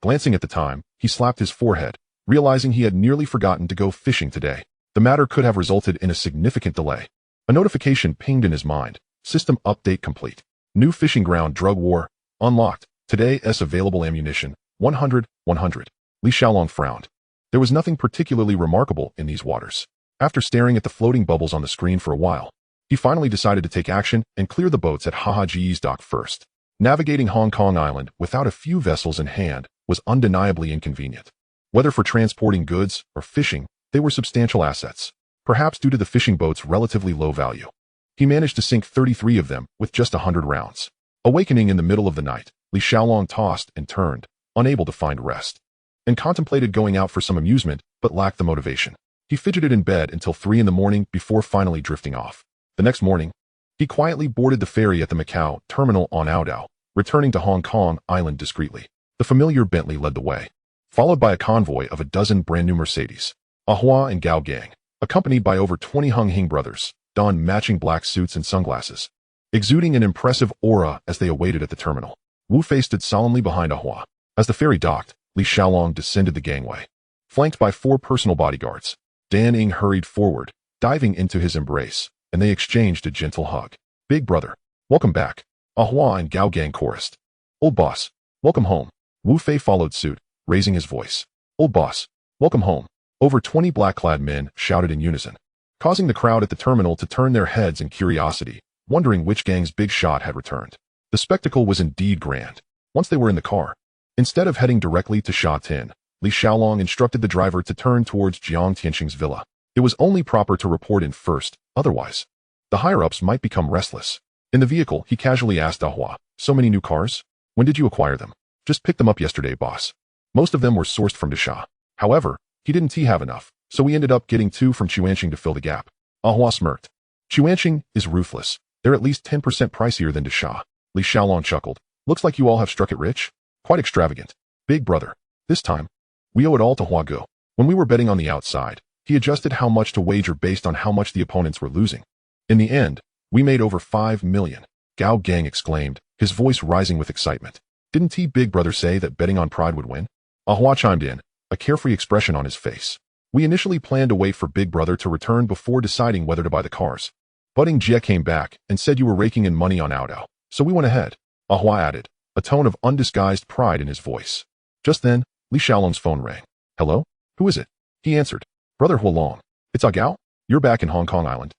Glancing at the time, he slapped his forehead, realizing he had nearly forgotten to go fishing today. The matter could have resulted in a significant delay. A notification pinged in his mind. System update complete. New fishing ground drug war unlocked. Today's available ammunition, 100. Li Xiaolong frowned. There was nothing particularly remarkable in these waters. After staring at the floating bubbles on the screen for a while, he finally decided to take action and clear the boats at Hahaji's dock first. Navigating Hong Kong Island without a few vessels in hand was undeniably inconvenient. Whether for transporting goods or fishing, they were substantial assets, perhaps due to the fishing boat's relatively low value. He managed to sink 33 of them with just 100 rounds. Awakening in the middle of the night, Li Xiaolong tossed and turned, unable to find rest, and contemplated going out for some amusement but lacked the motivation. He fidgeted in bed until 3 in the morning before finally drifting off. The next morning, he quietly boarded the ferry at the Macau terminal on Audiobook, returning to Hong Kong Island discreetly. The familiar Bentley led the way, followed by a convoy of a dozen brand-new Mercedes. Ahua and Gao Gang, accompanied by over 20 Hing brothers, donned matching black suits and sunglasses, exuding an impressive aura as they awaited at the terminal. Wu Fei stood solemnly behind Ahua. As the ferry docked, Li Xiaolong descended the gangway, flanked by 4 personal bodyguards. Dan Ying hurried forward, diving into his embrace, and they exchanged a gentle hug. Big brother, welcome back. Ahua and Gao Gang chorused. Old boss, welcome home. Wu Fei followed suit, raising his voice. Old boss, welcome home. Over 20 black-clad men shouted in unison, causing the crowd at the terminal to turn their heads in curiosity, wondering which gang's big shot had returned. The spectacle was indeed grand. Once they were in the car, instead of heading directly to Sha Tin, Li Xiaolong instructed the driver to turn towards Jiang Tianqing's villa. It was only proper to report in first, otherwise, the higher-ups might become restless. In the vehicle, he casually asked Ahua, so many new cars? When did you acquire them? Just picked them up yesterday, boss. Most of them were sourced from Desha. However, he didn't have enough, so we ended up getting 2 from Chuanqing to fill the gap. Ahua smirked. Chuanqing is ruthless. They're at least 10% pricier than Desha. Li Xiaolong chuckled. Looks like you all have struck it rich. Quite extravagant. Big brother. This time, we owe it all to Huago. When we were betting on the outside, he adjusted how much to wager based on how much the opponents were losing. In the end, we made over 5 million. Gao Gang exclaimed, his voice rising with excitement. Didn't Big brother say that betting on pride would win? Ahua chimed in, a carefree expression on his face. We initially planned to wait for Big brother to return before deciding whether to buy the cars. Budding Jie came back and said you were raking in money on Audiobook, so we went ahead. Ahua added, a tone of undisguised pride in his voice. Just then, Li Xiaolong's phone rang. Hello? Who is it? He answered. Brother Huolong. It's Gao? You're back in Hong Kong Island?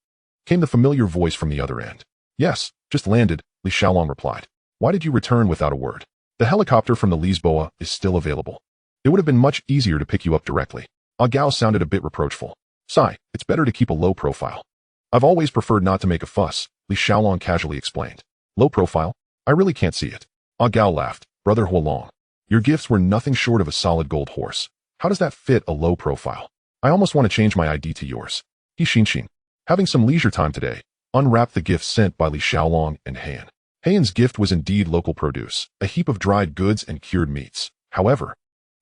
Came the familiar voice from the other end. Yes, just landed, Li Xiaolong replied. Why did you return without a word? The helicopter from the Lisboa is still available. It would have been much easier to pick you up directly. Gao sounded a bit reproachful. Sigh, it's better to keep a low profile. I've always preferred not to make a fuss, Li Xiaolong casually explained. Low profile? I really can't see it. Gao laughed. Brother Huolong. Your gifts were nothing short of a solid gold horse. How does that fit a low profile? I almost want to change my ID to yours. He Xinxin. Having some leisure time today, unwrapped the gift sent by Li Xiaolong and Han. Han's gift was indeed local produce, a heap of dried goods and cured meats. However,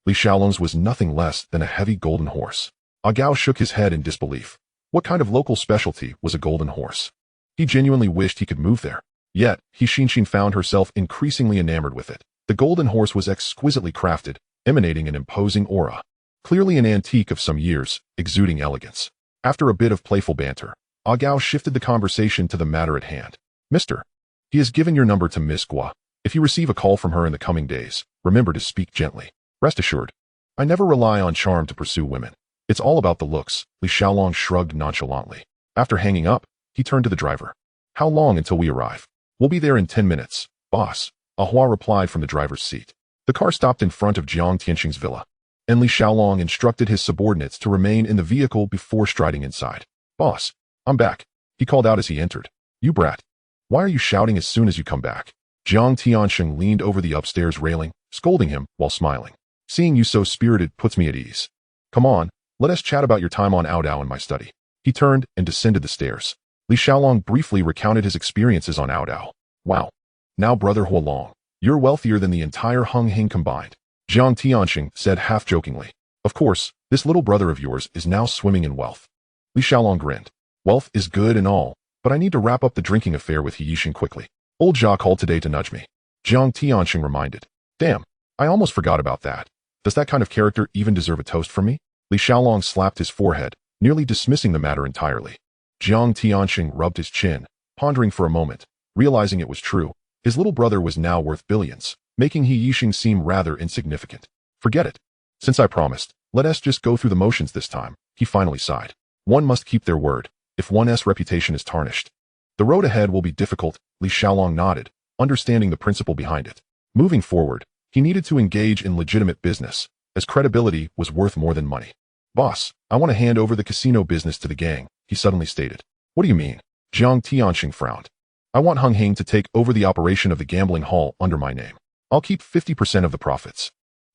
Li Xiaolong's was nothing less than a heavy golden horse. Gao shook his head in disbelief. What kind of local specialty was a golden horse? He genuinely wished he could move there. Yet, He Xinxin found herself increasingly enamored with it. The golden horse was exquisitely crafted, emanating an imposing aura. Clearly an antique of some years, exuding elegance. After a bit of playful banter, Gao shifted the conversation to the matter at hand. Mister, he has given your number to Miss Gua. If you receive a call from her in the coming days, remember to speak gently. Rest assured, I never rely on charm to pursue women. It's all about the looks. Li Xiaolong shrugged nonchalantly. After hanging up, he turned to the driver. How long until we arrive? We'll be there in 10 minutes, boss. Ahua replied from the driver's seat. The car stopped in front of Jiang Tianqing's villa, and Li Xiaolong instructed his subordinates to remain in the vehicle before striding inside. Boss, I'm back, he called out as he entered. You brat. Why are you shouting as soon as you come back? Jiang Tianqing leaned over the upstairs railing, scolding him while smiling. Seeing you so spirited puts me at ease. Come on, let us chat about your time on Audiobook in my study. He turned and descended the stairs. Li Xiaolong briefly recounted his experiences on Audiobook. Wow. Now brother Huolong, you're wealthier than the entire Hing combined. Jiang Tianqing said half-jokingly. Of course, This little brother of yours is now swimming in wealth. Li Xiaolong grinned. Wealth is good and all, but I need to wrap up the drinking affair with He Yixing quickly. Old Jia called today to nudge me. Jiang Tianxing reminded. Damn, I almost forgot about that. Does that kind of character even deserve a toast from me? Li Xiaolong slapped his forehead, nearly dismissing the matter entirely. Jiang Tianxing rubbed his chin, pondering for a moment, realizing it was true. His little brother was now worth billions, making He Yixing seem rather insignificant. Forget it. Since I promised, let us just go through the motions this time, he finally sighed. One must keep their word, if one's reputation is tarnished. The road ahead will be difficult, Li Xiaolong nodded, understanding the principle behind it. Moving forward, he needed to engage in legitimate business, as credibility was worth more than money. Boss, I want to hand over the casino business to the gang, he suddenly stated. What do you mean? Jiang Tianxing frowned. I want Hing to take over the operation of the gambling hall under my name. I'll keep 50% of the profits.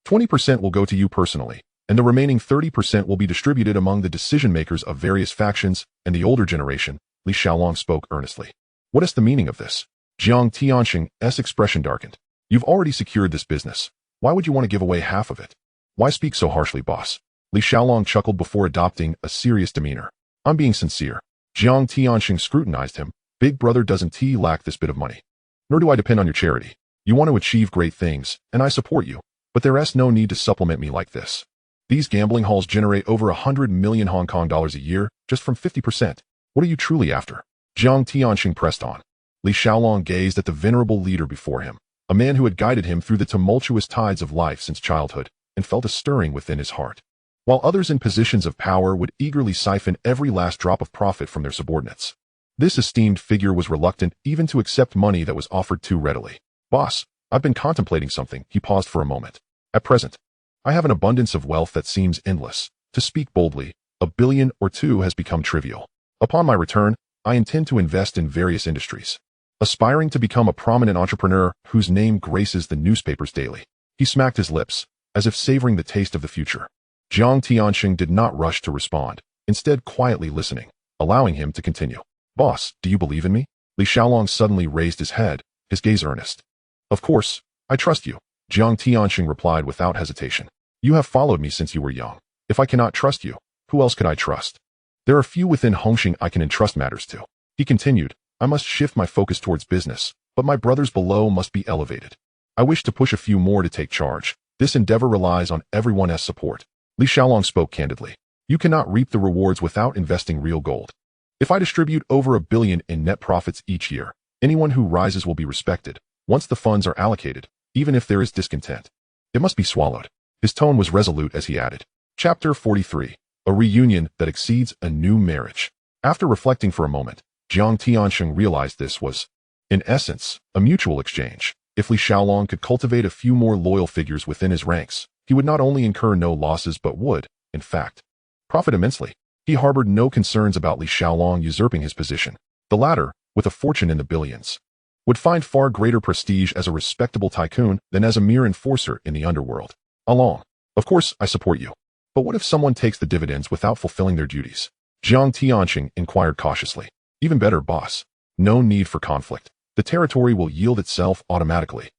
20% will go to you personally, and the remaining 30% will be distributed among the decision-makers of various factions and the older generation, Li Xiaolong spoke earnestly. What is the meaning of this? Jiang Tianxing's expression darkened. You've already secured this business. Why would you want to give away half of it? Why speak so harshly, boss? Li Xiaolong chuckled before adopting a serious demeanor. I'm being sincere. Jiang Tianxing scrutinized him. Big brother doesn't lack this bit of money. Nor do I depend on your charity. You want to achieve great things, and I support you. But there's no need to supplement me like this. These gambling halls generate over 100 million Hong Kong dollars a year, just from 50%. What are you truly after? Jiang Tianxing pressed on. Li Xiaolong gazed at the venerable leader before him, a man who had guided him through the tumultuous tides of life since childhood, and felt a stirring within his heart. While others in positions of power would eagerly siphon every last drop of profit from their subordinates, this esteemed figure was reluctant even to accept money that was offered too readily. Boss, I've been contemplating something. He paused for a moment. At present, I have an abundance of wealth that seems endless. To speak boldly, $1 billion or $2 billion has become trivial. Upon my return, I intend to invest in various industries, aspiring to become a prominent entrepreneur whose name graces the newspapers daily. He smacked his lips, as if savoring the taste of the future. Jiang Tianxing did not rush to respond, instead quietly listening, allowing him to continue. Boss, do you believe in me? Li Xiaolong suddenly raised his head, his gaze earnest. Of course, I trust you, Jiang Tianxing replied without hesitation. You have followed me since you were young. If I cannot trust you, who else could I trust? There are few within Hongxing I can entrust matters to. He continued, I must shift my focus towards business, but my brothers below must be elevated. I wish to push a few more to take charge. This endeavor relies on everyone's support. Li Xiaolong spoke candidly. You cannot reap the rewards without investing real gold. If I distribute over $1 billion in net profits each year, anyone who rises will be respected, once the funds are allocated, even if there is discontent. It must be swallowed. His tone was resolute as he added. Chapter 43. A reunion that exceeds a new marriage. After reflecting for a moment, Jiang Tianxing realized this was, in essence, a mutual exchange. If Li Xiaolong could cultivate a few more loyal figures within his ranks, he would not only incur no losses but would, in fact, profit immensely. He harbored no concerns about Li Xiaolong usurping his position. The latter, with a fortune in the billions, would find far greater prestige as a respectable tycoon than as a mere enforcer in the underworld. Along. Of course, I support you. But what if someone takes the dividends without fulfilling their duties? Jiang Tianxing inquired cautiously. Even better, boss. No need for conflict. The territory will yield itself automatically.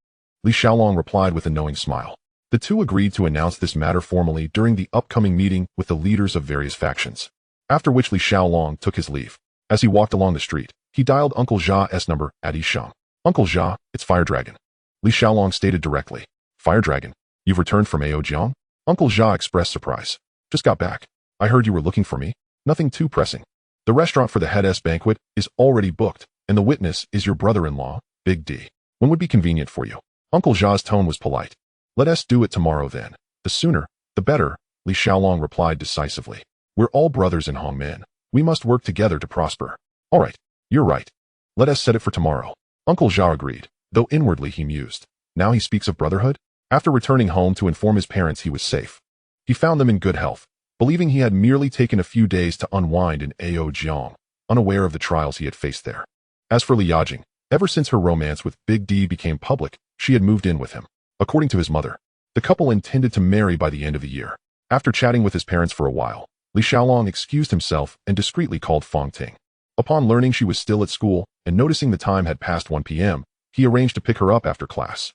Li Xiaolong replied with a knowing smile. The two agreed to announce this matter formally during the upcoming meeting with the leaders of various factions. After which Li Xiaolong took his leave. As he walked along the street, he dialed Uncle Jia's number at Yisheng. Uncle Jia, it's Fire Dragon. Li Xiaolong stated directly. Fire Dragon, you've returned from Jiang? Uncle Jia expressed surprise. Just got back. I heard you were looking for me. Nothing too pressing. The restaurant for the head's banquet is already booked, and the witness is your brother-in-law, Big D. When would be convenient for you? Uncle Jia's tone was polite. Let us do it tomorrow then. The sooner, the better, Li Xiaolong replied decisively. We're all brothers in Hongmen. We must work together to prosper. All right, you're right. Let us set it for tomorrow. Uncle Jia agreed, though inwardly he mused. Now he speaks of brotherhood? After returning home to inform his parents he was safe, he found them in good health, believing he had merely taken a few days to unwind in Jiang, unaware of the trials he had faced there. As for Li Yajing, ever since her romance with Big D became public, she had moved in with him. According to his mother, the couple intended to marry by the end of the year. After chatting with his parents for a while, Li Xiaolong excused himself and discreetly called Fang Ting. Upon learning she was still at school and noticing the time had passed 1 p.m., he arranged to pick her up after class.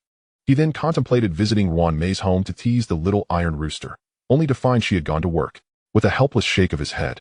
He then contemplated visiting Wan Mei's home to tease the little iron rooster. only to find she had gone to work. With a helpless shake of his head,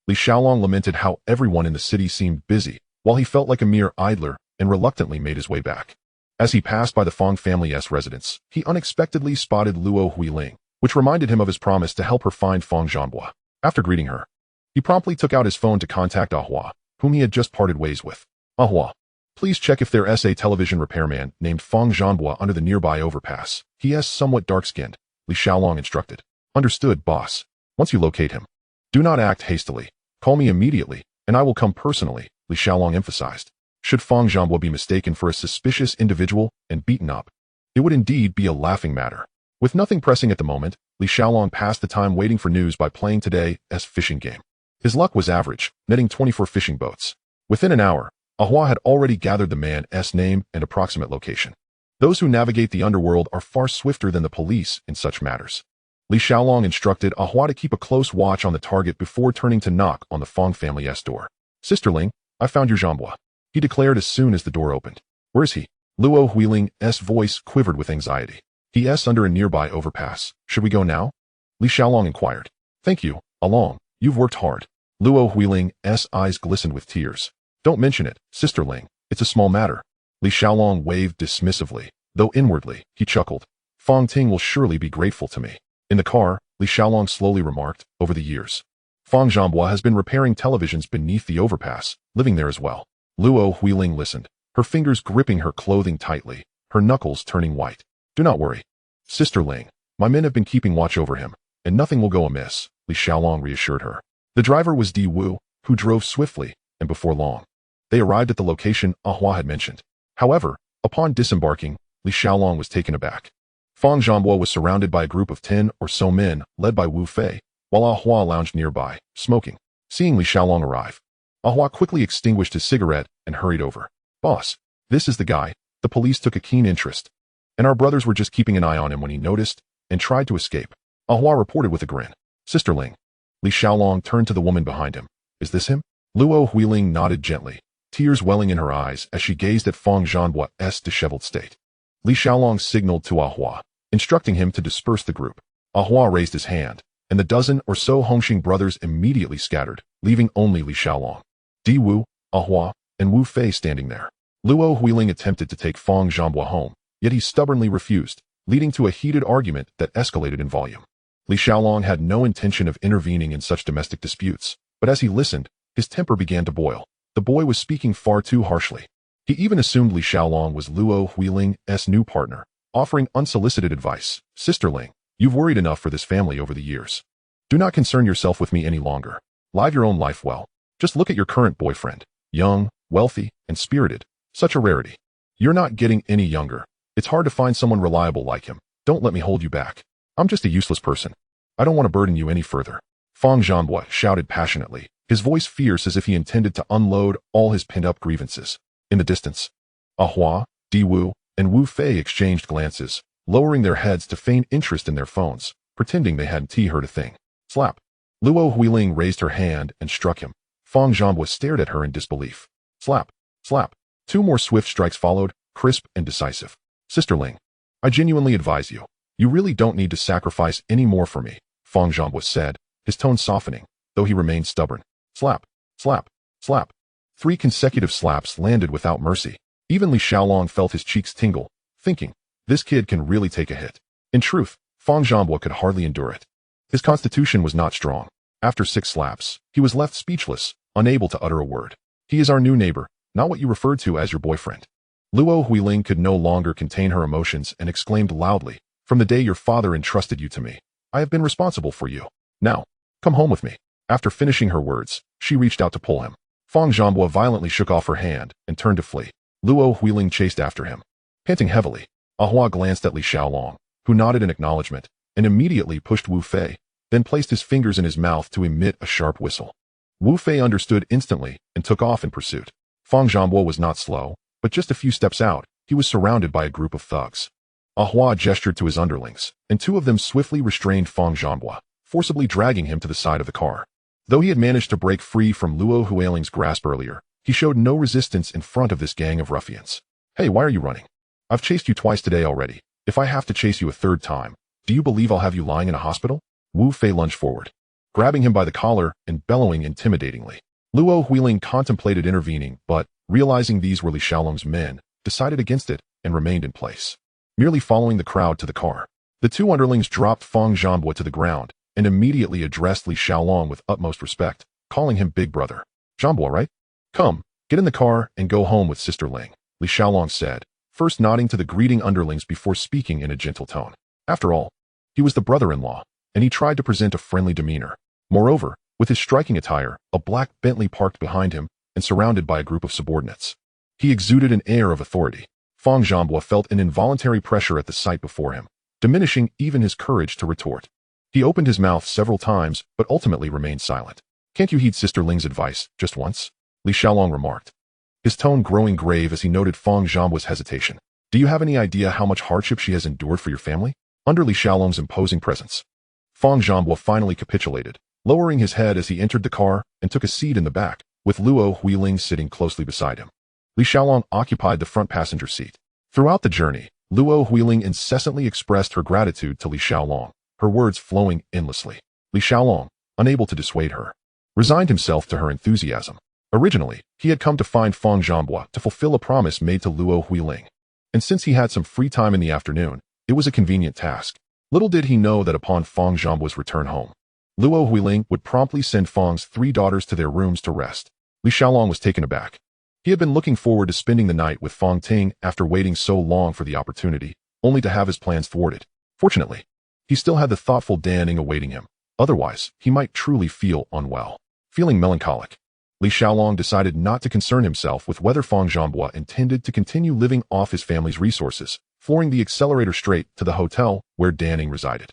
Li Xiaolong lamented how everyone in the city seemed busy, while he felt like a mere idler and reluctantly made his way back. As he passed by the Fong family's residence, he unexpectedly spotted Luo Huiling, which reminded him of his promise to help her find Fong Zhanhua. After greeting her, he promptly took out his phone to contact Ahua, whom he had just parted ways with. Ahua, please check if there's a television repairman named Fong Zhanhua under the nearby overpass. He is somewhat dark-skinned, Li Xiaolong instructed. Understood, boss. Once you locate him, do not act hastily. Call me immediately, and I will come personally, Li Xiaolong emphasized. Should Fong Zhanhua be mistaken for a suspicious individual and beaten up, it would indeed be a laughing matter. With nothing pressing at the moment, Li Xiaolong passed the time waiting for news by playing today's fishing game. His luck was average, netting 24 fishing boats. Within an hour, Ahua had already gathered the man's name and approximate location. Those who navigate the underworld are far swifter than the police in such matters. Li Xiaolong instructed Ahua to keep a close watch on the target before turning to knock on the Fong family's door. Sisterling, I found your Zhanhua, he declared as soon as the door opened. Where is he? Luo Huiling's voice quivered with anxiety. He is under a nearby overpass. Should we go now? Li Xiaolong inquired. Thank you, Along. You've worked hard. Luo Huiling's eyes glistened with tears. Don't mention it, sisterling. It's a small matter. Li Xiaolong waved dismissively, though inwardly, he chuckled. Fong Ting will surely be grateful to me. In the car, Li Xiaolong slowly remarked, over the years, Fong Zhanhua has been repairing televisions beneath the overpass, living there as well. Luo Huiling listened, her fingers gripping her clothing tightly, her knuckles turning white. Do not worry. Sister Ling, my men have been keeping watch over him, and nothing will go amiss, Li Xiaolong reassured her. The driver was Di Wu, who drove swiftly, and before long, they arrived at the location Ahua had mentioned. However, upon disembarking, Li Xiaolong was taken aback. Fong Zhanhua was surrounded by a group of 10 or so men, led by Wu Fei, while Ahua lounged nearby, smoking. Seeing Li Xiaolong arrive, Ahua quickly extinguished his cigarette and hurried over. Boss, this is the guy. The police took a keen interest, and our brothers were just keeping an eye on him when he noticed and tried to escape. Ahua reported with a grin. Sisterling. Li Xiaolong turned to the woman behind him. Is this him? Luo Huiling nodded gently, tears welling in her eyes as she gazed at Fong Zhanhua's disheveled state. Li Xiaolong signaled to Ahua, instructing him to disperse the group. Ahua raised his hand, and the dozen or so Hongxing brothers immediately scattered, leaving only Li Xiaolong, Di Wu, Ahua, and Wu Fei standing there. Luo Huiling attempted to take Fong Zhanhua home, yet he stubbornly refused, leading to a heated argument that escalated in volume. Li Xiaolong had no intention of intervening in such domestic disputes, but as he listened, his temper began to boil. The boy was speaking far too harshly. He even assumed Li Xiaolong was Luo Huiling's new partner, offering unsolicited advice. Sisterling, you've worried enough for this family over the years. Do not concern yourself with me any longer. Live your own life well. Just look at your current boyfriend. Young, wealthy, and spirited. Such a rarity. You're not getting any younger. It's hard to find someone reliable like him. Don't let me hold you back. I'm just a useless person. I don't want to burden you any further. Fong Zhanhua shouted passionately, his voice fierce as if he intended to unload all his pent-up grievances. In the distance, Ahua, Di Wu, and Wu Fei exchanged glances, lowering their heads to feign interest in their phones, pretending they hadn't heard a thing. Slap. Luo Huiling raised her hand and struck him. Fong Zhanhua stared at her in disbelief. Slap. Slap. 2 more swift strikes followed, crisp and decisive. Sisterling, I genuinely advise you. You really don't need to sacrifice any more for me, Fong Zhanhua said, his tone softening, though he remained stubborn. Slap. Slap. Slap. 3 consecutive slaps landed without mercy. Even Li Xiaolong felt his cheeks tingle, thinking, this kid can really take a hit. In truth, Fong Zhanhua could hardly endure it. His constitution was not strong. After 6 slaps, he was left speechless, unable to utter a word. He is our new neighbor, not what you referred to as your boyfriend. Luo Huiling could no longer contain her emotions and exclaimed loudly, from the day your father entrusted you to me, I have been responsible for you. Now, come home with me. After finishing her words, she reached out to pull him. Fong Zhanhua violently shook off her hand and turned to flee. Luo Huiling chased after him. Panting heavily, Ahua glanced at Li Xiaolong, who nodded in acknowledgement, and immediately pushed Wu Fei, then placed his fingers in his mouth to emit a sharp whistle. Wu Fei understood instantly and took off in pursuit. Fong Zhanhua was not slow, but just a few steps out, he was surrounded by a group of thugs. Ahua gestured to his underlings, and 2 of them swiftly restrained Fong Zhanhua, forcibly dragging him to the side of the car. Though he had managed to break free from Luo Huiling's grasp earlier, he showed no resistance in front of this gang of ruffians. Hey, why are you running? I've chased you twice today already. If I have to chase you a 3rd time, do you believe I'll have you lying in a hospital? Wu Fei lunged forward, grabbing him by the collar and bellowing intimidatingly. Luo Huiling contemplated intervening, but, realizing these were Li Xiaolong's men, decided against it and remained in place, merely following the crowd to the car. The two underlings dropped Fang Zhanbo to the ground and immediately addressed Li Xiaolong with utmost respect, calling him big brother. Zhanbo, right? Come, get in the car and go home with Sister Ling, Li Xiaolong said, first nodding to the greeting underlings before speaking in a gentle tone. After all, he was the brother-in-law, and he tried to present a friendly demeanor. Moreover, with his striking attire, a black Bentley parked behind him and surrounded by a group of subordinates. He exuded an air of authority. Fang Zhanbo felt an involuntary pressure at the sight before him, diminishing even his courage to retort. He opened his mouth several times, but ultimately remained silent. Can't you heed Sister Ling's advice, just once? Li Xiaolong remarked, his tone growing grave as he noted Fang Zhanbo's hesitation. Do you have any idea how much hardship she has endured for your family? Under Li Xiaolong's imposing presence, Fang Zhanbo finally capitulated, lowering his head as he entered the car and took a seat in the back, with Luo Huiling sitting closely beside him. Li Xiaolong occupied the front passenger seat. Throughout the journey, Luo Huiling incessantly expressed her gratitude to Li Xiaolong, her words flowing endlessly. Li Xiaolong, unable to dissuade her, resigned himself to her enthusiasm. Originally, he had come to find Fang Zhanbo to fulfill a promise made to Luo Huiling, and since he had some free time in the afternoon, it was a convenient task. Little did he know that upon Fang Zhanbo's return home, Luo Huiling would promptly send Fang's 3 daughters to their rooms to rest. Li Xiaolong was taken aback. He had been looking forward to spending the night with Fang Ting after waiting so long for the opportunity, only to have his plans thwarted. Fortunately, he still had the thoughtful Dan Ing awaiting him. Otherwise, he might truly feel unwell. Feeling melancholic, Li Xiaolong decided not to concern himself with whether Fang Zhanbo intended to continue living off his family's resources, flooring the accelerator straight to the hotel where Dan Ing resided.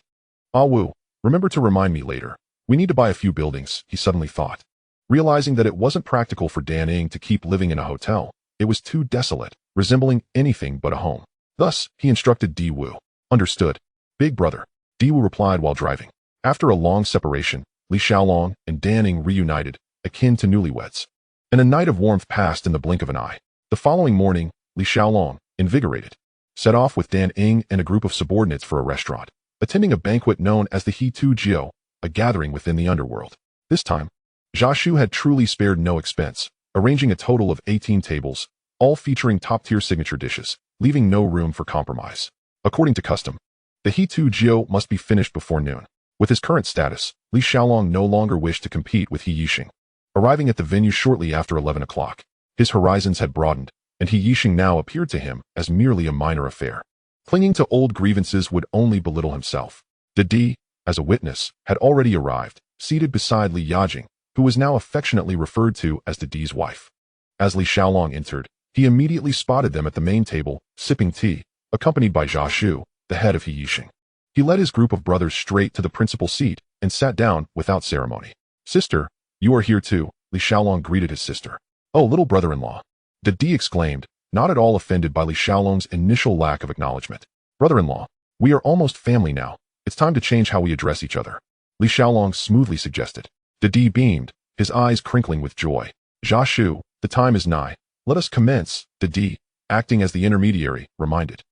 Ah Wu, remember to remind me later. We need to buy a few buildings, he suddenly thought. Realizing that it wasn't practical for Dan Ing to keep living in a hotel, it was too desolate, resembling anything but a home. Thus, he instructed Di Wu. Understood, big brother, Di Wu replied while driving. After a long separation, Li Xiaolong and Dan Ing reunited, akin to newlyweds. And a night of warmth passed in the blink of an eye. The following morning, Li Xiaolong, invigorated, set off with Dan Ing and a group of subordinates for a restaurant, attending a banquet known as the He Tu Jiu, a gathering within the Underworld. This time, Jia Shu had truly spared no expense, arranging a total of 18 tables, all featuring top-tier signature dishes, leaving no room for compromise. According to custom, the He Tu Jiu must be finished before noon. With his current status, Li Xiaolong no longer wished to compete with He Yixing. Arriving at the venue shortly after 11 o'clock, his horizons had broadened, and He Yixing now appeared to him as merely a minor affair. Clinging to old grievances would only belittle himself. Di, as a witness, had already arrived, seated beside Li Yajing, who was now affectionately referred to as Di's wife. As Li Xiaolong entered, he immediately spotted them at the main table, sipping tea, accompanied by Jia Shu, the head of He Yixing. He led his group of brothers straight to the principal seat and sat down without ceremony. Sister, you are here too, Li Xiaolong greeted his sister. Oh, little brother-in-law, Di exclaimed, not at all offended by Li Xiaolong's initial lack of acknowledgement. Brother-in-law, we are almost family now. It's time to change how we address each other, Li Xiaolong smoothly suggested. Di beamed, his eyes crinkling with joy. Jia Shu, the time is nigh. Let us commence, Di, acting as the intermediary, reminded.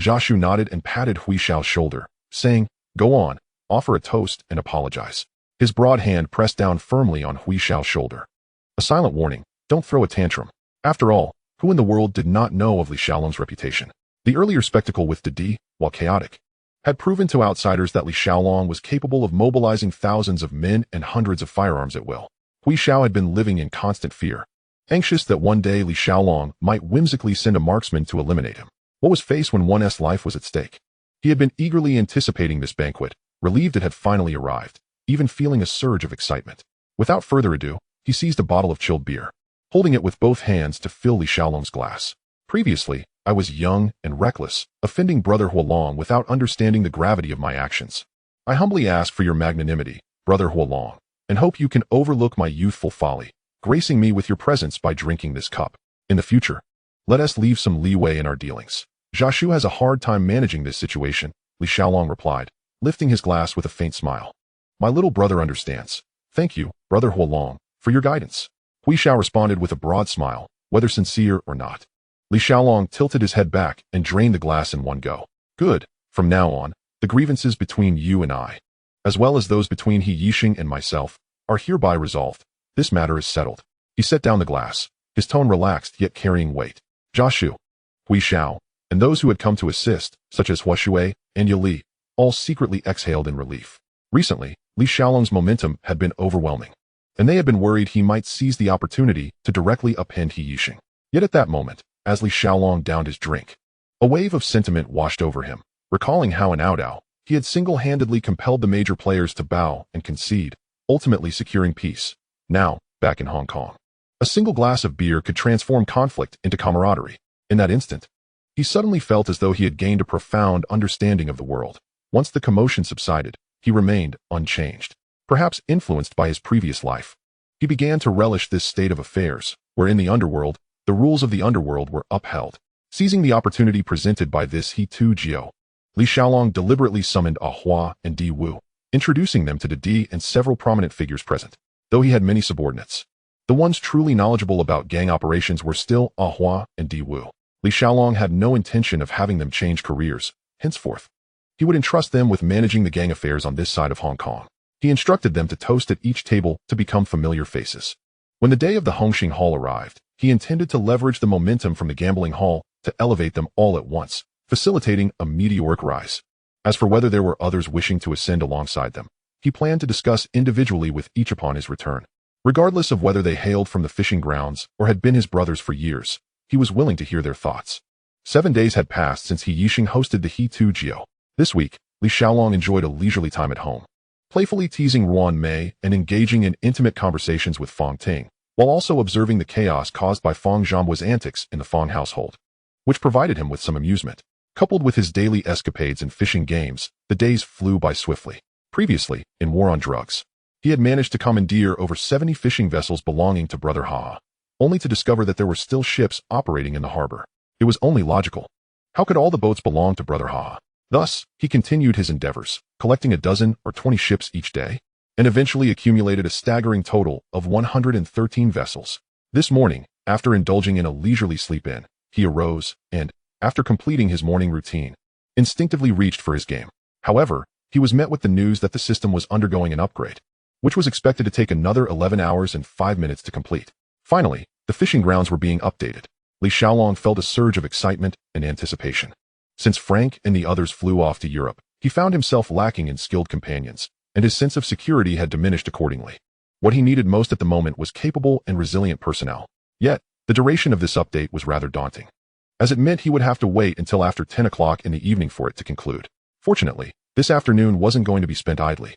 Jia Shu nodded and patted Hui Xiao's shoulder, saying, go on, offer a toast and apologize. His broad hand pressed down firmly on Hui Xiao's shoulder. A silent warning, don't throw a tantrum. After all, who in the world did not know of Li Xiaolong's reputation? The earlier spectacle with Di, while chaotic, had proven to outsiders that Li Xiaolong was capable of mobilizing thousands of men and hundreds of firearms at will. Hui Xiao had been living in constant fear, anxious that one day Li Xiaolong might whimsically send a marksman to eliminate him. What was faced when one's life was at stake? He had been eagerly anticipating this banquet, relieved it had finally arrived, even feeling a surge of excitement. Without further ado, he seized a bottle of chilled beer, holding it with both hands to fill Li Xiaolong's glass. Previously, I was young and reckless, offending Brother Huolong without understanding the gravity of my actions. I humbly ask for your magnanimity, Brother Huolong, and hope you can overlook my youthful folly, gracing me with your presence by drinking this cup. In the future, let us leave some leeway in our dealings. Jia Shu has a hard time managing this situation, Li Xiaolong replied, lifting his glass with a faint smile. My little brother understands. Thank you, Brother Huolong, for your guidance. Hui Xiao responded with a broad smile, whether sincere or not. Li Xiaolong tilted his head back and drained the glass in one go. Good, from now on, the grievances between you and I as well as those between He Yixing and myself, are hereby resolved. This matter is settled. He set down the glass, his tone relaxed yet carrying weight. Jia Shu, Hui Xiao, and those who had come to assist, such as Hua Shui and Ye Li, all secretly exhaled in relief. Recently, Li Xiaolong's momentum had been overwhelming, and they had been worried he might seize the opportunity to directly upend He Yixing. Yet at that moment, as Li Xiaolong downed his drink, a wave of sentiment washed over him, recalling how in Aodao, he had single-handedly compelled the major players to bow and concede, ultimately securing peace. Now, back in Hong Kong, a single glass of beer could transform conflict into camaraderie. In that instant, he suddenly felt as though he had gained a profound understanding of the world. Once the commotion subsided, he remained unchanged. Perhaps influenced by his previous life, he began to relish this state of affairs, where in the underworld, the rules of the underworld were upheld. Seizing the opportunity presented by this He Tu Jiao, Li Xiaolong deliberately summoned Ah Hua and Di Wu, introducing them to Di and several prominent figures present. Though he had many subordinates, the ones truly knowledgeable about gang operations were still Ah Hua and Di Wu. Li Xiaolong had no intention of having them change careers. Henceforth, he would entrust them with managing the gang affairs on this side of Hong Kong. He instructed them to toast at each table to become familiar faces. When the day of the Hongxing Hall arrived, he intended to leverage the momentum from the gambling hall to elevate them all at once, facilitating a meteoric rise. As for whether there were others wishing to ascend alongside them, he planned to discuss individually with each upon his return. Regardless of whether they hailed from the fishing grounds or had been his brothers for years, he was willing to hear their thoughts. 7 days had passed since He Yixing hosted the He Tu Jiao. This week, Li Xiaolong enjoyed a leisurely time at home, playfully teasing Ruan Mei and engaging in intimate conversations with Fong Ting, while also observing the chaos caused by Fong Zhonghua's antics in the Fong household, which provided him with some amusement. Coupled with his daily escapades and fishing games, the days flew by swiftly. Previously, in War on Drugs, he had managed to commandeer over 70 fishing vessels belonging to Brother Ha, only to discover that there were still ships operating in the harbor. It was only logical. How could all the boats belong to Brother Ha? Thus, he continued his endeavors, collecting a dozen or 20 ships each day, and eventually accumulated a staggering total of 113 vessels. This morning, after indulging in a leisurely sleep-in, he arose and, after completing his morning routine, instinctively reached for his game. However, he was met with the news that the system was undergoing an upgrade, which was expected to take another 11 hours and 5 minutes to complete. Finally, the fishing grounds were being updated. Li Xiaolong felt a surge of excitement and anticipation. Since Frank and the others flew off to Europe, he found himself lacking in skilled companions, and his sense of security had diminished accordingly. What he needed most at the moment was capable and resilient personnel. Yet, the duration of this update was rather daunting, as it meant he would have to wait until after 10 o'clock in the evening for it to conclude. Fortunately, this afternoon wasn't going to be spent idly.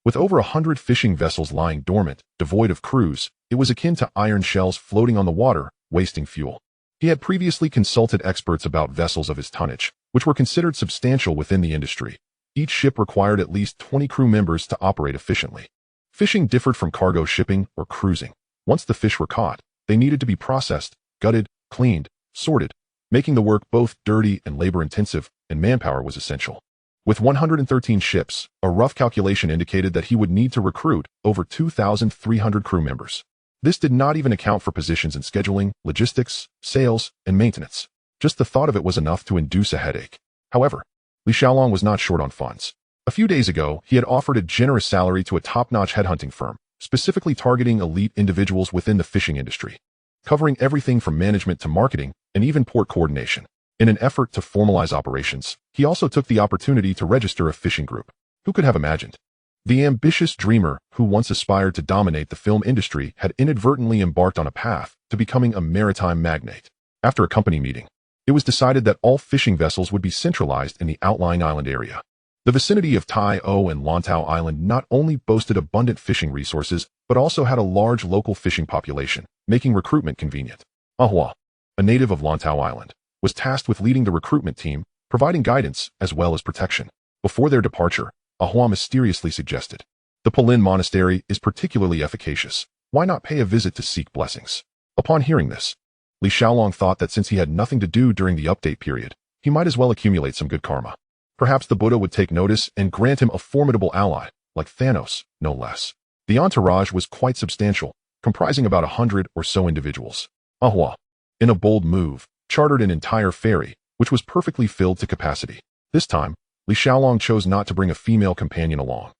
With over 100 fishing vessels lying dormant, devoid of crews, it was akin to iron shells floating on the water, wasting fuel. He had previously consulted experts about vessels of his tonnage, which were considered substantial within the industry. Each ship required at least 20 crew members to operate efficiently. Fishing differed from cargo shipping or cruising. Once the fish were caught, they needed to be processed, gutted, cleaned, sorted, making the work both dirty and labor-intensive, and manpower was essential. With 113 ships, a rough calculation indicated that he would need to recruit over 2,300 crew members. This did not even account for positions in scheduling, logistics, sales, and maintenance. Just the thought of it was enough to induce a headache. However, Li Xiaolong was not short on funds. A few days ago, he had offered a generous salary to a top-notch headhunting firm, specifically targeting elite individuals within the fishing industry, covering everything from management to marketing and even port coordination. In an effort to formalize operations, he also took the opportunity to register a fishing group. Who could have imagined? The ambitious dreamer who once aspired to dominate the film industry had inadvertently embarked on a path to becoming a maritime magnate. After a company meeting, it was decided that all fishing vessels would be centralized in the outlying island area. The vicinity of Tai O and Lantau Island not only boasted abundant fishing resources, but also had a large local fishing population, making recruitment convenient. Ahua, a native of Lantau Island, was tasked with leading the recruitment team, providing guidance as well as protection. Before their departure, Ahua mysteriously suggested, "The Polin Monastery is particularly efficacious. Why not pay a visit to seek blessings?" Upon hearing this, Li Xiaolong thought that since he had nothing to do during the update period, he might as well accumulate some good karma. Perhaps the Buddha would take notice and grant him a formidable ally, like Thanos, no less. The entourage was quite substantial, comprising about 100 or so individuals. Ahua, in a bold move, chartered an entire ferry, which was perfectly filled to capacity. This time, Li Xiaolong chose not to bring a female companion along.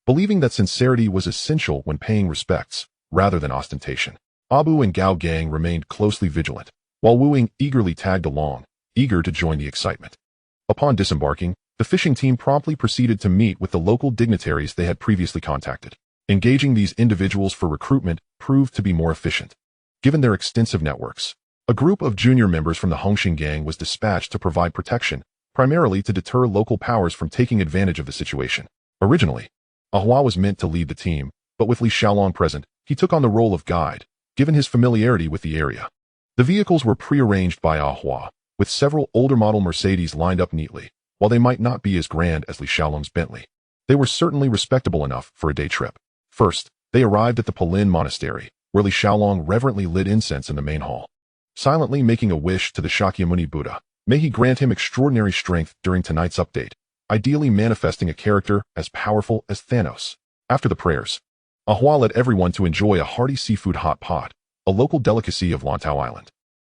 believing that sincerity was essential when paying respects, rather than ostentation. Abu and Gao Gang remained closely vigilant, while Wu Ying eagerly tagged along, eager to join the excitement. Upon disembarking, the fishing team promptly proceeded to meet with the local dignitaries they had previously contacted. Engaging these individuals for recruitment proved to be more efficient. Given their extensive networks, a group of junior members from the Hongxing gang was dispatched to provide protection, primarily to deter local powers from taking advantage of the situation. Originally, Ahua was meant to lead the team, but with Li Xiaolong present, he took on the role of guide, given his familiarity with the area. The vehicles were pre-arranged by Ahua, with several older model Mercedes lined up neatly. While they might not be as grand as Li Xiaolong's Bentley, they were certainly respectable enough for a day trip. First, they arrived at the Palin Monastery, where Li Xiaolong reverently lit incense in the main hall, silently making a wish to the Shakyamuni Buddha. May he grant him extraordinary strength during tonight's update, ideally manifesting a character as powerful as Thanos. After the prayers, Ahua led everyone to enjoy a hearty seafood hot pot, a local delicacy of Lantau Island,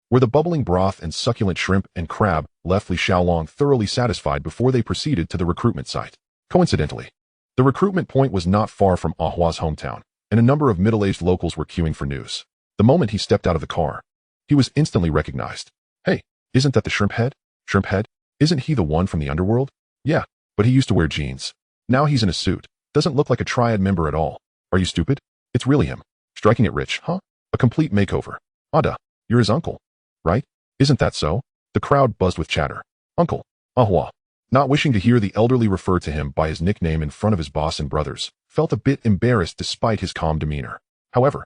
where the bubbling broth and succulent shrimp and crab left Li Xiaolong thoroughly satisfied before they proceeded to the recruitment site. Coincidentally, the recruitment point was not far from Ahua's hometown, and a number of middle-aged locals were queuing for news. The moment he stepped out of the car, he was instantly recognized. Hey, isn't that the shrimp head? Shrimp head? Isn't he the one from the Underworld? Yeah, but he used to wear jeans. Now he's in a suit. Doesn't look like a Triad member at all. Are you stupid? It's really him. Striking it rich, huh? A complete makeover. Ada, you're his uncle, right? Isn't that so? The crowd buzzed with chatter. Uncle, Ahua, not wishing to hear the elderly refer to him by his nickname in front of his boss and brothers, felt a bit embarrassed despite his calm demeanor. However,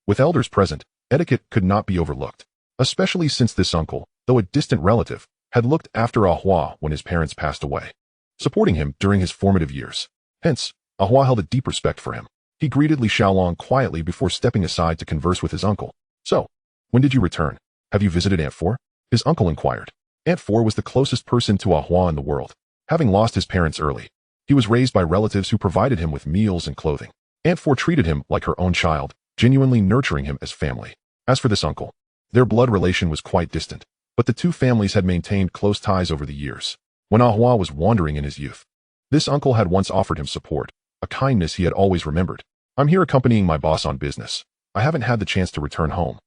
with elders present, etiquette could not be overlooked, especially since this uncle, though a distant relative, had looked after Ahua when his parents passed away, supporting him during his formative years. Hence, Ahua held a deep respect for him. He greeted Li Xiaolong quietly before stepping aside to converse with his uncle. So, when did you return? Have you visited Aunt Four? His uncle inquired. Aunt Four was the closest person to Ahua in the world. Having lost his parents early, he was raised by relatives who provided him with meals and clothing. Aunt Four treated him like her own child, genuinely nurturing him as family. As for this uncle, their blood relation was quite distant, but the two families had maintained close ties over the years. When Ahua was wandering in his youth, this uncle had once offered him support, a kindness he had always remembered. I'm here accompanying my boss on business. I haven't had the chance to return home.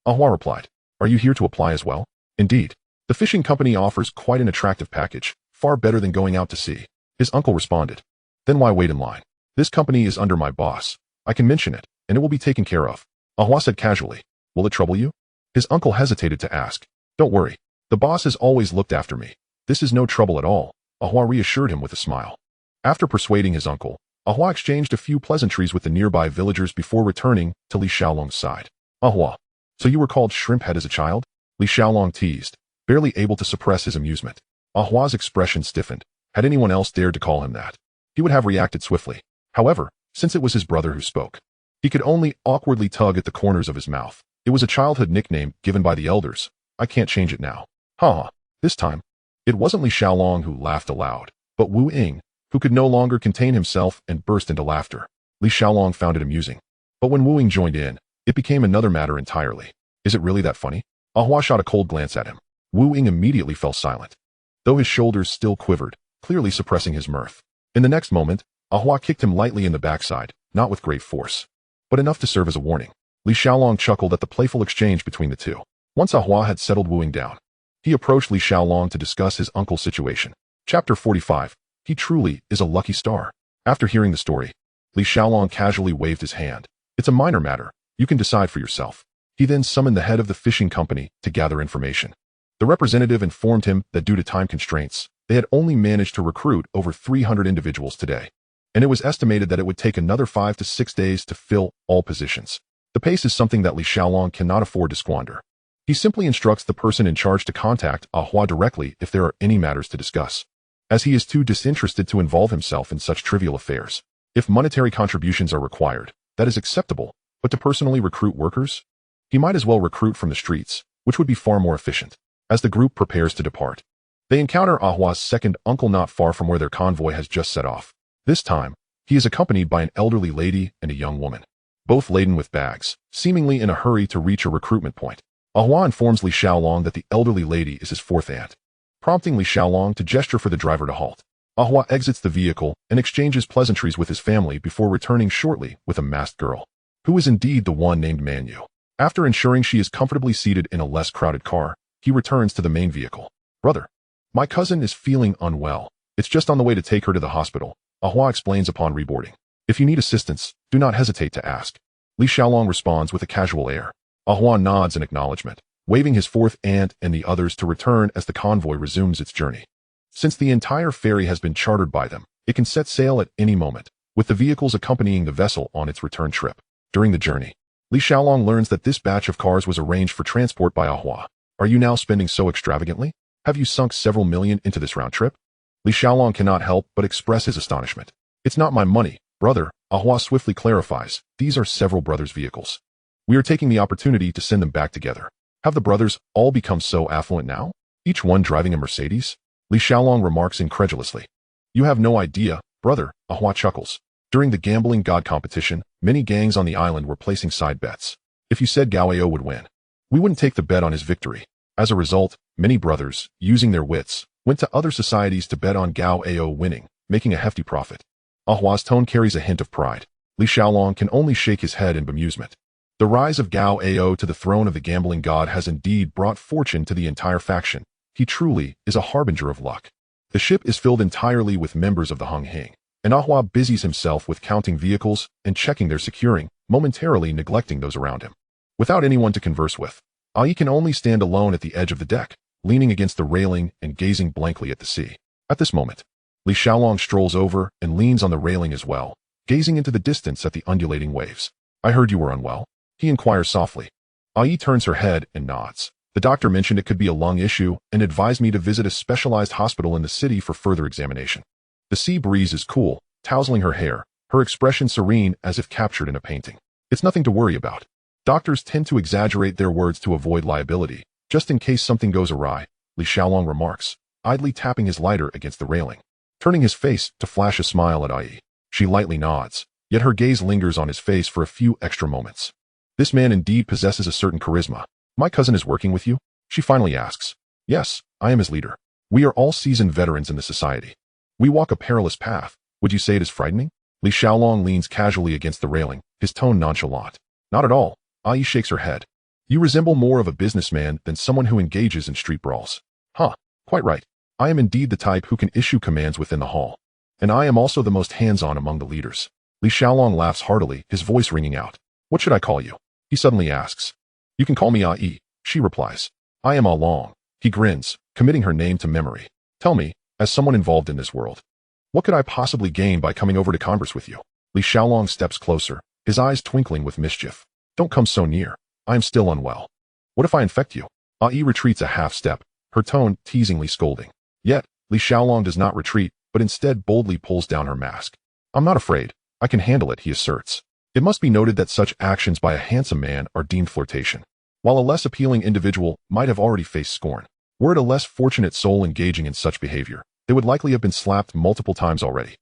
Ahua replied. Are you here to apply as well? Indeed. The fishing company offers quite an attractive package, far better than going out to sea. His uncle responded. Then why wait in line? This company is under my boss. I can mention it, and it will be taken care of. Ahua said casually. Will it trouble you? His uncle hesitated to ask. Don't worry. The boss has always looked after me. This is no trouble at all, Ahua reassured him with a smile. After persuading his uncle, Ahua exchanged a few pleasantries with the nearby villagers before returning to Li Xiaolong's side. Ahua, so you were called Shrimp Head as a child? Li Xiaolong teased, barely able to suppress his amusement. Ahua's expression stiffened. Had anyone else dared to call him that, he would have reacted swiftly. However, since it was his brother who spoke, he could only awkwardly tug at the corners of his mouth. It was a childhood nickname given by the elders. I can't change it now. Ha! This time, it wasn't Li Xiaolong who laughed aloud, but Wu Ying, who could no longer contain himself and burst into laughter. Li Xiaolong found it amusing. But when Wu Ying joined in, it became another matter entirely. Is it really that funny? Ahua shot a cold glance at him. Wu Ying immediately fell silent, though his shoulders still quivered, clearly suppressing his mirth. In the next moment, Ahua kicked him lightly in the backside, not with great force, but enough to serve as a warning. Li Xiaolong chuckled at the playful exchange between the two. Once Ahua had settled Wu Ying down, he approached Li Xiaolong to discuss his uncle's situation. Chapter 45. He truly is a lucky star. After hearing the story, Li Xiaolong casually waved his hand. It's a minor matter. You can decide for yourself. He then summoned the head of the fishing company to gather information. The representative informed him that due to time constraints, they had only managed to recruit over 300 individuals today, and it was estimated that it would take another 5 to 6 days to fill all positions. The pace is something that Li Xiaolong cannot afford to squander. He simply instructs the person in charge to contact Ahua directly if there are any matters to discuss, as he is too disinterested to involve himself in such trivial affairs. If monetary contributions are required, that is acceptable, but to personally recruit workers? He might as well recruit from the streets, which would be far more efficient. As the group prepares to depart, they encounter Ahua's second uncle not far from where their convoy has just set off. This time, he is accompanied by an elderly lady and a young woman, both laden with bags, seemingly in a hurry to reach a recruitment point. Ahua informs Li Xiaolong that the elderly lady is his fourth aunt, prompting Li Xiaolong to gesture for the driver to halt. Ahua exits the vehicle and exchanges pleasantries with his family before returning shortly with a masked girl, who is indeed the one named Manu. After ensuring she is comfortably seated in a less crowded car, he returns to the main vehicle. Brother, my cousin is feeling unwell. It's just on the way to take her to the hospital, Ahua explains upon reboarding. If you need assistance, do not hesitate to ask. Li Xiaolong responds with a casual air. Ahua nods in acknowledgement, waving his fourth aunt and the others to return as the convoy resumes its journey. Since the entire ferry has been chartered by them, it can set sail at any moment, with the vehicles accompanying the vessel on its return trip. During the journey, Li Xiaolong learns that this batch of cars was arranged for transport by Ahua. Are you now spending so extravagantly? Have you sunk several million into this round trip? Li Xiaolong cannot help but express his astonishment. It's not my money, brother, Ahua swiftly clarifies. These are several brothers' vehicles. We are taking the opportunity to send them back together. Have the brothers all become so affluent now? Each one driving a Mercedes? Li Xiaolong remarks incredulously. You have no idea, brother, Ahua chuckles. During the gambling god competition, many gangs on the island were placing side bets. If you said Gao Ao would win, we wouldn't take the bet on his victory. As a result, many brothers, using their wits, went to other societies to bet on Gao Ao winning, making a hefty profit. Ahua's tone carries a hint of pride. Li Xiaolong can only shake his head in bemusement. The rise of Gao Ao to the throne of the gambling god has indeed brought fortune to the entire faction. He truly is a harbinger of luck. The ship is filled entirely with members of the Hing, and Ahua busies himself with counting vehicles and checking their securing, momentarily neglecting those around him. Without anyone to converse with, Ai can only stand alone at the edge of the deck, leaning against the railing and gazing blankly at the sea. At this moment, Li Xiaolong strolls over and leans on the railing as well, gazing into the distance at the undulating waves. I heard you were unwell, he inquires softly. Ai turns her head and nods. The doctor mentioned it could be a lung issue and advised me to visit a specialized hospital in the city for further examination. The sea breeze is cool, tousling her hair, her expression serene as if captured in a painting. It's nothing to worry about. Doctors tend to exaggerate their words to avoid liability, just in case something goes awry, Li Xiaolong remarks, idly tapping his lighter against the railing. Turning his face to flash a smile at Ai, she lightly nods, yet her gaze lingers on his face for a few extra moments. This man indeed possesses a certain charisma. My cousin is working with you? She finally asks. Yes, I am his leader. We are all seasoned veterans in the society. We walk a perilous path. Would you say it is frightening? Li Xiaolong leans casually against the railing, his tone nonchalant. Not at all. Ai shakes her head. You resemble more of a businessman than someone who engages in street brawls. Huh, quite right. I am indeed the type who can issue commands within the hall. And I am also the most hands-on among the leaders. Li Xiaolong laughs heartily, his voice ringing out. What should I call you? He suddenly asks. You can call me Ai, she replies. I am Along. He grins, committing her name to memory. Tell me, as someone involved in this world, what could I possibly gain by coming over to converse with you? Li Xiaolong steps closer, his eyes twinkling with mischief. Don't come so near. I am still unwell. What if I infect you? Ai retreats a half step, her tone teasingly scolding. Yet, Li Xiaolong does not retreat, but instead boldly pulls down her mask. I'm not afraid. I can handle it, he asserts. It must be noted that such actions by a handsome man are deemed flirtation, while a less appealing individual might have already faced scorn. Were it a less fortunate soul engaging in such behavior, they would likely have been slapped multiple times already.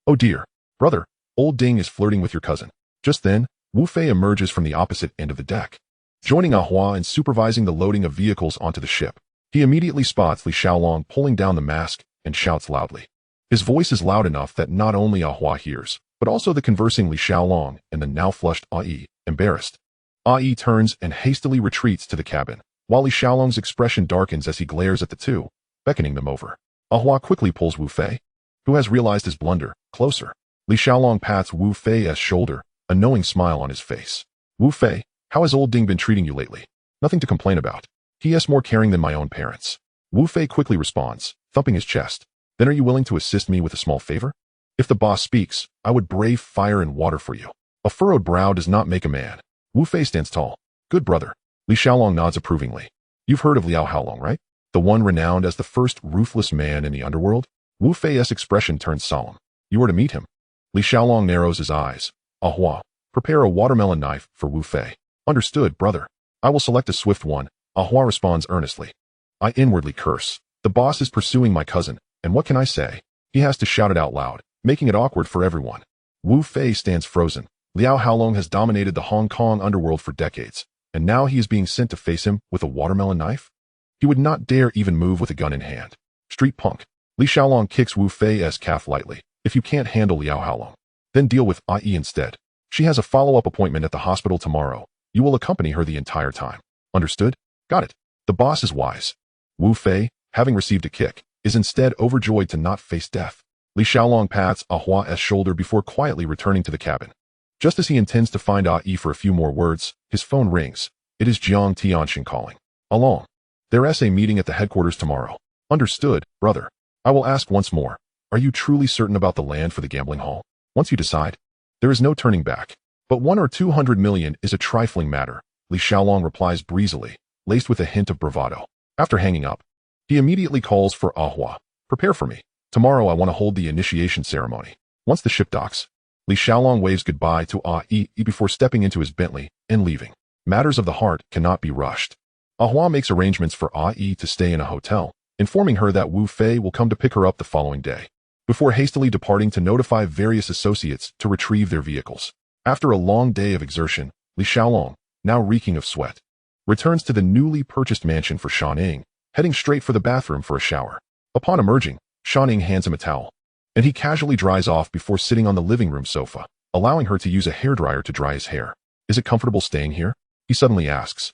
Oh dear, brother, old Ding is flirting with your cousin. Just then, Wu Fei emerges from the opposite end of the deck, joining Ahua in supervising the loading of vehicles onto the ship. He immediately spots Li Xiaolong pulling down the mask and shouts loudly. His voice is loud enough that not only Ahua hears, but also the conversing Li Xiaolong and the now flushed Ai, embarrassed. Ai turns and hastily retreats to the cabin, while Li Xiaolong's expression darkens as he glares at the two, beckoning them over. Ahua quickly pulls Wu Fei, who has realized his blunder, closer. Li Xiaolong pats Wu Fei's shoulder, a knowing smile on his face. Wu Fei, how has old Ding been treating you lately? Nothing to complain about. He is more caring than my own parents. Wu Fei quickly responds, thumping his chest. Then are you willing to assist me with a small favor? If the boss speaks, I would brave fire and water for you. A furrowed brow does not make a man. Wu Fei stands tall. Good brother. Li Xiaolong nods approvingly. You've heard of Liao Haolong, right? The one renowned as the first ruthless man in the Underworld? Wu Fei's expression turns solemn. You are to meet him. Li Xiaolong narrows his eyes. Ahua, prepare a watermelon knife for Wu Fei. Understood, brother. I will select a swift one. Ahua responds earnestly. I inwardly curse. The boss is pursuing my cousin, and what can I say? He has to shout it out loud, making it awkward for everyone. Wu Fei stands frozen. Liao Haolong has dominated the Hong Kong underworld for decades, and now he is being sent to face him with a watermelon knife? He would not dare even move with a gun in hand. Street punk. Li Xiaolong kicks Wu Fei's calf lightly. If you can't handle Liao Haolong, then deal with Ai instead. She has a follow-up appointment at the hospital tomorrow. You will accompany her the entire time. Understood? Got it. The boss is wise. Wu Fei, having received a kick, is instead overjoyed to not face death. Li Xiaolong pats Ahua's shoulder before quietly returning to the cabin. Just as he intends to find Ai for a few more words, his phone rings. It is Jiang Tianxin calling. Along. There's a meeting at the headquarters tomorrow. Understood, brother. I will ask once more. Are you truly certain about the land for the gambling hall? Once you decide, there is no turning back. But 100 or 200 million is a trifling matter, Li Xiaolong replies breezily, laced with a hint of bravado. After hanging up, he immediately calls for Ahua. Prepare for me. Tomorrow I want to hold the initiation ceremony. Once the ship docks, Li Xiaolong waves goodbye to Ai before stepping into his Bentley and leaving. Matters of the heart cannot be rushed. Ahua makes arrangements for Ai to stay in a hotel, informing her that Wu Fei will come to pick her up the following day, before hastily departing to notify various associates to retrieve their vehicles. After a long day of exertion, Li Xiaolong, now reeking of sweat, returns to the newly purchased mansion for Shan Ying, heading straight for the bathroom for a shower. Upon emerging, Shan Ying hands him a towel, and he casually dries off before sitting on the living room sofa, allowing her to use a hairdryer to dry his hair. Is it comfortable staying here? He suddenly asks,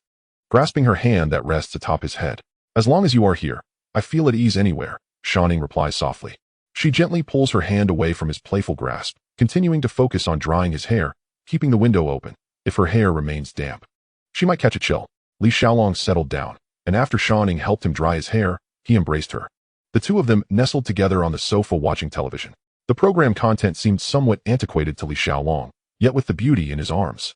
grasping her hand that rests atop his head. As long as you are here, I feel at ease anywhere, Shan Ying replies softly. She gently pulls her hand away from his playful grasp, continuing to focus on drying his hair, keeping the window open. If her hair remains damp, she might catch a chill. Li Xiaolong settled down, and after Shan Ying helped him dry his hair, he embraced her. The two of them nestled together on the sofa watching television. The program content seemed somewhat antiquated to Li Xiaolong, yet with the beauty in his arms,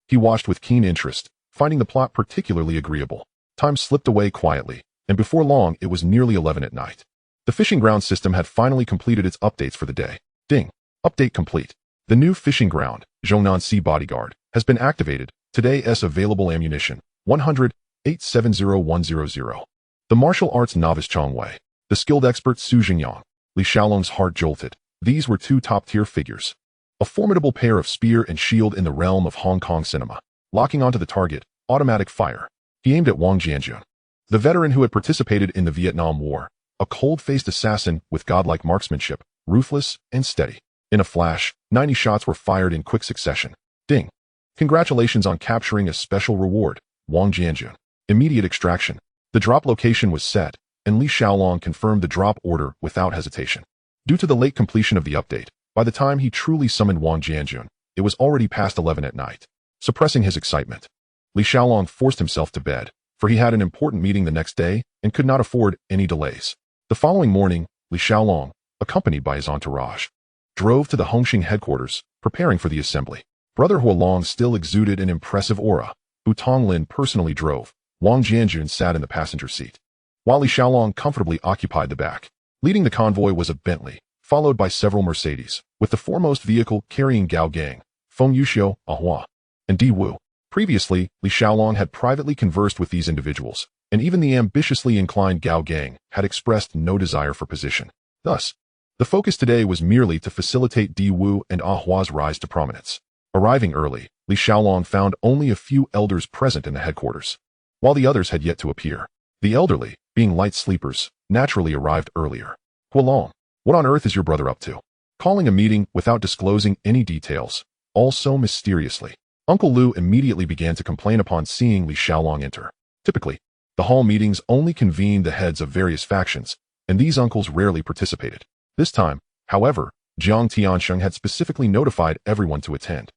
he watched with keen interest, finding the plot particularly agreeable. Time slipped away quietly, and before long it was nearly 11 at night. The fishing ground system had finally completed its updates for the day. Ding. Update complete. The new fishing ground, Zhongnan Sea Bodyguard, has been activated. Today's available ammunition, 100-870100. The martial arts novice Chong Wei. The skilled expert Su Jingyang. Li Xiaolong's heart jolted. These were two top-tier figures. A formidable pair of spear and shield in the realm of Hong Kong cinema. Locking onto the target, automatic fire. He aimed at Wang Jianjun, the veteran who had participated in the Vietnam War, a cold-faced assassin with godlike marksmanship, ruthless and steady. In a flash, 90 shots were fired in quick succession. Ding. Congratulations on capturing a special reward, Wang Jianjun. Immediate extraction. The drop location was set, and Li Xiaolong confirmed the drop order without hesitation. Due to the late completion of the update, by the time he truly summoned Wang Jianjun, it was already past 11 at night. Suppressing his excitement, Li Xiaolong forced himself to bed, for he had an important meeting the next day and could not afford any delays. The following morning, Li Xiaolong, accompanied by his entourage, drove to the Hongxing headquarters, preparing for the assembly. Brother Huolong still exuded an impressive aura. Hu Tonglin personally drove. Wang Jianjun sat in the passenger seat, while Li Xiaolong comfortably occupied the back. Leading the convoy was a Bentley, followed by several Mercedes, with the foremost vehicle carrying Gao Gang, Feng Yuxiu, Ahua, and Di Wu. Previously, Li Xiaolong had privately conversed with these individuals, and even the ambitiously inclined Gao Gang had expressed no desire for position. Thus, the focus today was merely to facilitate Di Wu and Ahua's rise to prominence. Arriving early, Li Xiaolong found only a few elders present in the headquarters, while the others had yet to appear. The elderly, being light sleepers, naturally arrived earlier. Huolong, what on earth is your brother up to? Calling a meeting without disclosing any details, all so mysteriously. Uncle Lu immediately began to complain upon seeing Li Xiaolong enter. Typically, the hall meetings only convened the heads of various factions, and these uncles rarely participated. This time, however, Jiang Tianxin had specifically notified everyone to attend,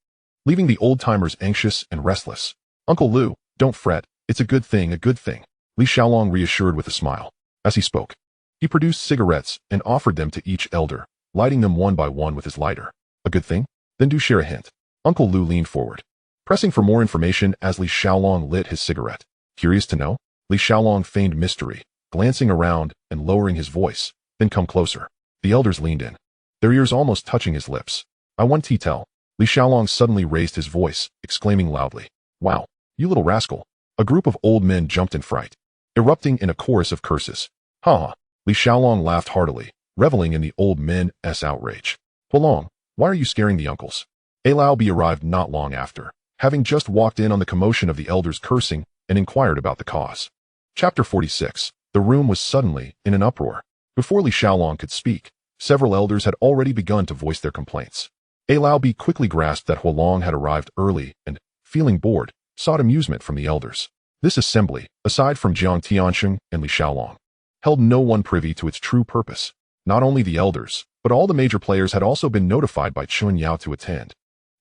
leaving the old-timers anxious and restless. Uncle Lu, don't fret, it's a good thing, a good thing. Li Xiaolong reassured with a smile. As he spoke, he produced cigarettes and offered them to each elder, lighting them one by one with his lighter. A good thing? Then do share a hint. Uncle Lu leaned forward, pressing for more information as Li Xiaolong lit his cigarette. Curious to know? Li Xiaolong feigned mystery, glancing around and lowering his voice. Then come closer. The elders leaned in, their ears almost touching his lips. I want to tell. Li Xiaolong suddenly raised his voice, exclaiming loudly. Wow, you little rascal. A group of old men jumped in fright, erupting in a chorus of curses. Ha ha. Li Xiaolong laughed heartily, reveling in the old men's outrage. Huolong, why are you scaring the uncles? A Lao Bi arrived not long after, having just walked in on the commotion of the elders cursing and inquired about the cause. Chapter 46. The room was suddenly in an uproar. Before Li Xiaolong could speak, several elders had already begun to voice their complaints. A Lao Bi quickly grasped that Huolong had arrived early and, feeling bored, sought amusement from the elders. This assembly, aside from Jiang Tianxing and Li Xiaolong, held no one privy to its true purpose. Not only the elders, but all the major players had also been notified by Chun Yao to attend.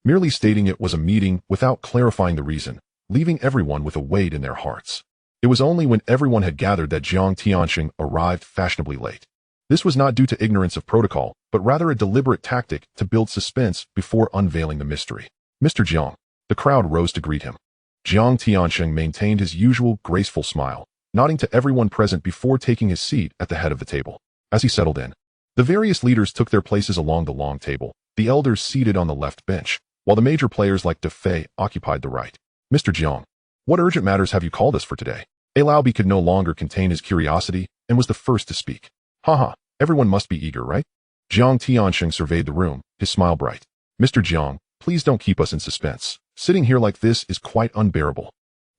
Merely stating it was a meeting without clarifying the reason, leaving everyone with a weight in their hearts. It was only when everyone had gathered that Jiang Tianxing arrived fashionably late. This was not due to ignorance of protocol, but rather a deliberate tactic to build suspense before unveiling the mystery. Mr. Jiang. The crowd rose to greet him. Jiang Tianxing maintained his usual graceful smile, nodding to everyone present before taking his seat at the head of the table. As he settled in, the various leaders took their places along the long table, the elders seated on the left bench, while the major players like De Fei occupied the right. Mr. Jiang, what urgent matters have you called us for today? A Lao Bi could no longer contain his curiosity and was the first to speak. Haha, everyone must be eager, right? Jiang Tianxing surveyed the room, his smile bright. Mr. Jiang, please don't keep us in suspense. Sitting here like this is quite unbearable.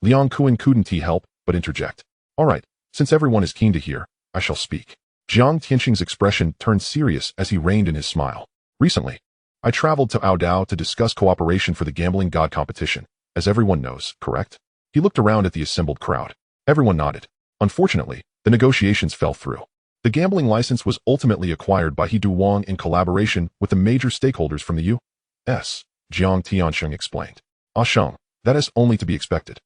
Liang Kuan couldn't help but interject. All right, since everyone is keen to hear, I shall speak. Jiang Tianxing's expression turned serious as he reined in his smile. Recently, I traveled to Aodao to discuss cooperation for the Gambling God competition, as everyone knows, correct? He looked around at the assembled crowd. Everyone nodded. Unfortunately, the negotiations fell through. The gambling license was ultimately acquired by He Duwang in collaboration with the major stakeholders from the U.S., Jiang Tianxing explained. Ah Sheng, that is only to be expected.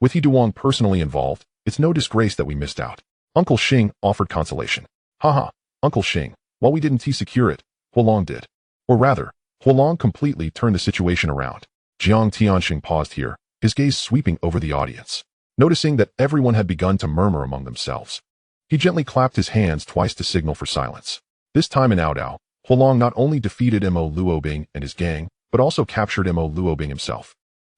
With He Duwang personally involved, it's no disgrace that we missed out. Uncle Xing offered consolation. Haha, Uncle Xing, while we didn't secure it, Huolong did. Or rather, Huolong completely turned the situation around. Jiang Tianxing paused here, his gaze sweeping over the audience. Noticing that everyone had begun to murmur among themselves, he gently clapped his hands twice to signal for silence. This time in Aodao, Huolong not only defeated Mo Luobing and his gang, but also captured Mo Luobing himself,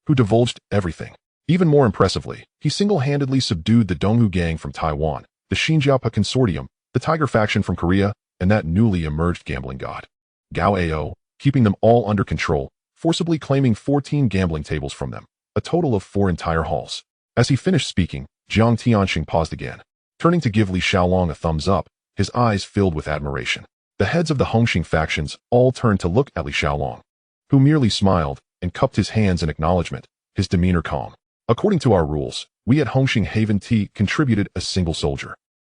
who divulged everything. Even more impressively, he single-handedly subdued the Donghu gang from Taiwan, the Xinjiapa Consortium, the Tiger faction from Korea, and that newly emerged gambling god, Gao Ao, keeping them all under control, forcibly claiming 14 gambling tables from them, a total of 4 entire halls. As he finished speaking, Jiang Tianxing paused again. Turning to give Li Xiaolong a thumbs up, his eyes filled with admiration. The heads of the Hongxing factions all turned to look at Li Xiaolong, who merely smiled and cupped his hands in acknowledgement, his demeanor calm. According to our rules, we at Hongxing Haven Tea contributed a single soldier.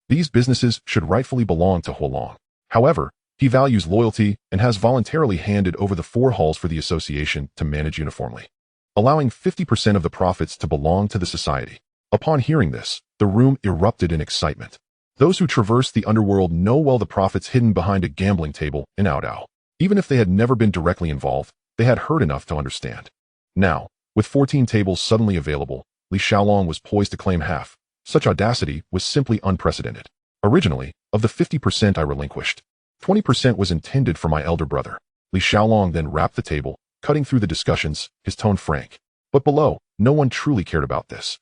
These businesses should rightfully belong to Huolong. However, he values loyalty and has voluntarily handed over the 4 halls for the association to manage uniformly, allowing 50% of the profits to belong to the society. Upon hearing this, the room erupted in excitement. Those who traverse the underworld know well the profits hidden behind a gambling table in Aodao. Even if they had never been directly involved, they had heard enough to understand. Now, with 14 tables suddenly available, Li Xiaolong was poised to claim half. Such audacity was simply unprecedented. Originally, of the 50% I relinquished, 20% was intended for my elder brother. Li Xiaolong then rapped the table, cutting through the discussions, his tone frank. But below, no one truly cared about this.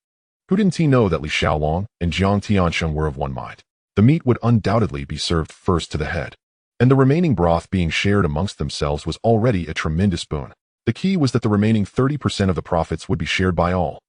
Who didn't he know that Li Xiaolong and Jiang Tianxing were of one mind? The meat would undoubtedly be served first to the head, and the remaining broth being shared amongst themselves was already a tremendous boon. The key was that the remaining 30% of the profits would be shared by all.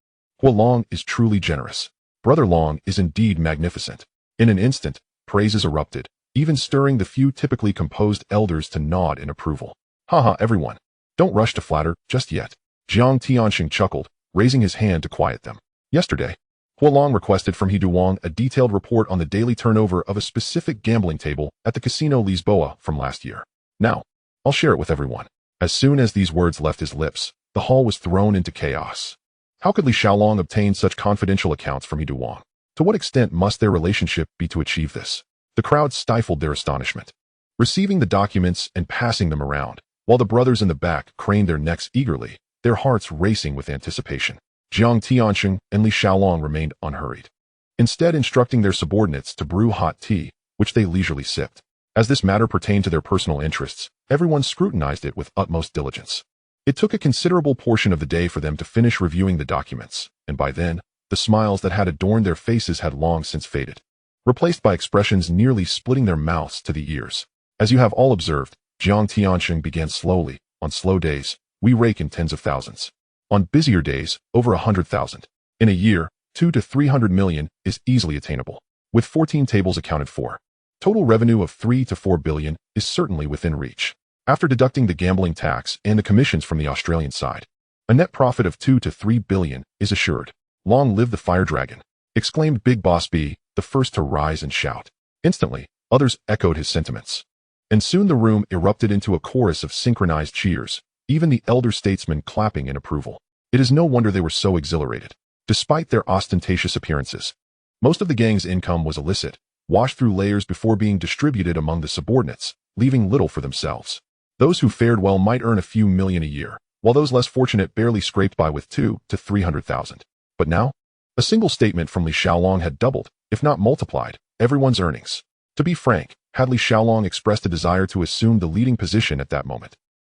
Huolong is truly generous. Brother Long is indeed magnificent. In an instant, praises erupted, even stirring the few typically composed elders to nod in approval. Haha, everyone. Don't rush to flatter just yet. Jiang Tianxing chuckled, raising his hand to quiet them. Yesterday, Huolong requested from He Duwang a detailed report on the daily turnover of a specific gambling table at the Casino Lisboa from last year. Now, I'll share it with everyone. As soon as these words left his lips, the hall was thrown into chaos. How could Li Xiaolong obtain such confidential accounts from He Duwang? To what extent must their relationship be to achieve this? The crowd stifled their astonishment, receiving the documents and passing them around, while the brothers in the back craned their necks eagerly, their hearts racing with anticipation. Jiang Tianxing and Li Xiaolong remained unhurried, instead instructing their subordinates to brew hot tea, which they leisurely sipped. As this matter pertained to their personal interests, everyone scrutinized it with utmost diligence. It took a considerable portion of the day for them to finish reviewing the documents, and by then, the smiles that had adorned their faces had long since faded, replaced by expressions nearly splitting their mouths to the ears. As you have all observed, Jiang Tianxing began slowly. On slow days, we rake in tens of thousands. On busier days, over 100,000. In a year, 200 to 300 million is easily attainable, with 14 tables accounted for. Total revenue of 3 to 4 billion is certainly within reach. After deducting the gambling tax and the commissions from the Australian side, a net profit of 2 to 3 billion is assured. Long live the Fire Dragon, exclaimed Big Boss B, the first to rise and shout. Instantly, others echoed his sentiments. And soon the room erupted into a chorus of synchronized cheers, even the elder statesmen clapping in approval. It is no wonder they were so exhilarated. Despite their ostentatious appearances, most of the gang's income was illicit, washed through layers before being distributed among the subordinates, leaving little for themselves. Those who fared well might earn a few million a year, while those less fortunate barely scraped by with 2 to 300,000. But now, a single statement from Li Xiaolong had doubled, if not multiplied, everyone's earnings. To be frank, had Li Xiaolong expressed a desire to assume the leading position at that moment,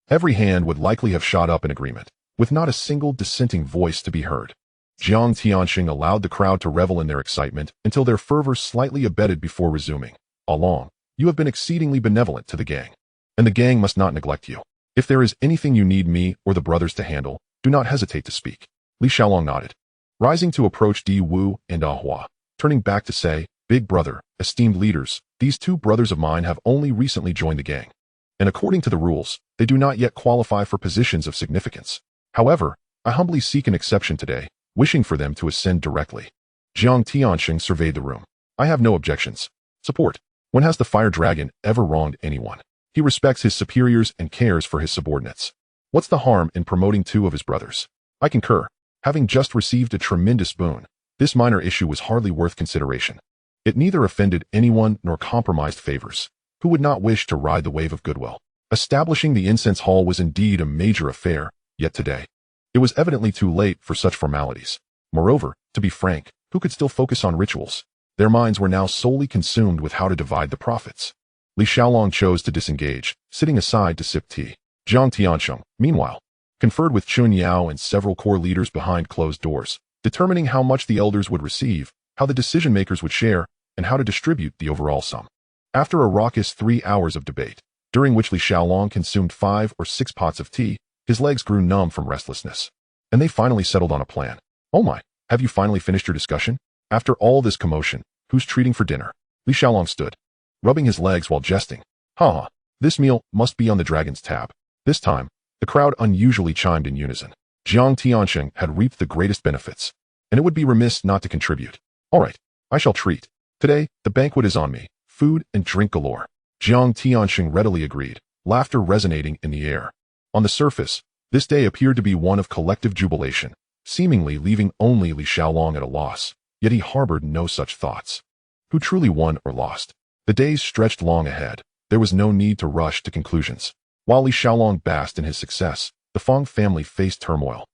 every hand would likely have shot up in agreement, with not a single dissenting voice to be heard. Jiang Tianxing allowed the crowd to revel in their excitement until their fervor slightly abated before resuming. Along, you have been exceedingly benevolent to the gang, and the gang must not neglect you. If there is anything you need me or the brothers to handle, do not hesitate to speak. Li Xiaolong nodded, rising to approach Di Wu and Ah Hua, turning back to say, Big brother, esteemed leaders, these two brothers of mine have only recently joined the gang, and according to the rules, they do not yet qualify for positions of significance. However, I humbly seek an exception today, wishing for them to ascend directly. Jiang Tianxing surveyed the room. I have no objections. Support. When has the Fire Dragon ever wronged anyone? He respects his superiors and cares for his subordinates. What's the harm in promoting two of his brothers? I concur. Having just received a tremendous boon, this minor issue was hardly worth consideration. It neither offended anyone nor compromised favors. Who would not wish to ride the wave of goodwill? Establishing the incense hall was indeed a major affair, yet today, it was evidently too late for such formalities. Moreover, to be frank, who could still focus on rituals? Their minds were now solely consumed with how to divide the profits. Li Xiaolong chose to disengage, sitting aside to sip tea. Jiang Tianxing, meanwhile, conferred with Chun Yao and several core leaders behind closed doors, determining how much the elders would receive, how the decision-makers would share, and how to distribute the overall sum. After a raucous 3 hours of debate, during which Li Xiaolong consumed 5 or 6 pots of tea, his legs grew numb from restlessness. And they finally settled on a plan. Oh my, have you finally finished your discussion? After all this commotion, who's treating for dinner? Li Xiaolong stood, rubbing his legs while jesting. Ha! This meal must be on the dragon's tab. This time, the crowd unusually chimed in unison. Jiang Tianxing had reaped the greatest benefits, and it would be remiss not to contribute. All right, I shall treat. Today, the banquet is on me, food and drink galore. Jiang Tianxing readily agreed, laughter resonating in the air. On the surface, this day appeared to be one of collective jubilation, seemingly leaving only Li Xiaolong at a loss, yet he harbored no such thoughts. Who truly won or lost? The days stretched long ahead. There was no need to rush to conclusions. While Li Xiaolong basked in his success, the Fong family faced turmoil.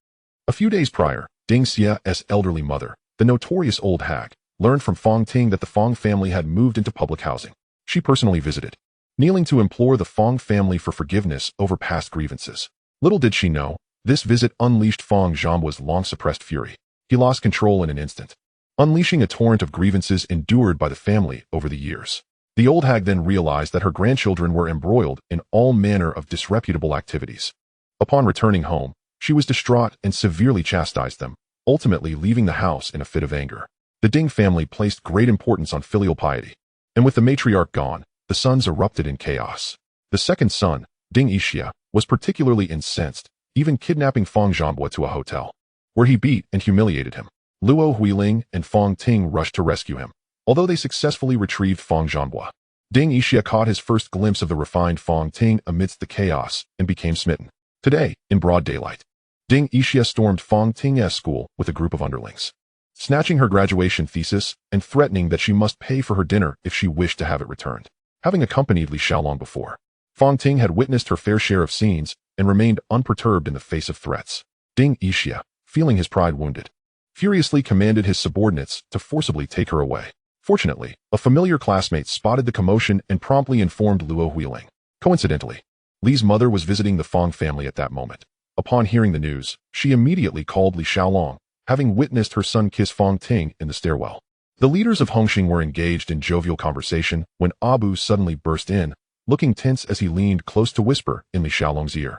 A few days prior, Ding Xia's elderly mother, the notorious old hag, learned from Fong Ting that the Fong family had moved into public housing. She personally visited, kneeling to implore the Fong family for forgiveness over past grievances. Little did she know, this visit unleashed Fong Zhanbua's long-suppressed fury. He lost control in an instant, unleashing a torrent of grievances endured by the family over the years. The old hag then realized that her grandchildren were embroiled in all manner of disreputable activities. Upon returning home, she was distraught and severely chastised them, ultimately leaving the house in a fit of anger. The Ding family placed great importance on filial piety, and with the matriarch gone, the sons erupted in chaos. The second son, Ding Yixia, was particularly incensed, even kidnapping Fong Zhanbua to a hotel, where he beat and humiliated him. Luo Huiling and Fong Ting rushed to rescue him, although they successfully retrieved Fong Zhanbua. Ding Yixia caught his first glimpse of the refined Fong Ting amidst the chaos and became smitten. Today, in broad daylight, Ding Yixia stormed Fong Ting's school with a group of underlings, snatching her graduation thesis and threatening that she must pay for her dinner if she wished to have it returned. Having accompanied Li Xiaolong before, Fong Ting had witnessed her fair share of scenes and remained unperturbed in the face of threats. Ding Yixia, feeling his pride wounded, furiously commanded his subordinates to forcibly take her away. Fortunately, a familiar classmate spotted the commotion and promptly informed Luo Huiling. Coincidentally, Li's mother was visiting the Fong family at that moment. Upon hearing the news, she immediately called Li Xiaolong, having witnessed her son kiss Fong Ting in the stairwell. The leaders of Hongxing were engaged in jovial conversation when Abu suddenly burst in, looking tense as he leaned close to whisper in Li Xiaolong's ear.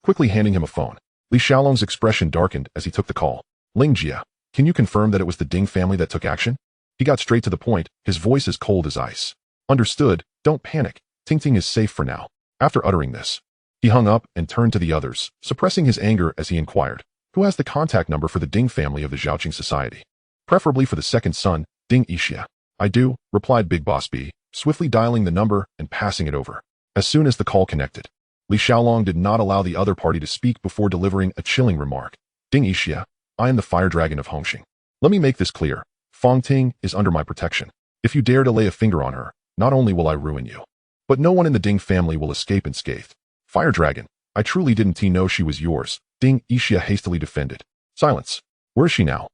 Quickly handing him a phone, Li Xiaolong's expression darkened as he took the call. Lingjia, can you confirm that it was the Ding family that took action? He got straight to the point, his voice as cold as ice. Understood, don't panic. Ting Ting is safe for now. After uttering this, he hung up and turned to the others, suppressing his anger as he inquired, who has the contact number for the Ding family of the Zhaoqing Society? Preferably for the second son, Ding Yixia. I do, replied Big Boss B, swiftly dialing the number and passing it over. As soon as the call connected, Li Xiaolong did not allow the other party to speak before delivering a chilling remark. Ding Yixia, I am the Fire Dragon of Hongxing. Let me make this clear. Fong Ting is under my protection. If you dare to lay a finger on her, not only will I ruin you, but no one in the Ding family will escape unscathed. Fire Dragon, I truly didn't know she was yours, Ding Yixia hastily defended. Silence. Where is she now?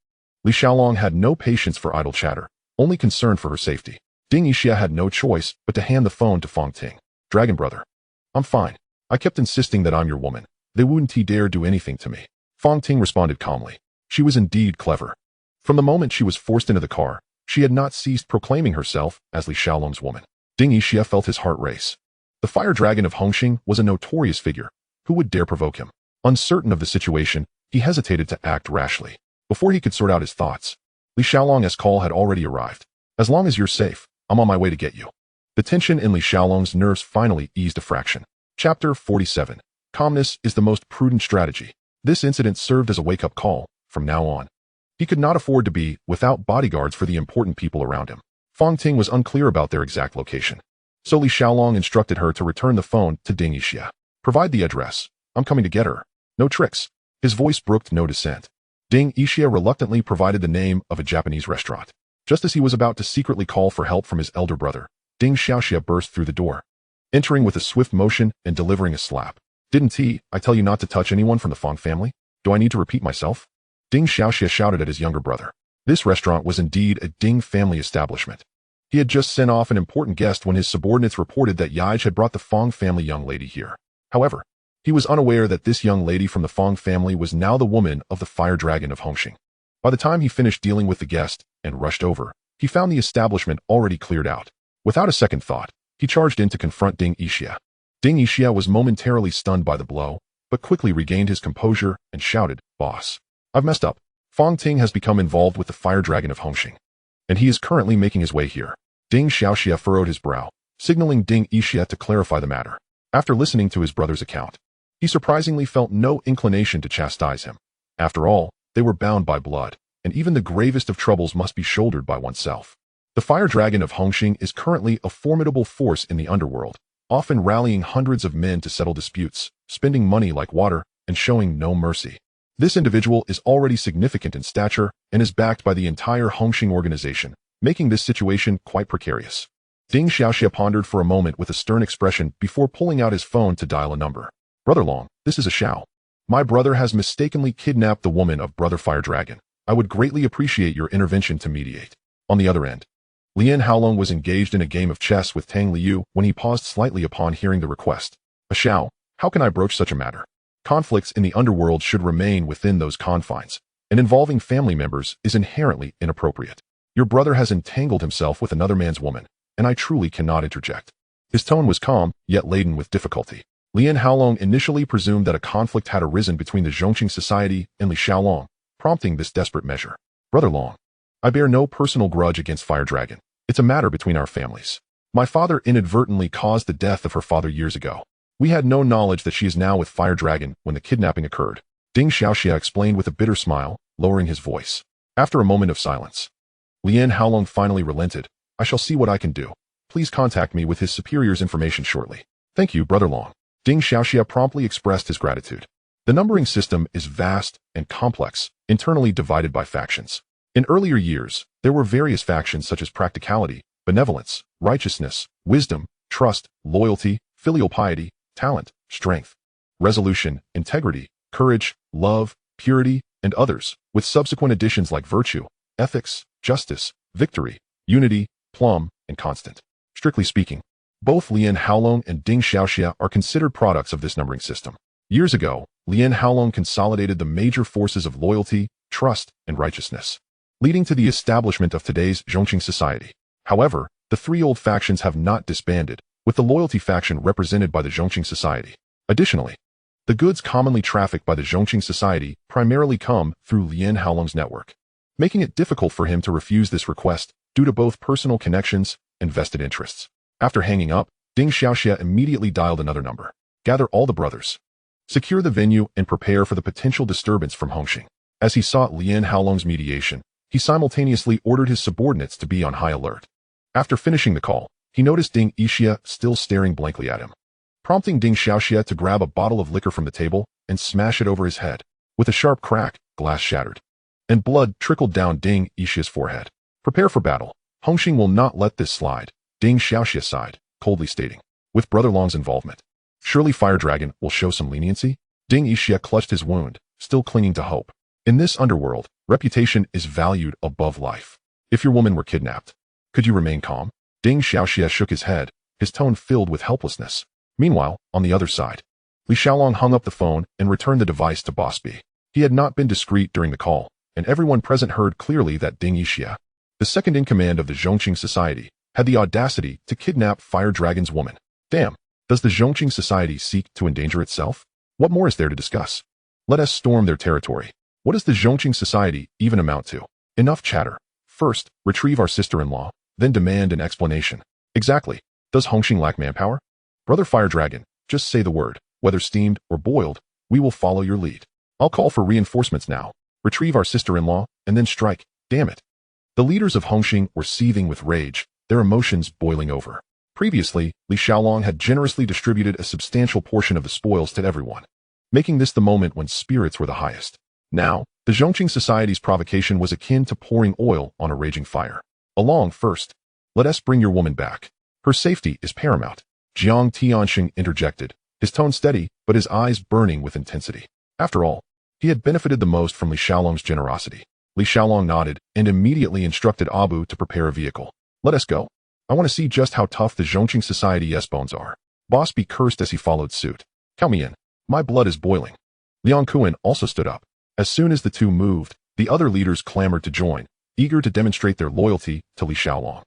Li Xiaolong had no patience for idle chatter, only concern for her safety. Ding Yixia had no choice but to hand the phone to Fong Ting. Dragon brother. I'm fine. I kept insisting that I'm your woman. They wouldn't dare do anything to me. Fong Ting responded calmly. She was indeed clever. From the moment she was forced into the car, she had not ceased proclaiming herself as Li Xiaolong's woman. Ding Yixia felt his heart race. The Fire Dragon of Hongxing was a notorious figure. Who would dare provoke him? Uncertain of the situation, he hesitated to act rashly. Before he could sort out his thoughts, Li Xiaolong's call had already arrived. As long as you're safe, I'm on my way to get you. The tension in Li Xiaolong's nerves finally eased a fraction. Chapter 47. Calmness is the most prudent strategy. This incident served as a wake-up call. From now on, he could not afford to be without bodyguards for the important people around him. Fong Ting was unclear about their exact location, so Li Xiaolong instructed her to return the phone to Ding Yixia. Provide the address. I'm coming to get her. No tricks. His voice brooked no dissent. Ding Yixia reluctantly provided the name of a Japanese restaurant. Just as he was about to secretly call for help from his elder brother, Ding Xiaoxia burst through the door, entering with a swift motion and delivering a slap. Didn't I tell you not to touch anyone from the Fong family? Do I need to repeat myself? Ding Xiaoxia shouted at his younger brother. This restaurant was indeed a Ding family establishment. He had just sent off an important guest when his subordinates reported that Yaij had brought the Fong family young lady here. However, he was unaware that this young lady from the Fong family was now the woman of the Fire Dragon of Hongxing. By the time he finished dealing with the guest and rushed over, he found the establishment already cleared out. Without a second thought, he charged in to confront Ding Yixia. Ding Yixia was momentarily stunned by the blow, but quickly regained his composure and shouted, Boss, I've messed up. Fong Ting has become involved with the Fire Dragon of Hongxing, and he is currently making his way here. Ding Xiaoxia furrowed his brow, signaling Ding Yixia to clarify the matter. After listening to his brother's account, he surprisingly felt no inclination to chastise him. After all, they were bound by blood, and even the gravest of troubles must be shouldered by oneself. The Fire Dragon of Hongxing is currently a formidable force in the Underworld, often rallying hundreds of men to settle disputes, spending money like water, and showing no mercy. This individual is already significant in stature and is backed by the entire Hongxing organization, making this situation quite precarious. Ding Xiaoxia pondered for a moment with a stern expression before pulling out his phone to dial a number. Brother Long, this is a Xiao. My brother has mistakenly kidnapped the woman of Brother Fire Dragon. I would greatly appreciate your intervention to mediate. On the other end, Lian Haolong was engaged in a game of chess with Tang Liu when he paused slightly upon hearing the request. A Xiao, how can I broach such a matter? Conflicts in the underworld should remain within those confines, and involving family members is inherently inappropriate. Your brother has entangled himself with another man's woman, and I truly cannot interject. His tone was calm, yet laden with difficulty. Lian Haolong initially presumed that a conflict had arisen between the Zhaoqing Society and Li Xiaolong, prompting this desperate measure. Brother Long, I bear no personal grudge against Fire Dragon. It's a matter between our families. My father inadvertently caused the death of her father years ago. We had no knowledge that she is now with Fire Dragon when the kidnapping occurred. Ding Xiaoxia explained with a bitter smile, lowering his voice. After a moment of silence, Lian Haolong finally relented. I shall see what I can do. Please contact me with his superior's information shortly. Thank you, Brother Long. Ding Xiaoxia promptly expressed his gratitude. The numbering system is vast and complex, internally divided by factions. In earlier years, there were various factions such as practicality, benevolence, righteousness, wisdom, trust, loyalty, filial piety, talent, strength, resolution, integrity, courage, love, purity, and others, with subsequent additions like virtue, ethics, justice, victory, unity, plum, and constant. Strictly speaking, both Lian Haolong and Ding Xiaoxia are considered products of this numbering system. Years ago, Lian Haolong consolidated the major forces of loyalty, trust, and righteousness, leading to the establishment of today's Zhaoqing Society. However, the three old factions have not disbanded, with the loyalty faction represented by the Zhaoqing Society. Additionally, the goods commonly trafficked by the Zhaoqing Society primarily come through Lian Haolong's network, making it difficult for him to refuse this request due to both personal connections and vested interests. After hanging up, Ding Xiaoxia immediately dialed another number. Gather all the brothers. Secure the venue and prepare for the potential disturbance from Hongxing. As he sought Lian Haolong's mediation, he simultaneously ordered his subordinates to be on high alert. After finishing the call, he noticed Ding Yixia still staring blankly at him, prompting Ding Xiaoxia to grab a bottle of liquor from the table and smash it over his head. With a sharp crack, glass shattered, and blood trickled down Ding Yixia's forehead. Prepare for battle. Hongxing will not let this slide, Ding Xiaoxia sighed, coldly stating. With Brother Long's involvement, surely Fire Dragon will show some leniency? Ding Yixia clutched his wound, still clinging to hope. In this underworld, reputation is valued above life. If your woman were kidnapped, could you remain calm? Ding Xiaoxia shook his head, his tone filled with helplessness. Meanwhile, on the other side, Li Xiaolong hung up the phone and returned the device to Boss B. He had not been discreet during the call, and everyone present heard clearly that Ding Yixia, the second in command of the Zhongqing Society, had the audacity to kidnap Fire Dragon's woman. Damn, does the Zhongqing Society seek to endanger itself? What more is there to discuss? Let us storm their territory. What does the Zhongqing Society even amount to? Enough chatter. First, retrieve our sister-in-law, then demand an explanation. Exactly. Does Hongxing lack manpower? Brother Fire Dragon, just say the word, whether steamed or boiled, we will follow your lead. I'll call for reinforcements now. Retrieve our sister-in-law, and then strike. Damn it. The leaders of Hongxing were seething with rage, their emotions boiling over. Previously, Li Xiaolong had generously distributed a substantial portion of the spoils to everyone, making this the moment when spirits were the highest. Now, the Zhongqing Society's provocation was akin to pouring oil on a raging fire. Along first. Let us bring your woman back. Her safety is paramount. Jiang Tianxing interjected, his tone steady, but his eyes burning with intensity. After all, he had benefited the most from Li Xiaolong's generosity. Li Xiaolong nodded and immediately instructed Abu to prepare a vehicle. Let us go. I want to see just how tough the Zhongqing Society yes-bones are. Boss B cursed as he followed suit. Count me in. My blood is boiling. Liang Kuan also stood up. As soon as the two moved, the other leaders clamored to join, eager to demonstrate their loyalty to Li Xiaolong.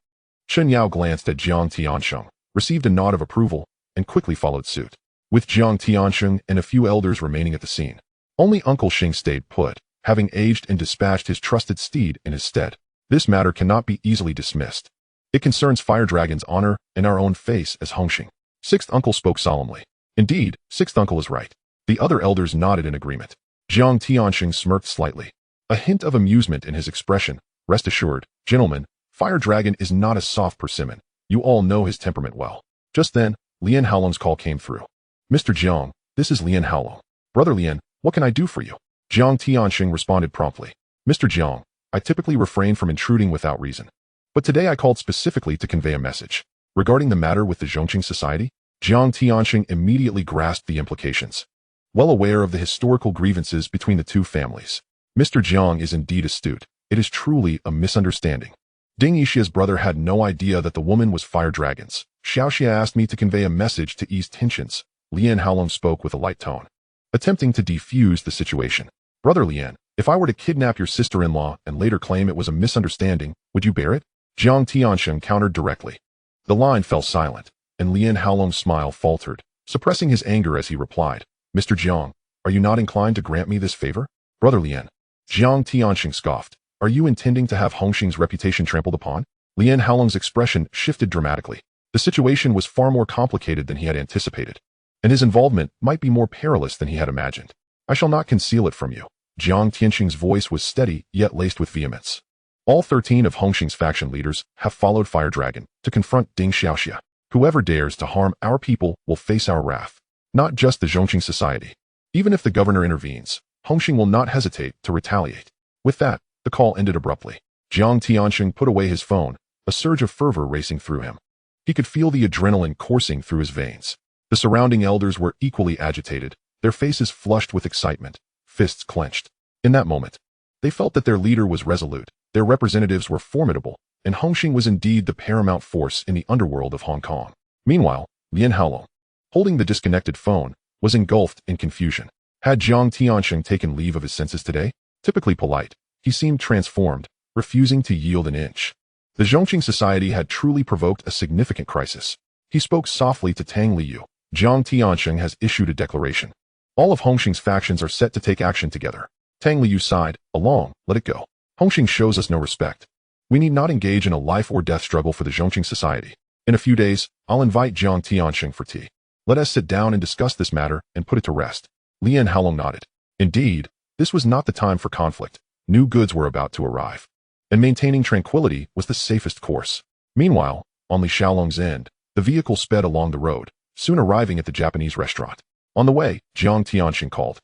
Chen Yao glanced at Jiang Tianxing, received a nod of approval, and quickly followed suit. With Jiang Tianxing and a few elders remaining at the scene, only Uncle Xing stayed put, having aged and dispatched his trusted steed in his stead. This matter cannot be easily dismissed. It concerns Fire Dragon's honor and our own face as Hongxing. Sixth Uncle spoke solemnly. Indeed, Sixth Uncle is right. The other elders nodded in agreement. Jiang Tianxing smirked slightly, a hint of amusement in his expression. Rest assured, gentlemen, Fire Dragon is not a soft persimmon. You all know his temperament well. Just then, Lian Haolong's call came through. Mr. Jiang, this is Lian Haolong. Brother Lian, what can I do for you? Jiang Tianxing responded promptly. Mr. Jiang, I typically refrain from intruding without reason, but today I called specifically to convey a message. Regarding the matter with the Zhongqing Society, Jiang Tianxing immediately grasped the implications. Well aware of the historical grievances between the two families, Mr. Jiang is indeed astute. It is truly a misunderstanding. Ding Yixia's brother had no idea that the woman was Fire Dragon's. Xiaoxia asked me to convey a message to ease tensions. Lian Haolong spoke with a light tone, attempting to defuse the situation. Brother Lian, if I were to kidnap your sister-in-law and later claim it was a misunderstanding, would you bear it? Jiang Tianxing countered directly. The line fell silent, and Lian Haolong's smile faltered, suppressing his anger as he replied, Mr. Jiang, are you not inclined to grant me this favor? Brother Lian. Jiang Tianxing scoffed. Are you intending to have Hongxing's reputation trampled upon? Lian Haolong's expression shifted dramatically. The situation was far more complicated than he had anticipated, and his involvement might be more perilous than he had imagined. I shall not conceal it from you. Jiang Tianxing's voice was steady, yet laced with vehemence. All 13 of Hongxing's faction leaders have followed Fire Dragon to confront Ding Xiaoxia. Whoever dares to harm our people will face our wrath. Not just the Zhongqing Society. Even if the governor intervenes, Hongxing will not hesitate to retaliate. With that, the call ended abruptly. Jiang Tianxing put away his phone, a surge of fervor racing through him. He could feel the adrenaline coursing through his veins. The surrounding elders were equally agitated, their faces flushed with excitement, fists clenched. In that moment, they felt that their leader was resolute, their representatives were formidable, and Hongxing was indeed the paramount force in the underworld of Hong Kong. Meanwhile, Lian Haolong, holding the disconnected phone, was engulfed in confusion. Had Jiang Tianxing taken leave of his senses today? Typically polite, he seemed transformed, refusing to yield an inch. The Zhongqing Society had truly provoked a significant crisis. He spoke softly to Tang Liu. Jiang Tianxing has issued a declaration. All of Hongxing's factions are set to take action together. Tang Liu sighed, along, let it go. Hongxing shows us no respect. We need not engage in a life or death struggle for the Zhongqing Society. In a few days, I'll invite Jiang Tianxing for tea. Let us sit down and discuss this matter and put it to rest. Lian Haolong nodded. Indeed, this was not the time for conflict. New goods were about to arrive, and maintaining tranquility was the safest course. Meanwhile, on Li Xiaolong's end, the vehicle sped along the road, soon arriving at the Japanese restaurant. On the way, Jiang Tianxing called,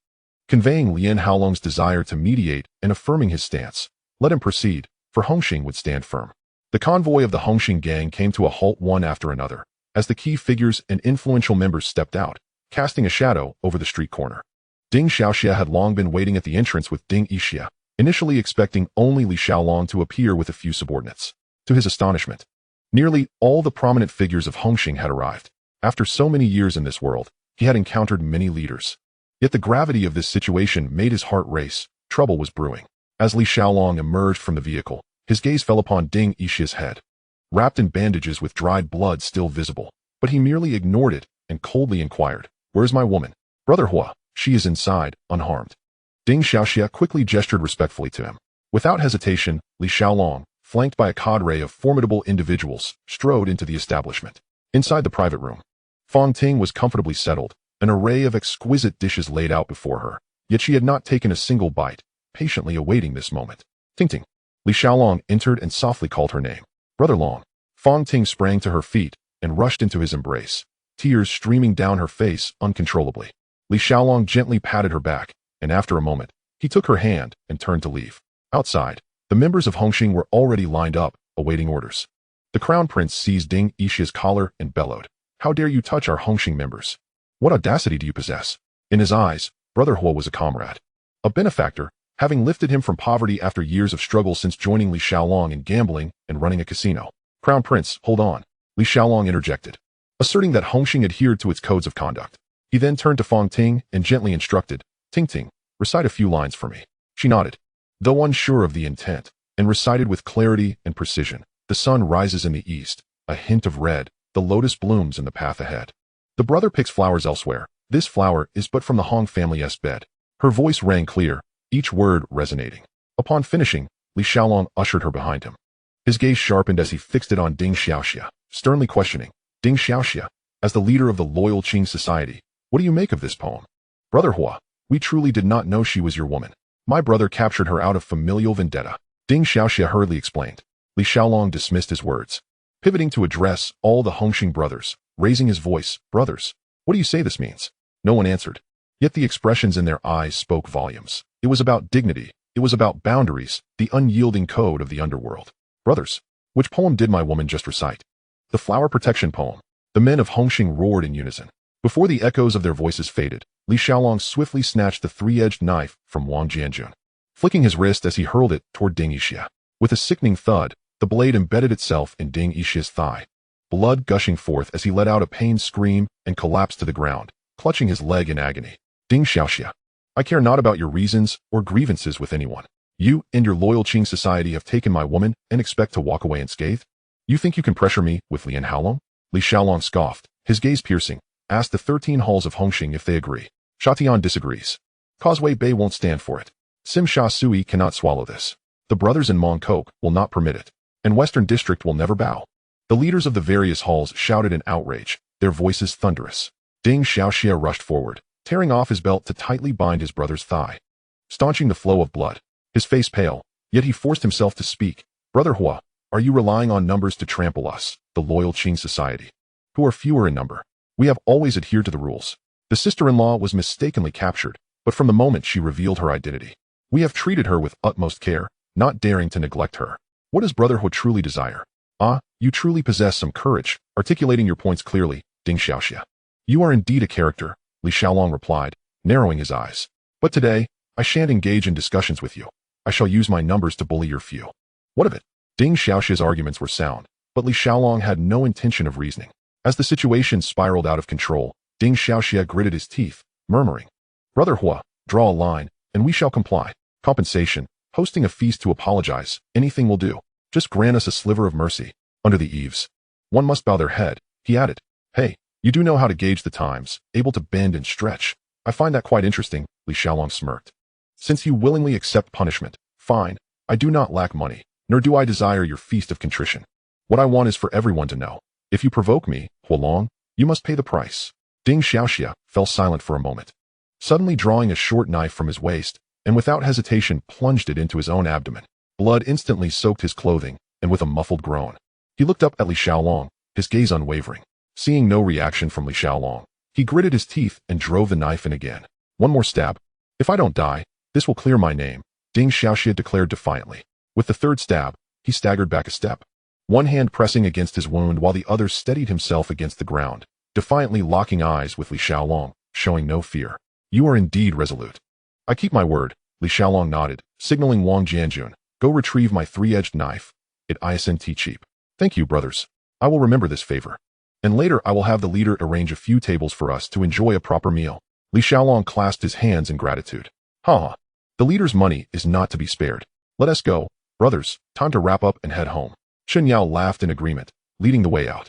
conveying Lian Haolong's desire to mediate and affirming his stance. Let him proceed, for Hongxing would stand firm. The convoy of the Hongxing gang came to a halt one after another, as the key figures and influential members stepped out, casting a shadow over the street corner. Ding Xiaoxia had long been waiting at the entrance with Ding Yixia, initially expecting only Li Xiaolong to appear with a few subordinates. To his astonishment, nearly all the prominent figures of Hongxing had arrived. After so many years in this world, he had encountered many leaders. Yet the gravity of this situation made his heart race. Trouble was brewing. As Li Xiaolong emerged from the vehicle, his gaze fell upon Ding Yixia's head, wrapped in bandages with dried blood still visible. But he merely ignored it and coldly inquired, "Where's my woman?" "Brother Hua, she is inside, unharmed." Ding Xiaoxia quickly gestured respectfully to him. Without hesitation, Li Xiaolong, flanked by a cadre of formidable individuals, strode into the establishment. Inside the private room, Fong Ting was comfortably settled, an array of exquisite dishes laid out before her, yet she had not taken a single bite, patiently awaiting this moment. Ting Ting. Li Xiaolong entered and softly called her name. "Brother Long." Fong Ting sprang to her feet and rushed into his embrace, tears streaming down her face uncontrollably. Li Xiaolong gently patted her back, and after a moment, he took her hand and turned to leave. Outside, the members of Hongxing were already lined up, awaiting orders. The crown prince seized Ding Yixia's collar and bellowed, "How dare you touch our Hongxing members? What audacity do you possess?" In his eyes, Brother Hua was a comrade, a benefactor, having lifted him from poverty after years of struggle since joining Li Xiaolong in gambling and running a casino. "Crown Prince, hold on," Li Xiaolong interjected, asserting that Hongxing adhered to its codes of conduct. He then turned to Fong Ting and gently instructed, "Ting Ting, recite a few lines for me." She nodded, though unsure of the intent, and recited with clarity and precision. "The sun rises in the east, a hint of red, the lotus blooms in the path ahead. The brother picks flowers elsewhere. This flower is but from the Hong family's bed." Her voice rang clear, each word resonating. Upon finishing, Li Xiaolong ushered her behind him. His gaze sharpened as he fixed it on Ding Xiaoxia, sternly questioning, "Ding Xiaoxia, as the leader of the loyal Qing society, what do you make of this poem?" "Brother Hua, we truly did not know she was your woman. My brother captured her out of familial vendetta," Ding Xiaoxia hurriedly explained. Li Xiaolong dismissed his words, pivoting to address all the Hongxing brothers, raising his voice, "Brothers, what do you say this means?" No one answered, yet the expressions in their eyes spoke volumes. It was about dignity, it was about boundaries, the unyielding code of the underworld. "Brothers, which poem did my woman just recite?" "The flower protection poem." The men of Hongxing roared in unison. Before the echoes of their voices faded, Li Xiaolong swiftly snatched the three-edged knife from Wang Jianjun, flicking his wrist as he hurled it toward Ding Yixia. With a sickening thud, the blade embedded itself in Ding Yixia's thigh, blood gushing forth as he let out a pained scream and collapsed to the ground, clutching his leg in agony. "Ding Xiaoxia, I care not about your reasons or grievances with anyone. You and your loyal Qing society have taken my woman and expect to walk away unscathed? You think you can pressure me with Lian Haolong?" Li Xiaolong scoffed, his gaze piercing. "Ask the 13 halls of Hongxing if they agree. Shatian disagrees. Causeway Bay won't stand for it. Sim Sha Sui cannot swallow this. The brothers in Mong Kok will not permit it. And Western District will never bow." The leaders of the various halls shouted in outrage, their voices thunderous. Ding Xiaoxia rushed forward, tearing off his belt to tightly bind his brother's thigh, staunching the flow of blood. His face pale, yet he forced himself to speak. "Brother Hua, are you relying on numbers to trample us, the loyal Qing society, who are fewer in number? We have always adhered to the rules." The sister-in-law was mistakenly captured, but from the moment she revealed her identity, we have treated her with utmost care, not daring to neglect her. What does Brother Hua truly desire? "Ah, you truly possess some courage, articulating your points clearly, Ding Xiaoxia. You are indeed a character," Li Xiaolong replied, narrowing his eyes. "But today, I shan't engage in discussions with you. I shall use my numbers to bully your few." "What of it?" Ding Xiaoxia's arguments were sound, but Li Xiaolong had no intention of reasoning. As the situation spiraled out of control, Ding Xiaoxia gritted his teeth, murmuring, "Brother Hua, draw a line, and we shall comply. Compensation, hosting a feast to apologize, anything will do. Just grant us a sliver of mercy. Under the eaves. One must bow their head," he added. "Hey, you do know how to gauge the times, able to bend and stretch. I find that quite interesting," Li Xiaolong smirked. "Since you willingly accept punishment, fine. I do not lack money, nor do I desire your feast of contrition. What I want is for everyone to know. If you provoke me, Huolong, you must pay the price. Ding Xiaoxia fell silent for a moment, suddenly drawing a short knife from his waist, and without hesitation plunged it into his own abdomen. Blood instantly soaked his clothing, and with a muffled groan, he looked up at Li Xiaolong, his gaze unwavering. Seeing no reaction from Li Xiaolong, he gritted his teeth and drove the knife in again. One more stab. If I don't die, this will clear my name, Ding Xiaoxia declared defiantly. With the third stab, he staggered back a step, one hand pressing against his wound while the other steadied himself against the ground, defiantly locking eyes with Li Xiaolong, showing no fear. You are indeed resolute. I keep my word, Li Xiaolong nodded, signaling Wang Jianjun. Go retrieve my three-edged knife. It isn't cheap. Thank you, brothers. I will remember this favor. And later I will have the leader arrange a few tables for us to enjoy a proper meal. Li Xiaolong clasped his hands in gratitude. Ha! The leader's money is not to be spared. Let us go, brothers. Time to wrap up and head home. Chen Yao laughed in agreement, leading the way out.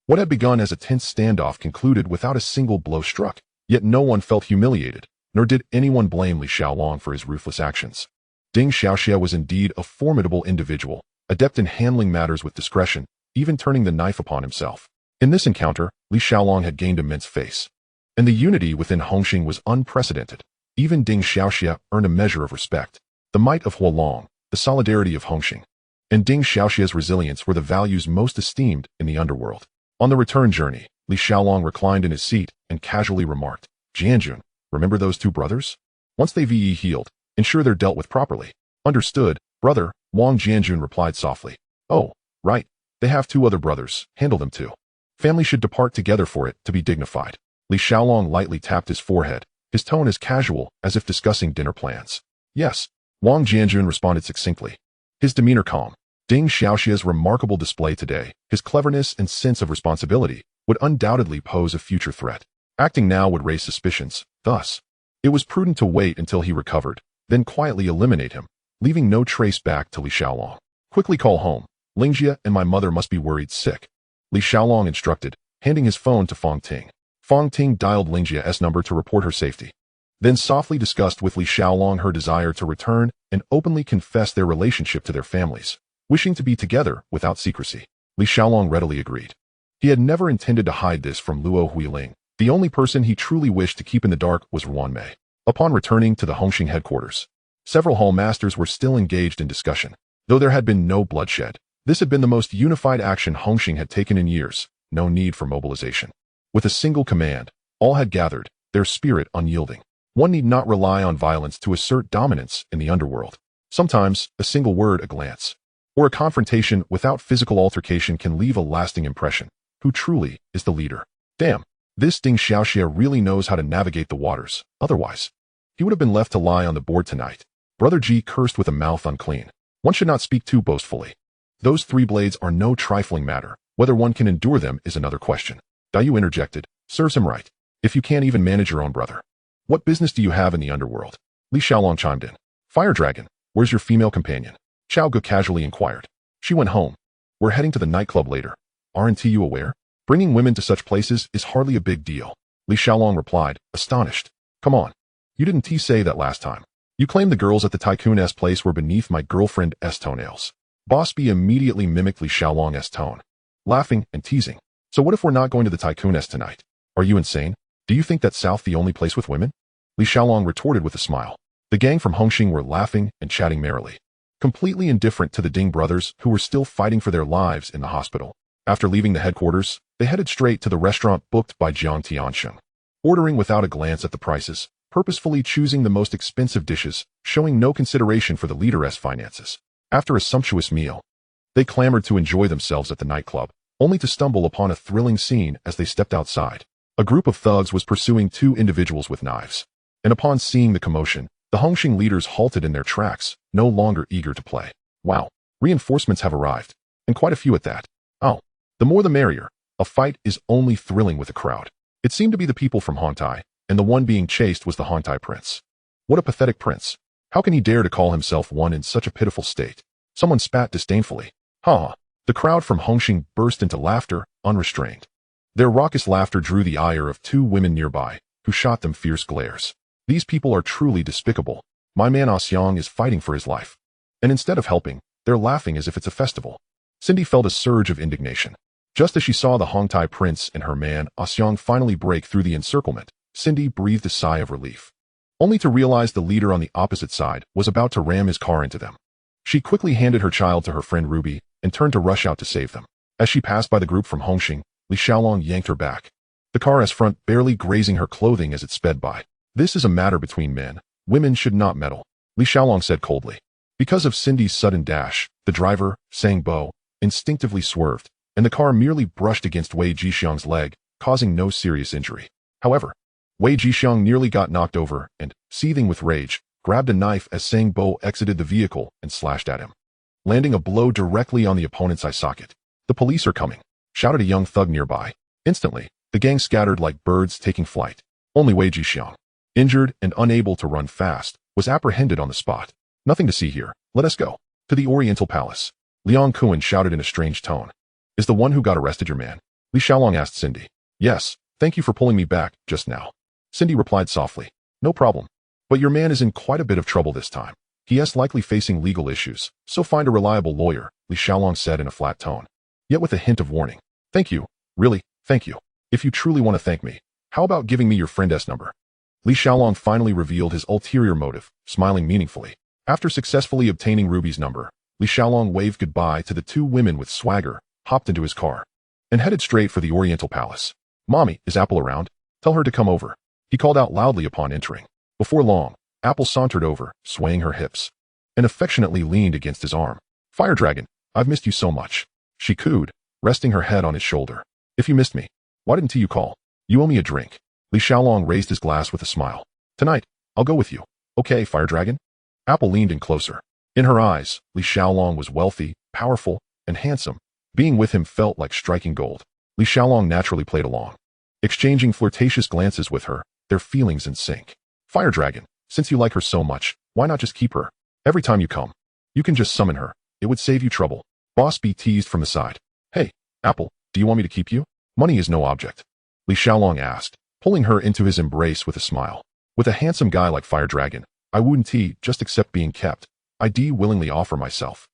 What had begun as a tense standoff concluded without a single blow struck, yet no one felt humiliated, nor did anyone blame Li Xiaolong for his ruthless actions. Ding Xiaoxia was indeed a formidable individual, adept in handling matters with discretion, even turning the knife upon himself. In this encounter, Li Xiaolong had gained immense face, and the unity within Hongxing was unprecedented. Even Ding Xiaoxia earned a measure of respect. The might of Huolong, the solidarity of Hongxing, and Ding Xiaoxia's resilience were the values most esteemed in the Underworld. On the return journey, Li Xiaolong reclined in his seat and casually remarked, Jianjun, remember those two brothers? Once they VE healed, ensure they're dealt with properly. Understood, brother, Wang Jianjun replied softly. Oh, right. They have two other brothers. Handle them too. Family should depart together for it to be dignified. Li Xiaolong lightly tapped his forehead, his tone as casual as if discussing dinner plans. Yes, Wang Jianjun responded succinctly, his demeanor calm. Ding Xiaoxia's remarkable display today, his cleverness and sense of responsibility, would undoubtedly pose a future threat. Acting now would raise suspicions, thus, it was prudent to wait until he recovered, then quietly eliminate him, leaving no trace back to Li Xiaolong. Quickly call home. Lingjia and my mother must be worried sick. Li Xiaolong instructed, handing his phone to Fong Ting. Fong Ting dialed Lingjia's number to report her safety, then softly discussed with Li Xiaolong her desire to return and openly confess their relationship to their families, wishing to be together without secrecy. Li Xiaolong readily agreed. He had never intended to hide this from Luo Huiling. The only person he truly wished to keep in the dark was Ruan Mei. Upon returning to the Hongxing headquarters, several hall masters were still engaged in discussion. Though there had been no bloodshed, this had been the most unified action Hongxing had taken in years. No need for mobilization. With a single command, all had gathered, their spirit unyielding. One need not rely on violence to assert dominance in the underworld. Sometimes, a single word, a glance, or a confrontation without physical altercation can leave a lasting impression. Who truly is the leader? Damn, this Ding Xiaoxia really knows how to navigate the waters. Otherwise, he would have been left to lie on the board tonight. Brother Ji cursed with a mouth unclean. One should not speak too boastfully. Those three blades are no trifling matter. Whether one can endure them is another question. Dayu interjected. Serves him right. If you can't even manage your own brother, what business do you have in the underworld? Li Xiaolong chimed in. Fire Dragon, where's your female companion? Chao Gu casually inquired. She went home. We're heading to the nightclub later. Aren't you aware? Bringing women to such places is hardly a big deal. Li Xiaolong replied, astonished. Come on. You didn't say that last time. You claimed the girls at the Tycoon's place were beneath my girlfriend's toenails. Boss B immediately mimicked Li Xiaolong's tone, laughing and teasing. So what if we're not going to the Tycoon's tonight? Are you insane? Do you think that's South the only place with women? Li Xiaolong retorted with a smile. The gang from Hongxing were laughing and chatting merrily, completely indifferent to the Ding brothers who were still fighting for their lives in the hospital. After leaving the headquarters, they headed straight to the restaurant booked by Jiang Tiansheng, ordering without a glance at the prices, purposefully choosing the most expensive dishes, showing no consideration for the leader's finances. After a sumptuous meal, they clamored to enjoy themselves at the nightclub, only to stumble upon a thrilling scene as they stepped outside. A group of thugs was pursuing two individuals with knives, and upon seeing the commotion, the Hongxing leaders halted in their tracks, no longer eager to play. Wow, reinforcements have arrived, and quite a few at that. Oh, the more the merrier. A fight is only thrilling with a crowd. It seemed to be the people from Hongtai, and the one being chased was the Hongtai prince. What a pathetic prince. How can he dare to call himself one in such a pitiful state? Someone spat disdainfully. Ha! The crowd from Hongxing burst into laughter, unrestrained. Their raucous laughter drew the ire of two women nearby, who shot them fierce glares. These people are truly despicable. My man Xiang is fighting for his life. And instead of helping, they're laughing as if it's a festival. Cindy felt a surge of indignation. Just as she saw the Hongtai prince and her man, Asyong, finally break through the encirclement, Cindy breathed a sigh of relief, only to realize the leader on the opposite side was about to ram his car into them. She quickly handed her child to her friend Ruby and turned to rush out to save them. As she passed by the group from Hongxing, Li Xiaolong yanked her back, the car's front barely grazing her clothing as it sped by. This is a matter between men. Women should not meddle, Li Xiaolong said coldly. Because of Cindy's sudden dash, the driver, Sang Bo, instinctively swerved, and the car merely brushed against Wei Jixiang's leg, causing no serious injury. However, Wei Jixiang nearly got knocked over and, seething with rage, grabbed a knife as Sang Bo exited the vehicle and slashed at him, landing a blow directly on the opponent's eye socket. "The police are coming," shouted a young thug nearby. Instantly, the gang scattered like birds taking flight. Only Wei Jixiang, injured and unable to run fast, was apprehended on the spot. "Nothing to see here. Let us go." "To the Oriental Palace," Liang Kuan shouted in a strange tone. "Is the one who got arrested your man?" Li Xiaolong asked Cindy. "Yes, thank you for pulling me back just now," Cindy replied softly. "No problem. But your man is in quite a bit of trouble this time. He is likely facing legal issues, so find a reliable lawyer," Li Xiaolong said in a flat tone, yet with a hint of warning. "Thank you. Really, thank you. If you truly want to thank me, how about giving me your friend's number?" Li Xiaolong finally revealed his ulterior motive, smiling meaningfully. After successfully obtaining Ruby's number, Li Xiaolong waved goodbye to the two women with swagger, hopped into his car, and headed straight for the Oriental Palace. "Mommy, is Apple around? Tell her to come over," he called out loudly upon entering. Before long, Apple sauntered over, swaying her hips, and affectionately leaned against his arm. "Fire Dragon, I've missed you so much," she cooed, resting her head on his shoulder. "If you missed me, why didn't you call? You owe me a drink." Li Xiaolong raised his glass with a smile. "Tonight, I'll go with you." "Okay, Fire Dragon." Apple leaned in closer. In her eyes, Li Xiaolong was wealthy, powerful, and handsome. Being with him felt like striking gold. Li Xiaolong naturally played along, exchanging flirtatious glances with her, their feelings in sync. "Fire Dragon, since you like her so much, why not just keep her? Every time you come, you can just summon her. It would save you trouble." Boss B teased from the side. "Hey, Apple, do you want me to keep you? Money is no object," Li Xiaolong asked, pulling her into his embrace with a smile. "With a handsome guy like Fire Dragon, I wouldn't just accept being kept. I'd willingly offer myself."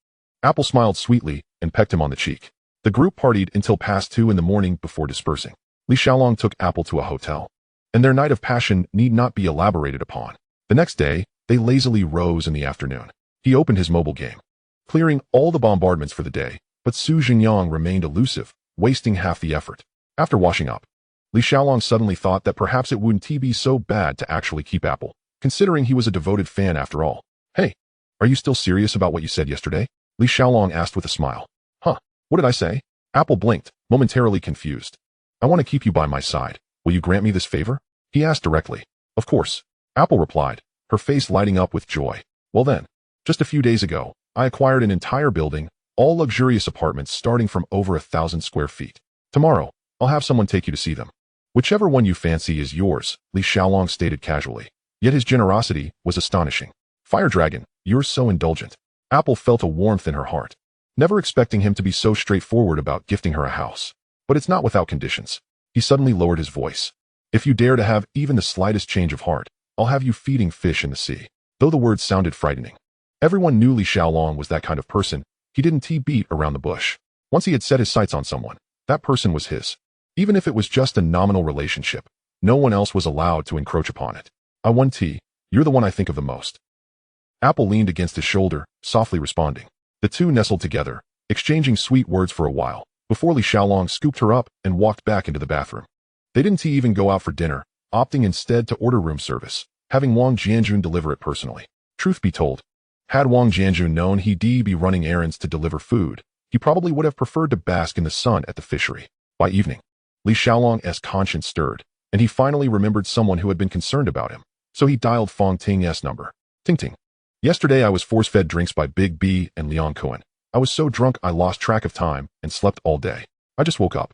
Apple smiled sweetly and pecked him on the cheek. The group partied until past 2 in the morning before dispersing. Li Xiaolong took Apple to a hotel, and their night of passion need not be elaborated upon. The next day, they lazily rose in the afternoon. He opened his mobile game, clearing all the bombardments for the day, but Su Jingyang remained elusive, wasting half the effort. After washing up, Li Xiaolong suddenly thought that perhaps it wouldn't be so bad to actually keep Apple, considering he was a devoted fan after all. "Hey, are you still serious about what you said yesterday?" Li Xiaolong asked with a smile. "Huh, what did I say?" Apple blinked, momentarily confused. "I want to keep you by my side. Will you grant me this favor?" he asked directly. "Of course," Apple replied, her face lighting up with joy. "Well then, just a few days ago, I acquired an entire building, all luxurious apartments starting from over 1,000 square feet. Tomorrow, I'll have someone take you to see them. Whichever one you fancy is yours," Li Xiaolong stated casually. Yet his generosity was astonishing. "Fire Dragon, you're so indulgent." Apple felt a warmth in her heart, never expecting him to be so straightforward about gifting her a house. "But it's not without conditions." He suddenly lowered his voice. "If you dare to have even the slightest change of heart, I'll have you feeding fish in the sea." Though the words sounded frightening, everyone knew Li Xiaolong was that kind of person. He didn't beat around the bush. Once he had set his sights on someone, that person was his. Even if it was just a nominal relationship, no one else was allowed to encroach upon it. "I want you're the one I think of the most." Apple leaned against his shoulder, softly responding. The two nestled together, exchanging sweet words for a while, before Li Xiaolong scooped her up and walked back into the bathroom. They didn't even go out for dinner, opting instead to order room service, having Wang Jianjun deliver it personally. Truth be told, had Wang Jianjun known he'd be running errands to deliver food, he probably would have preferred to bask in the sun at the fishery. By evening, Li Xiaolong's conscience stirred, and he finally remembered someone who had been concerned about him, so he dialed Fong Ting's number. "Ting Ting. Yesterday I was force-fed drinks by Big B and Liang Kuan. I was so drunk I lost track of time and slept all day. I just woke up,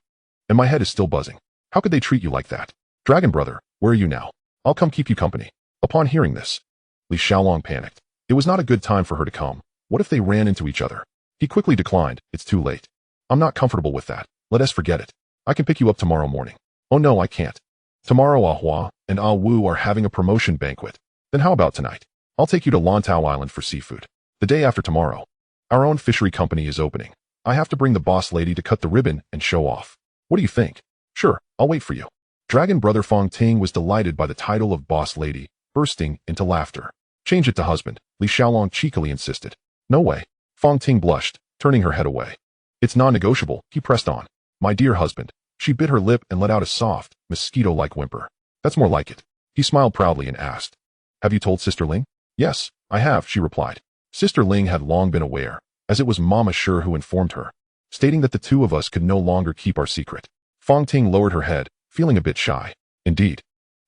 and my head is still buzzing. How could they treat you like that? Dragon brother, where are you now? I'll come keep you company." Upon hearing this, Li Xiaolong panicked. It was not a good time for her to come. What if they ran into each other? He quickly declined. "It's too late. I'm not comfortable with that. Let us forget it. I can pick you up tomorrow morning." "Oh no, I can't. Tomorrow Ah Hua and Ah Wu are having a promotion banquet." "Then how about tonight? I'll take you to Lantau Island for seafood. The day after tomorrow, our own fishery company is opening. I have to bring the boss lady to cut the ribbon and show off. What do you think? Sure, I'll wait for you. Dragon brother Fong Ting was delighted by the title of boss lady, bursting into laughter. Change it to husband, Li Xiaolong cheekily insisted. No way. Fong Ting blushed, turning her head away. It's non-negotiable, he pressed on. My dear husband. She bit her lip and let out a soft, mosquito-like whimper. That's more like it. He smiled proudly and asked, Have you told Sister Ling? Yes, I have, she replied. Sister Ling had long been aware, as it was Mama Sure who informed her, stating that the two of us could no longer keep our secret. Fong Ting lowered her head, feeling a bit shy. Indeed.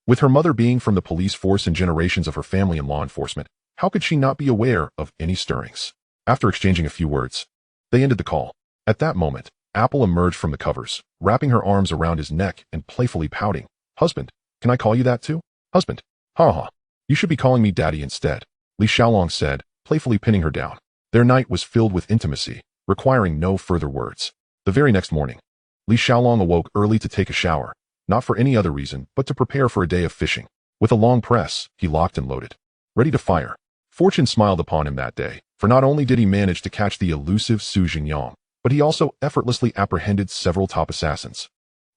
With her mother being from the police force and generations of her family in law enforcement, how could she not be aware of any stirrings? After exchanging a few words, they ended the call. At that moment, Apple emerged from the covers, wrapping her arms around his neck and playfully pouting. Husband, can I call you that too? Husband. Ha ha. You should be calling me daddy instead, Li Xiaolong said, playfully pinning her down. Their night was filled with intimacy, requiring no further words. The very next morning, Li Xiaolong awoke early to take a shower, not for any other reason but to prepare for a day of fishing. With a long press, he locked and loaded. Ready to fire. Fortune smiled upon him that day, for not only did he manage to catch the elusive Su Jingyang, but he also effortlessly apprehended several top assassins.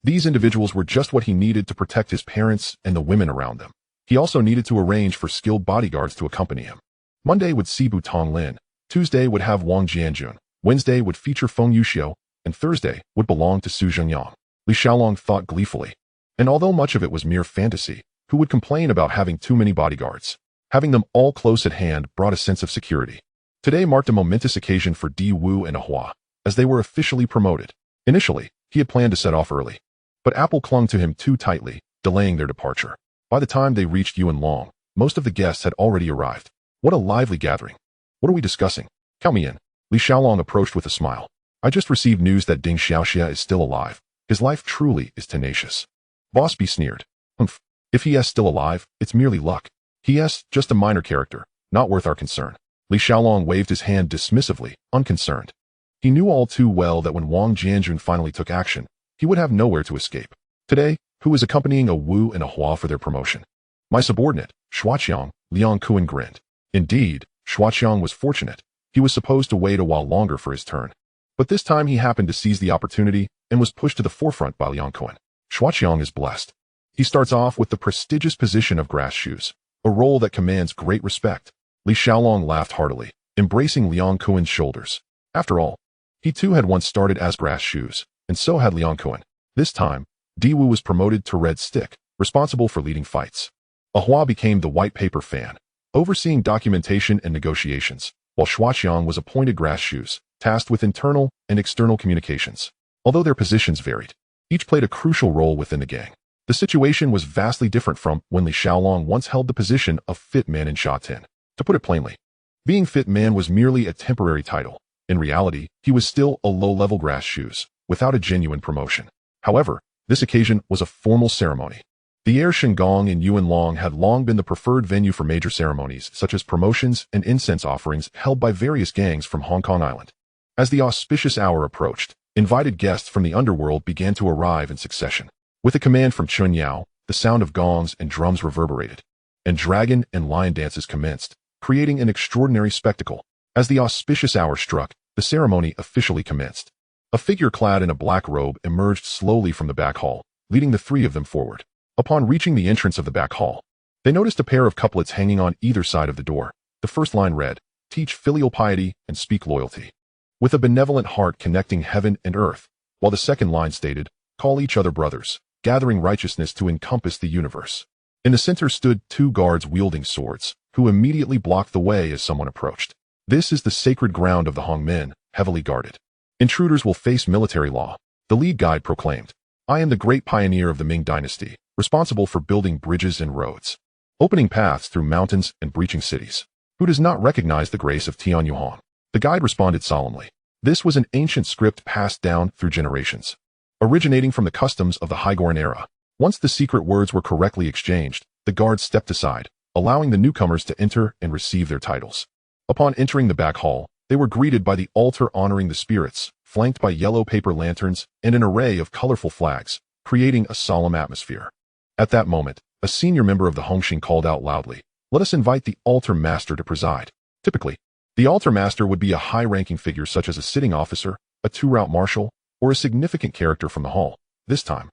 These individuals were just what he needed to protect his parents and the women around them. He also needed to arrange for skilled bodyguards to accompany him. Monday would see Bu Tonglin, Tuesday would have Wang Jianjun, Wednesday would feature Feng Yuxiu, and Thursday would belong to Su Zhengyang. Li Xiaolong thought gleefully. And although much of it was mere fantasy, who would complain about having too many bodyguards? Having them all close at hand brought a sense of security. Today marked a momentous occasion for Di Wu and Ahua, as they were officially promoted. Initially, he had planned to set off early, but Apple clung to him too tightly, delaying their departure. By the time they reached Yuanlong, most of the guests had already arrived. What a lively gathering. What are we discussing? Count me in. Li Xiaolong approached with a smile. I just received news that Ding Xiaoxia is still alive. His life truly is tenacious. Boss B sneered. Humph. If he is still alive, it's merely luck. He is just a minor character, not worth our concern. Li Xiaolong waved his hand dismissively, unconcerned. He knew all too well that when Wang Jianjun finally took action, he would have nowhere to escape. Today, who is accompanying a Wu and a Hua for their promotion? My subordinate, Shuaqiang, Liang Kuan grinned. Indeed, Shuaqiang was fortunate. He was supposed to wait a while longer for his turn. But this time he happened to seize the opportunity and was pushed to the forefront by Liang Kuan. Shuaqiang is blessed. He starts off with the prestigious position of grass shoes, a role that commands great respect. Li Xiaolong laughed heartily, embracing Liang Kuan's shoulders. After all, he too had once started as grass shoes, and so had Liang Kuan. This time, Di Wu was promoted to Red Stick, responsible for leading fights. Ahua became the white paper fan, overseeing documentation and negotiations, while Shuaqiang was appointed grass shoes, tasked with internal and external communications. Although their positions varied, each played a crucial role within the gang. The situation was vastly different from when Li Xiaolong once held the position of Fit Man in Sha Tin. To put it plainly, being Fit Man was merely a temporary title. In reality, he was still a low-level grass shoes, without a genuine promotion. However, this occasion was a formal ceremony. The Air Shinggong in Yuanlong had long been the preferred venue for major ceremonies, such as promotions and incense offerings held by various gangs from Hong Kong Island. As the auspicious hour approached, invited guests from the Underworld began to arrive in succession. With a command from Chun Yao, the sound of gongs and drums reverberated, and dragon and lion dances commenced, creating an extraordinary spectacle. As the auspicious hour struck, the ceremony officially commenced. A figure clad in a black robe emerged slowly from the back hall, leading the three of them forward. Upon reaching the entrance of the back hall, they noticed a pair of couplets hanging on either side of the door. The first line read, "Teach filial piety and speak loyalty," with a benevolent heart connecting heaven and earth, while the second line stated, "Call each other brothers, gathering righteousness to encompass the universe." In the center stood two guards wielding swords, who immediately blocked the way as someone approached. This is the sacred ground of the Hongmen, heavily guarded. Intruders will face military law. The lead guide proclaimed, "I am the great pioneer of the Ming dynasty, responsible for building bridges and roads, opening paths through mountains and breaching cities. Who does not recognize the grace of Tian Yuan?" The guide responded solemnly. This was an ancient script passed down through generations, originating from the customs of the Haigoran era. Once the secret words were correctly exchanged, the guards stepped aside, allowing the newcomers to enter and receive their titles. Upon entering the back hall, they were greeted by the altar honoring the spirits, flanked by yellow paper lanterns and an array of colorful flags, creating a solemn atmosphere. At that moment, a senior member of the Hongxing called out loudly, "Let us invite the altar master to preside." Typically, the altar master would be a high-ranking figure such as a sitting officer, a two-route marshal, or a significant character from the hall. This time,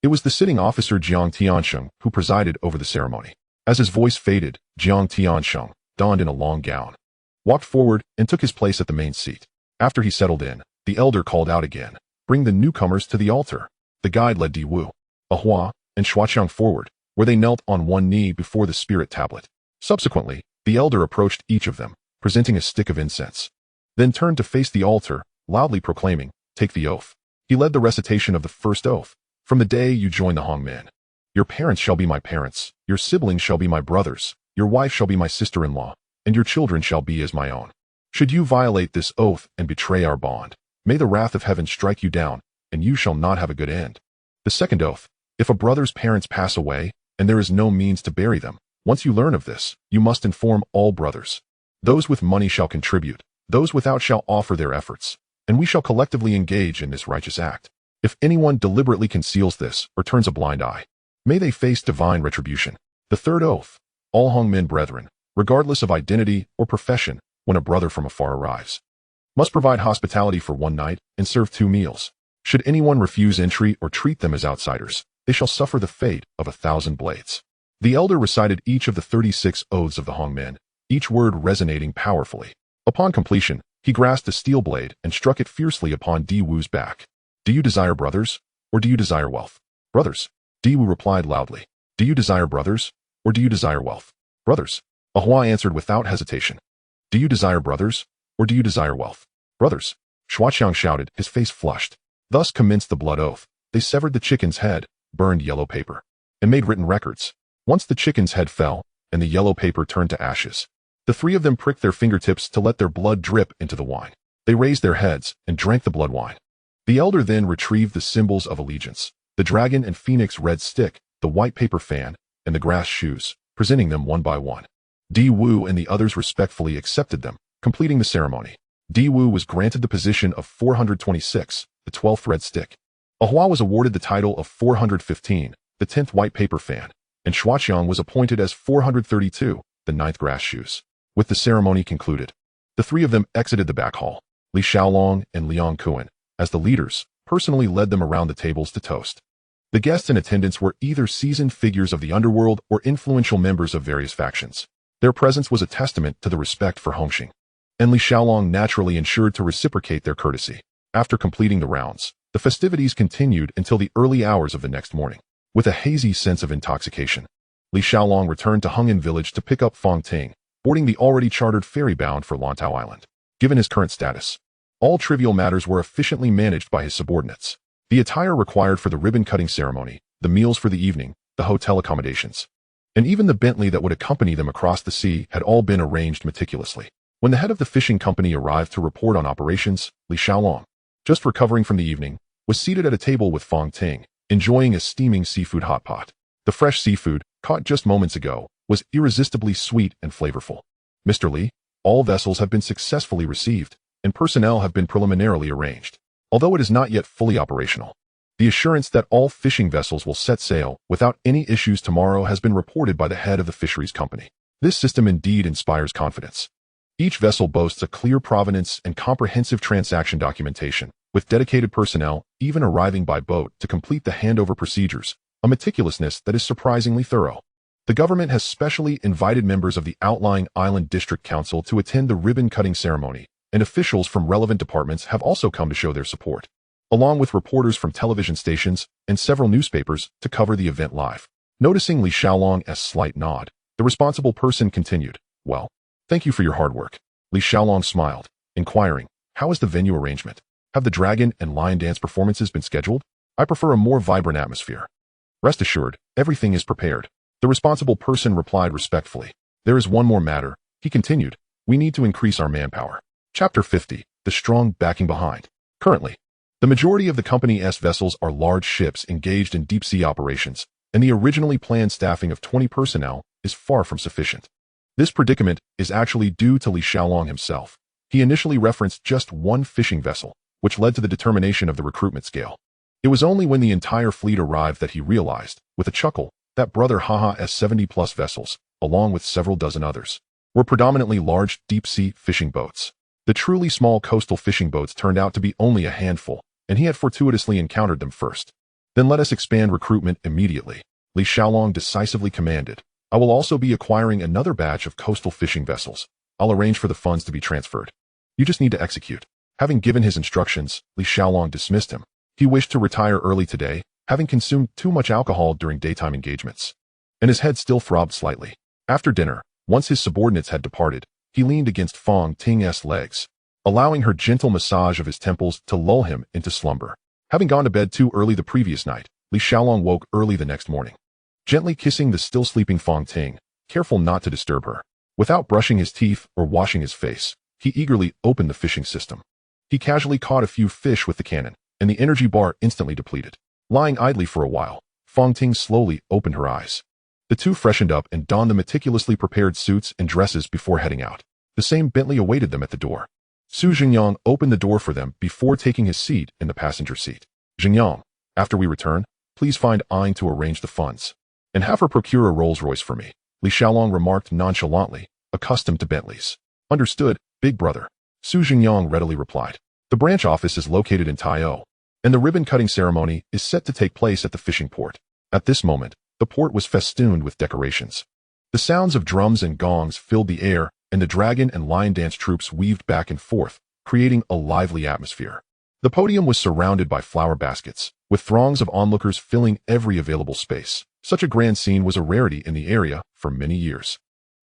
it was the sitting officer Jiang Tiansheng who presided over the ceremony. As his voice faded, Jiang Tiansheng, donned in a long gown, walked forward and took his place at the main seat. After he settled in, the elder called out again, "Bring the newcomers to the altar." The guide led Di Wu, Ahua, and Shuaqiang forward, where they knelt on one knee before the spirit tablet. Subsequently, the elder approached each of them, presenting a stick of incense, then turned to face the altar, loudly proclaiming, "Take the oath." He led the recitation of the first oath. "From the day you join the Hongmen, your parents shall be my parents, your siblings shall be my brothers, your wife shall be my sister-in-law, and your children shall be as my own. Should you violate this oath and betray our bond, may the wrath of heaven strike you down, and you shall not have a good end." The second oath: "If a brother's parents pass away, and there is no means to bury them, once you learn of this, you must inform all brothers. Those with money shall contribute, those without shall offer their efforts, and we shall collectively engage in this righteous act. If anyone deliberately conceals this or turns a blind eye, may they face divine retribution." The third oath: "All Hongmen brethren, regardless of identity or profession, when a brother from afar arrives, must provide hospitality for one night and serve 2 meals. Should anyone refuse entry or treat them as outsiders, they shall suffer the fate of 1,000 blades." The elder recited each of the 36 oaths of the Hongmen, each word resonating powerfully. Upon completion, he grasped a steel blade and struck it fiercely upon Di Wu's back. "Do you desire brothers, or do you desire wealth?" "Brothers," Di Wu replied loudly. "Do you desire brothers, or do you desire wealth?" "Brothers," Ahua answered without hesitation. "Do you desire brothers, or do you desire wealth?" "Brothers," Shuaqiang shouted, his face flushed. Thus commenced the blood oath. They severed the chicken's head, burned yellow paper, and made written records. Once the chicken's head fell, and the yellow paper turned to ashes, the 3 of them pricked their fingertips to let their blood drip into the wine. They raised their heads and drank the blood wine. The elder then retrieved the symbols of allegiance: the dragon and phoenix red stick, the white paper fan, and the grass shoes, presenting them one by one. Di Wu and the others respectfully accepted them, completing the ceremony. Di Wu was granted the position of 426, the 12th red stick. Ahua was awarded the title of 415, the 10th white paper fan, and Shuaqiang was appointed as 432, the 9th grass shoes. With the ceremony concluded, the 3 of them exited the back hall. Li Xiaolong and Liang Kuan, as the leaders, personally led them around the tables to toast. The guests in attendance were either seasoned figures of the underworld or influential members of various factions. Their presence was a testament to the respect for Hongxing, and Li Xiaolong naturally ensured to reciprocate their courtesy. After completing the rounds, the festivities continued until the early hours of the next morning. With a hazy sense of intoxication, Li Xiaolong returned to Hung'an village to pick up Fang Ting, boarding the already chartered ferry bound for Lantau Island. Given his current status, all trivial matters were efficiently managed by his subordinates. The attire required for the ribbon-cutting ceremony, the meals for the evening, the hotel accommodations, and even the Bentley that would accompany them across the sea had all been arranged meticulously. When the head of the fishing company arrived to report on operations, Li Xiaolong, just recovering from the evening, was seated at a table with Fang Ting, enjoying a steaming seafood hot pot. The fresh seafood, caught just moments ago, was irresistibly sweet and flavorful. "Mr. Li, all vessels have been successfully received, and personnel have been preliminarily arranged, although it is not yet fully operational. The assurance that all fishing vessels will set sail without any issues tomorrow has been reported by the head of the fisheries company. This system indeed inspires confidence. Each vessel boasts a clear provenance and comprehensive transaction documentation, with dedicated personnel even arriving by boat to complete the handover procedures, a meticulousness that is surprisingly thorough. The government has specially invited members of the outlying island district council to attend the ribbon-cutting ceremony, and officials from relevant departments have also come to show their support, along with reporters from television stations and several newspapers to cover the event live." Noticing Li Xiaolong's slight nod, the responsible person continued, "Well, thank you for your hard work." Li Xiaolong smiled, inquiring, "How is the venue arrangement? Have the dragon and lion dance performances been scheduled? I prefer a more vibrant atmosphere." "Rest assured, everything is prepared," the responsible person replied respectfully. "There is one more matter," he continued. "We need to increase our manpower." Chapter 50, The Strong Backing Behind. Currently, the majority of the company's vessels are large ships engaged in deep-sea operations, and the originally planned staffing of 20 personnel is far from sufficient. This predicament is actually due to Li Xiaolong himself. He initially referenced just one fishing vessel, which led to the determination of the recruitment scale. It was only when the entire fleet arrived that he realized, with a chuckle, that Brother Haha's 70-plus vessels, along with several dozen others, were predominantly large deep-sea fishing boats. The truly small coastal fishing boats turned out to be only a handful, and he had fortuitously encountered them first. Then let us expand recruitment immediately, Li Xiaolong decisively commanded. I will also be acquiring another batch of coastal fishing vessels. I'll arrange for the funds to be transferred. You just need to execute. Having given his instructions, Li Xiaolong dismissed him. He wished to retire early today, having consumed too much alcohol during daytime engagements. And his head still throbbed slightly. After dinner, once his subordinates had departed, he leaned against Fong Ting's legs, allowing her gentle massage of his temples to lull him into slumber. Having gone to bed too early the previous night, Li Xiaolong woke early the next morning. Gently kissing the still sleeping Fong Ting, careful not to disturb her. Without brushing his teeth or washing his face, he eagerly opened the fishing system. He casually caught a few fish with the cannon, and the energy bar instantly depleted. Lying idly for a while, Fong Ting slowly opened her eyes. The two freshened up and donned the meticulously prepared suits and dresses before heading out. The same Bentley awaited them at the door. Su Jingyang opened the door for them before taking his seat in the passenger seat. Jingyang, after we return, please find Aing to arrange the funds, and have her procure a Rolls-Royce for me, Li Xiaolong remarked nonchalantly, accustomed to Bentleys. Understood, big brother, Su Jingyang readily replied. The branch office is located in Taiyou, and the ribbon-cutting ceremony is set to take place at the fishing port. At this moment, the port was festooned with decorations. The sounds of drums and gongs filled the air, and the dragon and lion dance troops weaved back and forth, creating a lively atmosphere. The podium was surrounded by flower baskets, with throngs of onlookers filling every available space. Such a grand scene was a rarity in the area for many years.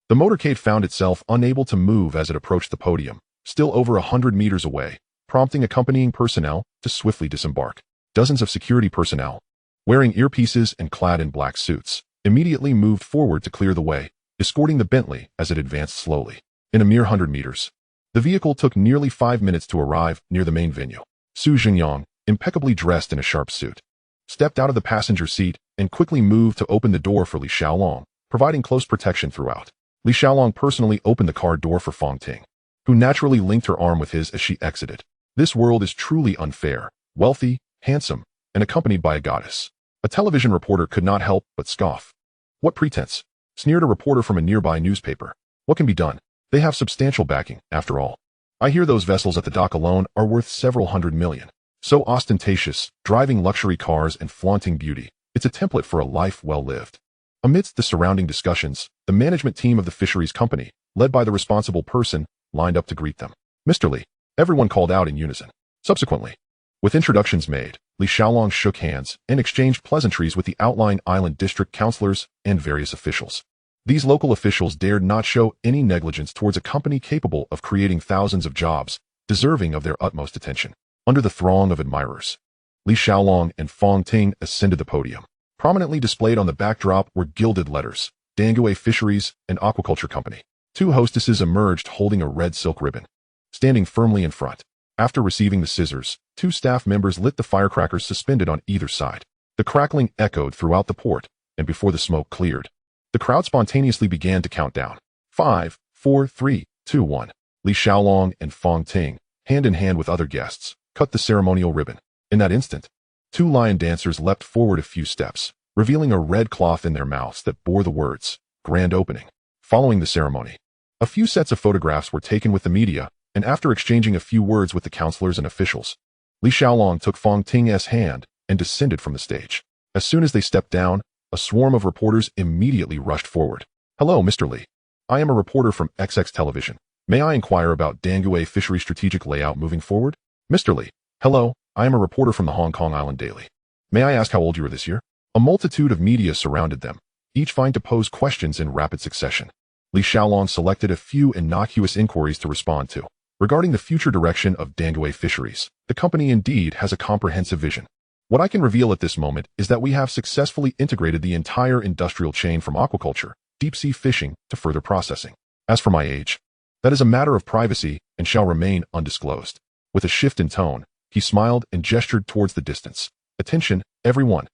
The motorcade found itself unable to move as it approached the podium, still over 100 meters away, prompting accompanying personnel to swiftly disembark. Dozens of security personnel, wearing earpieces and clad in black suits, immediately moved forward to clear the way, escorting the Bentley as it advanced slowly. In a mere 100 meters, the vehicle took nearly 5 minutes to arrive near the main venue. Su Jingyang, impeccably dressed in a sharp suit, stepped out of the passenger seat and quickly moved to open the door for Li Xiaolong, providing close protection throughout. Li Xiaolong personally opened the car door for Fong Ting, who naturally linked her arm with his as she exited. This world is truly unfair, wealthy, handsome, and accompanied by a goddess. A television reporter could not help but scoff. What pretense? Sneered a reporter from a nearby newspaper. What can be done? They have substantial backing, after all. I hear those vessels at the dock alone are worth several hundred million. So ostentatious, driving luxury cars and flaunting beauty. It's a template for a life well lived. Amidst the surrounding discussions, the management team of the fisheries company, led by the responsible person, lined up to greet them. Mr. Li, everyone called out in unison. Subsequently, with introductions made, Li Xiaolong shook hands and exchanged pleasantries with the outlying island district councilors and various officials. These local officials dared not show any negligence towards a company capable of creating thousands of jobs, deserving of their utmost attention. Under the throng of admirers, Li Xiaolong and Fong Ting ascended the podium. Prominently displayed on the backdrop were gilded letters, Dangue Fisheries and Aquaculture Company. Two hostesses emerged holding a red silk ribbon. Standing firmly in front, after receiving the scissors, two staff members lit the firecrackers suspended on either side. The crackling echoed throughout the port, and before the smoke cleared, the crowd spontaneously began to count down. 5, 4, 3, 2, 1. Li Xiaolong and Fong Ting, hand in hand with other guests, cut the ceremonial ribbon. In that instant, two lion dancers leapt forward a few steps, revealing a red cloth in their mouths that bore the words, Grand Opening. Following the ceremony, a few sets of photographs were taken with the media, and after exchanging a few words with the counselors and officials, Li Xiaolong took Fong Ting's hand and descended from the stage. As soon as they stepped down, a swarm of reporters immediately rushed forward. Hello, Mr. Li. I am a reporter from XX Television. May I inquire about Dangue Fishery strategic layout moving forward? Mr. Li. Hello, I am a reporter from the Hong Kong Island Daily. May I ask how old you are this year? A multitude of media surrounded them, each vying to pose questions in rapid succession. Li Xiaolong selected a few innocuous inquiries to respond to. Regarding the future direction of Dangue Fisheries, the company indeed has a comprehensive vision. What I can reveal at this moment is that we have successfully integrated the entire industrial chain from aquaculture, deep-sea fishing, to further processing. As for my age, that is a matter of privacy and shall remain undisclosed. With a shift in tone, he smiled and gestured towards the distance. Attention, everyone.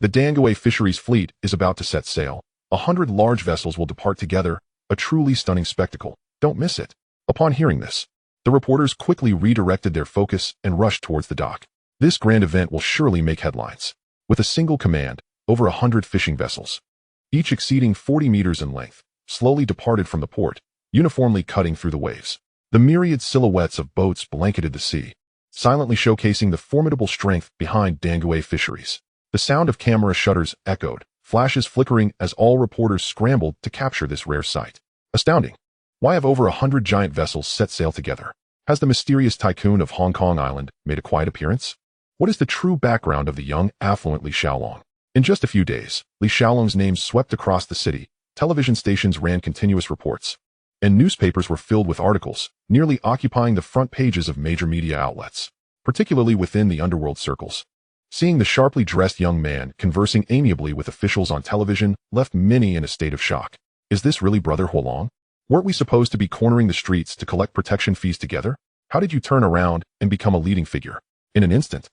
The Dangue Fisheries fleet is about to set sail. 100 large vessels will depart together, a truly stunning spectacle. Don't miss it. Upon hearing this, the reporters quickly redirected their focus and rushed towards the dock. This grand event will surely make headlines. With a single command, over 100 fishing vessels, each exceeding 40 meters in length, slowly departed from the port, uniformly cutting through the waves. The myriad silhouettes of boats blanketed the sea, silently showcasing the formidable strength behind Danguei fisheries. The sound of camera shutters echoed, flashes flickering as all reporters scrambled to capture this rare sight. Astounding. Why have over 100 giant vessels set sail together? Has the mysterious tycoon of Hong Kong Island made a quiet appearance? What is the true background of the young, affluent Li Xiaolong? In just a few days, Li Xiaolong's name swept across the city. Television stations ran continuous reports, and newspapers were filled with articles, nearly occupying the front pages of major media outlets, particularly within the underworld circles. Seeing the sharply dressed young man conversing amiably with officials on television left many in a state of shock. Is this really Brother Huolong? Weren't we supposed to be cornering the streets to collect protection fees together? How did you turn around and become a leading figure? In an instant.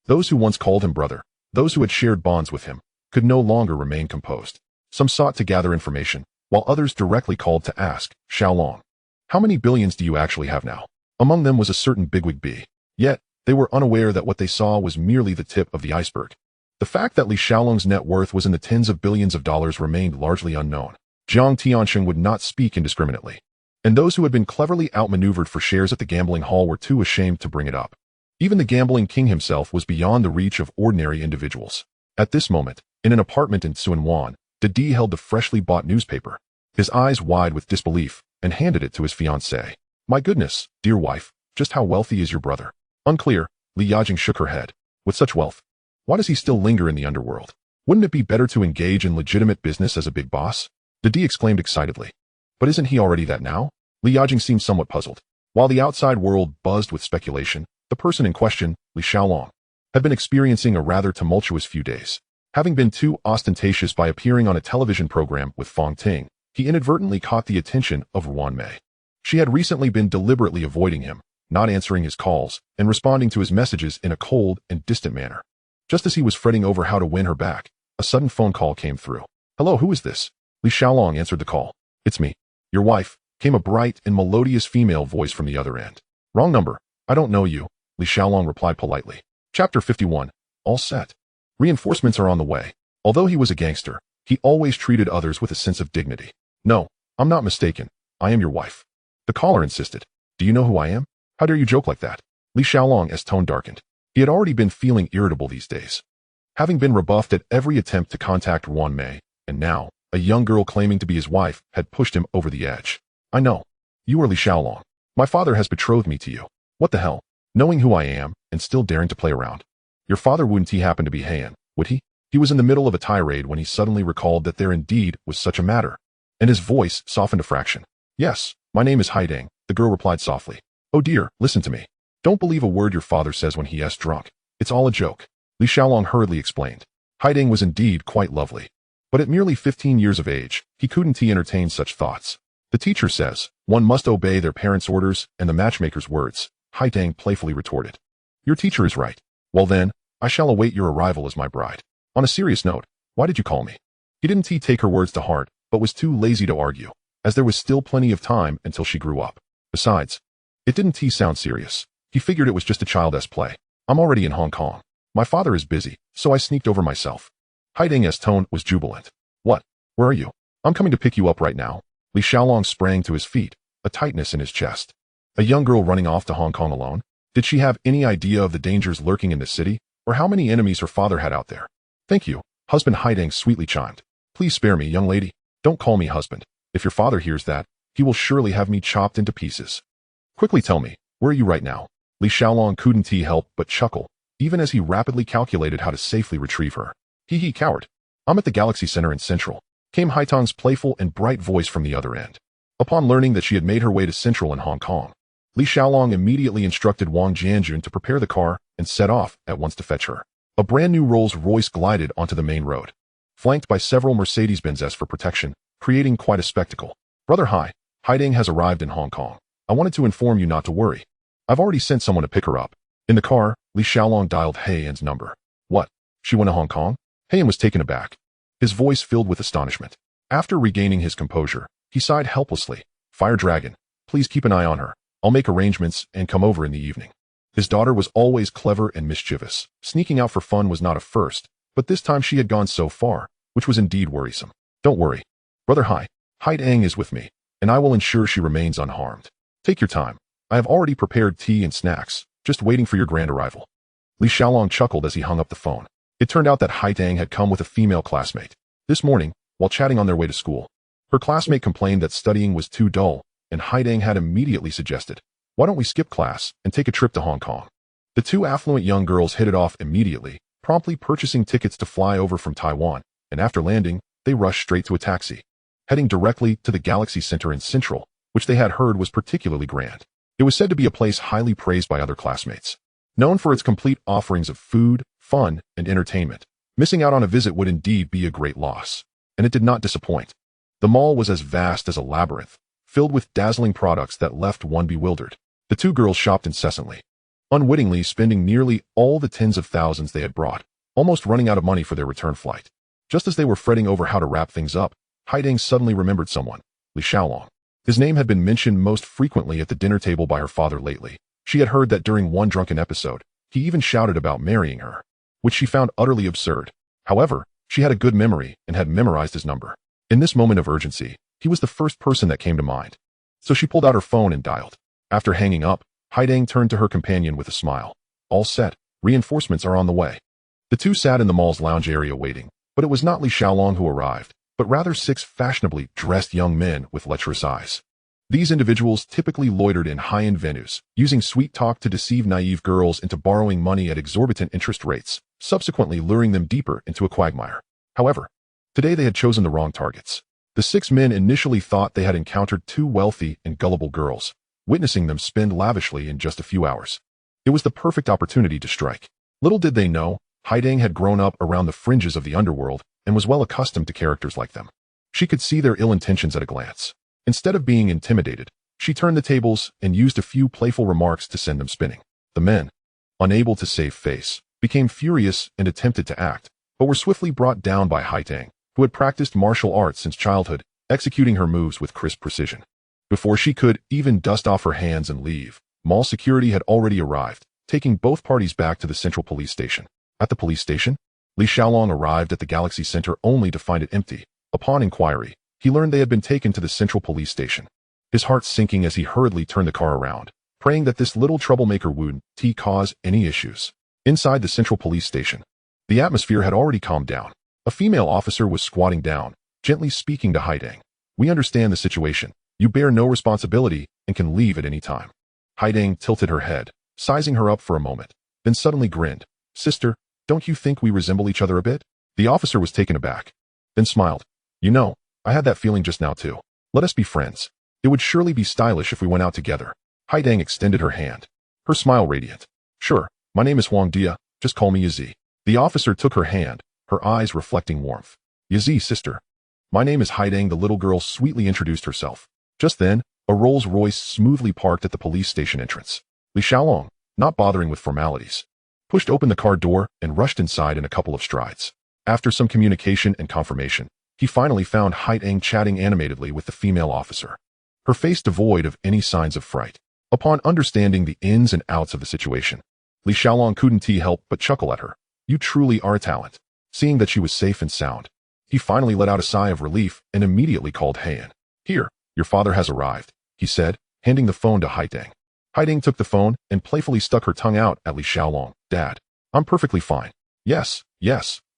Those who once called him brother, those who had shared bonds with him, could no longer remain composed. Some sought to gather information, while others directly called to ask, Xiaolong, how many billions do you actually have now? Among them was a certain bigwig B. Yet, they were unaware that what they saw was merely the tip of the iceberg. The fact that Li Xiaolong's net worth was in the tens of billions of dollars remained largely unknown. Jiang Tiansheng would not speak indiscriminately, and those who had been cleverly outmaneuvered for shares at the gambling hall were too ashamed to bring it up. Even the gambling king himself was beyond the reach of ordinary individuals. At this moment, in an apartment in Tsuanwan, Didi held the freshly bought newspaper, his eyes wide with disbelief, and handed it to his fiancée. My goodness, dear wife, just how wealthy is your brother? Unclear, Li Yajing shook her head. With such wealth, why does he still linger in the underworld? Wouldn't it be better to engage in legitimate business as a big boss? Didi exclaimed excitedly. But isn't he already that now? Li Yajing seemed somewhat puzzled. While the outside world buzzed with speculation, the person in question, Li Xiaolong, had been experiencing a rather tumultuous few days. Having been too ostentatious by appearing on a television program with Fong Ting, he inadvertently caught the attention of Ruan Mei. She had recently been deliberately avoiding him, not answering his calls, and responding to his messages in a cold and distant manner. Just as he was fretting over how to win her back, a sudden phone call came through. Hello, who is this? Li Xiaolong answered the call. It's me, your wife, came a bright and melodious female voice from the other end. Wrong number, I don't know you, Li Xiaolong replied politely. Chapter 51. All set. Reinforcements are on the way. Although he was a gangster, he always treated others with a sense of dignity. No, I'm not mistaken. I am your wife. The caller insisted. Do you know who I am? How dare you joke like that? Li Xiaolong's tone darkened. He had already been feeling irritable these days, having been rebuffed at every attempt to contact Ruan Mei, and now, a young girl claiming to be his wife had pushed him over the edge. I know. You are Li Xiaolong. My father has betrothed me to you. What the hell? Knowing who I am, and still daring to play around. Your father wouldn't he happen to be Han, would he? He was in the middle of a tirade when he suddenly recalled that there indeed was such a matter, and his voice softened a fraction. Yes, my name is Haidang, the girl replied softly. Oh dear, listen to me. Don't believe a word your father says when he gets drunk. It's all a joke. Li Xiaolong hurriedly explained. Haidang was indeed quite lovely. But at merely 15 years of age, he couldn't entertain such thoughts. The teacher says, one must obey their parents' orders and the matchmaker's words, Haidang playfully retorted. Your teacher is right. Well then, I shall await your arrival as my bride. On a serious note, why did you call me? He didn't take her words to heart, but was too lazy to argue, as there was still plenty of time until she grew up. Besides, it didn't sound serious. He figured it was just a child's play. I'm already in Hong Kong. My father is busy, so I sneaked over myself. Haidang's tone was jubilant. What? Where are you? I'm coming to pick you up right now. Li Xiaolong sprang to his feet, a tightness in his chest. A young girl running off to Hong Kong alone? Did she have any idea of the dangers lurking in the city, or how many enemies her father had out there? Thank you, husband Haidang sweetly chimed. Please spare me, young lady. Don't call me husband. If your father hears that, he will surely have me chopped into pieces. Quickly tell me, where are you right now? Li Xiaolong couldn't help but chuckle, even as he rapidly calculated how to safely retrieve her. Hee coward. I'm at the Galaxy Center in Central, came Haitang's playful and bright voice from the other end. Upon learning that she had made her way to Central in Hong Kong, Li Xiaolong immediately instructed Wang Jianjun to prepare the car and set off at once to fetch her. A brand new Rolls-Royce glided onto the main road, flanked by several Mercedes-Benzes for protection, creating quite a spectacle. Brother Haidang has arrived in Hong Kong. I wanted to inform you not to worry. I've already sent someone to pick her up. In the car, Li Xiaolong dialed Heian's number. What? She went to Hong Kong? Heian was taken aback, his voice filled with astonishment. After regaining his composure, he sighed helplessly. Fire Dragon, please keep an eye on her. I'll make arrangements and come over in the evening. His daughter was always clever and mischievous. Sneaking out for fun was not a first, but this time she had gone so far, which was indeed worrisome. Don't worry. Brother Haidang is with me, and I will ensure she remains unharmed. Take your time. I have already prepared tea and snacks, just waiting for your grand arrival. Li Xiaolong chuckled as he hung up the phone. It turned out that Haitang had come with a female classmate. This morning, while chatting on their way to school, her classmate complained that studying was too dull, and Haitang had immediately suggested, "Why don't we skip class and take a trip to Hong Kong?" The two affluent young girls hit it off immediately, promptly purchasing tickets to fly over from Taiwan, and after landing, they rushed straight to a taxi, heading directly to the Galaxy Center in Central, which they had heard was particularly grand. It was said to be a place highly praised by other classmates. Known for its complete offerings of food, fun, and entertainment, missing out on a visit would indeed be a great loss. And it did not disappoint. The mall was as vast as a labyrinth, filled with dazzling products that left one bewildered. The two girls shopped incessantly, unwittingly spending nearly all the tens of thousands they had brought, almost running out of money for their return flight. Just as they were fretting over how to wrap things up, Haidang suddenly remembered someone, Li Xiaolong. His name had been mentioned most frequently at the dinner table by her father lately. She had heard that during one drunken episode, he even shouted about marrying her, which she found utterly absurd. Hahowever, she had a good memory and had memorized his number. In this moment of urgency, he was the first person that came to mind. So she pulled out her phone and dialed. After hanging up, Haidang turned to her companion with a smile. "All set. Reinforcements are on the way." The two sat in the mall's lounge area waiting, but it was not Li Xiaolong who arrived, but rather 6 fashionably dressed young men with lecherous eyes. These individuals typically loitered in high-end venues, using sweet talk to deceive naive girls into borrowing money at exorbitant interest rates, subsequently luring them deeper into a quagmire. However, today they had chosen the wrong targets. The 6 men initially thought they had encountered 2 wealthy and gullible girls, witnessing them spend lavishly in just a few hours. It was the perfect opportunity to strike. Little did they know, Haidang had grown up around the fringes of the underworld and was well accustomed to characters like them. She could see their ill intentions at a glance. Instead of being intimidated, she turned the tables and used a few playful remarks to send them spinning. The men, unable to save face, became furious and attempted to act, but were swiftly brought down by Haitang, who had practiced martial arts since childhood, executing her moves with crisp precision. Before she could even dust off her hands and leave, mall security had already arrived, taking both parties back to the central police station. At the police station, Li Xiaolong arrived at the Galaxy Center only to find it empty. Upon inquiry, he learned they had been taken to the central police station. His heart sinking as he hurriedly turned the car around, praying that this little troublemaker wouldn't cause any issues. Inside the central police station, the atmosphere had already calmed down. A female officer was squatting down, gently speaking to Haidang. "We understand the situation. You bear no responsibility and can leave at any time." Haidang tilted her head, sizing her up for a moment, then suddenly grinned. "Sister, don't you think we resemble each other a bit?" The officer was taken aback, then smiled. "You know, I had that feeling just now too. Let us be friends. It would surely be stylish if we went out together." Haidang extended her hand, her smile radiant. "Sure, my name is Huang Dia, just call me Yazi." The officer took her hand, her eyes reflecting warmth. "Yazi, sister. My name is Haidang," the little girl sweetly introduced herself. Just then, a Rolls-Royce smoothly parked at the police station entrance. Li Xiaolong, not bothering with formalities, pushed open the car door and rushed inside in a couple of strides. After some communication and confirmation, he finally found Haitang chatting animatedly with the female officer, her face devoid of any signs of fright. Upon understanding the ins and outs of the situation, Li Xiaolong couldn't help but chuckle at her. "You truly are a talent." Seeing that she was safe and sound, he finally let out a sigh of relief and immediately called Hing. "Here, your father has arrived," he said, handing the phone to Haitang. Haitang took the phone and playfully stuck her tongue out at Li Xiaolong. "Dad, I'm perfectly fine. Yes,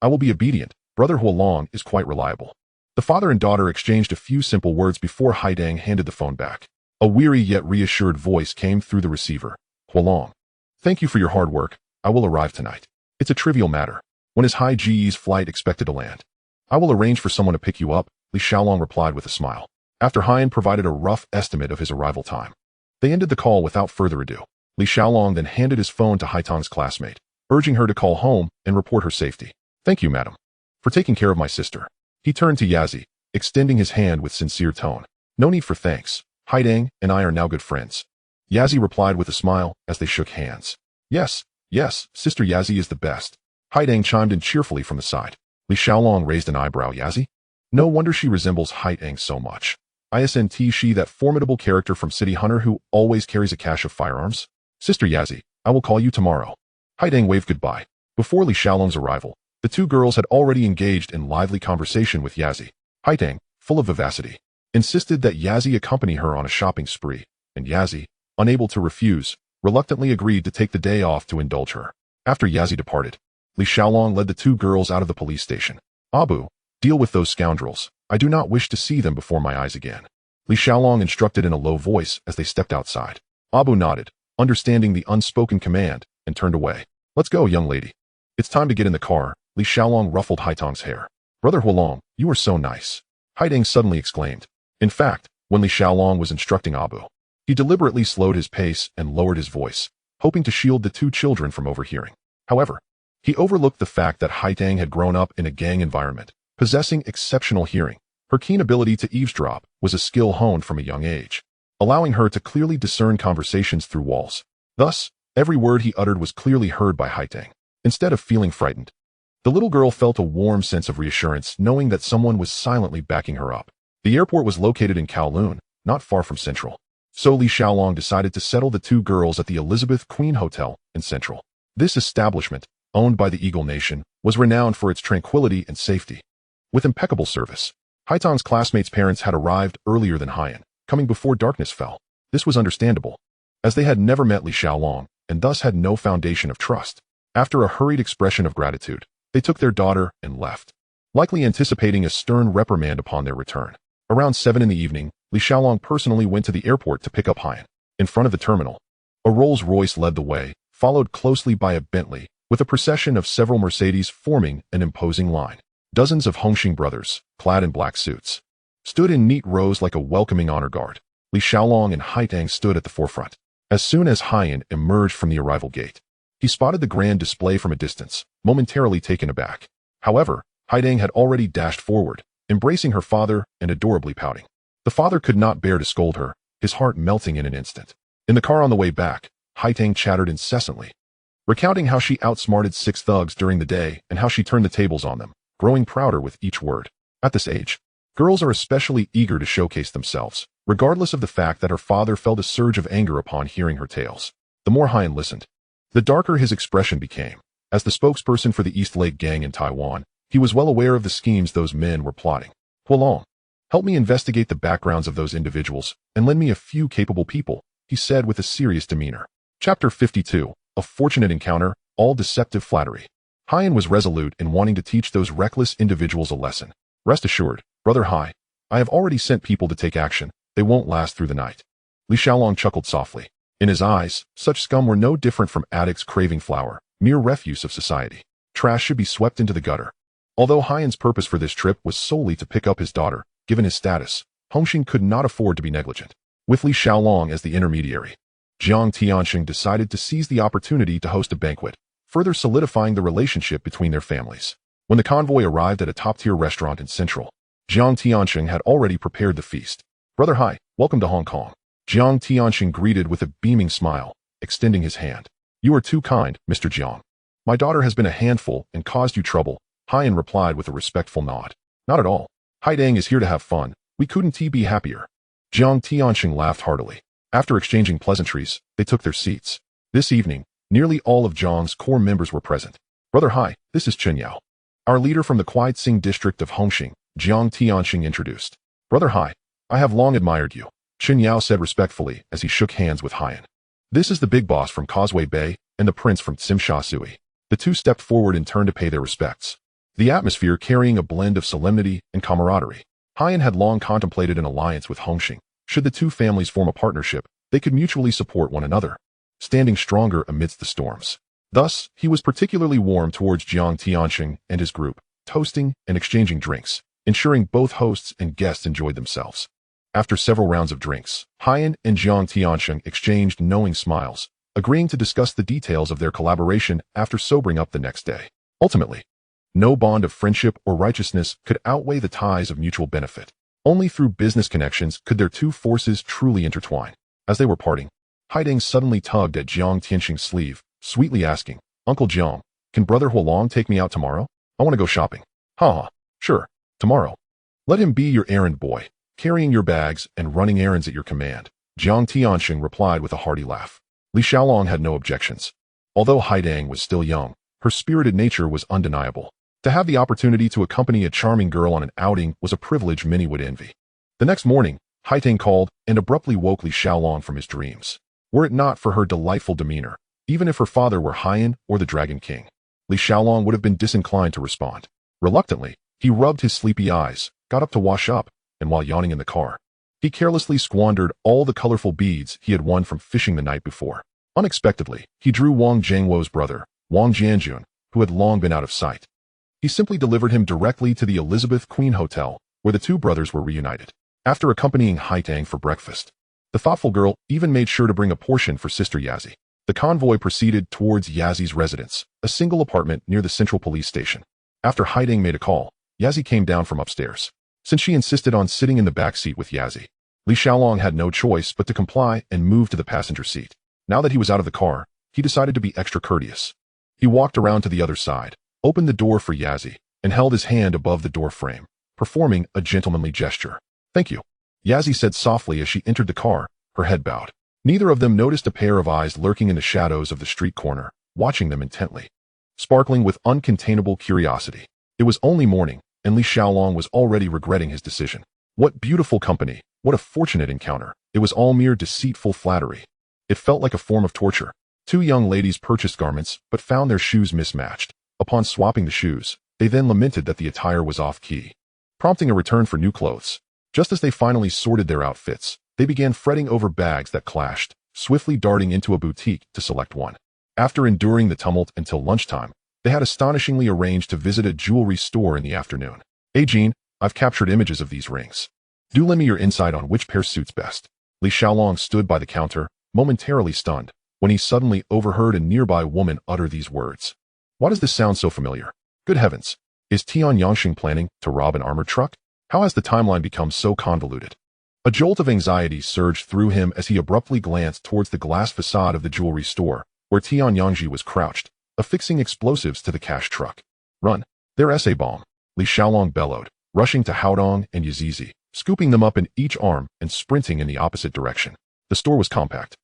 I will be obedient. Brother Huolong is quite reliable." The father and daughter exchanged a few simple words before Haidang handed the phone back. A weary yet reassured voice came through the receiver. "Huolong, thank you for your hard work. I will arrive tonight. It's a trivial matter. When is Hai Ji's flight expected to land?" "I will arrange for someone to pick you up," Li Xiaolong replied with a smile. After Hein provided a rough estimate of his arrival time, they ended the call without further ado. Li Xiaolong then handed his phone to Haitang's classmate, urging her to call home and report her safety. "Thank you, madam, for taking care of my sister." He turned to Yazi, extending his hand with sincere tone. "No need for thanks. Haidang and I are now good friends." Yazi replied with a smile as they shook hands. Yes, Sister Yazi is the best." Haidang chimed in cheerfully from the side. Li Xiaolong raised an eyebrow. "Yazi? No wonder she resembles Haitang so much. Isn't she that formidable character from City Hunter who always carries a cache of firearms?" "Sister Yazi, I will call you tomorrow." Haidang waved goodbye. Before Li Xiaolong's arrival, the two girls had already engaged in lively conversation with Yazi. Haitang, full of vivacity, insisted that Yazi accompany her on a shopping spree, and Yazi, unable to refuse, reluctantly agreed to take the day off to indulge her. After Yazi departed, Li Xiaolong led the two girls out of the police station. Abu, deal with those scoundrels. I do not wish to see them before my eyes again. Li Xiaolong instructed in a low voice as they stepped outside. Abu nodded, understanding the unspoken command, and turned away. Let's go, young lady. It's time to get in the car. Li Xiaolong ruffled Haitang's hair. Brother Huolong, you are so nice. Haitang suddenly exclaimed. In fact, when Li Xiaolong was instructing Abu, he deliberately slowed his pace and lowered his voice, hoping to shield the two children from overhearing. However, he overlooked the fact that Haitang had grown up in a gang environment, possessing exceptional hearing. Her keen ability to eavesdrop was a skill honed from a young age, allowing her to clearly discern conversations through walls. Thus, every word he uttered was clearly heard by Haitang. Instead of feeling frightened, the little girl felt a warm sense of reassurance knowing that someone was silently backing her up. The airport was located in Kowloon, not far from Central. So Li Xiaolong decided to settle the two girls at the Elizabeth Queen Hotel in Central. This establishment, owned by the Eagle Nation, was renowned for its tranquility and safety. With impeccable service, Haitang's classmates' parents had arrived earlier than Haiyan, coming before darkness fell. This was understandable, as they had never met Li Xiaolong and thus had no foundation of trust. After a hurried expression of gratitude, they took their daughter and left, likely anticipating a stern reprimand upon their return. Around 7 in the evening, Li Xiaolong personally went to the airport to pick up Haiyan. In front of the terminal, a Rolls-Royce led the way, followed closely by a Bentley, with a procession of several Mercedes forming an imposing line. Dozens of Hongxing brothers, clad in black suits, stood in neat rows like a welcoming honor guard. Li Xiaolong and Haitang stood at the forefront. As soon as Haiyan emerged from the arrival gate, he spotted the grand display from a distance, momentarily taken aback. However, Haitang had already dashed forward, embracing her father and adorably pouting. The father could not bear to scold her, his heart melting in an instant. In the car on the way back, Haitang chattered incessantly, recounting how she outsmarted 6 thugs during the day and how she turned the tables on them, growing prouder with each word. At this age, girls are especially eager to showcase themselves, regardless of the fact that her father felt a surge of anger upon hearing her tales. The more Haiyan listened, the darker his expression became. As the spokesperson for the East Lake Gang in Taiwan, he was well aware of the schemes those men were plotting. Huolong, help me investigate the backgrounds of those individuals and lend me a few capable people, he said with a serious demeanor. Chapter 52, A Fortunate Encounter, All Deceptive Flattery. Haiyan was resolute in wanting to teach those reckless individuals a lesson. Rest assured, Brother Hai, I have already sent people to take action. They won't last through the night. Li Xiaolong chuckled softly. In his eyes, such scum were no different from addicts craving flour, mere refuse of society. Trash should be swept into the gutter. Although Haiyan's purpose for this trip was solely to pick up his daughter, given his status, Hongxing could not afford to be negligent. With Li Xiaolong as the intermediary, Jiang Tianxing decided to seize the opportunity to host a banquet, further solidifying the relationship between their families. When the convoy arrived at a top-tier restaurant in Central, Jiang Tianxing had already prepared the feast. Brother Hai, welcome to Hong Kong. Jiang Tianxing greeted with a beaming smile, extending his hand. You are too kind, Mr. Jiang. My daughter has been a handful and caused you trouble, Haiyan replied with a respectful nod. Not at all. Haitang is here to have fun. We couldn't be happier. Jiang Tianxing laughed heartily. After exchanging pleasantries, they took their seats. This evening, nearly all of Jiang's core members were present. Brother Hai, this is Chen Yao, our leader from the Quaitsing district of Hongxing, Jiang Tianxing introduced. Brother Hai, I have long admired you, Chen Yao said respectfully as he shook hands with Haiyan. This is the big boss from Causeway Bay and the prince from Tsimsha Sui. The two stepped forward in turn to pay their respects, the atmosphere carrying a blend of solemnity and camaraderie. Haiyan had long contemplated an alliance with Hongxing. Should the two families form a partnership, they could mutually support one another, standing stronger amidst the storms. Thus, he was particularly warm towards Jiang Tianxing and his group, toasting and exchanging drinks, ensuring both hosts and guests enjoyed themselves. After several rounds of drinks, Haiyan and Jiang Tianxing exchanged knowing smiles, agreeing to discuss the details of their collaboration after sobering up the next day. Ultimately, no bond of friendship or righteousness could outweigh the ties of mutual benefit. Only through business connections could their two forces truly intertwine. As they were parting, Haitang suddenly tugged at Jiang Tianxing's sleeve, sweetly asking, Uncle Jiang, can Brother Huolong take me out tomorrow? I want to go shopping. Ha! Sure, tomorrow. Let him be your errand boy, carrying your bags and running errands at your command. Jiang Tianxing replied with a hearty laugh. Li Xiaolong had no objections. Although Haitang was still young, her spirited nature was undeniable. To have the opportunity to accompany a charming girl on an outing was a privilege many would envy. The next morning, Haitang called and abruptly woke Li Xiaolong from his dreams. were it not for her delightful demeanor. Even if her father were Hyin or the Dragon King, Li Xiaolong would have been disinclined to respond. Reluctantly, he rubbed his sleepy eyes, got up to wash up, and while yawning in the car, he carelessly squandered all the colorful beads he had won from fishing the night before. Unexpectedly, he drew Wang Jiangwo's brother, Wang Jianjun, who had long been out of sight. He simply delivered him directly to the Elizabeth Queen Hotel, where the two brothers were reunited. After accompanying Haitang for breakfast, the thoughtful girl even made sure to bring a portion for Sister Yazi. The convoy proceeded towards Yazi's residence, a single apartment near the central police station. After Haitang made a call, Yazi came down from upstairs. Since she insisted on sitting in the back seat with Yazi, Li Xiaolong had no choice but to comply and move to the passenger seat. Now that he was out of the car, he decided to be extra courteous. He walked around to the other side, opened the door for Yazi, and held his hand above the door frame, performing a gentlemanly gesture. "Thank you," Yazi said softly as she entered the car, her head bowed. Neither of them noticed a pair of eyes lurking in the shadows of the street corner, watching them intently, sparkling with uncontainable curiosity. It was only morning, and Li Xiaolong was already regretting his decision. What beautiful company, what a fortunate encounter. It was all mere deceitful flattery. It felt like a form of torture. Two young ladies purchased garments, but found their shoes mismatched. Upon swapping the shoes, they then lamented that the attire was off-key, prompting a return for new clothes. Just as they finally sorted their outfits, they began fretting over bags that clashed, swiftly darting into a boutique to select one. After enduring the tumult until lunchtime, they had astonishingly arranged to visit a jewelry store in the afternoon. "Hey Jean, I've captured images of these rings. Do lend me your insight on which pair suits best." Li Xiaolong stood by the counter, momentarily stunned, when he suddenly overheard a nearby woman utter these words. "Why does this sound so familiar? Good heavens, is Tian Yangxing planning to rob an armored truck? How has the timeline become so convoluted?" A jolt of anxiety surged through him as he abruptly glanced towards the glass facade of the jewelry store, where Tian Yangxi was crouched, affixing explosives to the cash truck. "Run! They're essay bomb!" Li Xiaolong bellowed, rushing to Haodong and Yazizi, scooping them up in each arm and sprinting in the opposite direction. The store was compact,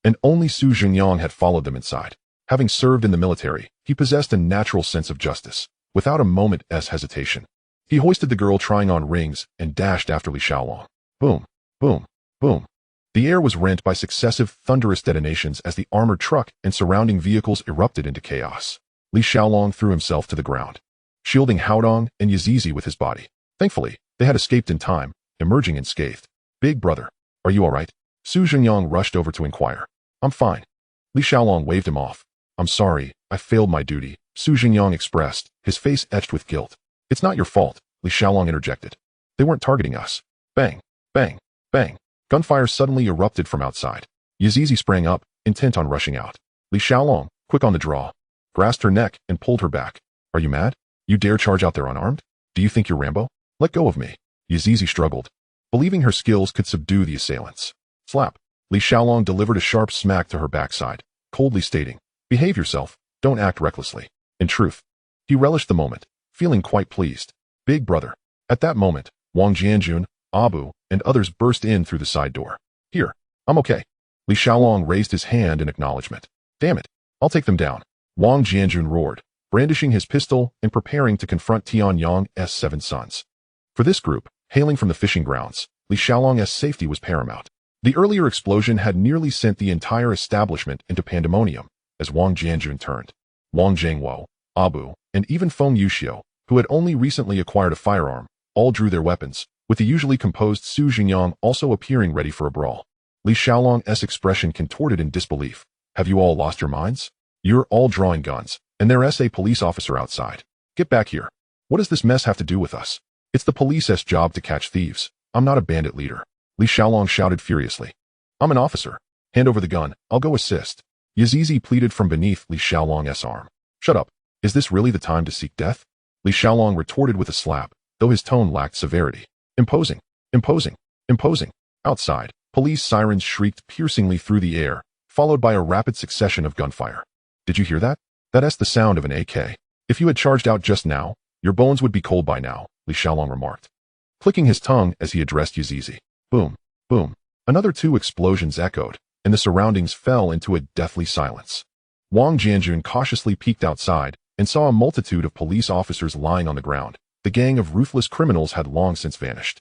and only Su Zhenyang had followed them inside. Having served in the military, he possessed a natural sense of justice. Without a moment's hesitation, he hoisted the girl trying on rings and dashed after Li Xiaolong. Boom, boom, boom. The air was rent by successive thunderous detonations as the armored truck and surrounding vehicles erupted into chaos. Li Xiaolong threw himself to the ground, shielding Haodong and Yazizi with his body. Thankfully, they had escaped in time, emerging unscathed. "Big brother, are you all right?" Su Zhenyang rushed over to inquire. "I'm fine." Li Xiaolong waved him off. "I'm sorry, I failed my duty," Su Zhenyang expressed, his face etched with guilt. "It's not your fault," Li Xiaolong interjected. "They weren't targeting us." Bang, bang, bang. Gunfire suddenly erupted from outside. Yazizi sprang up, intent on rushing out. Li Xiaolong, quick on the draw, grasped her neck and pulled her back. "Are you mad? You dare charge out there unarmed? Do you think you're Rambo? Let go of me." Yazizi struggled, believing her skills could subdue the assailants. Slap. Li Xiaolong delivered a sharp smack to her backside, coldly stating, "Behave yourself, don't act recklessly." In truth, he relished the moment, feeling quite pleased. "Big brother." At that moment, Wang Jianjun, Abu, and others burst in through the side door. "Here, I'm okay." Li Xiaolong raised his hand in acknowledgement. "Damn it, I'll take them down." Wang Jianjun roared, brandishing his pistol and preparing to confront Tian Yang's 7 sons. For this group, hailing from the fishing grounds, Li Xiaolong's safety was paramount. The earlier explosion had nearly sent the entire establishment into pandemonium. As Wang Jianjun turned, Wang Zhengwo, Abu, and even Feng Yuxiu, who had only recently acquired a firearm, all drew their weapons, with the usually composed Su Zhenyang also appearing ready for a brawl. Li Xiaolong's expression contorted in disbelief. "Have you all lost your minds? You're all drawing guns, and there's a police officer outside. Get back here. What does this mess have to do with us? It's the police's job to catch thieves. I'm not a bandit leader." Li Xiaolong shouted furiously. "I'm an officer. Hand over the gun, I'll go assist." Yazizi pleaded from beneath Li Xiaolong's arm. "Shut up. Is this really the time to seek death?" Li Xiaolong retorted with a slap, though his tone lacked severity. "Imposing, imposing, imposing." Outside, police sirens shrieked piercingly through the air, followed by a rapid succession of gunfire. "Did you hear that? That's the sound of an AK. If you had charged out just now, your bones would be cold by now," Li Xiaolong remarked, clicking his tongue as he addressed Yazizi. Boom, boom. Another 2 explosions echoed, and the surroundings fell into a deathly silence. Wang Jianjun cautiously peeked outside and saw a multitude of police officers lying on the ground. The gang of ruthless criminals had long since vanished.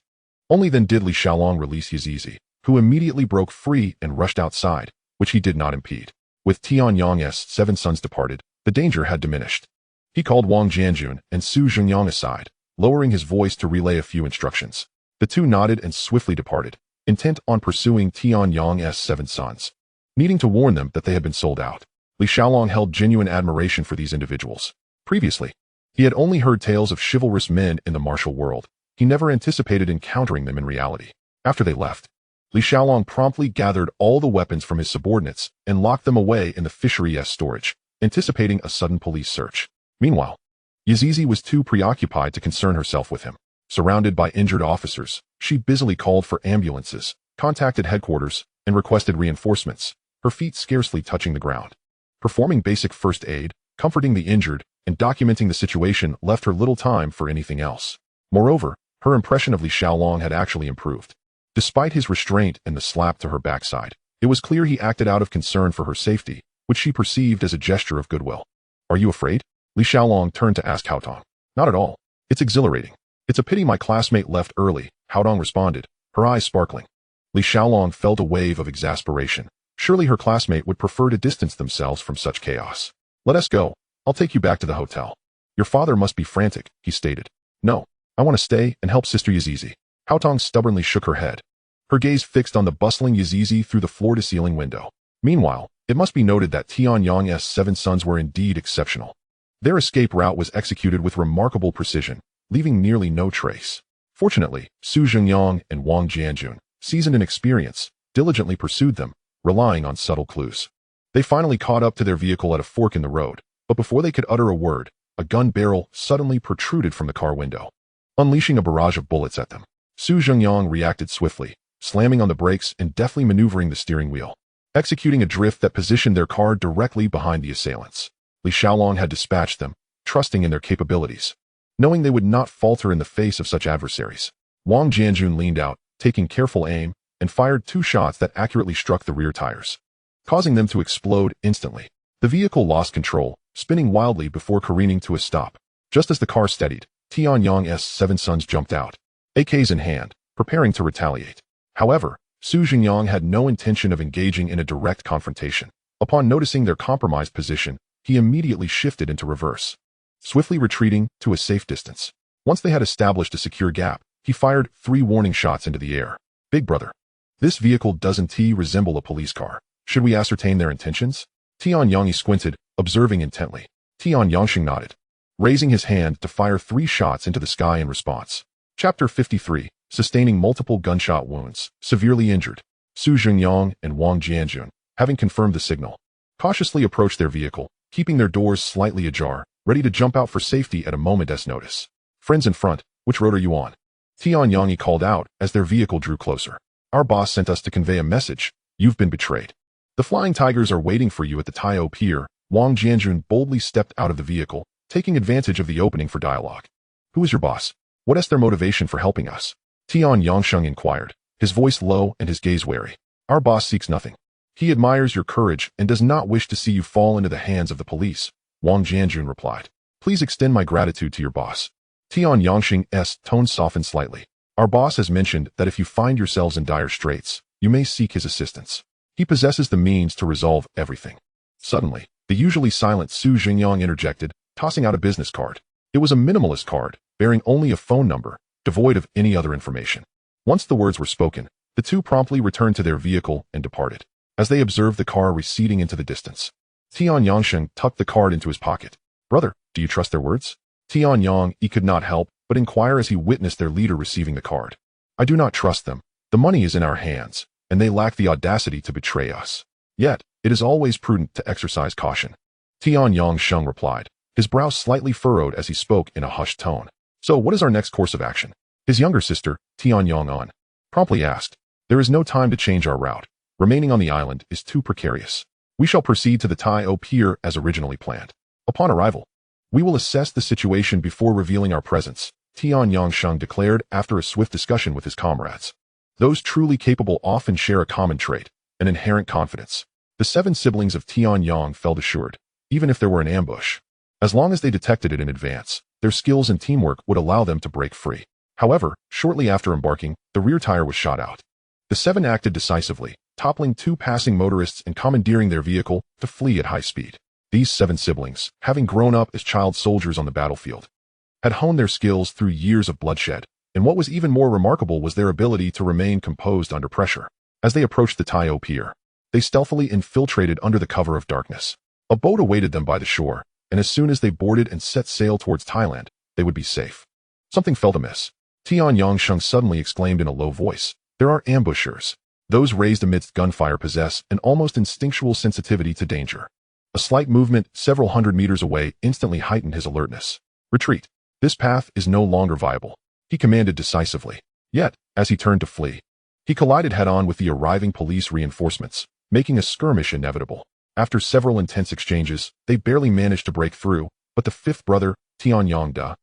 Only then did Li Xiaolong release Yazizi, who immediately broke free and rushed outside, which he did not impede. With Tianyang's 7 sons departed, the danger had diminished. He called Wang Jianjun and Su Zhengyang aside, lowering his voice to relay a few instructions. The two nodded and swiftly departed, intent on pursuing Tianyang's 7 sons. Needing to warn them that they had been sold out, Li Xiaolong held genuine admiration for these individuals. Previously, he had only heard tales of chivalrous men in the martial world. He never anticipated encountering them in reality. After they left, Li Xiaolong promptly gathered all the weapons from his subordinates and locked them away in the fishery's storage, anticipating a sudden police search. Meanwhile, Yazizi was too preoccupied to concern herself with him. Surrounded by injured officers, she busily called for ambulances, contacted headquarters, and requested reinforcements, her feet scarcely touching the ground. Performing basic first aid, comforting the injured, and documenting the situation left her little time for anything else. Moreover, her impression of Li Xiaolong had actually improved. Despite his restraint and the slap to her backside, it was clear he acted out of concern for her safety, which she perceived as a gesture of goodwill. "Are you afraid?" Li Xiaolong turned to ask Haotong. "Not at all. It's exhilarating. It's a pity my classmate left early," Haotong responded, her eyes sparkling. Li Xiaolong felt a wave of exasperation. Surely her classmate would prefer to distance themselves from such chaos. "Let us go. I'll take you back to the hotel." "Your father must be frantic," he stated. "No, I want to stay and help Sister Yazizi." Haotong stubbornly shook her head, her gaze fixed on the bustling Yazizi through the floor-to-ceiling window. Meanwhile, it must be noted that Tianyang's 7 sons were indeed exceptional. Their escape route was executed with remarkable precision, leaving nearly no trace. Fortunately, Su Zhengyang and Wang Jianjun, seasoned in experience, diligently pursued them, relying on subtle clues. They finally caught up to their vehicle at a fork in the road, but before they could utter a word, a gun barrel suddenly protruded from the car window, unleashing a barrage of bullets at them. Su Zhengyang reacted swiftly, slamming on the brakes and deftly maneuvering the steering wheel, executing a drift that positioned their car directly behind the assailants. Li Xiaolong had dispatched them, trusting in their capabilities, knowing they would not falter in the face of such adversaries. Wang Jianjun leaned out, taking careful aim, and fired 2 shots that accurately struck the rear tires, causing them to explode instantly. The vehicle lost control, spinning wildly before careening to a stop. Just as the car steadied, Tianyang's 7 sons jumped out, AKs in hand, preparing to retaliate. However, Su Zhengyang had no intention of engaging in a direct confrontation. Upon noticing their compromised position, he immediately shifted into reverse, swiftly retreating to a safe distance. Once they had established a secure gap, he fired 3 warning shots into the air. "Big brother, this vehicle doesn't resemble a police car. Should we ascertain their intentions?" Tianyang squinted, observing intently. Tianyangsheng nodded, raising his hand to fire 3 shots into the sky in response. Chapter 53, Sustaining multiple gunshot wounds, severely injured. Su Zhengyang and Wang Jianjun, having confirmed the signal, cautiously approached their vehicle, keeping their doors slightly ajar, ready to jump out for safety at a moment's notice. "Friends in front, which road are you on?" Tianyang called out as their vehicle drew closer. "Our boss sent us to convey a message. You've been betrayed. The Flying Tigers are waiting for you at the Taiyou Pier." Wang Jianjun boldly stepped out of the vehicle, taking advantage of the opening for dialogue. "Who is your boss? What is their motivation for helping us?" Tianyangsheng inquired, his voice low and his gaze wary. "Our boss seeks nothing. He admires your courage and does not wish to see you fall into the hands of the police," Wang Jianjun replied. "Please extend my gratitude to your boss." Tianyangsheng's tone softened slightly. "Our boss has mentioned that if you find yourselves in dire straits, you may seek his assistance. He possesses the means to resolve everything." Suddenly, the usually silent Su Zhengyang interjected, tossing out a business card. It was a minimalist card, bearing only a phone number, devoid of any other information. Once the words were spoken, the two promptly returned to their vehicle and departed. As they observed the car receding into the distance, Tianyangsheng tucked the card into his pocket. "Brother, do you trust their words?" Tianyang could not help but inquire as he witnessed their leader receiving the card. "I do not trust them. The money is in our hands, and they lack the audacity to betray us. Yet, it is always prudent to exercise caution." Tianyangsheng replied, his brow slightly furrowed as he spoke in a hushed tone. "So what is our next course of action?" His younger sister, Tianyang promptly asked. "There is no time to change our route. Remaining on the island is too precarious. We shall proceed to the Taiyou Pier as originally planned. Upon arrival, we will assess the situation before revealing our presence," Tianyangsheng declared after a swift discussion with his comrades. Those truly capable often share a common trait, an inherent confidence. The 7 siblings of Tianyang felt assured, even if there were an ambush. As long as they detected it in advance, their skills and teamwork would allow them to break free. However, shortly after embarking, the rear tire was shot out. The 7 acted decisively, toppling 2 passing motorists and commandeering their vehicle to flee at high speed. These 7 siblings, having grown up as child soldiers on the battlefield, had honed their skills through years of bloodshed, and what was even more remarkable was their ability to remain composed under pressure. As they approached the Tai-O pier, they stealthily infiltrated under the cover of darkness. A boat awaited them by the shore, and as soon as they boarded and set sail towards Thailand, they would be safe. Something felt amiss. Tian Yangsheng suddenly exclaimed in a low voice, "There are ambushers." Those raised amidst gunfire possess an almost instinctual sensitivity to danger. A slight movement several hundred meters away instantly heightened his alertness. "Retreat. This path is no longer viable," he commanded decisively. Yet, as he turned to flee, he collided head-on with the arriving police reinforcements, making a skirmish inevitable. After several intense exchanges, they barely managed to break through, but the 5th brother, Tian Yangda,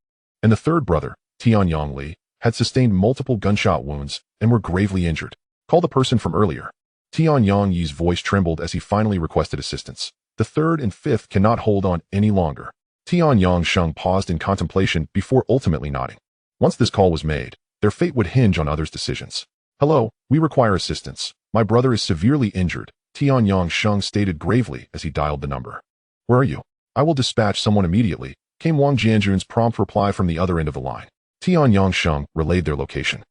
and the 3rd brother, Tian Yangli, had sustained multiple gunshot wounds and were gravely injured. "Call the person from earlier." Tian Yangyi's voice trembled as he finally requested assistance. "The 3rd and 5th cannot hold on any longer." Tian Yangsheng paused in contemplation before ultimately nodding. Once this call was made, their fate would hinge on others' decisions. "Hello, we require assistance. My brother is severely injured," Tian Yangsheng stated gravely as he dialed the number. "Where are you?" "I will dispatch someone immediately," came Wang Jianjun's prompt reply from the other end of the line. Tian Yangsheng relayed their location,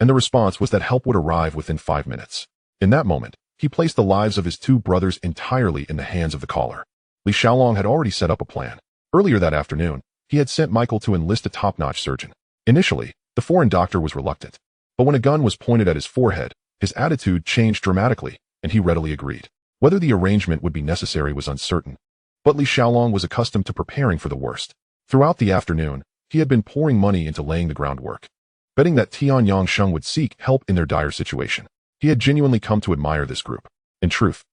and the response was that help would arrive within 5 minutes. In that moment, he placed the lives of his 2 brothers entirely in the hands of the caller. Li Xiaolong had already set up a plan. Earlier that afternoon, he had sent Michael to enlist a top-notch surgeon. Initially, the foreign doctor was reluctant, but when a gun was pointed at his forehead, his attitude changed dramatically, and he readily agreed. Whether the arrangement would be necessary was uncertain, but Li Xiaolong was accustomed to preparing for the worst. Throughout the afternoon, he had been pouring money into laying the groundwork, betting that Tian Yangsheng would seek help in their dire situation. He had genuinely come to admire this group. In truth,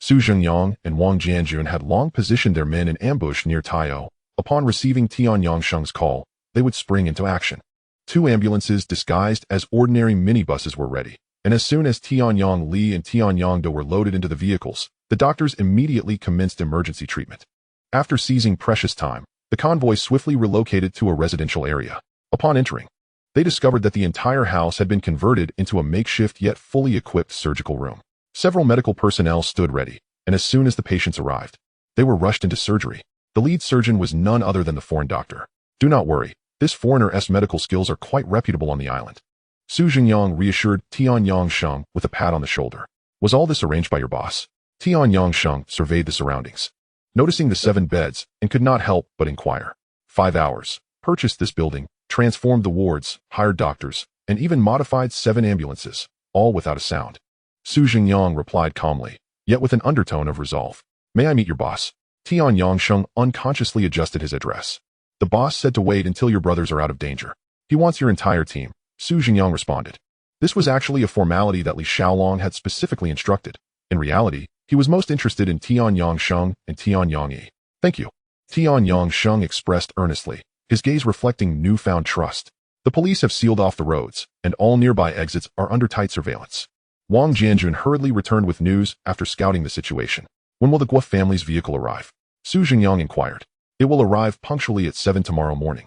Su Zhengyang and Wang Jianjun had long positioned their men in ambush near Tai-O. Upon receiving Tian Yangsheng's call, they would spring into action. 2 ambulances disguised as ordinary minibuses were ready, and as soon as Tian Yang Li and Tian Yangda were loaded into the vehicles, the doctors immediately commenced emergency treatment. After seizing precious time, the convoy swiftly relocated to a residential area. Upon entering, they discovered that the entire house had been converted into a makeshift yet fully equipped surgical room. Several medical personnel stood ready, and as soon as the patients arrived, they were rushed into surgery. The lead surgeon was none other than the foreign doctor. "Do not worry, this foreigner's medical skills are quite reputable on the island." Su Zhengyang reassured Tian Yangsheng with a pat on the shoulder. "Was all this arranged by your boss?" Tian Yangsheng surveyed the surroundings, noticing the 7 beds, and could not help but inquire. 5 hours, purchased this building, transformed the wards, hired doctors, and even modified 7 ambulances, all without a sound. Su Zhengyang replied calmly, yet with an undertone of resolve. "May I meet your boss?" Tian Yangsheng unconsciously adjusted his address. "The boss said to wait until your brothers are out of danger. He wants your entire team," Su Zhengyang responded. This was actually a formality that Li Xiaolong had specifically instructed. In reality, he was most interested in Tian Yangsheng and Tian Yangyi. "Thank you," Tian Yangsheng expressed earnestly, his gaze reflecting newfound trust. "The police have sealed off the roads, and all nearby exits are under tight surveillance." Wang Jianjun hurriedly returned with news after scouting the situation. "When will the Guo family's vehicle arrive?" Su Zhengyang inquired. "It will arrive punctually at 7 tomorrow morning,"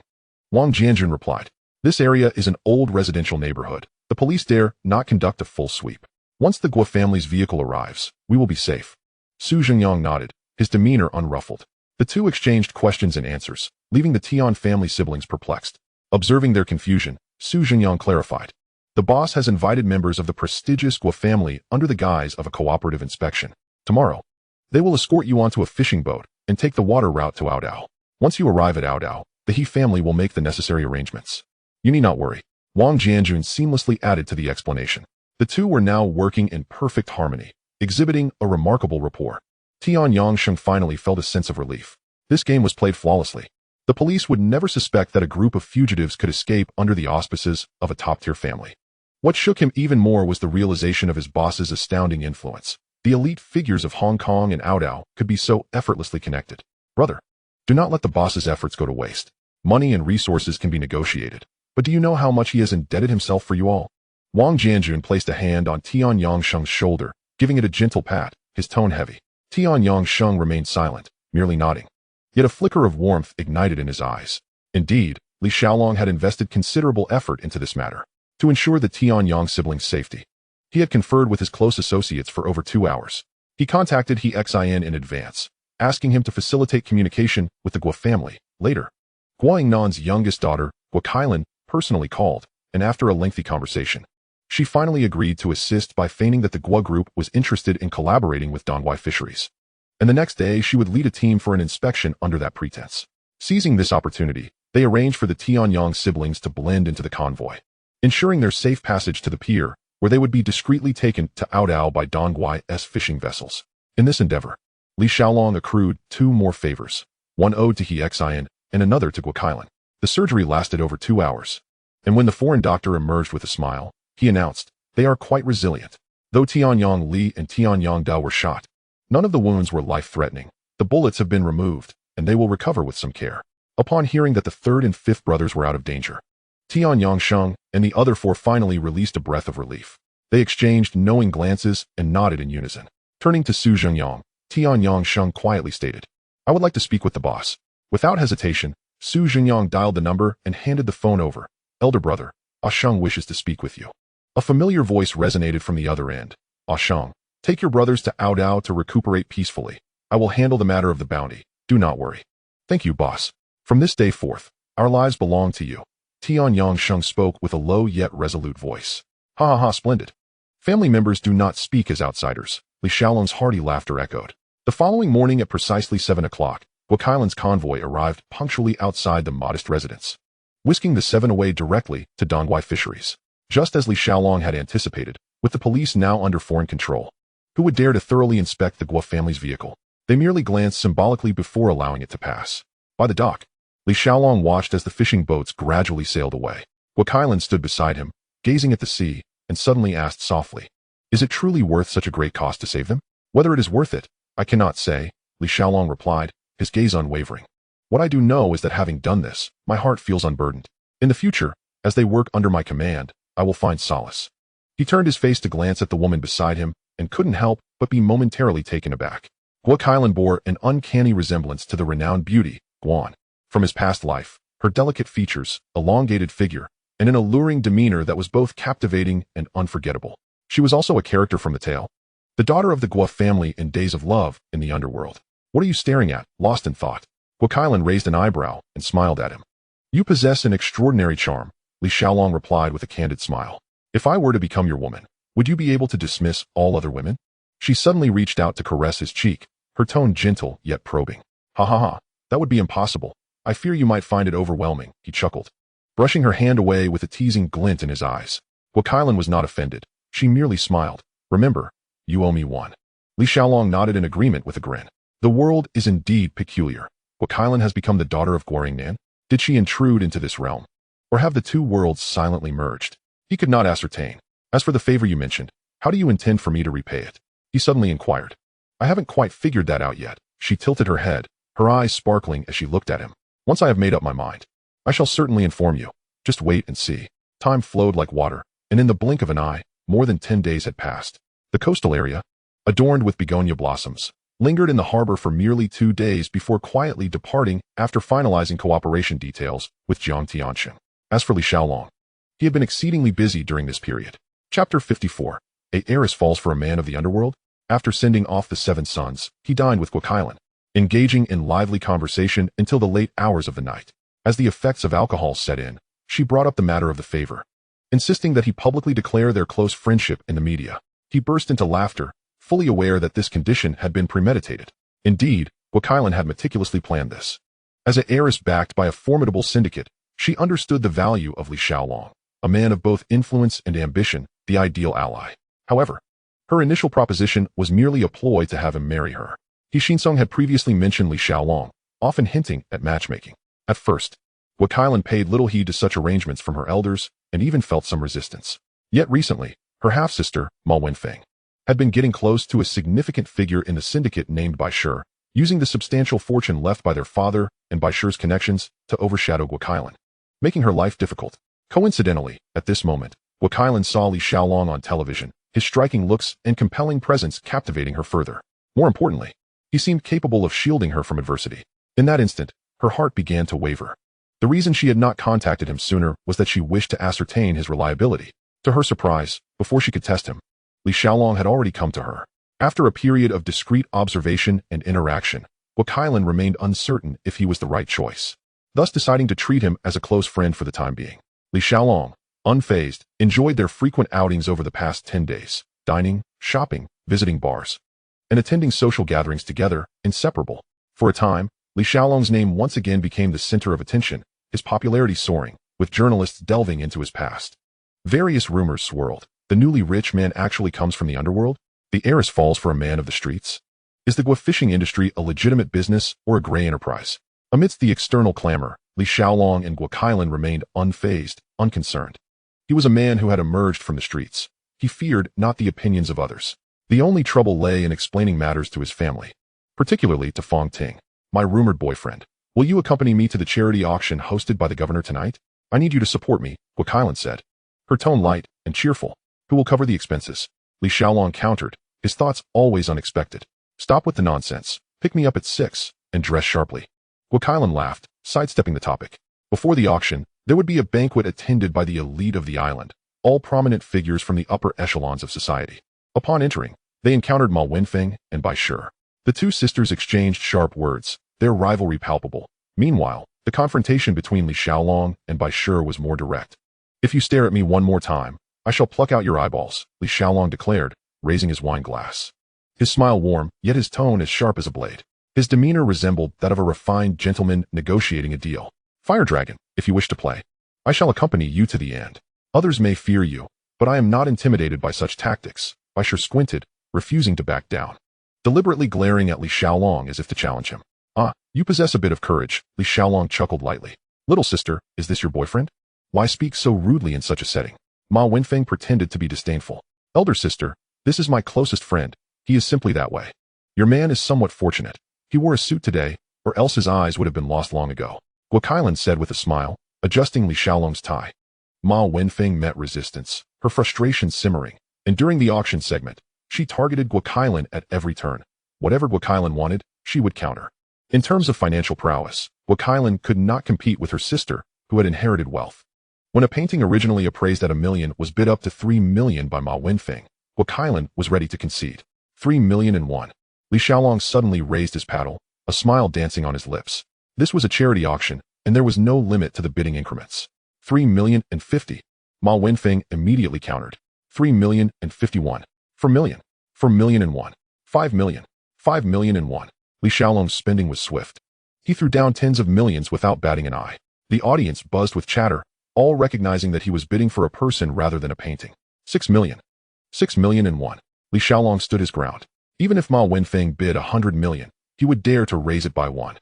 Wang Jianjun replied. "This area is an old residential neighborhood. The police dare not conduct a full sweep. Once the Guo family's vehicle arrives, we will be safe." Su Zhengyang nodded, his demeanor unruffled. The two exchanged questions and answers, leaving the Tian family siblings perplexed. Observing their confusion, Su Zhengyang clarified. "The boss has invited members of the prestigious Guo family under the guise of a cooperative inspection. Tomorrow, they will escort you onto a fishing boat and take the water route to Aodao. Once you arrive at Aodao, the He family will make the necessary arrangements. You need not worry." Wang Jianjun seamlessly added to the explanation. The two were now working in perfect harmony, exhibiting a remarkable rapport. Tian Yangsheng finally felt a sense of relief. This game was played flawlessly. The police would never suspect that a group of fugitives could escape under the auspices of a top-tier family. What shook him even more was the realization of his boss's astounding influence. The elite figures of Hong Kong and Aodao could be so effortlessly connected. "Brother, do not let the boss's efforts go to waste. Money and resources can be negotiated, but do you know how much he has indebted himself for you all?" Wang Jianjun placed a hand on Tian Yangsheng's shoulder, giving it a gentle pat, his tone heavy. Tian Yangsheng remained silent, merely nodding. Yet a flicker of warmth ignited in his eyes. Indeed, Li Xiaolong had invested considerable effort into this matter, to ensure the Tian Yang siblings' safety. He had conferred with his close associates for over 2 hours. He contacted He Xin in advance, asking him to facilitate communication with the Guo family. Later, Guo Yingnan's youngest daughter, Guo Kailan, personally called, and after a lengthy conversation, she finally agreed to assist by feigning that the Guo group was interested in collaborating with Dongwai Fisheries. And the next day, she would lead a team for an inspection under that pretense. Seizing this opportunity, they arranged for the Tianyang siblings to blend into the convoy, ensuring their safe passage to the pier, where they would be discreetly taken to Aodao by Dongwai's fishing vessels. In this endeavor, Li Xiaolong accrued 2 more favors, one owed to He Xin and another to Guo Kailan. The surgery lasted over 2 hours, and when the foreign doctor emerged with a smile, he announced, "They are quite resilient." Though Tianyang Li and Tianyang Dao were shot, none of the wounds were life-threatening. The bullets have been removed, and they will recover with some care. Upon hearing that the 3rd and 5th brothers were out of danger, Tianyang Sheng and the other 4 finally released a breath of relief. They exchanged knowing glances and nodded in unison. Turning to Su Zhengyang, Tianyang Sheng quietly stated, "I would like to speak with the boss." Without hesitation, Su Zhengyang dialed the number and handed the phone over. "Elder brother, Ah Sheng wishes to speak with you." A familiar voice resonated from the other end. "Ah Sheng, take your brothers to Aodao to recuperate peacefully. I will handle the matter of the bounty. Do not worry." "Thank you, boss. From this day forth, our lives belong to you." Tianyang Sheng spoke with a low yet resolute voice. "Ha ha ha, splendid. Family members do not speak as outsiders." Li Xiaolong's hearty laughter echoed. The following morning at precisely 7 o'clock, Guo Kailan's convoy arrived punctually outside the modest residence, whisking the 7 away directly to Dongwai Fisheries. Just as Li Xiaolong had anticipated, with the police now under foreign control, who would dare to thoroughly inspect the Guo family's vehicle? They merely glanced symbolically before allowing it to pass. By the dock, Li Xiaolong watched as the fishing boats gradually sailed away. Guo Kailan stood beside him, gazing at the sea, and suddenly asked softly, "Is it truly worth such a great cost to save them?" "Whether it is worth it, I cannot say," Li Xiaolong replied, his gaze unwavering. "What I do know is that having done this, my heart feels unburdened. In the future, as they work under my command, I will find solace." He turned his face to glance at the woman beside him and couldn't help but be momentarily taken aback. Guo Kailan bore an uncanny resemblance to the renowned beauty, Guan, from his past life, her delicate features, elongated figure, and an alluring demeanor that was both captivating and unforgettable. She was also a character from the tale, the daughter of the Guo family in Days of Love in the Underworld. "What are you staring at?" Lost in thought, Guo Kailan raised an eyebrow and smiled at him. "You possess an extraordinary charm," Li Xiaolong replied with a candid smile. "If I were to become your woman, would you be able to dismiss all other women?" She suddenly reached out to caress his cheek, her tone gentle yet probing. "Ha ha ha, that would be impossible. I fear you might find it overwhelming," he chuckled, brushing her hand away with a teasing glint in his eyes. Guo Kailan was not offended. She merely smiled. "Remember, you owe me one." Li Xiaolong nodded in agreement with a grin. The world is indeed peculiar. Guo Kailan has become the daughter of Guo Yingnan. Did she intrude into this realm? Or have the two worlds silently merged? He could not ascertain. "As for the favor you mentioned, how do you intend for me to repay it?" he suddenly inquired. "I haven't quite figured that out yet." She tilted her head, her eyes sparkling as she looked at him. "Once I have made up my mind, I shall certainly inform you. Just wait and see." Time flowed like water, and in the blink of an eye, more than 10 days had passed. The coastal area, adorned with begonia blossoms, lingered in the harbor for merely 2 days before quietly departing after finalizing cooperation details with Jiang Tianxing. As for Li Xiaolong, he had been exceedingly busy during this period. Chapter 54. A heiress falls for a man of the underworld? After sending off the 7 sons, he dined with Guo Kailan, engaging in lively conversation until the late hours of the night. As the effects of alcohol set in, she brought up the matter of the favor, insisting that he publicly declare their close friendship in the media. He burst into laughter, fully aware that this condition had been premeditated. Indeed, Guo Kailan had meticulously planned this. As an heiress backed by a formidable syndicate, she understood the value of Li Xiaolong, a man of both influence and ambition, the ideal ally. However, her initial proposition was merely a ploy to have him marry her. He Xinsong had previously mentioned Li Xiaolong, often hinting at matchmaking. At first, Guo Kailan paid little heed to such arrangements from her elders and even felt some resistance. Yet recently, her half-sister, Ma Wenfeng, had been getting close to a significant figure in the syndicate named by Shi, using the substantial fortune left by their father and by Shi's connections to overshadow Guo Kailan, making her life difficult. Coincidentally, at this moment, Guo Kailan saw Li Xiaolong on television, his striking looks and compelling presence captivating her further. More importantly, he seemed capable of shielding her from adversity. In that instant, her heart began to waver. The reason she had not contacted him sooner was that she wished to ascertain his reliability. To her surprise, before she could test him, Li Xiaolong had already come to her. After a period of discreet observation and interaction, Kowloon remained uncertain if he was the right choice, thus deciding to treat him as a close friend for the time being. Li Xiaolong, unfazed, enjoyed their frequent outings over the past 10 days, dining, shopping, visiting bars, and attending social gatherings together, inseparable. For a time, Li Xiaolong's name once again became the center of attention, his popularity soaring, with journalists delving into his past. Various rumors swirled. The newly rich man actually comes from the underworld? The heiress falls for a man of the streets? Is the fishing industry a legitimate business or a gray enterprise? Amidst the external clamor, Li Xiaolong and Kowloon remained unfazed, unconcerned. He was a man who had emerged from the streets. He feared not the opinions of others. The only trouble lay in explaining matters to his family, particularly to Fong Ting. My rumored boyfriend. Will you accompany me to the charity auction hosted by the governor tonight? I need you to support me, Kowloon said, her tone light and cheerful. Who will cover the expenses? Li Xiaolong countered, his thoughts always unexpected. Stop with the nonsense. Pick me up at 6 and dress sharply. Kowloon laughed, sidestepping the topic. Before the auction, there would be a banquet attended by the elite of the island, all prominent figures from the upper echelons of society. Upon entering, they encountered Ma Wenfeng and Bai Shi. The two sisters exchanged sharp words, their rivalry palpable. Meanwhile, the confrontation between Li Xiaolong and Bai Shi was more direct. If you stare at me one more time, I shall pluck out your eyeballs, Li Xiaolong declared, raising his wine glass. His smile warm, yet his tone as sharp as a blade. His demeanor resembled that of a refined gentleman negotiating a deal. Fire Dragon, if you wish to play, I shall accompany you to the end. Others may fear you, but I am not intimidated by such tactics. Bai Shi squinted, refusing to back down, deliberately glaring at Li Xiaolong as if to challenge him. Ah, you possess a bit of courage, Li Xiaolong chuckled lightly. Little sister, is this your boyfriend? Why speak so rudely in such a setting? Ma Wenfeng pretended to be disdainful. Elder sister, this is my closest friend. He is simply that way. Your man is somewhat fortunate. He wore a suit today, or else his eyes would have been lost long ago, Kowloon said with a smile, adjusting Li Xiaolong's tie. Ma Wenfeng met resistance, her frustration simmering, and during the auction segment, she targeted Kowloon at every turn. Whatever Kowloon wanted, she would counter. In terms of financial prowess, Kowloon could not compete with her sister, who had inherited wealth. When a painting originally appraised at $1 million was bid up to $3 million by Ma Wenfeng, Kowloon was ready to concede. $3 million and one. Li Xiaolong suddenly raised his paddle, a smile dancing on his lips. This was a charity auction, and there was no limit to the bidding increments. $3 million and 50. Ma Wenfeng immediately countered. $3 million and 51. $4 million. $4 million and one. $5 million. $5 million and one. Li Xiaolong's spending was swift. He threw down tens of millions without batting an eye. The audience buzzed with chatter, all recognizing that he was bidding for a person rather than a painting. $6 million. $6 million and one. Li Xiaolong stood his ground. Even if Ma Wenfeng bid $100 million, he would dare to raise it by one.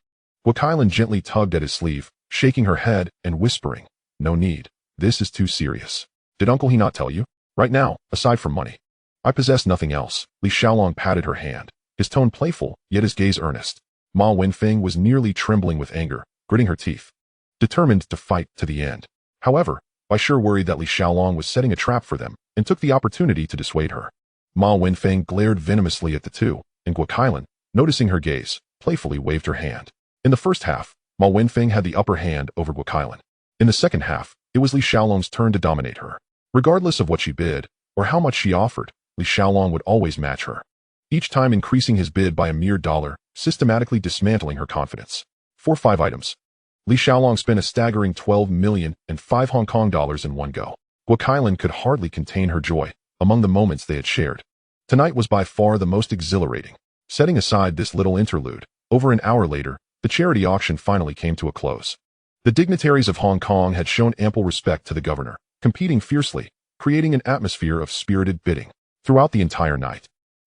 Kowloon gently tugged at his sleeve, shaking her head and whispering, no need. This is too serious. Did Uncle He not tell you? Right now, aside from money, I possess nothing else. Li Xiaolong patted her hand, his tone playful, yet his gaze earnest. Ma Wenfeng was nearly trembling with anger, gritting her teeth, determined to fight to the end. However, Bai Shi worried that Li Xiaolong was setting a trap for them, and took the opportunity to dissuade her. Ma Wenfeng glared venomously at the two, and Kowloon, noticing her gaze, playfully waved her hand. In the first half, Ma Wenfeng had the upper hand over Kowloon. In the second half, it was Li Xiaolong's turn to dominate her. Regardless of what she bid, or how much she offered, Li Xiaolong would always match her, each time increasing his bid by a mere dollar, systematically dismantling her confidence. For 5 items, Li Xiaolong spent a staggering $12 million and 5 Hong Kong dollars in one go. Kowloon could hardly contain her joy among the moments they had shared. Tonight was by far the most exhilarating. Setting aside this little interlude, over an hour later, the charity auction finally came to a close. The dignitaries of Hong Kong had shown ample respect to the governor, competing fiercely, creating an atmosphere of spirited bidding. Throughout the entire night,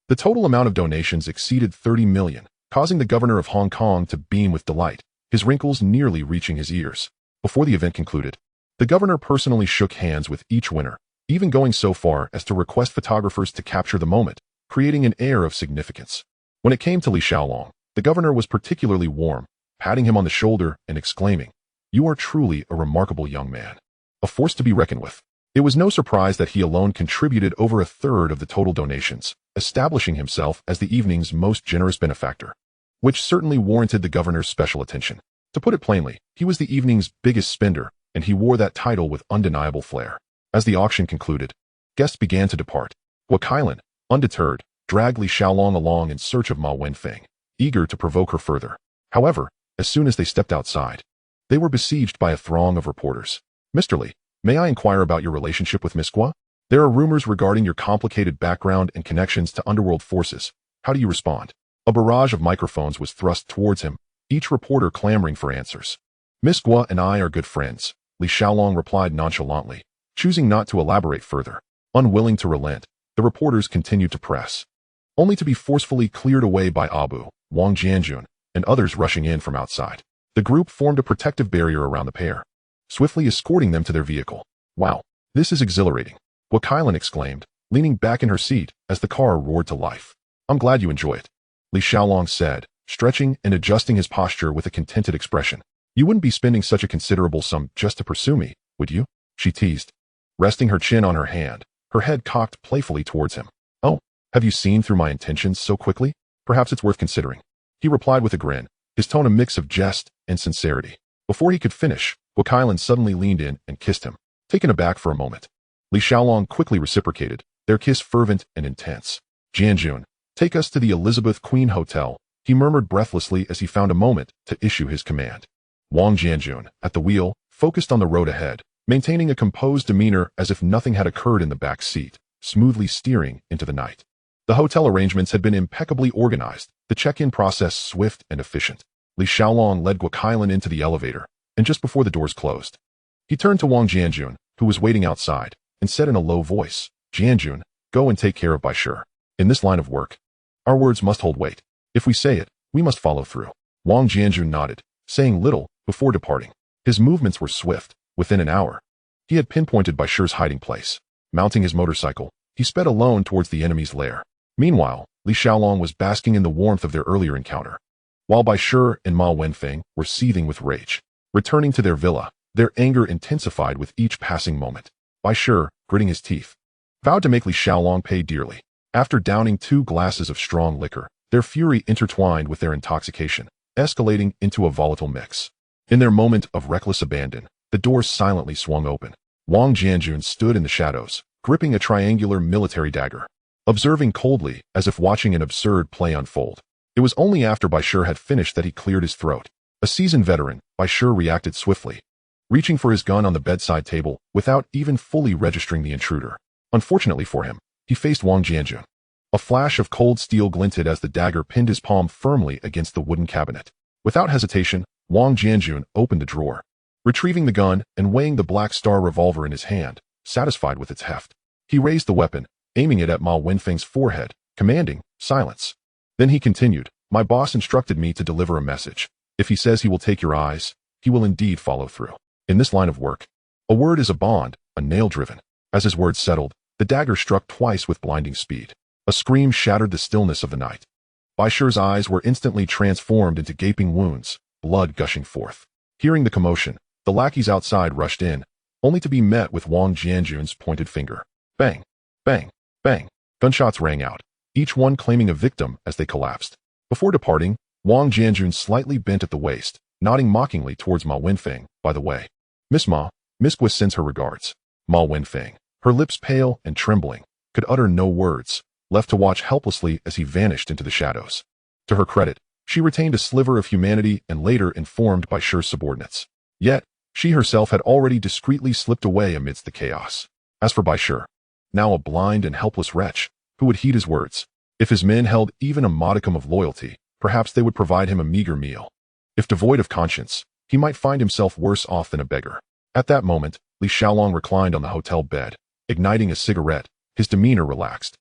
the total amount of donations exceeded 30 million, causing the governor of Hong Kong to beam with delight, his wrinkles nearly reaching his ears. Before the event concluded, the governor personally shook hands with each winner, even going so far as to request photographers to capture the moment, creating an air of significance. When it came to Li Xiaolong, the governor was particularly warm, patting him on the shoulder and exclaiming, "You are truly a remarkable young man, a force to be reckoned with." It was no surprise that he alone contributed over a third of the total donations, establishing himself as the evening's most generous benefactor, which certainly warranted the governor's special attention. To put it plainly, he was the evening's biggest spender, and he wore that title with undeniable flair. As the auction concluded, guests began to depart. Kowloon, undeterred, dragged Li Xiaolong along in search of Ma Wenfeng, eager to provoke her further. However, as soon as they stepped outside, they were besieged by a throng of reporters. Mr. Li, may I inquire about your relationship with Miss Guo? There are rumors regarding your complicated background and connections to Underworld forces. How do you respond? A barrage of microphones was thrust towards him, each reporter clamoring for answers. Miss Guo and I are good friends, Li Xiaolong replied nonchalantly, choosing not to elaborate further. Unwilling to relent, the reporters continued to press, only to be forcefully cleared away by Abu, Wang Jianjun, and others rushing in from outside. The group formed a protective barrier around the pair, swiftly escorting them to their vehicle. Wow, this is exhilarating, Kowloon exclaimed, leaning back in her seat as the car roared to life. I'm glad you enjoy it, Li Xiaolong said, stretching and adjusting his posture with a contented expression. You wouldn't be spending such a considerable sum just to pursue me, would you? She teased, resting her chin on her hand, her head cocked playfully towards him. Oh, have you seen through my intentions so quickly? Perhaps it's worth considering. He replied with a grin, his tone a mix of jest and sincerity. Before he could finish, Kowloon suddenly leaned in and kissed him, taken aback for a moment. Li Xiaolong quickly reciprocated, their kiss fervent and intense. Jianjun, take us to the Elizabeth Queen Hotel, he murmured breathlessly as he found a moment to issue his command. Wang Jianjun, at the wheel, focused on the road ahead, maintaining a composed demeanor as if nothing had occurred in the back seat, smoothly steering into the night. The hotel arrangements had been impeccably organized, the check-in process swift and efficient. Li Xiaolong led Kowloon into the elevator, and just before the doors closed, he turned to Wang Jianjun, who was waiting outside, and said in a low voice, Jianjun, go and take care of Baishur. In this line of work, our words must hold weight. If we say it, we must follow through. Wang Jianjun nodded, saying little before departing. His movements were swift. Within an hour, he had pinpointed Baishur's hiding place. Mounting his motorcycle, he sped alone towards the enemy's lair. Meanwhile, Li Xiaolong was basking in the warmth of their earlier encounter, while Baishur and Ma Wenfeng were seething with rage. Returning to their villa, their anger intensified with each passing moment. Baishur, gritting his teeth, vowed to make Li Xiaolong pay dearly. After downing 2 glasses of strong liquor, their fury intertwined with their intoxication, escalating into a volatile mix. In their moment of reckless abandon, the doors silently swung open. Wang Jianjun stood in the shadows, gripping a triangular military dagger, observing coldly as if watching an absurd play unfold. It was only after Baishur had finished that he cleared his throat. A seasoned veteran, Baishur reacted swiftly, reaching for his gun on the bedside table without even fully registering the intruder. Unfortunately for him, he faced Wang Jianjun. A flash of cold steel glinted as the dagger pinned his palm firmly against the wooden cabinet. Without hesitation, Wang Jianjun opened a drawer, retrieving the gun and weighing the Black Star revolver in his hand, satisfied with its heft. He raised the weapon, aiming it at Ma Wenfeng's forehead, commanding, silence. Then he continued, my boss instructed me to deliver a message. If he says he will take your eyes, he will indeed follow through. In this line of work, a word is a bond, a nail driven. As his words settled, the dagger struck twice with blinding speed. A scream shattered the stillness of the night. Baishur's eyes were instantly transformed into gaping wounds, blood gushing forth. Hearing the commotion, the lackeys outside rushed in, only to be met with Wang Jianjun's pointed finger. Bang, bang, bang. Gunshots rang out, each one claiming a victim as they collapsed. Before departing, Wang Jianjun slightly bent at the waist, nodding mockingly towards Ma Wenfeng. By the way, Miss Guo sends her regards. Ma Wenfeng, her lips pale and trembling, could utter no words, left to watch helplessly as he vanished into the shadows. To her credit, she retained a sliver of humanity and later informed Baishur's subordinates. Yet, she herself had already discreetly slipped away amidst the chaos. As for Baishur, now a blind and helpless wretch, who would heed his words? If his men held even a modicum of loyalty, perhaps they would provide him a meager meal. If devoid of conscience, he might find himself worse off than a beggar. At that moment, Li Xiaolong reclined on the hotel bed, igniting a cigarette, his demeanor relaxed.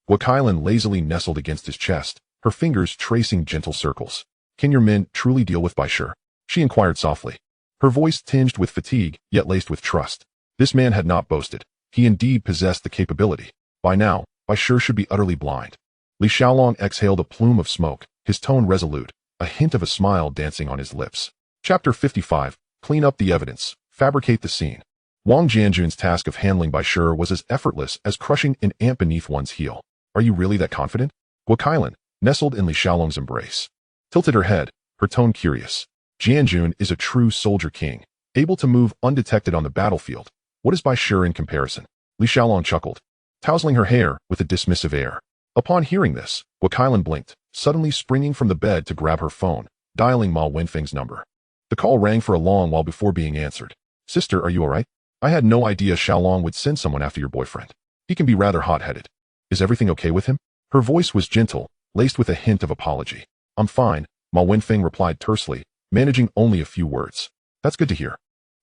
Kowloon lazily nestled against his chest, her fingers tracing gentle circles. Can your men truly deal with Baishur? She inquired softly, her voice tinged with fatigue, yet laced with trust. This man had not boasted. He indeed possessed the capability. By now, Baishur should be utterly blind. Li Xiaolong exhaled a plume of smoke, his tone resolute, a hint of a smile dancing on his lips. Chapter 55. Clean up the evidence. Fabricate the scene. Wang Jianjun's task of handling Baishur was as effortless as crushing an ant beneath one's heel. Are you really that confident? Kowloon, nestled in Li Xiaolong's embrace, tilted her head, her tone curious. Jianjun is a true soldier king, able to move undetected on the battlefield. What is Baishur in comparison? Li Xiaolong chuckled. tousling her hair with a dismissive air. Upon hearing this, Kowloon blinked, suddenly springing from the bed to grab her phone, dialing Ma Wenfeng's number. The call rang for a long while before being answered. Sister, are you alright? I had no idea Xiaolong would send someone after your boyfriend. He can be rather hot-headed. Is everything okay with him? Her voice was gentle, laced with a hint of apology. I'm fine, Ma Wenfeng replied tersely, managing only a few words. That's good to hear.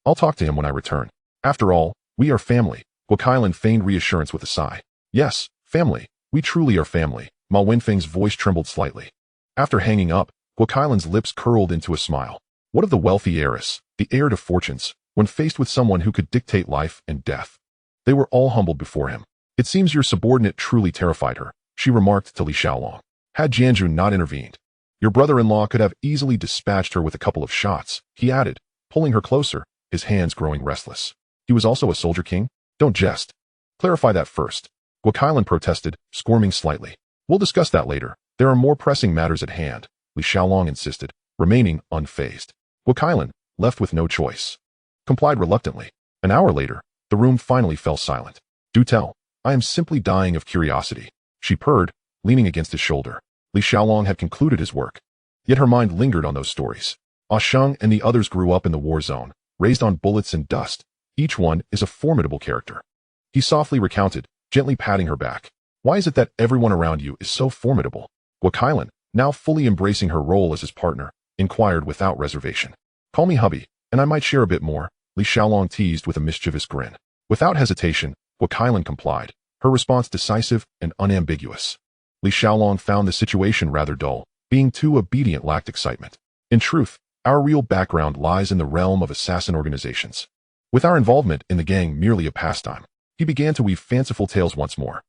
I'll talk to him when I return. After all, we are family. Kowloon feigned reassurance with a sigh. Yes, family. We truly are family. Ma Wenfeng's voice trembled slightly. After hanging up, Kowloon's lips curled into a smile. What of the wealthy heiress, the heir to fortunes, when faced with someone who could dictate life and death? They were all humbled before him. It seems your subordinate truly terrified her, she remarked to Li Xiaolong. Had Jianzhu not intervened, your brother-in-law could have easily dispatched her with a couple of shots, he added, pulling her closer, his hands growing restless. He was also a soldier king? Don't jest. Clarify that first. Kowloon protested, squirming slightly. We'll discuss that later. There are more pressing matters at hand, Li Xiaolong insisted, remaining unfazed. Kowloon, left with no choice, complied reluctantly. An hour later, the room finally fell silent. Do tell. I am simply dying of curiosity, she purred, leaning against his shoulder. Li Xiaolong had concluded his work. Yet her mind lingered on those stories. Ah Sheng and the others grew up in the war zone, raised on bullets and dust. Each one is a formidable character. He softly recounted, gently patting her back. Why is it that everyone around you is so formidable? Kowloon, now fully embracing her role as his partner, inquired without reservation. Call me hubby, and I might share a bit more, Li Xiaolong teased with a mischievous grin. Without hesitation, Kowloon complied, her response decisive and unambiguous. Li Xiaolong found the situation rather dull, being too obedient lacked excitement. In truth, our real background lies in the realm of assassin organizations. With our involvement in the gang merely a pastime, he began to weave fanciful tales once more.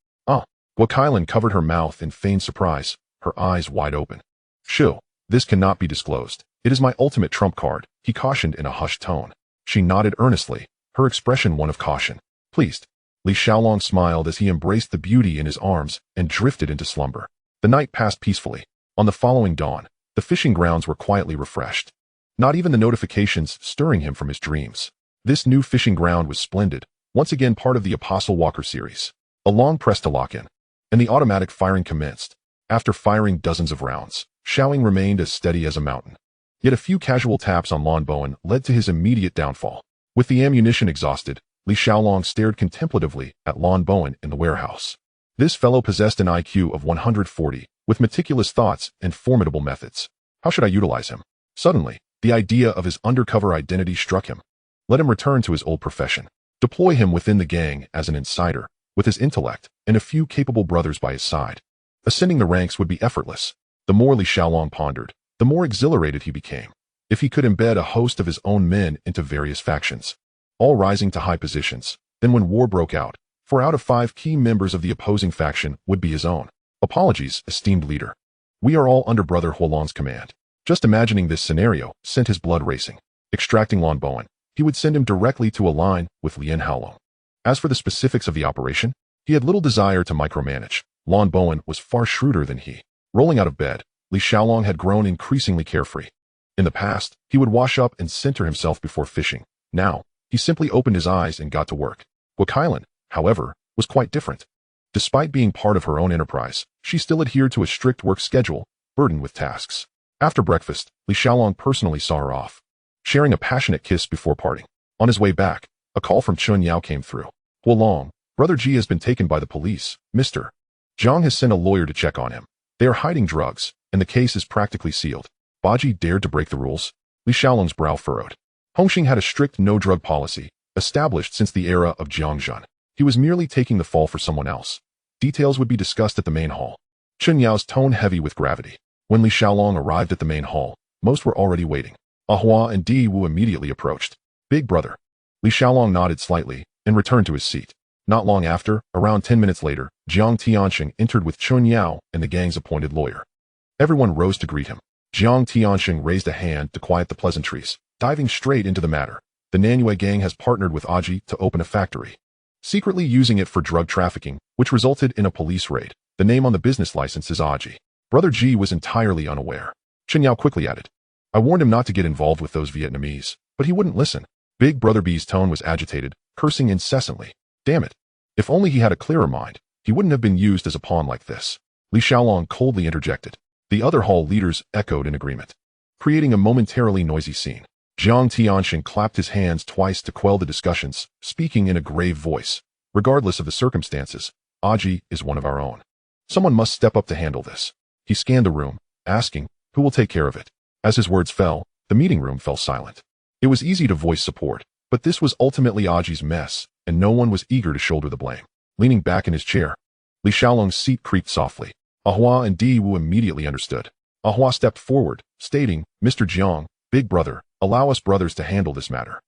Kowloon covered her mouth in feigned surprise, her eyes wide open. Shoo, this cannot be disclosed. It is my ultimate trump card, he cautioned in a hushed tone. She nodded earnestly, her expression one of caution. Pleased. Li Xiaolong smiled as he embraced the beauty in his arms and drifted into slumber. The night passed peacefully. On the following dawn, the fishing grounds were quietly refreshed. Not even the notifications stirring him from his dreams. This new fishing ground was splendid, once again part of the Apostle Walker series. A long press to lock in, and the automatic firing commenced. After firing dozens of rounds, Xiaoying remained as steady as a mountain. Yet a few casual taps on Lan Bowen led to his immediate downfall. With the ammunition exhausted, Li Xiaolong stared contemplatively at Lan Bowen in the warehouse. This fellow possessed an IQ of 140, with meticulous thoughts and formidable methods. How should I utilize him? Suddenly, the idea of his undercover identity struck him. Let him return to his old profession. Deploy him within the gang as an insider, with his intellect and a few capable brothers by his side. Ascending the ranks would be effortless. The more Li Xiaolong pondered, the more exhilarated he became. If he could embed a host of his own men into various factions, all rising to high positions, then when war broke out, 4 out of 5 key members of the opposing faction would be his own. Apologies, esteemed leader. We are all under Brother Huolong's command. Just imagining this scenario sent his blood racing. Extracting Lan Bowen, he would send him directly to align with Lien Haolong. As for the specifics of the operation, he had little desire to micromanage. Lan Bowen was far shrewder than he. Rolling out of bed, Li Xiaolong had grown increasingly carefree. In the past, he would wash up and center himself before fishing. Now, he simply opened his eyes and got to work. Kowloon, however, was quite different. Despite being part of her own enterprise, she still adhered to a strict work schedule, burdened with tasks. After breakfast, Li Xiaolong personally saw her off, sharing a passionate kiss before parting. On his way back, a call from Chun Yao came through. Huolong, Brother Ji has been taken by the police. Mr. Zhang has sent a lawyer to check on him. They are hiding drugs, and the case is practically sealed. Baji dared to break the rules. Li Xiaolong's brow furrowed. Hongxing had a strict no-drug policy, established since the era of Jiangzhen. He was merely taking the fall for someone else. Details would be discussed at the main hall. Chun Yao's tone heavy with gravity. When Li Xiaolong arrived at the main hall, most were already waiting. Ahua and Di Wu immediately approached. Big brother. Li Xiaolong nodded slightly and returned to his seat. Not long after, around 10 minutes later, Jiang Tianxing entered with Chun Yao and the gang's appointed lawyer. Everyone rose to greet him. Jiang Tianxing raised a hand to quiet the pleasantries, diving straight into the matter. The Nanyue gang has partnered with Aji to open a factory, secretly using it for drug trafficking, which resulted in a police raid. The name on the business license is Aji. Brother Ji was entirely unaware. Chun Yao quickly added, I warned him not to get involved with those Vietnamese, but he wouldn't listen. Big Brother B's tone was agitated, cursing incessantly. Damn it. If only he had a clearer mind, he wouldn't have been used as a pawn like this. Li Xiaolong coldly interjected. The other hall leaders echoed in agreement, creating a momentarily noisy scene. Jiang Tianxin clapped his hands twice to quell the discussions, speaking in a grave voice. Regardless of the circumstances, Aji is one of our own. Someone must step up to handle this. He scanned the room, asking, who will take care of it? As his words fell, the meeting room fell silent. It was easy to voice support, but this was ultimately Aji's mess, and no one was eager to shoulder the blame. Leaning back in his chair, Li Xiaolong's seat creaked softly. Ahua and Di Wu immediately understood. Ahua stepped forward, stating, Mr. Jiang, big brother, allow us brothers to handle this matter.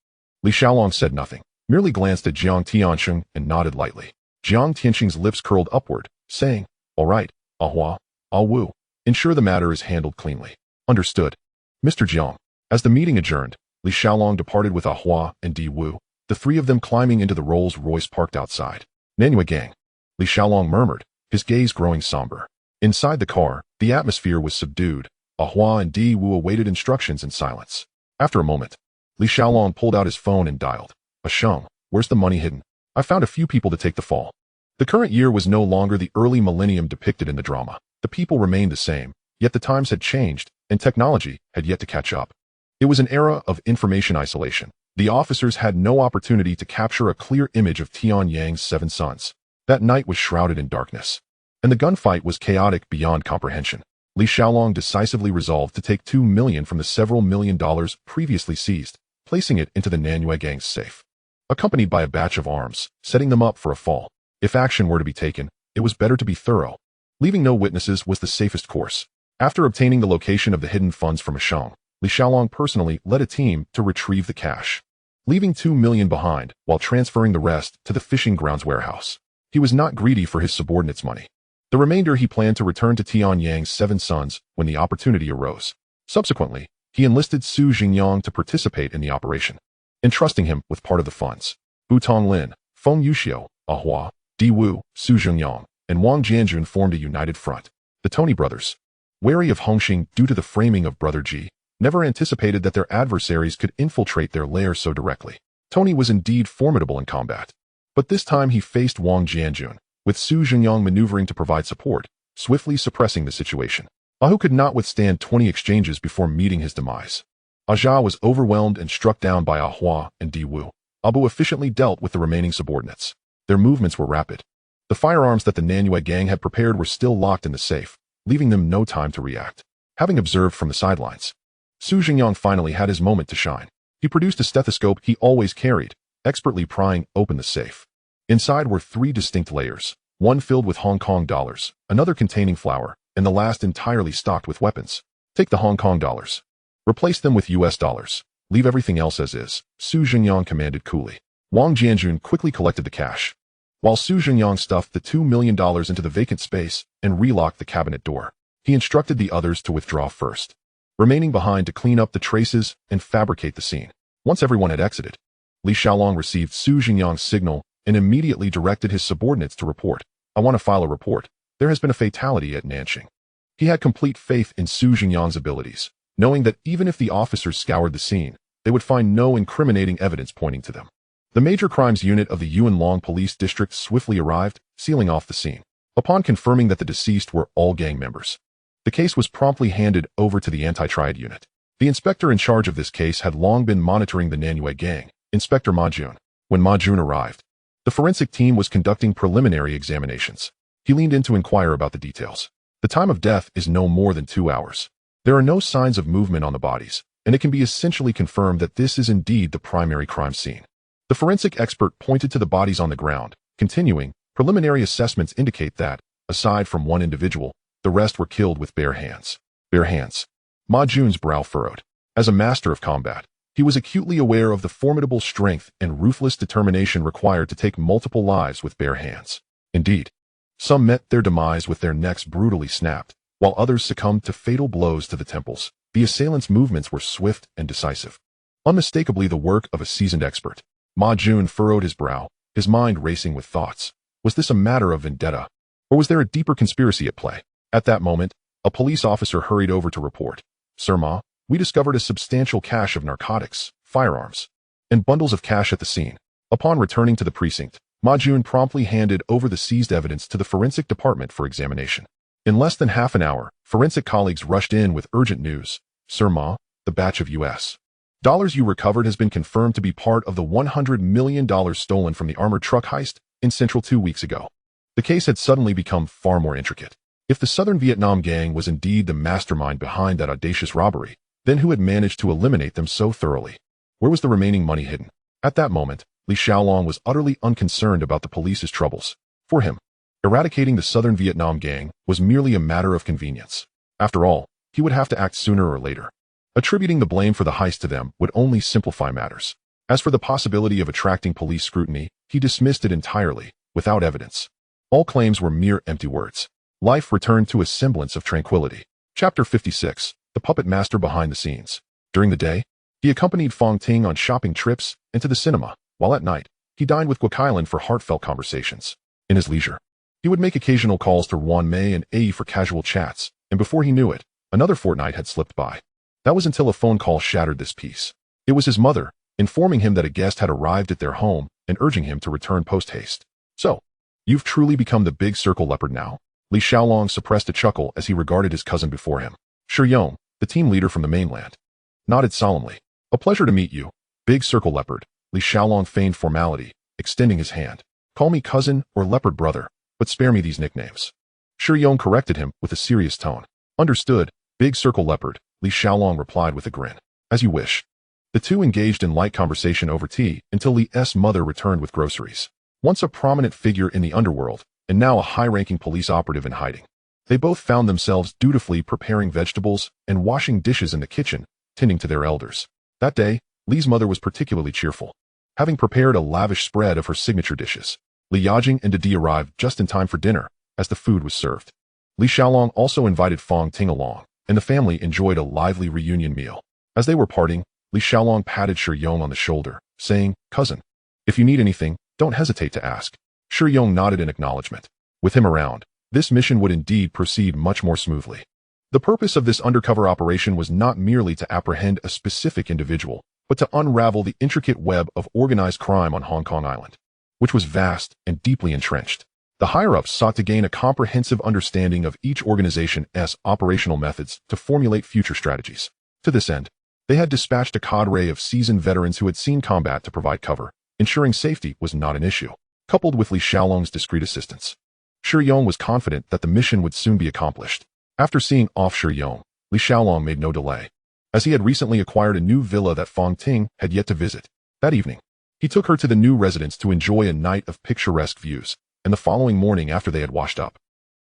Li Xiaolong said nothing, merely glanced at Jiang Tianxin and nodded lightly. Jiang Tianxin's lips curled upward, saying, all right, Ahua, Ah Wu, ensure the matter is handled cleanly. Understood. Mr. Jiang. As the meeting adjourned, Li Xiaolong departed with Ahua and Di Wu, the three of them climbing into the Rolls-Royce parked outside. Nanyue gang. Li Xiaolong murmured, his gaze growing somber. Inside the car, the atmosphere was subdued. Ahua and Di Wu awaited instructions in silence. After a moment, Li Xiaolong pulled out his phone and dialed. Sheng, where's the money hidden? I found a few people to take the fall. The current year was no longer the early millennium depicted in the drama. The people remained the same, yet the times had changed, and technology had yet to catch up. It was an era of information isolation. The officers had no opportunity to capture a clear image of Tianyang's 7 sons. That night was shrouded in darkness, and the gunfight was chaotic beyond comprehension. Li Xiaolong decisively resolved to take 2 million from the several million dollars previously seized, placing it into the Nanyue gang's safe, accompanied by a batch of arms, setting them up for a fall. If action were to be taken, it was better to be thorough. Leaving no witnesses was the safest course. After obtaining the location of the hidden funds from Sheng, Li Xiaolong personally led a team to retrieve the cash, leaving 2 million behind while transferring the rest to the fishing grounds warehouse. He was not greedy for his subordinates' money. The remainder he planned to return to Tianyang's 7 sons when the opportunity arose. Subsequently, he enlisted Su Jingyang to participate in the operation, entrusting him with part of the funds. Bu Tonglin, Feng Yuxiu, Ahua, Di Wu, Su Jingyang, and Wang Jianjun formed a united front. The Tony brothers, wary of Hongxing due to the framing of Brother Ji, never anticipated that their adversaries could infiltrate their lair so directly. Tony was indeed formidable in combat, but this time he faced Wang Jianjun, with Su Jingyang maneuvering to provide support, swiftly suppressing the situation. Ahu could not withstand 20 exchanges before meeting his demise. Ajia was overwhelmed and struck down by Ahua and Di Wu. Abu efficiently dealt with the remaining subordinates. Their movements were rapid. The firearms that the Nanyue gang had prepared were still locked in the safe, leaving them no time to react. Having observed from the sidelines, Su Jingyang finally had his moment to shine. He produced a stethoscope he always carried, expertly prying open the safe. Inside were 3 distinct layers, one filled with Hong Kong dollars, another containing flour, and the last entirely stocked with weapons. Take the Hong Kong dollars. Replace them with US dollars. Leave everything else as is, Su Jingyang commanded coolly. Wang Jianjun quickly collected the cash, while Su Jingyang stuffed the $2 million into the vacant space and relocked the cabinet door. He instructed the others to withdraw first, remaining behind to clean up the traces and fabricate the scene. Once everyone had exited, Li Xiaolong received Su Jingyang's signal and immediately directed his subordinates to report. I want to file a report. There has been a fatality at Nanxing. He had complete faith in Su Jingyang's abilities, knowing that even if the officers scoured the scene, they would find no incriminating evidence pointing to them. The major crimes unit of the Yuan Long Police District swiftly arrived, sealing off the scene. Upon confirming that the deceased were all gang members, the case was promptly handed over to the anti-triad unit. The inspector in charge of this case had long been monitoring the Nanyue gang, Inspector Ma Jun. When Ma Jun arrived, the forensic team was conducting preliminary examinations. He leaned in to inquire about the details. The time of death is no more than 2 hours. There are no signs of movement on the bodies, and it can be essentially confirmed that this is indeed the primary crime scene. The forensic expert pointed to the bodies on the ground, continuing, preliminary assessments indicate that, aside from one individual, the rest were killed with bare hands. Bare hands. Ma Jun's brow furrowed. As a master of combat, he was acutely aware of the formidable strength and ruthless determination required to take multiple lives with bare hands. Indeed, some met their demise with their necks brutally snapped, while others succumbed to fatal blows to the temples. The assailants' movements were swift and decisive, unmistakably the work of a seasoned expert. Ma Jun furrowed his brow, his mind racing with thoughts. Was this a matter of vendetta, or was there a deeper conspiracy at play? At that moment, a police officer hurried over to report. Sir Ma, we discovered a substantial cache of narcotics, firearms, and bundles of cash at the scene. Upon returning to the precinct, Ma Jun promptly handed over the seized evidence to the forensic department for examination. In less than half an hour, forensic colleagues rushed in with urgent news. Sir Ma, the batch of U.S. dollars you recovered has been confirmed to be part of the $100 million stolen from the armored truck heist in Central 2 weeks ago. The case had suddenly become far more intricate. If the Southern Vietnam gang was indeed the mastermind behind that audacious robbery, then who had managed to eliminate them so thoroughly? Where was the remaining money hidden? At that moment, Li Xiaolong was utterly unconcerned about the police's troubles. For him, eradicating the Southern Vietnam gang was merely a matter of convenience. After all, he would have to act sooner or later. Attributing the blame for the heist to them would only simplify matters. As for the possibility of attracting police scrutiny, he dismissed it entirely, without evidence. All claims were mere empty words. Life returned to a semblance of tranquility. Chapter 56. The Puppet Master Behind the Scenes. During the day, he accompanied Fong Ting on shopping trips and to the cinema, while at night, he dined with Guokailan for heartfelt conversations. In his leisure, he would make occasional calls to Wan Mei and Ai for casual chats, and before he knew it, another fortnight had slipped by. That was until a phone call shattered this peace. It was his mother, informing him that a guest had arrived at their home and urging him to return post-haste. So, you've truly become the big circle leopard now. Li Xiaolong suppressed a chuckle as he regarded his cousin before him. Shi Yong, the team leader from the mainland, nodded solemnly. A pleasure to meet you, big circle leopard. Li Xiaolong feigned formality, extending his hand. Call me cousin or leopard brother, but spare me these nicknames. Shi Yong corrected him with a serious tone. Understood, big circle leopard, Li Xiaolong replied with a grin. As you wish. The two engaged in light conversation over tea until Li's mother returned with groceries. Once a prominent figure in the underworld, and now a high-ranking police operative in hiding. They both found themselves dutifully preparing vegetables and washing dishes in the kitchen, tending to their elders. That day, Li's mother was particularly cheerful. Having prepared a lavish spread of her signature dishes, Li Yajing and Didi arrived just in time for dinner, as the food was served. Li Xiaolong also invited Fong Ting along, and the family enjoyed a lively reunion meal. As they were parting, Li Xiaolong patted Shi Yong on the shoulder, saying, Cousin, if you need anything, don't hesitate to ask. Shi Yong nodded in acknowledgement. With him around, this mission would indeed proceed much more smoothly. The purpose of this undercover operation was not merely to apprehend a specific individual, but to unravel the intricate web of organized crime on Hong Kong Island, which was vast and deeply entrenched. The higher-ups sought to gain a comprehensive understanding of each organization's operational methods to formulate future strategies. To this end, they had dispatched a cadre of seasoned veterans who had seen combat to provide cover, ensuring safety was not an issue. Coupled with Li Xiaolong's discreet assistance, Shi Yong was confident that the mission would soon be accomplished. After seeing off Shi Yong, Li Xiaolong made no delay, as he had recently acquired a new villa that Fong Ting had yet to visit. That evening, he took her to the new residence to enjoy a night of picturesque views, and the following morning after they had washed up,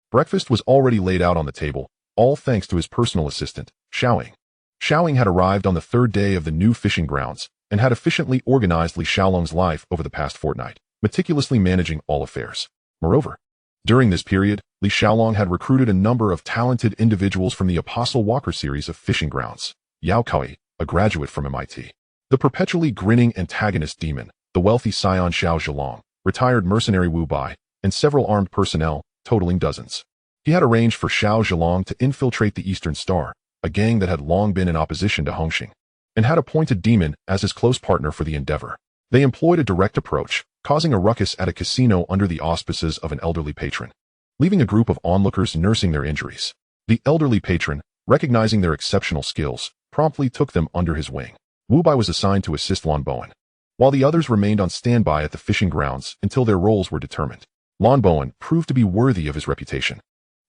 breakfast was already laid out on the table, all thanks to his personal assistant, Xiaoying. Xiaoying had arrived on the third day of the new fishing grounds and had efficiently organized Li Xiaolong's life over the past fortnight, meticulously managing all affairs. Moreover, during this period, Li Xiaolong had recruited a number of talented individuals from the Apostle Walker series of fishing grounds. Yao Kui, a graduate from MIT. The perpetually grinning antagonist demon, the wealthy scion Xiao Zhilong, retired mercenary Wu Bai, and several armed personnel, totaling dozens. He had arranged for Xiao Zhilong to infiltrate the Eastern Star, a gang that had long been in opposition to Hongxing, and had appointed Demon as his close partner for the endeavor. They employed a direct approach, causing a ruckus at a casino under the auspices of an elderly patron, leaving a group of onlookers nursing their injuries. The elderly patron, recognizing their exceptional skills, promptly took them under his wing. Wu Bai was assigned to assist Lan Bowen, while the others remained on standby at the fishing grounds until their roles were determined. Lan Bowen proved to be worthy of his reputation,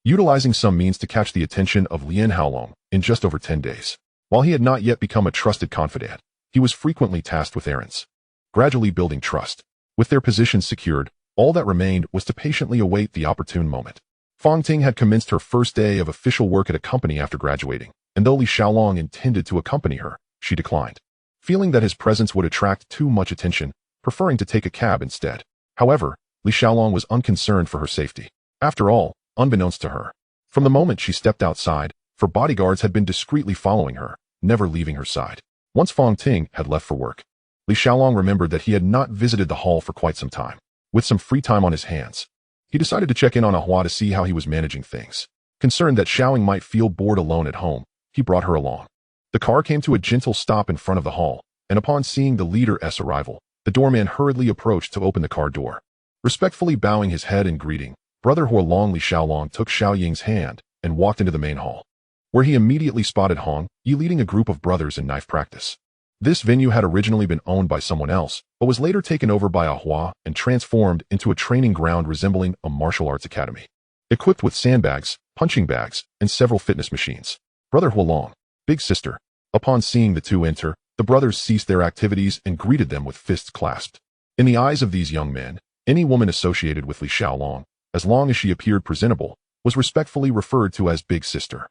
utilizing some means to catch the attention of Lien Haolong in just over 10 days. While he had not yet become a trusted confidant, he was frequently tasked with errands, gradually building trust. With their positions secured, all that remained was to patiently await the opportune moment. Fong Ting had commenced her first day of official work at a company after graduating, and though Li Xiaolong intended to accompany her, she declined, feeling that his presence would attract too much attention, preferring to take a cab instead. However, Li Xiaolong was unconcerned for her safety. After all, unbeknownst to her, from the moment she stepped outside, her bodyguards had been discreetly following her, never leaving her side. Once Fong Ting had left for work, Li Xiaolong remembered that he had not visited the hall for quite some time. With some free time on his hands, he decided to check in on Ahua to see how he was managing things. Concerned that Xiaoying might feel bored alone at home, he brought her along. The car came to a gentle stop in front of the hall, and upon seeing the leader's arrival, the doorman hurriedly approached to open the car door. Respectfully bowing his head in greeting, Brother Huolong Li Xiaolong took Xiao Ying's hand and walked into the main hall, where he immediately spotted Hong Yi leading a group of brothers in knife practice. This venue had originally been owned by someone else, but was later taken over by Ahua and transformed into a training ground resembling a martial arts academy, equipped with sandbags, punching bags, and several fitness machines. Brother Huolong, big sister. Upon seeing the two enter, the brothers ceased their activities and greeted them with fists clasped. In the eyes of these young men, any woman associated with Li Xiaolong, as long as she appeared presentable, was respectfully referred to as big sister.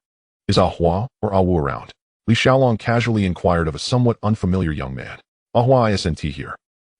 Is Ahua or Awu around? Li Xiaolong casually inquired of a somewhat unfamiliar young man. Ahua isn't here.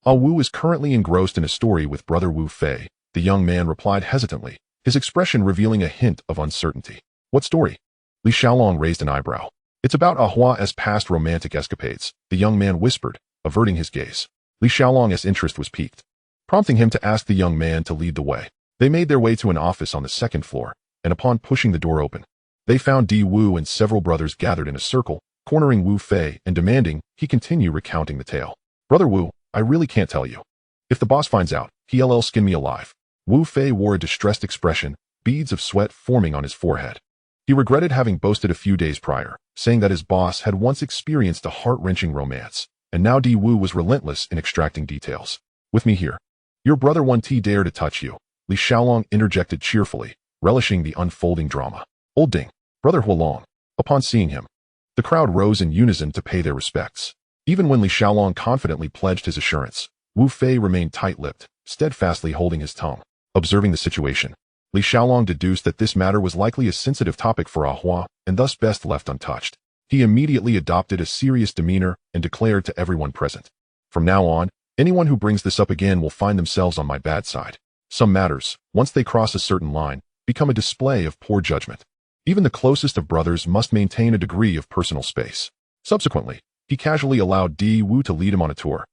Awu is currently engrossed in a story with Brother Wu Fei, the young man replied hesitantly, his expression revealing a hint of uncertainty. What story? Li Xiaolong raised an eyebrow. It's about Ahua's past romantic escapades, the young man whispered, averting his gaze. Li Xiaolong's interest was piqued, prompting him to ask the young man to lead the way. They made their way to an office on the second floor, and upon pushing the door open, they found Di Wu and several brothers gathered in a circle, cornering Wu Fei and demanding he continue recounting the tale. Brother Wu, I really can't tell you. If the boss finds out, he'll skin me alive. Wu Fei wore a distressed expression, beads of sweat forming on his forehead. He regretted having boasted a few days prior, saying that his boss had once experienced a heart-wrenching romance, and now Di Wu was relentless in extracting details. With me here. Your brother won't dare to touch you, Li Xiaolong interjected cheerfully, relishing the unfolding drama. Old Ding. Brother Huolong. Upon seeing him, the crowd rose in unison to pay their respects. Even when Li Xiaolong confidently pledged his assurance, Wu Fei remained tight-lipped, steadfastly holding his tongue. Observing the situation, Li Xiaolong deduced that this matter was likely a sensitive topic for Ahua, and thus best left untouched. He immediately adopted a serious demeanor and declared to everyone present, from now on, anyone who brings this up again will find themselves on my bad side. Some matters, once they cross a certain line, become a display of poor judgment. Even the closest of brothers must maintain a degree of personal space. Subsequently, he casually allowed Di Wu to lead him on a tour,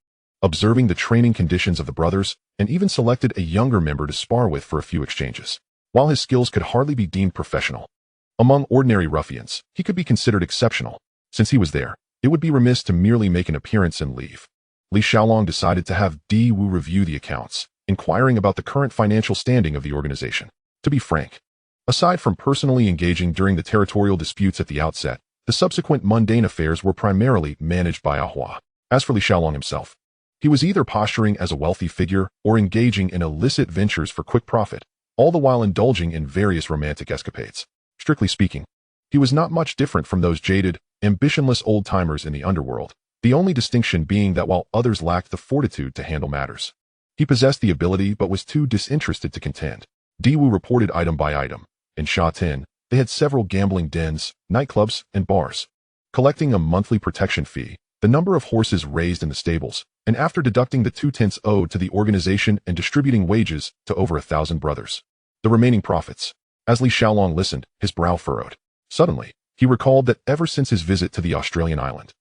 observing the training conditions of the brothers, and even selected a younger member to spar with for a few exchanges. While his skills could hardly be deemed professional, among ordinary ruffians, he could be considered exceptional. Since he was there, it would be remiss to merely make an appearance and leave. Li Xiaolong decided to have Di Wu review the accounts, inquiring about the current financial standing of the organization. To be frank, aside from personally engaging during the territorial disputes at the outset, the subsequent mundane affairs were primarily managed by Ahua. As for Li Xiaolong himself, he was either posturing as a wealthy figure or engaging in illicit ventures for quick profit, all the while indulging in various romantic escapades. Strictly speaking, he was not much different from those jaded, ambitionless old-timers in the underworld, the only distinction being that while others lacked the fortitude to handle matters, he possessed the ability but was too disinterested to contend. Di Wu reported item by item. In Sha Tin, they had several gambling dens, nightclubs, and bars. Collecting a monthly protection fee, the number of horses raised in the stables, and after deducting the 2/10 owed to the organization and distributing wages to over 1,000 brothers, the remaining profits. As Li Xiaolong listened, his brow furrowed. Suddenly, he recalled that ever since his visit to the Australian island,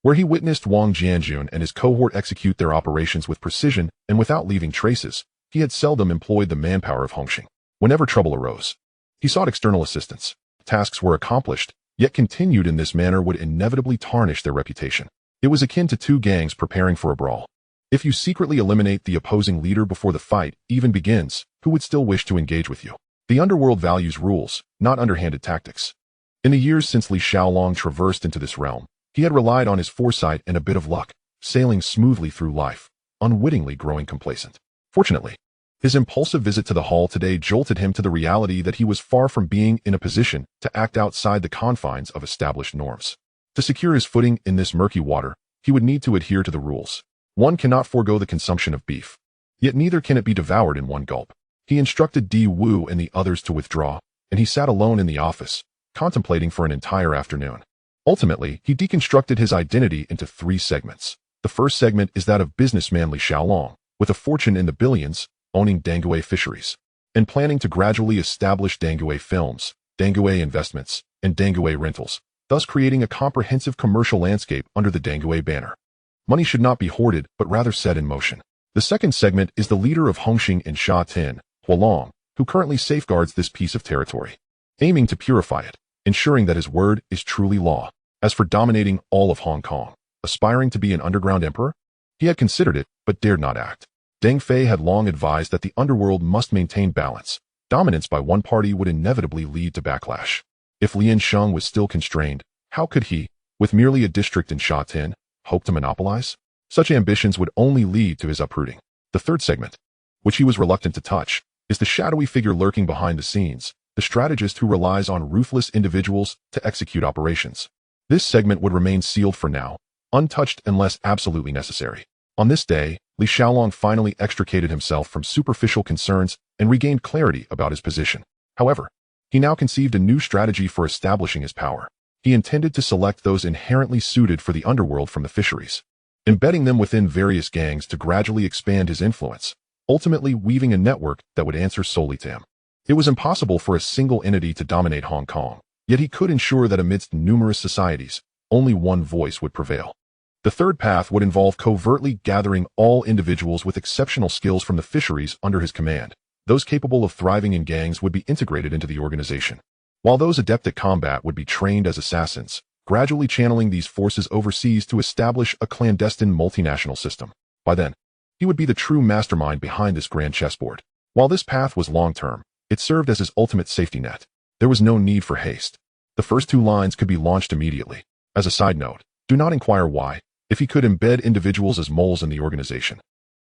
where he witnessed Wang Jianjun and his cohort execute their operations with precision and without leaving traces, he had seldom employed the manpower of Hongxing. Whenever trouble arose, he sought external assistance. Tasks were accomplished, yet continued in this manner would inevitably tarnish their reputation. It was akin to two gangs preparing for a brawl. If you secretly eliminate the opposing leader before the fight even begins, who would still wish to engage with you? The underworld values rules, not underhanded tactics. In the years since Li Xiaolong traversed into this realm, he had relied on his foresight and a bit of luck, sailing smoothly through life, unwittingly growing complacent. Fortunately, his impulsive visit to the hall today jolted him to the reality that he was far from being in a position to act outside the confines of established norms. To secure his footing in this murky water, he would need to adhere to the rules. One cannot forego the consumption of beef, yet neither can it be devoured in one gulp. He instructed Di Wu and the others to withdraw, and he sat alone in the office, contemplating for an entire afternoon. Ultimately, he deconstructed his identity into 3 segments. The first segment is that of businessman Li Xiaolong, with a fortune in the billions, owning Danguei fisheries, and planning to gradually establish Danguei Films, Danguei Investments, and Danguei Rentals, thus creating a comprehensive commercial landscape under the Danguei banner. Money should not be hoarded, but rather set in motion. The second segment is the leader of Hongxing and Sha Tin, Huolong, who currently safeguards this piece of territory, aiming to purify it, ensuring that his word is truly law. As for dominating all of Hong Kong, aspiring to be an underground emperor, he had considered it, but dared not act. Deng Fei had long advised that the underworld must maintain balance. Dominance by one party would inevitably lead to backlash. If Lian Sheng was still constrained, how could he, with merely a district in Sha Tin, hope to monopolize? Such ambitions would only lead to his uprooting. The third segment, which he was reluctant to touch, is the shadowy figure lurking behind the scenes, the strategist who relies on ruthless individuals to execute operations. This segment would remain sealed for now, untouched unless absolutely necessary. On this day, Li Xiaolong finally extricated himself from superficial concerns and regained clarity about his position. However, he now conceived a new strategy for establishing his power. He intended to select those inherently suited for the underworld from the fisheries, embedding them within various gangs to gradually expand his influence, ultimately weaving a network that would answer solely to him. It was impossible for a single entity to dominate Hong Kong, yet he could ensure that amidst numerous societies, only one voice would prevail. The third path would involve covertly gathering all individuals with exceptional skills from the fisheries under his command. Those capable of thriving in gangs would be integrated into the organization, while those adept at combat would be trained as assassins, gradually channeling these forces overseas to establish a clandestine multinational system. By then, he would be the true mastermind behind this grand chessboard. While this path was long-term, it served as his ultimate safety net. There was no need for haste. The first two lines could be launched immediately. As a side note, do not inquire why, if he could embed individuals as moles in the organization.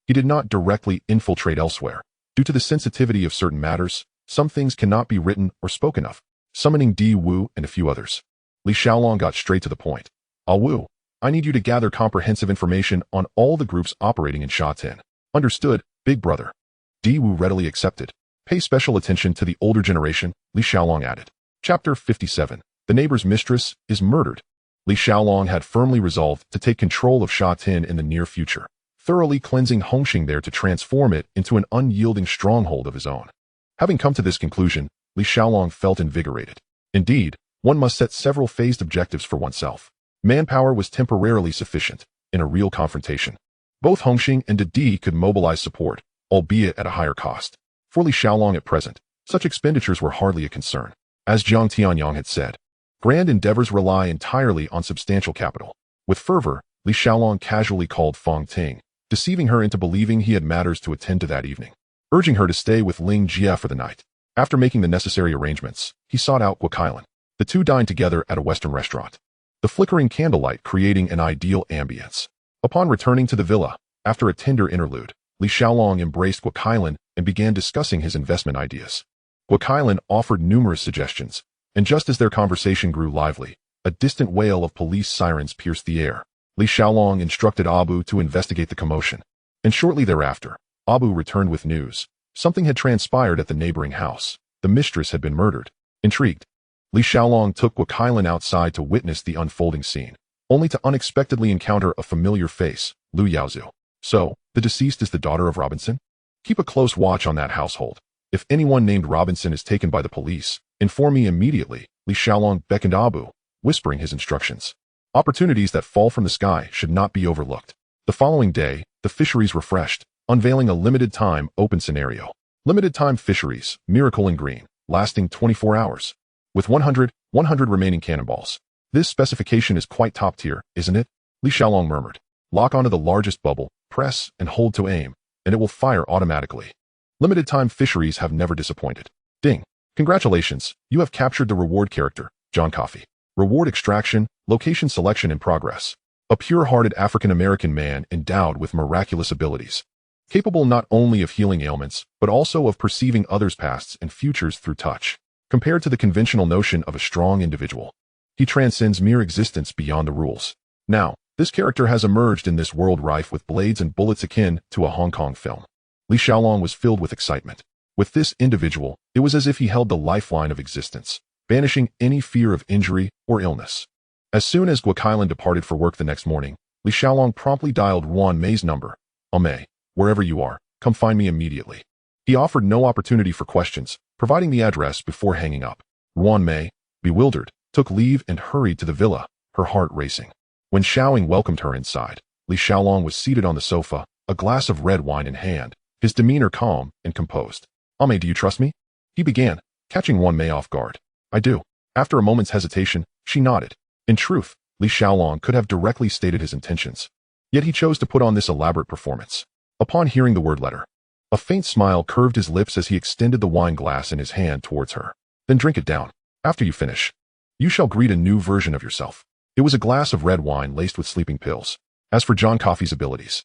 He did not directly infiltrate elsewhere. Due to the sensitivity of certain matters, some things cannot be written or spoken of. Summoning Di Wu and a few others, Li Xiaolong got straight to the point. Ah Wu, I need you to gather comprehensive information on all the groups operating in Sha Tin. Understood, big brother. Di Wu readily accepted. Pay special attention to the older generation, Li Xiaolong added. Chapter 57. The neighbor's mistress is murdered. Li Xiaolong had firmly resolved to take control of Sha Tin in the near future, thoroughly cleansing Hongxing there to transform it into an unyielding stronghold of his own. Having come to this conclusion, Li Xiaolong felt invigorated. Indeed, one must set several phased objectives for oneself. Manpower was temporarily sufficient. In a real confrontation, both Hongxing and Di could mobilize support, albeit at a higher cost. For Li Xiaolong at present, such expenditures were hardly a concern. As Jiang Tianyang had said, grand endeavors rely entirely on substantial capital. With fervor, Li Xiaolong casually called Fang Ting, deceiving her into believing he had matters to attend to that evening, urging her to stay with Ling Jia for the night. After making the necessary arrangements, he sought out Guokailan. The two dined together at a Western restaurant, the flickering candlelight creating an ideal ambience. Upon returning to the villa, after a tender interlude, Li Xiaolong embraced Guokailan and began discussing his investment ideas. Guokailan offered numerous suggestions, and just as their conversation grew lively, a distant wail of police sirens pierced the air. Li Xiaolong instructed Abu to investigate the commotion, and shortly thereafter, Abu returned with news. Something had transpired at the neighboring house. The mistress had been murdered. Intrigued, Li Xiaolong took Guokailan outside to witness the unfolding scene, only to unexpectedly encounter a familiar face, Lu Yaozu. So, the deceased is the daughter of Robinson? Keep a close watch on that household. If anyone named Robinson is taken by the police, inform me immediately. Li Xiaolong beckoned Abu, whispering his instructions. Opportunities that fall from the sky should not be overlooked. The following day, the fisheries refreshed, unveiling a limited-time open scenario. Limited-time fisheries, miracle in green, lasting 24 hours. With 100 remaining cannonballs. This specification is quite top tier, isn't it? Li Xiaolong murmured. Lock onto the largest bubble, press and hold to aim, and it will fire automatically. Limited-time fisheries have never disappointed. Ding. Congratulations, you have captured the reward character, John Coffey. Reward extraction, location selection in progress. A pure-hearted African-American man endowed with miraculous abilities. Capable not only of healing ailments, but also of perceiving others' pasts and futures through touch. Compared to the conventional notion of a strong individual, he transcends mere existence beyond the rules. Now, this character has emerged in this world rife with blades and bullets akin to a Hong Kong film. Li Xiaolong was filled with excitement. With this individual, it was as if he held the lifeline of existence, banishing any fear of injury or illness. As soon as Guokailan departed for work the next morning, Li Xiaolong promptly dialed Ruan Mei's number. Mei, wherever you are, come find me immediately. He offered no opportunity for questions, providing the address before hanging up. Ruan Mei, bewildered, took leave and hurried to the villa, her heart racing. When Xiaoying welcomed her inside, Li Xiaolong was seated on the sofa, a glass of red wine in hand, his demeanor calm and composed. Mei, do you trust me? He began, catching Ruan Mei off guard. I do. After a moment's hesitation, she nodded. In truth, Li Xiaolong could have directly stated his intentions. Yet he chose to put on this elaborate performance. Upon hearing the word letter, a faint smile curved his lips as he extended the wine glass in his hand towards her. Then drink it down. After you finish, you shall greet a new version of yourself. It was a glass of red wine laced with sleeping pills. As for John Coffey's abilities,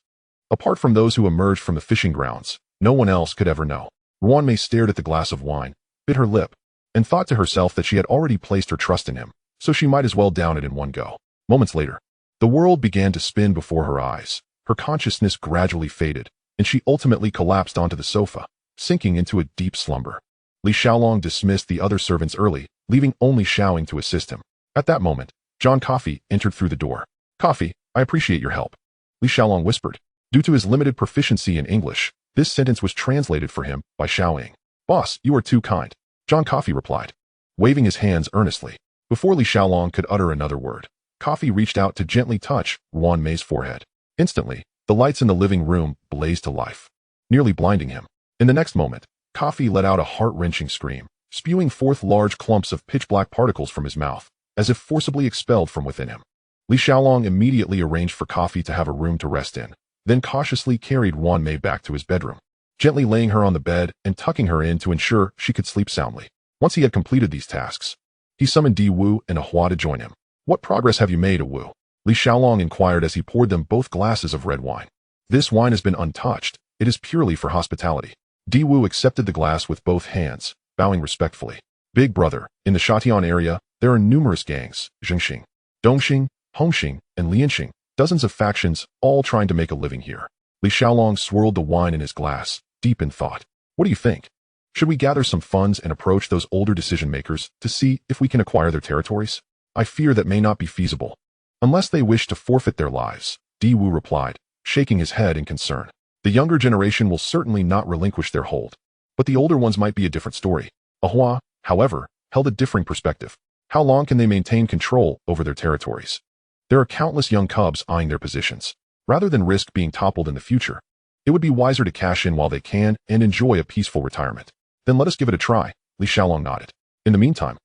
apart from those who emerged from the fishing grounds, no one else could ever know. Ruanmei stared at the glass of wine, bit her lip, and thought to herself that she had already placed her trust in him, so she might as well down it in one go. Moments later, the world began to spin before her eyes. Her consciousness gradually faded, and she ultimately collapsed onto the sofa, sinking into a deep slumber. Li Xiaolong dismissed the other servants early, leaving only Xiaoying to assist him. At that moment, John Coffey entered through the door. "Coffey, I appreciate your help," Li Xiaolong whispered. Due to his limited proficiency in English, this sentence was translated for him by Xiaoying. "Boss, you are too kind," John Coffey replied, waving his hands earnestly. Before Li Xiaolong could utter another word, Coffey reached out to gently touch Ruanmei's forehead. Instantly, the lights in the living room blazed to life, nearly blinding him. In the next moment, Coffey let out a heart-wrenching scream, spewing forth large clumps of pitch-black particles from his mouth, as if forcibly expelled from within him. Li Xiaolong immediately arranged for Coffey to have a room to rest in, then cautiously carried Ruanmei back to his bedroom, gently laying her on the bed and tucking her in to ensure she could sleep soundly. Once he had completed these tasks, he summoned Di Wu and Ahua to join him. "What progress have you made, Wu?" Li Xiaolong inquired as he poured them both glasses of red wine. "This wine has been untouched. It is purely for hospitality." Di Wu accepted the glass with both hands, bowing respectfully. "Big brother, in the Shatian area, there are numerous gangs, Zhengxing, Dongxing, Hongxing, and Lianxing, dozens of factions, all trying to make a living here." Li Xiaolong swirled the wine in his glass, deep in thought. "What do you think? Should we gather some funds and approach those older decision-makers to see if we can acquire their territories? I fear that may not be feasible, unless they wish to forfeit their lives," Di Wu replied, shaking his head in concern. "The younger generation will certainly not relinquish their hold, but the older ones might be a different story." Ahua, however, held a differing perspective. How long can they maintain control over their territories? There are countless young cubs eyeing their positions. Rather than risk being toppled in the future, it would be wiser to cash in while they can and enjoy a peaceful retirement. "Then let us give it a try," Li Xiaolong nodded. "In the meantime,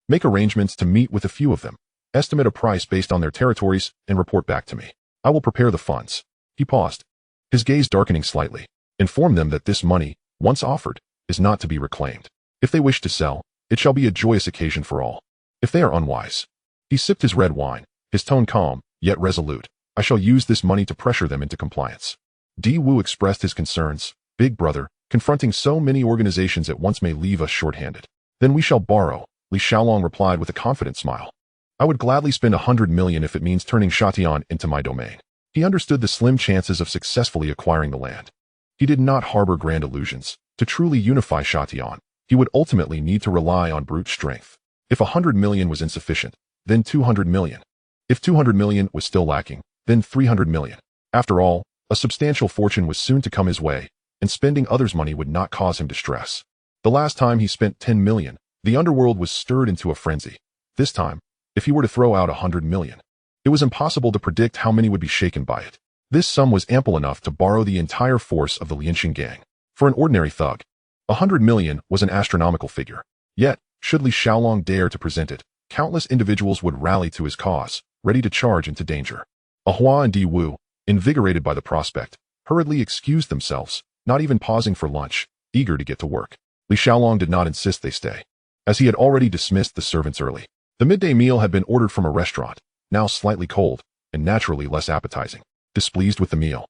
make arrangements to meet with a few of them, estimate a price based on their territories, and report back to me. I will prepare the funds." He paused, his gaze darkening slightly. "Inform them that this money, once offered, is not to be reclaimed. If they wish to sell, it shall be a joyous occasion for all. If they are unwise." He sipped his red wine, his tone calm, yet resolute. "I shall use this money to pressure them into compliance." Di Wu expressed his concerns. "Big brother, confronting so many organizations at once may leave us short-handed." "Then we shall borrow," Li Xiaolong replied with a confident smile. "I would gladly spend 100 million if it means turning Shatian into my domain." He understood the slim chances of successfully acquiring the land. He did not harbor grand illusions. To truly unify Shatian, he would ultimately need to rely on brute strength. If 100 million was insufficient, then 200 million. If 200 million was still lacking, then 300 million. After all, a substantial fortune was soon to come his way, and spending others' money would not cause him distress. The last time he spent 10 million, the Underworld was stirred into a frenzy. This time, if he were to throw out 100 million, it was impossible to predict how many would be shaken by it. This sum was ample enough to borrow the entire force of the Lianxing gang. For an ordinary thug, 100 million was an astronomical figure. Yet, should Li Xiaolong dare to present it, countless individuals would rally to his cause, ready to charge into danger. Ahua and Di Wu, invigorated by the prospect, hurriedly excused themselves, not even pausing for lunch, eager to get to work. Li Xiaolong did not insist they stay, as he had already dismissed the servants early. The midday meal had been ordered from a restaurant, now slightly cold, and naturally less appetizing. Displeased with the meal,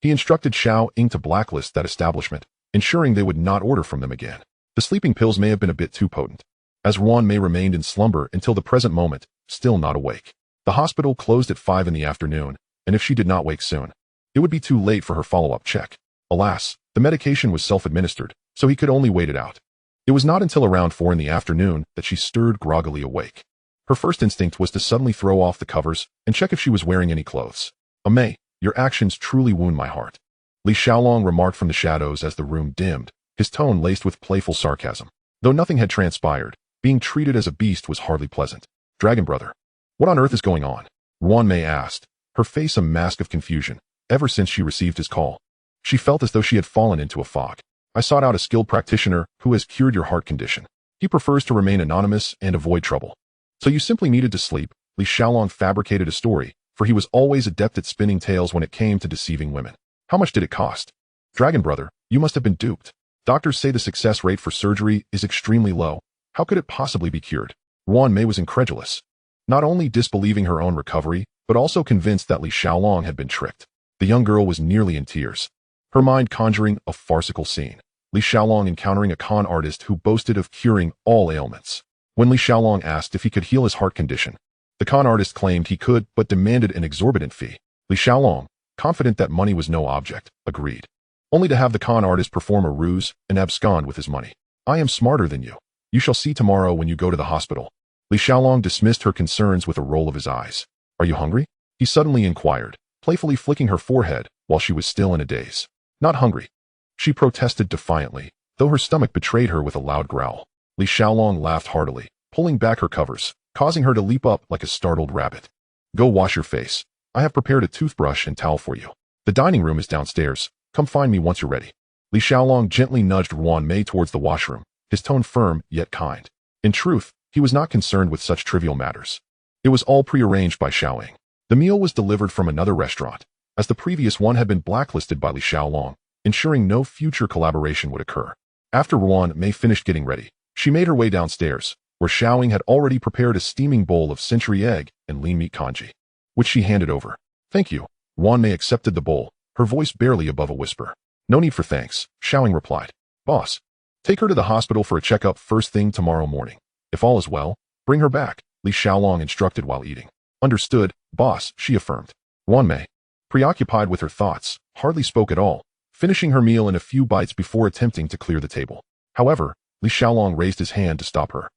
he instructed Xiaoying to blacklist that establishment, ensuring they would not order from them again. The sleeping pills may have been a bit too potent, as Ruanmei remained in slumber until the present moment, still not awake. The hospital closed at 5 in the afternoon, and if she did not wake soon, it would be too late for her follow-up check. Alas, the medication was self-administered, so he could only wait it out. It was not until around 4 in the afternoon that she stirred groggily awake. Her first instinct was to suddenly throw off the covers and check if she was wearing any clothes. "Mei, your actions truly wound my heart," Li Xiaolong remarked from the shadows as the room dimmed, his tone laced with playful sarcasm. Though nothing had transpired, being treated as a beast was hardly pleasant. "Dragon brother, what on earth is going on?" Ruanmei asked, her face a mask of confusion. Ever since she received his call, she felt as though she had fallen into a fog. "I sought out a skilled practitioner who has cured your heart condition. He prefers to remain anonymous and avoid trouble. So you simply needed to sleep." Li Xiaolong fabricated a story, for he was always adept at spinning tales when it came to deceiving women. "How much did it cost?" Dragon brother, you must have been duped. Doctors say the success rate for surgery is extremely low. How could it possibly be cured? Ruan Mei was incredulous, not only disbelieving her own recovery, but also convinced that Li Xiaolong had been tricked. The young girl was nearly in tears, her mind conjuring a farcical scene. Li Xiaolong encountering a con artist who boasted of curing all ailments. When Li Xiaolong asked if he could heal his heart condition, the con artist claimed he could but demanded an exorbitant fee. Li Xiaolong, confident that money was no object, agreed, only to have the con artist perform a ruse and abscond with his money. I am smarter than you. You shall see tomorrow when you go to the hospital. Li Xiaolong dismissed her concerns with a roll of his eyes. Are you hungry? He suddenly inquired, playfully flicking her forehead while she was still in a daze. Not hungry. She protested defiantly, though her stomach betrayed her with a loud growl. Li Xiaolong laughed heartily, pulling back her covers, causing her to leap up like a startled rabbit. Go wash your face. I have prepared a toothbrush and towel for you. The dining room is downstairs. Come find me once you're ready. Li Xiaolong gently nudged Ruan Mei towards the washroom, his tone firm yet kind. In truth, he was not concerned with such trivial matters. It was all prearranged by Xiaoying. The meal was delivered from another restaurant, as the previous one had been blacklisted by Li Xiaolong, ensuring no future collaboration would occur. After Ruan Mei finished getting ready, she made her way downstairs, where Xiaoying had already prepared a steaming bowl of century egg and lean meat congee, which she handed over. Thank you. Ruan Mei accepted the bowl, her voice barely above a whisper. No need for thanks, Xiaoying replied. Boss, take her to the hospital for a checkup first thing tomorrow morning. If all is well, bring her back, Li Xiaolong instructed while eating. Understood, boss, she affirmed. Ruan Mei, preoccupied with her thoughts, hardly spoke at all, finishing her meal in a few bites before attempting to clear the table. However, Li Xiaolong raised his hand to stop her.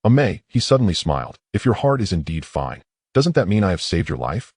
Mei, he suddenly smiled. If your heart is indeed fine, doesn't that mean I have saved your life?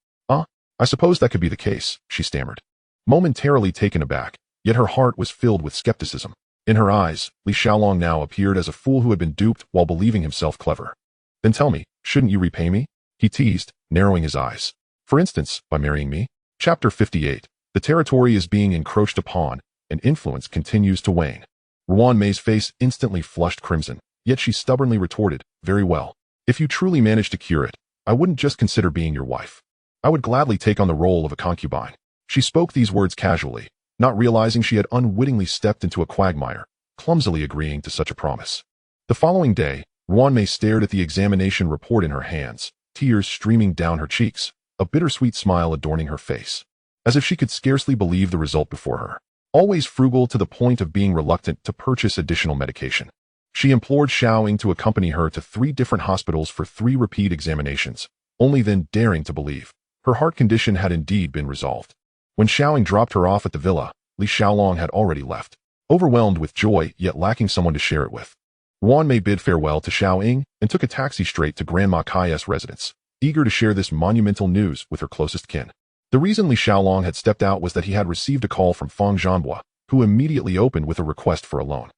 I suppose that could be the case, she stammered. Momentarily taken aback, yet her heart was filled with skepticism. In her eyes, Li Xiaolong now appeared as a fool who had been duped while believing himself clever. Then tell me, shouldn't you repay me? He teased, narrowing his eyes. For instance, by marrying me? Chapter 58. The territory is being encroached upon, and influence continues to wane. Ruan Mei's face instantly flushed crimson, yet she stubbornly retorted, very well. If you truly manage to cure it, I wouldn't just consider being your wife. I would gladly take on the role of a concubine. She spoke these words casually, not realizing she had unwittingly stepped into a quagmire, clumsily agreeing to such a promise. The following day, Ruan Mei stared at the examination report in her hands, tears streaming down her cheeks, a bittersweet smile adorning her face, as if she could scarcely believe the result before her. Always frugal to the point of being reluctant to purchase additional medication, she implored Xiaoying to accompany her to 3 different hospitals for 3 repeat examinations, only then daring to believe her heart condition had indeed been resolved. When Xiaoying dropped her off at the villa, Li Xiaolong had already left, overwhelmed with joy yet lacking someone to share it with. Ruan Mei bid farewell to Xiaoying and took a taxi straight to Grandma Kai's residence, eager to share this monumental news with her closest kin. The reason Li Xiaolong had stepped out was that he had received a call from Feng Zhanhua, who immediately opened with a request for a loan.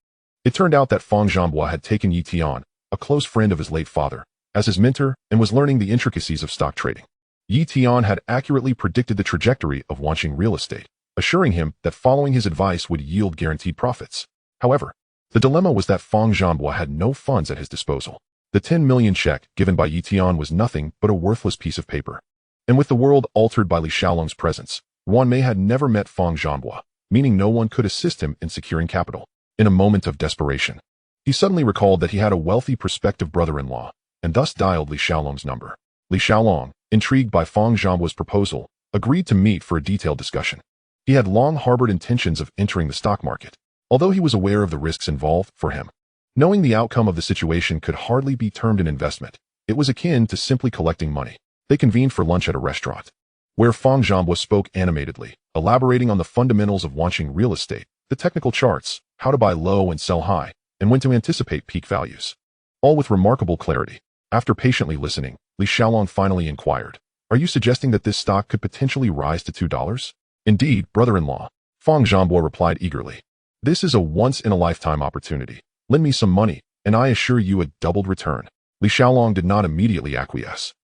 It turned out that Feng Zhanhua had taken Yi Tian, a close friend of his late father, as his mentor and was learning the intricacies of stock trading. Yi Tian had accurately predicted the trajectory of Wanqing real estate, assuring him that following his advice would yield guaranteed profits. However, the dilemma was that Feng Zhanhua had no funds at his disposal. The 10 million check given by Yi Tian was nothing but a worthless piece of paper. And with the world altered by Li Xiaolong's presence, Ruan Mei had never met Feng Zhanhua, meaning no one could assist him in securing capital. In a moment of desperation, he suddenly recalled that he had a wealthy prospective brother-in-law, and thus dialed Li Xiaolong's number. Li Xiaolong, intrigued by Feng Zhanhua's proposal, agreed to meet for a detailed discussion. He had long harbored intentions of entering the stock market, although he was aware of the risks involved for him. Knowing the outcome of the situation could hardly be termed an investment, it was akin to simply collecting money. They convened for lunch at a restaurant, where Feng Zhanhua spoke animatedly, elaborating on the fundamentals of Wanqing real estate, the technical charts, how to buy low and sell high, and when to anticipate peak values. All with remarkable clarity. After patiently listening, Li Xiaolong finally inquired, "Are you suggesting that this stock could potentially rise to $2? Indeed, brother-in-law," Feng Zhanhua replied eagerly. "This is a once-in-a-lifetime opportunity. Lend me some money, and I assure you a doubled return." Li Xiaolong did not immediately acquiesce.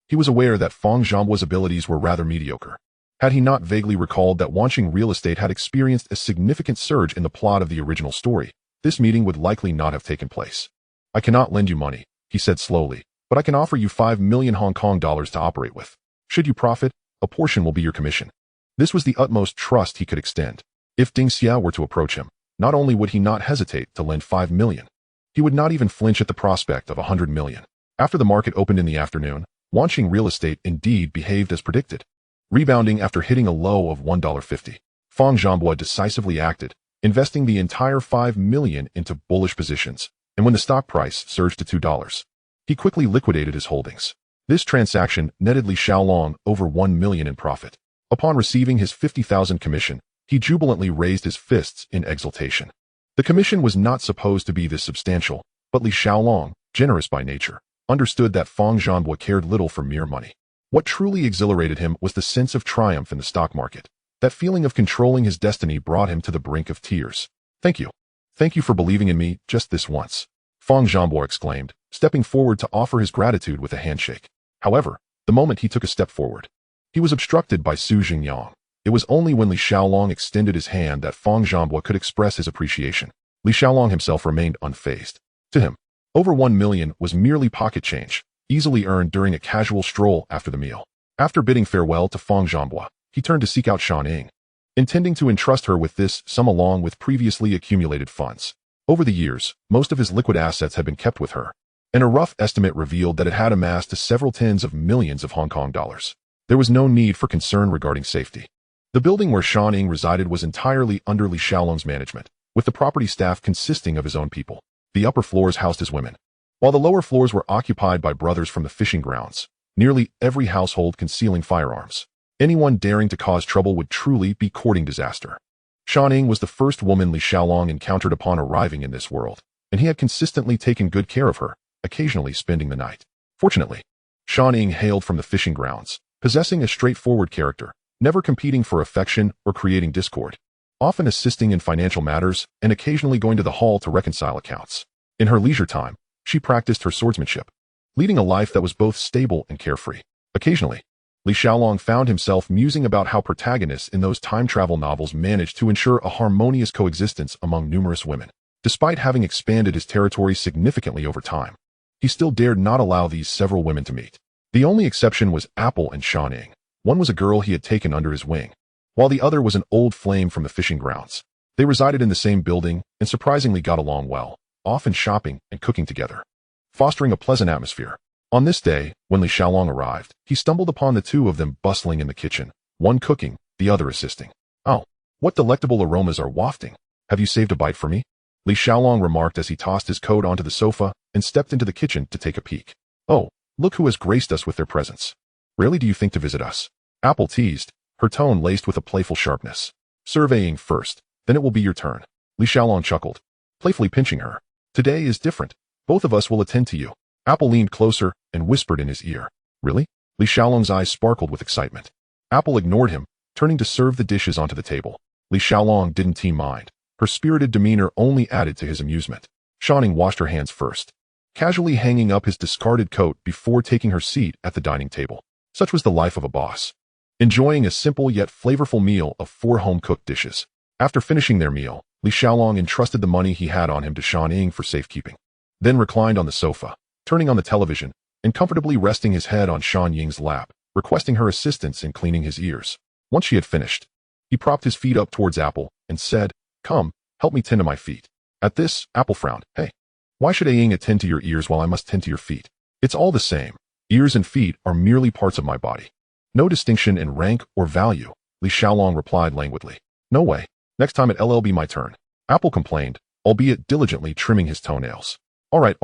He was aware that Feng Zhanhua's abilities were rather mediocre. Had he not vaguely recalled that Wanqing real estate had experienced a significant surge in the plot of the original story, this meeting would likely not have taken place. "I cannot lend you money," he said slowly, "but I can offer you 5 million Hong Kong dollars to operate with. Should you profit, a portion will be your commission." This was the utmost trust he could extend. If Ding Xia were to approach him, not only would he not hesitate to lend 5 million, he would not even flinch at the prospect of 100 million. After the market opened in the afternoon, Wanqing real estate indeed behaved as predicted, rebounding after hitting a low of $1.50. Fang Zhanghua decisively acted, investing the entire 5 million into bullish positions, and when the stock price surged to $2, he quickly liquidated his holdings. This transaction netted Li Xiaolong over 1 million in profit. Upon receiving his 50,000 commission, he jubilantly raised his fists in exultation. The commission was not supposed to be this substantial, but Li Xiaolong, generous by nature, understood that Fang Zhanghua cared little for mere money. What truly exhilarated him was the sense of triumph in the stock market. That feeling of controlling his destiny brought him to the brink of tears. Thank you. Thank you for believing in me just this once, Fang Zhanghua exclaimed, stepping forward to offer his gratitude with a handshake. However, the moment he took a step forward, he was obstructed by Su Jingyang. It was only when Li Xiaolong extended his hand that Fang Zhanghua could express his appreciation. Li Xiaolong himself remained unfazed. To him, over 1 million was merely pocket change, easily earned during a casual stroll after the meal. After bidding farewell to Fang Zhanghua, he turned to seek out Shan Ying, intending to entrust her with this sum along with previously accumulated funds. Over the years, most of his liquid assets had been kept with her, and a rough estimate revealed that it had amassed to several tens of millions of Hong Kong dollars. There was no need for concern regarding safety. The building where Shan Ying resided was entirely under Li Xiaolong's management, with the property staff consisting of his own people. The upper floors housed his women, while the lower floors were occupied by brothers from the fishing grounds, nearly every household concealing firearms. Anyone daring to cause trouble would truly be courting disaster. Shan Ying was the first woman Li Xiaolong encountered upon arriving in this world, and he had consistently taken good care of her, occasionally spending the night. Fortunately, Shan Ying hailed from the fishing grounds, possessing a straightforward character, never competing for affection or creating discord, often assisting in financial matters and occasionally going to the hall to reconcile accounts. In her leisure time, she practiced her swordsmanship, leading a life that was both stable and carefree. Occasionally, Li Xiaolong found himself musing about how protagonists in those time travel novels managed to ensure a harmonious coexistence among numerous women. Despite having expanded his territory significantly over time, he still dared not allow these several women to meet. The only exception was Apple and Shan Ying. One was a girl he had taken under his wing, while the other was an old flame from the fishing grounds. They resided in the same building and surprisingly got along well, often shopping and cooking together, fostering a pleasant atmosphere. On this day, when Li Xiaolong arrived, he stumbled upon the two of them bustling in the kitchen, one cooking, the other assisting. "Oh, what delectable aromas are wafting. Have you saved a bite for me?" Li Xiaolong remarked as he tossed his coat onto the sofa and stepped into the kitchen to take a peek. "Oh, look who has graced us with their presence. Rarely do you think to visit us?" Apple teased, her tone laced with a playful sharpness. "Surveying first, then it will be your turn." Li Xiaolong chuckled, playfully pinching her. "Today is different. Both of us will attend to you." Apple leaned closer and whispered in his ear. "Really?" Li Xiaolong's eyes sparkled with excitement. Apple ignored him, turning to serve the dishes onto the table. Li Xiaolong didn't mind. Her spirited demeanor only added to his amusement. Shan Ying washed her hands first, casually hanging up his discarded coat before taking her seat at the dining table. Such was the life of a boss, enjoying a simple yet flavorful meal of 4 home-cooked dishes. After finishing their meal, Li Xiaolong entrusted the money he had on him to Shan Ying for safekeeping, then reclined on the sofa, turning on the television and comfortably resting his head on Shan Ying's lap, requesting her assistance in cleaning his ears. Once she had finished, he propped his feet up towards Apple and said, "Come, help me tend to my feet." At this, Apple frowned. "Hey, why should Ying attend to your ears while I must tend to your feet? It's all the same. Ears and feet are merely parts of my body. No distinction in rank or value," Li Xiaolong replied languidly. "No way. Next time it'll be my turn," Apple complained, albeit diligently trimming his toenails. All right.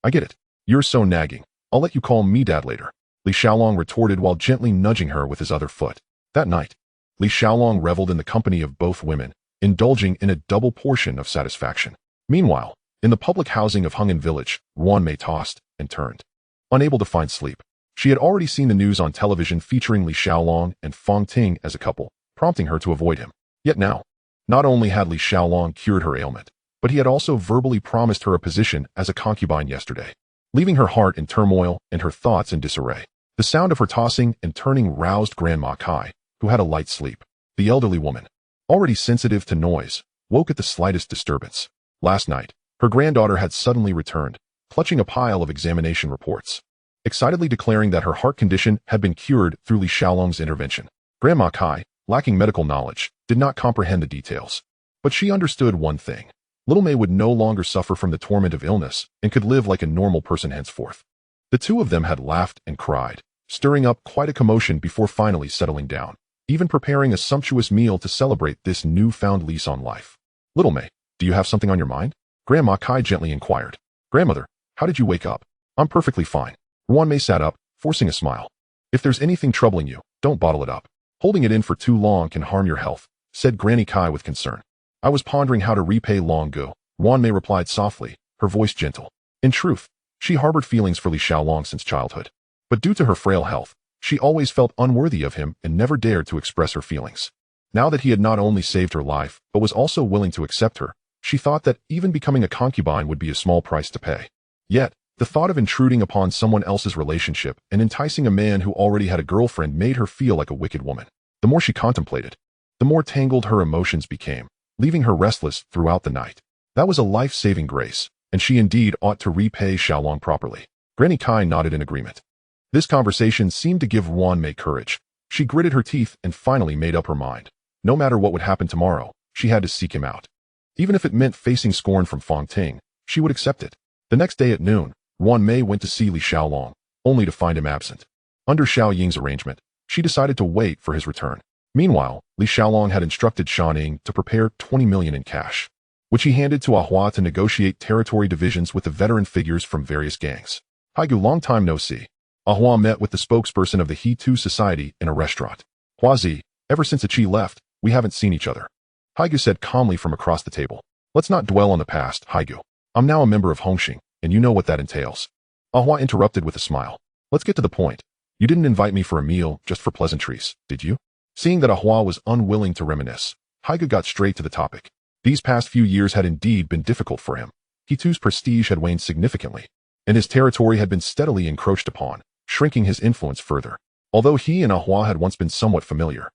I get it. You're so nagging. I'll let you call me Dad later," Li Xiaolong retorted while gently nudging her with his other foot. That night, Li Xiaolong reveled in the company of both women, indulging in a double portion of satisfaction. Meanwhile, in the public housing of Hung Village, Ruanmei tossed and turned, unable to find sleep. She had already seen the news on television featuring Li Xiaolong and Fang Ting as a couple, prompting her to avoid him. Yet now, not only had Li Xiaolong cured her ailment, but he had also verbally promised her a position as a concubine yesterday, leaving her heart in turmoil and her thoughts in disarray. The sound of her tossing and turning roused Grandma Kai, who had a light sleep. The elderly woman, already sensitive to noise, woke at the slightest disturbance. Last night, her granddaughter had suddenly returned, clutching a pile of examination reports, excitedly declaring that her heart condition had been cured through Li Xiaolong's intervention. Grandma Kai, lacking medical knowledge, did not comprehend the details. But she understood one thing. Little May would no longer suffer from the torment of illness and could live like a normal person henceforth. The two of them had laughed and cried, stirring up quite a commotion before finally settling down, even preparing a sumptuous meal to celebrate this newfound lease on life. Little May, do you have something on your mind? Grandma Kai gently inquired. Grandmother, how did you wake up? I'm perfectly fine. Ruan May sat up, forcing a smile. If there's anything troubling you, don't bottle it up. Holding it in for too long can harm your health, said Granny Kai with concern. I was pondering how to repay Long Gu, Ruan May replied softly, her voice gentle. In truth, she harbored feelings for Li Xiaolong since childhood. But due to her frail health, she always felt unworthy of him and never dared to express her feelings. Now that he had not only saved her life, but was also willing to accept her, she thought that even becoming a concubine would be a small price to pay. Yet, the thought of intruding upon someone else's relationship and enticing a man who already had a girlfriend made her feel like a wicked woman. The more she contemplated, the more tangled her emotions became, leaving her restless throughout the night. That was a life-saving grace, and she indeed ought to repay Xiaolong properly. Granny Kai nodded in agreement. This conversation seemed to give Ruan Mei courage. She gritted her teeth and finally made up her mind. No matter what would happen tomorrow, she had to seek him out. Even if it meant facing scorn from Fong Ting, she would accept it. The next day at noon, Ruan Mei went to see Li Xiaolong, only to find him absent. Under Xiao Ying's arrangement, she decided to wait for his return. Meanwhile, Li Xiaolong had instructed Shan Ying to prepare 20 million in cash, which he handed to Ahua to negotiate territory divisions with the veteran figures from various gangs. Haigu, long time no see. Ahua met with the spokesperson of the He2 Society in a restaurant. Huazi, ever since Achi left, we haven't seen each other. Haigu said calmly from across the table. Let's not dwell on the past, Haigu. I'm now a member of Hongxing, and you know what that entails. Ahua interrupted with a smile. Let's get to the point. You didn't invite me for a meal just for pleasantries, did you? Seeing that Ahua was unwilling to reminisce, Haigu got straight to the topic. These past few years had indeed been difficult for him. He2's prestige had waned significantly, and his territory had been steadily encroached upon, shrinking his influence further. Although he and Ahua had once been somewhat familiar,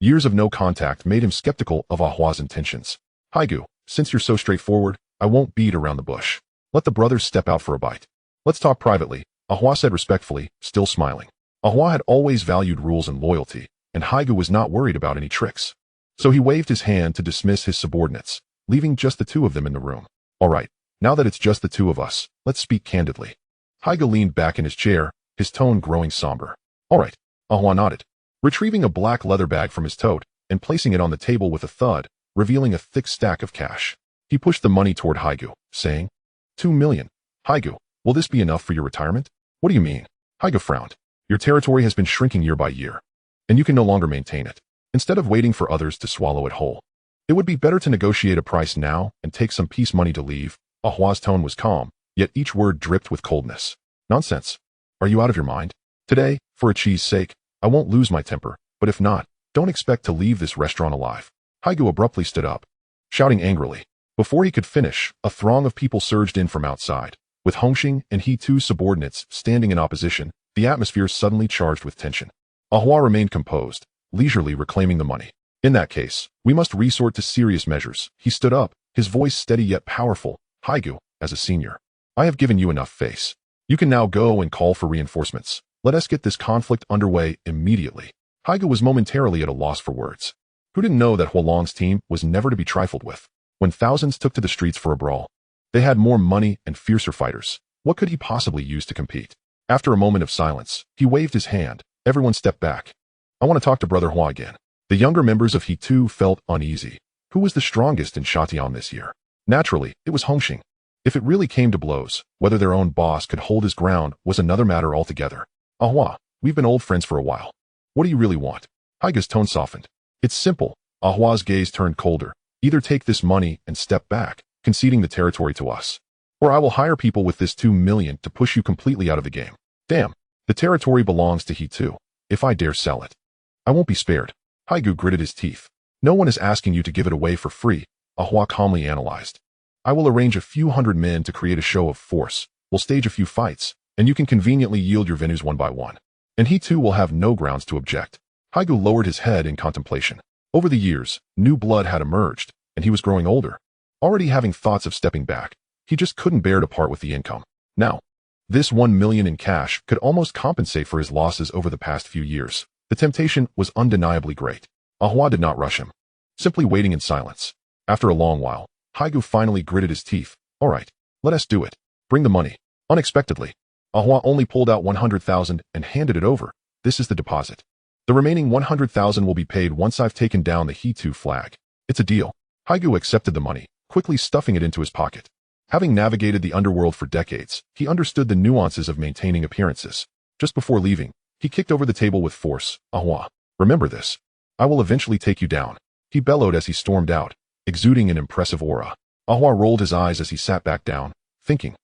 years of no contact made him skeptical of Ahua's intentions. Haigu, since you're so straightforward, I won't beat around the bush. Let the brothers step out for a bite. Let's talk privately, Ahua said respectfully, still smiling. Ahua had always valued rules and loyalty, and Haigu was not worried about any tricks. So he waved his hand to dismiss his subordinates, leaving just the two of them in the room. All right, now that it's just the two of us, let's speak candidly. Haigu leaned back in his chair, his tone growing somber. All right, Ahua nodded, retrieving a black leather bag from his tote and placing it on the table with a thud, revealing a thick stack of cash. He pushed the money toward Haigu, saying, 2 million. Haigu, will this be enough for your retirement? What do you mean? Haigu frowned. Your territory has been shrinking year by year, and you can no longer maintain it. Instead of waiting for others to swallow it whole, it would be better to negotiate a price now and take some peace money to leave. Ahua's tone was calm, yet each word dripped with coldness. Nonsense. Are you out of your mind? Today, for Achi's sake, I won't lose my temper, but if not, don't expect to leave this restaurant alive. Haigu abruptly stood up, shouting angrily. Before he could finish, a throng of people surged in from outside. With Hongxing and He2's subordinates standing in opposition, the atmosphere suddenly charged with tension. Ahua remained composed, leisurely reclaiming the money. In that case, we must resort to serious measures. He stood up, his voice steady yet powerful. Haigu, as a senior, I have given you enough face. You can now go and call for reinforcements. Let us get this conflict underway immediately. Haigu was momentarily at a loss for words. Who didn't know that Hualong's team was never to be trifled with? When thousands took to the streets for a brawl, they had more money and fiercer fighters. What could he possibly use to compete? After a moment of silence, he waved his hand. Everyone stepped back. I want to talk to Brother Hua again. The younger members of He2 felt uneasy. Who was the strongest in Shatian this year? Naturally, it was Hongxing. If it really came to blows, whether their own boss could hold his ground was another matter altogether. Ahua, we've been old friends for a while. What do you really want? Haiga's tone softened. It's simple. Ahua's gaze turned colder. Either take this money and step back, conceding the territory to us, or I will hire people with this 2 million to push you completely out of the game. Damn, the territory belongs to He2. If I dare sell it, I won't be spared. Haigu gritted his teeth. No one is asking you to give it away for free, Ahua calmly analyzed. I will arrange a few hundred men to create a show of force. We'll stage a few fights, and you can conveniently yield your venues one by one. And he too will have no grounds to object. Haigu lowered his head in contemplation. Over the years, new blood had emerged, and he was growing older. Already having thoughts of stepping back, he just couldn't bear to part with the income. Now, this 1 million in cash could almost compensate for his losses over the past few years. The temptation was undeniably great. Ahua did not rush him. simply waiting in silence. After a long while, Haigu finally gritted his teeth. All right, let us do it. Bring the money. Unexpectedly, Ahua only pulled out 100,000 and handed it over. This is the deposit. The remaining 100,000 will be paid once I've taken down the He2 flag. It's a deal. Haigu accepted the money, quickly stuffing it into his pocket. Having navigated the underworld for decades, he understood the nuances of maintaining appearances. Just before leaving, he kicked over the table with force. Ahua, remember this. I will eventually take you down. He bellowed as he stormed out, exuding an impressive aura. Ahua rolled his eyes as he sat back down, thinking,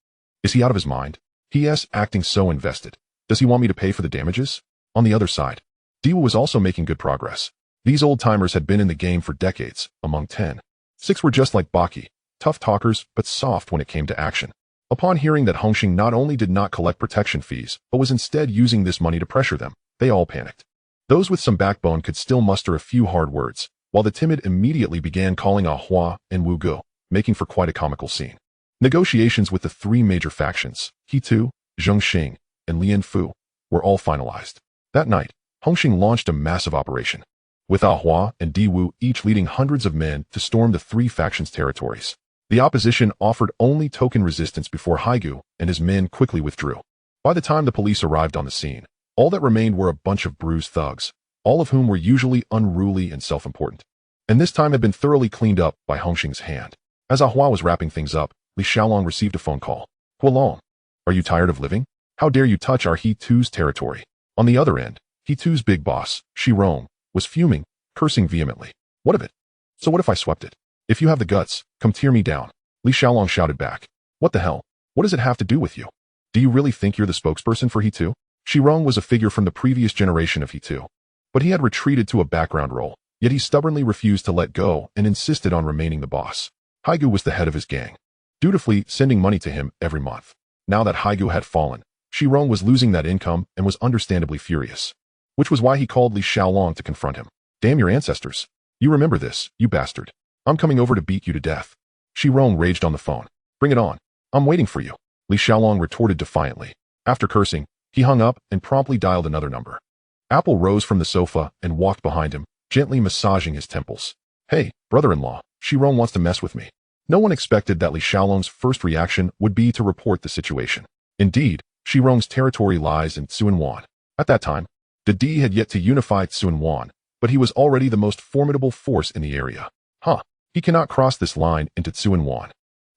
is he out of his mind? He is acting so invested. Does he want me to pay for the damages? On the other side, Diwa was also making good progress. These old-timers had been in the game for decades, among 10. 6 were just like Baki, tough talkers but soft when it came to action. Upon hearing that Hongxing not only did not collect protection fees, but was instead using this money to pressure them, they all panicked. Those with some backbone could still muster a few hard words, while the timid immediately began calling Ahua and Wu Go, making for quite a comical scene. Negotiations with the 3 major factions, He2, Zhongxing, and Lianfu, were all finalized. That night, Hongxing launched a massive operation, with Ahua and Diwu each leading hundreds of men to storm the 3 factions' territories. The opposition offered only token resistance before Haigu and his men quickly withdrew. By the time the police arrived on the scene, all that remained were a bunch of bruised thugs, all of whom were usually unruly and self-important. And this time had been thoroughly cleaned up by Hongxing's hand. As Ahua was wrapping things up, Li Xiaolong received a phone call. Kowloon, are you tired of living? How dare you touch our He2's territory? On the other end, He2's big boss, Shirong, was fuming, cursing vehemently. What of it? So what if I swept it? If you have the guts, come tear me down. Li Xiaolong shouted back. What the hell? What does it have to do with you? Do you really think you're the spokesperson for He2? Shirong was a figure from the previous generation of He2, but he had retreated to a background role, yet he stubbornly refused to let go and insisted on remaining the boss. Haigu was the head of his gang, dutifully sending money to him every month. Now that Haigu had fallen, Shirong was losing that income and was understandably furious, which was why he called Li Xiaolong to confront him. Damn your ancestors. You remember this, you bastard. I'm coming over to beat you to death. Shirong raged on the phone. Bring it on. I'm waiting for you. Li Xiaolong retorted defiantly. After cursing, he hung up and promptly dialed another number. Apple rose from the sofa and walked behind him, gently massaging his temples. Hey, brother-in-law, Shirong wants to mess with me. No one expected that Li Xiaolong's first reaction would be to report the situation. Indeed, Shirong's territory lies in Tsuanwan. At that time, Didi had yet to unify Tsuanwan, but he was already the most formidable force in the area. He cannot cross this line into Tsuanwan.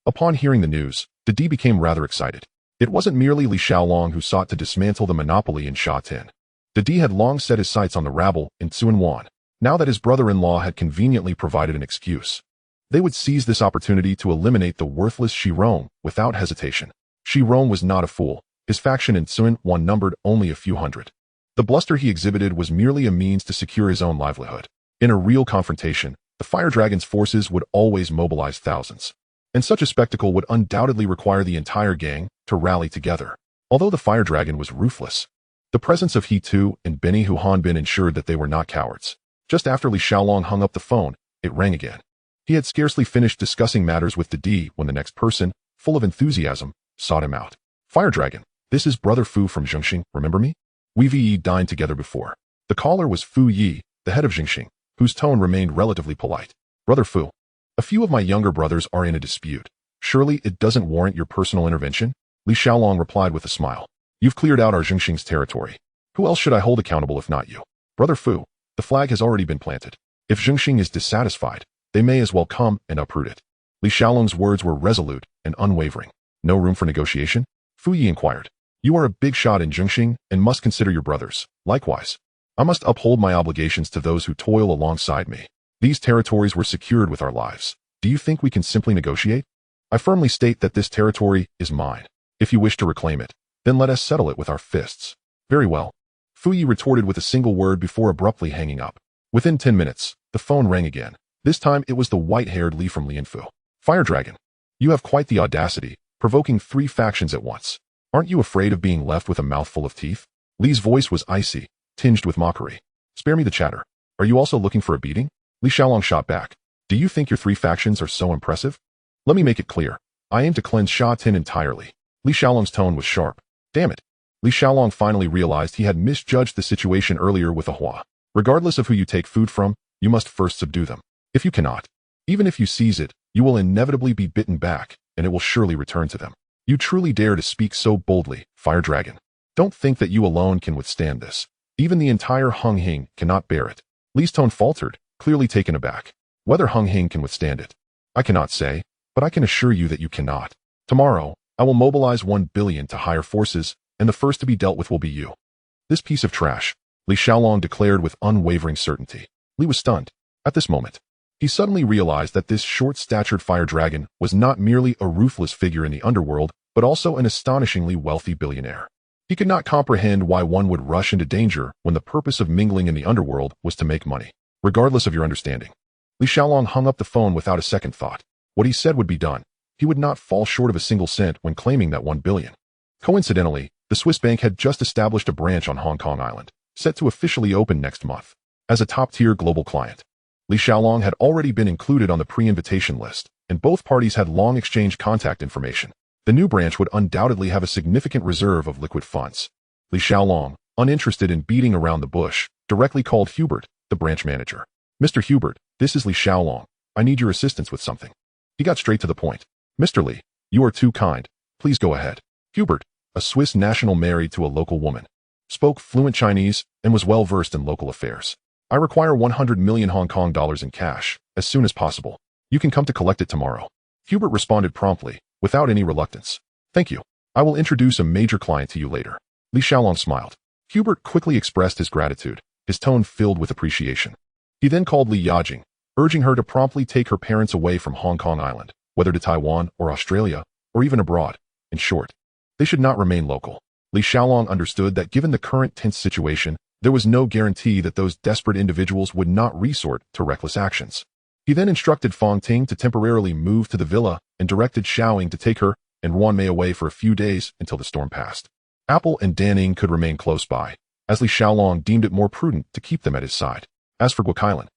Upon hearing the news, Didi became rather excited. It wasn't merely Li Xiaolong who sought to dismantle the monopoly in Sha Tin. Didi had long set his sights on the rabble in Tsuanwan. Now that his brother-in-law had conveniently provided an excuse, they would seize this opportunity to eliminate the worthless Shirong without hesitation. Shirong was not a fool. His faction in Tsuanwan numbered only a few hundred. The bluster he exhibited was merely a means to secure his own livelihood. In a real confrontation, the Fire Dragon's forces would always mobilize thousands, and such a spectacle would undoubtedly require the entire gang to rally together. Although the Fire Dragon was ruthless, the presence of He2 and Benny Huhanbin ensured that they were not cowards. Just after Li Xiaolong hung up the phone, it rang again. He had scarcely finished discussing matters with Didi when the next person, full of enthusiasm, sought him out. Fire Dragon, this is Brother Fu from Zhongxing, remember me? We dined together before. The caller was Fu Yi, the head of Zhongxing, whose tone remained relatively polite. Brother Fu, a few of my younger brothers are in a dispute. Surely it doesn't warrant your personal intervention? Li Xiaolong replied with a smile. You've cleared out our Zhongxing's territory. Who else should I hold accountable if not you? Brother Fu, the flag has already been planted. If Zhongxing is dissatisfied, they may as well come and uproot it. Li Xiaolong's words were resolute and unwavering. No room for negotiation? Fu Yi inquired. You are a big shot in Zhongxing and must consider your brothers. Likewise, I must uphold my obligations to those who toil alongside me. These territories were secured with our lives. Do you think we can simply negotiate? I firmly state that this territory is mine. If you wish to reclaim it, then let us settle it with our fists. Very well. Fu Yi retorted with a single word before abruptly hanging up. Within 10 minutes, the phone rang again. This time it was the white-haired Li from Lianfu. Fire Dragon, you have quite the audacity, provoking 3 factions at once. Aren't you afraid of being left with a mouthful of teeth? Li's voice was icy, tinged with mockery. Spare me the chatter. Are you also looking for a beating? Li Xiaolong shot back. Do you think your 3 factions are so impressive? Let me make it clear. I aim to cleanse Sha Tin entirely. Li Xiaolong's tone was sharp. Damn it. Li Xiaolong finally realized he had misjudged the situation earlier with Ahua. Regardless of who you take food from, you must first subdue them. If you cannot, even if you seize it, you will inevitably be bitten back, and it will surely return to them. You truly dare to speak so boldly, Fire Dragon. Don't think that you alone can withstand this. Even the entire Hing cannot bear it. Li's tone faltered, clearly taken aback. Whether Hing can withstand it, I cannot say, but I can assure you that you cannot. Tomorrow, I will mobilize 1 billion to higher forces, and the first to be dealt with will be you. This piece of trash, Li Xiaolong declared with unwavering certainty. Li was stunned. At this moment, he suddenly realized that this short-statured fire dragon was not merely a ruthless figure in the underworld, but also an astonishingly wealthy billionaire. He could not comprehend why one would rush into danger when the purpose of mingling in the underworld was to make money. Regardless of your understanding, Li Xiaolong hung up the phone without a second thought. What he said would be done. He would not fall short of a single cent when claiming that 1 billion. Coincidentally, the Swiss bank had just established a branch on Hong Kong Island, set to officially open next month. As a top-tier global client, Li Xiaolong had already been included on the pre-invitation list, and both parties had long exchanged contact information. The new branch would undoubtedly have a significant reserve of liquid funds. Li Xiaolong, uninterested in beating around the bush, directly called Hubert, the branch manager. Mr. Hubert, this is Li Xiaolong. I need your assistance with something. He got straight to the point. Mr. Li, you are too kind. Please go ahead. Hubert, a Swiss national married to a local woman, spoke fluent Chinese and was well-versed in local affairs. I require 100 million Hong Kong dollars in cash, as soon as possible. You can come to collect it tomorrow. Hubert responded promptly, without any reluctance. Thank you. I will introduce a major client to you later. Li Xiaolong smiled. Hubert quickly expressed his gratitude, his tone filled with appreciation. He then called Li Yajing, urging her to promptly take her parents away from Hong Kong Island, whether to Taiwan or Australia, or even abroad. In short, they should not remain local. Li Xiaolong understood that given the current tense situation, there was no guarantee that those desperate individuals would not resort to reckless actions. He then instructed Fong Ting to temporarily move to the villa and directed Xiaoying to take her and Ruan Mei away for a few days until the storm passed. Apple and Danning could remain close by, as Li Xiaolong deemed it more prudent to keep them at his side. As for Guo Kailan,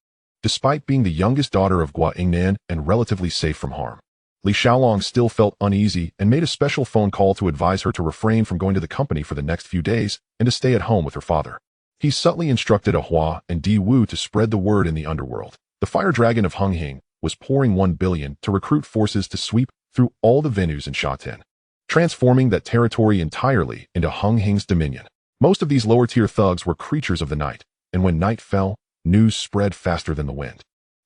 despite being the youngest daughter of Guo Yingnan and relatively safe from harm, Li Xiaolong still felt uneasy and made a special phone call to advise her to refrain from going to the company for the next few days and to stay at home with her father. He subtly instructed Ahua and Di Wu to spread the word in the underworld. The fire dragon of Hing was pouring 1 billion to recruit forces to sweep through all the venues in Sha-Tin, transforming that territory entirely into Hing's dominion. Most of these lower-tier thugs were creatures of the night, and when night fell, news spread faster than the wind.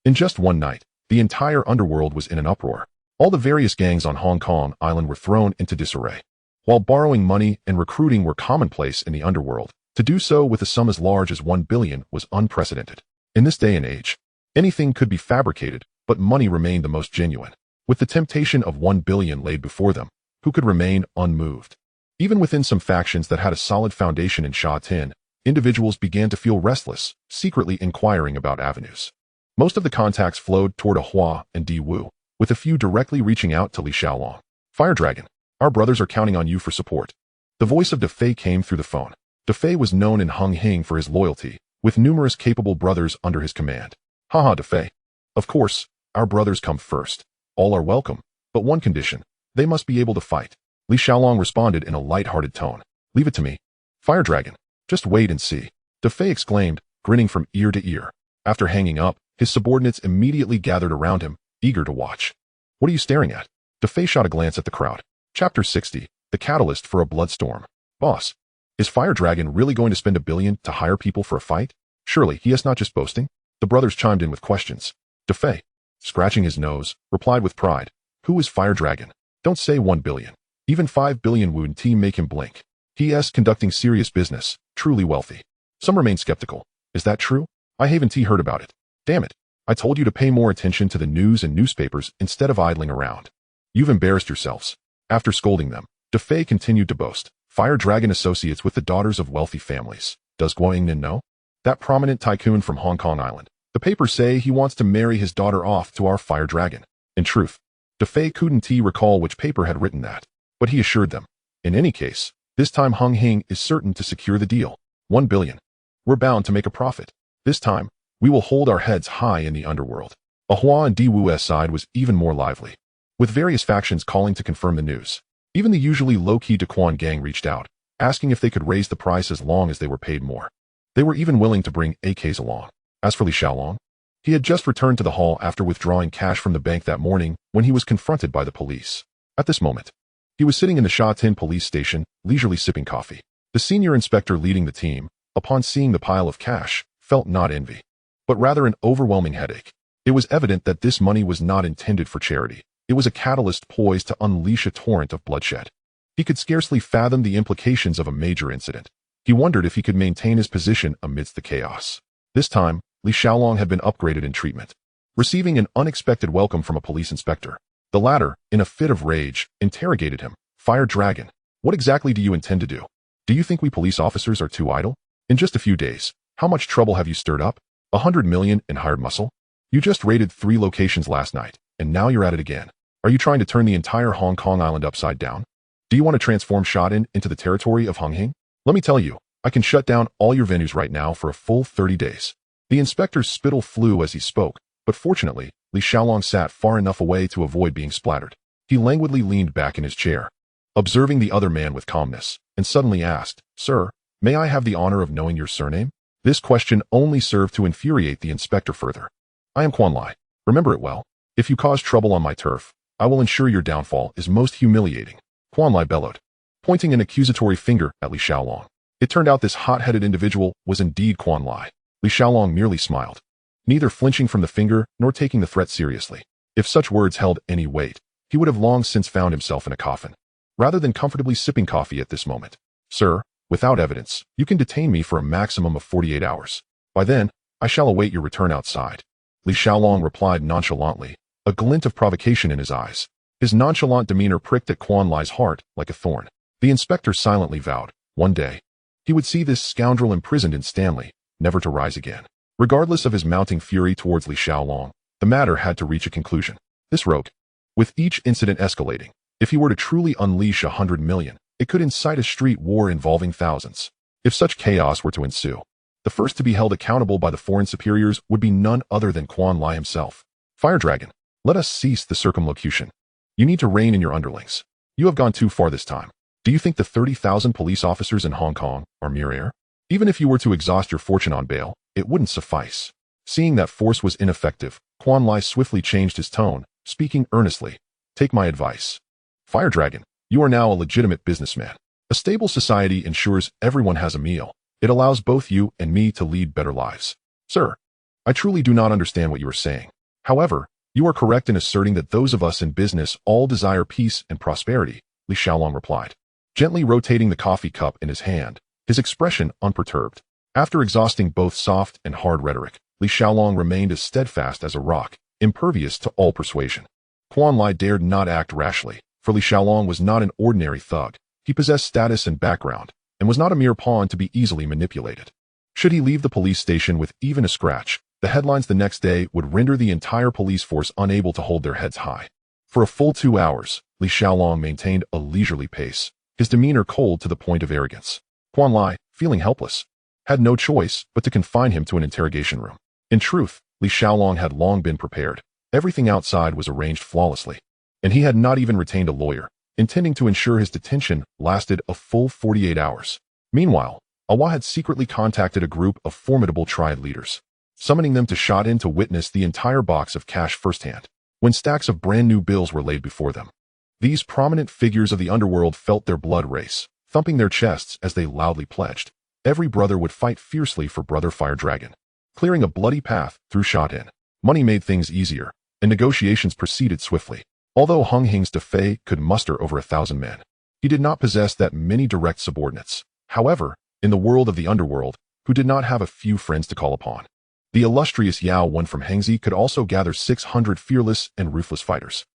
In just one night, the entire underworld was in an uproar. All the various gangs on Hong Kong Island were thrown into disarray. While borrowing money and recruiting were commonplace in the underworld, to do so with a sum as large as 1 billion was unprecedented. In this day and age, anything could be fabricated, but money remained the most genuine. With the temptation of 1 billion laid before them, who could remain unmoved? Even within some factions that had a solid foundation in Sha-Tin, individuals began to feel restless, secretly inquiring about avenues. Most of the contacts flowed toward Ahua and Di Wu, with a few directly reaching out to Li Xiaolong. Fire Dragon, our brothers are counting on you for support. The voice of Defei came through the phone. Defei was known in Hing for his loyalty, with numerous capable brothers under his command. Haha, Defei. Of course, our brothers come first. All are welcome, but one condition. They must be able to fight. Li Xiaolong responded in a light-hearted tone. Leave it to me. Fire Dragon, just wait and see. Defei exclaimed, grinning from ear to ear. After hanging up, his subordinates immediately gathered around him, eager to watch. What are you staring at? Defei shot a glance at the crowd. Chapter 60, The Catalyst for a Bloodstorm. Boss, is Fire Dragon really going to spend 1 billion to hire people for a fight? Surely he is not just boasting? The brothers chimed in with questions. Defei, scratching his nose, replied with pride. Who is Fire Dragon? Don't say 1 billion. Even 5 billion would make him blink. He is conducting serious business, truly wealthy. Some remain skeptical. Is that true? I haven't heard about it. Damn it. I told you to pay more attention to the news and newspapers instead of idling around. You've embarrassed yourselves. After scolding them, Defei continued to boast. Fire Dragon associates with the daughters of wealthy families. Does Guo Yingnan know? That prominent tycoon from Hong Kong Island. The papers say he wants to marry his daughter off to our Fire Dragon. In truth, Defei couldn't recall which paper had written that, but he assured them. In any case, this time Hing is certain to secure the deal. 1 billion. We're bound to make a profit. This time, we will hold our heads high in the underworld. Ahua and Di Wu's side was even more lively, with various factions calling to confirm the news. Even the usually low-key Daquan gang reached out, asking if they could raise the price as long as they were paid more. They were even willing to bring AKs along. As for Li Xiaolong, He had just returned to the hall after withdrawing cash from the bank that morning when he was confronted by the police. At this moment, he was sitting in the Sha Tin police station, leisurely sipping coffee. The senior inspector leading the team, upon seeing the pile of cash, felt not envy, but rather an overwhelming headache. It was evident that this money was not intended for charity. It was a catalyst poised to unleash a torrent of bloodshed. He could scarcely fathom the implications of a major incident. He wondered if he could maintain his position amidst the chaos. This time, Li Xiaolong had been upgraded in treatment, receiving an unexpected welcome from a police inspector. The latter, in a fit of rage, interrogated him. "Fire Dragon, what exactly do you intend to do? Do you think we police officers are too idle? In just a few days, how much trouble have you stirred up? 100 million in hired muscle? You just raided 3 locations last night, and now you're at it again. Are you trying to turn the entire Hong Kong island upside down? Do you want to transform Sha-Tin into the territory of Hing? Let me tell you, I can shut down all your venues right now for a full 30 days. The inspector's spittle flew as he spoke, but fortunately, Li Xiaolong sat far enough away to avoid being splattered. He languidly leaned back in his chair, observing the other man with calmness, and suddenly asked, "Sir, may I have the honor of knowing your surname?" This question only served to infuriate the inspector further. "I am Quan Lai. Remember it well. If you cause trouble on my turf, I will ensure your downfall is most humiliating," Quan Lai bellowed, pointing an accusatory finger at Li Xiaolong. It turned out this hot-headed individual was indeed Quan Lai. Li Xiaolong merely smiled, neither flinching from the finger nor taking the threat seriously. If such words held any weight, he would have long since found himself in a coffin, rather than comfortably sipping coffee at this moment. "Sir, without evidence, you can detain me for a maximum of 48 hours. By then, I shall await your return outside," Li Xiaolong replied nonchalantly, a glint of provocation in his eyes. His nonchalant demeanor pricked at Quan Lai's heart like a thorn. The inspector silently vowed, one day, he would see this scoundrel imprisoned in Stanley, never to rise again. Regardless of his mounting fury towards Li Xiaolong, the matter had to reach a conclusion. This rogue, with each incident escalating, if he were to truly unleash 100 million, it could incite a street war involving thousands. If such chaos were to ensue, the first to be held accountable by the foreign superiors would be none other than Quan Lai himself. "Fire Dragon, let us cease the circumlocution. You need to rein in your underlings. You have gone too far this time. Do you think the 30,000 police officers in Hong Kong are mere air? Even if you were to exhaust your fortune on bail, it wouldn't suffice." Seeing that force was ineffective, Quan Lai swiftly changed his tone, speaking earnestly. "Take my advice. Fire Dragon, you are now a legitimate businessman. A stable society ensures everyone has a meal. It allows both you and me to lead better lives. Sir, I truly do not understand what you are saying. However, you are correct in asserting that those of us in business all desire peace and prosperity," Li Xiaolong replied, gently rotating the coffee cup in his hand, his expression unperturbed. After exhausting both soft and hard rhetoric, Li Xiaolong remained as steadfast as a rock, impervious to all persuasion. Quan Lai dared not act rashly, for Li Xiaolong was not an ordinary thug. He possessed status and background, and was not a mere pawn to be easily manipulated. Should he leave the police station with even a scratch, the headlines the next day would render the entire police force unable to hold their heads high. For a full 2 hours, Li Xiaolong maintained a leisurely pace, his demeanor cold to the point of arrogance. Quan Lai, feeling helpless, had no choice but to confine him to an interrogation room. In truth, Li Xiaolong had long been prepared. Everything outside was arranged flawlessly, and he had not even retained a lawyer, intending to ensure his detention lasted a full 48 hours. Meanwhile, Awa had secretly contacted a group of formidable Triad leaders, summoning them to Sha-Tin to witness the entire box of cash firsthand, when stacks of brand new bills were laid before them. These prominent figures of the underworld felt their blood race, thumping their chests as they loudly pledged. Every brother would fight fiercely for Brother Fire Dragon, clearing a bloody path through Sha-Tin. Money made things easier, and negotiations proceeded swiftly. Although Hung Hing's Defei could muster over 1,000 men, he did not possess that many direct subordinates. However, in the world of the underworld, who did not have a few friends to call upon, the illustrious Yao Wen from Hengzi could also gather 600 fearless and ruthless fighters.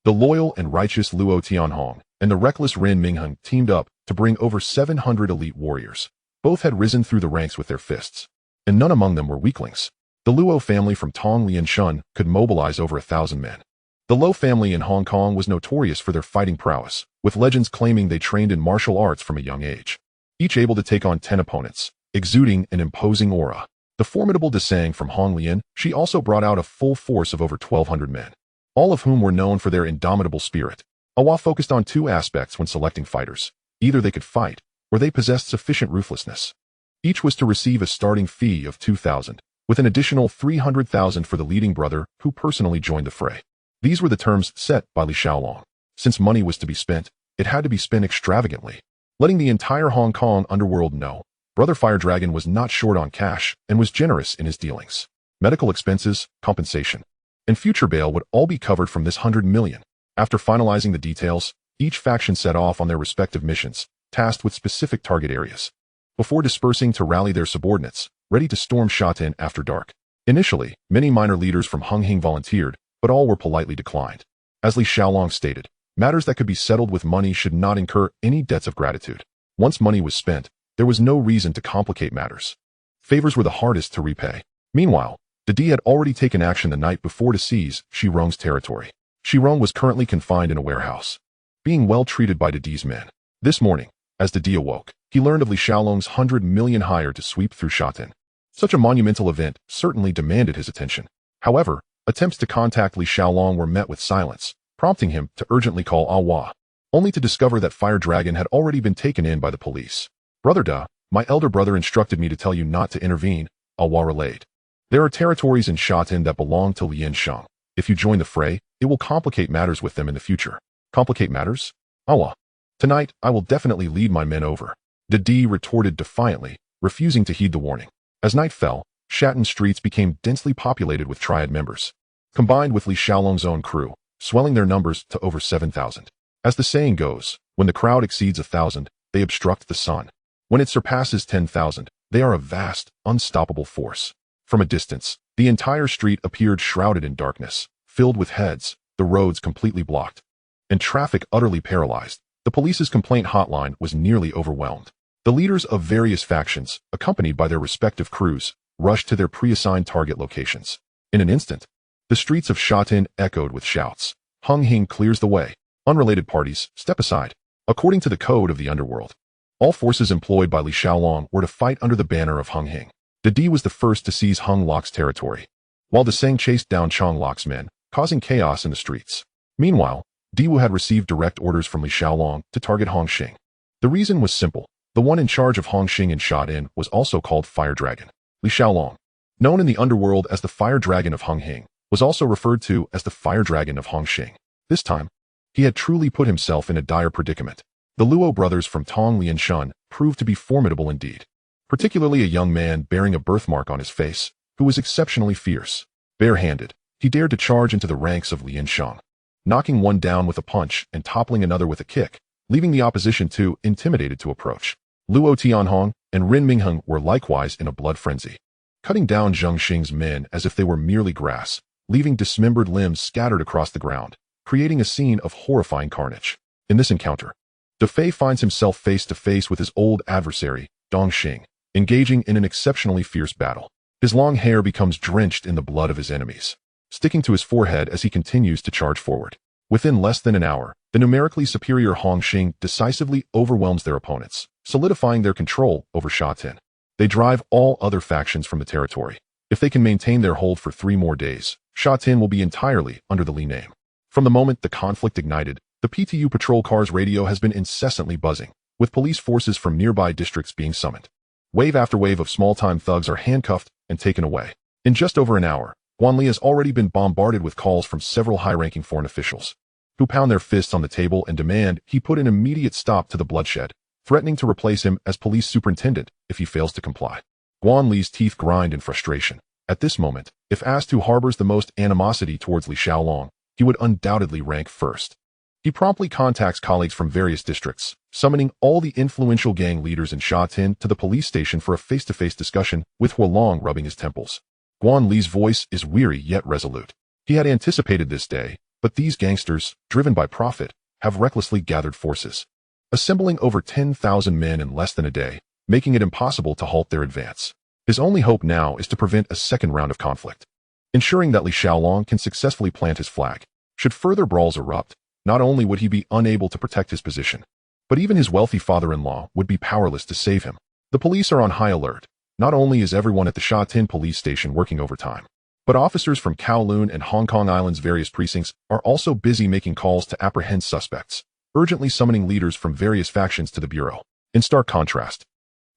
The loyal and righteous Luo Tianhong and the reckless Ren Mingheng teamed up to bring over 700 elite warriors. Both had risen through the ranks with their fists, and none among them were weaklings. The Luo family from Tong Lianshun could mobilize over 1,000 men. The Lo family in Hong Kong was notorious for their fighting prowess, with legends claiming they trained in martial arts from a young age, each able to take on 10 opponents, exuding an imposing aura. The formidable Desang from Honglian, she also brought out a full force of over 1,200 men, all of whom were known for their indomitable spirit. Awa focused on 2 aspects when selecting fighters. Either they could fight, or they possessed sufficient ruthlessness. Each was to receive a starting fee of 2,000, with an additional 300,000 for the leading brother who personally joined the fray. These were the terms set by Li Xiaolong. Since money was to be spent, it had to be spent extravagantly, letting the entire Hong Kong underworld know Brother Fire Dragon was not short on cash and was generous in his dealings. Medical expenses, compensation, and future bail would all be covered from this 100 million. After finalizing the details, each faction set off on their respective missions, tasked with specific target areas, before dispersing to rally their subordinates, ready to storm Shatin after dark. Initially, many minor leaders from Hing volunteered, but all were politely declined. As Li Xiaolong stated, matters that could be settled with money should not incur any debts of gratitude. Once money was spent, there was no reason to complicate matters. Favors were the hardest to repay. Meanwhile, Didi had already taken action the night before to seize Shirong's territory. Shirong was currently confined in a warehouse, being well treated by Didi's men. This morning, as Didi awoke, he learned of Li Xiaolong's 100 million hire to sweep through Shatin. Such a monumental event certainly demanded his attention. However, attempts to contact Li Xiaolong were met with silence, prompting him to urgently call Awa, only to discover that Fire Dragon had already been taken in by the police. Brother Da, my elder brother instructed me to tell you not to intervene, Awa relayed. There are territories in Shatin that belong to Lian Shang. If you join the fray, it will complicate matters with them in the future. Complicate matters? Awa. Tonight, I will definitely lead my men over. Didi retorted defiantly, refusing to heed the warning. As night fell, Shatin streets became densely populated with Triad members, combined with Li Xiaolong's own crew, swelling their numbers to over 7,000. As the saying goes, when the crowd exceeds 1,000, they obstruct the sun. When it surpasses 10,000, they are a vast, unstoppable force. From a distance, the entire street appeared shrouded in darkness, filled with heads, the roads completely blocked, and traffic utterly paralyzed. The police's complaint hotline was nearly overwhelmed. The leaders of various factions, accompanied by their respective crews, rushed to their pre-assigned target locations. In an instant, the streets of Shatin echoed with shouts. Hing clears the way. Unrelated parties, step aside. According to the code of the Underworld, all forces employed by Li Xiaolong were to fight under the banner of Hing. Didi was the first to seize Hung Lok's territory, while Desang chased down Chong Lok's men, causing chaos in the streets. Meanwhile, Diwu had received direct orders from Li Xiaolong to target Hongxing. The reason was simple. The one in charge of Hongxing in Shatin was also called Fire Dragon. Li Xiaolong, known in the underworld as the Fire Dragon of Hing, was also referred to as the Fire Dragon of Hongxing. This time, he had truly put himself in a dire predicament. The Luo brothers from Tong Lianshan proved to be formidable indeed, particularly a young man bearing a birthmark on his face, who was exceptionally fierce. Barehanded, he dared to charge into the ranks of Lianshang, knocking one down with a punch and toppling another with a kick, leaving the opposition too intimidated to approach. Luo Tianhong and Rin Mingheng were likewise in a blood frenzy, cutting down Zheng Xing's men as if they were merely grass, leaving dismembered limbs scattered across the ground, creating a scene of horrifying carnage. In this encounter, De Fei finds himself face to face with his old adversary, Dong Xing, engaging in an exceptionally fierce battle. His long hair becomes drenched in the blood of his enemies, sticking to his forehead as he continues to charge forward. Within less than an hour, the numerically superior Hongxing decisively overwhelms their opponents, solidifying their control over Shatin. They drive all other factions from the territory. If they can maintain their hold for 3 more days, Shatin will be entirely under the Li name. From the moment the conflict ignited, the PTU patrol car's radio has been incessantly buzzing, with police forces from nearby districts being summoned. Wave after wave of small-time thugs are handcuffed and taken away. In just over an hour, Guanli has already been bombarded with calls from several high-ranking foreign officials, who pound their fists on the table and demand he put an immediate stop to the bloodshed, threatening to replace him as police superintendent if he fails to comply. Guanli's teeth grind in frustration. At this moment, if asked who harbors the most animosity towards Li Xiaolong, he would undoubtedly rank first. He promptly contacts colleagues from various districts, summoning all the influential gang leaders in Shatin to the police station for a face-to-face discussion, with Hualong rubbing his temples. Guan Li's voice is weary yet resolute. He had anticipated this day, but these gangsters, driven by profit, have recklessly gathered forces, assembling over 10,000 men in less than a day, making it impossible to halt their advance. His only hope now is to prevent a second round of conflict, ensuring that Li Xiaolong can successfully plant his flag. Should further brawls erupt, not only would he be unable to protect his position, but even his wealthy father-in-law would be powerless to save him. The police are on high alert. Not only is everyone at the Shatin police station working overtime, but officers from Kowloon and Hong Kong Island's various precincts are also busy making calls to apprehend suspects, urgently summoning leaders from various factions to the bureau. In stark contrast,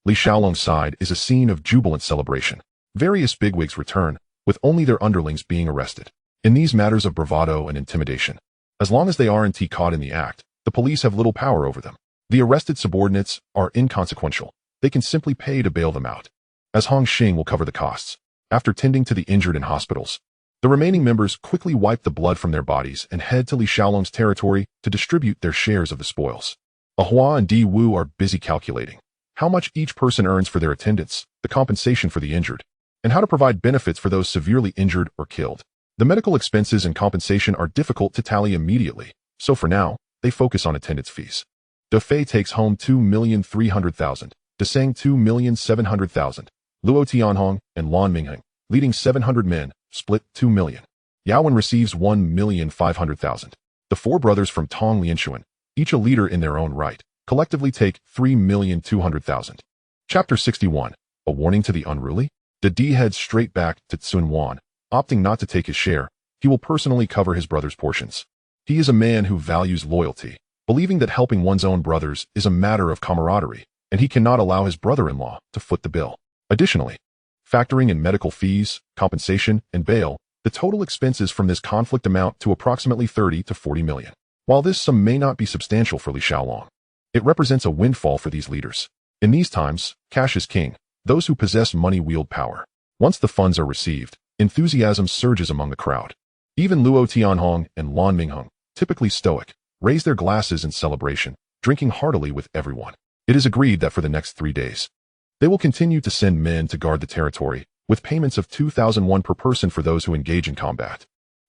Li Xiaolong's side is a scene of jubilant celebration. Various bigwigs return, with only their underlings being arrested. In these matters of bravado and intimidation, as long as they aren't caught in the act, the police have little power over them. The arrested subordinates are inconsequential. They can simply pay to bail them out, as Hing will cover the costs. After tending to the injured in hospitals, the remaining members quickly wipe the blood from their bodies and head to Li Xiaolong's territory to distribute their shares of the spoils. Ahua and Di Wu are busy calculating how much each person earns for their attendance, the compensation for the injured, and how to provide benefits for those severely injured or killed. The medical expenses and compensation are difficult to tally immediately, so for now, they focus on attendance fees. De Fei takes home 2,300,000, De Seng 2,700,000, Luo Tianhong and Lan Mingheng, leading 700 men, split 2 million. Yao Wen receives 1,500,000. The four brothers from Tong Lianshuan, each a leader in their own right, collectively take 3,200,000. Chapter 61. A warning to the unruly? De Di heads straight back to Tsun Wan, opting not to take his share. He will personally cover his brother's portions. He is a man who values loyalty, believing that helping one's own brothers is a matter of camaraderie, and he cannot allow his brother-in-law to foot the bill. Additionally, factoring in medical fees, compensation, and bail, the total expenses from this conflict amount to approximately 30 to 40 million. While this sum may not be substantial for Li Xiaolong, it represents a windfall for these leaders. In these times, cash is king. Those who possess money wield power. Once the funds are received, enthusiasm surges among the crowd. Even Luo Tianhong and Lan Mingheng, typically stoic, raise their glasses in celebration, drinking heartily with everyone. It is agreed that for the next 3 days, they will continue to send men to guard the territory, with payments of 2,001 per person for those who engage in combat,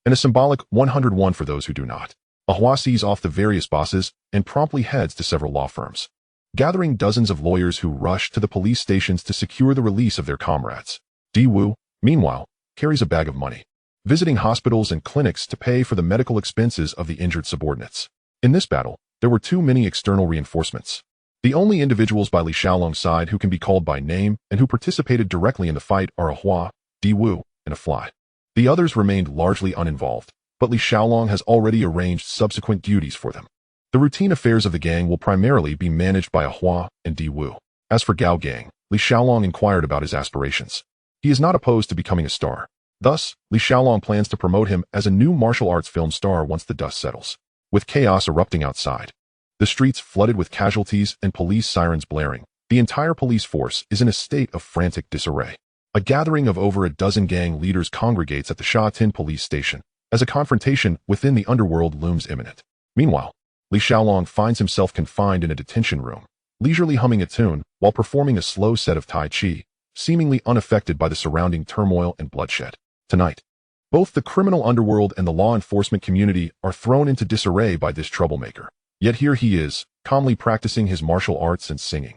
and a symbolic 101 for those who do not. Ahua sees off the various bosses and promptly heads to several law firms, gathering dozens of lawyers who rush to the police stations to secure the release of their comrades. Di Wu, meanwhile, carries a bag of money, visiting hospitals and clinics to pay for the medical expenses of the injured subordinates. In this battle, there were too many external reinforcements. The only individuals by Li Xiaolong's side who can be called by name and who participated directly in the fight are Ahua, Di Wu, and a fly. The others remained largely uninvolved, but Li Xiaolong has already arranged subsequent duties for them. The routine affairs of the gang will primarily be managed by Ahua and Di Wu. As for Gao Gang, Li Xiaolong inquired about his aspirations. He is not opposed to becoming a star. Thus, Li Xiaolong plans to promote him as a new martial arts film star once the dust settles. With chaos erupting outside, the streets flooded with casualties and police sirens blaring, the entire police force is in a state of frantic disarray. A gathering of over a dozen gang leaders congregates at the Sha Tin police station, as a confrontation within the underworld looms imminent. Meanwhile, Li Xiaolong finds himself confined in a detention room, leisurely humming a tune while performing a slow set of Tai Chi, seemingly unaffected by the surrounding turmoil and bloodshed. Tonight, both the criminal underworld and the law enforcement community are thrown into disarray by this troublemaker. Yet here he is, calmly practicing his martial arts and singing,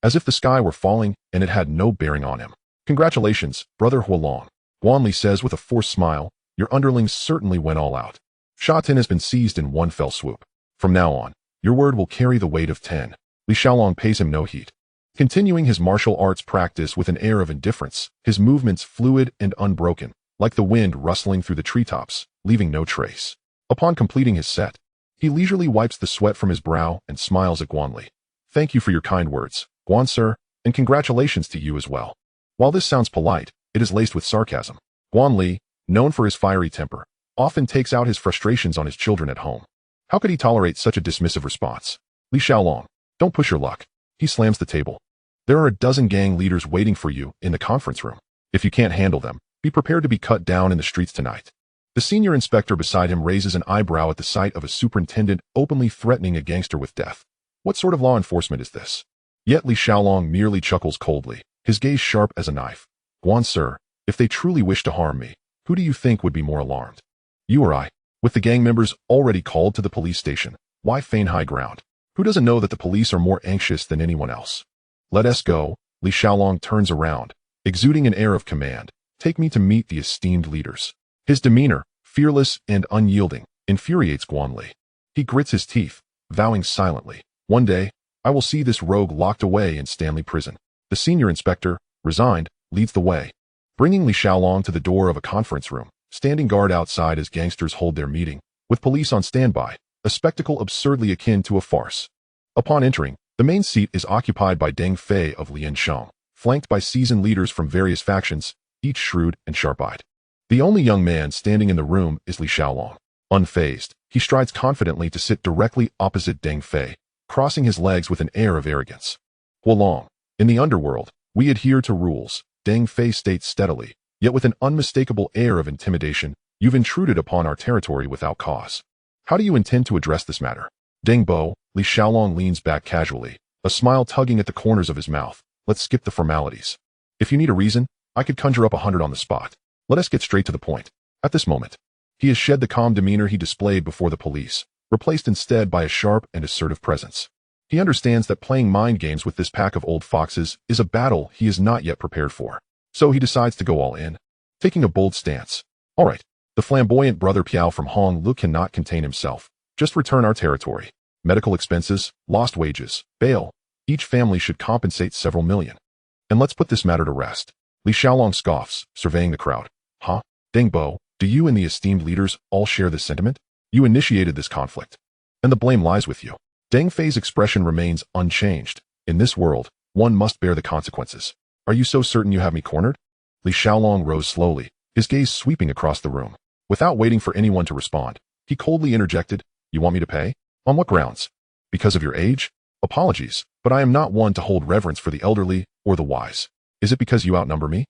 as if the sky were falling and it had no bearing on him. Congratulations, Brother Huolong, Guanli says with a forced smile. Your underlings certainly went all out. Sha Tin has been seized in one fell swoop. From now on, your word will carry the weight of 10. Li Xiaolong pays him no heed. Continuing his martial arts practice with an air of indifference, his movements fluid and unbroken, like the wind rustling through the treetops, leaving no trace. Upon completing his set, he leisurely wipes the sweat from his brow and smiles at Guanli. Thank you for your kind words, Guan sir, and congratulations to you as well. While this sounds polite, it is laced with sarcasm. Guanli, known for his fiery temper, often takes out his frustrations on his children at home. How could he tolerate such a dismissive response? Li Xiaolong, don't push your luck. He slams the table. There are a dozen gang leaders waiting for you in the conference room. If you can't handle them, be prepared to be cut down in the streets tonight. The senior inspector beside him raises an eyebrow at the sight of a superintendent openly threatening a gangster with death. What sort of law enforcement is this? Yet Li Xiaolong merely chuckles coldly, his gaze sharp as a knife. Guan sir, if they truly wish to harm me, who do you think would be more alarmed? You or I? With the gang members already called to the police station, why feign high ground? Who doesn't know that the police are more anxious than anyone else? Let us go. Li Xiaolong turns around, exuding an air of command. Take me to meet the esteemed leaders. His demeanor, fearless and unyielding, infuriates Guanli. He grits his teeth, vowing silently, one day, I will see this rogue locked away in Stanley Prison. The senior inspector, resigned, leads the way, bringing Li Xiaolong to the door of a conference room, standing guard outside as gangsters hold their meeting, with police on standby, a spectacle absurdly akin to a farce. Upon entering, the main seat is occupied by Deng Fei of Liansheng, flanked by seasoned leaders from various factions. each shrewd and sharp-eyed. The only young man standing in the room is Li Xiaolong. Unfazed, he strides confidently to sit directly opposite Deng Fei, crossing his legs with an air of arrogance. Kowloon, in the Underworld, we adhere to rules, Deng Fei states steadily, yet with an unmistakable air of intimidation. You've intruded upon our territory without cause. How do you intend to address this matter? Deng Bo, Li Xiaolong leans back casually, a smile tugging at the corners of his mouth. Let's skip the formalities. If you need a reason, I could conjure up 100 on the spot. Let us get straight to the point. At this moment, he has shed the calm demeanor he displayed before the police, replaced instead by a sharp and assertive presence. He understands that playing mind games with this pack of old foxes is a battle he is not yet prepared for. So he decides to go all in, taking a bold stance. All right, the flamboyant brother Piao from Hong Lu cannot contain himself. Just return our territory. Medical expenses, lost wages, bail. Each family should compensate several million. And let's put this matter to rest. Li Xiaolong scoffs, surveying the crowd. Huh? Deng Bo, do you and the esteemed leaders all share this sentiment? You initiated this conflict. And the blame lies with you. Deng Fei's expression remains unchanged. In this world, one must bear the consequences. Are you so certain you have me cornered? Li Xiaolong rose slowly, his gaze sweeping across the room. Without waiting for anyone to respond, he coldly interjected, You want me to pay? On what grounds? Because of your age? Apologies, but I am not one to hold reverence for the elderly or the wise. Is it because you outnumber me?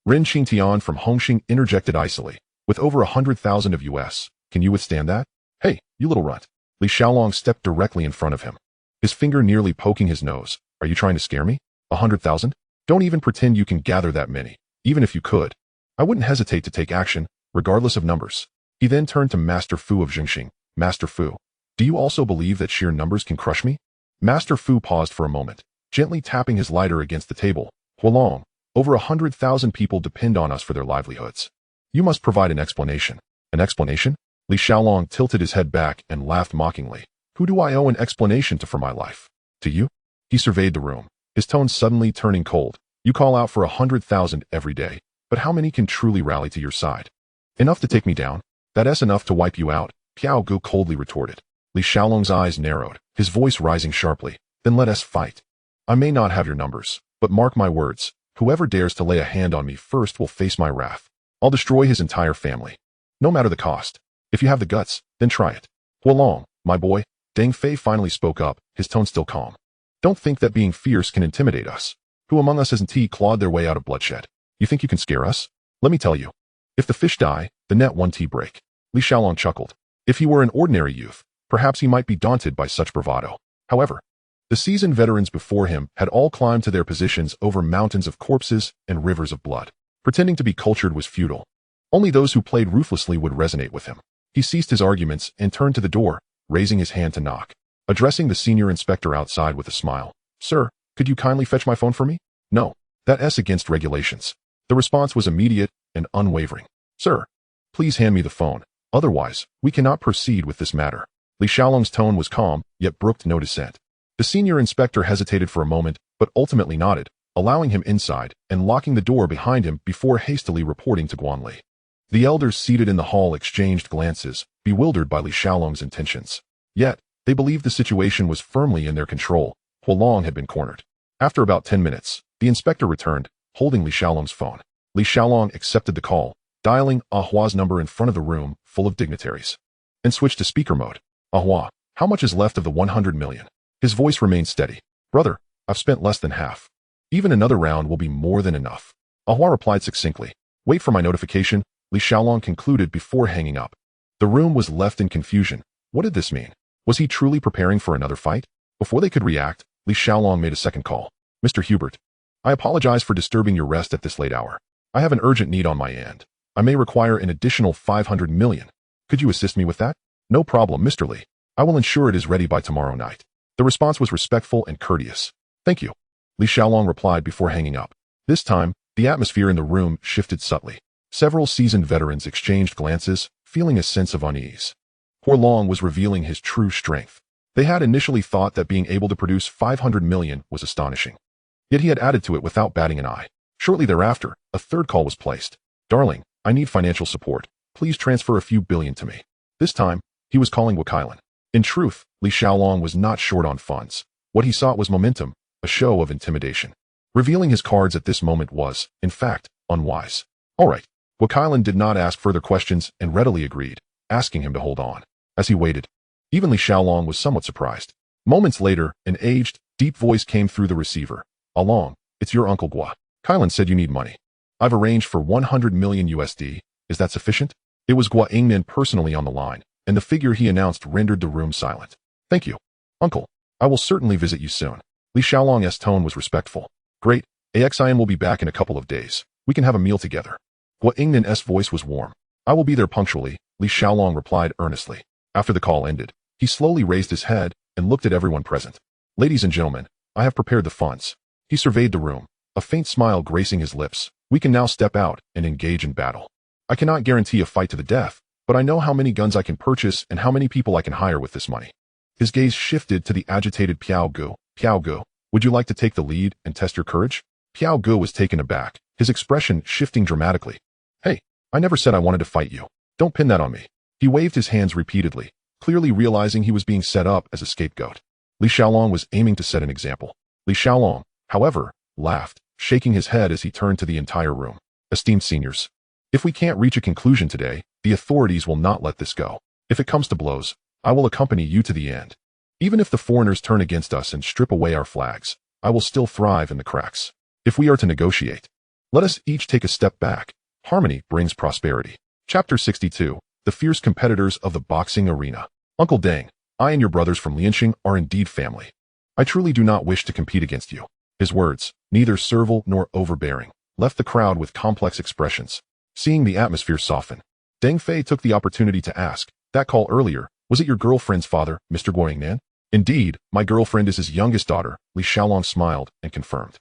Ren Qingtian from Hongxing interjected icily. With over 100,000 of US, can you withstand that? Hey, you little runt. Li Xiaolong stepped directly in front of him, his finger nearly poking his nose. Are you trying to scare me? 100,000? Don't even pretend you can gather that many. Even if you could, I wouldn't hesitate to take action, regardless of numbers. He then turned to Master Fu of Jingxing. Master Fu, do you also believe that sheer numbers can crush me? Master Fu paused for a moment, gently tapping his lighter against the table. Kowloon, over 100,000 people depend on us for their livelihoods. You must provide an explanation. An explanation? Li Xiaolong tilted his head back and laughed mockingly. Who do I owe an explanation to for my life? To you? He surveyed the room, his tone suddenly turning cold. You call out for 100,000 every day, but how many can truly rally to your side? Enough to take me down? That's enough to wipe you out, Piao Gu coldly retorted. Li Xiaolong's eyes narrowed, his voice rising sharply. Then let us fight. I may not have your numbers, but mark my words, whoever dares to lay a hand on me first will face my wrath. I'll destroy his entire family. No matter the cost. If you have the guts, then try it. Kowloon, my boy, Deng Fei finally spoke up, his tone still calm. Don't think that being fierce can intimidate us. Who among us hasn't clawed their way out of bloodshed? You think you can scare us? Let me tell you. If the fish die, the net one break. Li Xiaolong chuckled. If he were an ordinary youth, perhaps he might be daunted by such bravado. However, the seasoned veterans before him had all climbed to their positions over mountains of corpses and rivers of blood. Pretending to be cultured was futile. Only those who played ruthlessly would resonate with him. He ceased his arguments and turned to the door, raising his hand to knock. Addressing the senior inspector outside with a smile. Sir, could you kindly fetch my phone for me? No, that's against regulations. The response was immediate and unwavering. Sir, please hand me the phone. Otherwise, we cannot proceed with this matter. Li Xiaolong's tone was calm, yet brooked no dissent. The senior inspector hesitated for a moment, but ultimately nodded, allowing him inside and locking the door behind him before hastily reporting to Guanli. The elders seated in the hall exchanged glances, bewildered by Li Xiaolong's intentions. Yet, they believed the situation was firmly in their control. Kowloon had been cornered. After about 10 minutes, the inspector returned, holding Li Xiaolong's phone. Li Xiaolong accepted the call, dialing Ahua's number in front of the room full of dignitaries, and switched to speaker mode. Ahua, how much is left of the 100 million? His voice remained steady. Brother, I've spent less than half. Even another round will be more than enough. Ahua replied succinctly. Wait for my notification, Li Xiaolong concluded before hanging up. The room was left in confusion. What did this mean? Was he truly preparing for another fight? Before they could react, Li Xiaolong made a second call. Mr. Hubert, I apologize for disturbing your rest at this late hour. I have an urgent need on my end. I may require an additional 500 million. Could you assist me with that? No problem, Mr. Li. I will ensure it is ready by tomorrow night. The response was respectful and courteous. Thank you. Li Xiaolong replied before hanging up. This time, the atmosphere in the room shifted subtly. Several seasoned veterans exchanged glances, feeling a sense of unease. Kowloon was revealing his true strength. They had initially thought that being able to produce 500 million was astonishing. Yet he had added to it without batting an eye. Shortly thereafter, a third call was placed. Darling, I need financial support. Please transfer a few billion to me. This time, he was calling Wakailan. In truth, Li Xiaolong was not short on funds. What he sought was momentum, a show of intimidation. Revealing his cards at this moment was, in fact, unwise. All right. Kowloon did not ask further questions and readily agreed, asking him to hold on. As he waited, even Li Xiaolong was somewhat surprised. Moments later, an aged, deep voice came through the receiver. Along, it's your Uncle Gua. Kowloon said you need money. I've arranged for 100 million USD. Is that sufficient? It was Gua Yingnan personally on the line, and the figure he announced rendered the room silent. Thank you, Uncle. I will certainly visit you soon. Li Xiaolong's tone was respectful. Great. AXIN will be back in a couple of days. We can have a meal together. Gua Yingnan's voice was warm. I will be there punctually, Li Xiaolong replied earnestly. After the call ended, he slowly raised his head and looked at everyone present. Ladies and gentlemen, I have prepared the funds. He surveyed the room, a faint smile gracing his lips. We can now step out and engage in battle. I cannot guarantee a fight to the death, but I know how many guns I can purchase and how many people I can hire with this money. His gaze shifted to the agitated Piao Gu. Piao Gu, would you like to take the lead and test your courage? Piao Gu was taken aback, his expression shifting dramatically. Hey, I never said I wanted to fight you. Don't pin that on me. He waved his hands repeatedly, clearly realizing he was being set up as a scapegoat. Li Xiaolong was aiming to set an example. Li Xiaolong, however, laughed, shaking his head as he turned to the entire room. Esteemed seniors, if we can't reach a conclusion today, the authorities will not let this go. If it comes to blows, I will accompany you to the end. Even if the foreigners turn against us and strip away our flags, I will still thrive in the cracks. If we are to negotiate, let us each take a step back. Harmony brings prosperity. Chapter 62. The Fierce Competitors of the Boxing Arena. Uncle Deng, I and your brothers from Lianxing are indeed family. I truly do not wish to compete against you. His words, neither servile nor overbearing, left the crowd with complex expressions. Seeing the atmosphere soften, Deng Fei took the opportunity to ask, that call earlier, was it your girlfriend's father, Mr. Gua Yingnan? Indeed, my girlfriend is his youngest daughter, Li Xiaolong smiled and confirmed.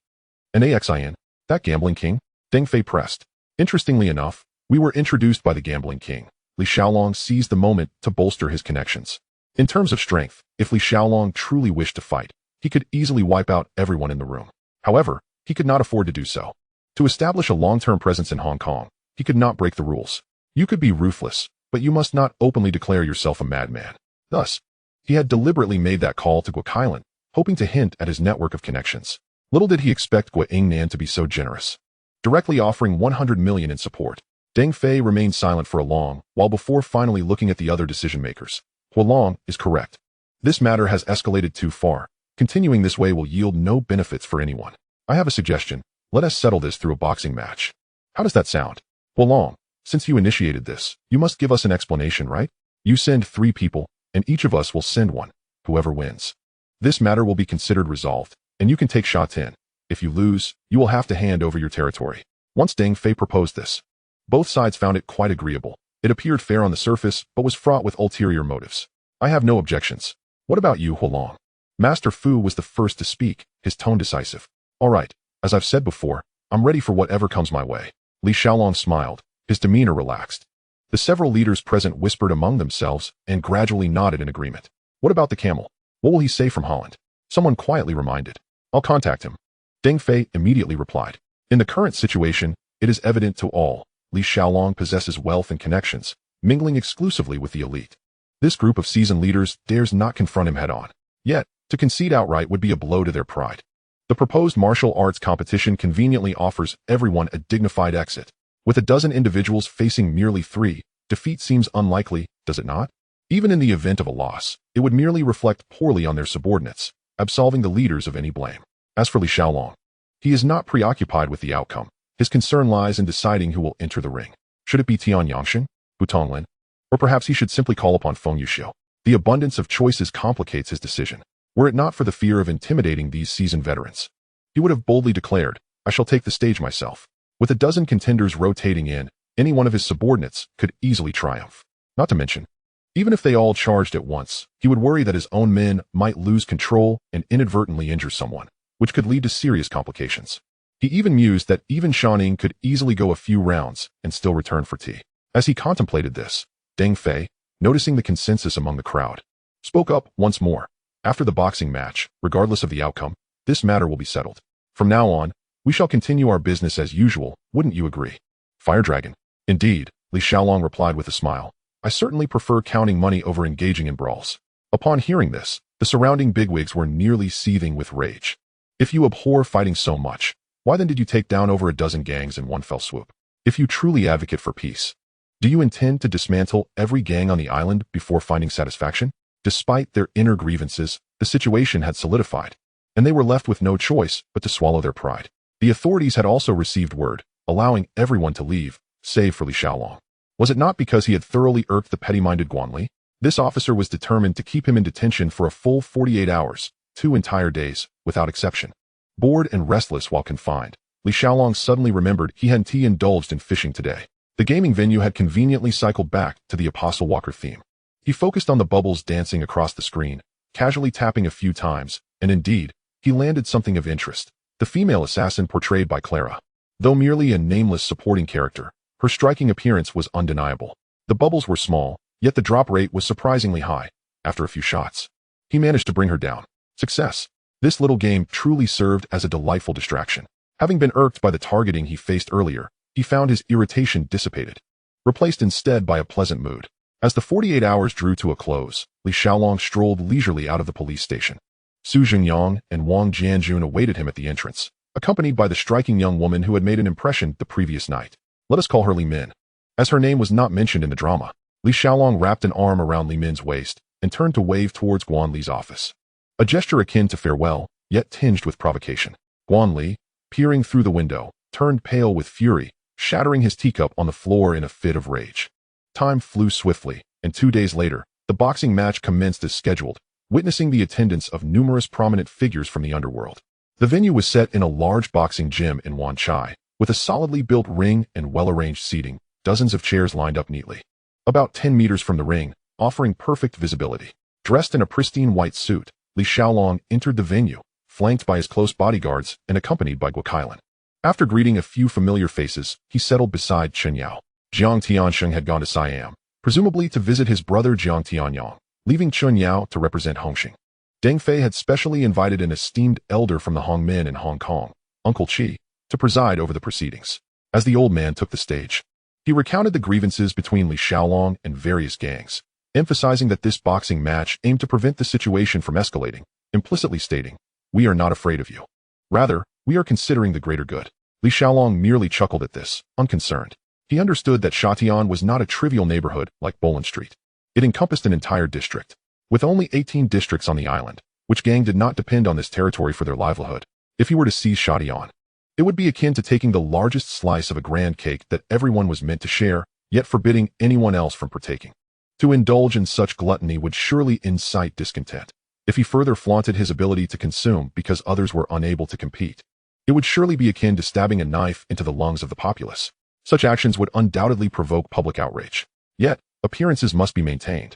And AXIN, that gambling king? Deng Fei pressed. Interestingly enough, we were introduced by the gambling king. Li Xiaolong seized the moment to bolster his connections. In terms of strength, if Li Xiaolong truly wished to fight, he could easily wipe out everyone in the room. However, he could not afford to do so. To establish a long-term presence in Hong Kong, he could not break the rules. You could be ruthless, but you must not openly declare yourself a madman. Thus, he had deliberately made that call to Gua Kowloon, hoping to hint at his network of connections. Little did he expect Gua Yingnan to be so generous, directly offering 100 million in support. Deng Fei remained silent for a long while before finally looking at the other decision-makers. Huolong is correct. This matter has escalated too far. Continuing this way will yield no benefits for anyone. I have a suggestion. Let us settle this through a boxing match. How does that sound? Huolong, since you initiated this, you must give us an explanation, right? You send 3 people, and each of us will send one. Whoever wins. This matter will be considered resolved, and you can take shots in. If you lose, you will have to hand over your territory. Once Deng Fei proposed this, both sides found it quite agreeable. It appeared fair on the surface, but was fraught with ulterior motives. I have no objections. What about you, Huolong? Master Fu was the first to speak, his tone decisive. All right, as I've said before, I'm ready for whatever comes my way. Li Xiaolong smiled, his demeanor relaxed. The several leaders present whispered among themselves and gradually nodded in agreement. What about the camel? What will he say from Holland? Someone quietly reminded. I'll contact him. Deng Fei immediately replied. In the current situation, it is evident to all, Li Xiaolong possesses wealth and connections, mingling exclusively with the elite. This group of seasoned leaders dares not confront him head-on. Yet, to concede outright would be a blow to their pride. The proposed martial arts competition conveniently offers everyone a dignified exit. With a dozen individuals facing merely 3, defeat seems unlikely, does it not? Even in the event of a loss, it would merely reflect poorly on their subordinates, absolving the leaders of any blame. As for Li Xiaolong, he is not preoccupied with the outcome. His concern lies in deciding who will enter the ring. Should it be Tian Yangsheng, Hu Tonglin, or perhaps he should simply call upon Feng Yuxiu? The abundance of choices complicates his decision. Were it not for the fear of intimidating these seasoned veterans, he would have boldly declared, I shall take the stage myself. With a dozen contenders rotating in, any one of his subordinates could easily triumph. Not to mention, even if they all charged at once, he would worry that his own men might lose control and inadvertently injure someone, which could lead to serious complications. He even mused that even Shaoning could easily go a few rounds and still return for tea. As he contemplated this, Deng Fei, noticing the consensus among the crowd, spoke up once more. After the boxing match, regardless of the outcome, this matter will be settled. From now on, we shall continue our business as usual, wouldn't you agree? Fire Dragon. Indeed, Li Xiaolong replied with a smile. I certainly prefer counting money over engaging in brawls. Upon hearing this, the surrounding bigwigs were nearly seething with rage. If you abhor fighting so much, why then did you take down over a dozen gangs in one fell swoop? If you truly advocate for peace, do you intend to dismantle every gang on the island before finding satisfaction? Despite their inner grievances, the situation had solidified, and they were left with no choice but to swallow their pride. The authorities had also received word, allowing everyone to leave, save for Li Xiaolong. Was it not because he had thoroughly irked the petty-minded Guanli? This officer was determined to keep him in detention for a full 48 hours, 2 entire days, without exception. Bored and restless while confined, Li Xiaolong suddenly remembered he hadn't indulged in fishing today. The gaming venue had conveniently cycled back to the Apostle Walker theme. He focused on the bubbles dancing across the screen, casually tapping a few times, and indeed, he landed something of interest. The female assassin portrayed by Clara. Though merely a nameless supporting character, her striking appearance was undeniable. The bubbles were small, yet the drop rate was surprisingly high. After a few shots, he managed to bring her down. Success. This little game truly served as a delightful distraction. Having been irked by the targeting he faced earlier, he found his irritation dissipated, replaced instead by a pleasant mood. As the 48 hours drew to a close, Li Xiaolong strolled leisurely out of the police station. Su Jingyang and Wang Jianjun awaited him at the entrance, accompanied by the striking young woman who had made an impression the previous night. Let us call her Li Min. As her name was not mentioned in the drama, Li Xiaolong wrapped an arm around Li Min's waist and turned to wave towards Guan Li's office. A gesture akin to farewell, yet tinged with provocation. Guan Li, peering through the window, turned pale with fury, shattering his teacup on the floor in a fit of rage. Time flew swiftly, and 2 days later, the boxing match commenced as scheduled, witnessing the attendance of numerous prominent figures from the underworld. The venue was set in a large boxing gym in Wanchai, with a solidly built ring and well-arranged seating, dozens of chairs lined up neatly. About 10 meters from the ring, offering perfect visibility. Dressed in a pristine white suit, Li Xiaolong entered the venue, flanked by his close bodyguards and accompanied by Guokailan. After greeting a few familiar faces, he settled beside Chen Yao. Jiang Tiansheng had gone to Siam, presumably to visit his brother Jiang Tianyang, leaving Chen Yao to represent Hongxing. Deng Fei had specially invited an esteemed elder from the Hongmen in Hong Kong, Uncle Qi, to preside over the proceedings. As the old man took the stage, he recounted the grievances between Li Xiaolong and various gangs, emphasizing that this boxing match aimed to prevent the situation from escalating, implicitly stating, "We are not afraid of you. Rather, we are considering the greater good." Li Xiaolong merely chuckled at this, unconcerned. He understood that Shatian was not a trivial neighborhood like Bolan Street. It encompassed an entire district. With only 18 districts on the island, which gang did not depend on this territory for their livelihood. If he were to seize Shatian, it would be akin to taking the largest slice of a grand cake that everyone was meant to share, yet forbidding anyone else from partaking. To indulge in such gluttony would surely incite discontent. If he further flaunted his ability to consume because others were unable to compete, it would surely be akin to stabbing a knife into the lungs of the populace. Such actions would undoubtedly provoke public outrage. Yet, appearances must be maintained.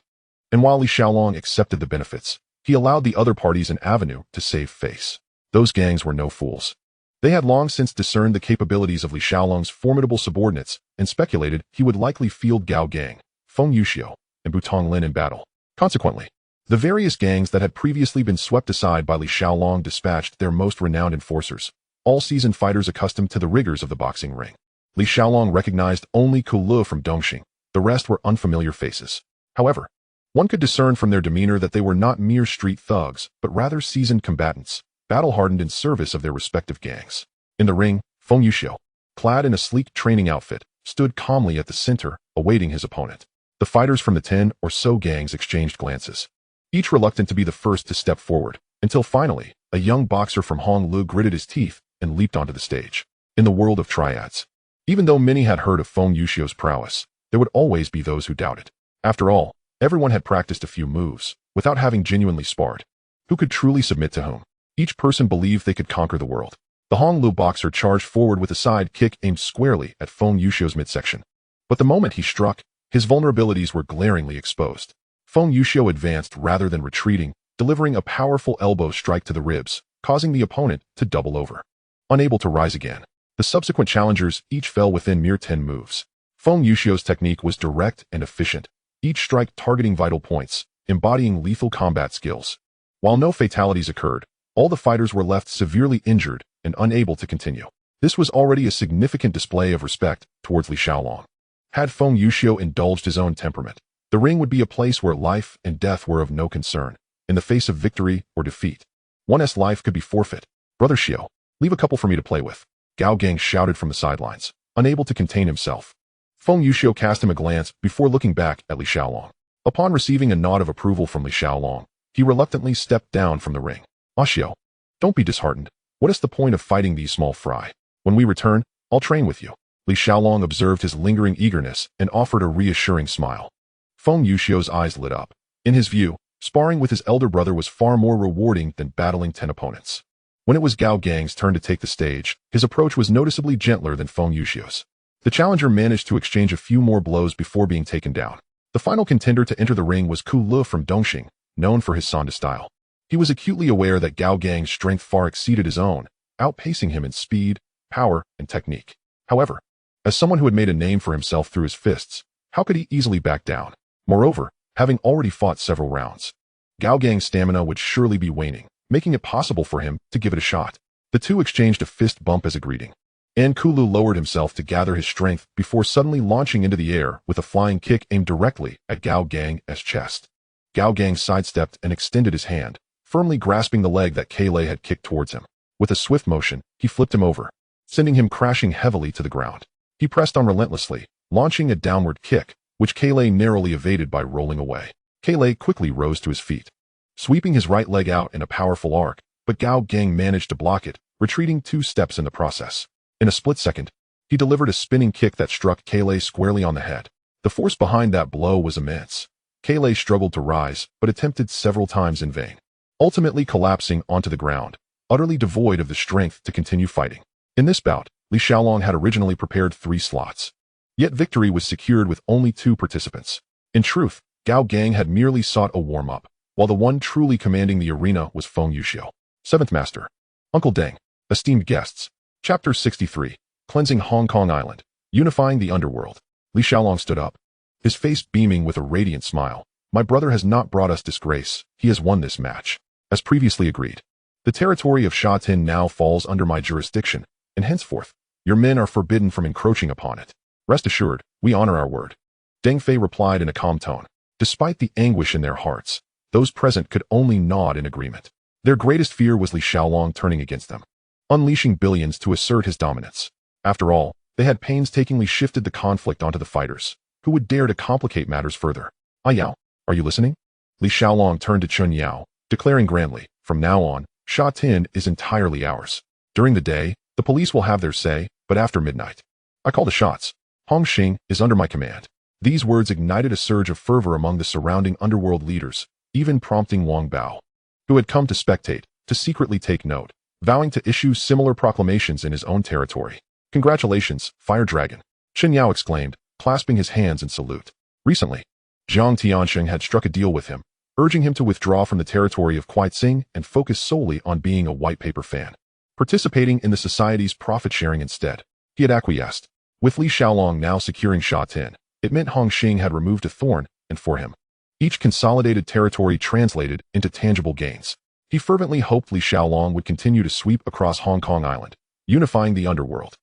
And while Li Xiaolong accepted the benefits, he allowed the other parties an avenue to save face. Those gangs were no fools. They had long since discerned the capabilities of Li Xiaolong's formidable subordinates and speculated he would likely field Gao Gang, Feng Yuxiu, and Butong Lin in battle. Consequently, the various gangs that had previously been swept aside by Li Xiaolong dispatched their most renowned enforcers, all seasoned fighters accustomed to the rigors of the boxing ring. Li Xiaolong recognized only Kowloon from Dongxing. The rest were unfamiliar faces. However, one could discern from their demeanor that they were not mere street thugs, but rather seasoned combatants, battle-hardened in service of their respective gangs. In the ring, Feng Yuxiu, clad in a sleek training outfit, stood calmly at the center, awaiting his opponent. The fighters from the 10 or so gangs exchanged glances, each reluctant to be the first to step forward, until finally, a young boxer from Honglu gritted his teeth and leaped onto the stage. In the world of Triads, even though many had heard of Feng Yuxiu's prowess, there would always be those who doubted. After all, everyone had practiced a few moves, without having genuinely sparred. Who could truly submit to whom? Each person believed they could conquer the world. The Honglu boxer charged forward with a side kick aimed squarely at Feng Yuxiu's midsection. But the moment he struck, his vulnerabilities were glaringly exposed. Feng Yuxiu advanced rather than retreating, delivering a powerful elbow strike to the ribs, causing the opponent to double over. Unable to rise again, the subsequent challengers each fell within mere 10 moves. Feng Yuxiu's technique was direct and efficient, each strike targeting vital points, embodying lethal combat skills. While no fatalities occurred, all the fighters were left severely injured and unable to continue. This was already a significant display of respect towards Li Xiaolong. Had Feng Yuxiu indulged his own temperament, the ring would be a place where life and death were of no concern. In the face of victory or defeat, one's life could be forfeit. "Brother Xiu, leave a couple for me to play with," Gao Gang shouted from the sidelines. unable to contain himself. Feng Yuxiu cast him a glance before looking back at Li Xiaolong. Upon receiving a nod of approval from Li Xiaolong, he reluctantly stepped down from the ring. Xiao, don't be disheartened. What is the point of fighting these small fry? When we return, I'll train with you. Li Xiaolong observed his lingering eagerness and offered a reassuring smile. Feng Yuxiu's eyes lit up. In his view, sparring with his elder brother was far more rewarding than battling 10 opponents. When it was Gao Gang's turn to take the stage, his approach was noticeably gentler than Feng Yuxiu's. The challenger managed to exchange a few more blows before being taken down. The final contender to enter the ring was Kowloon from Dongxing, known for his Sanda style. He was acutely aware that Gao Gang's strength far exceeded his own, outpacing him in speed, power, and technique. However, as someone who had made a name for himself through his fists, how could he easily back down? Moreover, having already fought several rounds, Gao Gang's stamina would surely be waning, making it possible for him to give it a shot. The two exchanged a fist bump as a greeting, and Kowloon lowered himself to gather his strength before suddenly launching into the air with a flying kick aimed directly at Gao Gang's chest. Gao Gang sidestepped and extended his hand, firmly grasping the leg that Kei had kicked towards him. With a swift motion, he flipped him over, sending him crashing heavily to the ground. He pressed on relentlessly, launching a downward kick, which Kei narrowly evaded by rolling away. Kei quickly rose to his feet, sweeping his right leg out in a powerful arc, but Gao Gang managed to block it, retreating 2 steps in the process. In a split second, he delivered a spinning kick that struck Kei squarely on the head. The force behind that blow was immense. Kei struggled to rise, but attempted several times in vain, ultimately collapsing onto the ground, utterly devoid of the strength to continue fighting. In this bout, Li Xiaolong had originally prepared 3 slots. Yet victory was secured with only 2 participants. In truth, Gao Gang had merely sought a warm-up, while the one truly commanding the arena was Feng Yuxiu. 7th Master. Uncle Deng. Esteemed guests. Chapter 63. Cleansing Hong Kong Island. Unifying the Underworld. Li Xiaolong stood up, his face beaming with a radiant smile. My brother has not brought us disgrace. He has won this match. As previously agreed, the territory of Sha Tin now falls under my jurisdiction, and henceforth, your men are forbidden from encroaching upon it. Rest assured, we honor our word. Deng Fei replied in a calm tone. Despite the anguish in their hearts, those present could only nod in agreement. Their greatest fear was Li Xiaolong turning against them, unleashing billions to assert his dominance. After all, they had painstakingly shifted the conflict onto the fighters, who would dare to complicate matters further. Yao, are you listening? Li Xiaolong turned to Chun Yao, declaring grandly, from now on, Sha Tin is entirely ours. During the day, the police will have their say, but after midnight, I call the shots. Hong Xing is under my command. These words ignited a surge of fervor among the surrounding underworld leaders, even prompting Wang Bao, who had come to spectate, to secretly take note, vowing to issue similar proclamations in his own territory. Congratulations, Fire Dragon, Chen Yao exclaimed, clasping his hands in salute. Recently, Zhang Tiansheng had struck a deal with him, urging him to withdraw from the territory of Kuaitsing and focus solely on being a white paper fan, participating in the society's profit-sharing instead. He had acquiesced. With Li Xiaolong now securing Sha Tin, it meant Hong Xing had removed a thorn, and for him, each consolidated territory translated into tangible gains. He fervently hoped Li Xiaolong would continue to sweep across Hong Kong Island, unifying the underworld.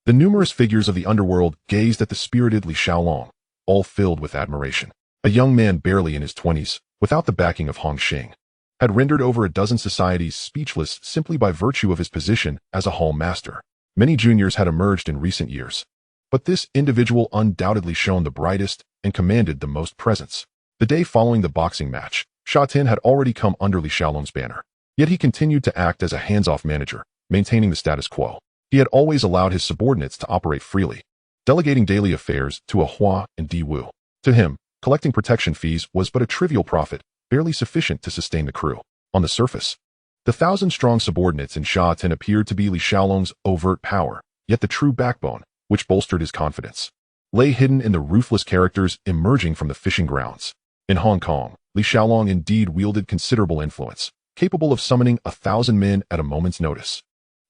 The numerous figures of the underworld gazed at the spirited Li Xiaolong, all filled with admiration. A young man barely in his 20s, without the backing of Hong Xing, had rendered over a dozen societies speechless simply by virtue of his position as a hall master. Many juniors had emerged in recent years, but this individual undoubtedly shone the brightest and commanded the most presence. The day following the boxing match, Sha Tin had already come under Li Xiaolong's banner, yet he continued to act as a hands-off manager, maintaining the status quo. He had always allowed his subordinates to operate freely, delegating daily affairs to a Hua and Di Wu. To him, collecting protection fees was but a trivial profit, barely sufficient to sustain the crew. On the surface, the 1,000-strong subordinates in Sha Tin appeared to be Li Xiaolong's overt power, yet the true backbone, which bolstered his confidence, lay hidden in the ruthless characters emerging from the fishing grounds. In Hong Kong, Li Xiaolong indeed wielded considerable influence, capable of summoning 1,000 men at a moment's notice.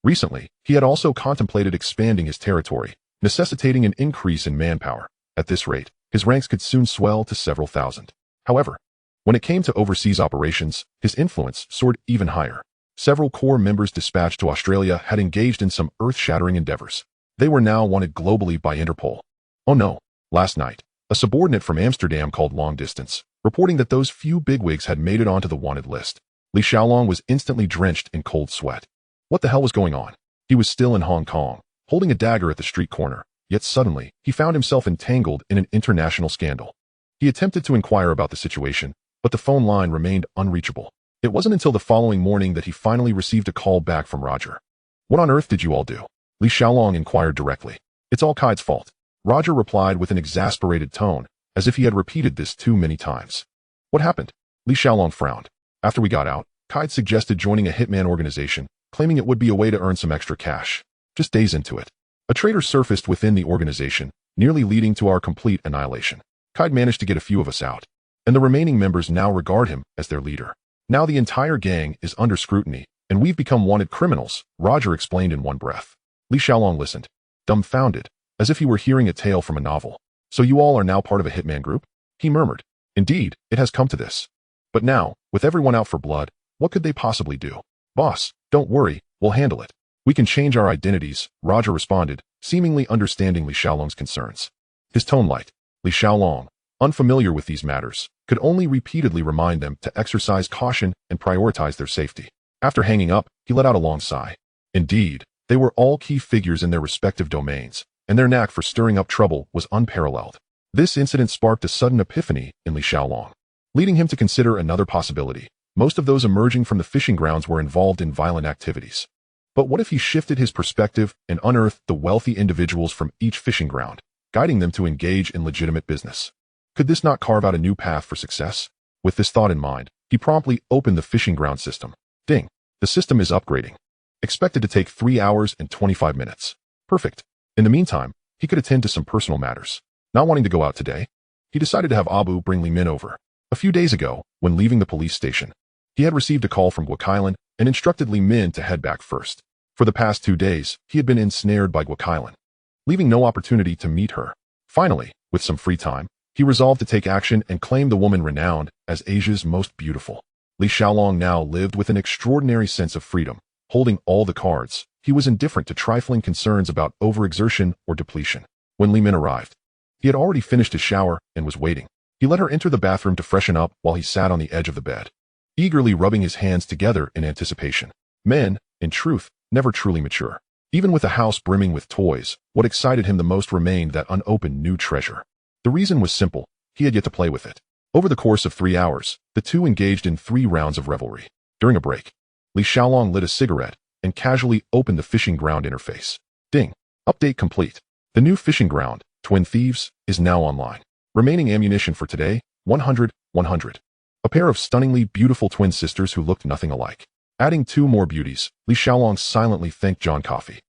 Recently, he had also contemplated expanding his territory, necessitating an increase in manpower. At this rate, his ranks could soon swell to several thousand. However, when it came to overseas operations, his influence soared even higher. Several core members dispatched to Australia had engaged in some earth-shattering endeavors. They were now wanted globally by Interpol. Oh no, last night, a subordinate from Amsterdam called long distance, reporting that those few bigwigs had made it onto the wanted list. Li Xiaolong was instantly drenched in cold sweat. What the hell was going on? He was still in Hong Kong, holding a dagger at the street corner, Yet suddenly, he found himself entangled in an international scandal. He attempted to inquire about the situation, but the phone line remained unreachable. It wasn't until the following morning that he finally received a call back from Roger. "What on earth did you all do?" Li Xiaolong inquired directly. "It's all Kai's fault," Roger replied with an exasperated tone, as if he had repeated this too many times. "What happened?" Li Xiaolong frowned. "After we got out, Kai suggested joining a hitman organization, claiming it would be a way to earn some extra cash. Just days into it, a traitor surfaced within the organization, nearly leading to our complete annihilation. Kai managed to get a few of us out, and the remaining members now regard him as their leader. Now the entire gang is under scrutiny, and we've become wanted criminals," Roger explained in one breath. Li Xiaolong listened, dumbfounded, as if he were hearing a tale from a novel. "So you all are now part of a hitman group?" he murmured. "Indeed, it has come to this. But now, with everyone out for blood, what could they possibly do?" "Boss, don't worry, we'll handle it. We can change our identities," Roger responded, seemingly understanding Li Xiaolong's concerns. His tone light. Li Xiaolong, unfamiliar with these matters, could only repeatedly remind them to exercise caution and prioritize their safety. After hanging up, he let out a long sigh. Indeed, they were all key figures in their respective domains, and their knack for stirring up trouble was unparalleled. This incident sparked a sudden epiphany in Li Xiaolong, leading him to consider another possibility. Most of those emerging from the fishing grounds were involved in violent activities. But what if he shifted his perspective and unearthed the wealthy individuals from each fishing ground, guiding them to engage in legitimate business? Could this not carve out a new path for success? With this thought in mind, he promptly opened the fishing ground system. Ding! The system is upgrading. Expected to take 3 hours and 25 minutes. Perfect. In the meantime, he could attend to some personal matters. Not wanting to go out today, he decided to have Abu bring Li Min over. A few days ago, when leaving the police station, he had received a call from Guokailan and instructed Li Min to head back first. For the past 2 days, he had been ensnared by Guokailan, leaving no opportunity to meet her. Finally, with some free time, he resolved to take action and claim the woman renowned as Asia's most beautiful. Li Xiaolong now lived with an extraordinary sense of freedom. Holding all the cards, he was indifferent to trifling concerns about overexertion or depletion. When Li Min arrived, he had already finished his shower and was waiting. He let her enter the bathroom to freshen up while he sat on the edge of the bed, eagerly rubbing his hands together in anticipation. Men, in truth, never truly mature. Even with a house brimming with toys, what excited him the most remained that unopened new treasure. The reason was simple: he had yet to play with it. Over the course of 3 hours, the two engaged in 3 rounds of revelry. During a break, Li Xiaolong lit a cigarette and casually opened the fishing ground interface. Ding! Update complete. The new fishing ground, Twin Thieves, is now online. Remaining ammunition for today, 100, 100. A pair of stunningly beautiful twin sisters who looked nothing alike. Adding 2 more beauties, Li Xiaolong silently thanked John Coffey.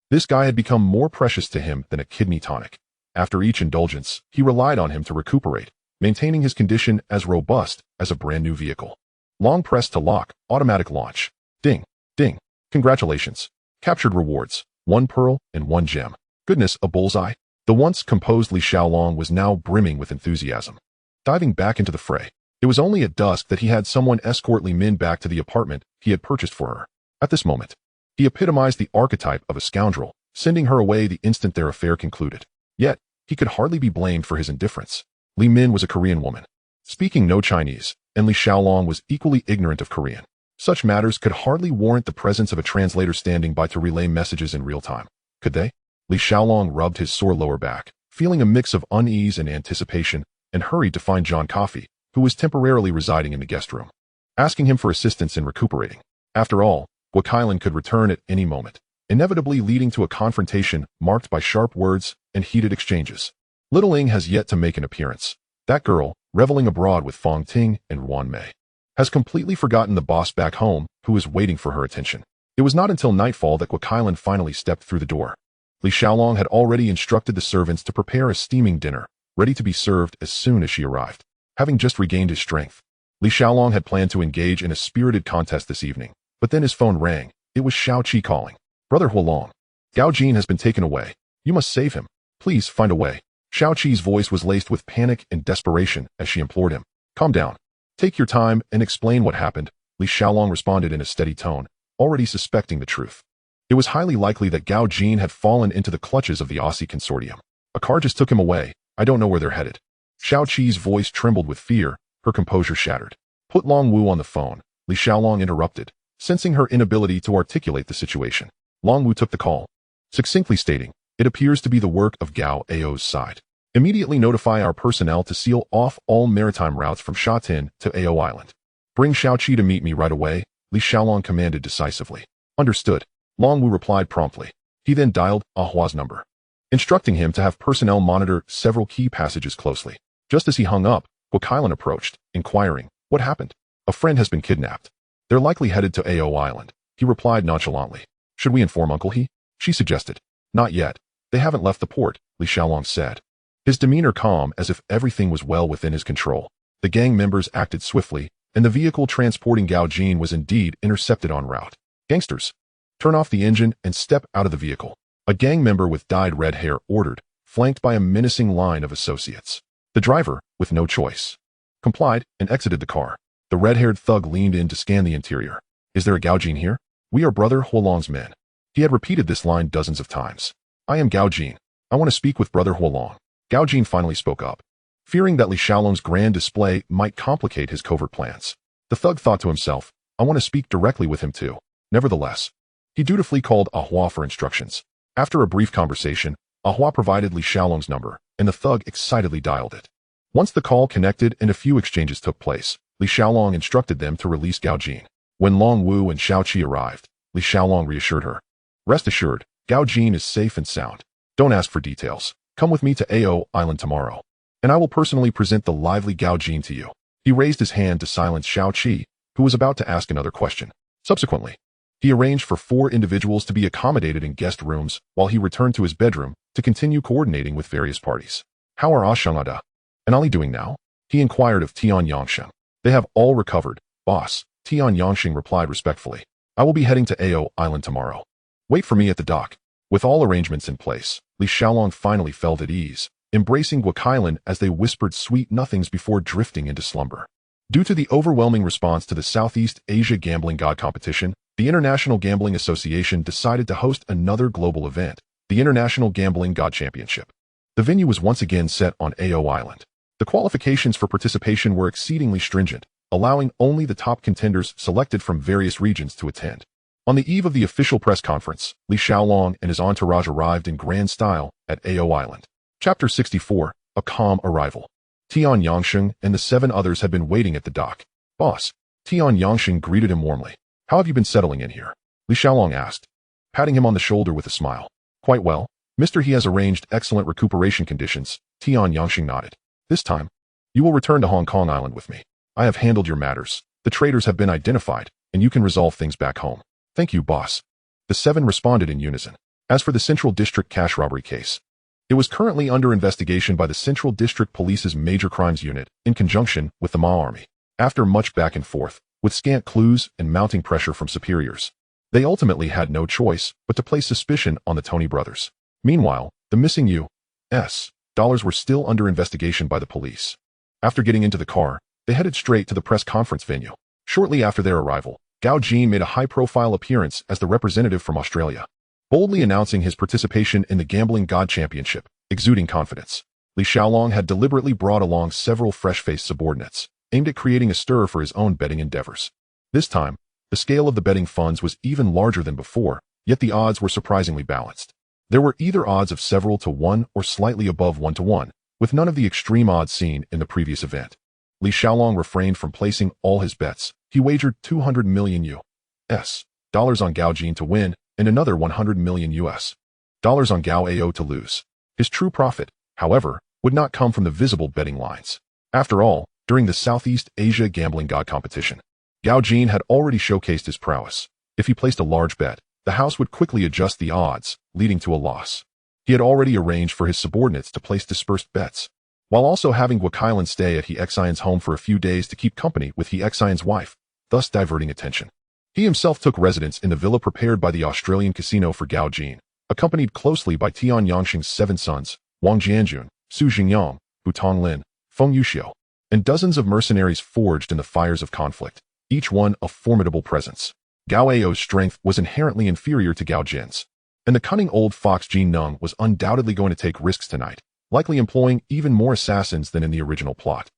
This guy had become more precious to him than a kidney tonic. After each indulgence, he relied on him to recuperate, maintaining his condition as robust as a brand new vehicle. Long press to lock, automatic launch. Ding, ding. Congratulations. Captured rewards, 1 pearl and 1 gem. Goodness, a bullseye. The once composed Li Xiaolong was now brimming with enthusiasm. Diving back into the fray, it was only at dusk that he had someone escort Li Min back to the apartment he had purchased for her. At this moment, he epitomized the archetype of a scoundrel, sending her away the instant their affair concluded. Yet, he could hardly be blamed for his indifference. Li Min was a Korean woman, speaking no Chinese, and Li Xiaolong was equally ignorant of Korean. Such matters could hardly warrant the presence of a translator standing by to relay messages in real time. Could they? Li Xiaolong rubbed his sore lower back, feeling a mix of unease and anticipation, and hurried to find John Coffey, who was temporarily residing in the guest room, asking him for assistance in recuperating. After all, Guokailan could return at any moment, inevitably leading to a confrontation marked by sharp words and heated exchanges. Little Ying has yet to make an appearance. That girl, reveling abroad with Fong Ting and Wan Mei, has completely forgotten the boss back home who is waiting for her attention. It was not until nightfall that Guokailan finally stepped through the door. Li Xiaolong had already instructed the servants to prepare a steaming dinner, ready to be served as soon as she arrived. Having just regained his strength, Li Xiaolong had planned to engage in a spirited contest this evening, but then his phone rang. It was Xiao Qi calling. "Brother Huolong, Gao Jin has been taken away. You must save him. Please find a way." Xiao Qi's voice was laced with panic and desperation as she implored him. "Calm down. Take your time and explain what happened," Li Xiaolong responded in a steady tone, already suspecting the truth. It was highly likely that Gao Jin had fallen into the clutches of the Aussie consortium. "A car just took him away. I don't know where they're headed." Xiao Qi's voice trembled with fear, her composure shattered. "Put Long Wu on the phone," Li Xiaolong interrupted, sensing her inability to articulate the situation. Long Wu took the call, succinctly stating, It appears to be the work of Gao Ao's side. Immediately notify our personnel to seal off all maritime routes from Shatin to Ao Island. Bring Xiaoqi to meet me right away, Li Xiaolong commanded decisively. Understood. Long Wu replied promptly. He then dialed Ahua's number, instructing him to have personnel monitor several key passages closely. Just as he hung up, Kowloon approached, inquiring, "What happened?" "A friend has been kidnapped. They're likely headed to Ao Island," he replied nonchalantly. "Should we inform Uncle He?" she suggested. "Not yet. They haven't left the port," Li Xiaolong said, his demeanor calm as if everything was well within his control. The gang members acted swiftly, and the vehicle transporting Gao Jin was indeed intercepted en route. "Gangsters, turn off the engine and step out of the vehicle," a gang member with dyed red hair ordered, flanked by a menacing line of associates. The driver, with no choice, complied and exited the car. The red-haired thug leaned in to scan the interior. "Is there a Gao Jin here? We are Brother Huolong's men." He had repeated this line dozens of times. "I am Gao Jin. I want to speak with Brother Huolong." Gao Jin finally spoke up, fearing that Li Xiaolong's grand display might complicate his covert plans. The thug thought to himself, "I want to speak directly with him too." Nevertheless, he dutifully called Ahua for instructions. After a brief conversation, Ahua provided Li Xiaolong's number, and the thug excitedly dialed it. Once the call connected and a few exchanges took place, Li Xiaolong instructed them to release Gao Jin. When Long Wu and Xiaoqi arrived, Li Xiaolong reassured her. "Rest assured, Gao Jin is safe and sound. Don't ask for details. Come with me to Ao Island tomorrow, and I will personally present the lively Gao Jin to you." He raised his hand to silence Xiaoqi, who was about to ask another question. Subsequently, he arranged for 4 individuals to be accommodated in guest rooms while he returned to his bedroom to continue coordinating with various parties. "How are Ashangada and Ali doing now?" he inquired of Tian Yangsheng. "They have all recovered, boss," Tian Yangsheng replied respectfully. "I will be heading to Ao Island tomorrow. Wait for me at the dock." With all arrangements in place, Li Xiaolong finally felt at ease, embracing Kowloon as they whispered sweet nothings before drifting into slumber. Due to the overwhelming response to the Southeast Asia Gambling God Competition, the International Gambling Association decided to host another global event, the International Gambling God Championship. The venue was once again set on Ao Island. The qualifications for participation were exceedingly stringent, allowing only the top contenders selected from various regions to attend. On the eve of the official press conference, Li Xiaolong and his entourage arrived in grand style at Ao Island. Chapter 64, A Calm Arrival. Tian Yangsheng and the 7 others had been waiting at the dock. "Boss," Tian Yangsheng greeted him warmly. "How have you been settling in here?" Li Xiaolong asked, patting him on the shoulder with a smile. "Quite well, Mr. He has arranged excellent recuperation conditions," Tian Yangsheng nodded. "This time, you will return to Hong Kong Island with me. I have handled your matters. The traitors have been identified, and you can resolve things back home." "Thank you, boss." The 7 responded in unison. As for the Central District cash robbery case, it was currently under investigation by the Central District Police's Major Crimes Unit in conjunction with the Ma Army. After much back and forth, with scant clues and mounting pressure from superiors, they ultimately had no choice but to place suspicion on the Tony brothers. Meanwhile, the missing U.S. dollars were still under investigation by the police. After getting into the car, they headed straight to the press conference venue. Shortly after their arrival, Gao Jin made a high-profile appearance as the representative from Australia, boldly announcing his participation in the Gambling God Championship, exuding confidence. Li Xiaolong had deliberately brought along several fresh-faced subordinates, aimed at creating a stir for his own betting endeavors. This time, the scale of the betting funds was even larger than before, yet the odds were surprisingly balanced. There were either odds of several to 1 or slightly above 1 to 1, with none of the extreme odds seen in the previous event. Li Xiaolong refrained from placing all his bets. He wagered 200 million U.S. dollars on Gao Jin to win and another 100 million U.S. dollars on Gao Ao to lose. His true profit, however, would not come from the visible betting lines. After all, during the Southeast Asia Gambling God Competition, Gao Jin had already showcased his prowess. If he placed a large bet, the house would quickly adjust the odds, leading to a loss. He had already arranged for his subordinates to place dispersed bets, while also having Kowloon stay at He Xian's home for a few days to keep company with He Xian's wife, thus diverting attention. He himself took residence in the villa prepared by the Australian casino for Gao Jin, accompanied closely by Tian Yangsheng's 7 sons, Wang Jianjun, Su Jingyang, Hu Tonglin, Feng Yuxiu, and dozens of mercenaries forged in the fires of conflict, each one a formidable presence. Gao Ao's strength was inherently inferior to Gao Jin's, and the cunning old fox Jin Nung was undoubtedly going to take risks tonight, likely employing even more assassins than in the original plot.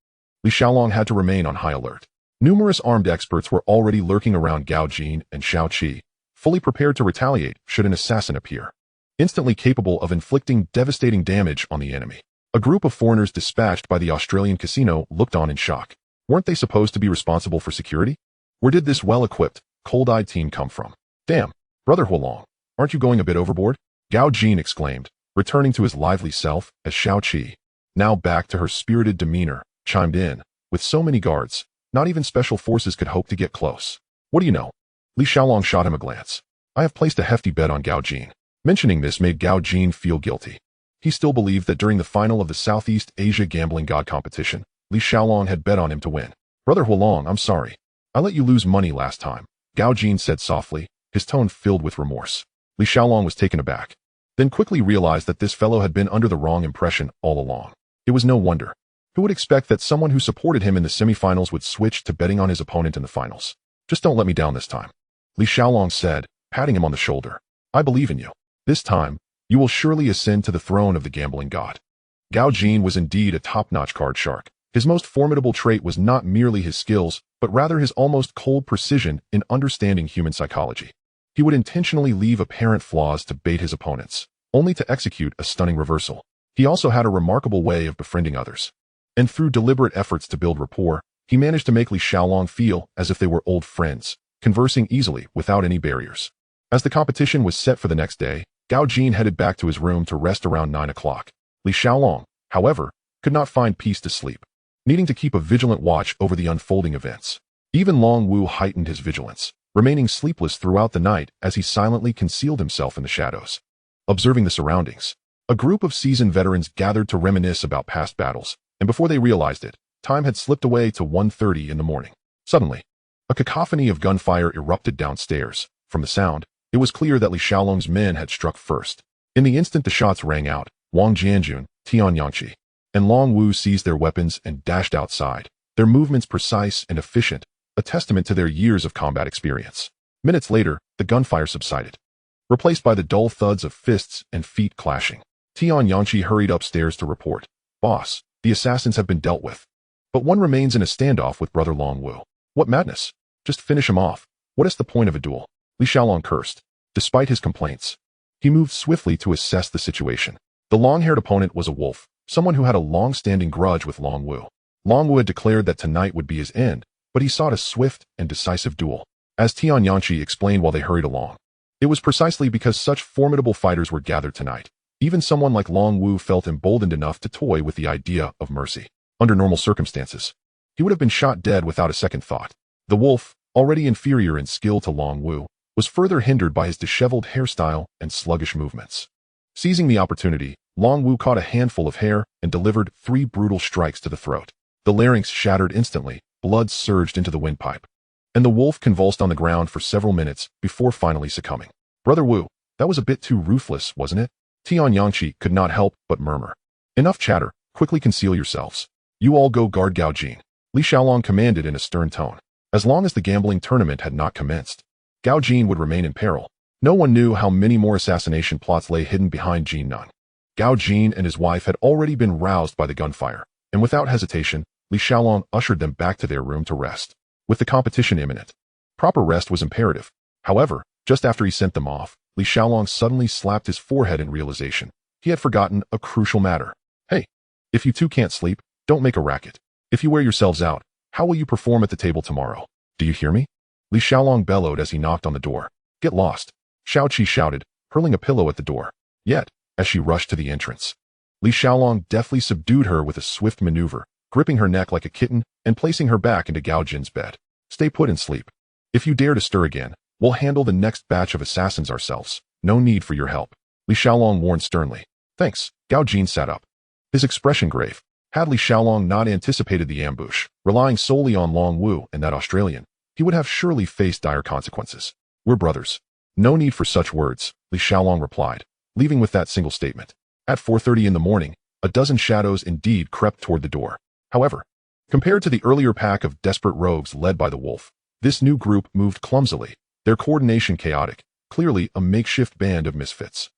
Li Xiaolong had to remain on high alert. Numerous armed experts were already lurking around Gao Jin and Xiaoqi, fully prepared to retaliate should an assassin appear. instantly capable of inflicting devastating damage on the enemy. A group of foreigners dispatched by the Australian casino looked on in shock. Weren't they supposed to be responsible for security? Where did this well-equipped, cold-eyed team come from? Damn, Brother Huolong, aren't you going a bit overboard? Gao Jin exclaimed, returning to his lively self as Xiao Qi, now back to her spirited demeanor, chimed in. With so many guards, not even special forces could hope to get close. What do you know? Li Xiaolong shot him a glance. I have placed a hefty bet on Gao Jin. Mentioning this made Gao Jin feel guilty. He still believed that during the final of the Southeast Asia Gambling God competition, Li Xiaolong had bet on him to win. Brother Huolong, I'm sorry. I let you lose money last time, Gao Jin said softly, his tone filled with remorse. Li Xiaolong was taken aback, then quickly realized that this fellow had been under the wrong impression all along. It was no wonder. Who would expect that someone who supported him in the semifinals would switch to betting on his opponent in the finals? Just don't let me down this time, Li Xiaolong said, patting him on the shoulder. I believe in you. This time, you will surely ascend to the throne of the gambling god. Gao Jin was indeed a top-notch card shark. His most formidable trait was not merely his skills, but rather his almost cold precision in understanding human psychology. He would intentionally leave apparent flaws to bait his opponents, only to execute a stunning reversal. He also had a remarkable way of befriending others. And through deliberate efforts to build rapport, he managed to make Li Xiaolong feel as if they were old friends, conversing easily without any barriers. As the competition was set for the next day, Gao Jin headed back to his room to rest around 9 o'clock. Li Xiaolong, however, could not find peace to sleep, needing to keep a vigilant watch over the unfolding events. Even Long Wu heightened his vigilance, remaining sleepless throughout the night as he silently concealed himself in the shadows. Observing the surroundings, a group of seasoned veterans gathered to reminisce about past battles, and before they realized it, time had slipped away to 1:30 in the morning. Suddenly, a cacophony of gunfire erupted downstairs. From the sound, it was clear that Li Xiaolong's men had struck first. In the instant the shots rang out, Wang Jianjun, Tian Yangqi, and Long Wu seized their weapons and dashed outside, their movements precise and efficient, a testament to their years of combat experience. Minutes later, the gunfire subsided, replaced by the dull thuds of fists and feet clashing. Tian Yangqi hurried upstairs to report. Boss, the assassins have been dealt with. But one remains in a standoff with Brother Long Wu. What madness? Just finish him off. What is the point of a duel? Li Xiaolong cursed. Despite his complaints, he moved swiftly to assess the situation. The long-haired opponent was a wolf, someone who had a long-standing grudge with Long Wu. Long Wu had declared that tonight would be his end, but he sought a swift and decisive duel. As Tian Yangqi explained while they hurried along, it was precisely because such formidable fighters were gathered tonight. Even someone like Long Wu felt emboldened enough to toy with the idea of mercy. Under normal circumstances, he would have been shot dead without a second thought. The wolf, already inferior in skill to Long Wu, was further hindered by his disheveled hairstyle and sluggish movements. Seizing the opportunity, Long Wu caught a handful of hair and delivered 3 brutal strikes to the throat. The larynx shattered instantly, blood surged into the windpipe, and the wolf convulsed on the ground for several minutes before finally succumbing. Brother Wu, that was a bit too ruthless, wasn't it? Tian Yangqi could not help but murmur. Enough chatter, quickly conceal yourselves. You all go guard Gao Jin, Li Xiaolong commanded in a stern tone. As long as the gambling tournament had not commenced, Gao Jin would remain in peril. No one knew how many more assassination plots lay hidden behind Jin Nun. Gao Jin and his wife had already been roused by the gunfire, and without hesitation, Li Xiaolong ushered them back to their room to rest. With the competition imminent, proper rest was imperative. However, just after he sent them off, Li Xiaolong suddenly slapped his forehead in realization. He had forgotten a crucial matter. Hey, if you two can't sleep, don't make a racket. If you wear yourselves out, how will you perform at the table tomorrow? Do you hear me? Li Xiaolong bellowed as he knocked on the door. Get lost, Xiao Qi shouted, hurling a pillow at the door. Yet, as she rushed to the entrance, Li Xiaolong deftly subdued her with a swift maneuver, gripping her neck like a kitten and placing her back into Gao Jin's bed. Stay put and sleep. If you dare to stir again, we'll handle the next batch of assassins ourselves. No need for your help, Li Xiaolong warned sternly. Thanks, Gao Jin sat up, his expression grave. Had Li Xiaolong not anticipated the ambush, relying solely on Long Wu and that Australian, he would have surely faced dire consequences. We're brothers. No need for such words, Li Xiaolong replied, leaving with that single statement. At 4:30 in the morning, a dozen shadows indeed crept toward the door. However, compared to the earlier pack of desperate rogues led by the wolf, this new group moved clumsily, their coordination chaotic, clearly a makeshift band of misfits.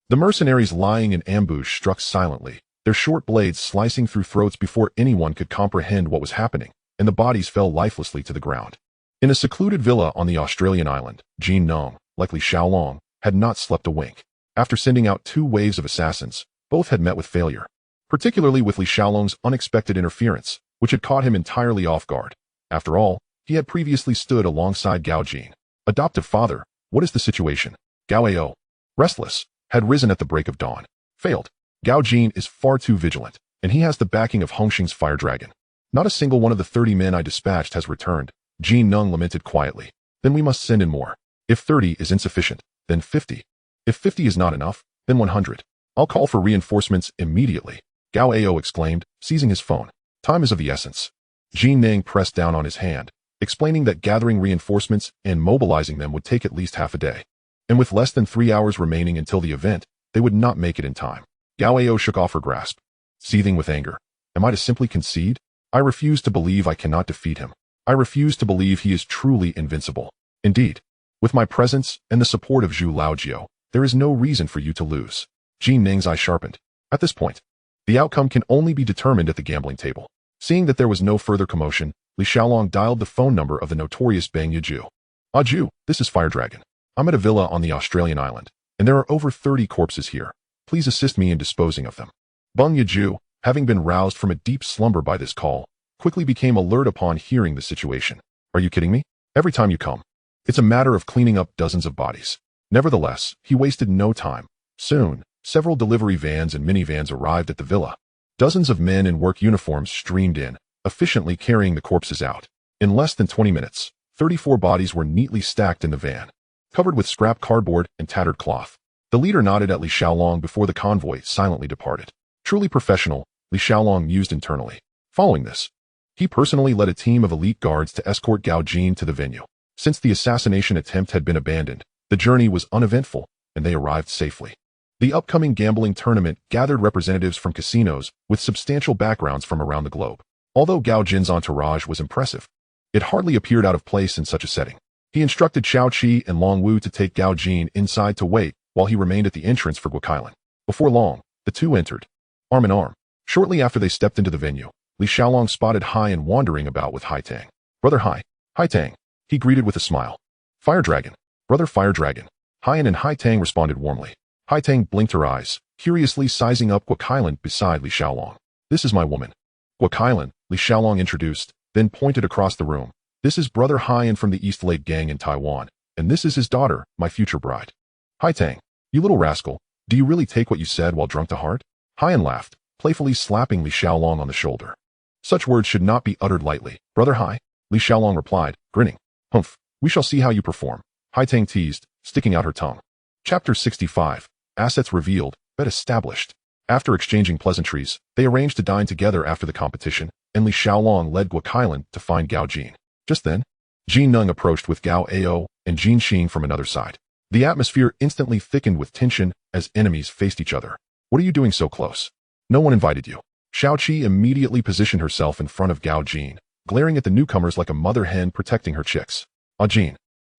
The mercenaries lying in ambush struck silently, their short blades slicing through throats before anyone could comprehend what was happening, and the bodies fell lifelessly to the ground. In a secluded villa on the Australian island, Jin Nong, like Li Xiaolong, had not slept a wink. After sending out 2 waves of assassins, both had met with failure, particularly with Li Xiaolong's unexpected interference, which had caught him entirely off guard. After all, he had previously stood alongside Gao Jin. Adoptive father, what is the situation? Gao Ao, restless, had risen at the break of dawn. Failed. Gao Jin is far too vigilant, and he has the backing of Hongxing's fire dragon. Not a single one of the 30 men I dispatched has returned, Jin Nung lamented quietly. Then we must send in more. If 30 is insufficient, then 50. If 50 is not enough, then 100. I'll call for reinforcements immediately, Gao Ao exclaimed, seizing his phone. Time is of the essence. Jin Nang pressed down on his hand, explaining that gathering reinforcements and mobilizing them would take at least half a day. And with less than 3 hours remaining until the event, they would not make it in time. Gao Ao shook off her grasp, seething with anger. Am I to simply concede? I refuse to believe I cannot defeat him. I refuse to believe he is truly invincible. Indeed, with my presence and the support of Zhu Laojiao, there is no reason for you to lose. Jin Ning's eye sharpened. At this point, the outcome can only be determined at the gambling table. Seeing that there was no further commotion, Li Xiaolong dialed the phone number of the notorious Bang Yiju. Ah Ju, this is Fire Dragon. I'm at a villa on the Australian island, and there are over 30 corpses here. Please assist me in disposing of them. Bang Yiju, having been roused from a deep slumber by this call, quickly became alert upon hearing the situation. Are you kidding me? Every time you come, it's a matter of cleaning up dozens of bodies. Nevertheless, he wasted no time. Soon, several delivery vans and minivans arrived at the villa. Dozens of men in work uniforms streamed in, efficiently carrying the corpses out. In less than 20 minutes, 34 bodies were neatly stacked in the van, covered with scrap cardboard and tattered cloth. The leader nodded at Li Xiaolong before the convoy silently departed. Truly professional, Li Xiaolong mused internally. Following this, he personally led a team of elite guards to escort Gao Jin to the venue. Since the assassination attempt had been abandoned, the journey was uneventful, and they arrived safely. The upcoming gambling tournament gathered representatives from casinos with substantial backgrounds from around the globe. Although Gao Jin's entourage was impressive, it hardly appeared out of place in such a setting. He instructed Xiao Qi and Long Wu to take Gao Jin inside to wait while he remained at the entrance for Guokailan. Before long, the two entered, arm in arm. Shortly after they stepped into the venue, Li Xiaolong spotted Haiyan wandering about with Hai Tang. Brother Hai Tang, he greeted with a smile. Fire Dragon, brother Fire Dragon. Haiyan and Hai Tang responded warmly. Hai Tang blinked her eyes, curiously sizing up Guokailan beside Li Xiaolong. This is my woman. Guokailan, Li Xiaolong introduced, then pointed across the room. This is brother Haiyan from the East Lake Gang in Taiwan, and this is his daughter, my future bride. Hai Tang, you little rascal, do you really take what you said while drunk to heart? Haiyan laughed, playfully slapping Li Xiaolong on the shoulder. Such words should not be uttered lightly. Brother Hai, Li Xiaolong replied, grinning. Humph, we shall see how you perform. Hai Tang teased, sticking out her tongue. Chapter 65. Assets revealed, bet established. After exchanging pleasantries, they arranged to dine together after the competition, and Li Xiaolong led Guokailan to find Gao Jin. Just then, Jin Nung approached with Gao Ao and Jin Xing from another side. The atmosphere instantly thickened with tension as enemies faced each other. What are you doing so close? No one invited you. Xiao Qi immediately positioned herself in front of Gao Jin, glaring at the newcomers like a mother hen protecting her chicks. Ah Jin,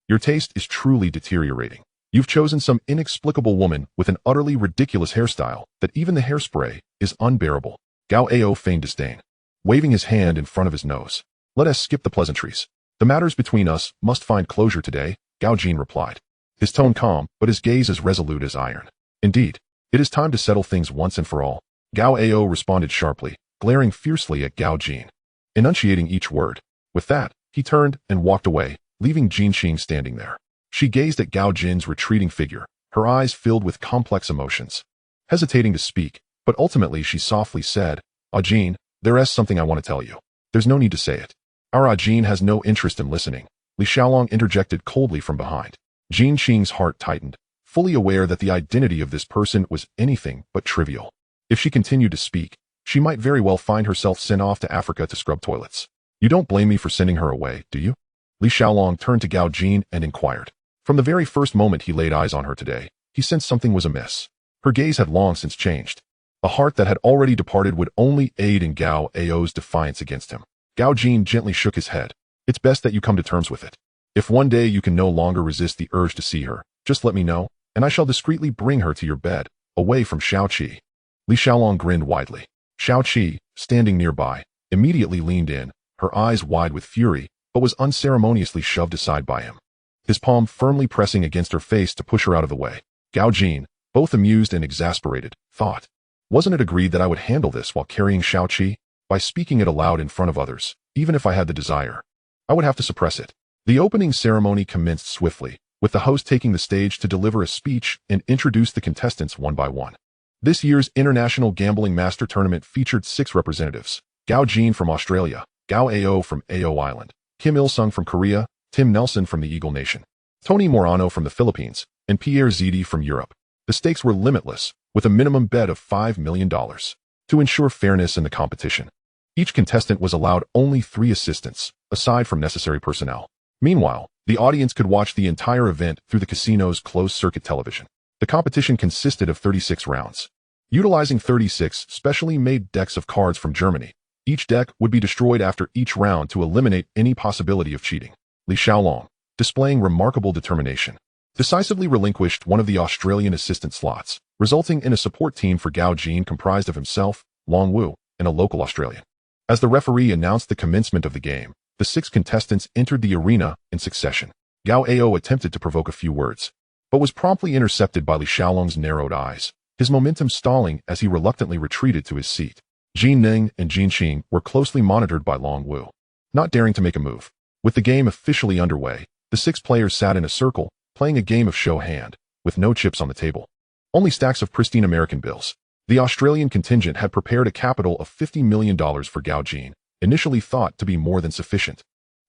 your taste is truly deteriorating. You've chosen some inexplicable woman with an utterly ridiculous hairstyle that even the hairspray is unbearable. Gao Ao feigned disdain, waving his hand in front of his nose. Let us skip the pleasantries. The matters between us must find closure today, Gao Jin replied. His tone calm, but his gaze as resolute as iron. Indeed, it is time to settle things once and for all. Gao Ao responded sharply, glaring fiercely at Gao Jin, enunciating each word. With that, he turned and walked away, leaving Jin Xing standing there. She gazed at Gao Jin's retreating figure, her eyes filled with complex emotions. Hesitating to speak, but ultimately she softly said, Ah Jin, there is something I want to tell you. There's no need to say it. Our Ah Jin has no interest in listening. Li Xiaolong interjected coldly from behind. Jin Xing's heart tightened, fully aware that the identity of this person was anything but trivial. If she continued to speak, she might very well find herself sent off to Africa to scrub toilets. You don't blame me for sending her away, do you? Li Xiaolong turned to Gao Jin and inquired. From the very first moment he laid eyes on her today, he sensed something was amiss. Her gaze had long since changed. A heart that had already departed would only aid in Gao Ao's defiance against him. Gao Jin gently shook his head. It's best that you come to terms with it. If one day you can no longer resist the urge to see her, just let me know, and I shall discreetly bring her to your bed, away from Xiao Qi. Li Xiaolong grinned widely. Xiao Qi, standing nearby, immediately leaned in, her eyes wide with fury, but was unceremoniously shoved aside by him, his palm firmly pressing against her face to push her out of the way. Gao Jin, both amused and exasperated, thought, "Wasn't it agreed that I would handle this while carrying Shaoqi? By speaking it aloud in front of others, even if I had the desire, I would have to suppress it." The opening ceremony commenced swiftly, with the host taking the stage to deliver a speech and introduce the contestants one by one. This year's International Gambling Master Tournament featured 6 representatives: Gao Jin from Australia, Gao Ao from Ao Island, Kim Il-sung from Korea, Tim Nelson from the Eagle Nation, Tony Morano from the Philippines, and Pierre Zidi from Europe. The stakes were limitless, with a minimum bet of $5 million. To ensure fairness in the competition, each contestant was allowed only 3 assistants, aside from necessary personnel. Meanwhile, the audience could watch the entire event through the casino's closed-circuit television. The competition consisted of 36 rounds. Utilizing 36 specially made decks of cards from Germany, each deck would be destroyed after each round to eliminate any possibility of cheating. Li Xiaolong, displaying remarkable determination, decisively relinquished one of the Australian assistant slots, resulting in a support team for Gao Jin comprised of himself, Long Wu, and a local Australian. As the referee announced the commencement of the game, the 6 contestants entered the arena in succession. Gao Ao attempted to provoke a few words, but was promptly intercepted by Li Xiaolong's narrowed eyes, his momentum stalling as he reluctantly retreated to his seat. Jin Ning and Jin Qing were closely monitored by Long Wu, not daring to make a move. With the game officially underway, the 6 players sat in a circle, playing a game of show hand, with no chips on the table. Only stacks of pristine American bills. The Australian contingent had prepared a capital of $50 million for Gao Jin, initially thought to be more than sufficient.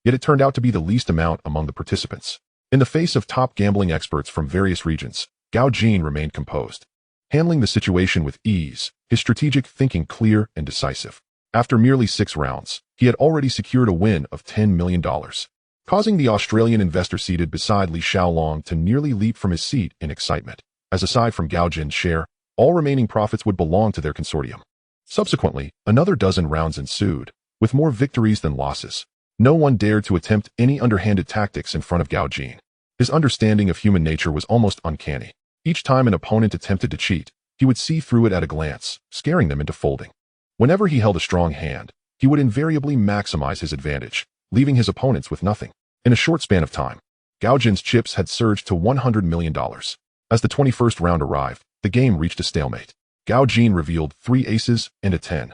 Yet it turned out to be the least amount among the participants. In the face of top gambling experts from various regions, Gao Jin remained composed, handling the situation with ease, his strategic thinking clear and decisive. After merely 6 rounds, he had already secured a win of $10 million, causing the Australian investor seated beside Li Xiaolong to nearly leap from his seat in excitement, as aside from Gao Jin's share, all remaining profits would belong to their consortium. Subsequently, another dozen rounds ensued, with more victories than losses. No one dared to attempt any underhanded tactics in front of Gao Jin. His understanding of human nature was almost uncanny. Each time an opponent attempted to cheat, he would see through it at a glance, scaring them into folding. Whenever he held a strong hand, he would invariably maximize his advantage, leaving his opponents with nothing. In a short span of time, Gao Jin's chips had surged to $100 million. As the 21st round arrived, the game reached a stalemate. Gao Jin revealed 3 aces and a 10,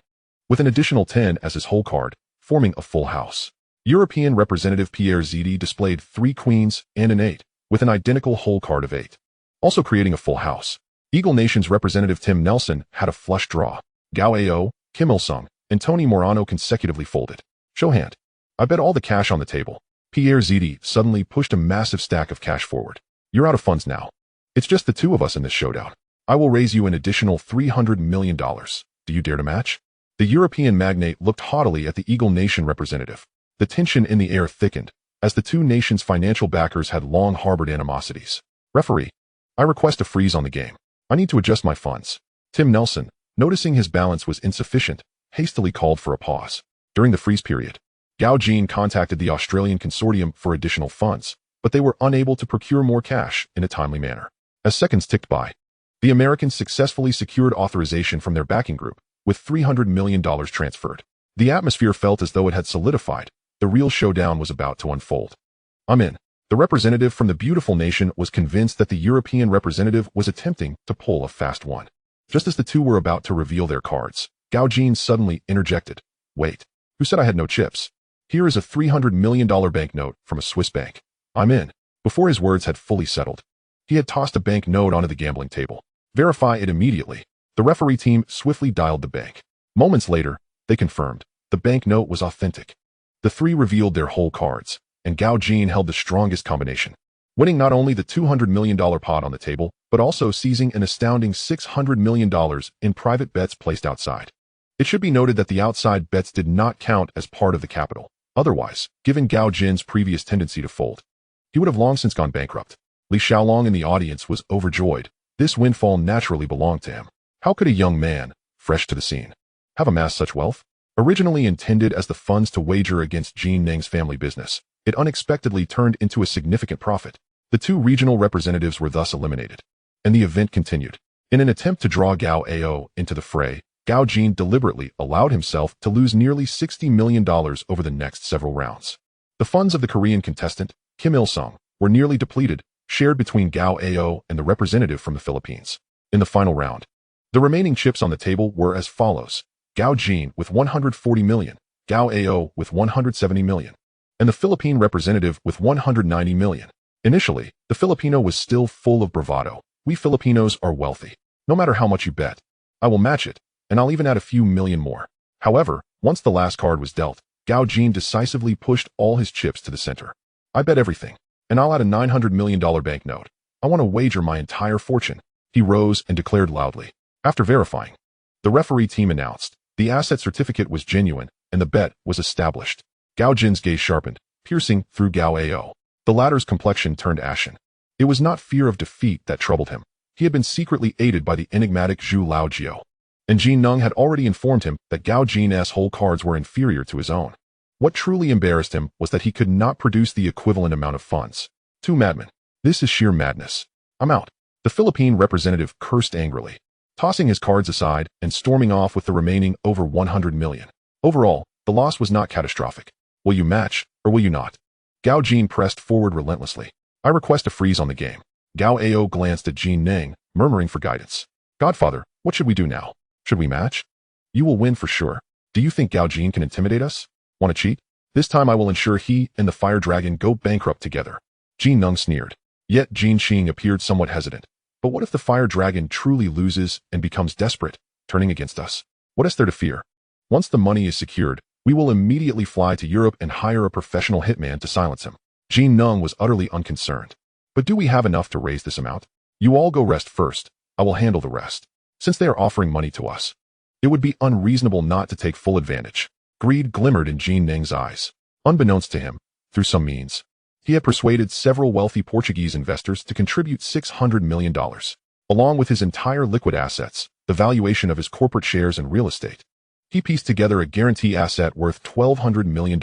with an additional 10 as his whole card, forming a full house. European representative Pierre Zidi displayed 3 queens and an 8, with an identical whole card of 8, also creating a full house. Eagle Nation's representative Tim Nelson had a flush draw. Gao Ao, Kim Il-sung, and Tony Morano consecutively folded. Show hand. I bet all the cash on the table. Pierre Zidi suddenly pushed a massive stack of cash forward. You're out of funds now. It's just the 2 of us in this showdown. I will raise you an additional $300 million. Do you dare to match? The European magnate looked haughtily at the Eagle Nation representative. The tension in the air thickened, as the 2 nations' financial backers had long harbored animosities. Referee, I request a freeze on the game. I need to adjust my funds. Tim Nelson, noticing his balance was insufficient, hastily called for a pause. During the freeze period, Gao Jin contacted the Australian consortium for additional funds, but they were unable to procure more cash in a timely manner. As seconds ticked by, the Americans successfully secured authorization from their backing group, with $300 million transferred. The atmosphere felt as though it had solidified. The real showdown was about to unfold. I'm in. The representative from the beautiful nation was convinced that the European representative was attempting to pull a fast one. Just as the 2 were about to reveal their cards, Gao Jin suddenly interjected. Wait, who said I had no chips? Here is a $300 million banknote from a Swiss bank. I'm in. Before his words had fully settled, he had tossed a banknote onto the gambling table. Verify it immediately. The referee team swiftly dialed the bank. Moments later, they confirmed the banknote was authentic. The 3 revealed their whole cards, and Gao Jin held the strongest combination, winning not only the $200 million pot on the table, but also seizing an astounding $600 million in private bets placed outside. It should be noted that the outside bets did not count as part of the capital. Otherwise, given Gao Jin's previous tendency to fold, he would have long since gone bankrupt. Li Xiaolong in the audience was overjoyed. This windfall naturally belonged to him. How could a young man, fresh to the scene, have amassed such wealth? Originally intended as the funds to wager against Jin Ning's family business, it unexpectedly turned into a significant profit. The 2 regional representatives were thus eliminated, and the event continued. In an attempt to draw Gao Ao into the fray, Gao Jin deliberately allowed himself to lose nearly $60 million over the next several rounds. The funds of the Korean contestant, Kim Il-sung, were nearly depleted, shared between Gao Ao and the representative from the Philippines. In the final round, the remaining chips on the table were as follows: Gao Jin with 140 million, Gao Ao with 170 million, and the Philippine representative with 190 million. Initially, the Filipino was still full of bravado. We Filipinos are wealthy. No matter how much you bet, I will match it, and I'll even add a few million more. However, once the last card was dealt, Gao Jin decisively pushed all his chips to the center. I bet everything, and I'll add a $900 million banknote. I want to wager my entire fortune. He rose and declared loudly. After verifying, the referee team announced the asset certificate was genuine and the bet was established. Gao Jin's gaze sharpened, piercing through Gao Ao. The latter's complexion turned ashen. It was not fear of defeat that troubled him. He had been secretly aided by the enigmatic Zhu Laojiao, and Jin Nung had already informed him that Gao Jin's whole cards were inferior to his own. What truly embarrassed him was that he could not produce the equivalent amount of funds. Two madmen. This is sheer madness. I'm out. The Philippine representative cursed angrily, tossing his cards aside and storming off with the remaining over 100 million. Overall, the loss was not catastrophic. Will you match, or will you not? Gao Jin pressed forward relentlessly. I request a freeze on the game. Gao Ao glanced at Jin Nang, murmuring for guidance. Godfather, what should we do now? Should we match? You will win for sure. Do you think Gao Jin can intimidate us? Want to cheat? This time I will ensure he and the Fire Dragon go bankrupt together. Jin Nung sneered. Yet Jin Qing appeared somewhat hesitant. But what if the Fire Dragon truly loses and becomes desperate, turning against us? What is there to fear? Once the money is secured, we will immediately fly to Europe and hire a professional hitman to silence him. Jin Nung was utterly unconcerned. But do we have enough to raise this amount? You all go rest first. I will handle the rest. Since they are offering money to us, it would be unreasonable not to take full advantage. Greed glimmered in Jin Nang's eyes. Unbeknownst to him, through some means, he had persuaded several wealthy Portuguese investors to contribute $600 million. Along with his entire liquid assets, the valuation of his corporate shares and real estate, he pieced together a guarantee asset worth $1,200 million.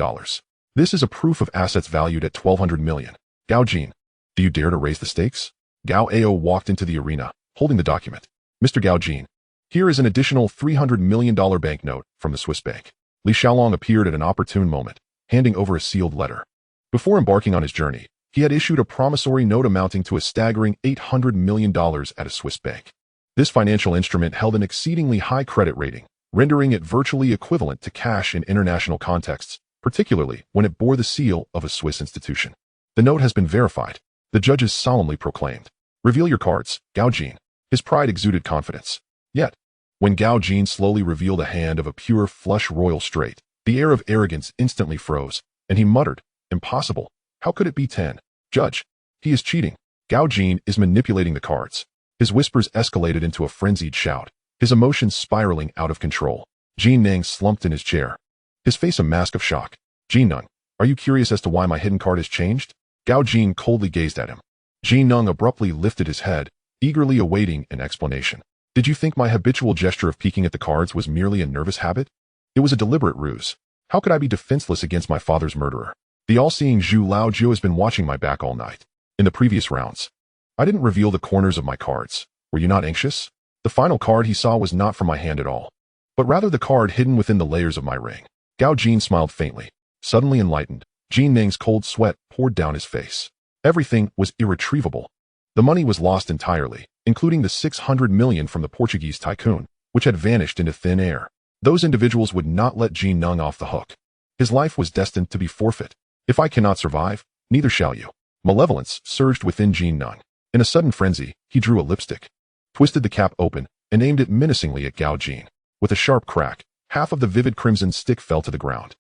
This is a proof of assets valued at $1,200 million. Gao Jin, do you dare to raise the stakes? Gao Ao walked into the arena, holding the document. Mr. Gao Jin, here is an additional $300 million banknote from the Swiss bank. Li Xiaolong appeared at an opportune moment, handing over a sealed letter. Before embarking on his journey, he had issued a promissory note amounting to a staggering $800 million at a Swiss bank. This financial instrument held an exceedingly high credit rating, rendering it virtually equivalent to cash in international contexts, particularly when it bore the seal of a Swiss institution. The note has been verified, the judges solemnly proclaimed. Reveal your cards, Gao Jin. His pride exuded confidence. Yet, when Gao Jin slowly revealed a hand of a pure flush royal straight, the air of arrogance instantly froze, and he muttered, Impossible. How could it be 10? Judge, he is cheating. Gao Jin is manipulating the cards. His whispers escalated into a frenzied shout, his emotions spiraling out of control. Jin Nang slumped in his chair, his face a mask of shock. Jin Nung, are you curious as to why my hidden card has changed? Gao Jin coldly gazed at him. Jin Nung abruptly lifted his head, eagerly awaiting an explanation. Did you think my habitual gesture of peeking at the cards was merely a nervous habit? It was a deliberate ruse. How could I be defenseless against my father's murderer? The all-seeing Zhu Laojiao has been watching my back all night. In the previous rounds, I didn't reveal the corners of my cards. Were you not anxious? The final card he saw was not from my hand at all, but rather the card hidden within the layers of my ring. Gao Jin smiled faintly. Suddenly enlightened, Jin Nang's cold sweat poured down his face. Everything was irretrievable. The money was lost entirely, including the $600 million from the Portuguese tycoon, which had vanished into thin air. Those individuals would not let Jin Nung off the hook. His life was destined to be forfeit. If I cannot survive, neither shall you. Malevolence surged within Jin Nung. In a sudden frenzy, he drew a lipstick, twisted the cap open, and aimed it menacingly at Gao Jin. With a sharp crack, half of the vivid crimson stick fell to the ground.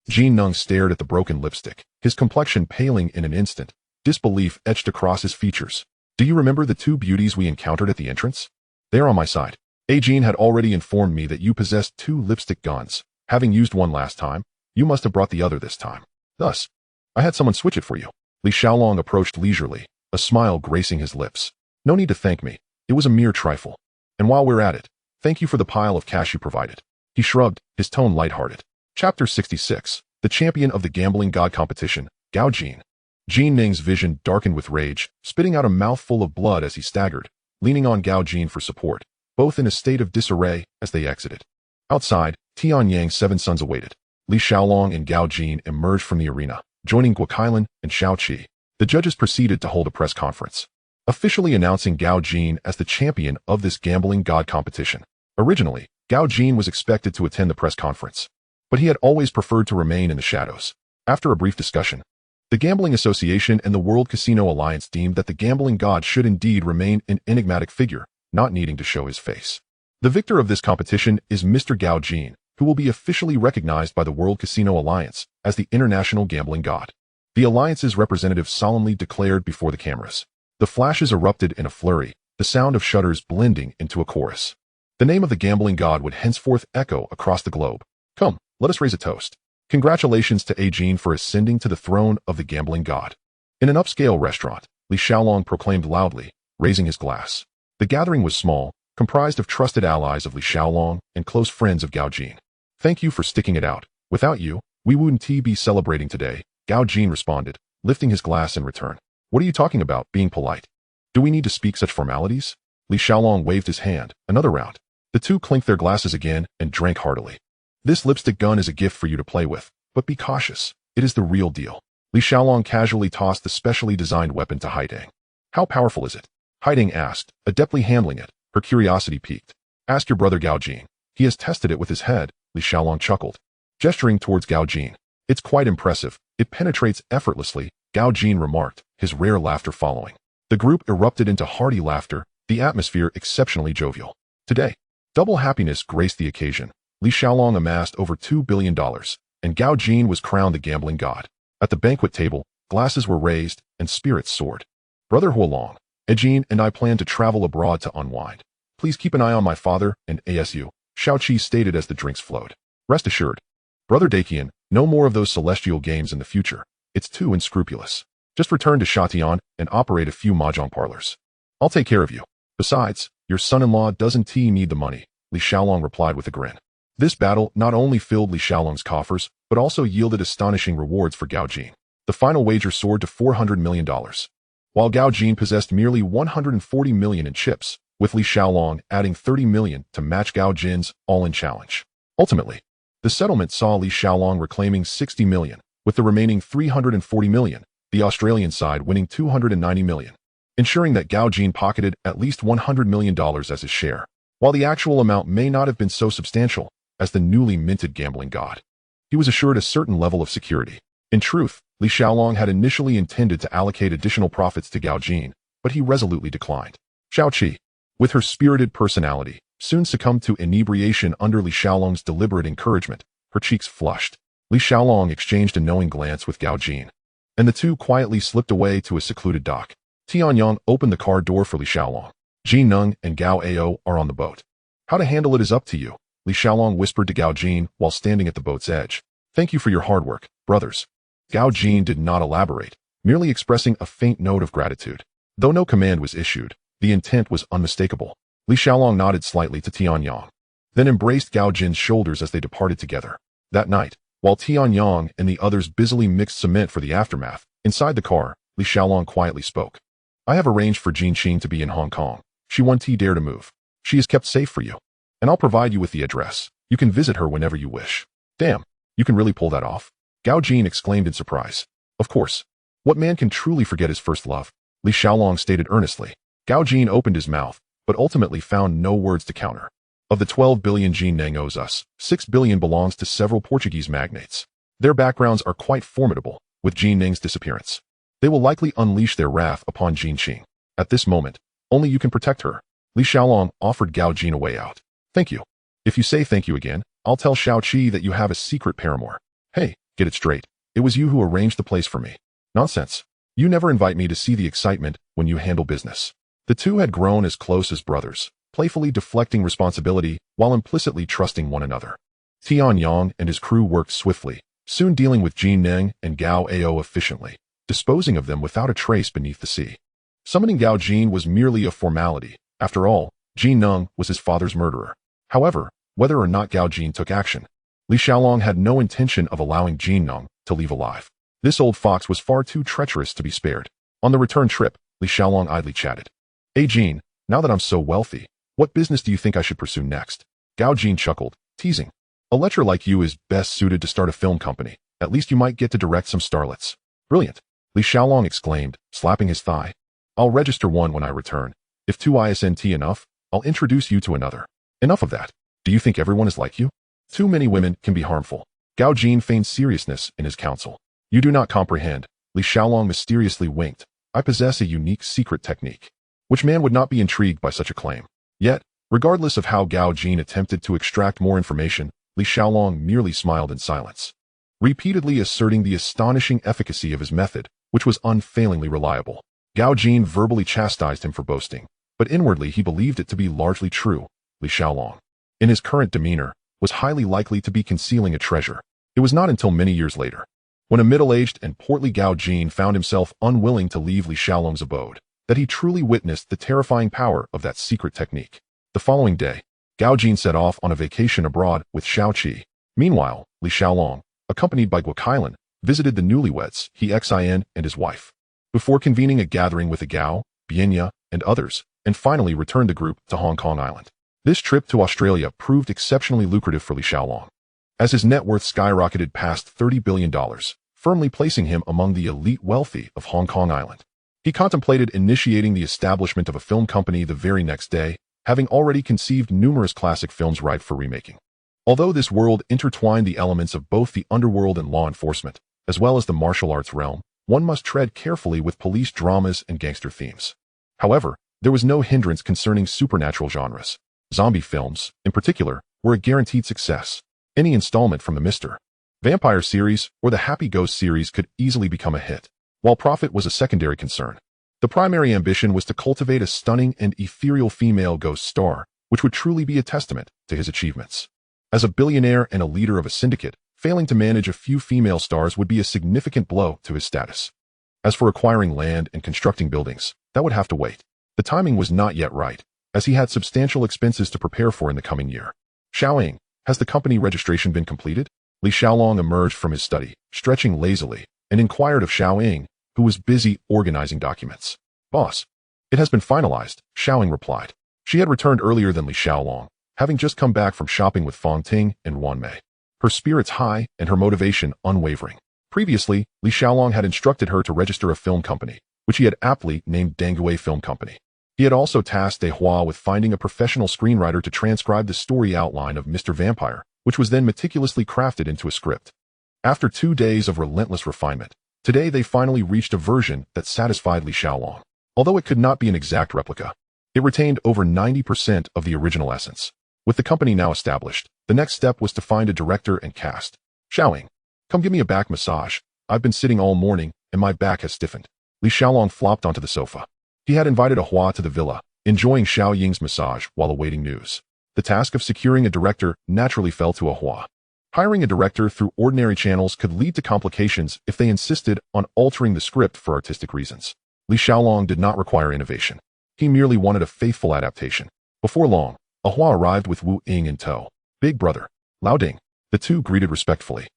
Jin Nung stared at the broken lipstick, his complexion paling in an instant, disbelief etched across his features. Do you remember the two beauties we encountered at the entrance? They are on my side. Jin had already informed me that you possessed two lipstick guns. Having used one last time, you must have brought the other this time. Thus, I had someone switch it for you. Li Xiaolong approached leisurely, a smile gracing his lips. No need to thank me. It was a mere trifle. And while we're at it, thank you for the pile of cash you provided. He shrugged, his tone lighthearted. Chapter 66. The champion of the gambling god competition, Gao Jin. Jin Ning's vision darkened with rage, spitting out a mouthful of blood as he staggered, leaning on Gao Jin for support, both in a state of disarray as they exited. Outside, Tianyang's 7 sons awaited. Li Xiaolong and Gao Jin emerged from the arena, joining Guokailan and Shao Qi. The judges proceeded to hold a press conference. officially announcing Gao Jin as the champion of this gambling god competition. Originally, Gao Jin was expected to attend the press conference, but he had always preferred to remain in the shadows. After a brief discussion, the Gambling Association and the World Casino Alliance deemed that the gambling god should indeed remain an enigmatic figure, not needing to show his face. The victor of this competition is Mr. Gao Jin, who will be officially recognized by the World Casino Alliance as the international gambling god. The alliance's representative solemnly declared before the cameras. The flashes erupted in a flurry, the sound of shutters blending into a chorus. The name of the gambling god would henceforth echo across the globe. Come, let us raise a toast. Congratulations to A Jin for ascending to the throne of the gambling god. In an upscale restaurant, Li Xiaolong proclaimed loudly, raising his glass. The gathering was small, comprised of trusted allies of Li Xiaolong and close friends of Gao Jin. Thank you for sticking it out. Without you, we wouldn't be celebrating today, Gao Jin responded, lifting his glass in return. What are you talking about, being polite? Do we need to speak such formalities? Li Xiaolong waved his hand. Another round. The two clinked their glasses again and drank heartily. This lipstick gun is a gift for you to play with, but be cautious. It is the real deal. Li Xiaolong casually tossed the specially designed weapon to Haidang. How powerful is it? Haidang asked, adeptly handling it. Her curiosity piqued. Ask your brother Gao Jin. He has tested it with his head, Li Xiaolong chuckled, gesturing towards Gao Jin. It's quite impressive. It penetrates effortlessly, Gao Jin remarked, his rare laughter following. The group erupted into hearty laughter, the atmosphere exceptionally jovial. Today, double happiness graced the occasion. Li Xiaolong amassed over $2 billion, and Gao Jin was crowned the gambling god. At the banquet table, glasses were raised, and spirits soared. Brother Huolong, Ejin and I plan to travel abroad to unwind. Please keep an eye on my father and ASU, Xiaoqi stated as the drinks flowed. Rest assured. Brother Dakian, no more of those celestial games in the future. It's too unscrupulous. Just return to Shatian and operate a few mahjong parlors. I'll take care of you. Besides, your son-in-law doesn't need the money, Li Xiaolong replied with a grin. This battle not only filled Li Xiaolong's coffers, but also yielded astonishing rewards for Gao Jin. The final wager soared to $400 million. While Gao Jin possessed merely $140 million in chips, with Li Xiaolong adding $30 million to match Gao Jin's all-in challenge. Ultimately, the settlement saw Li Xiaolong reclaiming $60 million, with the remaining $340 million, the Australian side winning $290 million, ensuring that Gao Jin pocketed at least $100 million as his share, while the actual amount may not have been so substantial. As the newly minted gambling god, he was assured a certain level of security. In truth, Li Xiaolong had initially intended to allocate additional profits to Gao Jin, but he resolutely declined. Xiaoqi, with her spirited personality, soon succumbed to inebriation under Li Xiaolong's deliberate encouragement. Her cheeks flushed. Li Xiaolong exchanged a knowing glance with Gao Jin, and the two quietly slipped away to a secluded dock. Tianyang opened the car door for Li Xiaolong. Jin Nung and Gao Ao are on the boat. How to handle it is up to you, Li Xiaolong whispered to Gao Jin while standing at the boat's edge. Thank you for your hard work, brothers. Gao Jin did not elaborate, merely expressing a faint note of gratitude. Though no command was issued, the intent was unmistakable. Li Xiaolong nodded slightly to Tianyang, then embraced Gao Jin's shoulders as they departed together. That night, while Tianyang and the others busily mixed cement for the aftermath, inside the car, Li Xiaolong quietly spoke. I have arranged for Jin Qing to be in Hong Kong. She won't dare to move. She is kept safe for you. And I'll provide you with the address. You can visit her whenever you wish. Damn, you can really pull that off? Gao Jin exclaimed in surprise. Of course. What man can truly forget his first love? Li Xiaolong stated earnestly. Gao Jin opened his mouth, but ultimately found no words to counter. Of the 12 billion Jin Neng owes us, 6 billion belongs to several Portuguese magnates. Their backgrounds are quite formidable, with Jin Neng's disappearance. They will likely unleash their wrath upon Jin Qing. At this moment, only you can protect her. Li Xiaolong offered Gao Jin a way out. Thank you. If you say thank you again, I'll tell Xiaoqi that you have a secret paramour. Hey, get it straight. It was you who arranged the place for me. Nonsense. You never invite me to see the excitement when you handle business. The two had grown as close as brothers, playfully deflecting responsibility while implicitly trusting one another. Tianyang and his crew worked swiftly, soon dealing with Jin Neng and Gao Ao efficiently, disposing of them without a trace beneath the sea. Summoning Gao Jin was merely a formality. After all, Jin Neng was his father's murderer. However, whether or not Gao Jin took action, Li Xiaolong had no intention of allowing Jin Neng to leave alive. This old fox was far too treacherous to be spared. On the return trip, Li Xiaolong idly chatted. Hey Jin, now that I'm so wealthy, what business do you think I should pursue next? Gao Jin chuckled, teasing. A lecher like you is best suited to start a film company. At least you might get to direct some starlets. Brilliant, Li Xiaolong exclaimed, slapping his thigh. I'll register one when I return. If 2 isn't enough, I'll introduce you to another. Enough of that. Do you think everyone is like you? Too many women can be harmful. Gao Jin feigned seriousness in his counsel. You do not comprehend. Li Xiaolong mysteriously winked. I possess a unique secret technique. Which man would not be intrigued by such a claim? Yet, regardless of how Gao Jin attempted to extract more information, Li Xiaolong merely smiled in silence, repeatedly asserting the astonishing efficacy of his method, which was unfailingly reliable. Gao Jin verbally chastised him for boasting, but inwardly he believed it to be largely true. Li Xiaolong, in his current demeanor, was highly likely to be concealing a treasure. It was not until many years later, when a middle-aged and portly Gao Jin found himself unwilling to leave Li Xiaolong's abode, that he truly witnessed the terrifying power of that secret technique. The following day, Gao Jin set off on a vacation abroad with Xiao Qi. Meanwhile, Li Xiaolong, accompanied by Kowloon, visited the newlyweds, Xin and his wife, before convening a gathering with the Gao, Bianya, and others, and finally returned the group to Hong Kong Island. This trip to Australia proved exceptionally lucrative for Li Xiaolong, as his net worth skyrocketed past $30 billion, firmly placing him among the elite wealthy of Hong Kong Island. He contemplated initiating the establishment of a film company the very next day, having already conceived numerous classic films ripe for remaking. Although this world intertwined the elements of both the underworld and law enforcement, as well as the martial arts realm, one must tread carefully with police dramas and gangster themes. However, there was no hindrance concerning supernatural genres. Zombie films, in particular, were a guaranteed success. Any installment from the Mr. Vampire series or the Happy Ghost series could easily become a hit, while profit was a secondary concern. The primary ambition was to cultivate a stunning and ethereal female ghost star, which would truly be a testament to his achievements. As a billionaire and a leader of a syndicate, failing to manage a few female stars would be a significant blow to his status. As for acquiring land and constructing buildings, that would have to wait. The timing was not yet right, as he had substantial expenses to prepare for in the coming year. Xiaoying, has the company registration been completed? Li Xiaolong emerged from his study, stretching lazily, and inquired of Xiaoying, who was busy organizing documents. Boss, it has been finalized, Xiaoying replied. She had returned earlier than Li Xiaolong, having just come back from shopping with Fang Ting and Wan Mei. Her spirits high and her motivation unwavering. Previously, Li Xiaolong had instructed her to register a film company, which he had aptly named Dangue Film Company. He had also tasked De Hua with finding a professional screenwriter to transcribe the story outline of Mr. Vampire, which was then meticulously crafted into a script. After 2 days of relentless refinement, today they finally reached a version that satisfied Li Xiaolong. Although it could not be an exact replica, it retained over 90% of the original essence. With the company now established, the next step was to find a director and cast. Xiaoying, come give me a back massage. I've been sitting all morning, and my back has stiffened. Li Xiaolong flopped onto the sofa. He had invited Hua to the villa, enjoying Xiao Ying's massage while awaiting news. The task of securing a director naturally fell to Hua. Hiring a director through ordinary channels could lead to complications if they insisted on altering the script for artistic reasons. Li Xiaolong did not require innovation. He merely wanted a faithful adaptation. Before long, Hua arrived with Wu Ying in tow. Big brother, Lao Ding. The two greeted respectfully.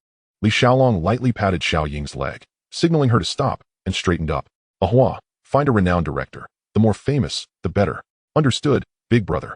Li Xiaolong lightly patted Xiao Ying's leg, signaling her to stop, and straightened up. Hua, find a renowned director. The more famous, the better. Understood, big brother.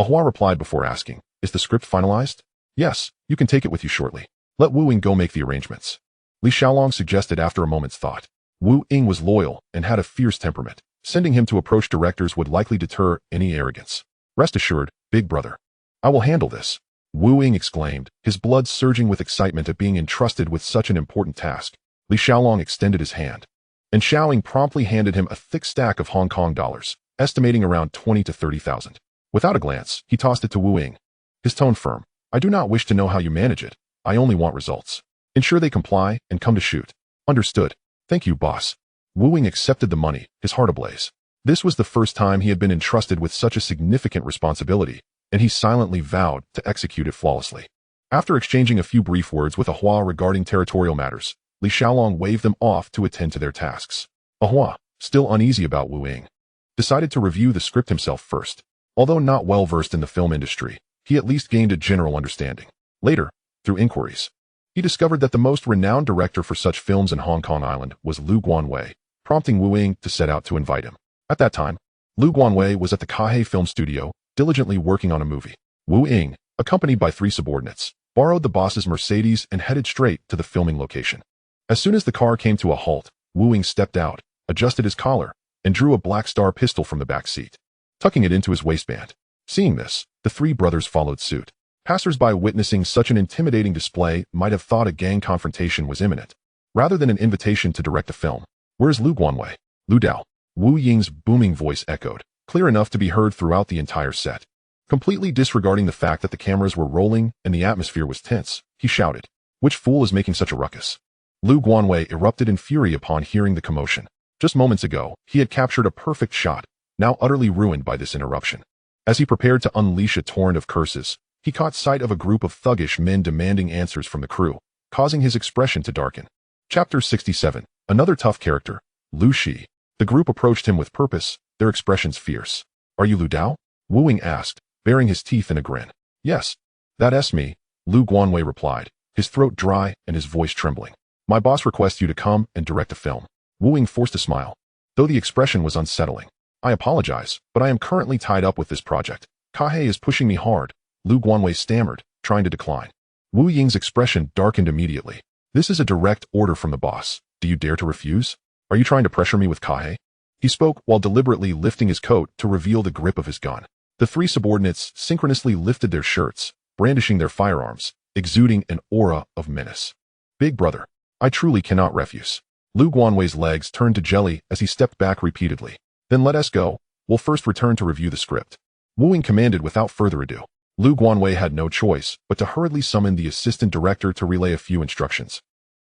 Hua replied before asking, is the script finalized? Yes, you can take it with you shortly. Let Wu Ying go make the arrangements. Li Xiaolong suggested after a moment's thought. Wu Ying was loyal and had a fierce temperament. Sending him to approach directors would likely deter any arrogance. Rest assured, big brother. I will handle this. Wu Ying exclaimed, his blood surging with excitement at being entrusted with such an important task. Li Xiaolong extended his hand, and Xiaoying promptly handed him a thick stack of Hong Kong dollars, estimating around 20 to 30,000. Without a glance, he tossed it to Wu Ying. His tone firm. I do not wish to know how you manage it. I only want results. Ensure they comply and come to shoot. Understood. Thank you, boss. Wu Ying accepted the money, his heart ablaze. This was the first time he had been entrusted with such a significant responsibility, and he silently vowed to execute it flawlessly. After exchanging a few brief words with Hua regarding territorial matters, Li Xiaolong waved them off to attend to their tasks. Hua, still uneasy about Wu Ying, decided to review the script himself first. Although not well versed in the film industry, he at least gained a general understanding. Later, through inquiries, he discovered that the most renowned director for such films in Hong Kong Island was Lu Guanwei, prompting Wu Ying to set out to invite him. At that time, Lu Guanwei was at the Kahe Film Studio, diligently working on a movie. Wu Ying, accompanied by 3 subordinates, borrowed the boss's Mercedes and headed straight to the filming location. As soon as the car came to a halt, Wu Ying stepped out, adjusted his collar, and drew a Black Star pistol from the back seat, tucking it into his waistband. Seeing this, the three brothers followed suit. Passers-by witnessing such an intimidating display might have thought a gang confrontation was imminent, rather than an invitation to direct a film. "Where's Lu Guanwei?" "Lu Dao." Wu Ying's booming voice echoed, clear enough to be heard throughout the entire set. Completely disregarding the fact that the cameras were rolling and the atmosphere was tense, he shouted, "Which fool is making such a ruckus?" Lu Guanwei erupted in fury upon hearing the commotion. Just moments ago, he had captured a perfect shot, now utterly ruined by this interruption. As he prepared to unleash a torrent of curses, he caught sight of a group of thuggish men demanding answers from the crew, causing his expression to darken. Chapter 67. Another tough character, Lu Shi. The group approached him with purpose, their expressions fierce. "Are you Lu Dao?" Wu Ying asked, baring his teeth in a grin. "Yes. That's me," Lu Guanwei replied, his throat dry and his voice trembling. "My boss requests you to come and direct a film." Wu Ying forced a smile, though the expression was unsettling. "I apologize, but I am currently tied up with this project. Kahei is pushing me hard," Lu Guanwei stammered, trying to decline. Wu Ying's expression darkened immediately. "This is a direct order from the boss. Do you dare to refuse? Are you trying to pressure me with Kahei?" He spoke while deliberately lifting his coat to reveal the grip of his gun. The three subordinates synchronously lifted their shirts, brandishing their firearms, exuding an aura of menace. "Big brother, I truly cannot refuse." Lu Guanwei's legs turned to jelly as he stepped back repeatedly. "Then let us go. We'll first return to review the script." Wu Ying commanded without further ado. Lu Guanwei had no choice but to hurriedly summon the assistant director to relay a few instructions.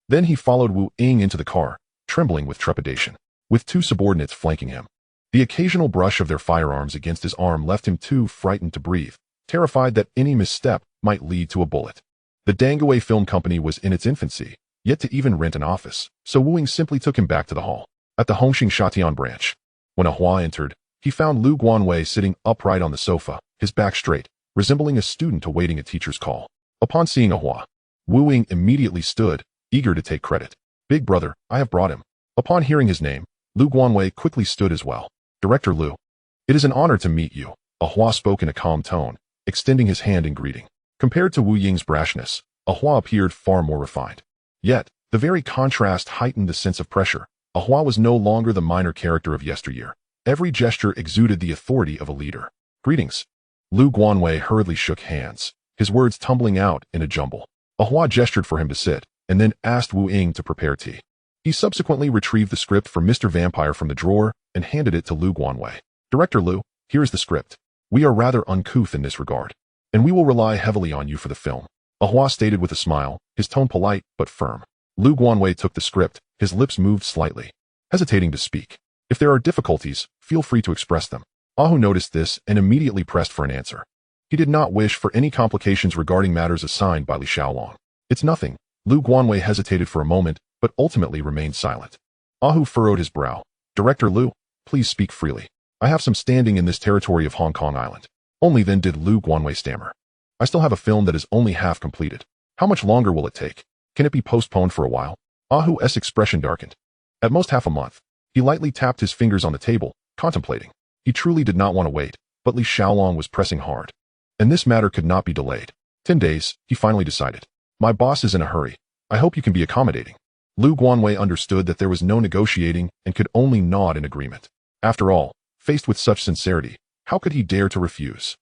Then he followed Wu Ying into the car, trembling with trepidation, with two subordinates flanking him. The occasional brush of their firearms against his arm left him too frightened to breathe, terrified that any misstep might lead to a bullet. The Dangawei Film Company was in its infancy, yet to even rent an office, so Wu Ying simply took him back to the hall, at the Hongxing Shatian branch. When Ahua entered, he found Lu Guanwei sitting upright on the sofa, his back straight, resembling a student awaiting a teacher's call. Upon seeing Ahua, Wu Ying immediately stood, eager to take credit. "Big brother, I have brought him." Upon hearing his name, Lu Guanwei quickly stood as well. "Director Lu, it is an honor to meet you," Ahua spoke in a calm tone, extending his hand in greeting. Compared to Wu Ying's brashness, Ahua appeared far more refined. Yet, the very contrast heightened the sense of pressure. Ahua was no longer the minor character of yesteryear. Every gesture exuded the authority of a leader. "Greetings." Lu Guanwei hurriedly shook hands, his words tumbling out in a jumble. Ahua gestured for him to sit, and then asked Wu Ying to prepare tea. He subsequently retrieved the script for Mr. Vampire from the drawer and handed it to Lu Guanwei. "Director Lu, here is the script. We are rather uncouth in this regard, and we will rely heavily on you for the film." Ahua stated with a smile, his tone polite but firm. Lu Guanwei took the script, his lips moved slightly, hesitating to speak. "If there are difficulties, feel free to express them." Ahu noticed this and immediately pressed for an answer. He did not wish for any complications regarding matters assigned by Li Xiaolong. "It's nothing." Lu Guanwei hesitated for a moment, but ultimately remained silent. Ahu furrowed his brow. "Director Lu, please speak freely. I have some standing in this territory of Hong Kong Island." Only then did Lu Guanwei stammer. "I still have a film that is only half completed. How much longer will it take? Can it be postponed for a while?" Ahu's expression darkened. "At most half a month." He lightly tapped his fingers on the table, contemplating. He truly did not want to wait, but Li Xiaolong was pressing hard. And this matter could not be delayed. 10 days, he finally decided. "My boss is in a hurry. I hope you can be accommodating." Lu Guanwei understood that there was no negotiating and could only nod in agreement. After all, faced with such sincerity, how could he dare to refuse?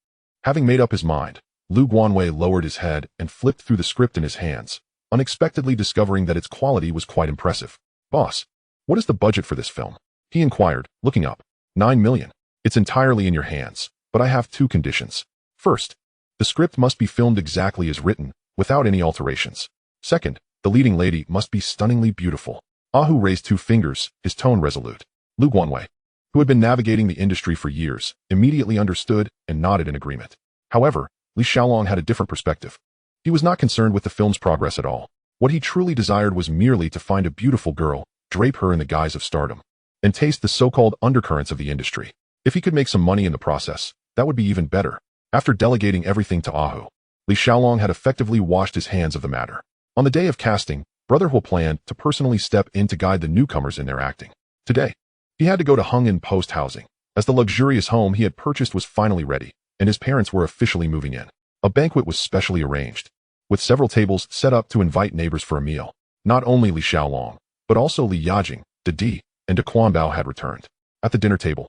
Having made up his mind, Lu Guanwei lowered his head and flipped through the script in his hands, unexpectedly discovering that its quality was quite impressive. "Boss, what is the budget for this film?" he inquired, looking up. 9 million. "It's entirely in your hands, but I have 2 conditions. First, the script must be filmed exactly as written, without any alterations. Second, the leading lady must be stunningly beautiful." Ahu raised 2 fingers, his tone resolute. Lu Guanwei, who had been navigating the industry for years, immediately understood and nodded in agreement. However, Li Xiaolong had a different perspective. He was not concerned with the film's progress at all. What he truly desired was merely to find a beautiful girl, drape her in the guise of stardom, and taste the so-called undercurrents of the industry. If he could make some money in the process, that would be even better. After delegating everything to Ahu, Li Xiaolong had effectively washed his hands of the matter. On the day of casting, Brother Huo planned to personally step in to guide the newcomers in their acting. Today, he had to go to Hung Post housing, as the luxurious home he had purchased was finally ready, and his parents were officially moving in. A banquet was specially arranged, with several tables set up to invite neighbors for a meal. Not only Li Xiaolong, but also Li Yajing, De Di, and De Quanbao had returned. At the dinner table,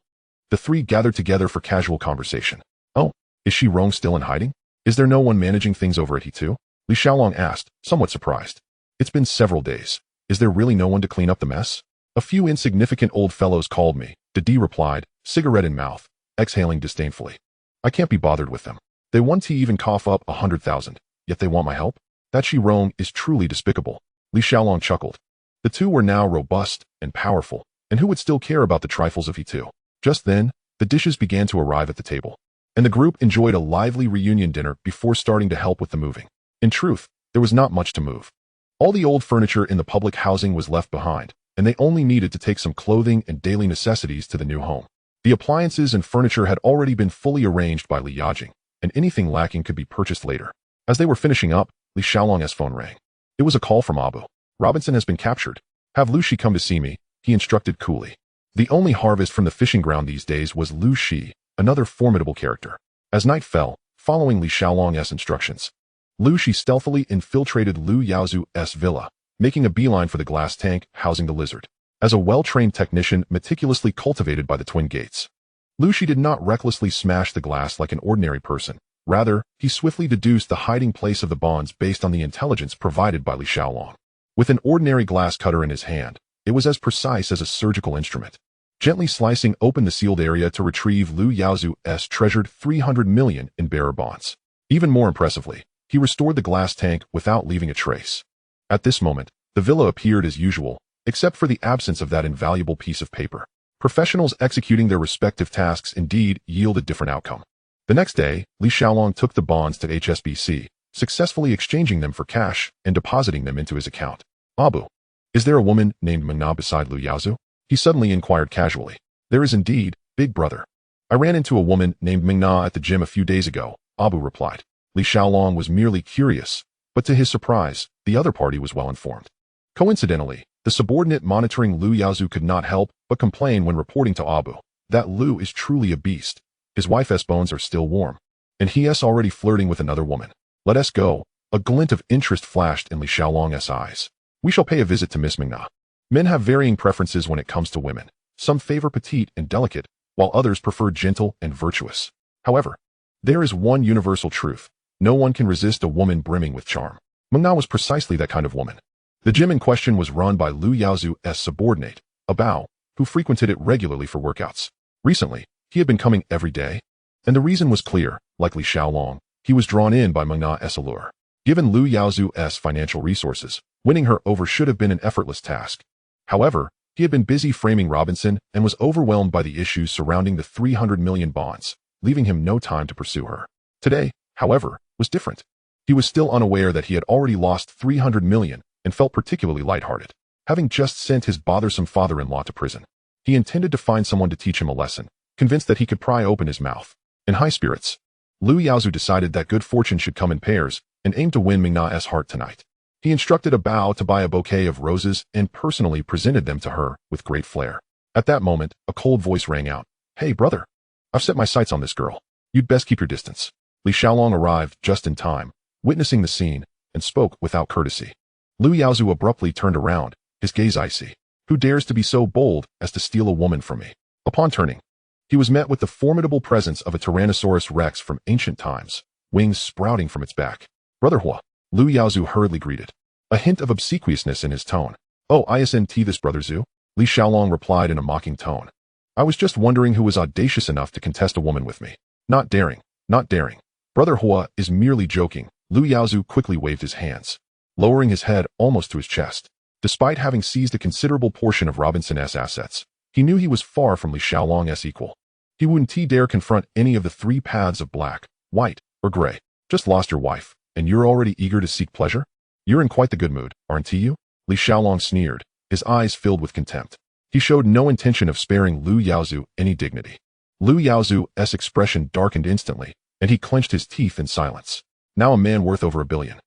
the three gathered together for casual conversation. Oh, is Shi Rong still in hiding? Is there no one managing things over at He too? Li Xiaolong asked, somewhat surprised. It's been several days. Is there really no one to clean up the mess? A few insignificant old fellows called me, Didi replied, cigarette in mouth, exhaling disdainfully. I can't be bothered with them. They want to even cough up 100,000, yet they want my help? That Shi Rong is truly despicable. Li Xiaolong chuckled. The two were now robust and powerful, and who would still care about the trifles of He too? Just then, the dishes began to arrive at the table, and the group enjoyed a lively reunion dinner before starting to help with the moving. In truth, there was not much to move. All the old furniture in the public housing was left behind, and they only needed to take some clothing and daily necessities to the new home. The appliances and furniture had already been fully arranged by Li Yajing, and anything lacking could be purchased later. As they were finishing up, Li Xiaolong's phone rang. It was a call from Abu. Robinson has been captured. Have Lu Shi come to see me, he instructed coolly. The only harvest from the fishing ground these days was Lu Shi, another formidable character. As night fell, following Li Xiaolong's instructions, Lu Shi stealthily infiltrated Lu Yaozu's villa, making a beeline for the glass tank housing the lizard. As a well-trained technician meticulously cultivated by the twin gates, Lu Shi did not recklessly smash the glass like an ordinary person. Rather, he swiftly deduced the hiding place of the bonds based on the intelligence provided by Li Xiaolong. With an ordinary glass cutter in his hand, it was as precise as a surgical instrument. Gently slicing open the sealed area to retrieve Lu Yaozu's treasured 300 million in bearer bonds. Even more impressively, he restored the glass tank without leaving a trace. At this moment, the villa appeared as usual, except for the absence of that invaluable piece of paper. Professionals executing their respective tasks indeed yield a different outcome. The next day, Li Xiaolong took the bonds to HSBC, successfully exchanging them for cash and depositing them into his account. Abu, is there a woman named Mengna beside Lu Yaozu? He suddenly inquired casually. There is indeed, big brother. I ran into a woman named Mengna at the gym a few days ago, Abu replied. Li Xiaolong was merely curious, but to his surprise, the other party was well informed. Coincidentally, the subordinate monitoring Lu Yaozu could not help but complain when reporting to Abu that Lu is truly a beast. His wife's bones are still warm, and he is already flirting with another woman. Let us go. A glint of interest flashed in Li Xiaolong's eyes. We shall pay a visit to Miss Mengna. Men have varying preferences when it comes to women. Some favor petite and delicate, while others prefer gentle and virtuous. However, there is one universal truth. No one can resist a woman brimming with charm. Mengna was precisely that kind of woman. The gym in question was run by Lu Yaozu's subordinate, a Bao, who frequented it regularly for workouts. Recently, he had been coming every day, and the reason was clear. Like Li Xiaolong, he was drawn in by Mengna's allure. Given Lu Yaozu's financial resources, winning her over should have been an effortless task. However, he had been busy framing Robinson and was overwhelmed by the issues surrounding the 300 million bonds, leaving him no time to pursue her. Today, however, was different. He was still unaware that he had already lost 300 million and felt particularly lighthearted. Having just sent his bothersome father-in-law to prison, he intended to find someone to teach him a lesson, convinced that he could pry open his mouth. In high spirits, Lu Yaozu decided that good fortune should come in pairs and aimed to win Mengna's heart tonight. He instructed a Bao to buy a bouquet of roses and personally presented them to her with great flair. At that moment, a cold voice rang out. Hey, brother. I've set my sights on this girl. You'd best keep your distance. Li Xiaolong arrived just in time, witnessing the scene, and spoke without courtesy. Lu Yaozu abruptly turned around, his gaze icy. Who dares to be so bold as to steal a woman from me? Upon turning, he was met with the formidable presence of a Tyrannosaurus Rex from ancient times, wings sprouting from its back. Brother Hua, Lu Yaozu hurriedly greeted, a hint of obsequiousness in his tone. Oh, isn't this Brother Zhu? Li Xiaolong replied in a mocking tone. I was just wondering who was audacious enough to contest a woman with me. Not daring, not daring. Brother Hua is merely joking. Lu Yaozu quickly waved his hands, lowering his head almost to his chest. Despite having seized a considerable portion of Robinson's assets, he knew he was far from Li Xiaolong's equal. He wouldn't dare confront any of the three paths of black, white, or gray. Just lost your wife, and you're already eager to seek pleasure? You're in quite the good mood, aren't you? Li Xiaolong sneered, his eyes filled with contempt. He showed no intention of sparing Lu Yaozu any dignity. Lu Yaozu's expression darkened instantly, and he clenched his teeth in silence. Now a man worth over $1 billion.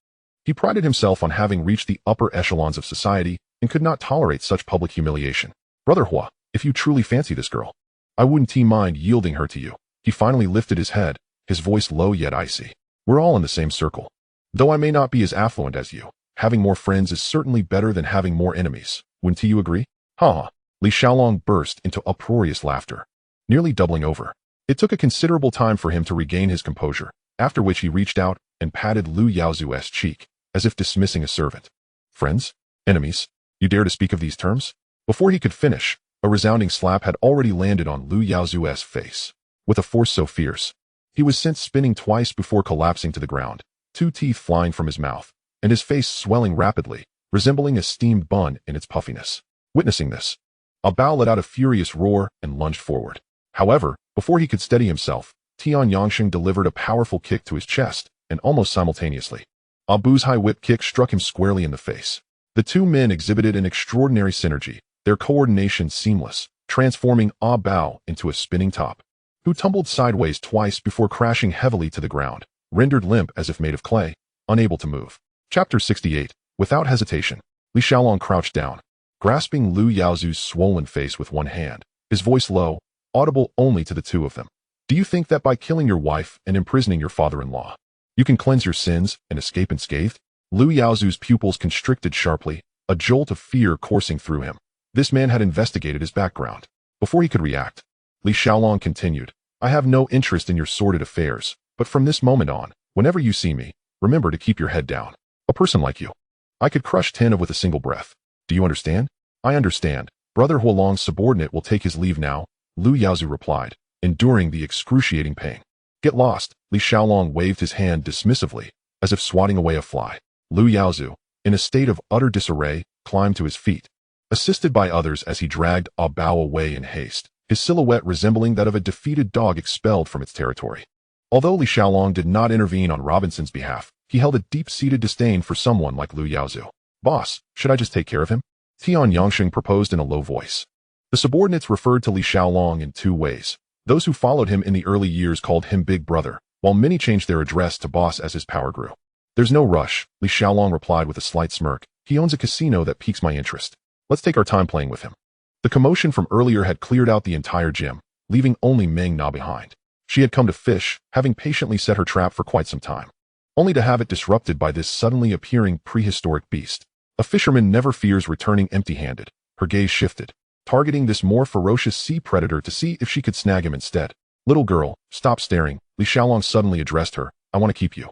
He prided himself on having reached the upper echelons of society and could not tolerate such public humiliation. Brother Hua, if you truly fancy this girl, I wouldn't mind yielding her to you. He finally lifted his head, his voice low yet icy. We're all in the same circle. Though I may not be as affluent as you, having more friends is certainly better than having more enemies. Wouldn't you agree? Ha ha. Li Xiaolong burst into uproarious laughter, nearly doubling over. It took a considerable time for him to regain his composure, after which he reached out and patted Lu Yaozu's cheek, as if dismissing a servant. Friends? Enemies? You dare to speak of these terms? Before he could finish, a resounding slap had already landed on Lu Yaozu's face. With a force so fierce, he was sent spinning twice before collapsing to the ground, 2 teeth flying from his mouth, and his face swelling rapidly, resembling a steamed bun in its puffiness. Witnessing this, Bao let out a furious roar and lunged forward. However, before he could steady himself, Tian Yangsheng delivered a powerful kick to his chest, and almost simultaneously, Bao's high whip kick struck him squarely in the face. The two men exhibited an extraordinary synergy, their coordination seamless, transforming Bao into a spinning top, who tumbled sideways twice before crashing heavily to the ground, rendered limp as if made of clay, unable to move. Chapter 68. Without hesitation, Li Xiaolong crouched down, grasping Lu Yaozu's swollen face with one hand, his voice low, audible only to the two of them. Do you think that by killing your wife and imprisoning your father-in-law, you can cleanse your sins and escape unscathed? Lu Yaozu's pupils constricted sharply, a jolt of fear coursing through him. This man had investigated his background. Before he could react, Li Xiaolong continued, I have no interest in your sordid affairs, but from this moment on, whenever you see me, remember to keep your head down. A person like you, I could crush 10 of with a single breath. Do you understand? I understand. Brother Huolong's subordinate will take his leave now, Lu Yaozu replied, enduring the excruciating pain. Get lost, Li Xiaolong waved his hand dismissively, as if swatting away a fly. Lu Yaozu, in a state of utter disarray, climbed to his feet, assisted by others as he dragged Bao away in haste, his silhouette resembling that of a defeated dog expelled from its territory. Although Li Xiaolong did not intervene on Robinson's behalf, he held a deep-seated disdain for someone like Lu Yaozu. Boss, should I just take care of him? Tian Yangsheng proposed in a low voice. The subordinates referred to Li Xiaolong in 2 ways. Those who followed him in the early years called him Big Brother, while many changed their address to Boss as his power grew. There's no rush, Li Xiaolong replied with a slight smirk. He owns a casino that piques my interest. Let's take our time playing with him. The commotion from earlier had cleared out the entire gym, leaving only Meng Na behind. She had come to fish, having patiently set her trap for quite some time, only to have it disrupted by this suddenly appearing prehistoric beast. A fisherman never fears returning empty-handed. Her gaze shifted, targeting this more ferocious sea predator to see if she could snag him instead. Little girl, stop staring, Li Xiaolong suddenly addressed her. I want to keep you.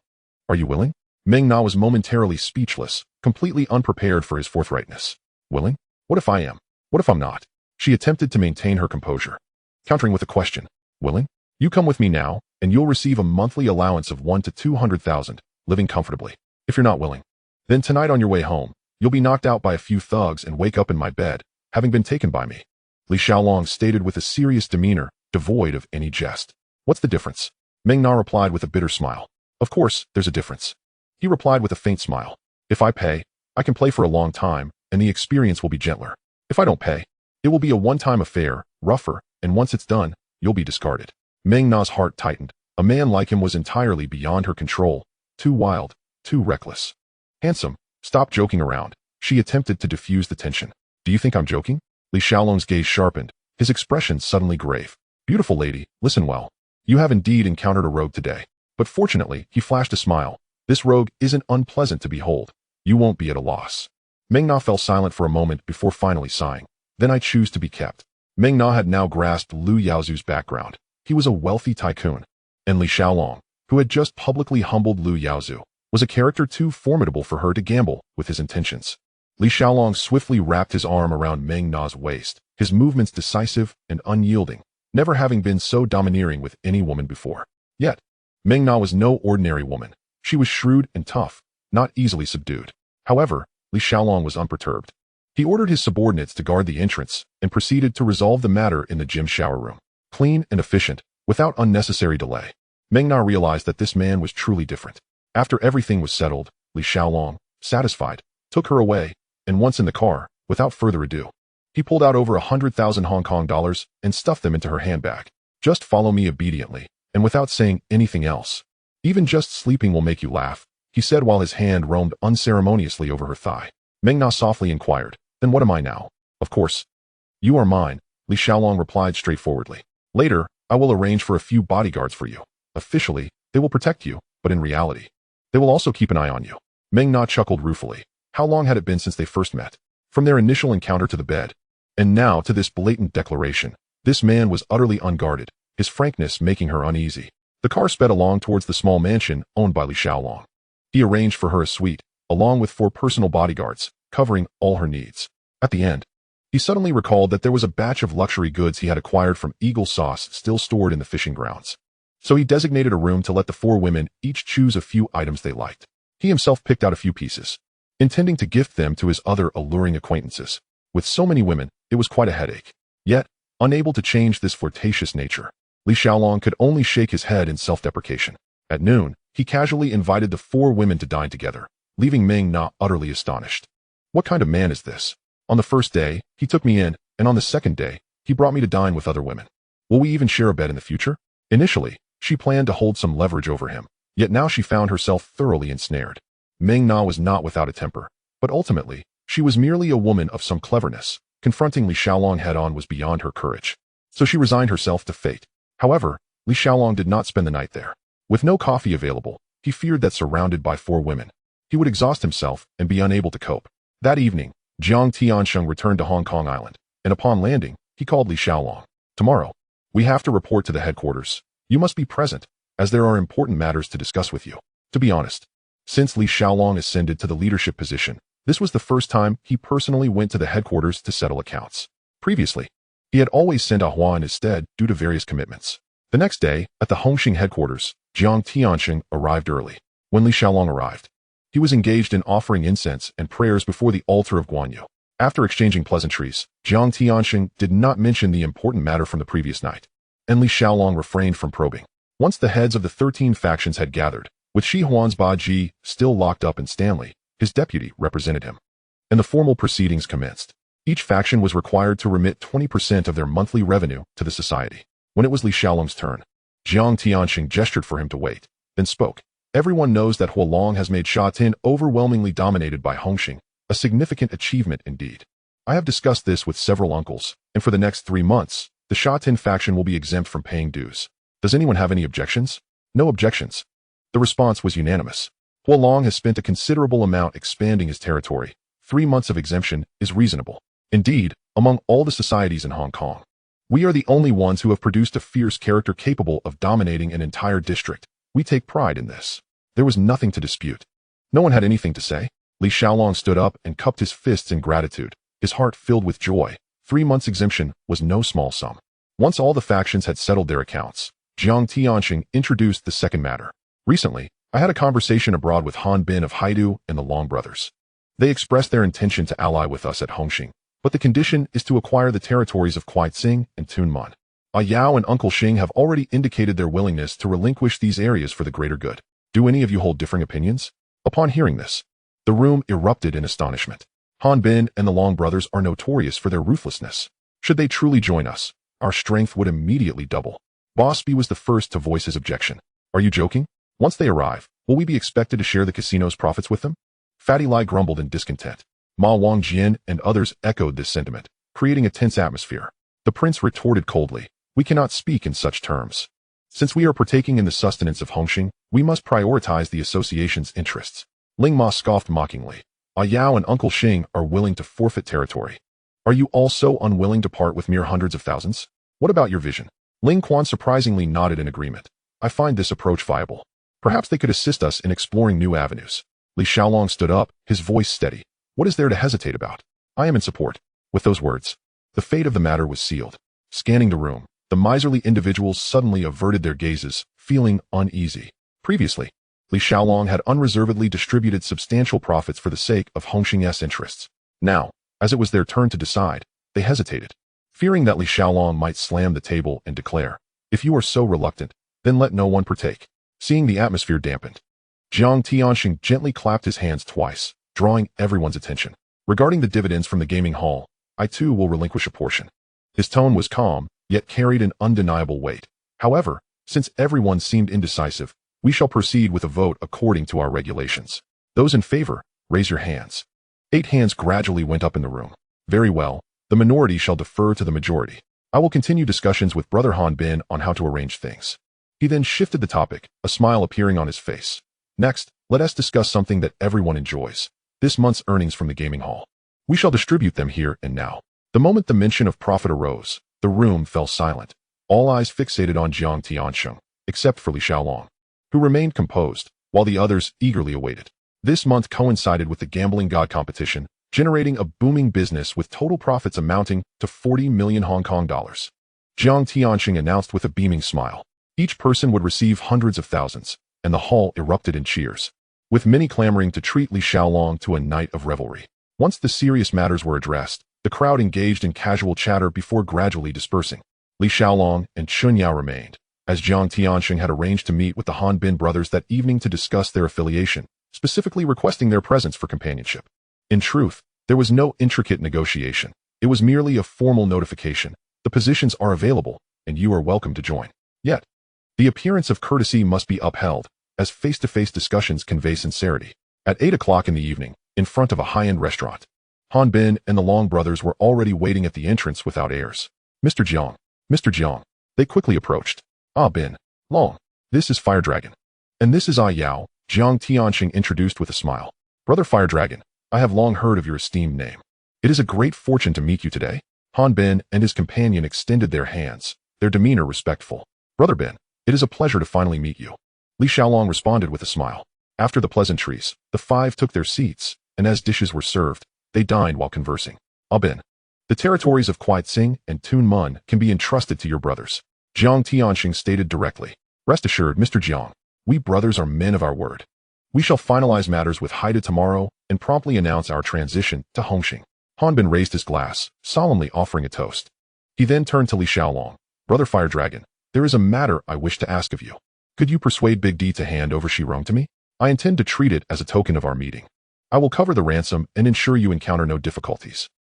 Are you willing? Meng Na was momentarily speechless, completely unprepared for his forthrightness. Willing? What if I am? What if I'm not? She attempted to maintain her composure, countering with a question. Willing? You come with me now, and you'll receive a monthly allowance of 1 to 200,000, living comfortably. If you're not willing, then tonight on your way home, you'll be knocked out by a few thugs and wake up in my bed, having been taken by me. Li Xiaolong stated with a serious demeanor, devoid of any jest. What's the difference? Meng Na replied with a bitter smile. Of course, there's a difference. He replied with a faint smile. If I pay, I can play for a long time, and the experience will be gentler. If I don't pay, it will be a one-time affair, rougher, and once it's done, you'll be discarded. Meng Na's heart tightened. A man like him was entirely beyond her control. Too wild, too reckless. Handsome, stop joking around. She attempted to diffuse the tension. Do you think I'm joking? Li Xiaolong's gaze sharpened, his expression suddenly grave. Beautiful lady, listen well. You have indeed encountered a rogue today. But fortunately, he flashed a smile. This rogue isn't unpleasant to behold. You won't be at a loss. Meng Na fell silent for a moment before finally sighing. Then I choose to be kept. Meng Na had now grasped Lu Yaozu's background. He was a wealthy tycoon. And Li Xiaolong, who had just publicly humbled Lu Yaozu, was a character too formidable for her to gamble with his intentions. Li Xiaolong swiftly wrapped his arm around Meng Na's waist, his movements decisive and unyielding, never having been so domineering with any woman before. Yet, Meng Na was no ordinary woman. She was shrewd and tough, not easily subdued. However, Li Xiaolong was unperturbed. He ordered his subordinates to guard the entrance and proceeded to resolve the matter in the gym shower room. Clean and efficient, without unnecessary delay. Meng Na realized that this man was truly different. After everything was settled, Li Xiaolong, satisfied, took her away, and once in the car, without further ado, he pulled out over 100,000 Hong Kong dollars and stuffed them into her handbag. Just follow me obediently, and without saying anything else. Even just sleeping will make you laugh, he said while his hand roamed unceremoniously over her thigh. Meng Na softly inquired, then what am I now? Of course. You are mine, Li Xiaolong replied straightforwardly. Later, I will arrange for a few bodyguards for you. Officially, they will protect you, but in reality, they will also keep an eye on you. Meng Na chuckled ruefully. How long had it been since they first met? From their initial encounter to the bed, And now to this blatant declaration. This man was utterly unguarded, his frankness making her uneasy. The car sped along towards the small mansion owned by Li Xiaolong. He arranged for her a suite, along with 4 personal bodyguards, covering all her needs. At the end, he suddenly recalled that there was a batch of luxury goods he had acquired from Eagle Sauce still stored in the fishing grounds. So he designated a room to let the 4 women each choose a few items they liked. He himself picked out a few pieces, intending to gift them to his other alluring acquaintances. With so many women, it was quite a headache. Yet, unable to change this flirtatious nature, Li Xiaolong could only shake his head in self-deprecation. At noon, he casually invited the 4 women to dine together, leaving Ming Na utterly astonished. What kind of man is this? On the first day, he took me in, and on the second day, he brought me to dine with other women. Will we even share a bed in the future? Initially, she planned to hold some leverage over him, yet now she found herself thoroughly ensnared. Ming Na was not without a temper, but ultimately, she was merely a woman of some cleverness. Confronting Li Xiaolong head-on was beyond her courage, so she resigned herself to fate. However, Li Xiaolong did not spend the night there. With no coffee available, he feared that surrounded by 4 women, he would exhaust himself and be unable to cope. That evening, Jiang Tiansheng returned to Hong Kong Island, and upon landing, he called Li Xiaolong. Tomorrow, we have to report to the headquarters. You must be present, as there are important matters to discuss with you. To be honest, since Li Xiaolong ascended to the leadership position, this was the first time he personally went to the headquarters to settle accounts. Previously, he had always sent a Hua in his stead due to various commitments. The next day, at the Hongxing headquarters, Jiang Tiansheng arrived early. When Li Xiaolong arrived, he was engaged in offering incense and prayers before the altar of Guanyu. After exchanging pleasantries, Jiang Tiansheng did not mention the important matter from the previous night, and Li Xiaolong refrained from probing. Once the heads of the 13 factions had gathered, with Shi Huan's Ba Ji still locked up in Stanley, his deputy represented him, and the formal proceedings commenced. Each faction was required to remit 20% of their monthly revenue to the society. When it was Li Xiaolong's turn, Jiang Tianxing gestured for him to wait, then spoke. Everyone knows that Huolong has made Sha Tin overwhelmingly dominated by Hongxing, a significant achievement indeed. I have discussed this with several uncles, and for the next 3 months, the Sha Tin faction will be exempt from paying dues. Does anyone have any objections? No objections. The response was unanimous. Huolong has spent a considerable amount expanding his territory. 3 months of exemption is reasonable. Indeed, among all the societies in Hong Kong, we are the only ones who have produced a fierce character capable of dominating an entire district. We take pride in this. There was nothing to dispute. No one had anything to say. Li Xiaolong stood up and cupped his fists in gratitude, his heart filled with joy. 3 months exemption was no small sum. Once all the factions had settled their accounts, Jiang Tianxing introduced the second matter. Recently, I had a conversation abroad with Han Bin of Haidu and the Long brothers. They expressed their intention to ally with us at Hongxing, but the condition is to acquire the territories of Kuaitsing and Tunman. Yao and Uncle Xing have already indicated their willingness to relinquish these areas for the greater good. Do any of you hold differing opinions? Upon hearing this, the room erupted in astonishment. Han Bin and the Long brothers are notorious for their ruthlessness. Should they truly join us, our strength would immediately double. Boss B was the first to voice his objection. Are you joking? Once they arrive, will we be expected to share the casino's profits with them? Fatty Lai grumbled in discontent. Ma Wangjian and others echoed this sentiment, creating a tense atmosphere. The prince retorted coldly, we cannot speak in such terms. Since we are partaking in the sustenance of Hongxing, we must prioritize the association's interests. Ling Ma scoffed mockingly. Yao and Uncle Xing are willing to forfeit territory. Are you all so unwilling to part with mere hundreds of thousands? What about your vision? Ling Quan surprisingly nodded in agreement. I find this approach viable. Perhaps they could assist us in exploring new avenues. Li Xiaolong stood up, his voice steady. What is there to hesitate about? I am in support. With those words, the fate of the matter was sealed. Scanning the room, the miserly individuals suddenly averted their gazes, feeling uneasy. Previously, Li Xiaolong had unreservedly distributed substantial profits for the sake of Hongxing's interests. Now, as it was their turn to decide, they hesitated, fearing that Li Xiaolong might slam the table and declare, if you are so reluctant, then let no one partake. Seeing the atmosphere dampened, Jiang Tianxing gently clapped his hands twice, drawing everyone's attention. Regarding the dividends from the gaming hall, I too will relinquish a portion. His tone was calm, yet carried an undeniable weight. However, since everyone seemed indecisive, we shall proceed with a vote according to our regulations. Those in favor, raise your hands. 8 hands gradually went up in the room. Very well, the minority shall defer to the majority. I will continue discussions with Brother Han Bin on how to arrange things. He then shifted the topic, a smile appearing on his face. Next, let us discuss something that everyone enjoys. This month's earnings from the gaming hall. We shall distribute them here and now. The moment the mention of profit arose, the room fell silent, all eyes fixated on Jiang Tiansheng, except for Li Xiaolong, who remained composed, while the others eagerly awaited. This month coincided with the gambling god competition, generating a booming business with total profits amounting to 40 million Hong Kong dollars. Jiang Tiansheng announced with a beaming smile. Each person would receive hundreds of thousands, and the hall erupted in cheers, with many clamoring to treat Li Xiaolong to a night of revelry. Once the serious matters were addressed, the crowd engaged in casual chatter before gradually dispersing. Li Xiaolong and Chun Yao remained, as Jiang Tiansheng had arranged to meet with the Han Bin brothers that evening to discuss their affiliation, specifically requesting their presence for companionship. In truth, there was no intricate negotiation. It was merely a formal notification. The positions are available, and you are welcome to join. Yet, the appearance of courtesy must be upheld, as face-to-face discussions convey sincerity. At 8 o'clock in the evening, in front of a high-end restaurant, Han Bin and the Long brothers were already waiting at the entrance without airs. Mr. Jiang, Mr. Jiang. They quickly approached. Ah Bin, Long. This is Fire Dragon. And this is I Yao, Jiang Tiansheng introduced with a smile. Brother Fire Dragon, I have long heard of your esteemed name. It is a great fortune to meet you today. Han Bin and his companion extended their hands, their demeanor respectful. Brother Bin, it is a pleasure to finally meet you. Li Xiaolong responded with a smile. After the pleasantries, the five took their seats, and as dishes were served, they dined while conversing. Ah Bin, the territories of Kuai Tsing and Tun Mun can be entrusted to your brothers. Jiang Tiansheng stated directly. Rest assured, Mr. Jiang, we brothers are men of our word. We shall finalize matters with Haida tomorrow and promptly announce our transition to Hongxing. Han Bin raised his glass, solemnly offering a toast. He then turned to Li Xiaolong. Brother Fire Dragon, there is a matter I wish to ask of you. Could you persuade Big D to hand over Shirong to me? I intend to treat it as a token of our meeting. I will cover the ransom and ensure you encounter no difficulties.